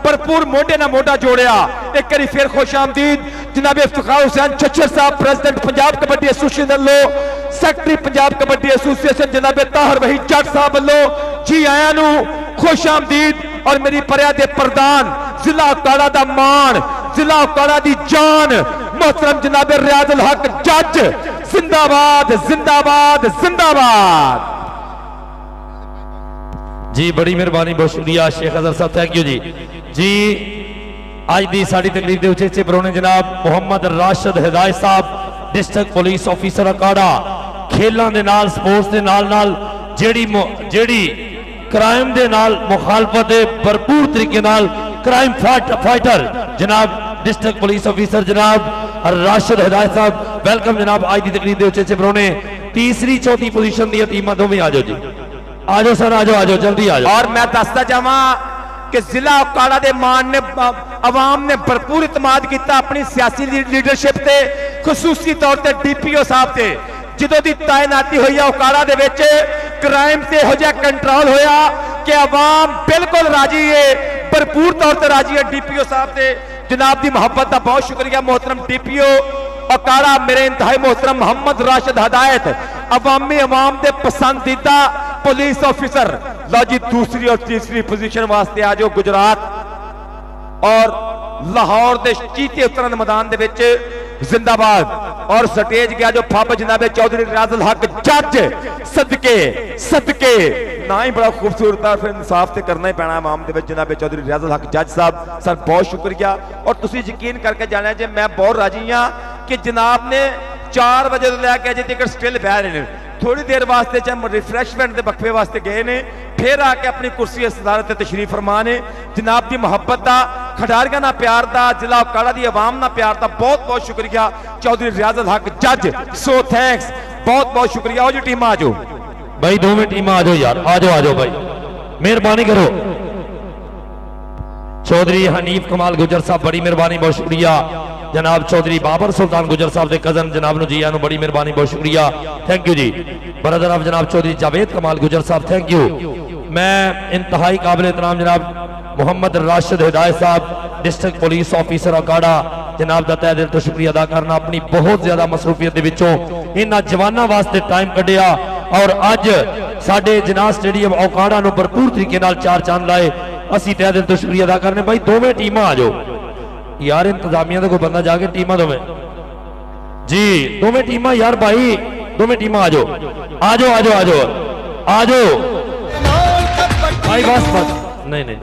ਭਰਪੂਰ ਮੋਢੇ ਨਾਲ ਮੋਢਾ ਜੋੜਿਆ। ਇੱਕ ਵਾਰੀ ਫਿਰ ਖੁਸ਼ ਆਮਦੀਦ ਜਨਾਬੇ ਇਫਤਖਾਰ ਹੁਸੈਨ ਚੱਚਰ ਸਾਹਿਬ, ਪ੍ਰੈਜ਼ੀਡੈਂਟ ਪੰਜਾਬ ਕਬੱਡੀ ਐਸੋਸੀਏਸ਼ਨ ਵੱਲੋਂ, ਸੈਕਟਰੀ ਪੰਜਾਬ ਕਬੱਡੀ ਐਸੋਸੀਏਸ਼ਨ ਜਨਾਬੇ ਤਾਹਰ ਵਹੀ ਜੱਟ ਸਾਹਿਬ ਵੱਲੋਂ ਜੀ ਆਇਆਂ ਨੂੰ, खुश आमदीद। और मेरी परिया दे प्रधान, जिला औकाड़ा दा मान, जिला औकाड़ा दी जान, मोहतरम जनाबे रियाजुल हक जज, जिंदाबाद जिंदाबाद जिंदाबाद। जी बड़ी मेहरबानी, बहुत शुक्रिया शेख अजहर साहब, थैंक यू जी। आज दी साड़ी तकरीर दे उचेचे परौने जनाब Mohammad Rashid Hidayat sahab, district police officer औकाड़ा। खेलों के नाल स्पोर्ट्स के नाल जेड़ी क्राइम के नाल मुखालफत भरपूर तरीके नाल क्राइम फाइटर जनाब डिस्ट्रिक्ट पुलिस ऑफिसर जनाब राशिद हिदायत साहब, वेलकम जनाब। आज की तकरीर के उचेचे परौने तीसरी चौथी पोजीशन दी टीमां दोवें आ जाओ जी, आ जाओ सर, आ जाओ जल्दी आ जाओ। और मैं दसदा जावां कि जिला औकाड़ा दे मान ने आवाम ने भरपूर इतमाद किया अपनी सियासी लीडरशिप से, खसूसी तौर पर DPO साहब से। ਜਦੋਂ ਦੀ ਤਾਇਨਾਤੀ ਹੋਈ ਆ ਔਕਾੜਾ ਦੇ ਵਿੱਚ ਕ੍ਰਾਈਮ ਤੇ ਇਹੋ ਜਿਹਾ ਕੰਟਰੋਲ ਹੋਇਆ ਕਿ ਆਵਾਮ ਬਿਲਕੁਲ ਰਾਜੀ ਹੈ, ਭਰਪੂਰ ਤੌਰ ਤੇ ਰਾਜੀ ਹੈ DPO ਸਾਹਿਬ ਤੇ। ਜਨਾਬ ਦੀ ਮੁਹੱਬਤ ਦਾ ਬਹੁਤ ਸ਼ੁਕਰੀਆ मोहतरम DPO औकाड़ा, मेरे इंतहाई मोहतरम मोहम्मद राशिद हदायत, अवामी अवाम के पसंदीदा पुलिस ऑफिसर। लो जी दूसरी और तीसरी पोजीशन वास्ते आ जाओ गुजरात और लाहौर के चीते उतरन मैदान के विच जिंदाबाद। और स्टेज गया जो फब जनाबे चौधरी रियाजुल हक जज, सदके सदके ना ही बड़ा खूबसूरत है, फिर इंसाफ तो करना ही पैना आवाम के जनाबे चौधरी रियाजुल हक जज साहब, सर बहुत शुक्रिया। और तुसी यकीन करके जाना जे मैं बहुत राजी हाँ कि जनाब ने 4 बजे तो लैके अजे तक स्टिल बह रहे हैं। थोड़ी देर वास्ते चाहे रिफ्रैशमेंट के वक्फे वास्ते गए ने, फिर आके अपनी कुर्सी सदारत तशरीफ फरमा ने। जनाब की मुहब्बत का, खिडारियों ना प्यार का, जिला औकाड़ा की आवाम ना प्यार का बहुत बहुत शुक्रिया चौधरी रियाजुल हक जज, सो थैंक्स, बहुत बहुत शुक्रिया। आओ जी टीम आ जाओ भाई, दोवें टीम आ जाओ यार, आ जाओ भाई, मेहरबानी करो। चौधरी हनीफ कमाल गुजर साहब, बड़ी मेहरबानी, बहुत शुक्रिया। जनाब चौधरी बाबर सुल्तान गुजर साहब के कजन जनाब नु जी आनु, बड़ी मेहरबानी, बहुत शुक्रिया, थैंक यू जी। ब्रदर ऑफ जनाब चौधरी जावेद कमाल गुजर साहब, थैंक यू। मैं इंतहाई काबिल एहतराम जनाब Mohammad Rashid Hidayat sahab, district police officer औकाड़ा, जनाब का तहे दिल तो शुक्रिया अदा करना। अपनी बहुत ज्यादा मसरूफियत इन्हां जवानों वास्ते टाइम कढ़िया और अज साडे जिनाह स्टेडियम औकाड़ा नूं भरपूर तरीके नाल चार चांद लाए। असीं तहे दिल तो शुक्रिया अदा करने। भाई दोवें टीमां आ जाओ यार, इंतजामिया का कोई बंदा जाके टीमां दोवें जी, दोवें टीमां यार भाई, दोवें टीमां आ जाओ, आ जाओ, आ जाओ, आ जाओ, आ जाओ भाई, बस बस, नहीं नहीं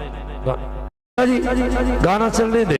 गाना चलने दे।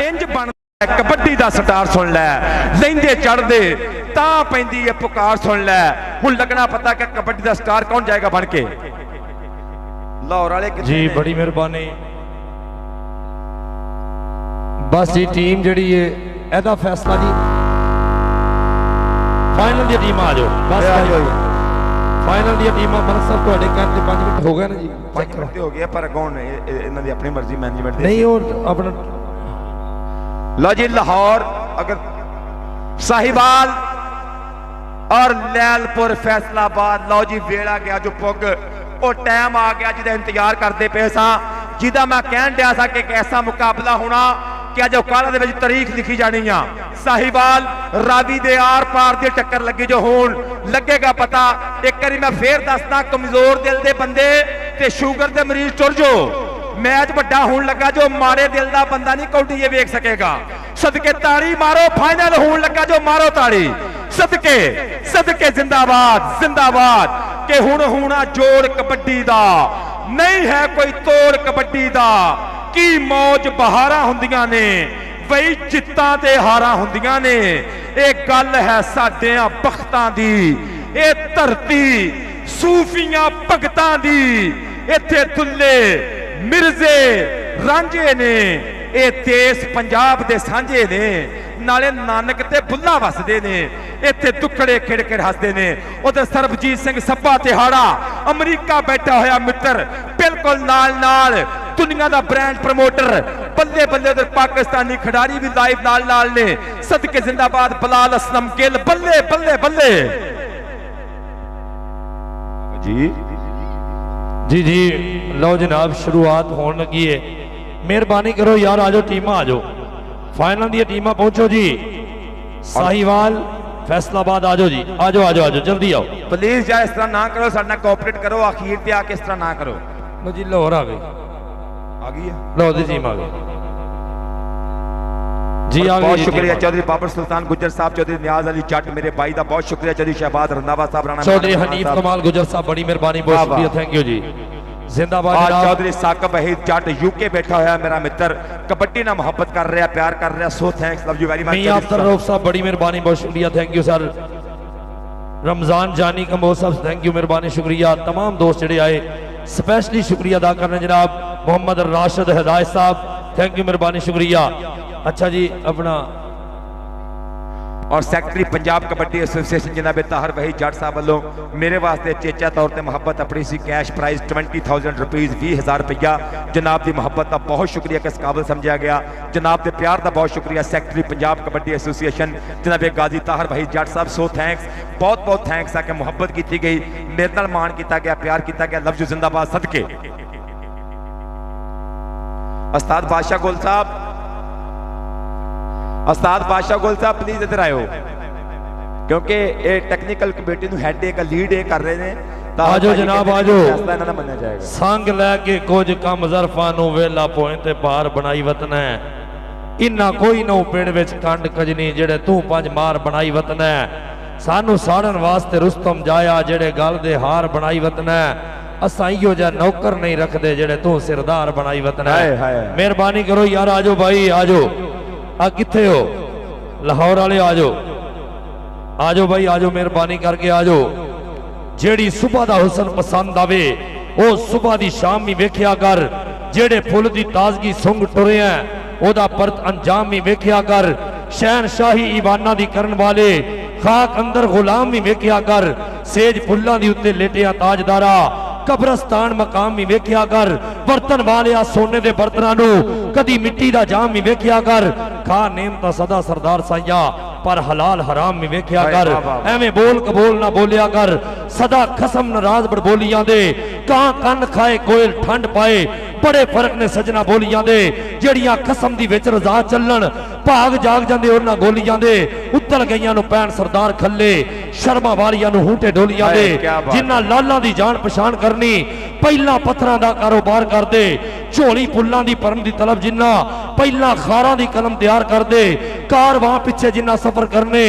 ਇੰਜ ਬਣਦਾ ਹੈ ਕਬੱਡੀ ਦਾ ਸਟਾਰ ਸੁਣ ਲੈ ਲੈਂਦੇ ਚੜਦੇ ਤਾਂ ਪੈਂਦੀ ਹੈ ਪੁਕਾਰ ਸੁਣ ਲੈ ਹੁਣ ਲੱਗਣਾ ਪਤਾ ਕਿ ਕਬੱਡੀ ਦਾ ਸਟਾਰ ਕੌਣ ਜਾਏਗਾ ਬਣ ਕੇ ਲਾਹੌਰ ਵਾਲੇ ਜੀ ਬੜੀ ਮਿਹਰਬਾਨੀ ਬਸ ਜੀ ਟੀਮ ਜਿਹੜੀ ਹੈ ਇਹਦਾ ਫੈਸਲਾ ਜੀ ਫਾਈਨਲ ਦੀ ਟੀਮ ਆ ਜਾਓ ਬਸ ਫਾਈਨਲ ਦੀ ਟੀਮ ਆ ਮਨ ਸਾਹਿਬ ਤੁਹਾਡੇ ਕਹਿਣ ਤੇ 5 ਮਿੰਟ ਹੋ ਗਏ ਨਾ ਜੀ 5 ਮਿੰਟ ਹੋ ਗਏ ਪਰ ਕੌਣ ਇਹਨਾਂ ਦੀ ਆਪਣੀ ਮਰਜ਼ੀ ਮੈਨੇਜਮੈਂਟ ਦੀ ਨਹੀਂ ਉਹ ਆਪਣਾ ਲਓ ਜੀ ਲਾਹੌਰ ਅਗਰ ਸਾहिवाल और लैलपुर फैसलाबाद लो जी वेला गया जो पुग वो टाइम आ गया जिहदा इंतजार करते पे सां जिहदा मैं कहन दिया सा कि एक ऐसा मुकाबला होना कि अज काला दे विच तारीख लिखी जानी आ साहिवाल रावी दे आर पार दी टक्कर लगी जो हुण लगेगा पता एक बारी मैं फिर दसदा कमजोर दिल दे बंदे ते शुगर दे मरीज टुर जो मैच वड्डा होण लगा जो मारे दिल दा बंदा नहीं कौडी ये वेख सकेगा सदके ताड़ी मारो फाइनल होण लगा जो मारो ताड़ी सदके सदके जिंदाबाद जिंदाबाद के हुण होना जोड़ कबड्डी दा नहीं है कोई तोड़ कबड्डी दा की मौज बहारा हुंदियां ने वही जित्तां ते हारां हुंदियां ने ये गल है साडियां बख्तां दी ये धरती सूफियां भगतां दी इत्थे दुल्ले मिर्जे रांझे ने ये देश पंजाब दे सांझे ने नाले नानक ते बुल्ला वसदे ने इत्थे दुखड़े खिड़ खिड़ हसदे ने उधर सरबजीत सिंह सब्बा तिहाड़ा अमरीका बैठा होया मित्र बिल्कुल नाल नाल दुनिया दा ब्रांड प्रमोटर बल्ले बल्ले उधर पाकिस्तानी खिडारी भी लाइव नाल नाल ने सदके जिंदाबाद बलाल असलम गिल बल्ले बल्ले बल्ले जी जी जी लो जनाब शुरुआत होने लगी है मेहरबानी करो यार आ जाओ टीम आ जाओ फाइनल दी टीम पहुंचो जी साहिवाल फैसलाबाद आ जाओ जी आ जाओ आ जाओ आ जाओ जल्दी आओ प्लीज यार इस तरह ना करो साडे नाल कोऑपरेट करो आखिर पे आके इस तरह ना करो लो जी लाहौर आ गई है लाहौर दी टीम आ गई जी आ गई बहुत शुक्रिया चौधरी बाबर सुल्तान गुज्जर साहब चौधरी नियाज अली जट मेरे भाई दा बहुत शुक्रिया चौधरी शहबाज रंधावा साहब राणा चौधरी हनीफ कमाल गुज्जर साहब बड़ी मेहरबानी बहुत शुक्रिया थैंक यू जी जिंदाबाद चौधरी साकिब वहीद जट यूके बैठा होया मेरा मित्र कबड्डी ना मोहब्बत कर रहा प्यार कर रहा so thanks love you very much Mian Akhtar Rauf sahab बड़ी मेहरबानी बहुत शुक्रिया थैंक यू सर रमजान जानी कमोर साहब थैंक यू मेहरबानी शुक्रिया तमाम दोस्त जेडे आए स्पेशली शुक्रिया अदा करना जनाब मोहम्मद राशिद हिदायत साहब थैंक यू मेहरबानी शुक्रिया अच्छा जी अपना और सैकटरी पंजाब कबड्डी एसोसीएशन जनाब ताहर वही जट साहब वालों मेरे वास्ते चेचा तौर पर मुहब्बत अपनी सी कैश प्राइज 20,000 रुपीज़ 20,000 रुपया जनाब की मुहब्बत का बहुत शुक्रिया कि इस काबिल समझा गया जनाब के प्यार का बहुत शुक्रिया सैकटरी पंजाब कबड्डी एसोसीएशन जनाब गाजी ताहर वही जट साहब सो थैंक्स बहुत बहुत थैंक्स है कि मुहब्बत की गई मेरे नाल मान किया गया प्यार किया गया लफ्ज जिंदाबाद सदके उस्ताद बादशाह गुल साहब उस्ताद बादशाह गुल साहब प्लीज इधर आयो क्योंकि ये टेक्निकल कमेटी ਨੂੰ ਹੈਡ ਇੱਕ ਲੀਡ ਇਹ ਕਰ ਰਹੇ ਨੇ ਤਾਂ ਆਜੋ ਜਨਾਬ ਆਜੋ ਫੈਸਲਾ ਇਹਨਾਂ ਦਾ ਮੰਨਿਆ ਜਾਏਗਾ ਸੰਗ ਲੈ ਕੇ ਕੁਝ ਕੰਮ ਜ਼ਰਫਾਂ ਨੂੰ ਵੇਲਾ ਪੋਏ ਤੇ ਬਾਹਰ ਬਣਾਈ ਵਤਨ ਹੈ ਇੰਨਾ ਕੋਈ ਨੋ ਪਿੰਡ ਵਿੱਚ ਕੰਡ ਕਜਨੀ ਜਿਹੜੇ ਤੂੰ ਪੰਜ ਮਾਰ ਬਣਾਈ ਵਤਨ ਹੈ ਸਾਨੂੰ ਸਾੜਨ ਵਾਸਤੇ ਰੁਸਤਮ ਜਾਇਆ ਜਿਹੜੇ ਗਲ ਦੇ ਹਾਰ ਬਣਾਈ ਵਤਨ ਹੈ ਅਸਾਂ ਇਹੋ ਜਿਹਾ ਨੌਕਰ ਨਹੀਂ ਰੱਖਦੇ ਜਿਹੜੇ ਤੂੰ ਸਿਰਦਾਰ ਬਣਾਈ ਵਤਨ ਹੈ ਮਿਹਰਬਾਨੀ ਕਰੋ ਯਾਰ ਆਜੋ ਭਾਈ ਆਜੋ आ किथे हो लाहौर वाले आ जाओ भाई आ जाओ मेहरबानी करके आ जाओ जेड़ी सुबह दा हुसन पसंद आवे ओ सुबह दी शाम ही वेख्या कर जेड़े फुल दी ताजगी सुंग टुरे हैं ओदा परत अंजाम ही वेख्या कर शहनशाही ईवाना दी करन वाले खाक अंदर गुलाम ही वेख्या कर सेज फुल्लां दी उत्ते लेटिया ताजदारा कब्रस्तान मकाम भी वेख्या कर बर्तन वाले सोने दे बर्तनां नूं कदी मिट्टी दा जाम भी वेख्या कर खा नेमता सदा सरदार साइया पर हलाल हराम भी वेख्या कर एवें बोल कबोल ना बोलिया कर सदा खसम नाराज बड़ बोलियां दे कां कन खाए कोयल ठंड पाए बड़े फर्क ने सजना बोलियां दे जड़ियां खसम दी विच रजा चलन भाग जाग जांदे उन्हां गोलियां दे उत्तल गईयां नूं पैण सरदार खल्ले शर्मा वालियां नूं हूटे डोलियां दे जिन्हां लालां दी जान पछाण करनी पहला पत्थरां दा कारोबार करदे झोली फुल्लां दी परम दी तलब जिन्ना पहला खारां दी कलम तैयार करदे कारवां पिछे जिन्ना सफर करने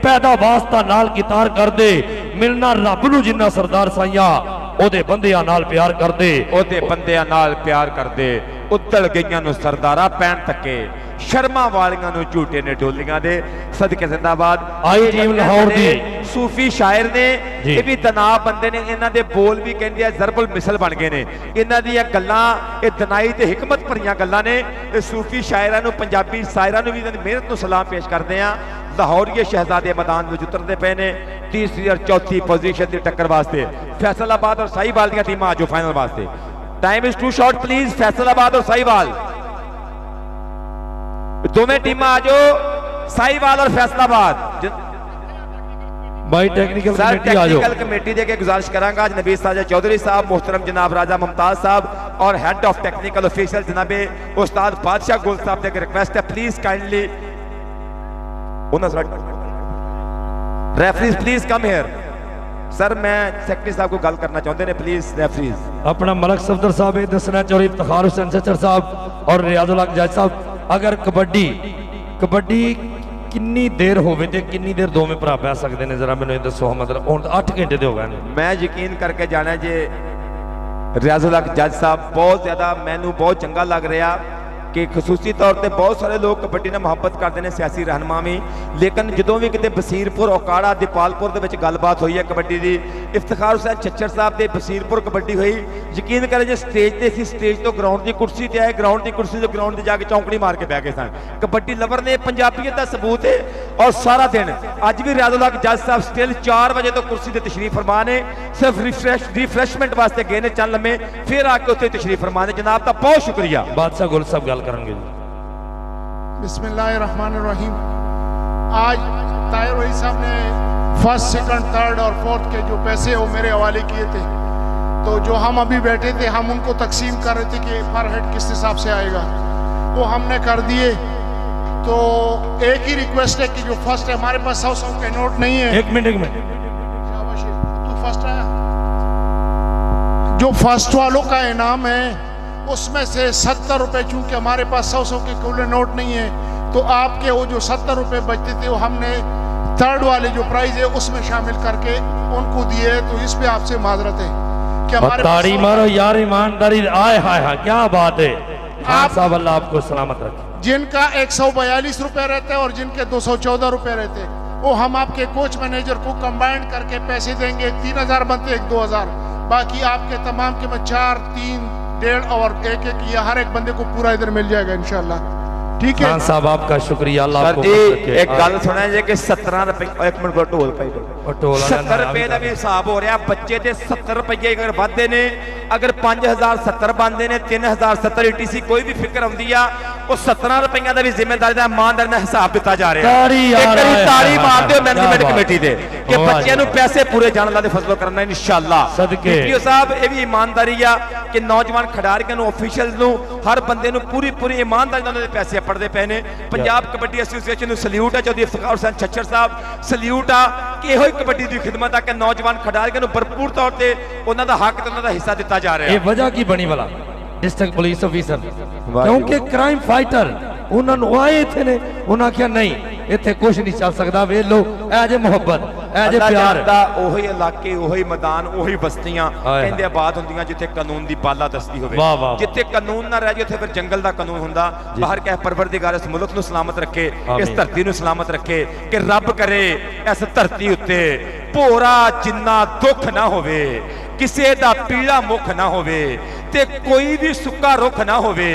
पैदा वास्ता नाल कितार करदे मिलना रब नूं जिन्ना सरदार साइया ओदे बंदियां नाल प्यार करदे ओदे बंदियां नाल प्यार करदे उत्तल गईयां नूं सरदारा पैण तके ਸ਼ਰਮਾ ਵਾਲੀਆਂ ਨੂੰ ਝੂਟੇ ਨੇ ਡੋਲੀਆਂ ਦੇ ਸਦਕੇ ਜ਼ਿੰਦਾਬਾਦ। ਆਈ ਟੀਮ ਲਾਹੌਰ ਦੀ ਸੂਫੀ ਸ਼ਾਇਰ ਨੇ, ਇਹ ਵੀ ਤਨਾਬ ਬੰਦੇ ਨੇ, ਇਹਨਾਂ ਦੇ ਬੋਲ ਵੀ ਕਹਿੰਦੇ ਆ ਜ਼ਰਬੁਲ ਮਿਸਲ ਬਣ ਗਏ ਨੇ। ਇਹਨਾਂ ਦੀਆਂ ਗੱਲਾਂ ਇਹ ਦਨਾਈ ਤੇ ਹਕਮਤ ਭਰੀਆਂ ਗੱਲਾਂ ਨੇ। ਇਹ ਸੂਫੀ ਸ਼ਾਇਰਾਂ ਨੂੰ, ਪੰਜਾਬੀ ਸ਼ਾਇਰਾਂ ਨੂੰ ਵੀ ਇਹਨਾਂ ਦੀ ਮਿਹਨਤ ਨੂੰ ਸਲਾਮ ਪੇਸ਼ ਕਰਦੇ ਆ। ਲਾਹੌਰੀਏ ਸ਼ਹਿਜ਼ਾਦੇ ਮੈਦਾਨ ਵਿੱਚ ਉਤਰਦੇ ਪਏ ਨੇ ਤੀਸਰੀ ਔਰ ਚੌਥੀ ਪੋਜੀਸ਼ਨ ਦੀ ਟੱਕਰ ਵਾਸਤੇ। फैसलाबाद और साहिवाल ਦੀਆਂ ਟੀਮਾਂ ਆਜੋ ਫਾਈਨਲ ਵਾਸਤੇ। Time is too short please. Faisalabad और साहिवाल दोवें टीमां आजो, साहिवाल और फैसलाबाद। भाई टेक्निकल कमेटी आजो। टेक्निकल कमेटी दे के गुजारिश करांगा नबी साजा चौधरी साहब, मोहतरम जनाब राजा मुमताज साहब और हेड ऑफ टेक्निकल ऑफिशियल जनाबे उस्ताद बादशाह गुल साहब दे रिक्वेस्ट है please kindly referees please come here. Sir मैं सेक्रेटरी साहब को गल करना चाहते हैं प्लीज रेफरीज। अपना मलक सफदर साहब दसना चाह इफ्तिखार हुसैन सचर साहब और रियाजुल हक जज साहब अगर कबड्डी किन्नी देर होवे ते किन्नी देर दोवें भरा पै सकते हैं जरा मैंने दसो। मतलब हुण 8 घंटे दे हो गए। मैं यकीन करके जाना जे रियाजुल हक जज साहब बहुत ज़्यादा मैनू बहुत चंगा लग रहा कि खसूसी तौर पर बहुत सारे लोग कबड्डी ने मुहब्बत करते हैं, सियासी रहनुमा भी। लेकिन जो भी कितने बसीरपुर औकाड़ा दीपालपुर के गलबात हुई है कबड्डी की, इफ्तिखार हुसैन छच्चर साहब के बसीरपुर कबड्डी हुई, यकीन करें जो स्टेज से सी स्टेज तो ग्राउंड की कुर्सी से आए, ग्राउंड की कुर्सी तो ग्राउंड से जाके चौंकड़ी मार के बह गए सन। कबड्डी लवर ने पंजाबीयत का सबूत है। और सारा दिन अज भी रियाजुल हक जज साहब स्टिल 4 बजे तो कुर्सी से तशरीफ फरमा ने, सिर्फ रिफ्रैशमेंट वास्ते गए ने चल लम्हे, फिर आके उत्थे तशरीफ फरमा ने। जनाब का बहुत शुक्रिया। बादशाह गुल साहब गल करेंगे। बिस्मिल्लाहिर्रहमानिर्रहीम। आज ताहिर वही साहब ने फर्स्ट, सेकंड, थर्ड और फोर्थ के जो पैसे वो मेरे हवाले किए थे, तो जो हम अभी बैठे थे हम उनको तकसीम कर रहे थे कि पर हेड किस हिसाब से आएगा, वो हमने कर दिए। तो एक ही रिक्वेस्ट है कि जो फर्स्ट है, हमारे पास 100 के नोट नहीं है। एक मिनट तू फर्स्ट आया। जो फर्स्ट वालों का इनाम है उसमें से 70 रुपए, चूंकि हमारे पास 100 के खुले नोट नहीं है, तो आपके वो जो 70 रुपए बचते थे वो हमने थर्ड वाले जो प्राइज है उसमें शामिल करके उनको दिए। तो इस पे आपसे माजरत है कि हमारे ताड़ी मारो यार, ईमानदारी। आए हाय हाय क्या बात है। आप साहब अल्लाह आपको सलामत रखे। जिनका 142 रुपए रहते हैं और जिनके 214 रुपए रहते हैं, वो हम आपके कोच मैनेजर को कंबाइंड करके पैसे देंगे। 3000 बनते, 1 2000, बाकी आपके तमाम के में 4, 3, 1.5 और 1-1 ये हर एक बंदे को पूरा इधर मिल जाएगा इंशाल्लाह। ठीक है खान साहब आपका शुक्रिया। अल्लाह आपको एक गल सुना जे कि 17 रुपए, एक मिनट को ढोल पाई 70 रुपए का भी हिसाब हो रहा। बच्चे ते 70 रुपए अगर वादे ने, अगर 5000 70 बनते ने, 3000 70 ETC कोई भी फिक्र आती आ, वो 17 रुपया का भी जिम्मेदारी का ईमानदारी का हिसाब दिता जा रहा है। ताड़ी मार दो मैनेजमेंट कमेटी दे कि बच्चों को पैसे पूरे जाने ला फैसला करना इंशाअल्लाह। डीपीओ साहब ये भी ईमानदारी आ कि नौजवान खिडारियों को, ऑफिशियल्स को, हर बंदे को पूरी ईमानदारी उन्होंने पैसे पड़ते पे ने। पंजाब कबड्डी एसोसीएशन को सल्यूट है। चौधरी इफ्तिखार हुसैन छच्चर साहब सल्यूट आ कि यही कबड्डी की खिदमत है कि नौजवान खिडारियों को भरपूर तौर पर उन्होंने हक तो हिस्सा दिता जा रहा है। ये वजह की बनी वाला डिस्ट्रिक्ट पुलिस ऑफिसर क्योंकि क्राइम फाइटर उन्होंने आए थे ने, उन्होंने आख्या नहीं इत्थे कुछ नहीं चल सकता। वे लो ए जे मोहब्बत, ए जे प्यार, ओही इलाके, ओही मैदान, ओही बस्तियां कहंदे आबाद हुंदियां जिथे कानून दी पाला दस्ती होवे। जिथे कानून ना रह जाए उथे फिर जंगल दा कानून हुंदा। बाहर कह परवरदिगार इस मुल्क नूं सलामत रखे, इस धरती नूं सलामत रखे कि रब करे इस धरती उत्ते भोरा जिन्ना दुख ना होवे, किसे दा पीड़ा मुख ना होवे, ते कोई भी सुक्का रुख ना होवे,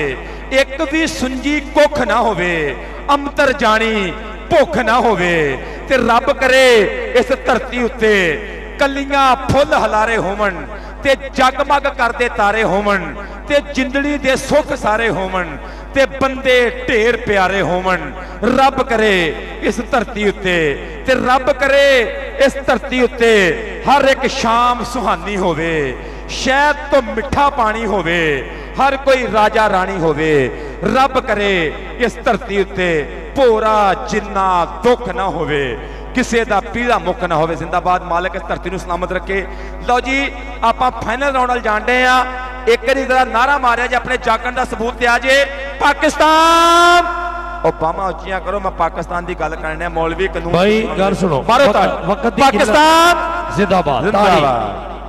एक भी सुंजी कुख ना होवे, अंतर जानी भुख ना होवे, ते रब करे इस धरती उत्ते कलियां फुल हलारे होवन, ते जगमग करते तारे होवन, ते जिंदड़ी दे सुख सारे होवन, ते बंदे ढेर प्यारे होवन। रब करे इस धरती उत्ते, ते रब करे इस धरती उत्ते हर एक शाम सुहानी होवे, शहद तो मिठा पानी होवे, हर कोई राजा रानी होवे। रब करे इस धरती उत्ते भोरा जिन्ना दुख ना होवे, किसी का पीड़ा मुख ना होवे। जिंदाबाद मालिक इस धरती नूं सलामत रखे। लो जी आपां फाइनल राउंड वाल जाण डे आ। एक बारी जरा नारा मारिया जे अपने जागण का सबूत ते आ जे पाकिस्तान। और बामा उच्चियां करो, मैं पाकिस्तान की गल करने मौलवी कानून भाई गल सुनो। पाकिस्तान जिंदाबाद।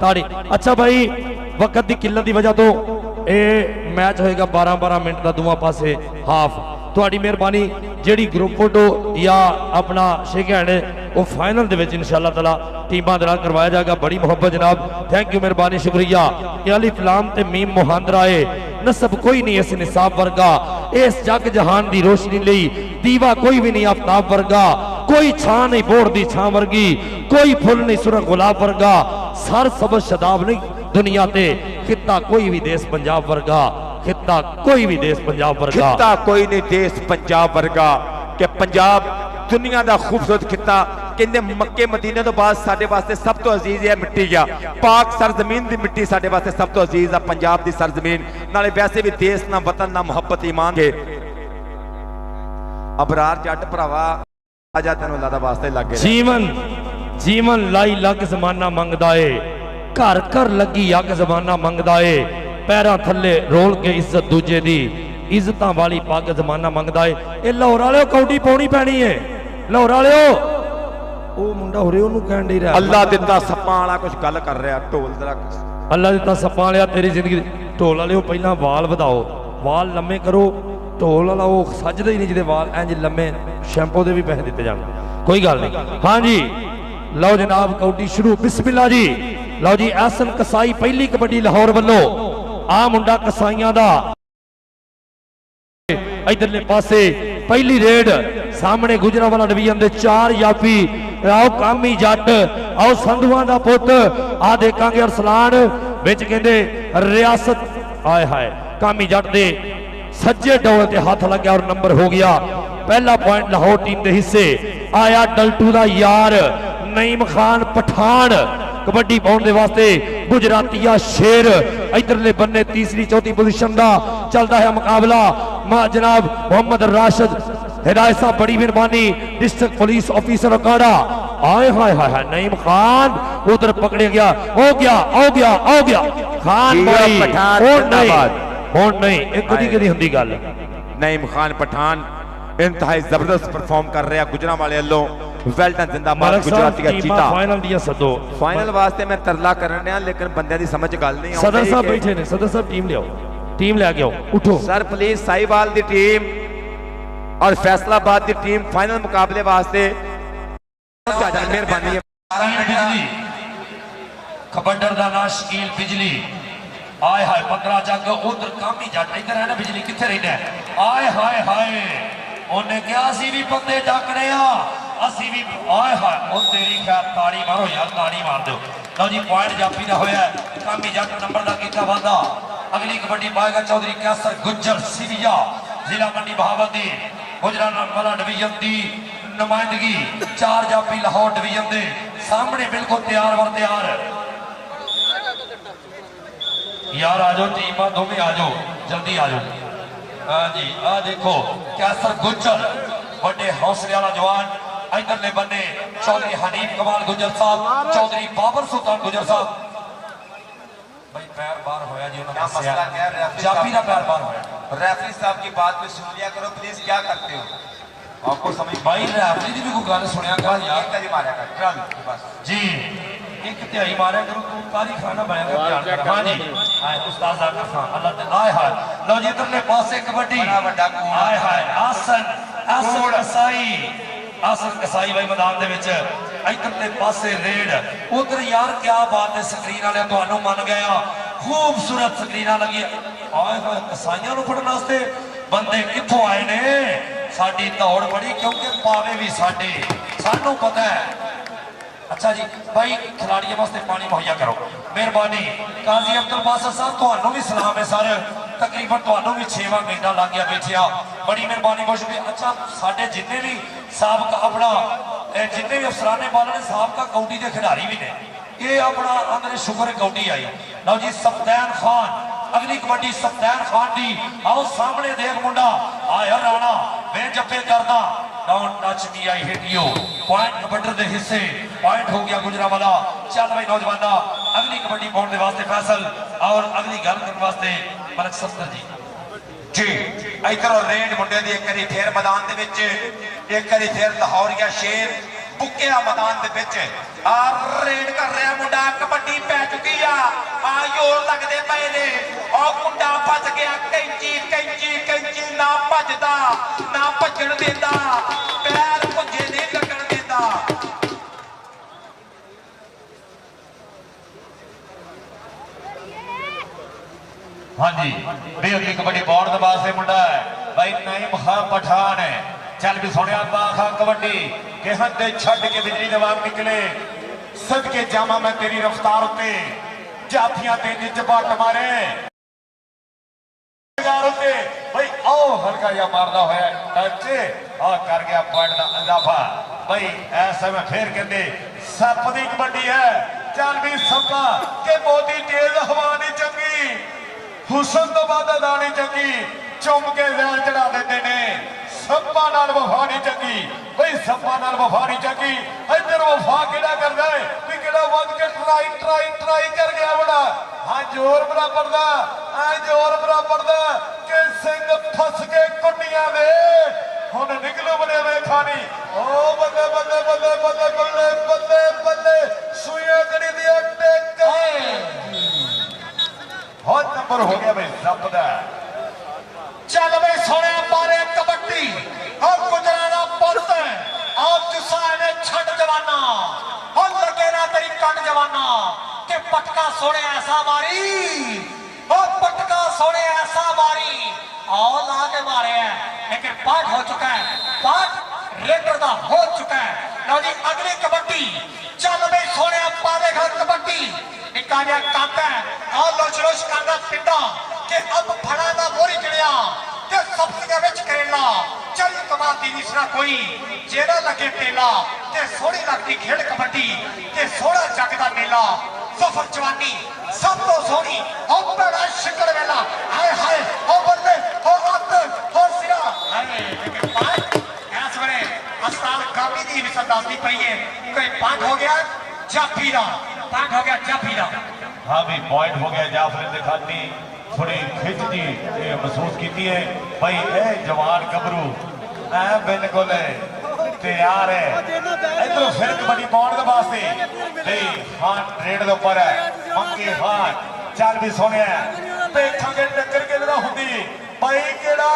ताड़ी। अच्छा भाई वक्त की किल्लत की वजह तो ये मैच होएगा 12-12 मिनट का दोवां पासे हाफ। ਤੁਹਾਡੀ ਮਿਹਰਬਾਨੀ ਜਿਹੜੀ ਗਰੁੱਪ ਫੋਟੋ ਜਾਂ ਆਪਣਾ ਸ਼ੇਕ ਹੈਂਡ ਉਹ ਫਾਈਨਲ ਦੇ ਵਿੱਚ ਇਨਸ਼ਾਅੱਲਾ ਤਾਲਾ ਟੀਮਾਂ ਦੇ ਨਾਲ ਕਰਵਾਇਆ ਜਾਏਗਾ। ਬੜੀ ਮੁਹੱਬਤ ਜਨਾਬ, ਥੈਂਕ ਯੂ, ਮਿਹਰਬਾਨੀ, ਸ਼ੁਕਰੀਆ। ਕਿ ਅਲਿਫ ਲਾਮ ਤੇ ਮੀਮ ਮੁਹਾਂਦਰਾ ਏ ਨਸਬ ਕੋਈ ਨਹੀਂ ਇਸ ਨਿਸਾਬ ਵਰਗਾ, ਇਸ ਜਗ ਜਹਾਨ ਦੀ ਰੋਸ਼ਨੀ ਲਈ ਦੀਵਾ ਕੋਈ ਵੀ ਨਹੀਂ ਆਫਤਾਬ ਵਰਗਾ, ਕੋਈ ਛਾਂ ਨਹੀਂ ਬੋੜ ਦੀ ਛਾਂ ਵਰਗੀ, ਕੋਈ ਫੁੱਲ ਨਹੀਂ ਸੁਰਖ ਗੁਲਾਬ ਵਰਗਾ, ਸਰ ਸਬਜ਼ ਸ਼ਦਾਬ ਨਹੀਂ ਦੁਨੀਆ ਤੇ, ਖਿੱਤਾ ਕੋਈ ਵੀ ਦੇਸ਼ ਪੰਜਾਬ ਵਰਗਾ, ਖਿੱਤਾ ਕੋਈ ਵੀ ਦੇਸ਼ ਪੰਜਾਬ ਵਰਗਾ, ਖਿੱਤਾ ਕੋਈ ਨਹੀਂ ਦੇਸ਼ ਪੰਜਾਬ ਵਰਗਾ। ਕਿ ਪੰਜਾਬ ਦੁਨੀਆ ਦਾ ਖੂਬਸੂਰਤ ਖਿੱਤਾ, ਕਹਿੰਦੇ ਮੱਕੇ ਮਦੀਨੇ ਤੋਂ ਬਾਅਦ ਸਾਡੇ ਵਾਸਤੇ ਸਭ ਤੋਂ ਅਜ਼ੀਜ਼ ਹੈ ਮਿੱਟੀ ਆ, ਪਾਕ ਸਰਜ਼ਮੀਨ ਦੀ ਮਿੱਟੀ ਸਾਡੇ ਵਾਸਤੇ ਸਭ ਤੋਂ ਅਜ਼ੀਜ਼ ਆ ਪੰਜਾਬ ਦੀ ਸਰਜ਼ਮੀਨ। ਨਾਲੇ ਵੈਸੇ ਵੀ ਦੇਸ਼ ਨਾ ਵਤਨ ਨਾ ਮੁਹੱਬਤ ਈਮਾਨ ਕੇ ਅਬਰਾਰ ਜੱਟ ਭਰਾਵਾ ਆਜਾ ਤੈਨੂੰ ਅੱਲਾ ਦਾ ਵਾਸਤਾ ਹੀ ਲੱਗੇ। ਜੀਵਨ ਲਾਈ ਲੱਗ ਜ਼ਮਾਨਾ ਮੰਗਦਾ ਏ, ਘਰ ਘਰ ਲੱਗੀ ਅੱਗ ਜ਼ਮਾਨਾ ਮੰਗਦਾ ਏ, ਪੈਰਾਂ ਥੱਲੇ ਰੋਲ ਕੇ ਇੱਜ਼ਤ ਦੂਜੇ ਦੀ, ਇੱਜ਼ਤਾਂ ਵਾਲੀ ਪੱਗ ਜ਼ਮਾਨਾ ਮੰਗਦਾ ਏ। ਇਹ ਲਾਹੌਰ ਵਾਲਿਓ ਕੌਡੀ ਪਾਉਣੀ ਪੈਣੀ ਏ, ਲਾਹੌਰ ਵਾਲਿਓ। ਉਹ ਮੁੰਡਾ ਹੋਰੇ ਉਹਨੂੰ ਕਹਿਣ ਡਈ ਰਿਹਾ ਅੱਲਾ ਦਿੱਤਾ ਸੱਪਾਂ ਵਾਲਾ ਕੁਝ ਗੱਲ ਕਰ ਰਿਹਾ ਢੋਲ ਜ਼ਰਾ। ਅੱਲਾ ਦਿੱਤਾ ਸੱਪਾਂ ਵਾਲਿਆ ਤੇਰੀ ਜ਼ਿੰਦਗੀ। ਢੋਲ ਵਾਲਿਓ ਪਹਿਲਾਂ ਵਾਲ ਵਧਾਓ, ਵਾਲ ਲੰਮੇ ਕਰੋ। ਢੋਲ ਵਾਲਾ ਉਹ ਸੱਜਦਾ ਹੀ ਨਹੀਂ ਜਿਹਦੇ ਵਾਲ ਇੰਜ ਲੰਮੇ, ਸ਼ੈਂਪੂ ਦੇ ਵੀ ਪੈਸੇ ਦਿੱਤੇ ਜਾਣ, ਕੋਈ ਗੱਲ ਨਹੀਂ। ਹਾਂਜੀ ਲਓ ਜਨਾਬ ਕੌਡੀ ਸ਼ੁਰੂ, ਬਿਸਮਿल्लाह ਜੀ। ਲਓ ਜੀ ਐਸਨ ਕਸਾਈ ਪਹਿਲੀ ਕਬੱਡੀ ਲਾਹੌਰ ਵੱਲੋਂ, ਆ ਮੁੰਡਾ ਕਸਾਈਆਂ ਦਾ। ਇਧਰਲੇ ਪਾਸੇ ਪਹਿਲੀ ਰੇਡ ਸਾਹਮਣੇ ਗੁਜਰਾਂਵਾਲਾ ਡਿਵੀਜ਼ਨ ਦੇ 4 ਯਾਪੀ। ਆਓ ਕਾਮੀ ਜੱਟ, ਆਓ ਸੰਧੂਆਂ ਦਾ ਪੁੱਤ, ਆ ਦੇਖਾਂਗੇ ਅਰਸਲਾਨ ਵਿੱਚ ਕਹਿੰਦੇ ਰਿਆਸਤ। ਆਏ ਹਾਏ ਕਾਮੀ ਜੱਟ ਦੇ ਸੱਜੇ ਡੋਲ ਤੇ ਹੱਥ ਲੱਗਿਆ ਔਰ ਨੰਬਰ ਹੋ ਗਿਆ। ਪਹਿਲਾ ਪੁਆਇੰਟ ਲਾਹੌਰ ਟੀਮ ਦੇ ਹਿੱਸੇ ਆਇਆ। ਡਲਟੂ ਦਾ ਯਾਰ ਨਈਮ ਖਾਨ ਪਠਾਨ ਕਬੱਡੀ ਪਾਉਣ ਦੇ ਵਾਸਤੇ, ਗੁਜਰਾਤੀਆ ਸ਼ੇਰ। ਇਧਰਲੇ ਬੰਨੇ ਤੀਸਰੀ ਚੌਥੀ ਪੋਜੀਸ਼ਨ ਦਾ ਚੱਲਦਾ ਹੈ ਮੁਕਾਬਲਾ। जनाब मोहम्मद राशिद हिदायत साहब बड़ी मेहरबानी, डिस्ट्रिक्ट पुलिस ऑफिसर अकाड़ा। आए हाय हाय हाय नईम खान उधर पकड़े गया, हो गया हो गया हो गया खान भाई होण नहीं एक कदी कदी हुंदी गल। नईम खान पठान इंतहाई जबरदस्त परफॉर्म कर रहा गुजरांवाले वालों। वेल डन जिंदाबाद गुजराती का चीता। फाइनल दिया सदो, फाइनल वास्ते मैं तरला करन रहा लेकिन बंदे दी समझ गल नहीं। सदर साहब बैठे ने, सदर साहब टीम ले आओ, टीम ले आओ, उठो sir please. Sahiwal the team और फैसलाबाद दी टीम फाइनल मुकाबले वास्ते मेहरबानी बिजली खबड्डर दा ना शकील बिजली। आए हाय 15 जग उधर कामी जट इधर है ना बिजली किथे रहना है। आए हाय हाय उन्हें क्या असी भी बंदे डकने असी भी। आए हाय ओ तेरी खैर ताड़ी मारो यार, ताड़ी मार दो। लो जी पॉइंट जाफी दा होया, कामी जट नंबर दा कीता वादा। अगली कबड्डी पाएगा चौधरी कैसर गुज्जर सिविया, जिला मंडी बहावती गुजरांवाला डिवीजन की नुमाइंदगी। 4 जाफी लाहौर डिवीजन के सामने बिल्कुल तैयार वर तैयार। यार आ जाओ टीम दोवें आ जाओ, जल्दी आ जाओ। हाँ जी आ देखो कैसर गुज्जर बड़े हौसले वाला जवान। इधरले बन्ने चौधरी हनीफ कमाल गुज्जर साहब, चौधरी बाबर सुल्तान गुज्जर साहब। भाई पैर बार होया जी, उन्होंने मसला क्या है? जाफी का पैर बार होया। रेफरी साहब की बात में सुन लिया करो प्लीज। क्या करते हो आपको समझ भाई रेफरी की भी कोई गल सुनिया कर यार। एक मारा कर बस जी, एक तिहाई मारा करो, तू कारी खाना बनाएगा ध्यान कर। हां जी हाय उस्ताद आकर खान अल्लाह ते आए हाय। लो जी इधरले पासे कबड्डी आए हाय आसन कसाई, आसन कसाई भाई मैदान दे विच। इधरले पासे रेड उधर यार क्या बात है, स्क्रीन वाले तुहानू मन गया, खूबसूरत स्क्रीन लगी। आए हाय कसाइयां नू फड़न वास्ते बंदे कित्थों आए ने। साडी दौड़ बड़ी क्योंकि पावे भी साडे, सानू पता है। अच्छा जी भाई खिलाड़ियों वास्ते पानी मुहैया करो मेहरबानी। काजी अब्दुल बासर साहब तुहानू भी सलाम है सर, तकरीबन तुहानू भी 6वां घंटा लग गया बैठिया, बड़ी मेहरबानी बहुत शुक्रिया। अच्छा साडे जिन्ने भी साबका अपना जिन्ने भी अफसराने वाले ने साबका कौडी के खिडारी भी ने, ये अपना अंदर शुक्र कौडी आई। लो जी सफदैन खान, अगली कबड्डी सफदैन खान दी। आओ सामने देख मुंडा आया राणा मैं जप्पे करदा don't touch me I hit you. Point कबड्डर दे हिस्से पॉइंट हो गया गुजरांवाला। चल भाई नौजवाना अगली कबड्डी पाउंड दे वास्ते फैसल और अगली गल करने वास्ते मलक सत्तर जी जी। इधर रेड मुंडे दी एक बारी फिर मैदान दे विच, एक बारी फिर लाहौरिया शेर बुकिया मैदान दे विच आ रेड कर रहा मुंडा। कबड्डी पै चुकी आ जोर लगदे पए ने। ओ मुंडा फस गया, कैंची कैंची कैंची ना भजदा। ਭੱਜਣ ਦਿੰਦਾ, ਪੈਰ ਭੁੱਜੇ ਨਹੀਂ ਲੱਗਣ ਦਿੰਦਾ। ਹਾਂਜੀ ਬੇਅਦਬੀ ਕਬੱਡੀ ਬੋਰਡ ਦੇ ਵਾਸਤੇ ਮੁੰਡਾ ਹੈ ਭਾਈ ਨਈਮ ਖਾਨ ਪਠਾਨ ਹੈ। ਚੱਲ ਵੀ ਸੁਣਿਆ ਬਾਖਾ ਕਬੱਡੀ ਕਿਹਨ ਦੇ ਛੱਡ ਕੇ ਬਿਜਲੀ ਦੇ ਵਾਂਗ ਨਿਕਲੇ। ਸਦਕੇ ਜਾਵਾਂ ਮੈਂ ਤੇਰੀ ਰਫ਼ਤਾਰ ਉੱਤੇ, ਜਾਫੀਆਂ ਤੇ ਨਿੱਜ ਬੱਟ ਮਾਰੇ ਉੱਤੇ ਭਾਈ ਆਓ ਹਲਕਾ ਜਿਹਾ ਮਾਰਦਾ ਹੋਇਆ ਟੱਚ ਆ ਕਰ ਗਿਆ ਪੁਆਇੰਟ ਦਾ ਇਜ਼ਾਫਾ। ਭਾਈ ਇਸ ਸਮੇਂ ਫੇਰ ਕਹਿੰਦੇ ਸੱਪ ਦੀ ਕਬੱਡੀ ਹੈ। ਚੱਲ ਵੀ ਸੱਪਾ ਕਿ ਬਹੁਤੀ ਤੇਜ਼ ਹਵਾ ਨਹੀਂ ਚੰਗੀ, ਹੁਸਨ ਤੋਂ ਬਾਅਦ ਅਦਾ ਨਹੀਂ ਚੰਗੀ, ਚੁੰਮ ਕੇ ਜ਼ਹਿਰ ਚੜਾ ਦਿੰਦੇ ਨੇ। ਸੱਪਾਂ ਨਾਲ ਵਫਾ ਨਹੀਂ ਚੰਗੀ ਬਈ, ਸੱਪਾਂ ਨਾਲ ਵਫਾ ਨਹੀਂ ਚੰਗੀ। ਇੱਧਰ ਵਫਾ ਕਿਹੜਾ ਕਰਦਾ ਹੈ ਵੀ ਕਿਹੜਾ ਵੱਧ ਕੇ ਟਰਾਈ ਕਰ ਗਿਆ ਬੜਾ। ਹਾਂ ਜ਼ੋਰ ਬਰਾਬਰ ਦਾ, ਐ ਜ਼ੋਰ ਬਰਾਬਰ ਦਾ ਕਿ ਸਿੰਘ ਫਸ ਕੇ ਕੁੰਡੀਆਂ ਦੇ ਹੁਣ ਨਿਕਲੂ ਬਣੇ ਵੇ ਖਾਣੀ। ਓ ਬੱਲੇ ਬੱਲੇ ਬੱਲੇ ਬੱਲੇ ਬੱਲੇ ਬੱਲੇ ਬੱਲੇ ਸੂਈਆਂ ਕੜੀ ਦੀ ਟੇਕ ਬਹੁਤ ਨੰਬਰ ਹੋ ਗਿਆ ਬਈ ਸੱਪ ਦਾ। ਚੱਲ ਬਈ ਸੋਹਣਿਆ ਪਾਰੇ ਕਬੱਡੀ ਹੋ ਗੁਜਰਾਂ ਦਾ ਪੁੱਤ ਆਪ ਜੁਸਾ ਨੇ ਛੱਡ ਜਵਾਨਾ ਹੋ ਲੱਗੇ ਨਾ ਤੇਰੀ ਕੰਨ ਜਵਾਨਾ ਕਿ ਪਟਕਾ ਸੋਹਣਿਆ ਐਸਾ ਮਾਰੀ, ਹੋ ਪਟਕਾ ਸੋਹਣਿਆ ਐਸਾ ਮਾਰੀ ਆਓ ਲਾ ਕੇ ਮਾਰਿਆ। ਲੇਕਿਨ ਪਾਠ ਹੋ ਚੁੱਕਾ ਹੈ, ਪਾਠ ਰੇਡਰ ਦਾ ਹੋ ਚੁੱਕਾ ਹੈ। ਲਓ ਜੀ ਅਗਲੀ ਕਬੱਡੀ ਚੱਲ ਬਈ ਸੋਹਣਿਆ ਪਾਵੇਗਾ ਕਬੱਡੀ। ਨਿੱਕਾ ਜਿਹਾ ਕਾਕਾ ਆਹ ਲੋਚ ਕਰਦਾ ਪਿੰਡਾ ਕਿ ਅਬ ਫੜਾ ਦਾ ਮੋਰੀ ਚੜਿਆ ਤੇ ਸਬਜ਼ੀਆਂ ਵਿੱਚ ਕਰੇਲਾ। ਚੱਲ ਕਮਾਦੀ ਨਹੀਂ ਸਰਾ ਕੋਈ ਜਿਹੜਾ ਲੱਗੇ ਤੇਲਾ ਤੇ ਸੋਹਣੀ ਲੱਗਦੀ ਖੇਡ ਕਬੱਡੀ ਤੇ ਸੋਹਣਾ ਜੱਗ ਦਾ ਮੇਲਾ। ਸਫਰ ਜਵਾਨੀ ਸਭ ਤੋਂ ਸੋਹਣੀ ਉਹ ਬੜਾ ਸ਼ਿਕਰ ਵੇਲਾ। ਹਾਏ ਹਾਏ ਉਹ ਬੰਦੇ ਹੋ ਅੱਤ ਹੋ ਸਿਰਾ ਹਾਏ। ਲੇਕਿਨ ਪਾਠ ਇਸ ਵੇਲੇ ਅਸਤਾਲ ਕਾਮੀ ਦੀ ਮਿਸਲ ਦੱਸਦੀ ਪਈ ਹੈ ਕਿ ਪਾਠ ਹੋ ਗਿਆ ਜਾਫੀ ਦਾ, ਪਾਠ ਹੋ ਗਿਆ ਜਾਫੀ ਦਾ। हाँ भी पॉइंट हो गया जाफर ने खाती थोड़ी खिच जी महसूस की है भाई ए जवान गबरू ऐ बिल्कुल तैयार है। इधर फिर कबड्डी पाउण दे वास्ते नहीं खान रेड दे ऊपर है मंकी खान। चल भी सोने देखांगे टक्कर किहड़ा हुंदी भाई केड़ा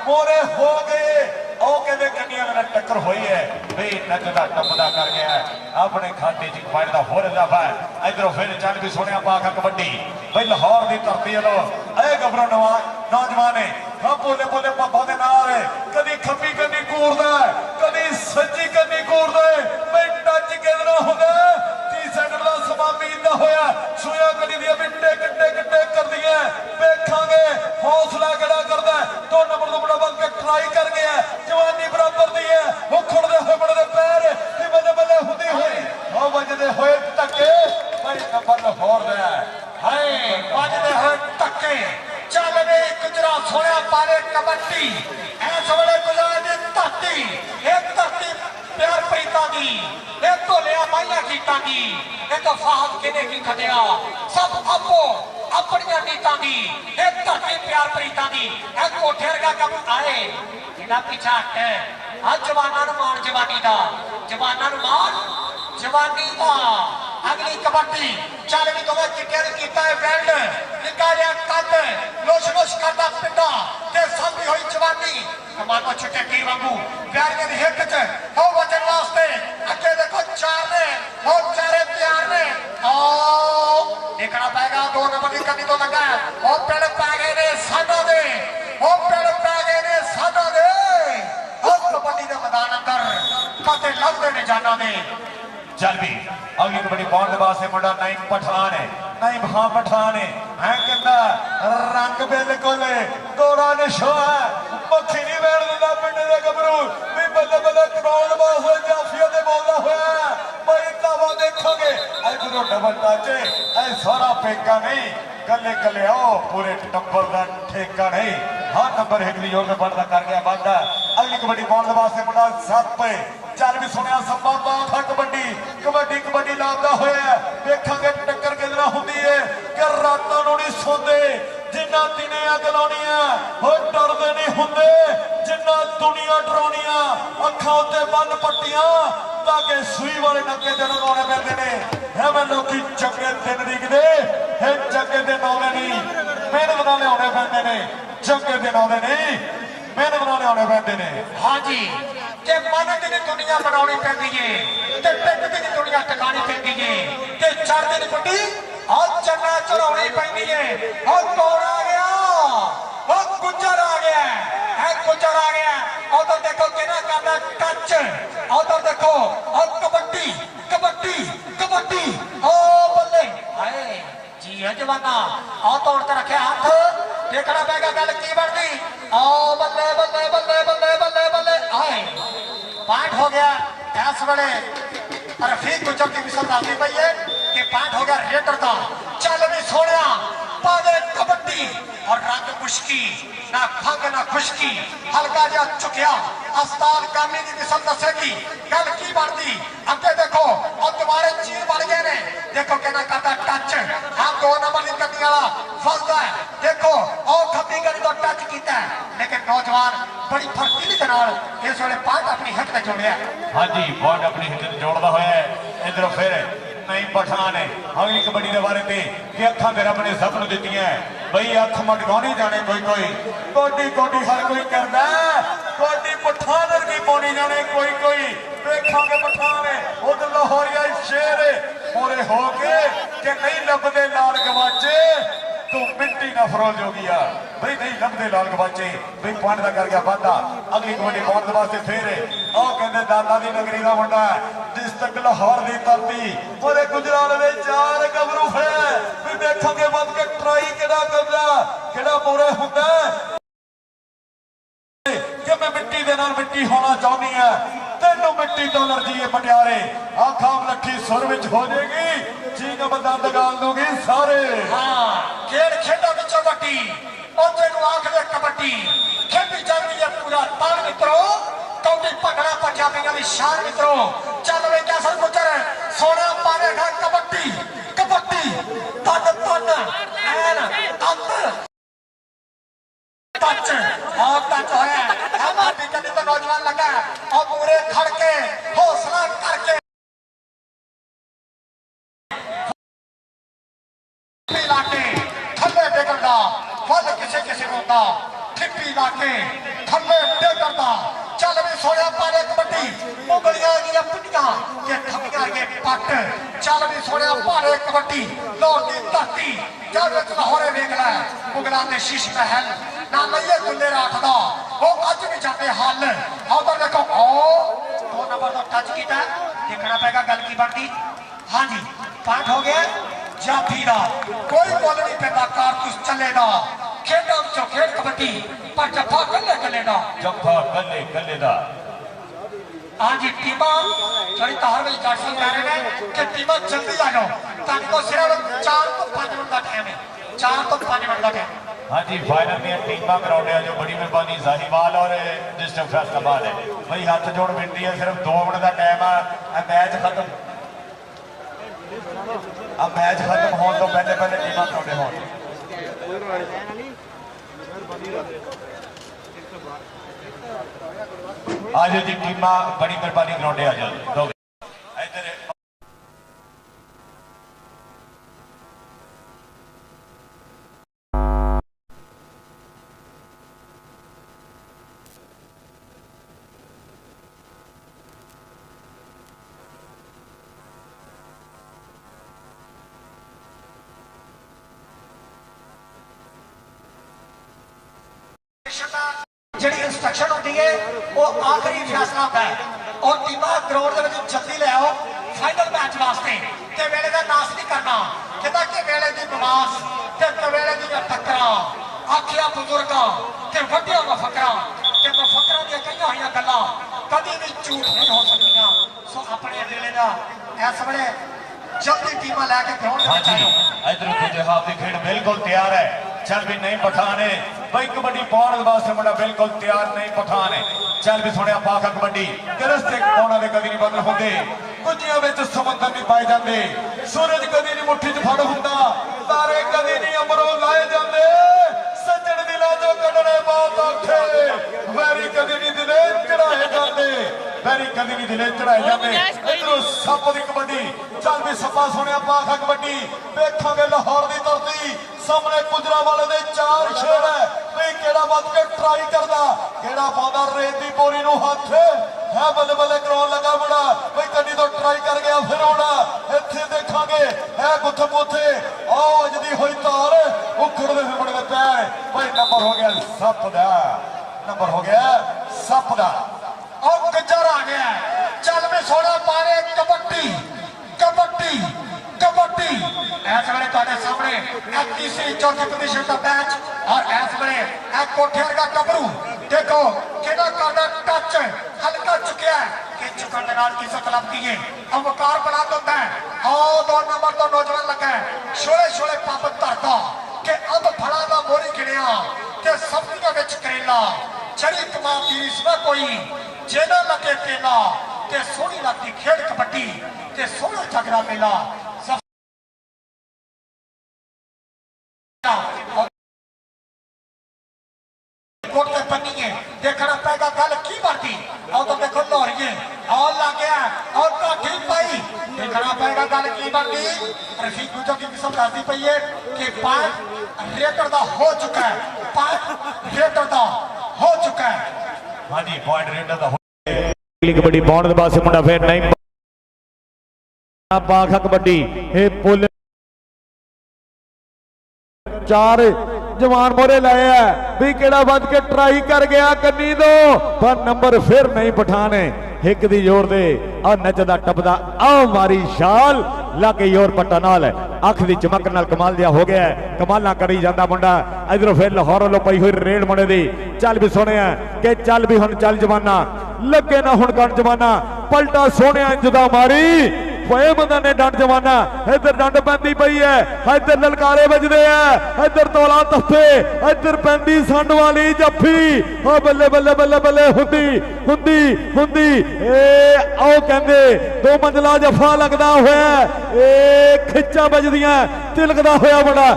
मोरे हो गए ਉਹ ਕਹਿੰਦੇ ਕੰਨੀਆਂ ਨਾਲ ਟੱਕਰ ਹੋਈ ਹੈ ਵੀ ਨੱਚਦਾ ਟੱਪਦਾ ਕਰ ਗਿਆ ਆਪਣੇ ਖਾਤੇ 'ਚ ਪੁਆਇੰਟ ਦਾ ਹੋਰ ਇਜ਼ਾਫਾ ਹੈ। ਇਧਰੋਂ ਫਿਰ ਚੱਲ ਵੀ ਸੋਹਣਿਆ ਪਾਖਾ ਕਬੱਡੀ ਬਈ ਲਾਹੌਰ ਦੀ ਧਰਤੀ ਵੱਲੋਂ ਇਹ ਗੱਭਰੂ ਨੌਜਵਾਨ ਨੇ ਹਾਂ ਬੋਲੇ ਬੋਲੇ ਪੱਪਾ ਦੇ ਨਾਲ ਕਦੀ ਖੱਬੀ ਕੰਨੀ ਘੂਰਦਾ ਕਦੀ ਸੱਜੀ ਕੰਨੀ ਘੂਰਦਾ ਬਈ ਟੱਚ ਕਿਹਦਾ ਹੁੰਦਾ 30 ਸੈਕਿੰਡ ਦਾ ਸਮਾਂ ਬੀਤਦਾ ਹੋਇਆ ਸੂਇਆ ਕਦੀ ਦੀਆਂ ਵੀ ਟਿਕ ਕਰਦੀਆਂ ਵੇਖਾਂਗੇ ਹੌਸਲਾ ਕਿਹੜਾ ਕਰਦਾ। 2 ਨੰਬਰ ਤੋਂ ਬੜਾ ਬੰਦ ਕੇ ਟਰਾਈ ਕਰ ਗਿਆ ਜਵਾਨੀ ਬਰਾਬਰ ਦੀ ਹੈ ਉਹ ਖੁੱਲਦੇ ਹੋਏ ਬੜੇ ਦੇ ਪੈਰ ਤੇ ਬੱਲੇ ਬੱਲੇ ਹੁੰਦੀ ਹੋਈ ਉਹ ਵੱਜਦੇ ਹੋਏ ਧੱਕੇ ਭਾਈ ਨੰਬਰ ਲਾਹੌਰ ਦਾ ਹਾਏ ਵੱਜਦੇ ਹੋਏ ਧੱਕੇ। ਚੱਲ ਵੇ ਗੁਜਰਾ ਸੋਹਣਿਆ ਪਾਰੇ ਕਬੱਡੀ ਇਸ ਵੇਲੇ ਗੁਜਰਾ ਦੀ ਧਰਤੀ ਇਹ ਧਰਤੀ ਪਿਆਰ ਪ੍ਰੀਤਾਂ ਦੀ ਇਹ ਧੋਲਿਆ ਮਾਈਆਂ ਗੀਤਾਂ ਦੀ ਇਹ ਤਾਂ ਫਾਹਦ ਕਿਨੇ ਕੀ ਖਟਿਆ ਸਭ ਆਪੋ ਆਪਣੀਆਂ ਨੀਤਾਂ ਦੀ ਇਹ ਧਰਤੀ ਪਿਆਰ ਪ੍ਰੀਤਾਂ ਦੀ ਇਹ ਕੋਠੇ ਵਰਗਾ ਕੰਮ ਆਏ ਜਿਹੜਾ ਪਿੱਛਾ ਹਟ ਆ ਜਵਾਨਾਂ ਨੂੰ ਮਾਣ ਜਵਾਨੀ ਦਾ ਜਵਾਨਾਂ ਨੂੰ ਮਾਣ ਜਵਾਨੀ ਦਾ। ਅਗਲੀ ਕਬੱਡੀ ਚੱਲ ਵੀ ਦੋਵੇਂ ਚਿੱਟਿਆਂ ਨੇ ਕੀਤਾ ਹੈ ਵੈਲਡ ਨਿੱਕਾ ਜਿਹਾ ਕੱਦ ਲੋਸ਼ ਕਰਦਾ ਪਿੰਡਾ ਤੇ ਸੰਭੀ ਹੋਈ ਜਵਾਨੀ ਕਮਾਲੋ ਛਿੱਟੇ ਕੀ ਵਾਂਗੂ ਪਿਆਰੀਆਂ ਦੀ ਹਿੱਕ 'ਚ ਹੋ ਵਜਣ ਵਾਸਤੇ ਅੱਗੇ ਦੇਖੋ ਚਾਰ ਨੇ ਹੋ ਚਾਰੇ ਪਿਆਰ ਨੇ ਆਓ ਦੇਖਣਾ ਪਏਗਾ 2 ਨੰਬਰ ਦੀ ਕੰਨੀ ਤੋਂ ਲੱਗਾ ਉਹ ਪਿੰਡ ਪੈ ਗਏ ਨੇ ਸਾਡਾ ਦੇ ਉਹ ਪਿੰਡ ਪੈ ਗਏ ਨੇ ਸਾਡਾ ਦੇ ਉਹ ਕਬੱਡੀ ਦੇ ਮੈਦਾਨ ਅੰਦਰ ਕਦੇ ਲੱਗਦੇ ਨੇ ਜਾਨਾਂ ਦੇ। ਚੱਲ ਵੀ ਅਗਲੀ ਕਬੱਡੀ ਪਾਉਣ ਦੇ ਵਾਸਤੇ ਮੁੰਡਾ ਨਈਮ ਪਠਾਨ ਹੈ ਨਈਮ ਖਾਨ ਪਠਾਨ ਹੈ ਕਹਿੰਦਾ ਰੰਗ ਬਿਲਕੁਲ ਗੋਰਾ ਨਸ਼ਾ ਮੱਖੀ ਨਹੀਂ ਵੇੜ ਦਿੰਦਾ ਪਿੰਡ ਦੇ ਗੱਭਰੂ ਵੀ ਬੱਲੇ ਬੱਲੇ ਕਰਾਉਣ ਵਾਸਤੇ ਜਾਫੀਆ ਦੇ ਬੋਲਦਾ ਹੋਇਆ ਬਈ ਤਾਵਾ ਦੇਖੋਗੇ ਇਧਰੋਂ ਡਬਲ ਟੱਚ ਐ ਸਾਰਾ ਪੇਕਾ ਨਹੀਂ ਕੱਲੇ ਕੱਲੇ ਆਓ ਪੂਰੇ ਟੱਬਰ ਦਾ ਠੇਕਾ ਨਹੀਂ। ਹਾਂ ਨੰਬਰ 1 ਦੀ ਜੋਰ ਤੇ ਬਣਦਾ ਕਰ ਗਿਆ ਵਾਧਾ। ਅਗਲੀ ਕਬੱਡੀ ਪਾਉਣ ਦੇ ਵਾਸਤੇ ਮੁੰਡਾ 7 ਚੱਲ ਵੀ ਸੁਣਿਆ ਸੱਪਾ ਬਾਖਾ ਕਬੱਡੀ ਲਾਉਂਦਾ ਹੋਇਆ ਵੇਖਾਂਗੇ ਟੱਕਰ ਕਿਹਨਾਂ ਹੁੰਦੀ ਹੈ ਕਿ ਰਾਤਾਂ ਨੂੰ ਨਹੀਂ ਸੌਂਦੇ ਜਿੰਨਾ ਦਿਨੇ ਅੱਗ ਲਾਉਣੀ ਆ ਉਹ ਡਰਦੇ ਨਹੀਂ ਹੁੰਦੇ ਜਿੰਨਾ ਦੁਨੀਆ ਡਰਾਉਣੀਆਂ ਅੱਖਾਂ ਉੱਤੇ ਬੰਨ ਪੱਟੀਆਂ ਤਾਂ ਕਿ ਸੂਈ ਵਾਲੇ ਨੱਕੇ ਤੇ ਲਗਾਉਣੇ ਪੈਂਦੇ ਨੇ। ਐਵੇਂ ਲੋਕੀ ਚੰਗੇ ਦਿਨ ਦੇਖਦੇ ਇਹ ਚੰਗੇ ਦਿਨ ਆਉਂਦੇ ਨਹੀਂ ਮਿਹਨਤ ਨਾਲ ਲਿਆਉਣੇ ਪੈਂਦੇ ਨੇ ਚੰਗੇ ਦਿਨ ਆਉਂਦੇ ਨਹੀਂ। ਮਿਹਨਤ ਨਾਲ ਆਉਣੇ ਪੈਂਦੇ ਨੇ। ਹਾਂਜੀ ਜੇ ਮਨ ਦੀ ਨੀ ਦੁਨੀਆ ਬਣਾਉਣੀ ਪੈਂਦੀ ਏ ਤੇ ਪਿੰਡ ਦੀ ਨੀ ਦੁਨੀਆ ਟਿਕਾਣੀ ਪੈਂਦੀ ਏ ਤੇ ਚੜ੍ਹਦੀ ਨੀ ਗੁੱਡੀ ਆ ਚੰਨਾ ਚੜਾਉਣੀ ਪੈਂਦੀ ਏ। ਉਹ ਕੌਣ ਆ ਗਿਆ? ਉਹ ਗੁੱਜਰ ਆ ਗਿਆ ਹੈ, ਗੁੱਜਰ ਆ ਗਿਆ। ਉਧਰ ਦੇਖੋ ਕਿਹਨਾਂ ਕਰਦਾ ਟੱਚ, ਉਧਰ ਦੇਖੋ ਉਹ ਕਬੱਡੀ ਕਬੱਡੀ ਕਬੱਡੀ। ਉਹ ਬੱਲੇ ਹਾਏ ਜੀ ਹੈ ਜਵਾਨਾ ਆ ਤੋੜ ਤੇ ਰੱਖਿਆ ਹੱਥ, ਦੇਖਣਾ ਪੈਗਾ ਗੱਲ ਕੀ ਬਣਦੀ। ਆ ਬੱਲੇ ਬੱਲੇ ਬੱਲੇ ਬੱਲੇ ਬੱਲੇ ਬੱਲੇ ਹਾਏ ਪਾਠ ਹੋ ਗਿਆ। ਇਸ ਵੇਲੇ ਰਫੀਕ ਗੁੱਜਰ ਦੀ ਮਿਸਲ ਦੱਸਦੀ ਪਈ ਹੈ ਕਿ ਪਾਠ ਹੋ ਗਿਆ ਰੇਡਰ ਦਾ। ਚੱਲ ਵੀ ਸੋਹਣਿਆ ਪਾ ਦੇ ਕਬੱਡੀ और रंग मुश्की ना खंग ना खुशकी हल्का जा चुकिया अस्ताल कामी की मिसल दसेगी गल की बनती। अगे देखो और दोबारे चीर बन गए ने। देखो कहना करता टच हाँ 2 नंबर की गड्डी वाला फसदा है। देखो और खब्बी गड्डी तो टच किया लेकिन नौजवान बड़ी फर्तीली के नाल इस वेले पाट अपनी हिट में जोड़िया। हाँ जी पाट अपनी हिट जोड़ता हुआ इधरों फिर नहीं पठान है अगली कबड्डी के बारे में कि अखा मेरा अपने सब नूं दित्तियां बई अख मटकाउणी जाने कोई कोई कोडी कोडी हर कोई करदा कोडी पठान वर्गी पाउणी जाने कोई कोई। वेखांगे पठान उधर लाहौरिया शेर मोरे हो के कि नहीं लभदे लाल गवाचे तू मिट्टी ना फरोल जोगिया बई नहीं लभदे लाल गवाचे बई पानी दा कर गया वादा। अगली कबड्डी पाउण दे वास्ते फिर आ कहंदे दादा दी नगरी दा मुंडा जिस तक लाहौर दी धरती ओरे गुजराल दे 4 गबरू है भी देखांगे बंद के ट्राई केड़ा करदा केड़ा मोरे हुंदा कि मैं मिट्टी दे नाल मिट्टी होना चाहनी है। तेनों मिट्टी तो एलर्जी है पटियारे आखाम लखी सुर विच हो जाएगी चीन बंदा दगाल दूंगी सारे। हाँ खेड खेडा विचों वड्डी और तेनू आखदे कबड्डी खेडी जानी है पूरा ताल मित्रो कौडी भंगड़ा पंजाबियां दी शान मित्रो। चल वे कैसल गुजर सोना पावेगा कबड्डी कबड्डी तन तन ऐन अंत टच और टच होया हमारी गड्डी तो नौजवान लगा और पूरे खड़ के हौसला करके लाके थल्ले डिगदा फल किसे किसे होता ठिप्पी लाके थल्ले डिगदा। चल भी सोया पारे कबड्डी उंगलियां दी पिटियां के थमियां के पट। चल भी सोया पारे कबड्डी लौट दी धरती जब विच लाहौरे वेख लै मुगलां दे शीश महल ना लइए दुल्ले राखदा वो अज भी जाते हल। उधर देखो ओ 2 नंबर का टच किया देखना पेगा गल की बनती। हाँ जी पाठ हो गया जाफी का कोई मुल नहीं पैदा कारतूस चलेगा खेडा विचों खेड कबड्डी पर जफा कल्ले कल्ले दा जफा कल्ले कल्ले दा। हाँ जी टीमा थोड़ी तार में जाटसन कह रहे हैं कि टीमा जल्दी आ जाओ ताकि को सिर्फ 4 तो 5 मिनट का टाइम है 4 तो 5 मिनट का टाइम। हाँ जी फाइनल में टीमा कराउंडे जो बड़ी मेहरबानी साहिवाल और डिस्ट्रिक्ट फैसलाबाद है भाई हाथ जोड़ बिनती है सिर्फ 2 मिनट का टाइम है मैच खत्म अब मैच खत्म होने तो पहले पहले टीमा कराउंडे हो। आ जाओ जी टीमा बड़ी मेहरबानी कराउंडे आ जाओ इधर ਜਿਹੜੀ ਇੰਸਟਰਕਸ਼ਨ ਹੁੰਦੀ ਹੈ ਉਹ ਆਖਰੀ ਫੈਸਲਾ ਹੁੰਦਾ ਹੈ और टीमां ग्राउंड ਦੇ ਵਿੱਚ ਜਲਦੀ ਲੈ ਆਓ ਫਾਈਨਲ ਮੈਚ ਵਾਸਤੇ ਤੇ ਵੇਲੇ ਦਾ ਨਾਸ ਨਹੀਂ ਕਰਨਾ ਕਹਿੰਦਾ ਕਿ ਵੇਲੇ ਦੀ ਬਵਾਸ ਤੇ ਵੇਲੇ ਦੀਆਂ ਟੱਕਰਾਂ ਆਖਿਆ ਬਜ਼ੁਰਗਾਂ ਤੇ ਵੱਡਿਆਂ ਮਫਕਰਾਂ ਤੇ ਮਫਕਰਾਂ ਦੀਆਂ ਕਈਆਂ ਹੋਈਆਂ ਗੱਲਾਂ ਕਦੀ ਵੀ ਝੂਠ ਨਹੀਂ ਹੋ ਸਕਦੀਆਂ। ਸੋ ਆਪਣੇ ਵੇਲੇ ਦਾ ਇਸ ਵੇਲੇ जल्दी टीम लैके ग्राउंड में आयो। इधर गुजरात की खेड बिल्कुल तैयार है। चल भी नहीं पठान है भाई कबड्डी पाने वास्ते मुंडा बिल्कुल तैयार नहीं पठान है। चल भी सुने पाखा कबड्डी रस्ते पाने दे कभी नहीं बदल होंगे गुजियां विच समंदर नहीं पाए जाते सूरज कभी नहीं मुट्ठी च फड़ हुंदा तारे कभी नहीं अमरों लाए जाते सज्जन दिलां चों कढणे बहुत औखे वैरी कभी नहीं दिले चढ़ाए जाते वैरी कभी नहीं दिले चढ़ाए जाते। इधरों सप दी कबड्डी चल भी सपा सुने पाखा कबड्डी वेखांगे लाहौर दी धरती सामने गुजरावाले दे 4 शेर है ਕਿਹੜਾ ਵੱਧ ਕੇ ਟਰਾਈ ਕਰਦਾ, ਕਿਹੜਾ ਪਾਉਂਦਾ ਰੇਤ ਦੀ ਬੋਰੀ ਨੂੰ ਹੱਥ ਹੈ, ਬੱਲੇ ਬੱਲੇ ਕਰਾਉਣ ਲੱਗਾ ਮੁੰਡਾ ਬਈ ਕੰਨੀ ਤੋਂ ਟਰਾਈ ਕਰ ਗਿਆ। ਫਿਰ ਆਉਣਾ ਇੱਥੇ ਦੇਖਾਂਗੇ ਹੈ ਗੁੱਥਮ ਉੱਥੇ ਆਹ ਅੱਜ ਦੀ ਹੋਈ ਧਾਰ ਉਖੜਦੇ ਹੋਏ ਮੁੰਡੇ ਦੇ ਪੈਰ ਬਈ ਨੰਬਰ ਹੋ ਗਿਆ ਸੱਪ ਦਾ, ਨੰਬਰ ਹੋ ਗਿਆ ਸੱਪ ਦਾ। ਉਹ ਗੱਜਰ ਆ ਗਿਆ, ਚੱਲ ਵੀ ਸੋਨਾ ਪਾਰੇ ਕਬੱਡੀ ਕਬੱਡੀ कबड्डी इस वे तुहाडे सामने तीसरी चौथी पोजीशन का मैच और इस वे कोठे का गबरू देखो किहड़ा करदा टच हल्का चुकिया कि चुकन दे नाल किसे क्लब दी अवकार बना दिंदा है। आओ 2 नंबर तो नौजवान लगा छोले छोले पंप धरदा कि अब फड़ा दा मोरी गिणिया ते सब्जियां विच करेला चढ़ी कमा की इसमें कोई जेना लगे केला ते सोहनी लगदी खेड कबड्डी ते सोहना झगड़ा मेला देखना पेगा गल की बनती और तो देखो लौरिए और लग गया और काठी पाई देखना पेगा गल की बनती। रफीक गुजो की किस्म दसदी पई है कि पाइप रेटर दा हो चुका है, पाइप रेटर दा हो चुका है। हां जी पॉइंट रेटर दा कबड्डी पाउण दे पासे मुंडा फिर नहीं पाखा कबड्डी हे पुल 4 जवान मोरे लाए है भी केड़ा बद के ट्राई कर गया कन्नी दो पर नंबर फिर नहीं पठाने हिक दी जोर दे आ नचदा टपदा आ मारी शाल लाके योर पट्टा नाल अख दी चमक नाल कमाल दिया हो गया है, कमाला करी जांदा मुंडा। इधरों फिर लाहौर लो पई हुई रेड मुंडे दी चल भी सोने के चल भी हुण चल जवाना लगे ना हुण गण जवाना पलटा सोने जुदा मारी पोए बंदा ने डंड जवाना इधर डंड पैंदी पई है, इधर ललकारे बजदे है, इधर तोला तफे, इधर पैंदी संड वाली जफ्फी ओ बल्ले बल्ले बल्ले बल्ले हुंदी हुंदी हुंदी ए आओ कहंदे 2 मंजिला जफा लगदा होया ए खिच्चा बजदियां तिलकदा होया बड़ा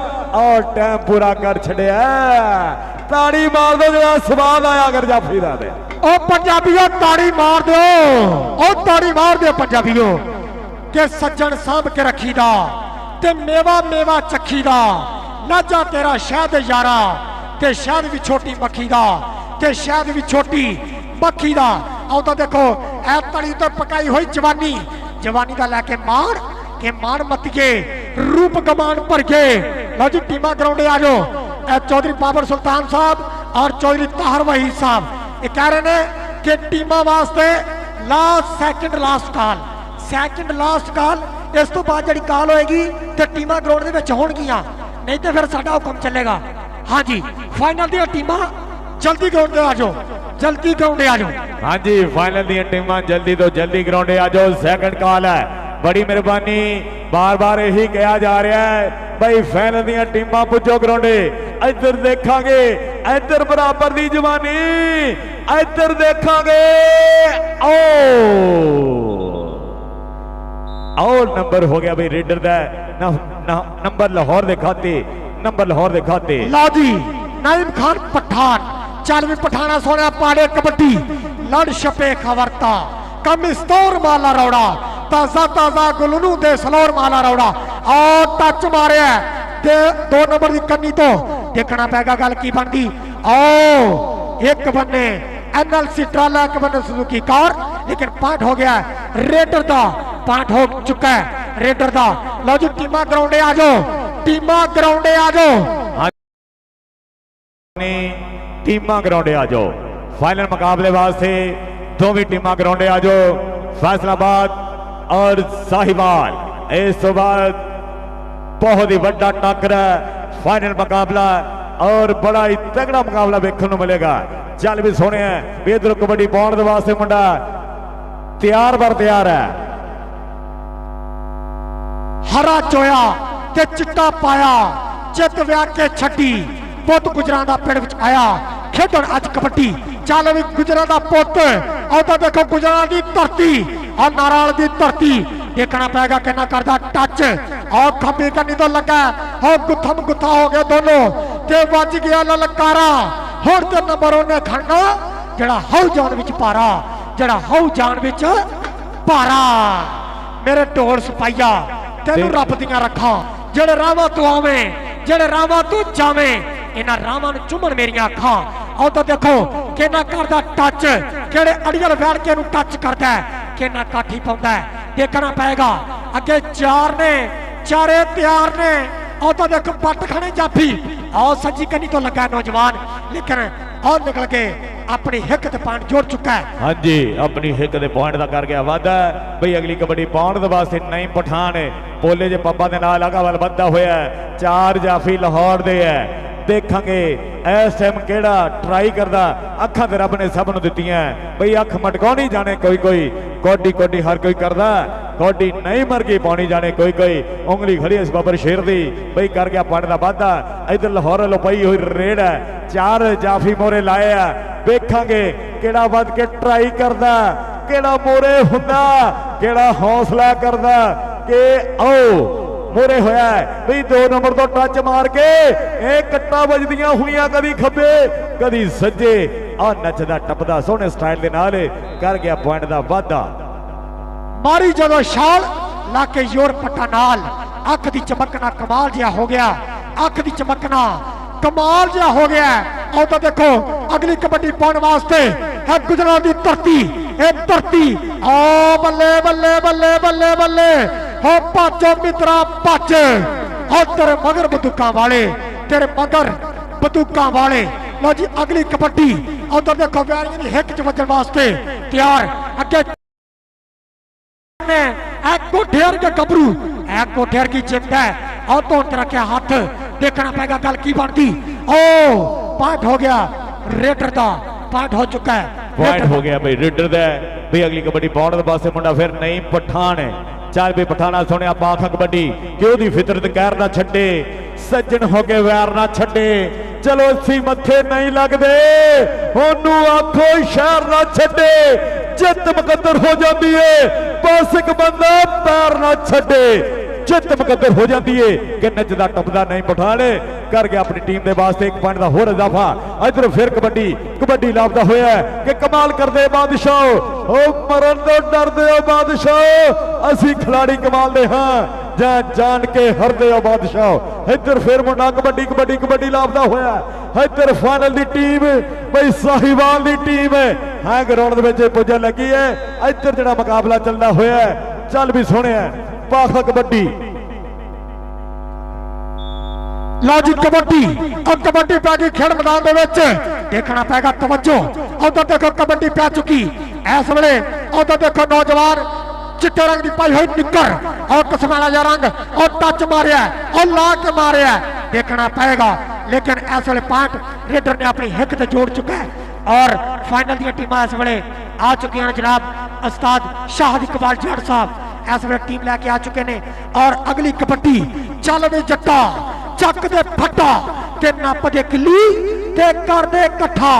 और टाइम पूरा कर छड़िया। ताड़ी मार दो जरा स्वाद आया अगर जाफी दा दे ओ पंजाबियों ताड़ी मार दो, ओ ताड़ी मार दो पंजाबियों के सज्जन साहब के रखी दा ते मेवा मेवा चखी दा ना जा तेरा शहद यारा ते शहद भी छोटी मक्खी दा ते शहद भी छोटी मक्खी दा। आओ तो देखो ऐ तड़ी तो पकाई हुई जवानी जवानी का लैके मार के मार मतिए रूप गमान भर के लो जी टीमा ग्राउंडे आ जाओ। ऐ चौधरी बाबर सुल्तान साहब और चौधरी ताहर वहीद साहब ये कह रहे हैं कि टीमा वास्ते last second last call second last call इस तो बाद जी कॉल होएगी तो टीमां ग्राउंड के होणगियां नहीं तो फिर साडा हुक्म चलेगा। हाँ जी फाइनल दी टीमां जल्दी ग्राउंड आ जाओ, जल्दी ग्राउंड आ जाओ। हाँ जी फाइनल दी टीमां जल्दी तो जल्दी ग्राउंड आ जाओ, सेकंड कॉल है बड़ी मेहरबानी बार बार यही कहा जा रहा है भाई फाइनल दी टीमां पुजो ग्राउंड। इधर देखांगे इधर बराबर दी जवानी इधर देखांगे आओ नंबर हो गया भाई रेडर दा नंबर लाहौर दे खाते नंबर लाहौर दे खाते लो जी नईम खान पठान चल भी पठाना सोने पाड़े कबड्डी लड़ छपे खबरता कम इस्तौर माला रौड़ा ताजा ताजा गुलनू दे सलोर माला रौड़ा और टच मारे ते 2 नंबर की कन्नी तो देखना पैगा गल की बनती। आओ एक बन्ने एनएलसी ट्राला एक बन्ने सुजुकी कार लेकिन पांट हो गया रेडर दा पांट हो चुका है रेडर दा। लो जी टीमा ग्राउंडे आ जाओ, टीमा ग्राउंडे आ जाओ, टीमा ग्राउंडे आ जाओ फाइनल मुकाबले वास्ते दोवें टीमा ग्राउंडे आ जाओ। फैसलाबाद और साहिवाल इस तो बाद बहुत ही बड़ा टक्कर फाइनल मुकाबला और बड़ा ही तगड़ा मुकाबला देखने को मिलेगा। चल भी सोने हैं इधर कबड्डी पाउण दे वास्ते मुंडा तैयार बर तैयार है। हरा चोया ते चिट्टा पाया चित व्या के छड्डी पुत गुजरां दा पिंड विच आया खेडण अज कबड्डी चल भी गुजरां दा पुत और देखो गुजरां दी धरती और नाराल दी धरती देखना पेगा कितना करदा टच और खब्बी कन्नी तो लगा और गुत्थम गुत्था हो गए दोनों ते वज गया ललकारा हुण ते नंबर उन्हें खड़ना जड़ा हाउ जान विच पारा जड़ा हाउ जान विच पारा मेरे ढोल सपाइया तेनू रब दियां रखा जेड़े रावां तू आवे जेड़े रावां तू जावे ਇਹਨਾਂ ਰਾਵਾਂ ਨੂੰ ਚੁੰਮਣ ਮੇਰੀਆਂ ਅੱਖਾਂ। ਉਧਰ ਦੇਖੋ ਕਿੰਨਾ ਕਰਦਾ ਟੱਚ, ਕਿਹੜੇ ਅੜੀਅਲ ਬੈਠ ਕੇ ਇਹਨੂੰ ਟੱਚ ਕਰਦਾ ਹੈ, ਕਿੰਨਾ ਕਾਠੀ ਪਾਉਂਦਾ ਹੈ, ਦੇਖਣਾ ਪਏਗਾ। ਅੱਗੇ ਚਾਰ ਨੇ, ਚਾਰੇ ਤਿਆਰ ਨੇ। ਉਧਰ ਦੇਖੋ ਪੱਟ ਖਾਣੇ ਜਾਫੀ, ਆਹ ਸੱਜੀ ਕੰਨੀ ਤੋਂ ਲੱਗਾ ਨੌਜਵਾਨ, ਲੇਕਿਨ ਆਹ ਨਿਕਲ ਕੇ ਆਪਣੀ ਹਿੱਕ ਤੇ ਪੁਆਇੰਟ ਜੋੜ ਚੁੱਕਾ ਹੈ। ਹਾਂਜੀ, ਆਪਣੀ ਹਿੱਕ ਦੇ ਪੁਆਇੰਟ ਦਾ ਕਰ ਗਿਆ ਵਾਧਾ ਬਈ ਅਗਲੀ ਕਬੱਡੀ ਪਾਉਣ ਦੇ ਵਾਸਤੇ ਨਈਮ ਪਠਾਨ ਪੋਲੇ ਜੇ ਪੱਪਾ ਦੇ ਨਾਲ ਅਗਾ ਵੱਲ ਵੱਧਦਾ ਹੋਇਆ। ਚਾਰ ਜਾਫੀ ਲਾਹੌਰ ਦੇ ਹੈ। ਦੇਖਾਂਗੇ ਇਸ ਟਾਈਮ ਕਿਹੜਾ ਟਰਾਈ ਕਰਦਾ। ਅੱਖਾਂ ਤੇ ਰੱਬ ਨੇ ਸਭ ਨੂੰ ਦਿੱਤੀਆਂ ਬਈ ਅੱਖ ਮਟਕਾਉਣੀ ਜਾਣੇ ਕੋਈ ਕੋਈ, ਕੋਡੀ ਕੋਡੀ ਹਰ ਕੋਈ ਕਰਦਾ, ਕੋਡੀ ਨਹੀਂ ਮਰ ਗਈ ਪਾਉਣੀ ਜਾਣੇ ਕੋਈ ਕੋਈ। ਉਂਗਲੀ ਖੜੀ ਇਸ ਬਾਬਰ ਸ਼ੇਰ ਦੀ ਬਈ ਕਰ ਗਿਆ ਪੁਆਇੰਟ ਦਾ ਵਾਧਾ। ਇਧਰ ਲਾਹੌਰ ਵੱਲੋਂ ਪਈ ਹੋਈ ਰੇਡ ਹੈ, ਚਾਰ ਜਾਫੀ ਮੋਰੇ ਲਾਏ ਆ। ਵੇਖਾਂਗੇ ਕਿਹੜਾ ਵੱਧ ਕੇ ਟਰਾਈ ਕਰਦਾ, ਕਿਹੜਾ ਮੋਰੇ ਹੁੰਦਾ, ਕਿਹੜਾ ਹੌਸਲਾ ਕਰਦਾ ਕਿ ਆਓ ਮੋਰੇ ਹੋਇਆ ਬਈ 2 ਨੰਬਰ ਤੋਂ ਟੱਚ ਮਾਰ ਕੇ ਇਹ ਕੱਟਾ ਵੱਜਦੀਆਂ ਹੋਈਆਂ, ਕਦੀ ਖੱਬੇ ਕਦੀ ਸੱਜੇ। ਆ ਨੱਚਦਾ ਟੱਪਦਾ ਸੋਹਣੇ ਸਟਾਈਲ ਦੇ ਨਾਲ ਕਰ ਗਿਆ ਪੁਆਇੰਟ ਦਾ ਵਾਧਾ। ਮਾਰੀ ਜਦੋਂ ਛਾਲ ਲਾ ਕੇ ਜ਼ੋਰ ਪੱਟਾ ਨਾਲ, ਅੱਖ ਦੀ ਚਮਕਣਾ ਕਮਾਲ ਜਿਹਾ ਹੋ ਗਿਆ, ਅੱਖ ਦੀ ਚਮਕਣਾ ਕਮਾਲ ਜਿਹਾ ਹੋ ਗਿਆ। ਉਹ ਤਾਂ ਦੇਖੋ ਅਗਲੀ ਕਬੱਡੀ ਪਾਉਣ ਵਾਸਤੇ ਹੈ ਗੁਜਰਾਂ ਦੀ ਧਰਤੀ, ਇਹ ਧਰਤੀ। ਆ ਬੱਲੇ ਬੱਲੇ ਬੱਲੇ ਬੱਲੇ ਬੱਲੇ ਹੋ ਭਾਜੋ ਮਿੱਤਰਾ ਭੱਜ, ਹੋ ਤੇਰੇ ਮਗਰ ਬੰਦੂਕਾਂ ਵਾਲੇ, ਤੇਰੇ ਮਗਰ ਬੰਦੂਕਾਂ ਵਾਲੇ। ਲਓ ਜੀ ਅਗਲੀ ਕਬੱਡੀ ਉਧਰ ਦੇਖੋ ਵੈਰੀਆਂ ਦੀ ਹਿੱਕ ਚ ਵੱਜਣ ਵਾਸਤੇ ਤਿਆਰ। ਅੱਗੇ कोठेर के गबरू कोठेर की चिंता है और तो तेरा क्या हाथ देखना पड़ेगा गल की बनती। ओ पॉइंट हो गया रेडर का, पॉइंट हो चुका है, पॉइंट हो गया भाई रेडर दा भाई। अगली कबड्डी पाउण दे पासे मुंडा फिर नहीं पठान है। चल भी पठाना सुनिया पाख कबड्डी कि ओदी फितरत कहर ना छड्डे, सज्जन हो के वैर ना छड्डे। चलो सी मथे नहीं लगदे, ओनू आखो शहर ना छड्डे, जित मुकद्दर हो जाती है। बस एक बंदा पैर ना छड्डे, जित मुकद्दर हो जाती है कि नचदा टपदा नहीं पठाने कर गया अपनी टीम के वास्ते 1 पॉइंट का होर इजाफा। इधर फिर कबड्डी कबड्डी लाभदा होया कि कमाल करदे बादशाह, ओ मरन तो डरदे हो बादशाह, असी खिलाड़ी कमाल दे हां जान के हरदे हो बादशाह। इधर फिर मुंडा कबड्डी कबड्डी कबड्डी लाभदा होया। इधर फाइनल दी टीम भाई साहिवाल दी टीम है ग्राउंड दे विच पुजन लगी है। इधर जिहड़ा मुकाबला चलदा होया चल भी सोहणिया पाखा कबड्डी। लो जी कबड्डी और कबड्डी पै गई खेल मैदान दे विच, देखना पैगा तवज्जो। उधर देखो कबड्डी पै चुकी इस वेले। उधर देखो नौजवान चिट्टे रंग की पाई हुई निक्कर और कसमाला जा रंग और टच मारिया और ला के मारिया, देखना पड़ेगा। लेकिन इस वेले पॉइंट रेडर ने अपनी हिक ते जोड़ चुका है और फाइनल दी टीमां इस वेले आ चुकी हैं। जनाब उस्ताद शाह इकबाल जट साहब इस वेले टीम लैके आ चुके हैं और अगली कबड्डी चल वे जट्टा चक दे फट्टा ते नप दे किली ते कर दे कट्ठा,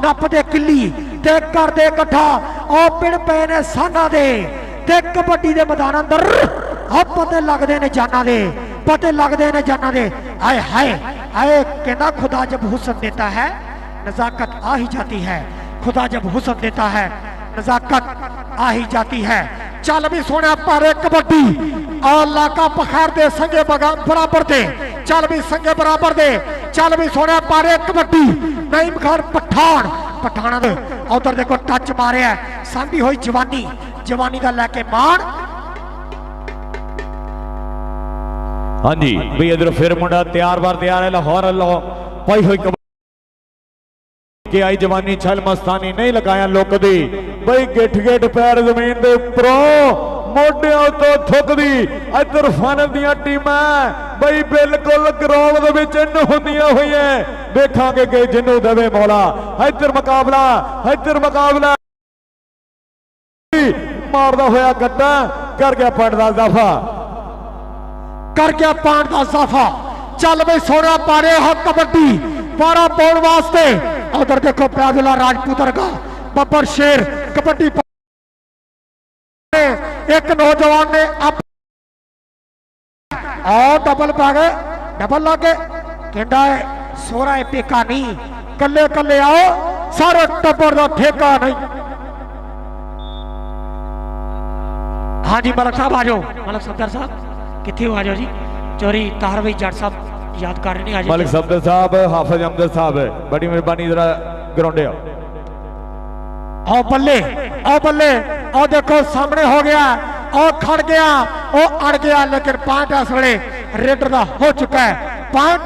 नप दे किली ते कर दे कट्ठा। ओ पिंड पे ने साना दे ते कबड्डी दे मैदान अंदर पते लगदे ने जाना दे, पते लगदे ने जाना दे। हाय हाय हाय कहना खुदा जब हुस्न देता है नजाकत आ ही जाती है, खुदा जब हुस्न देता है नजाकत आ ही जाती है। चल भी सोने पारे कबड्डी और लाका पखार दे संगे बराबर दे, चल भी संगे बराबर दे, चल भी सोने पारे कबड्डी। नईम खान पठान पठाना दे उधर देखो टच मारे है, सांभी हुई जवानी, जवानी का लैके मान। हाँ जी भाई इधर फिर मुंडा तैयार बार तैयार है। लाहौर पाई हुई के आई जवानी छल मस्तानी नहीं लगाया लोक दी भाई गिठ गिठ पैर जमीन दे उपरों मोढियां तो थुकदी। इधर फाइनल दियां टीमां भाई बिल्कुल ग्राउंड दे विच इन हुंदियां होईयां, देखांगे कि जिन्नू देवे मौला। इधर मुकाबला मारदा होया गड्डा कर गया पॉइंट दा इजाफा, कर गया पॉइंट दा इजाफा। चल बई सोना पारे हो कबड्डी पारा पाउण वास्ते। उधर देखो प्याजुला राजपूतर का बब्बर शेर कबड्डी एक नौजवान ने डबल पा गए, डबल लागे कहता है सोरा है पेका नहीं, कले कले आओ सारे टब्बर का ठेका नहीं। हाँ जी मलक साहब आ जाओ, मलक सफदर साहब किथे हो, आ जाओ जी। चोरी तारवी जट साहब याद कर रहे नहीं आज मलिक सफदर साहब, हाफिज अमजद साहब, बड़ी मेहरबानी जरा ग्राउंडे आओ। आओ बल्ले, आओ बल्ले, आओ देखो सामने हो गया, और खड़ गया, और अड़ गया, लेकिन पॉइंट इस वे रेडर का हो चुका है, पॉइंट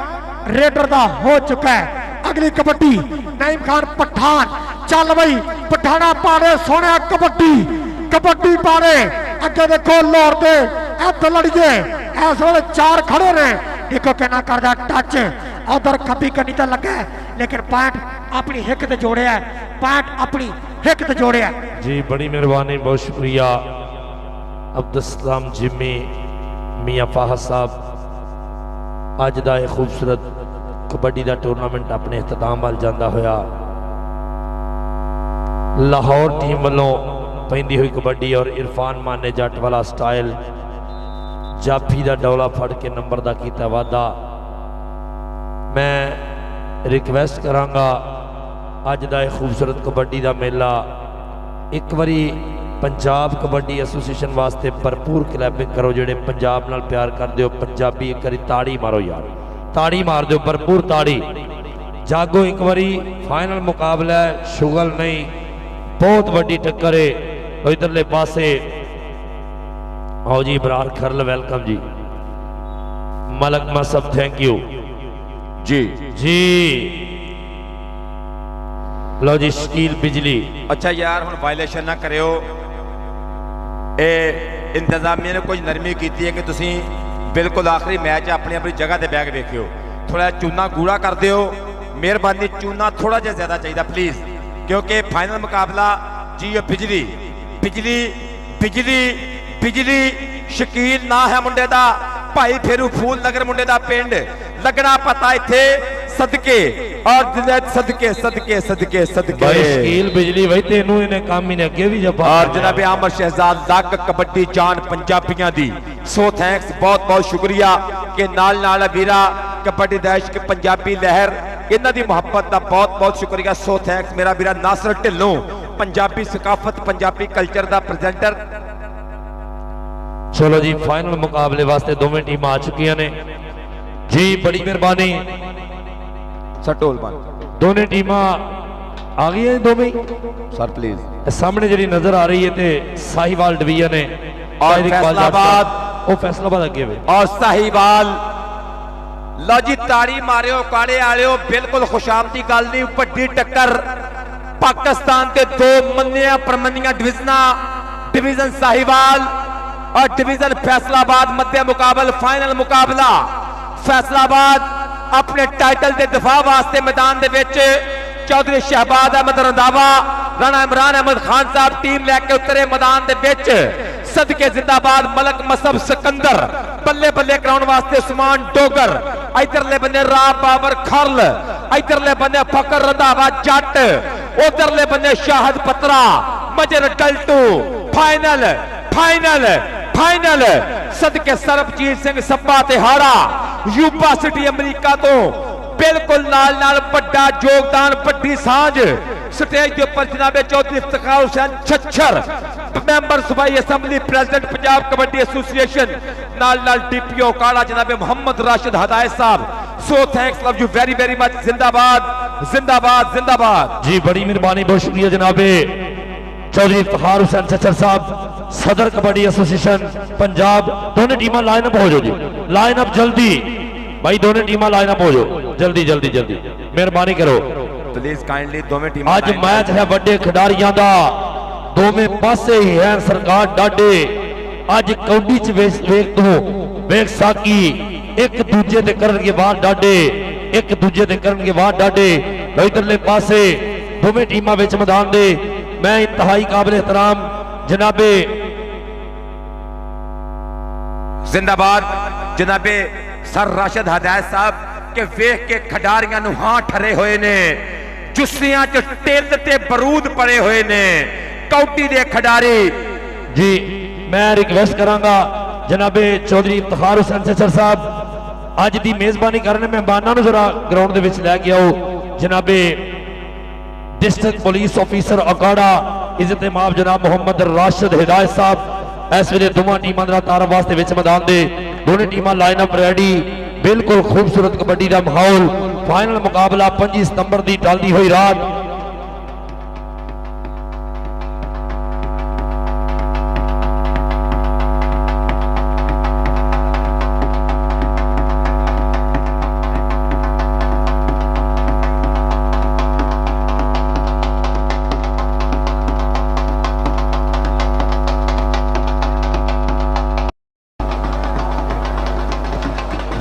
रेडर का हो चुका है। अगली कबड्डी नईम खान पठान, चल बई पठाना पारे सोने कबड्डी, कबड्डी पारे अगे देखो लाहौर दे इधर लड़िए इस वे 4 खड़े ने, देखो कहना करदा टच उधर खब्बी कनी तो लगा है, लेकिन पॉइंट अपनी हिक ते जोड़िया, पॉइंट अपनी हिक ते जोड़िया। जी बड़ी मेहरबानी, बहुत शुक्रिया अब्दुल सलाम जिम्मी, मियां फाहद साहब। अज का यह खूबसूरत कबड्डी का टूरनामेंट अपने इख्तिताम वाल जाता होया लाहौर टीम वालों पैंदी हुई कबड्डी और इरफान माने जट वाला स्टाइल जाफी का डौला फड़ के नंबर का किया वादा। मैं रिक्वेस्ट करांगा अज का यह खूबसूरत कबड्डी का मेला एक बारी पंजाब कबड्डी एसोसीएशन वास्ते भरपूर क्लैपिंग करो, जेडे पंजाब नाल प्यार करते हो पंजाबी एक बारी ताड़ी मारो यार, ताड़ी मार दो, भरपूर ताड़ी। जागो एक बारी, फाइनल मुकाबला है, शुगल नहीं, बहुत वड्डी टक्कर है। इधरले पासे आओ जी बरार खरल, वेलकम जी। मलक मसब थैंक यू जी जी। लो जी शकील बिजली। अच्छा यार हुण वायलेशन ना करियो, इंतजामिया ने कुछ नरमी की है कि तुसी बिल्कुल आखिरी मैच अपनी अपनी जगह ते बैग देखियो, थोड़ा चूना गूड़ा कर दियो, मेहरबानी चूना थोड़ा जिहा ज्यादा चाहिए प्लीज, क्योंकि फाइनल मुकाबला जी बिजली बिजली बिजली बिजली शकील ना है मुंडे दा, भाई फेरू फूल नगर मुंडे दा पिंड लगना पता इत्थे सदके और सदके सदके सदके सदके भाई शकील बिजली भाई तेनू इन्हें काम ही ने अगे भी जब और जनाब आमर शहजाद लग कबड्डी जान पंजाबियां दी, सो थैंक्स, बहुत बहुत शुक्रिया कि नाल नाल वीरा कबड्डी देश के पंजाबी लहर इन्हां दी मुहब्बत दा बहुत बहुत शुक्रिया, सो थैंक्स मेरा वीरा नासर ढिल्लों, पंजाबी सकाफत पंजाबी कल्चर दा प्रेजेंटर। चलो जी फाइनल मुकाबले वास्ते दोवें टीम आ चुकी ने जी, बड़ी मेहरबानी सटोल बन दोनों टीम आ गई हैं दोवें सर प्लीज। सामने जी नजर आ रही है ते साहिवाल डिवीजन है और फैसलाबाद, वो फैसलाबाद अगे वे और साहिवाल। लो जी ताड़ी मारियो काड़े आलियो, बिल्कुल खुशामदी गल नहीं, वड्डी टक्कर पाकिस्तान के दो मन्निया परमन्निया डिवीजन साहिवाल और डिवीजन फैसलाबाद मध्य मुकाबल फाइनल मुकाबला। फैसलाबाद अपने टाइटल के दिफा वास्ते मैदान दे विच चौधरी शहबाज अहमद रंधावा, राणा इमरान अहमद खान साहब टीम लैके उतरे मैदान दे विच, सदके जिंदाबाद मलक मसब सिकंदर, बल्ले बल्ले कराउण वास्ते उस्मान डोगर, इधरले बंदे राह बाबर खरल, इधरले बंदे फकर रंधावा जट, उधरले बंदे शाहद पत्रा मजर टल्टू। फाइनल फाइनल फाइनल सदके सरबजीत सिंह सब्बा तिहाड़ा यूबा सिटी अमरीका तो बिल्कुल नाल नाल बड़ा योगदान, बड़ी सांझ स्टेज के ऊपर जनाबे चौधरी इफ्तिखार हुसैन छच्छर, मेंबर सूबाई assembly president Punjab kabaddi association, नाल नाल डीपीओ काड़ा जनाबे मोहम्मद राशिद हदायत साहब, so thanks, love you very very much, जिंदाबाद जिंदाबाद जिंदाबाद जी। बड़ी मेहरबानी, बहुत शुक्रिया जनाबे चौधरी इफ्तिखार हुसैन छच्छर साहब, सदर कबड्डी एसोसिएशन पंजाब। दोनों टीम लाइन अप हो जाओ जी, लाइन अप जल्दी भाई, दोनों टीम लाइन अप हो जाओ जल्दी जल्दी जल्दी, मेहरबानी करो प्लीज काइंडली। दोवें टीम आज मैच है बड़े खिडारियों का, दोवें पासे ही है सरकार डाडे, आज कौडी च वेख तू वेख साकी एक दूजे ते करनगे वार डाडे, एक दूजे ते करनगे वार डाडे। इधरले पासे दोवें टीमां विच मैदान दे मैं इंतहाई काबिल एहतराम जनाबे जिंदाबाद जनाबे सर राशिद हदायत साहब के वेख के खिडारियां नूं हां ठरे हुए ने, जुस्सियां च टिल ते बरूद पड़े हुए ने कौटी दे खिडारी जी। मैं रिक्वेस्ट करांगा जनाबे चौधरी इफ्तिखार हुसैन छच्छर साहब अज दी मेजबानी करने मेहमानां नूं जरा ग्राउंड दे विच लैके आओ। जनाबे डिस्ट्रिक्ट पुलिस ऑफिसर अकाड़ा इज्जत माफ जनाब मोहम्मद राशिद हिदायत साहब इस वे दोवां टीमां दा तारफ वास्ते विच मैदान दे, दोनों टीमां लाइन अप रेडी, बिल्कुल खूबसूरत कबड्डी का माहौल। फाइनल मुकाबला 25 सितंबर की टलती हुई रात।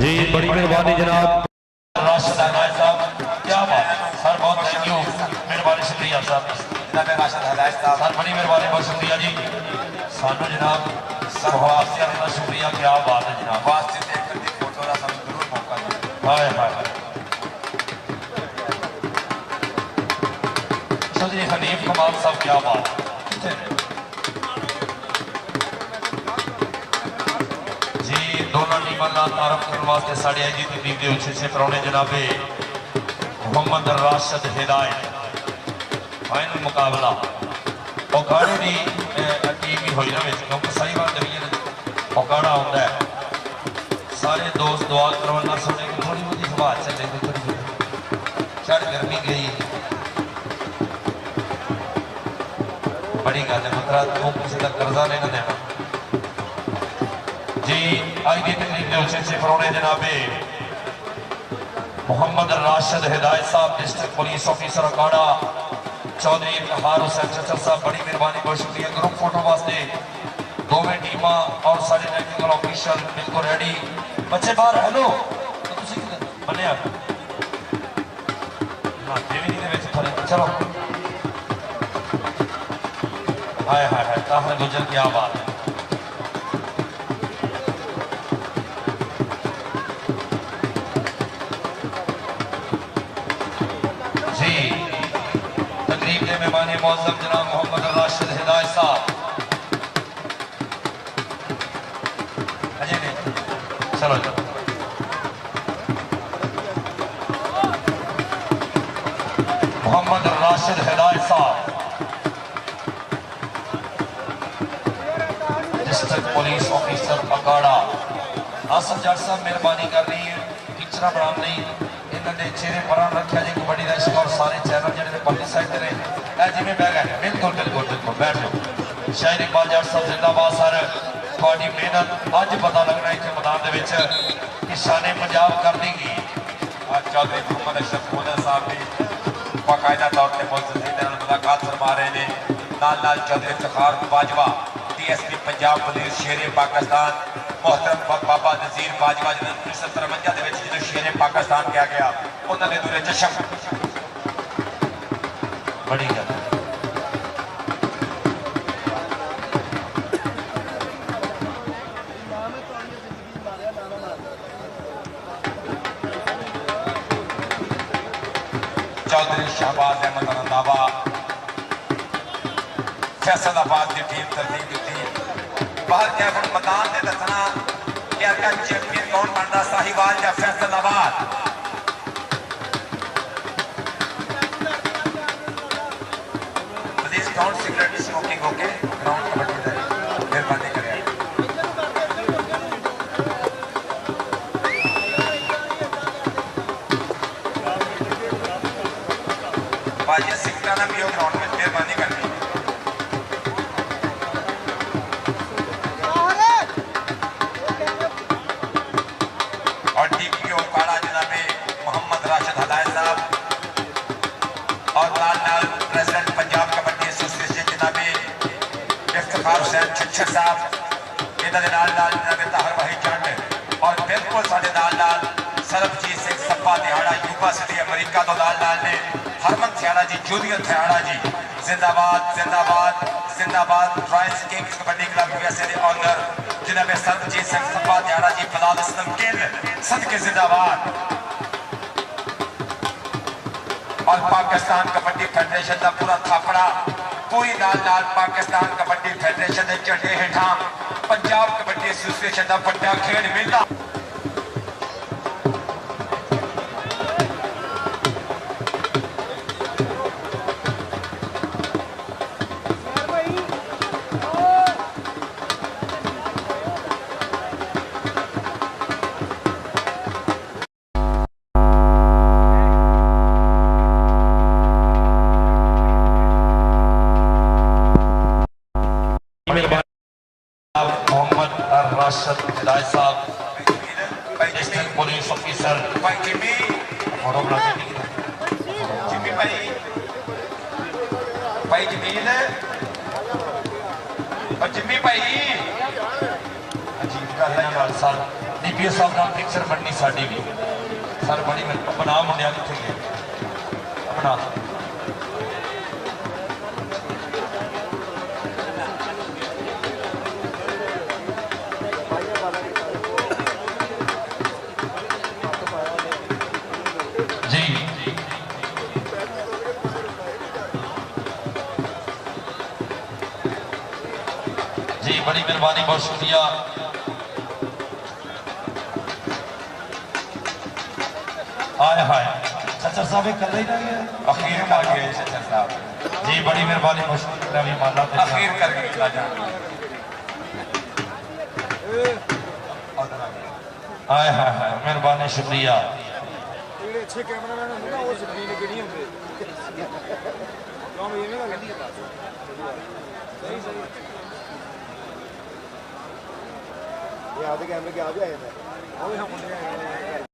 जी बड़ी मेहरबानी जनाब। राशिद हदायत साहब, क्या बात है सर, बहुत थैंक यू, मेहरबानी, शुक्रिया सर। जनाब राशिद हदायत साहब सर, बड़ी मेहरबानी, बहुत शुक्रिया जी। सानू जनाब सर वास्ते का शुक्रिया, क्या बात है जनाब, वास्ते देख कर दी फोटो का सब जरूर मौका दे। हाय हाय चौधरी हनीफ कमाल साहब, क्या बात है जी। दोनों टीमों का तारफ करने वास्ते साढ़े आई जी तकरीब के उच्चे से परौने जनाबे मोहम्मद राशिद हिदायत। फाइनल मुकाबला ओकाड़े की टीम ही हुई ना क्योंकि सही बात जमीन ओकाड़ा आता है। सारे दोस्त दुआ करवाना सुने थोड़ी बहुत हवा चले थोड़ी चढ़ गर्मी गई बड़ी गल है, मतलब तू किसी का कर्जा नहीं ना देना जी। आज की तकरीब के उच्चे से परौने जनाबे Mohammad Rashid Hidayat sahab, district police officer Okara, Chaudhry Iftikhar Hussain Chachar sahab, बड़ी मेहरबानी, बहुत शुक्रिया। ग्रुप फोटो वास्ते दोवें टीम और सारे टेक्निकल ऑफिशियल बिल्कुल रेडी। बच्चे बाहर हेलो बने चलो हाय हाय हाय ताहर गुजर, क्या बात है जी। तकरीब के मेहमान मौजूद जनाब मोहम्मद राशिद हिदायत साहब, अजय नहीं चलो जी। Mohammad Rashid Hidayat sahab, district police officer अकाड़ा। Asaf जट साहब मेहरबानी कर रही है पिक्चर बनाने नहीं, इन्होंने चेहरे पर रखा जी कबड्डी का इश्क और सारे चैनल जो पल्ली साइड ने जिम्मे बह गए। बिल्कुल बिल्कुल बिल्कुल बैठ जाओ। शायर इकबाल जट साहब जिंदाबाद सर, थोड़ी मेहनत अज पता लगना इतने मैदान कि शाने पंजाब कर देगी। आज चौधरी मोहम्मद अशरफ मोहन साहब भी बाकायदा तौर पर मुलाकात फरमा रहे हैं। नाल नाल चौधरी इफ्तिखार बाजवा DSP पंजाब पुलिस शेरे पाकिस्तान, मोहतरम बाबा नज़ीर बाजवा जिन्हें 1953 जो शेरे पाकिस्तान कहा गया उन्होंने दूरे चशम बड़ी गल चौधरी शहबाज अहमद रंधावा फैसलाबाद की टीम तरतीब दी बाहर क्या मैदान ने दसना क्या चैंपियन कौन बनता साहिवाल या Faisalabad. Please don't cigarette smoking okay ground kabaddi मेहरबानी करें। बाजी सिगरेट ना पियो ग्राउंड में, मेहरबानी करनी। और DPO काड़ा जनाबे मोहम्मद राशिद हदायत साहब और लाल नाल प्रेसिडेंट पंजाब कबड्डी एसोसिएशन जनाबे इफ्तिखार हुसैन चच्चर साहब, इन्होंने नाल नाल जनाबे ताहर वही चंड और बिल्कुल साढ़े नाल नाल सरबजीत सिंह सप्पा दिहाड़ा यूबा सिटी अमरीका तो नाल नाल ने हरमन थियाड़ा जी, जूनियर थियाड़ा जी, जिंदाबाद जिंदाबाद जिंदाबाद। Royals Kings kabaddi club USA के ऑनर जिन्हें सरबजीत सिंह सप्पा दिहाड़ा जी, फलाल इस्लाम केंद्र सदके जिंदाबाद। और पाकिस्तान कबड्डी फेडरेशन का पूरा थापड़ा पूरी नाल नाल पाकिस्तान कबड्डी फेडरेशन के झंडे हेठा पंजाब कबड्डी एसोसिएशन का बड़ा खेड मेला। अरशद हिदायत साहब डिस्ट्रिक्ट पुलिस ऑफिसर भाई जिमी जिमी भाई जमील और जिमी भाई अजीब गल है यार सर डीपीएस साहब नाल पिक्चर बननी साडी भी सर बड़ी बना मुंडिया किथे गए बना बड़ी मेहरबानी बहुत शुक्रिया आए हाय चचर साहब कर रही ना अखीर कर गए चचर साहब जी बड़ी मेहरबानी बहुत शुक्रिया भी माना अखीर कर गए आए हाय हाय मेहरबानी शुक्रिया अच्छे कैमरामैन होंगे ना वो जमीन के नहीं होंगे काम ये ना सही सही ये आधे कैमरे के आगे आए थे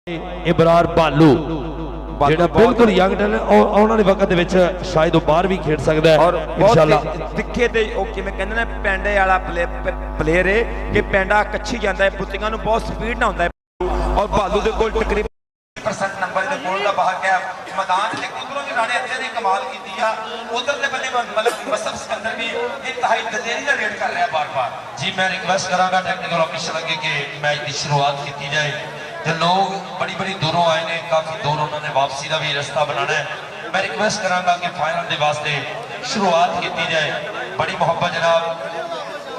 ਇਬਰਾਰ ਬਾਲੂ ਜਿਹੜਾ ਬਿਲਕੁਲ ਯੰਗ ਟੈਲੈਂਟ ਆਉਣ ਵਾਲੇ ਵਕਤ ਦੇ ਵਿੱਚ ਸ਼ਾਇਦ ਉਹ ਬਾਹਰ ਵੀ ਖੇਡ ਸਕਦਾ ਹੈ ਔਰ ਇਨਸ਼ਾਅੱਲਾ। ਬਹੁਤ ਤਿੱਖੇ ਤੇ ਉਹ ਕਿਵੇਂ ਕਹਿੰਦੇ ਨੇ ਪੈਂਡੇ ਵਾਲਾ ਪਲੇਅਰ ਹੈ ਕਿ ਪੈਂਡਾ ਕੱਚੀ ਜਾਂਦਾ ਹੈ, ਬੁੱਤੀਆਂ ਨੂੰ ਬਹੁਤ ਸਪੀਡ ਨਾਲ ਹੁੰਦਾ ਹੈ ਔਰ ਬਾਲੂ ਦੇ ਕੋਲ ਤਕਰੀਬਨ 1% ਨੰਬਰ ਦੇ ਕੋਲ ਦਾ ਬਾਹਰ ਗਿਆ ਮੈਦਾਨ ਦੇ ਉਧਰੋਂ ਵੀ ਰਾਣੇ ਅੱਛੇ ਦੀ ਕਮਾਲ ਕੀਤੀ ਆ, ਉਧਰ ਦੇ ਬੰਦੇ ਮਤਲਬ ਮਸਬ ਸਿਕੰਦਰ ਵੀ ਇੰਤਹਾਈ ਦਲੇਰੀ ਦਾ ਰੇਡ ਕਰ ਰਿਹਾ ਬਾਰ-ਬਾਰ। ਜੀ ਮੈਂ ਰਿਕਵੈਸਟ ਕਰਾਂਗਾ ਟੈਕਨੀਕਲ ਆਫੀਸਰ ਅੱਗੇ ਕਿ ਮੈਚ ਦੀ ਸ਼ੁਰੂਆਤ ਕੀਤੀ ਜਾਏ ਤੇ ਲੋਕ ਬੜੀ ਦੂਰੋਂ ਆਏ ਨੇ, ਕਾਫੀ ਦੂਰ ਉਹਨਾਂ ਨੇ ਵਾਪਸੀ ਦਾ ਵੀ ਰਸਤਾ ਬਣਾਉਣਾ ਹੈ। ਮੈਂ ਰਿਕਵੈਸਟ ਕਰਾਂਗਾ ਕਿ ਫਾਈਨਲ ਦੇ ਵਾਸਤੇ ਸ਼ੁਰੂਆਤ ਕੀਤੀ ਜਾਏ। ਬੜੀ ਮੁਹੱਬਤ ਜਨਾਬ,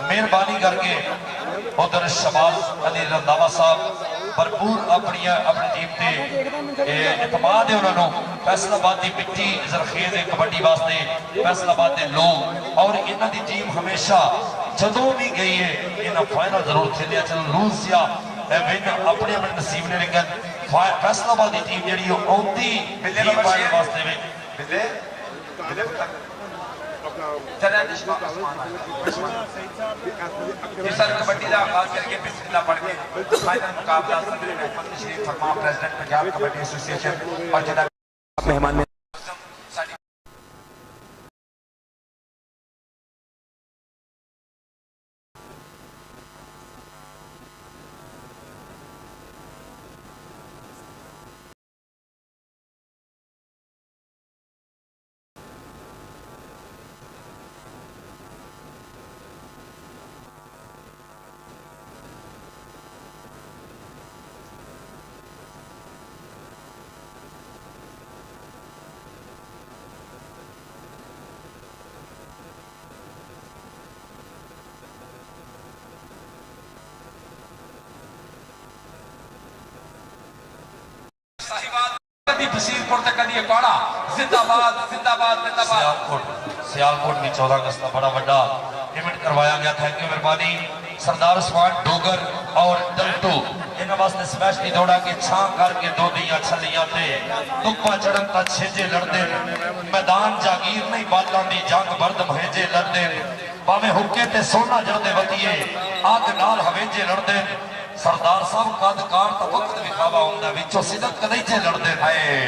ਮਿਹਰਬਾਨੀ ਕਰਕੇ ਉਧਰ ਸ਼ਬਾਜ਼ ਅਲੀ ਰੰਧਾਵਾ ਸਾਹਿਬ भरपूर अपनी टीम से इतमाद है उन्होंने। फैसलाबाद की मिट्टी जरखेज है कबड्डी वास्ते, फैसलाबाद के लोग और इन्हों की टीम हमेशा जदों भी गई है इन्हें फाइनल जरूर खेलिया, चलो लूज या विन अपने अपने नसीब ने, लेकिन फैसलाबाद की टीम जी आती टीम पाने वास्ते कबड्डी का आगाज करके बिस्मिल्लाह पढ़ के फाइनल मुकाबला शरीफ फरमा प्रेसिडेंट पंजाब कबड्डी एसोसिएशन और जनाब मेहमान बसीरपुर तक कदी अखाड़ा जिंदाबाद जिंदाबाद जिंदाबाद। सियालकोट में 14 अगस्त का बड़ा बड़ा इवेंट करवाया गया। थैंक यू मेहरबानी सरदार उस्मान डोगर और डल्टू इन्होंने वास्ते स्पेशली दौड़ा के छां करके दो दियां छलियां ते तुप्पा चढ़न ता छेजे लड़दे मैदान जागीर नहीं बालां दी जंग बर्द महेजे लड़दे भावे हुक्के ते सोना जड़दे वतिए अग नाल हवेजे लड़दे। सरदार साहब कद कार तो वक्त विखावा होंदा विचों सिदक कलेजे लड़दे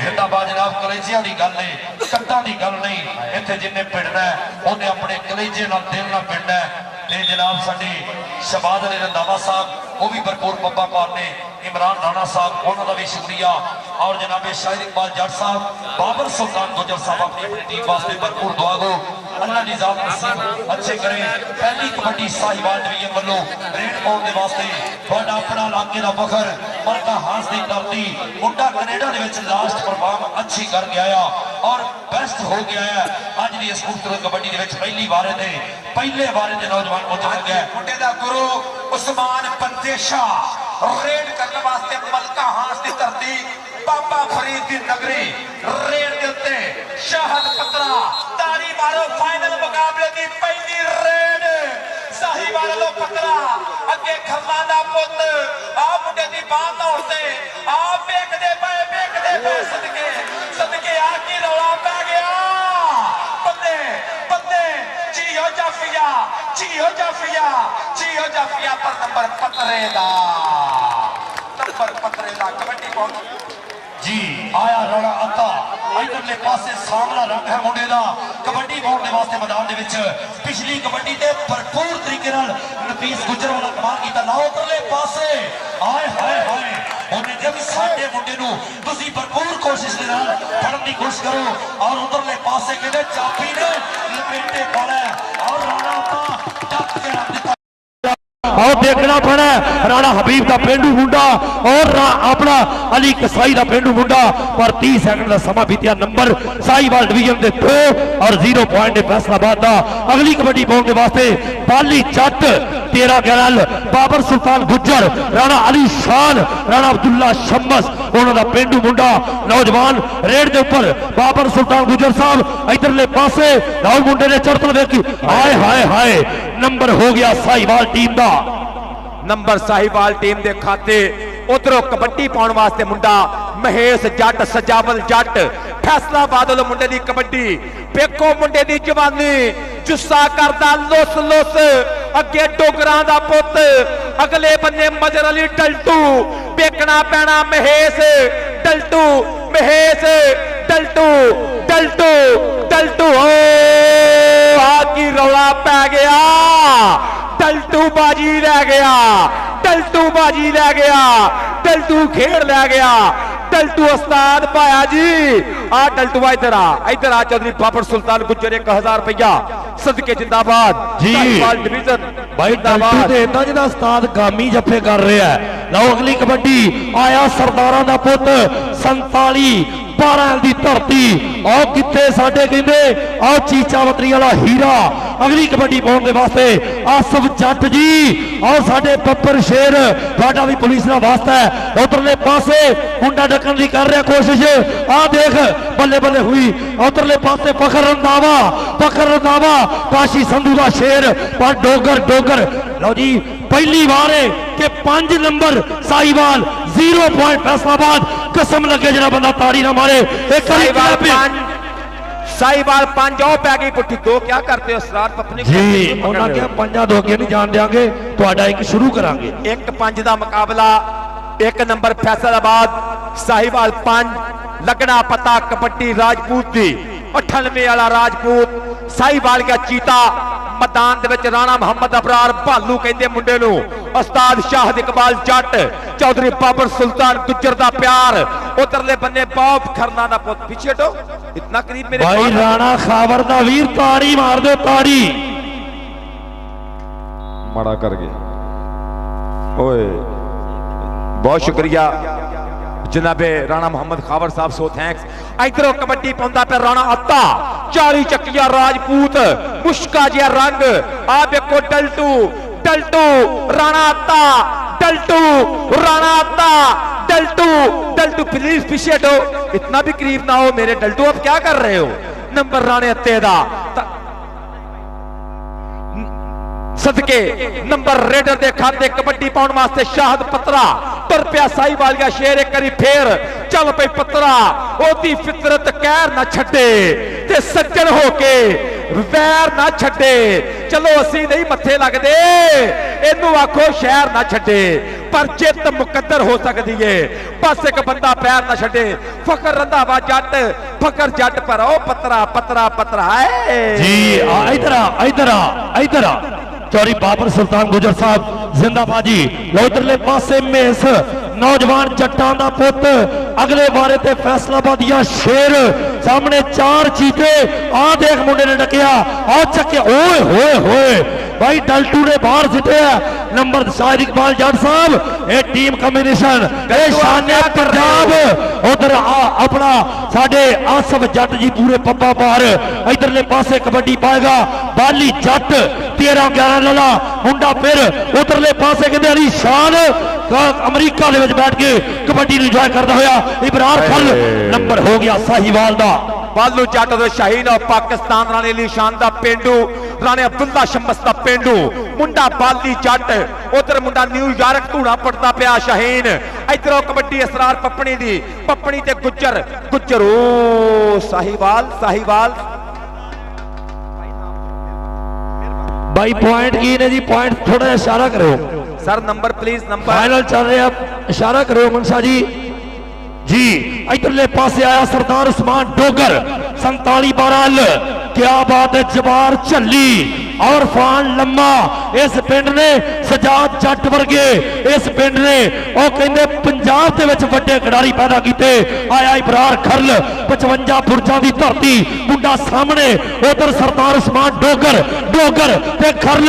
जिंदाबाद जनाब। कलेजियां दी गल नहीं, कट्टां दी गल नहीं, इत्थे जिन्ने भिड़ना है उन्हें अपने कलेजे नाल दिल नाल भिड़ना है। ते जनाब साडी शबाद अली रंधावा साहब वो भी भरपूर पब्बा पार ने, इमरान राणा साहब उन्होंने भी शुक्रिया और जनाब शाहिद इकबाल जट साहब, बाबर सुल्तान गुजर साहब अपनी टीम वास्ते भरपूर दुआ गो अल्लाह निजाम नसीब अच्छे करे। पहली कबड्डी साहिवाल डिवीजन वालों रेड पाउन के वास्ते बड़ा अपना इलाके का फखर मरका हास की धरती मुंडा कनेडा के विच लास्ट परफॉर्म अच्छी कर गया और बेस्ट हो गया है। अज की इस खूबसूरत कबड्डी के विच पहली बार ने नौजवान उतर गया मुंडे दा गुरु उस्मान बंदेशा रेड करने वास्ते मलका हास की धरती बाबा फरीद की नगरी रेड के उत्ते शाहद पत्रा तारी मारो। फाइनल मुकाबले की पहली रेड साहिवाल लो पत्रा अगे खम्मा दा पुत आ मुंडे दी बांह तोड़ते आ बेकदे पे सदके सदके आ की रौला पै गया। बंदे बंदे जियो जाफिया जियो जाफिया जियो जाफिया पर नंबर पत्रे दा कबड्डी पहुंच जी आया राणा अता इधरले पासे सामना रंग है मुंडे दा कबड्डी पाउण दे वास्ते मैदान दे विच पिछली कबड्डी ते भरपूर तरीके नाल नफीस गुजर वाला कमाल कीता। ना उधरले पासे आए हाय हाय उन्हें जब साडे मुंडे नू तुसी भरपूर कोशिश दे नाल फड़न दी कोशिश करो और उधरले पासे कहंदे चापी ने लपेटे पाला और राणा अता टक के रख दिता। और देखना पड़ा राणा हबीब का पेंडू मुंडा और अपना अली कसाई का पेंडू मुंडा पर 30 सेकंड का समा बीतिया। नंबर साहिवाल डिवीजन के 2 और 0 पॉइंट फैसलाबाद का। अगली कबड्डी पाउण के वास्ते बाली जट 13 गैरल बाबर सुल्तान गुज्जर राणा अली शान राणा अब्दुल्ला शम्मस उन्होंने पेंडू मुंडा नौजवान रेड के ऊपर बाबर सुल्तान गुज्जर साहब इधरले पासे राहुल मुंडे ने चढ़तल देखी हाय हाय हाय नंबर हो गया साहिवाल टीम का। नंबर साहिवाल टीम के खाते उधरों कबड्डी पाउण वास्ते मुंडा महेश जट सजावल जट फैसलाबाद वाले मुंडे दी कबड्डी पेको मुंडे दी जवानी जुस्सा करदा लुस लुस ਅੱਗੇ ਡੋਗਰਾਂ ਦਾ ਪੁੱਤ ਅਗਲੇ ਬੰਨੇ ਮਜਰ ਅਲੀ ਟਲਟੂ ਵੇਖਣਾ ਪੈਣਾ ਮਹੇਸ਼ ਟਲਟੂ ਮਹੇਸ਼ ਟਲਟੂ ਟਲਟੂ ਟਲਟੂ ਆ ਕੀ ਰੌਲਾ ਪੈ ਗਿਆ ਟਲਟੂ ਬਾਜੀ ਲੈ ਗਿਆ ਟਲਟੂ ਬਾਜੀ ਲੈ ਗਿਆ ਟਲਟੂ ਖੇਡ ਲੈ ਗਿਆ टल्टू उस्ताद पाया जी आ टल्टू इधर आ चौधरी बाबर सुल्तान गुज्जर 1000 रुपया सदके जिंदाबाद जी डिवीजन भाई टल्टू ते इतना जिदा उस्ताद गामी जफे कर रहा है। लो अगली कबड्डी आया सरदारां दा पुत 47 12 दी धरती आओ किथे साडे कहंदे आओ चीचा वतरी वाला हीरा अगली कबड्डी पाउण दे वास्ते आसफ जट जी आओ साडे पप्पर शेर साडा भी पुलिस दा वास्ता है उधरले पासे मुंडा ढकण दी कर रहा कोशिश आ देख बल्ले बल्ले हुई उधरले पासे फखर रंधावा काशी संधू दा शेर पर डोगर लो जी पहली बार है कि 5 नंबर साहिवाल 0 पॉइंट फैसलाबाद कसम लगे जरा बंदा ताड़ी ना मारे एक साहिवाल 5 आओ पै गई पुट्ठी 2 क्या करते हो असरार पपनी जी उन्होंने क्या 5 2 के नहीं जान देंगे ਤੁਹਾਡਾ ਇੱਕ शुरू करांगे 1-5 ਦਾ ਮੁਕਾਬਲਾ 1 नंबर फैसलाबाद साहिवाल 5 लगना पता कबड्डी राजपूत दी 98 वाला राजपूत साहिवाल का चीता मैदान दे विच राणा मोहम्मद अबरार भालू कहंदे मुंडे नूं उस्ताद शाहिद इकबाल जट चौधरी बाबर सुल्तान गुज्जर दा प्यार उधरले बन्ने बॉब खरना दा पुत पीछे हटो इतना करीब मेरे भाई राणा खावर दा वीर ताड़ी मार दो ताड़ी माड़ा कर गया ओए बहुत शुक्रिया जनाबे राणा मोहम्मद खावर साहब सो थैंक्स इधरों कबड्डी पाउंदा पे राणा अत्ता 40 चक्किया राजपूत मुश्का जिहा रंग आ देखो टल्टू राणा अत्ता टल्टू राणा अत्ता टल्टू प्लीज पीछे हटो इतना भी करीब ना हो मेरे टल्टू अब क्या कर रहे हो नंबर राणे अत्ते दा सदके नंबर रेडर दे खाते कबड्डी पाउण वास्ते शाहद पत्रा तुर पिया साहिवालिया शेर एक करी फेर चल पई पत्रा ओदी फितरत कहर ना छड्डे ते सज्जन होके वैर ना छड्डे चलो असी नहीं मत्थे लगदे इनू आखो शहर ना छड्डे पर जित मुकद्दर हो सकती है बस एक बंदा पैर ना छड्डे फकर रंधावा जट फकर जट पर ओ पत्रा जी इधर चौधरी बाबर सुल्तान गुजर साहब जिंदाबाद जी उधरले पासे मेस नौजवान जट्टां दा पुत अगले बारे ते फैसलाबादिया शेर सामने 4 चीते आ देख मुंडे ने डकिया आ चक्के ओए होए भाई टल्टू ने बाहर सिटिया नंबर शाहिद इकबाल जट साहब ए टीम कॉम्बिनेशन ए शाने पंजाब उधर अपना साडे आसफ जट जी पूरे पप्पा पार इधरले पासे कबड्डी पाएगा बाली जट 13-11 लाला मुंडा फिर उधरले पासे कहते अली शान अमरीका दे विच बैठ के कबड्डी इंजॉय करदा होया इबरार खल नंबर हो गया साहिवाल दा बालू जट दे शाहीन और पाकिस्तान राणे अली शान दा पेंडू राणे अब्दुल्ला शमस दा पेंडू मुंडा बाली जट उधर मुंडा न्यूयॉर्क धूड़ा पड़ता पिया शाहीन इधरों कबड्डी असरार पपनी ते गुज्जर ओ साहिवाल भाई पॉइंट की ने जी पॉइंट थोड़ा इशारा करो sir number please number final चल रहे हैं इशारा करो मनसा जी इधरले पासे आया सरदार उस्मान डोगर 47-12 क्या बात है जबार झल्ली और फान लम्मा इस पिंड ने सजाद जट वर्गे इस पिंड ने ओ कहंदे पंजाब दे विच वड्डे खिडारी पैदा कीते आया इबरार खरल 55 बुरजां दी धरती मुंडा सामने उधर सरदार उस्मान डोगर ते खरल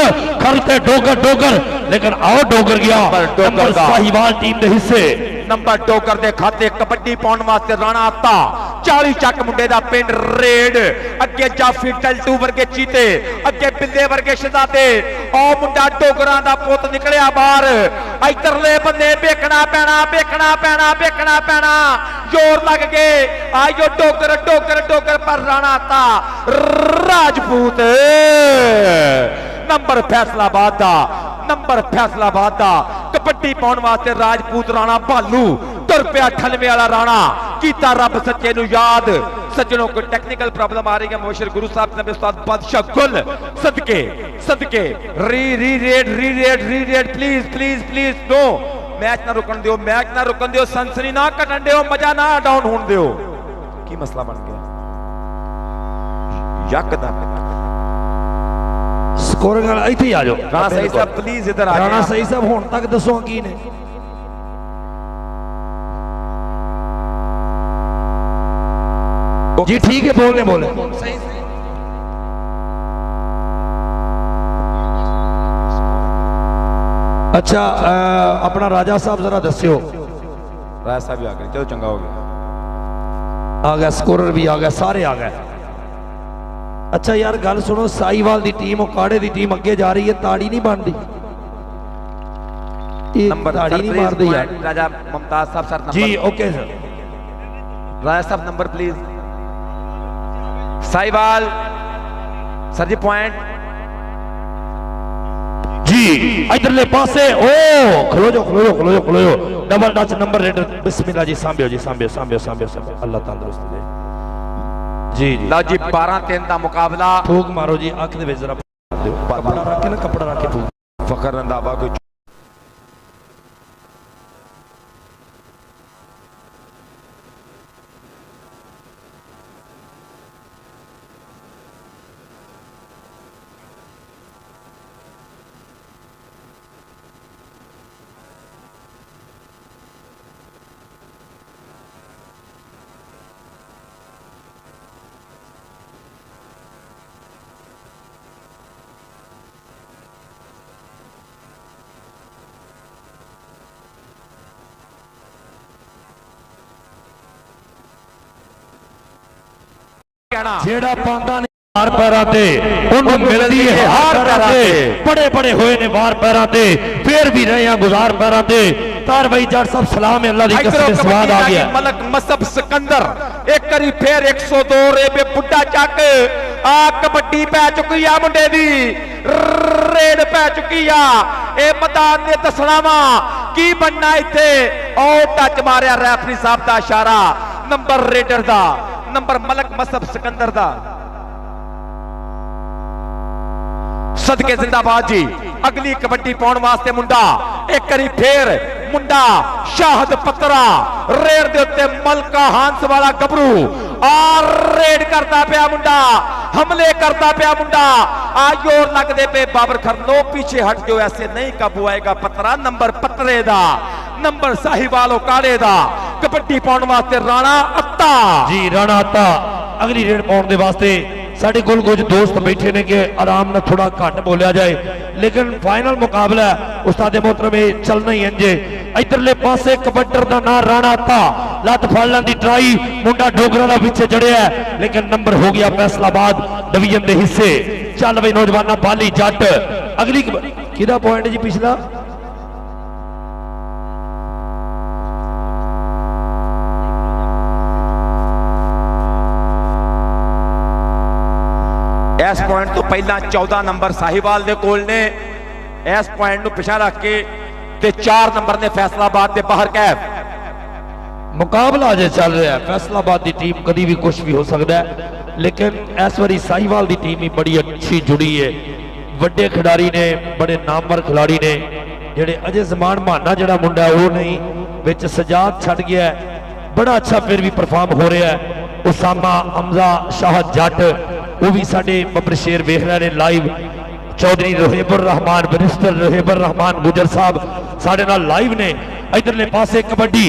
ते डोगर लेकिन आओ डोगर गया नंबर साहिवाल टीम दे हिस्से नंबर डोगर दे खाते कबड्डी पाउण वास्ते राणा अत्ता 40 चक मुंडे दा पिंड रेड अगे जाफी टल्टू वर्गे चीते अगे बिल्ले वर्गे शहजादे ओ मुंडा डोगरां दा पुत निकलिया बाहर इधरले बंदे बेकना पैना जोर लग गए आयो डोगर पर राणा अत्ता राजपूत नंबर फैसलाबाद दा कबड्डी पाउण वास्ते राजपूत राणा भालू तुर पिया 98 वाला राणा कीता रब सच्चे नू याद सज्जनों को टेक्निकल प्रॉब्लम आ रही है, मुबशर गुरु साहब जनाब उस्ताद बादशाह गुल सदके सदके री raid please please please no match ना रुकन दियो, मैच ना रुकन दियो, सनसनी ना कटन दियो, मजा ना डाउन होने दियो। की मसला बन गया यकदम स्कोरिंग वाला इथे ही आ जाओ। राणा सही साहब प्लीज इधर आ जाओ। राणा सही साहब हुण तक दसो की ने जी ठीक है बोलने बोले सही अच्छा अपना राजा साहब जरा दस्यो। राजा साहब भी आ गए, चलो चंगा हो गया, आ गया स्कोरर भी आ गया, सारे आ गए। अच्छा यार गल सुनो, साईवाल दी टीम उकाड़े दी टीम अगे जा रही है, ताड़ी नहीं बनती, नंबर ताड़ी नहीं मारती यार। राजा मुमताज साहब सर नंबर जी okay sir. Raja sahab number please. Sahiwal sir जी पॉइंट जी इधरले पासे ओ खलो जो खलो जो खलो जो खलो जो डबल टच नंबर रेडर बिस्मिल्लाह जी सांभियो जी सांभियो सांभियो सांभियो सांभियो अल्लाह तंदुरुस्त दे जी जी। लो जी 12-3 का मुकाबला। फूक मारो जी अख दे विच जरा कपड़ा रख के ना, कपड़ा रख के फूक। फखर रंधावा कोई जेड़ा पांदा ने हार पैरां ते ओनू मिलदी है हार पैरां ते, बड़े बड़े होए ने वार पैरां ते, फिर भी रहे हैं गुजार पैरां ते। तार भाई जट साहब सलाम है, अल्लाह दी कसम स्वाद आ गया। मलक मसब सिकंदर एक करी फिर 102 रेबे बुड्ढा चक आ कबड्डी पै चुकी आ मुंडे दी, रेड पै चुकी आ। ए मैदान ने दसना वा की बनना इत्थे। ओ टच मारिया रेफरी साहब दा इशारा, नंबर रेडर दा, नंबर मलक मसब सिकंदर दा। सदके जिंदाबाद जी। अगली कबड्डी पाउण वास्ते मुंडा एक करी फिर मुंडा शाहद पत्रा रेड दे उत्ते मलका हांस वाला गबरू और रेड करता पिया मुंडा, हमले करता पिया मुंडा। आयोर लगदे पे बाबर खरनो पीछे हट जो, ऐसे नहीं काबू आएगा पत्रा। नंबर पत्रे दा, नंबर साहिवाल उकाड़े दा। कबड्डी पाउण वास्ते राणा अत्ता जी, राणा अत्ता अगली रेड पाउण दे वास्ते साढ़े कोल कुछ दोस्त बैठे ने कि आराम ना थोड़ा घट बोलिया जाए, लेकिन फाइनल मुकाबला उस्ताद मोहतरम चलना ही इंजे। इधरले पासे कबड्डर का नाम राणा था, लत फाड़न की ट्राई, मुंडा डोगरा का पीछे चढ़िया लेकिन नंबर हो गया फैसलाबाद डिवीजन के हिस्से। चल बई नौजवाना बाली जट अगली किदा पॉइंट जी पिछला इस पॉइंट तो पहला 14 नंबर साहिवाल दे कोल ने, इस पॉइंट नु पिछा रख के ते 4 नंबर ने फैसलाबाद दे बाहर कैफ। मुकाबला अजे चल रहा है, फैसलाबाद की टीम कभी भी कुछ भी हो सकता है, लेकिन इस बारी साहिवाल की टीम ही बड़ी अच्छी जुड़ी है। बड़े खिडारी ने, बड़े नामवर खिलाड़ी ने, जेडे अजय जमान माना जड़ा मुंडा वो नहीं विच सजाद छड़ गया है, बड़ा अच्छा फिर भी परफॉर्म हो रहा है। उसामा हमजा शाह जट वो भी साडे बबर शेर वेख रहे हैं लाइव। चौधरी रोहेबर रहमान बैरिस्टर रोहेबर रहमान गुजर साहब साडे नाल लाइव ने। इधरले पासे कबड्डी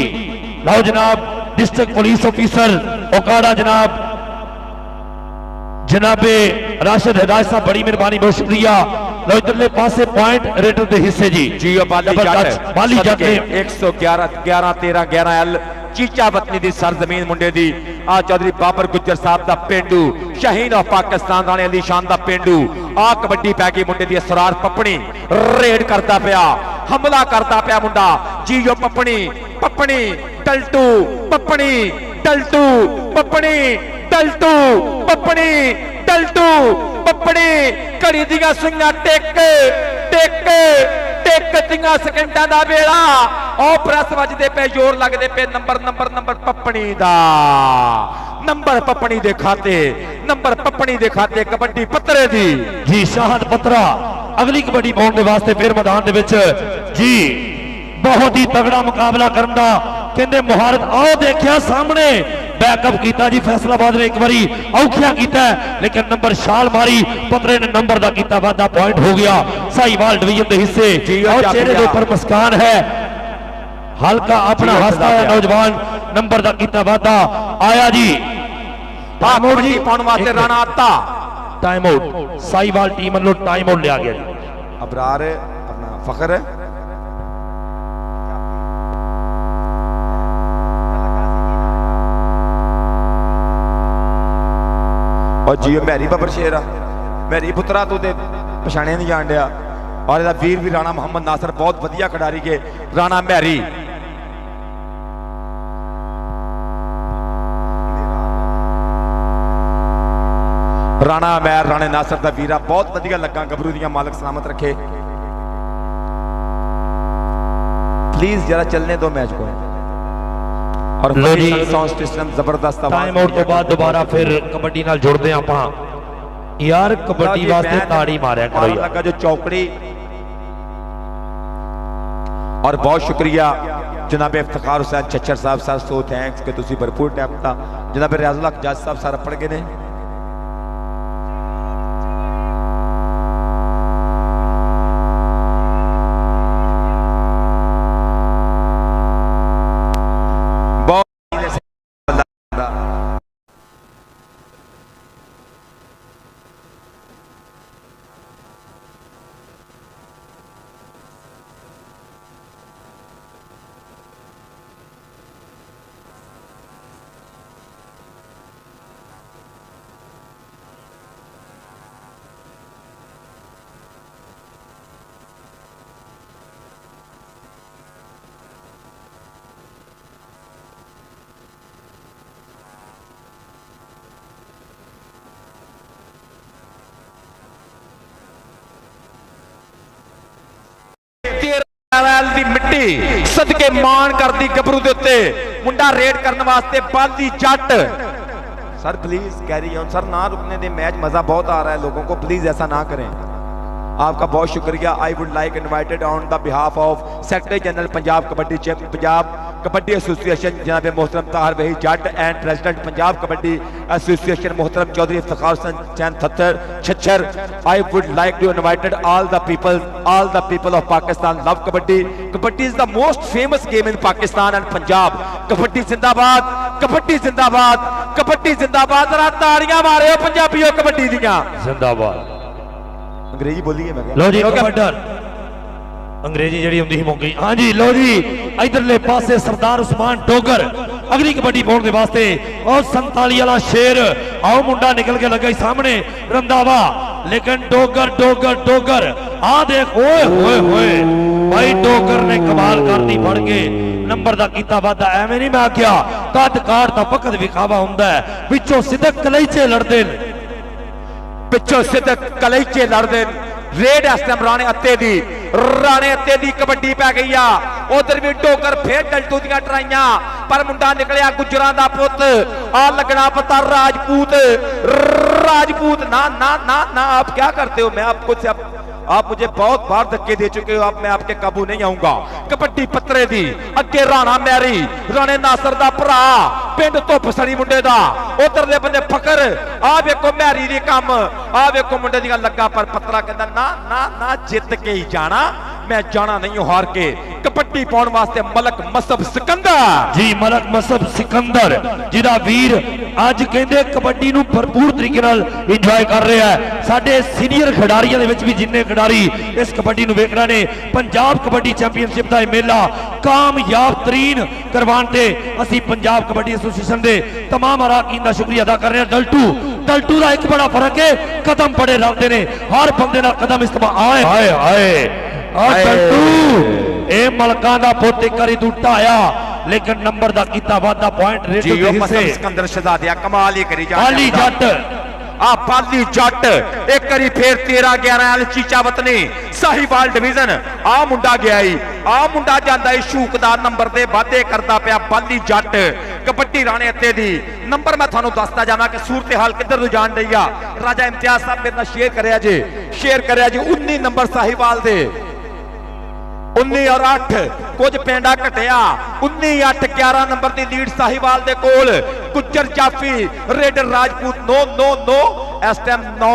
लाओ जनाब डिस्ट्रिक्ट पुलिस ऑफिसर ओकाड़ा जनाब जनाबे राशिद हिदायत साहब, बड़ी मेहरबानी, बहुत शुक्रिया। लो इधरले पासे पॉइंट रेडर दे हिस्से जी जी बाली जट 111 11 13 11 एल चीचा वतनी दी सरजमीन मुंडे दी। आ चौधरी बाबर गुजर साहब दा पेंडू, शहीन ऑफ पाकिस्तान राणे अली शान दा पेंडू। आ कबड्डी पै गई मुंडे दी, असरार पपनी रेड करता पिया, हमला करता पिया मुंडा। जीओ पपनी पपनी टलटू पपनी टलटू पपनी टलटू पपनी टलटू पपनी। घड़ी दियां सुइयां टेक टेक ਟਿਕਟੀਆਂ ਸਕਿੰਟਾਂ ਦਾ ਵੇਲਾ ਉਹ ਪ੍ਰੈਸ ਵੱਜਦੇ ਪਏ ਜ਼ੋਰ ਲੱਗਦੇ ਪਏ ਨੰਬਰ ਪੱਪਣੀ ਦਾ ਨੰਬਰ ਪੱਪਣੀ ਦੇ ਖਾਤੇ ਕਬੱਡੀ ਪੱਤਰੇ ਦੀ ਜੀ ਸ਼ਾਹਦ ਪੱਤਰਾ ਅਗਲੀ ਕਬੱਡੀ ਪਾਉਣ ਦੇ ਵਾਸਤੇ ਫਿਰ ਮੈਦਾਨ ਦੇ ਵਿੱਚ ਜੀ ਬਹੁਤ ਹੀ ਤਗੜਾ ਮੁਕਾਬਲਾ ਕਰਨ ਦਾ ਕਹਿੰਦੇ ਮੁਹਾਰਤ ਆਹ ਦੇਖਿਆ ਸਾਹਮਣੇ बैकअप किया जी फैसलाबाद ने एक बारी औखिया किया लेकिन नंबर छाल मारी पतरे ने नंबर का किया वादा पॉइंट हो गया साहिवाल डिवीजन के हिस्से और चेहरे के ऊपर मुस्कान है हल्का अपना हंसता है नौजवान नंबर का किया वादा आया जी टाइम आउट जी राणा आता टाइम आउट साहिवाल टीम वालों टाइम आउट लिया गया जी अबरार अपना फखर और जियो मैरी बबर शेर मैरी पुत्रा तू तो पछाणिया नहीं जान दिया और इसका वीर भी राणा मोहम्मद नासर बहुत वधिया खिडारी के राणा मैरी राणा मैर राणे नासर का वीरा बहुत वधिया लगा गबरू दियां मालक सलामत रखे प्लीज जरा चलने दो मैच को और साउंड सिस्टम जबरदस्त टाइम आउट तो बाद दोबारा फिर कबड्डी नाल जुड़ते हैं ਆਪਾਂ यार कबड्डी वास्ते ताड़ी मारिया करो लगा जो चौकड़ी और बहुत शुक्रिया जनाब इफ्तिखार हुसैन चच्चर साहब सर सो थैंक्स कि तुसी भरपूर टाइम ता जनाब रियाजुल हक जज साहब सर पढ़ गए ने मिट्टी सदके मान करती गबरू के उत्ते मुंडा रेड करने वास्ते Bali Jatt sir please carry on sir ना रुकने दे मैच मजा बहुत आ रहा है लोगों को प्लीज ऐसा ना करें आपका बहुत शुक्रिया I would like invited on the behalf of secretary general Punjab kabaddi association जनाब मोहतरम Tahir Waheed Jatt and president Punjab kabaddi association मोहतरम चौधरी इफ्तिखार हुसैन चैन Chachar I would like to invited all the people of Pakistan love kabaddi is the most famous game in Pakistan and Punjab kabaddi जिंदाबाद जरा ताड़ियां मारे पंजाबियों कबड्डी दियां जिंदाबाद अंग्रेजी बोलिए मैं लो जी कबड्डर अंग्रेजी जड़ी हुंदी ही मुक गई हां जी लो जी इधरले पासे सरदार उस्मान डोगर अगली कबड्डी पाउण दे वास्ते और 47 वाला शेर आओ मुंडा निकल के लगा सामने रंधावा लेकिन डोगर आ देख ओए होए भाई डोगर ने कमाल करनी फड़ के नंबर दा कीता वादा एवें नहीं मैं आख्या कद काट दा वक्त विखावा हुंदा है पिछों सिद्दक कलईचे लड़दे रेड इस टाइम राणे अत्ते दी कबड्डी पै गई आ उधर भी डोगर फिर डल्टू दियां ट्राइयां पर मुंडा निकलिया गुजरां दा पुत आ लगना पता राजपूत ना ना ना ना आप क्या करते हो मैं आपको आप मुझे बहुत बार धक्के दे चुके हो मैं आपके काबू नहीं आऊंगा कबड्डी पत्रे दी अगे राणा मैरी राणे नासर दा भरा पिंड धुप सड़ी मुंडे दा उधरले बंदे फकर आ वेखो मैरी दी काम आ वेखो मुंडे दी लगा पर पत्रा कहंदा ना ना ना जित के ही जाना मैं जाना नहीं हार के कबड्डी पाउण वास्ते मलक मसब सिकंदर जी मलक मसब सिकंदर जिहदा वीर आज कहंदे कबड्डी नूं भरपूर तरीके नाल इंजॉय कर रहा है साडे सीनियर खिडारियां दे विच भी जिन्ने खिडारी इस कबड्डी नूं वेखना ने पंजाब कबड्डी चैंपीयनशिप दा मेला कामयाब तरीन करवाण ते असीं पंजाब कबड्डी एसोसीएशन दे तमाम अराकीन दा शुक्रिया अदा कर रहे हैं डल्टू दा एक बड़ा फर्क है कदम बड़े रलदे ने हर बंदे दा कदम इस्तेमाल आए डल्टू ए मलकां दा पुत एक बारी तू ढाया लेकिन नंबर दा कीता वादा पॉइंट रेट दे हिस्से सिकंदर शहजादिया कमाल ही करी जा आली जट ਆ ਬਾਲੀ ਜੱਟ ਇੱਕ ਵਾਰੀ ਫੇਰ 13-11 ਵਾਲ ਚੀਚਾ ਵਤਨੀ ਸਾਹੀਵਾਲ ਡਿਵੀਜ਼ਨ ਆ ਮੁੰਡਾ ਗਿਆ ਈ ਆ ਮੁੰਡਾ ਜਾਂਦਾ ਈ ਸ਼ੂਕਦਾਰ ਨੰਬਰ ਦੇ ਵਾਅਦੇ ਕਰਦਾ ਪਿਆ ਬਾਲੀ ਜੱਟ ਕਬੱਡੀ ਰਾਣੇ ਅੱਤੇ ਦੀ ਨੰਬਰ ਮੈਂ ਤੁਹਾਨੂੰ ਦੱਸਦਾ ਜਾਵਾਂ ਕਿ ਸੂਰਤ ਹਾਲ ਕਿੱਧਰ ਨੂੰ ਜਾਣ ਰਹੀ ਆ ਰਾਜਾ ਇਮਤਿਆਜ਼ ਸਾਹਿਬ ਮੇਰੇ ਨਾਲ ਸ਼ੇਅਰ ਕਰਿਆ ਜੀ 19 ਨੰਬਰ ਸਾਹੀਵਾਲ ਦੇ 19 और 8 कुछ पेंडा घटिया 19 8 11 नंबर की लीड साहिवाल दे कोल गुज्जर जाफी रेडर राजपूत 9 9 9 इस टाइम 9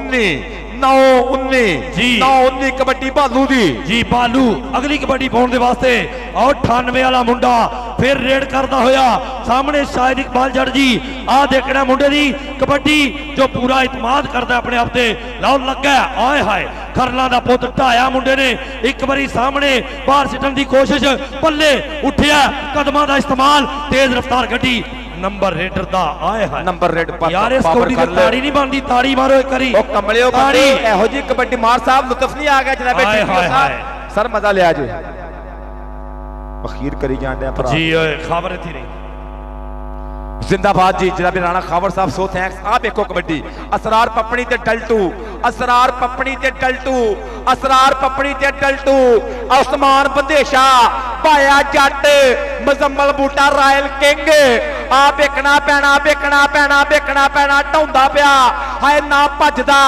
19 9 19 जी 9 19 कबड्डी भालू दी जी भालू अगली कबड्डी पाने दे वास्ते और 98 वाला मुंडा फिर रेड करता होया सामने शाहिद इकबाल जट जी आ देखना मुंडे दी कबड्डी जो पूरा इतमाद करता अपने आप ते लाओ लगा आए हाय खरला दा पुत ढाया मुंडे ने एक बारी सामने बाहर सिटन दी कोशिश पल्ले उठिया कदमां दा इस्तेमाल तेज रफ्तार गड्डी नंबर रेडर दा आए हाय नंबर रेड यार इस कबड्डी दी ताड़ी नहीं बनदी ताड़ी मारो एक करी ओ कमलियो ताड़ी एहो जी कबड्डी मार साहब लुत्फ नहीं आ गया जनाब टीपीओ साहब सर मजा लिया जी अखीर करी जान दे जी खबर थी नहीं जिंदाबाद जी जनाब राणा खावर साहब सो थैंक्स आ देखो कबड्डी असरार पपड़ी ते डलटू असरार पपड़ी ते डलटू असरार पपड़ी ते डलटू उस्मान बंदेशा पाया जट मजम्मल बूटा रायल किंग आ बेकना पैना बेकना पैना बेकना पैना ढाउंदा पिया हाय ना भजदा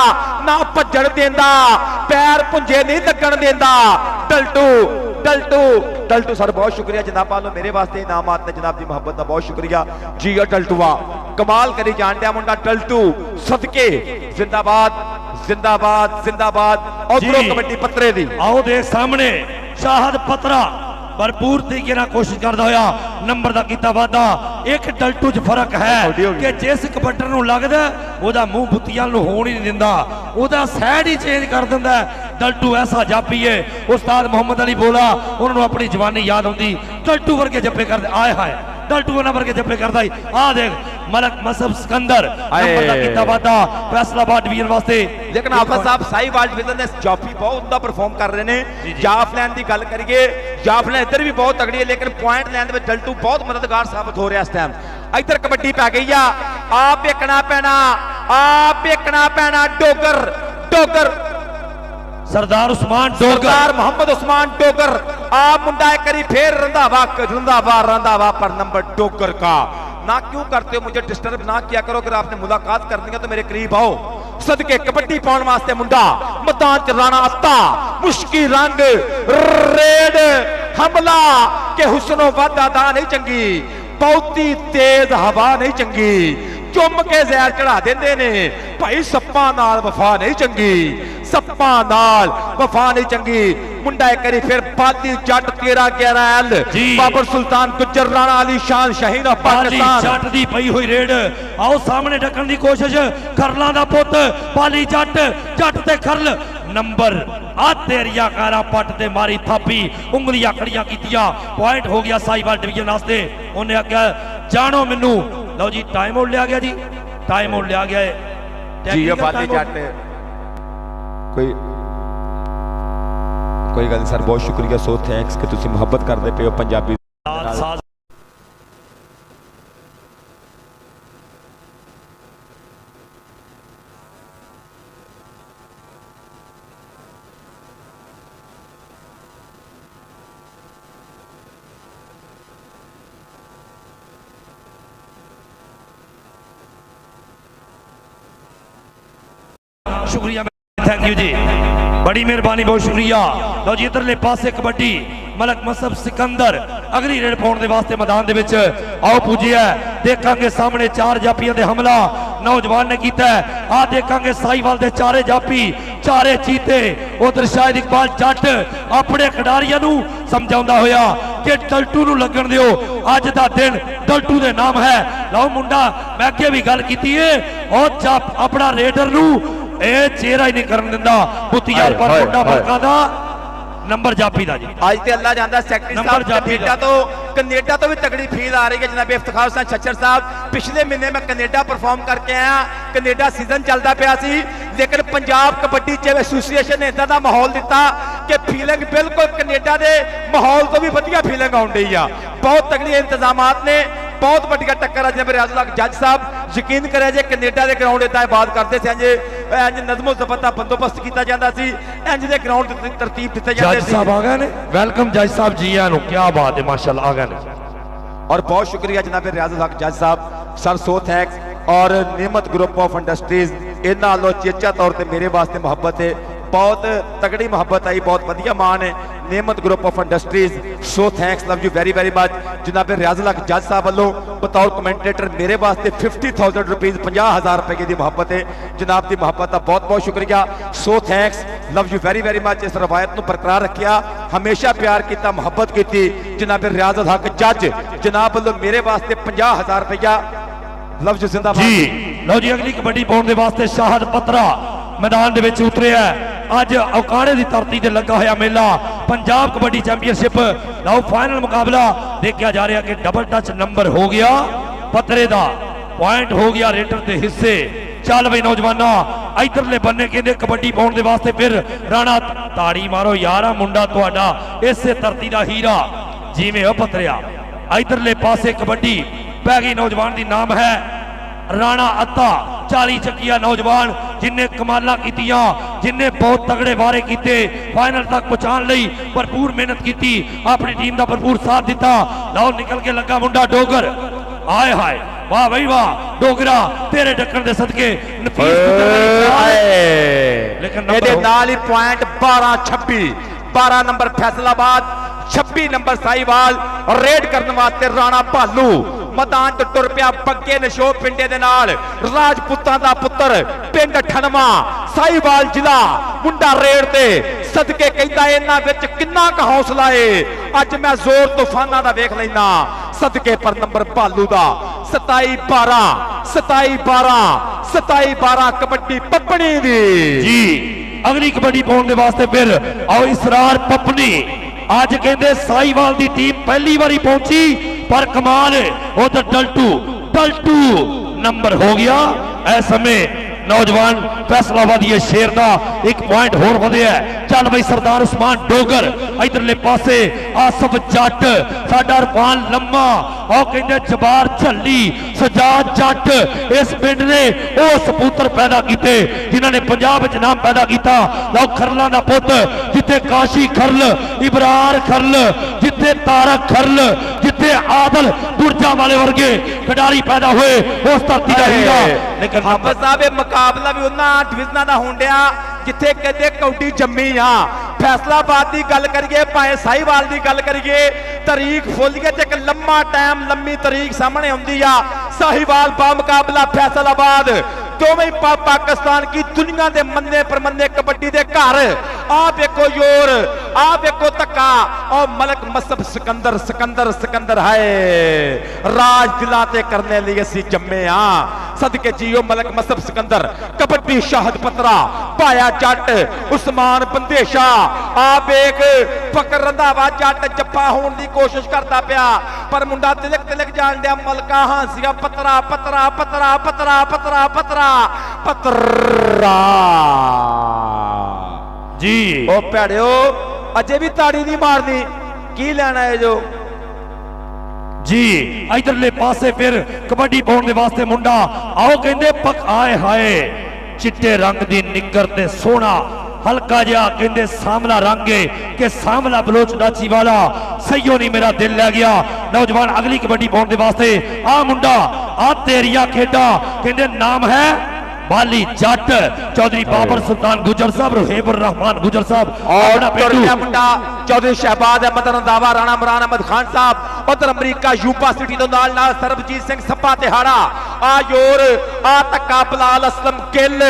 ना भज्जण देंदा पैर पुंजे नहीं लगण देंदा डलटू डलटू डलटू सर बहुत शुक्रिया जनाब वालों मेरे वास्ते इनामात ने जनाब की मोहब्बत का बहुत शुक्रिया जी डलटूआ कमाल करी जान दिया मुंडा डलटू सदके जिंदाबाद जिंदाबाद जिंदाबाद और कबड्डी पत्रे दी आओ देख सामने शाहद पत्रा भरपूर तरीके नाल कोशिश करदा होया नंबर दा कीता वादा एक डलटू च फर्क है कि जिस कबड्डर नूं लगदा ओदा मुंह बुत्तियां नूं होण ही नहीं दिंदा ओदा साइड ही चेंज कर दिंदा डलटू ऐसा जापी है उस्ताद मोहम्मद अली बोला उन्होंने अपनी जवानी याद आउंदी डलटू वर्गे जप्पे करदे आए हाय डलटू नंबर के जप्पे करदा ही आ देख मलक मसब सिकंदर नंबर दा कीता वादा फैसलाबाद डिवीजन वास्ते लेकिन आफत साहब साहिवाल डिवीजन ने जाफी बहुत उदा परफॉर्म कर रहे हैं जाफ लैन की गल करिए जाफ लैन इधर भी बहुत तगड़ी है लेकिन पॉइंट लैन में डलटू बहुत मददगार साबित हो रहा है इस टाइम इधर कबड्डी पै गई आ बेकना पैना डोगर डोगर सरदार उस्मान डोगर सरदार मोहम्मद उस्मान डोगर आ मुंडा एक बारी फिर रंधावा पर नंबर डोगर का ना क्यों करते हो मुझे डिस्टर्ब ना किया करो अगर आपने मुलाकात करनी है तो मेरे करीब आओ सदके कबड्डी पाउन वास्ते मुंडा मैदान च राणा अत्ता मुश्की रंग रेड हमला के हुस्नो वादा दा नहीं चंगी बहुती तेज हवा नहीं चंगी चुम के जहर चढ़ा देंदे ने भाई सप्पा नाल वफा नहीं चंगी सप्पा नाल वफा नहीं चंगी मुंडा एक करी फिर बाली जट 13-11 एल बाबर सुल्तान गुज्जर राणा अली शान शहीन ऑफ पाकिस्तान जट दी पई हुई रेड आओ सामने ढकण दी कोशिश खरला दा पुत बाली जट जट ते खरल नंबर आ तेरिया कारा पट ते मारी थापी उंगलियां खड़ियां कीतियां पॉइंट हो गया साहिवाल डिवीजन वास्ते उन्हें आख्या जानो मैनू लो जी टाइम आउट लिया गया जी टाइम आउट लिया गया है जी बाली जट कोई गल सर बहुत शुक्रिया सो थैंक्स कि तुसी मोहब्बत करदे पे हो पंजाबी शुक्रिया थैंक यू जी बड़ी मेहरबानी बहुत शुक्रिया लो जी इधरले पासे कबड्डी मलक मसब सिकंदर अगली रेड पाउण दे वास्ते मैदान दे विच आओ पुजिया देखांगे सामने चार जापियां दे हमला नौजवान ने कीता आ देखांगे साहिवाल दे चारे जापी चारे चीते उधर शाहिद इकबाल जट अपने खिडारियां नू समझाउंदा होया कि डलटू नू लगन दिओ अज दा दिन डलटू दे नाम है लो मुंडा मैं अगे भी गल कीती है और जाप अपना रेडर नू चेहरा ही नहीं करन दिंदा बुतियाल पर मुंडा बरका दा नंबर जापी दा जी आज ते अल्लाह जानदा सेक्रेटरी साहब कनेडा तो भी तगड़ी फील आ रही है जनाब इफ्तिखार हुसैन छच्चर साहब पिछले महीने मैं कनेडा परफॉर्म करके आया कनेडा सीजन चलता पिया सी लेकिन पंजाब कबड्डी एसोसीएशन ने इदां दा माहौल दिता कि फीलिंग बिल्कुल कनेडा दे माहौल तो भी वधिया फीलिंग आउण दी आ बहुत तगड़ी इंतजामात ने ਬਹੁਤ ਵੱਡੀਆਂ ਟੱਕਰ ਅੱਜ ਰਿਆਜ਼ੁਲ ਹਕ ਜੱਜ ਸਾਹਿਬ ਯਕੀਨ ਕਰਿਆ ਜੇ ਕੈਨੇਡਾ ਦੇ ਗਰਾਊਂਡ ਇਦਾਂ ਆਬਾਦ ਕਰਦੇ ਸੀ ਇੰਜ ਨਜ਼ਮੋ ਜ਼ਬਤ ਦਾ ਬੰਦੋਬਸਤ ਕੀਤਾ ਜਾਂਦਾ ਸੀ, ਇੰਜ ਦੇ ਗਰਾਊਂਡ ਦੀ ਤਰਤੀਬ ਦਿੱਤੇ ਜਾਂਦੇ ਜੱਜ ਸੀ। ਸਾਹਿਬ ਆ ਗਏ ਨੇ, ਵੈਲਕਮ ਜੱਜ ਸਾਹਿਬ ਜੀ ਆਇਆਂ ਨੂੰ, ਕੀ ਬਾਤ ਹੈ ਮਾਸ਼ਾਅੱਲਾ ਆ ਗਏ ਨੇ। और बहुत शुक्रिया जनाब रियाजुल हक जज साहब सर सो थैंक्स और नेमत ग्रुप ऑफ इंडस्ट्रीज इन्हां नालों चेचा तौर पर मेरे वास्ते मुहब्बत है, बहुत तगड़ी मुहब्बत आई, बहुत वधिया मान है नेमत group of industries. So thanks, love you very very much. जनाब रियाजुल हक जज साहब वालों बतौर कमेंटेटर मेरे वास्ते 50,000 रुपीज़ 50,000 रुपए की मुहब्बत है, जनाब की मुहब्बत का बहुत बहुत शुक्रिया। सो thanks, love you very very much. इस रवायत को बरकरार रखिया, हमेशा प्यार किया, मुहब्बत की। जनाब रियाजुल हक जज जनाब वालों मेरे वास्ते 50,000 रुपया, लव यू जिंदाबाद जी। लो जी अगली कबड्डी पाउण दे वास्ते शाहद पत्रा मैदान दे विच उतरिया अज औकाड़े की धरती ते लगा होया मेला पंजाब कबड्डी चैंपीयनशिप। लो फाइनल मुकाबला देखा जा रहा कि डबल टच नंबर हो गया, पत्रे दा पॉइंट हो गया रेडर के हिस्से। चल बई नौजवाना इधरले बन्ने कहते कबड्डी पाउण दे वास्ते फिर राणा ताड़ी मारो यारा मुंडा तुहाडा इसे धरती दा हीरा जिवें ओ पतरिया। इधरले पासे कबड्डी पै गई नौजवान दी नाम है राणा अत्ता 40 चकिया नौजवान जिन्हें कमाला कीतियां, जिन्हें बहुत तगड़े वारे किए, फाइनल तक पहुंचाने लई भरपूर मेहनत की, अपनी टीम का भरपूर साथ दिता। लो निकल के लगा मुंडा डोगर, आए हाय वाह भाई वाह डोगरा तेरे टक्कर दे सदके लेकिन point 12-26 12 number Faisalabad 26 number Sahiwal red करने वास्ते राणा भालू मैदान च तुर पिया बग्गे नशो पिंडे दे नाल राजपूतां दा पुत्र पिंड ठनवा साहिवाल जिला मुंडा रेड ते सदके कहंदा इन्हां विच किन्ना क हौसला है। अज मैं जोर तूफानां दा वेख लैना सदके पर नंबर भालू दा 27-12 27-12 27-12 कबड्डी पपनी दी जी। अगली कबड्डी पाउण दे वास्ते फिर आओ इसरार पपनी। आज कहते साहिवाल की टीम पहली बारी पहुंची पर कमाल है वो तो डल्टू नंबर हो गया। इस समय नौजवान फैसलाबाद शेर का एक पॉइंट होर वधिया। चल बई सरदार उस्मान डोगर इधरले पासे आसफ जट साडा रफान लम्मा और कहते जबार झल्ली सजाद जट इस पिंड ने वो सपूत्र पैदा किए जिन्होंने पंजाब विच नाम पैदा किया। लो खरलों का पुत जिथे काशी खरल इबरार खरल जिथे तारक खरल जिथे आदल बुरजा वाले वर्गे खिडारी पैदा हुए उस धरती का हीरा। लेकिन हाफिज साहब मुकाबला भी उन्होंने डिवीजन का होंडिया जिथे कहते कौडी जम्मी आ। फैसलाबाद की गल करिए भाए साहिवाल की गल करिए तरीक फुलिए एक लम्मा टाइम लम्मी तरीक सामने आती आ। साहिवाल बा मुकाबला फैसलाबाद दोवें पाकिस्तान की दुनिया के मन्ने परमन्ने कबड्डी के घर। आप देखो जोर आप देखो धक्का और मलक मसब सिकंदर सिकंदर सिकंदर है राज दिला ते करने लिए असी जम्मे हाँ सदके जियो मलक मसब सिकंदर कबड्डी शाहद पत्रा पाया जट उस्मान बंदेशा आप एक फकर रंधावा जट जप्पा होने की कोशिश करता पिया पर मुंडा तिलक तिलक जान दिया मलका हांसिया पतरा पतरा पतरा पतरा पतरा पतरा पतरा जी। ओ भैड़ियो अजे भी ताड़ी नहीं मारनी की लेना है जो जी। इधरले पासे फिर कबड्डी पाउण दे वास्ते मुंडा आओ कहंदे पक आए हाय चिट्टे रंग दी निकर ते सोना हल्का जिहा कहंदे सामला रंग है कि सामला बलोच डाची वाला सही नहीं मेरा दिल ले गया। नौजवान अगली कबड्डी पाउण दे वास्ते आ मुंडा आ तेरिया खेडा कहंदे नाम है बाली जट चौधरी बाबर सुल्तान गुजर साहब रोहेबुर रहमान गुजर साहब और मुंडा चौधरी शहबाज अहमद रंधावा राणा इमरान अहमद खान साहब उधर अमरीका यूपा सिटी तो नाल नाल सरबजीत सिंह सप्पा तिहाड़ा आ जोर आ तक्का बलाल असलम गिल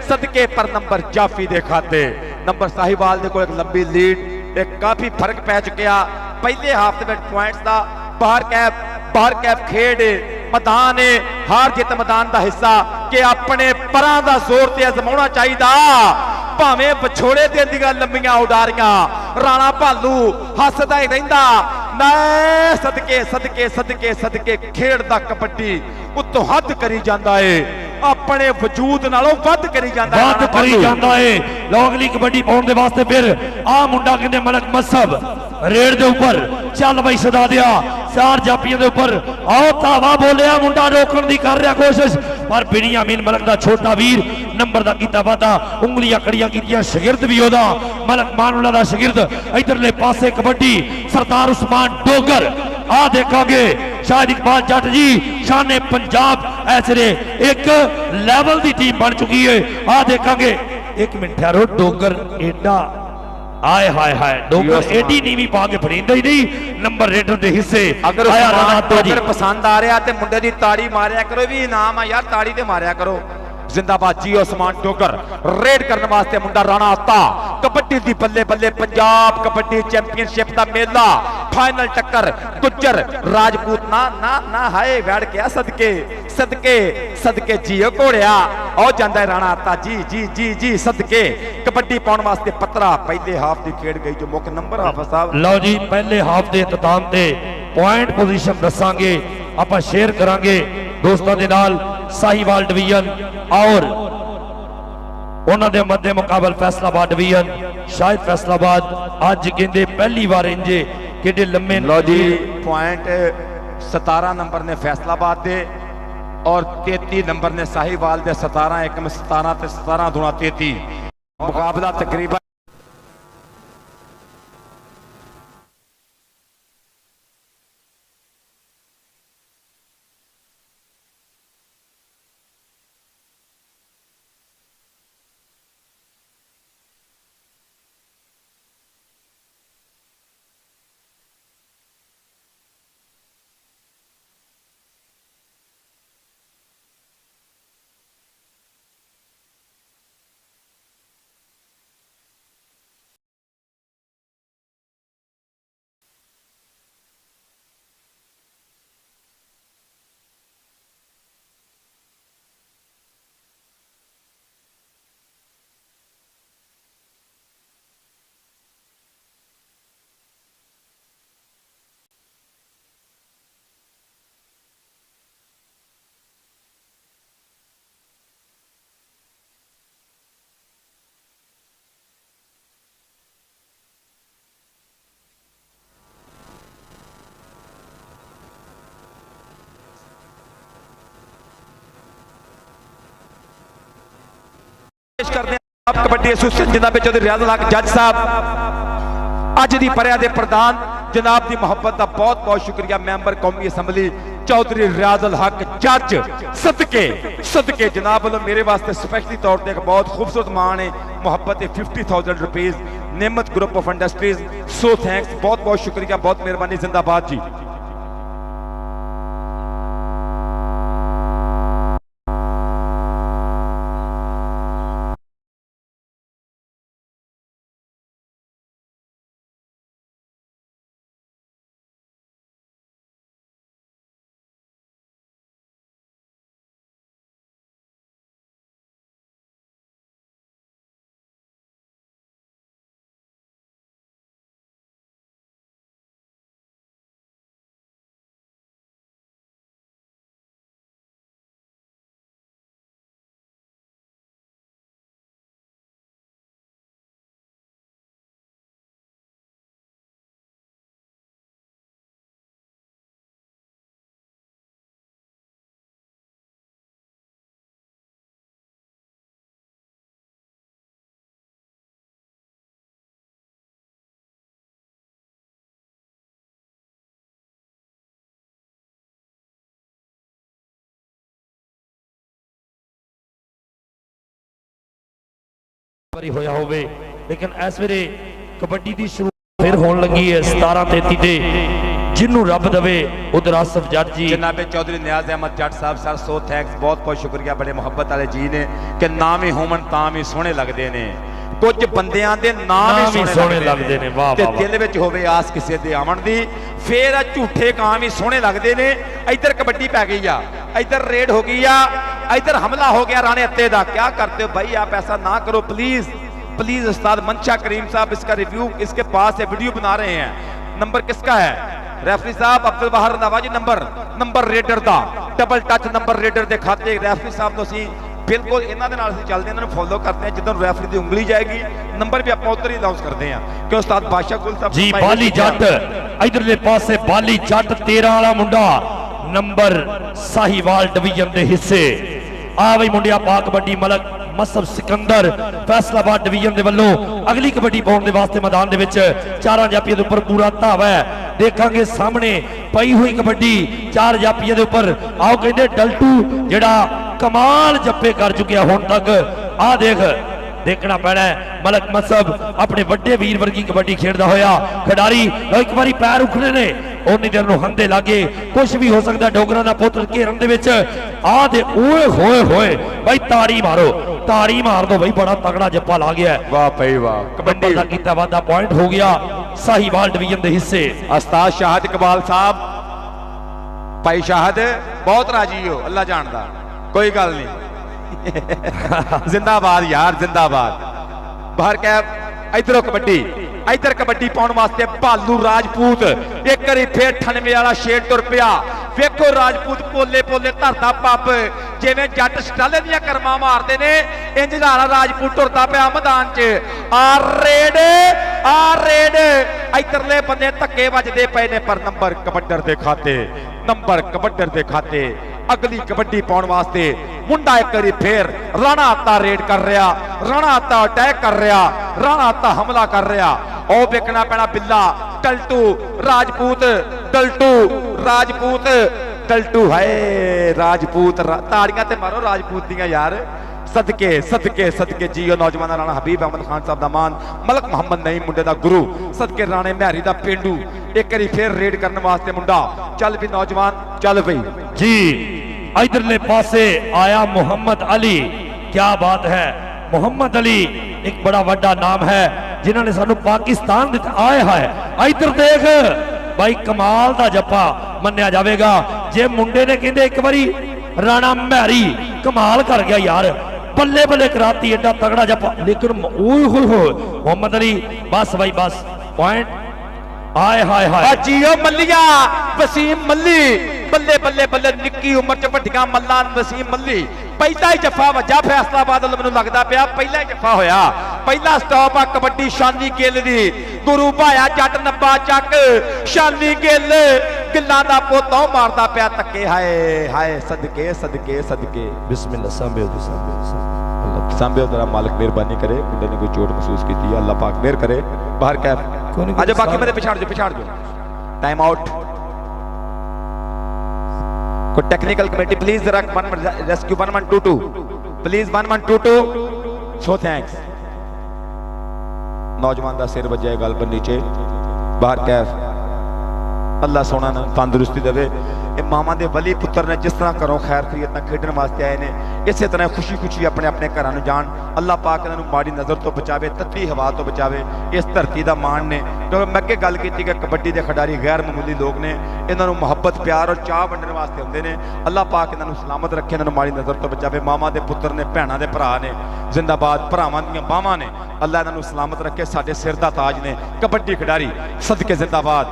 सदके पर नंबर जाफी दे खाते नंबर साहिवाल दे कोल एक लंबी लीड एक काफी फर्क पै चुकिया पहले हाफ दे विच पॉइंट्स दा बाहर कैप खेड मैदान हार जित मैदान का हिस्सा कि अपने परां दा जोर ते आजमाना चाहिए भावें विछोड़े दिन दी लंबियां उडारियां राणा भालू हसदा ही रहिंदा मैं सदके सदके सदके सदके खेडदा कबड्डी उत्तों हद करी जांदा है अपने वजूद नालों वध करी जांदा है। लो अगली कबड्डी पाउण दे वास्ते फिर आ मुंडा कहंदे मलक मसब रेड दे ऊपर चल बई सदा दिया चार जाफियां के उपर आओ धावा बोलिया मुंडा रोकने की कर रहा कोशिश पर बिनियामीन मलक का छोटा वीर नंबर का किया वादा उंगलियां कड़ियां कीतियां शगिर्द भी ओदा मलक मानुल्ला का शगिर्द इधरले पासे कबड्डी सरदार उस्मान डोगर आ देखांगे शाहिद इकबाल जट जी शाने पंजाब ऐसरे एक लेवल की टीम बन चुकी है आ देखांगे एक मिनट ठहरो डोगर एडा आए हाय हाय डोगर एडी नीवी पा के फड़ींदा ही नहीं नंबर रेडर दे हिस्से अगर आया राणा डोगर पसंद आ रहा ते मुंडे दी ताड़ी मारिया करो भी इनाम है यार ताड़ी ते मारिया करो जिंदाबाद जी उस्मान डोगर रेड करने वास्ते मुंडा राणा आता कबड्डी दी बल्ले बल्ले पंजाब कबड्डी चैंपियनशिप दा मेला फाइनल टक्कर गुज्जर राजपूत ना ना ना हाय बैठ गया सदके सदके सदके जियो घोड़िया ओ जांदा है राणा आता जी जी जी जी सदके कबड्डी पाउण वास्ते पतरा पहले हाफ दी खेड गई जो मुख नंबर हाफ साहब लो जी पहले हाफ दे इख्तिताम ते पॉइंट पोजीशन दसांगे आपां शेयर करांगे दोस्तों दे नाल साहिवाल डिवीजन और उन्हां दे मध्य मुकाबल फैसलाबाद डिवीजन शायद फैसलाबाद अज कहंदे पहली बार इंजे किडे लम्मे लो जी पॉइंट 17 नंबर ने फैसलाबाद दे और 33 नंबर ने साहिवाल दे 17 एक में 17 ते 17 दूना 33 मुकाबला तकरीबन करते आप कबड्डी एसोसिएशन जनाब चौधरी रियाजुल हक जज साहब अज दी परिया दे प्रधान जनाब दी मोहब्बत का बहुत बहुत शुक्रिया मैंबर कौमी असैम्बली चौधरी रियाजुल हक जज सदके सदके जनाब वालों मेरे वास्ते स्पेशली तौर पर एक बहुत खूबसूरत मान है मोहब्बत है 50,000 रुपीज नेमत group of industries so thanks बहुत बहुत शुक्रिया बहुत मेहरबानी जिंदाबाद जी होया होवे लेकिन इस वेले कबड्डी दी शुरू फिर होने लगी है 17-33 ते जिन्नू रब दवे उधर आसफ जट जी जनाब चौधरी नियाज अहमद जट साहब सर सो थैंक्स बहुत बहुत शुक्रिया बड़े मोहब्बत वाले जी ने कि नाम ही होमन ताम ही सोहने लगते ने कुछ बंदियां दे नाम ही सोहने लगते ने वाह वाह दिल विच होवे आस किसी दे आवन दी फिर झूठे काम ही सोहने लगते ने इधर कबड्डी पै गई आ इधर रेड हो गई आ इधर हमला हो गया राणे अत्ते दा क्या करते हो भाई आप ऐसा ना करो प्लीज प्लीज उस्ताद मंशा करीम साहब इसका रिव्यू इसके पास है वीडियो बना रहे हैं नंबर किसका है रेफरी साहब अब्दुल बहार रंधावा जी नंबर रेडर दा डबल टच नंबर रेडर दे खाते रेफरी साहब नो सी बिल्कुल इन्हां दे नाल असीं चलदे इन्हां नूं फॉलो करते हैं जिद्दां रेफरी दी उंगली जाएगी नंबर भी आपां उधर ही अनाउंस करते हैं कि उस्ताद बादशाह गुल साहब जी बाली जट ਇਧਰਲੇ ਪਾਸੇ ਬਾਲੀ ਜੱਟ 13 ਵਾਲਾ ਮੁੰਡਾ ਨੰਬਰ ਸਾਹੀਵਾਲ ਡਿਵੀਜ਼ਨ ਦੇ ਹਿੱਸੇ ਆ ਬਈ ਮੁੰਡਿਆ ਪਾ ਕਬੱਡੀ ਮਲਕ ਮਸਬ ਸਿਕੰਦਰ ਫੈਸਲਾਬਾਦ ਡਿਵੀਜ਼ਨ ਦੇ ਵੱਲੋਂ ਅਗਲੀ ਕਬੱਡੀ ਪਾਉਣ ਦੇ ਵਾਸਤੇ ਮੈਦਾਨ ਦੇ ਵਿੱਚ ਚਾਰਾਂ ਜਾਪੀਆਂ ਦੇ ਉੱਪਰ ਪੂਰਾ ਧਾਵਾ ਹੈ। ਦੇਖਾਂਗੇ ਸਾਹਮਣੇ ਪਈ ਹੋਈ ਕਬੱਡੀ ਚਾਰ ਜਾਪੀਆਂ ਦੇ ਉੱਪਰ। ਆਓ ਕਹਿੰਦੇ ਡਲਟੂ ਜਿਹੜਾ ਕਮਾਲ ਜੱਪੇ ਕਰ ਚੁੱਕਿਆ ਹੁਣ ਤੱਕ। ਆ ਦੇਖਣਾ ਪੈਣਾ ਮਲਕ ਮਸਬ ਆਪਣੇ ਵੱਡੇ ਵੀਰ ਵਰਗੀ ਕਬੱਡੀ ਖੇਡਦਾ ਹੋਇਆ ਖਿਡਾਰੀ। ਇੱਕ ਵਾਰੀ ਪੈਰ ਉਖੜੇ ਨੇ ਉਨੀ ਦੇਰ ਨੂੰ ਹੰਦੇ ਲਾਗੇ ਕੁਝ ਵੀ ਹੋ ਸਕਦਾ। ਡੋਗਰਾਂ ਦਾ ਪੁੱਤਰ ਘੇਰਨ ਦੇ ਵਿੱਚ ਆ ਦੇ ਓਏ ਹੋਏ ਹੋਏ ਬਾਈ ਤਾੜੀ ਮਾਰ ਦੋ ਬਾਈ। ਬੜਾ ਤਗੜਾ ਜੱਪਾ ਲਾ ਗਿਆ। ਵਾਹ ਭਾਈ ਵਾਹ। ਕਬੱਡੀ ਦਾ ਕੀਤਾ ਵਾਧਾ ਪੁਆਇੰਟ ਹੋ ਗਿਆ ਸਾਹੀਵਾਲ ਡਿਵੀਜ਼ਨ ਦੇ ਹਿੱਸੇ। ਉਸਤਾਦ ਸ਼ਾਹਦ ਇਕਬਾਲ ਸਾਹਿਬ ਭਾਈ ਸ਼ਾਹਦ ਬਹੁਤ ਰਾਜੀ ਹੋ, ਅੱਲਾ ਜਾਣਦਾ, ਕੋਈ ਗੱਲ ਨਹੀਂ। जिंदाबाद यार जिंदाबाद। बाहर कैब इधरों कबड्डी, इधर कबड्डी पाउण वास्ते भालू राजपूत एक बारी फिर 98 वाला शेर तुर पिया। वेखो राजपूत पोले पोले धरदा पब जिवें जट स्टाले दियां करमां मारदे ने इंज लाला राजपूत टुरदा पिया मैदान च। आ रेड इधरले बंदे धक्के वजदे पए ने पर नंबर कबड्डर दे खाते अगली कबड्डी पाउण वास्ते मुंडा एक बारी फिर राणा आता रेड कर रहा, राणा आता अटैक कर रहा, राणा आता हमला कर रहा। ओ बेकना पैना बिल्ला टल्टू राजपूत टल्टू है राजपूत। ताड़ियां ते मारो राजपूत दियां यार। सदके जियो नौजवान राणा हबीब अहमद खान साहब दा मान, मलक मोहम्मद नईम मुंडे दा गुरु, सदके राणे महरी दा पेंडू एक बारी फिर रेड करने वास्ते मुंडा। चल भी नौजवान चल भाई जी। इधरले पासे आया मोहम्मद अली। क्या बात है, मोहम्मद अली एक बड़ा वड्डा नाम है जिन्होंने सानू पाकिस्तान दिता आया है। इधर देख भाई कमाल दा जप्पा मन्निया जाएगा जे मुंडे ने कहते एक बारी राणा महरी कमाल कर गया यार, बल्ले बल्ले कराती एडा तगड़ा जप्पा। लेकिन मोहम्मद अली बस भाई बस पॉइंट। हाय हाय हाय जियो मल्लिया वसीम मल्ली बल्ले बल्ले बल्ले निक्की उम्र च वड्डियां मल्लां वसीम मल्ली। पहला ही जफा वजा फैसलाबाद मैनूं लगदा पिया पहला ही जफा होया। पहला स्टॉप आ कबड्डी शानी गिल दी गुरु भाया जट नब्बा चक शानी गिल गिल्लां दा पोता मारदा पिया धक्के। हाय हाय सदके बिस्मिल्लाह सांभे तेरा मालिक मेहरबानी करे। मुंडे ने कोई चोट महसूस की है, अल्लाह पाक मेहर करे। बाहर कैफ आज बाकी मेरे पिछाड़ जो टाइम आउट। कोई टेक्निकल कमेटी प्लीज जरा रेस्क्यू 1122 प्लीज 1122 सो थैंक्स। नौजवान का सिर वजह गल पर नीचे। बाहर कैफ अल्लाह सोना ना तंदुरुस्ती देवे। मामा दे वली पुत्र ने जिस तरह घरों खैर खरीत ना खेडन वास्ते आए ने इसे तरह खुशी खुशी अपने अपने घरों नूं जाण। अल्लाह पाक इन्हां नूं माड़ी नज़र तो बचावे, तत्ती हवा तो बचावे। इस धरती का मान ने क्योंकि मैं अगे गल की कि कबड्डी के खिडारी गैर मामूली लोग ने, इन्हां नूं मुहब्बत प्यार और चाह वंडण वास्ते आउंदे ने। अल्लाह पाक इन्हां नूं सलामत रखे, इन्हां नूं माड़ी नज़र तो बचावे। मामा दे पुत्र ने, भैणां दे भरा ने, जिंदाबाद भरावां दीयां बाहां ने। अल्लाह इन्हां नूं सलामत रखे, साडे सिर दा ताज ने कबड्डी खिडारी सदके जिंदाबाद।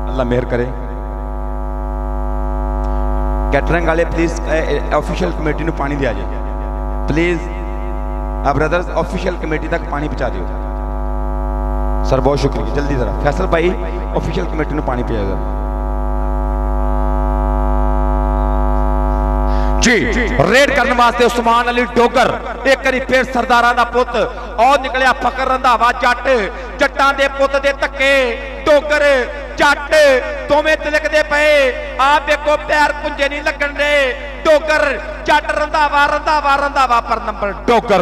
अल्लाह मेहर करे। कैटरिंग वाले प्लीज ऑफिशियल कमेटी नूं पानी दिया जाए प्लीज। ब्रदर्स ऑफिशियल कमेटी तक पानी पहुंचा दियो सर, बहुत शुक्रिया। जल्दी जरा फैसल भाई ऑफिशियल कमेटी नूं पानी पहुंचा जरा जी। रेड करने वास्ते उस्मान अली डोगर एक बारी फिर सरदारां दा पुत और निकलिया फकर रंधावा जट। जट्टां दे पुत दे धक्के डोगर जट दोवें तिलकदे पे। आप देखो पैर पुंजे नहीं लगन दे। डोगर जट रंधावा पर नंबर डोगर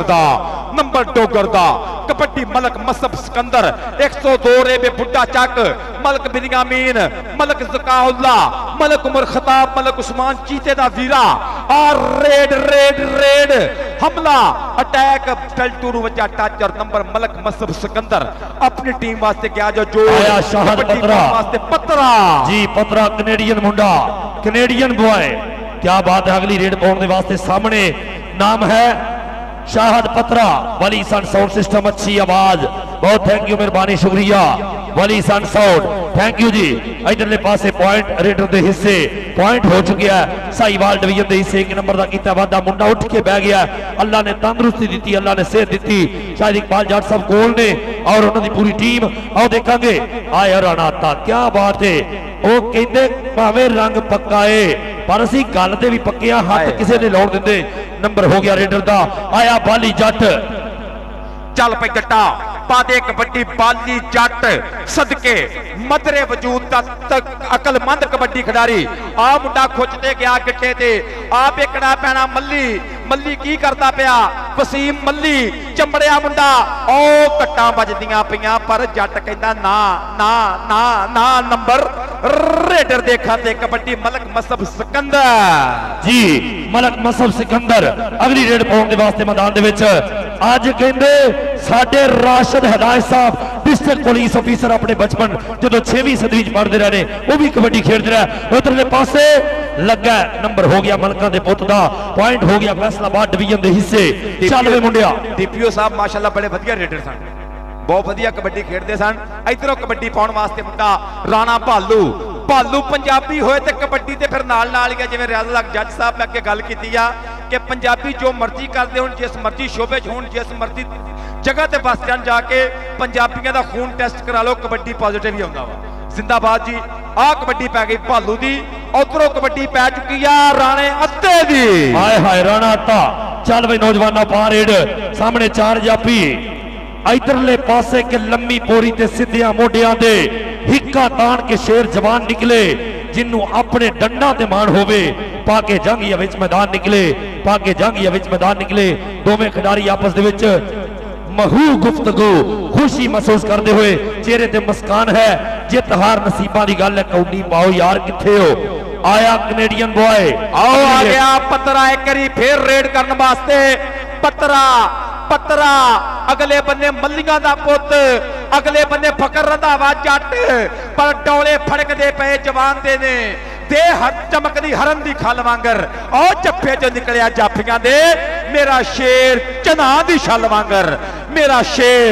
दा कबड्डी मलक मसब सिकंदर 102 रेबे बुड्ढा चक मलक बिनियामीन मलक ज़काउल्ला मलक उमर खताब मलक उस्मान चीते दा वीरा। और रेड हमला अटैक टल्टू नूं वजा टच और नंबर मलक मसब सिकंदर अपनी टीम वास्ते क्या जो आया शाहद पत्रा जी। पत्रा कनेडियन मुंडा, कनेडियन बॉय। क्या बात है। अगली रेड पाउण दे वास्ते सामने नाम है शाहद पत्रा। वली सन साउंड सिस्टम अच्छी आवाज, बहुत थैंक यू, मेहरबानी शुक्रिया। वली सनसाउट थैंक यू जी। इधरले पासे पॉइंट रेडर के हिस्से पॉइंट हो चुका है। साहिवाल डिवीजन के हिस्से 1 नंबर का किया वादा मुंडा उठ के बह गया। अल्लाह ने तंदुरुस्ती दी, अल्लाह ने सेहत दी। शायद इकबाल जट साहब कोल ने और उन्होंने पूरी टीम आओ देखांगे। आए राणा क्या बात है, वो कहते भावे रंग पक्का है पर असी गल ते भी पक्के आ, हाथ किसी ने लाउण दिंदे। नंबर हो गया रेडर का। आया बाली जट चल पई जट्टा पा दे कबड्डी बाली जट सदके मदरे वजूद तक अकलमंद कबड्डी खिडारी आ मुंडा खुचते गया गिट्टे ते आ बेकड़ा पैना मल्ली मल्ली की करता पिया वसीम मल्ली चंबड़िया मुंडा ओ कट्टा बजदियां पियां पर जट कहंदा ना ना ना ना नंबर रेडर देखा ते कबड्डी मलक मसब सिकंदर जी। मलक मसब सिकंदर अगली रेड पाउण दे वास्ते मैदान दे विच अज कहंदे साडे राशिद हदायत साहब डिस्ट्रिक्ट पुलिस ऑफिसर अपने बचपन जो 6वीं सदी पढ़ते रहे वो भी कबड्डी खेलते रहे। उधरले पासे लगा नंबर हो गया मलका दे पुत दा, पॉइंट हो गया फैसलाबाद डिवीजन दे हिस्से। चल वे मुंडिया डीपीओ साहब माशाल्लाह बड़े वधिया रेडर सन, बहुत वधिया कबड्डी खेलते सन। इधरों कबड्डी पाउण वास्ते मुंडा राणा भालू भालू पंजाबी होए ते कबड्डी ते फिर नाल नाल ही जिवें रियाज़ अल हक जज साहब ने अगे गल कीती आ कि पंजाबी जो मर्जी करते होण, जिस मर्जी शोबे च होण, जिस मर्जी जगह ते बस स्टैंड जाके पंजाबियों का खून टेस्ट करा लो कबड्डी पॉजिटिव ही आउंदा वा। जिंदाबाद जी। आ कबड्डी पै गई भालू दी, उधरों कबड्डी पै चुकी है राणे अत्ते दी। हाय हाय राणा अत्ता चल भाई नौजवानों पा रेड सामने 4 जापी। इधरले पासे के लम्मी पोरी ते सीधिया मोडियां दे हिक्का तान के शेर जवान निकले जिन्हों अपने डंडा ते मान होवे पाके जंगिया विच मैदान निकले, पाके जंगिया विच मैदान निकले। दोवें खिडारी आपस दे विच महू गुफ्तगू खुशी महसूस करते हुए चेहरे ते मुस्कान है। जित हार नसीबा की गल है। कौडी पाओ यार किथे हो। आया कनेडियन बॉय आओ आ गया पतरा एक करी फिर रेड करने वास्ते। पतरा पतरा अगले बन्ने मल्लियां दा पुत, अगले बन्ने फकर रंधावा जट पर डोले फड़कदे पे जवान दे ने दे हर चमकदी हरन दी खल वांगर और जफ्फे च निकलिया जाफियां दे मेरा शेर चना दी छल वांगर, मेरा शेर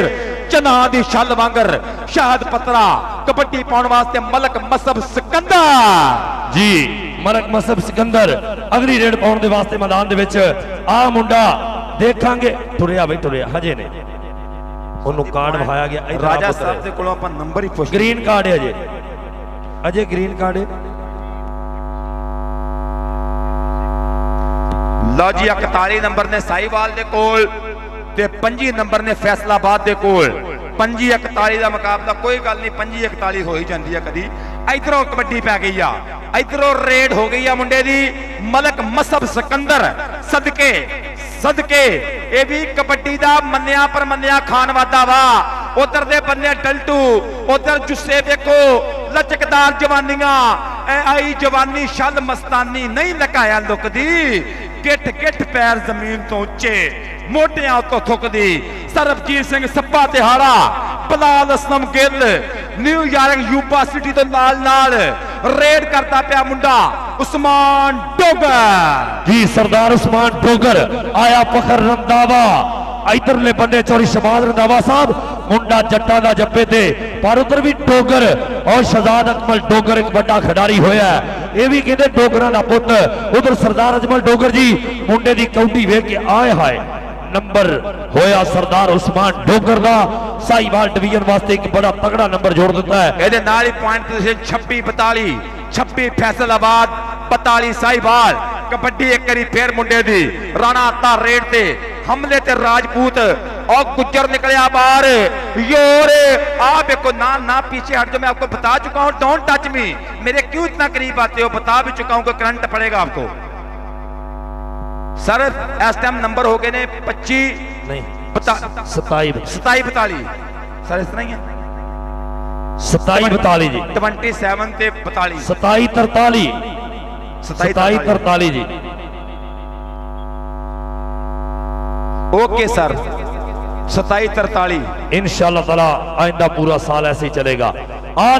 चना दी छल वांगर। शाहद पतरा कबड्डी पाउण वास्ते मलक मसब सिकंदर जी। मलक मसब सिकंदर अगली रेड पाउण दे वास्ते मैदान दे विच आ मुंडा देखांगे। तुरिया भाई तुरिया हजे ने ओनू कार्ड विखाया गया। राजा साहब दे कोलों आपां नंबर ही पुछ ग्रीन कार्ड है अजे अजे ग्रीन कार्ड है। लो जी 41 नंबर ने साहिवाल दे कोल ते 25 नंबर ने फैसलाबाद दे कोल। 25-41 का मुकाबला कोई गल नहीं, 25-41 हो ही जाती है कदी। इधरों कबड्डी पै गई आ, इधरों रेड हो गई है मुंडे दी मलक मसब सिकंदर सदके सदके ये भी कबड्डी दा मन्निया पर मन्निया खान वादा वा। उधर दे बन्ने डल्टू उधर जुस्से देखो लचकदार जवानियां आई जवानी शल मस्तानी नहीं लकाया लुकदी गिठ गिठ पैर जमीन तो उच्चे मोटियां तो थुकदी। सरबजीत सिंह सप्पा तिहाड़ा बलाल असलम गिल न्यूयॉर्क यूनिवर्सिटी तो नाल नाल रेड करता पिया मुंडा उस्मान डोगर जी। सरदार उस्मान डोगर आया फखर रंधावा इधरले बंदे चौरी शहबाज रंधावा साहब मुंडा जट्टा दा जप्पे ते पर उधर भी डोगर और शहजाद अकमल डोगर एक बड़ा खिडारी होया। ये भी कहते डोगरा दा पुत। उधर सरदार अजमल डोगर जी मुंडे दी कौडी वेख के आए हाय नंबर होया सरदार उस्मान डोगर दा। साहिवाल डिवीजन वास्ते एक बड़ा तगड़ा नंबर जोड़ दिता है। ਇਹਦੇ ਨਾਲ ਹੀ पॉइंट पोजीशन 26-42 26 फैसलाबाद 42 साहिवाल। कबड्डी एक करी फिर मुंडे दी राणा अत्ता रेड ते हमले ते राजपूत और गुज्जर निकलिया बाहर योर आ देखो ना ना पीछे हट जो मैं आपको बता चुका हूं डोंट टच मी मेरे क्यों इतना करीब आते हो बता भी चुका हूं कि करंट पड़ेगा आपको। सर इस टाइम नंबर हो गए ने 25 नहीं 27-42 सर इस तरह ही है 27-42 जी 27 ते 42 27-43 27-43 जी। ओके सर 27-43 इंशाअल्लाह ताला आइंदा पूरा साल ऐसे ही चलेगा। आ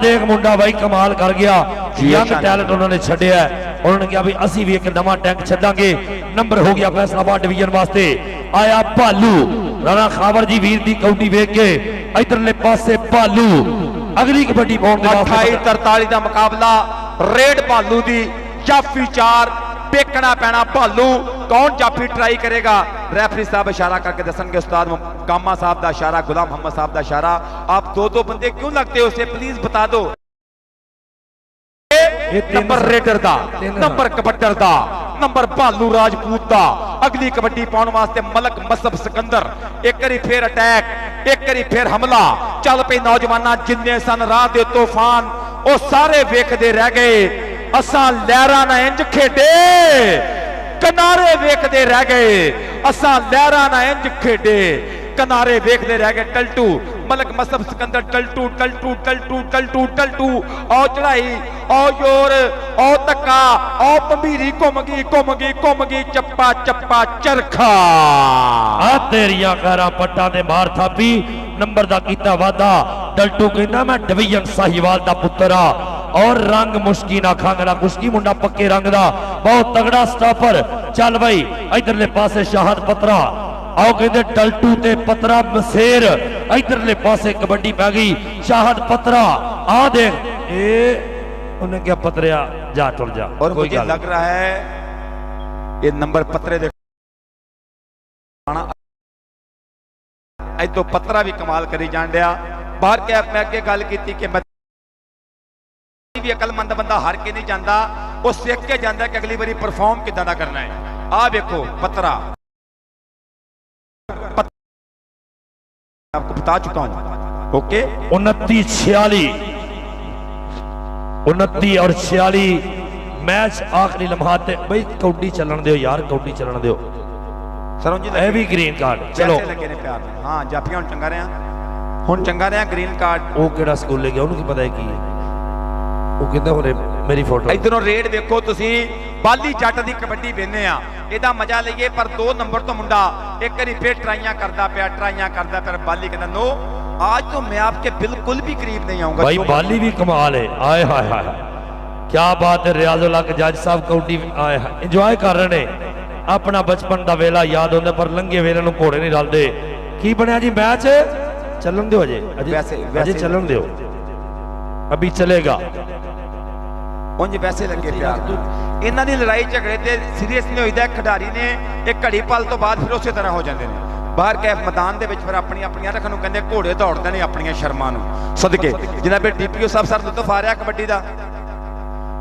देख मुंडा भाई कमाल कर गया। यंग टैलेंट उन्होंने छड़िया उन्होंने कहा भी असी भी एक नवा टैंक छड़ांगे। नंबर हो गया फैसलाबाद डिवीजन वास्ते आया भालू राणा खावर जी वीर दी कौडी वेख के ਇਧਰਲੇ ਪਾਸੇ ਭਾਲੂ ਅਗਲੀ ਕਬੱਡੀ ਪਾਉਣ ਦੇ 28-43 ਦਾ ਮੁਕਾਬਲਾ ਰੇਡ ਭਾਲੂ ਦੀ ਜਾਫੀ 4 ਵੇਖਣਾ ਪੈਣਾ ਭਾਲੂ ਕੌਣ ਜਾਫੀ ਟਰਾਈ ਕਰੇਗਾ ਰੈਫਰੀ ਸਾਹਿਬ ਇਸ਼ਾਰਾ करके दसनगे उस्ताद कामा साहब का इशारा गुलाम मोहम्मद साहब का इशारा आप दो बंदे क्यों लगते हो उसे प्लीज बता दो नंबर रेडर दा नंबर कबड्डर दा नंबर भालू राजपूत दा अगली कबड्डी पाउण वास्ते मलक मसब सिकंदर एक बारी फिर अटैक एक बारी फिर हमला चल पे नौजवाना जिन्ने सन राह दे तूफान वो सारे वेखदे रह गए असां लहरां ना इंज खेडे किनारे वेखदे रह गए असां लहरां ना इंज खेडे किनारे वेखदे रह गए टल्टू मलक मसब सिकंदर टल्टू टल्टू टल्टू टल्टू टल्टू औ चढ़ाई औ जोर औ तक्का औ पंबीरी घुम गई चप्पा चप्पा चरखा आ तेरिया कारा पट्टा ते मार थापी नंबर दा कीता वादा टल्टू कहंदा मैं डिवीजन साहिवाल दा पुत्तर आ और रंग मुश्की ना खांगड़ा मुश्की मुंडा पक्के रंग दा बहुत तगड़ा स्टॉपर चल भाई इधरले पासे शाहद पत्रा आओ कहते टल्टू ते पत्रा मसेर इधरले पासे कबड्डी पै गई शाहद पत्रा आ देख ए उन्हें क्या पतरिया जा टुर जा और मुझे लग रहा है ये नंबर पत्रे दे तो पत्रा भी कमाल करी जान दिया बाहर के मैं अगे गल की कि मैं भी अकलमंद बंदा हार के नहीं जाता वो सीख के जाता कि अगली बारी परफॉर्म किदां दा करना है आ देखो पत्रा आपको बता चुका हूं ओके 29-46 29 और 46 मैच आखिरी लम्हात भाई कौडी चलन दियो यार कौडी चलन दियो सरवंजी भी ग्रीन कार्ड चलो लगे ने प्यार हां जाफिया हुन चंगा रहा ग्रीन कार्ड वो केड़ा स्कूल ले गया उन्होंने की पता है की वो कहंदा होरे मेरी फोटो इधरों रेड देखो तुसी बाली जट दी कबड्डी वेने आ एदा मजा लईए पर 2 नंबर तो मुंडा एक बारी फिर ट्राइयां करदा पे बाली कहंदा नो आज तो मैं आपके बिल्कुल भी करीब नहीं आऊंगा भाई बाली भी कमाल है आए हाय हाय क्या बात है रियाजुल हक जज साहब कौडी आए एंजॉय कर रहे ने अपना बचपन दा वेला याद होंदा पर लंघे वेले नु घोड़े नहीं रलदे की बनया जी मैच चलन दियो अजे चलन दियो अभी चलेगा उंज वैसे लगे प्यार इन्हां दी लड़ाई झगड़े ते सीरीयस नहीं होईदा खिडारी ने एक घड़ी पल तो बाद फिर उसे तरह हो जाते हैं बाहर कैफ मैदान दे विच फिर अपनी अपनी रखन नूं कहंदे घोड़े दौड़दे ने अपनी शर्मा नूं सदके जनाब डीपीओ साहब सर लुत्फ आ रहा कबड्डी दा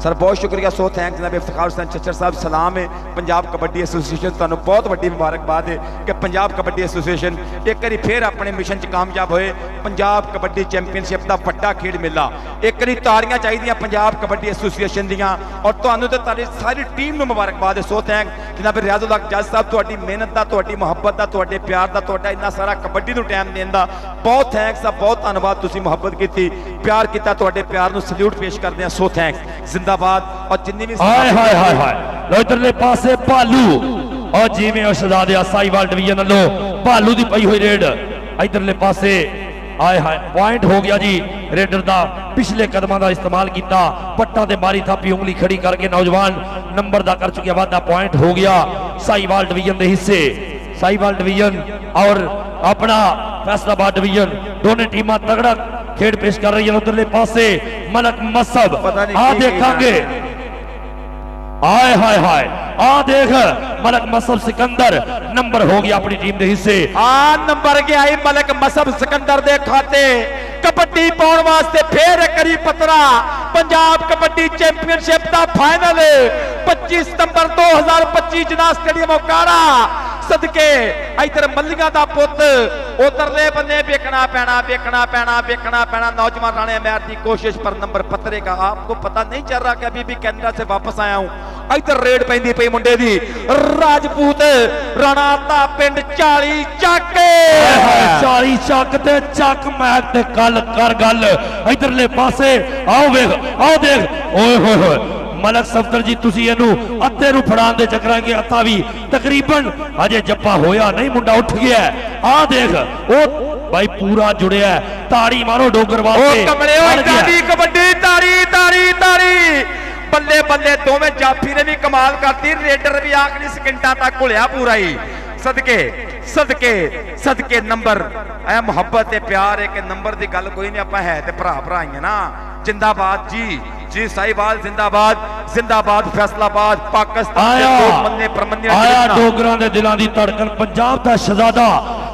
सर बहुत शुक्रिया सो थैंक्स जनाब इफ्तिखार हुसैन चच्चर साहब सलाम है पंजाब कबड्डी एसोसीएशन तुहानूं बहुत वड्डी मुबारकबाद है कि पंजाब कबड्डी एसोसीएशन एक बारी फिर अपने मिशन च कामयाब होए पंजाब कबड्डी चैंपीयनशिप का वड्डा खेड मेला एक बारी ताड़ियां चाहिए पंजाब कबड्डी एसोसीएशन दियां और तुहानूं ते तुहाडी सारी टीम नूं मुबारकबाद है सो थैंक जनाब रियाजुल हक जज साहब तुहाडी मेहनत दा तुहाडी मुहब्बत दा तुहाडे प्यार दा तुहाडा इन्ना सारा कबड्डी नूं टाइम देण दा बहुत थैंक्स आ बहुत धन्नवाद तुसीं मुहब्बत कीती प्यार कीता तुहाडे प्यार नूं सल्यूट पेश करदे हां सो थैंक्स और जिन्नी भी हाय हाय हाय हाय इधरले पासे भालू और जिवें शहजादे साहिवाल डिवीजन लो भालू दी पई हुई रेड इधरले पासे आए हाय पॉइंट हो गया जी रेडर दा पिछले कदमां दा इस्तेमाल किया पट्टा ते मारी थापी उंगली खड़ी करके नौजवान नंबर दा कर चुके वादा पॉइंट हो गया साहिवाल डिवीजन दे हिस्से साहिवाल डिवीजन और अपना फैसलाबाद डिवीजन दोनों टीमां तगड़ा खेड पेश कर रही है उधरले पासे मलक मसब आ देखांगे हाय हाय हाय आ देख मलक मसब सिकंदर नंबर हो गया अपनी टीम दे हिस्से आ नंबर गया है मलक मसब सिकंदर दे खाते कबड्डी पाउण वास्ते फिर करी पतरा पंजाब कबड्डी चैंपियनशिप दा फाइनल 25 सितंबर 2025 जना स्टेडियम ओकाड़ा सदके इधर मल्लियां दा पुत उधरले बन्ने बेकना पैना नौजवान राणे अमैर की कोशिश पर नंबर पतरे का आपको पता नहीं चल रहा कि अभी भी कनाडा से वापस आया हूं इधर रेड पैंदी पई मुंडे दी राजपूत राणा दा पिंड 40 चक 40 चक ते चक मैच ते गल कर गल इधरले पासे आओ वेख आओ देख ओए होए होए मलक सफदर जी तुसी इनू अत्ते नु फड़ान दे चक्करां के अत्ता भी तकरीबन अजे जप्पा होया नहीं मुंडा उठ गया आ देख ओ भाई पूरा जुड़िया ताड़ी मारो डोगर वास्ते ओ कमले ओ गादी कबड्डी ताड़ी बल्ले बल्ले दोवें जाफी ने भी कमाल करती रेडर भी आखिरी सेकंडां तक घुलिया पूरा ही सदके सदके सदके नंबर ऐ मुहब्बत ते प्यार है कि नंबर की गल कोई नहीं, आप है ते भरा भरा ही है ना। जिंदाबाद जी जी साहिवाल जिंदाबाद जिंदाबाद फैसलाबाद पाकिस्तान दे मन्ने परमन्ने आया डोगरां दे दिलां दी धड़कन पंजाब दा शहजादा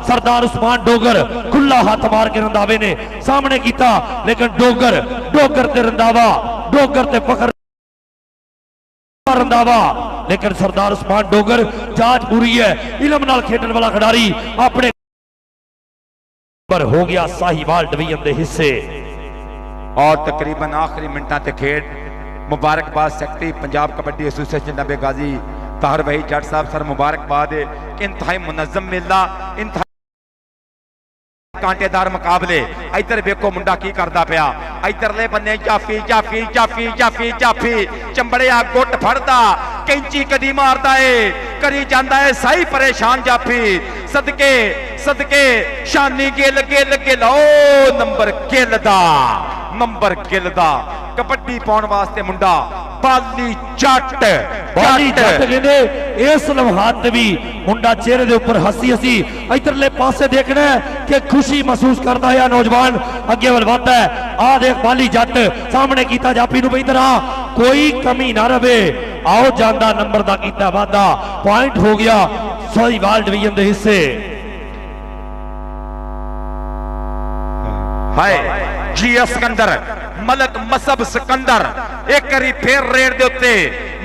सरदार उस्मान डोगर खुला हाथ मार के रंधावे ने सामने कीता, लेकिन डोगर डोगर ते रंधावा डोगर ते फखर रंधावा, लेकिन सरदार उस्मान डोगर जांच पूरी है। इलम नाल खेडण वाला खिडारी अपने पर हो गया साहिवाल डिवीजन दे हिस्से। और तकरीबन आखिरी मिनटां ते खेड मुबारकबाद सैकटरी पंजाब कबड्डी एसोसीएशन नबे गाजी ताहर वही जट साहब सर मुबारकबाद। इंतहाई मुनज़्ज़म मेला, इंतहाई कांटेदार मुकाबले। इधर वेखो मुंडा की करदा पिया, इधरले बन्ने जाफी जाफी जाफी जाफी जाफी चंबड़िया गुट फड़दा कैंची कदी मारदा है करी जांदा है साई परेशान जाफी। सदके सदके शानी गिल गिल गिल ओ नंबर गिल दा कबड्डी पाउण वास्ते मुंडा बाली जट कहंदे इस लम्हात भी मुंडा चेहरे दे ऊपर हसी हसी इधरले पासे देखना है कि खुशी महसूस करता है नौजवान अगे वल वधदा है। आ देख बाली जट सामने कीता जापी नूं इधर आ कोई कमी ना रवे। आओ जांदा नंबर दा कीता वादा पॉइंट हो गया साहिवाल डिवीजन दे हिस्से। हाय जी सिकंदर मलक मसब सिकंदर एक करी फिर रेड दे उत्ते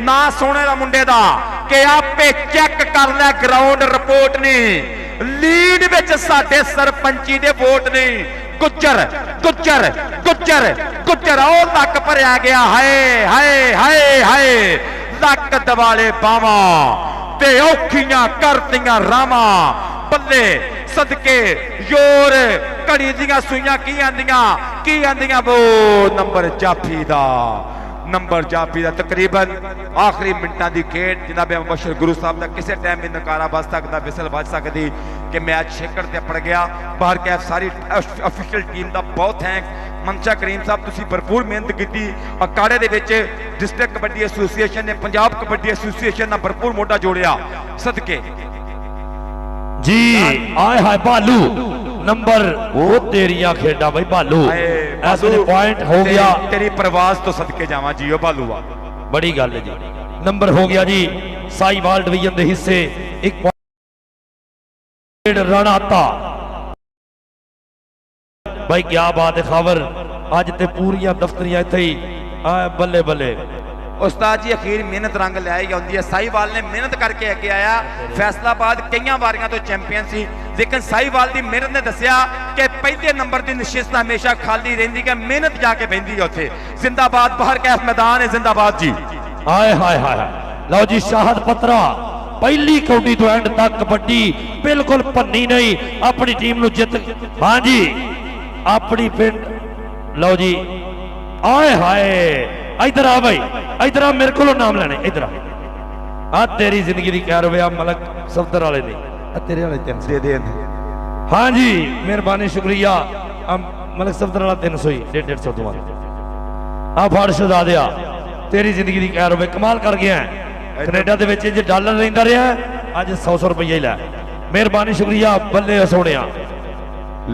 ना सोने दा मुंडे दा कि आपे चेक कर ले ग्राउंड रिपोर्ट ने लीड विच साडे सरपंची दे वोट ने गुज्जर गुज्जर गुज्जर गुज्जर ओ लक भरिया गया। हाय हाय हाय हाय लक दवाले बावा ते औखियां करदियां रामा बल्ले सदके योर घड़ी दियां सुइयां की आंदियां वो नंबर जाफी दा तकरीबन आखिरी मिनटां दी खेड जनाब मुबशर गुरु साहब दा किसी टाइम भी नकारा बज सकदा विसल बज सकदी कि मैच छेकड़ ते पड़ गया। बाहर कैफ सारी ऑफिशियल टीम दा बहुत थैंक्स। मनशा करीम साहब तुसी भरपूर मेहनत की अखाड़े दे विच डिस्ट्रिक्ट कबड्डी एसोसीएशन ने पंजाब कबड्डी एसोसीएशन नाल भरपूर मोढा जोड़िया सदके जी। आए हाय भालू नंबर वो तेरिया खेडा भाई भालू ऐसे पॉइंट हो गया तेरी प्रवास तो सदके जावा जियो भालू बड़ी गल है जी। नंबर हो गया जी साहिवाल डिवीजन के हिस्से एक रणाता भाई क्या बात है खबर अज ते पूरियां दफ्तरियां इत्थे ही बल्ले बल्ले। उस्ताद जी अखीर मेहनत रंग लाई आती है। साहिवाल ने मेहनत करके अगे आया। फैसलाबाद कई वारियां तो चैंपियन सी लेकिन साहिवाल की मेहनत ने दसिया कि पहले नंबर की निश्चित हमेशा खाली रही है मेहनत जाके बहती है उत्थे। जिंदाबाद बाहर कैफ मैदान है जिंदाबाद जी। हाय हाय हाय लो जी शाहद पत्रा पहली कौडी तो एंड तक कबड्डी बिल्कुल भन्नी नहीं अपनी टीम जित। हाँ जी अपनी पिंड लो जी आए हाय इधर आ भाई इधर आ मेरे को नाम लेने इधर आ तेरी जिंदगी की कह रहे मलक सफदर वाले दी तेरे वाले 300 दे। हाँ जी मेहरबानी शुक्रिया मलक सफदर वाला 300 ही 150 तो आ फाड़ शहजा दिया तेरी जिंदगी की कह रहे कमाल कर गया कनेडा दे विच जे डॉलर रहिंदा रहा अज 100 रुपया ही लै। मेहरबानी शुक्रिया बल्ले सोने।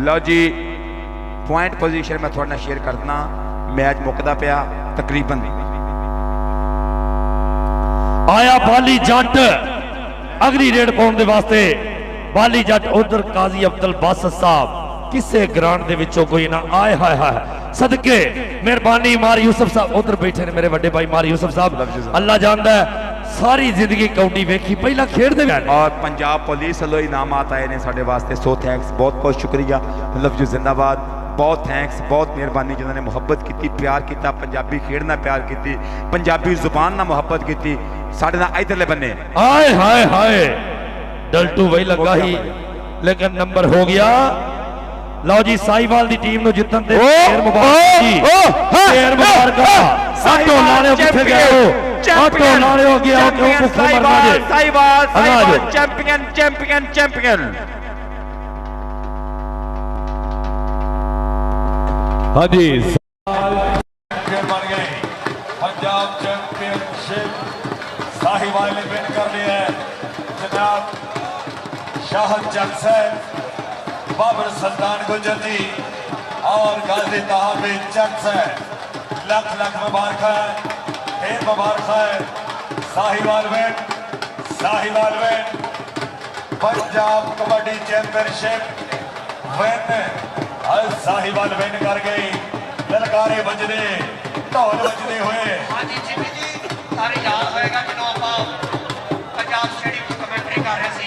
लो जी पॉइंट पोजीशन मैं थोड़ा शेयर करना मैच मुकदा पिया तकरीबन आया बाली जट अगली रेड पाने वास्ते बाली जट उधर काजी अब्दुल बासित साहब किसे ग्रांड दे विचों कोई ना आए हाय हाय सदके मेहरबानी मार यूसुफ साहब उधर बैठे ने मेरे बड़े भाई मार यूसुफ साहब अल्लाह जानदा है सारी जिंदगी कौडी वेखी पहला खेड दे और पंजाब पुलिस वालों इनामात आए ने साडे वास्ते सो थैंक्स बहुत बहुत शुक्रिया लव यू जिंदाबाद बहुत थैंक्स बहुत मेहरबानी जिन्होंने मुहब्बत की प्यार किया पंजाबी खेड नाल प्यार की पंजाबी जुबान नाल मुहब्बत की साडे नाल इधरले बन्ने हाय हाय हाय डल्टू वही लगा ही लेकिन नंबर हो गया। लो जी साहिवाल दी टीम नु जितन ते ढेर मुबारक जी ढेर मुबारक साटो लाने किथे गए हो साटो लाने हो गया क्यों भूखे मरना जे साहिवाल चैंपियन चैंपियन चैंपियन। हाँ जी बन गए पंजाब चैंपियनशिप साहिवाल ने विन कर लिया है जनाब शाहद जग साहब, बाबर सुल्तान गुजर जी और गाजी तहाफिज जग साहब, लख लख मुबारक है, ढेर मुबारक है। Sahiwal won Punjab Kabaddi championship win Sahiwal win कर गई। ललकारे बजदे ढोल बजदे हुए हाँ जी जिमी जी सारे याद होएगा जो आप पंजाब स्टेडियम की कमेंट्री कर रहे थे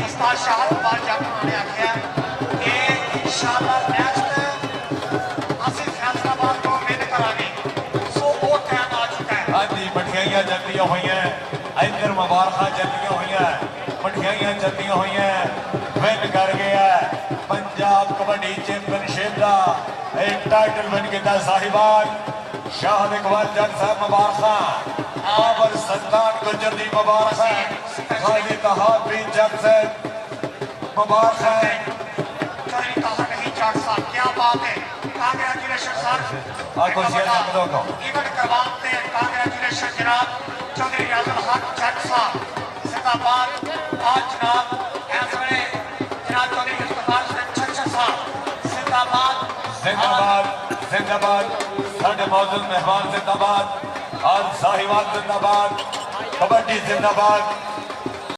उस्ताद शाहद कुमार जग ने आख्या कि इंशाअल्लाह नेक्स्ट ਅਸੀਂ फैसलाबाद को विन करांगे। सो वो टाइम आ चुका है। हाँ जी मठियाइयां जल्दियां हुई हैं, इधर मुबारक जल्दियां हुई हैं, मठियाइयां जल्दियां हुई हैं, विन कर गया पंजाब कबड्डी चैंपियनशिप का एक टाइटल विन किया साहिबान। शाहद इकबाल जग साहब मुबारक, बाबर सुल्तान गुजर दी मुबारक है, गाजी तहाफिज जग साहब मुबारक है। चौधरी ताहा नहीं जट साहब क्या बात है, कांग्रेचुलेशन सर। और कुछ इवेंट करवाते हैं, कांग्रेचुलेशन जनाब चौधरी रियाजुल हक जट साहब जिंदाबाद। आज जनाब इस वेले जनाब चौधरी इफ्तिखार हुसैन छच्छर साहब जिंदाबाद जिंदाबाद जिंदाबाद, साडे मौजूद मेहमान जिंदाबाद और साहिवाल जिंदाबाद, कबड्डी जिंदाबाद।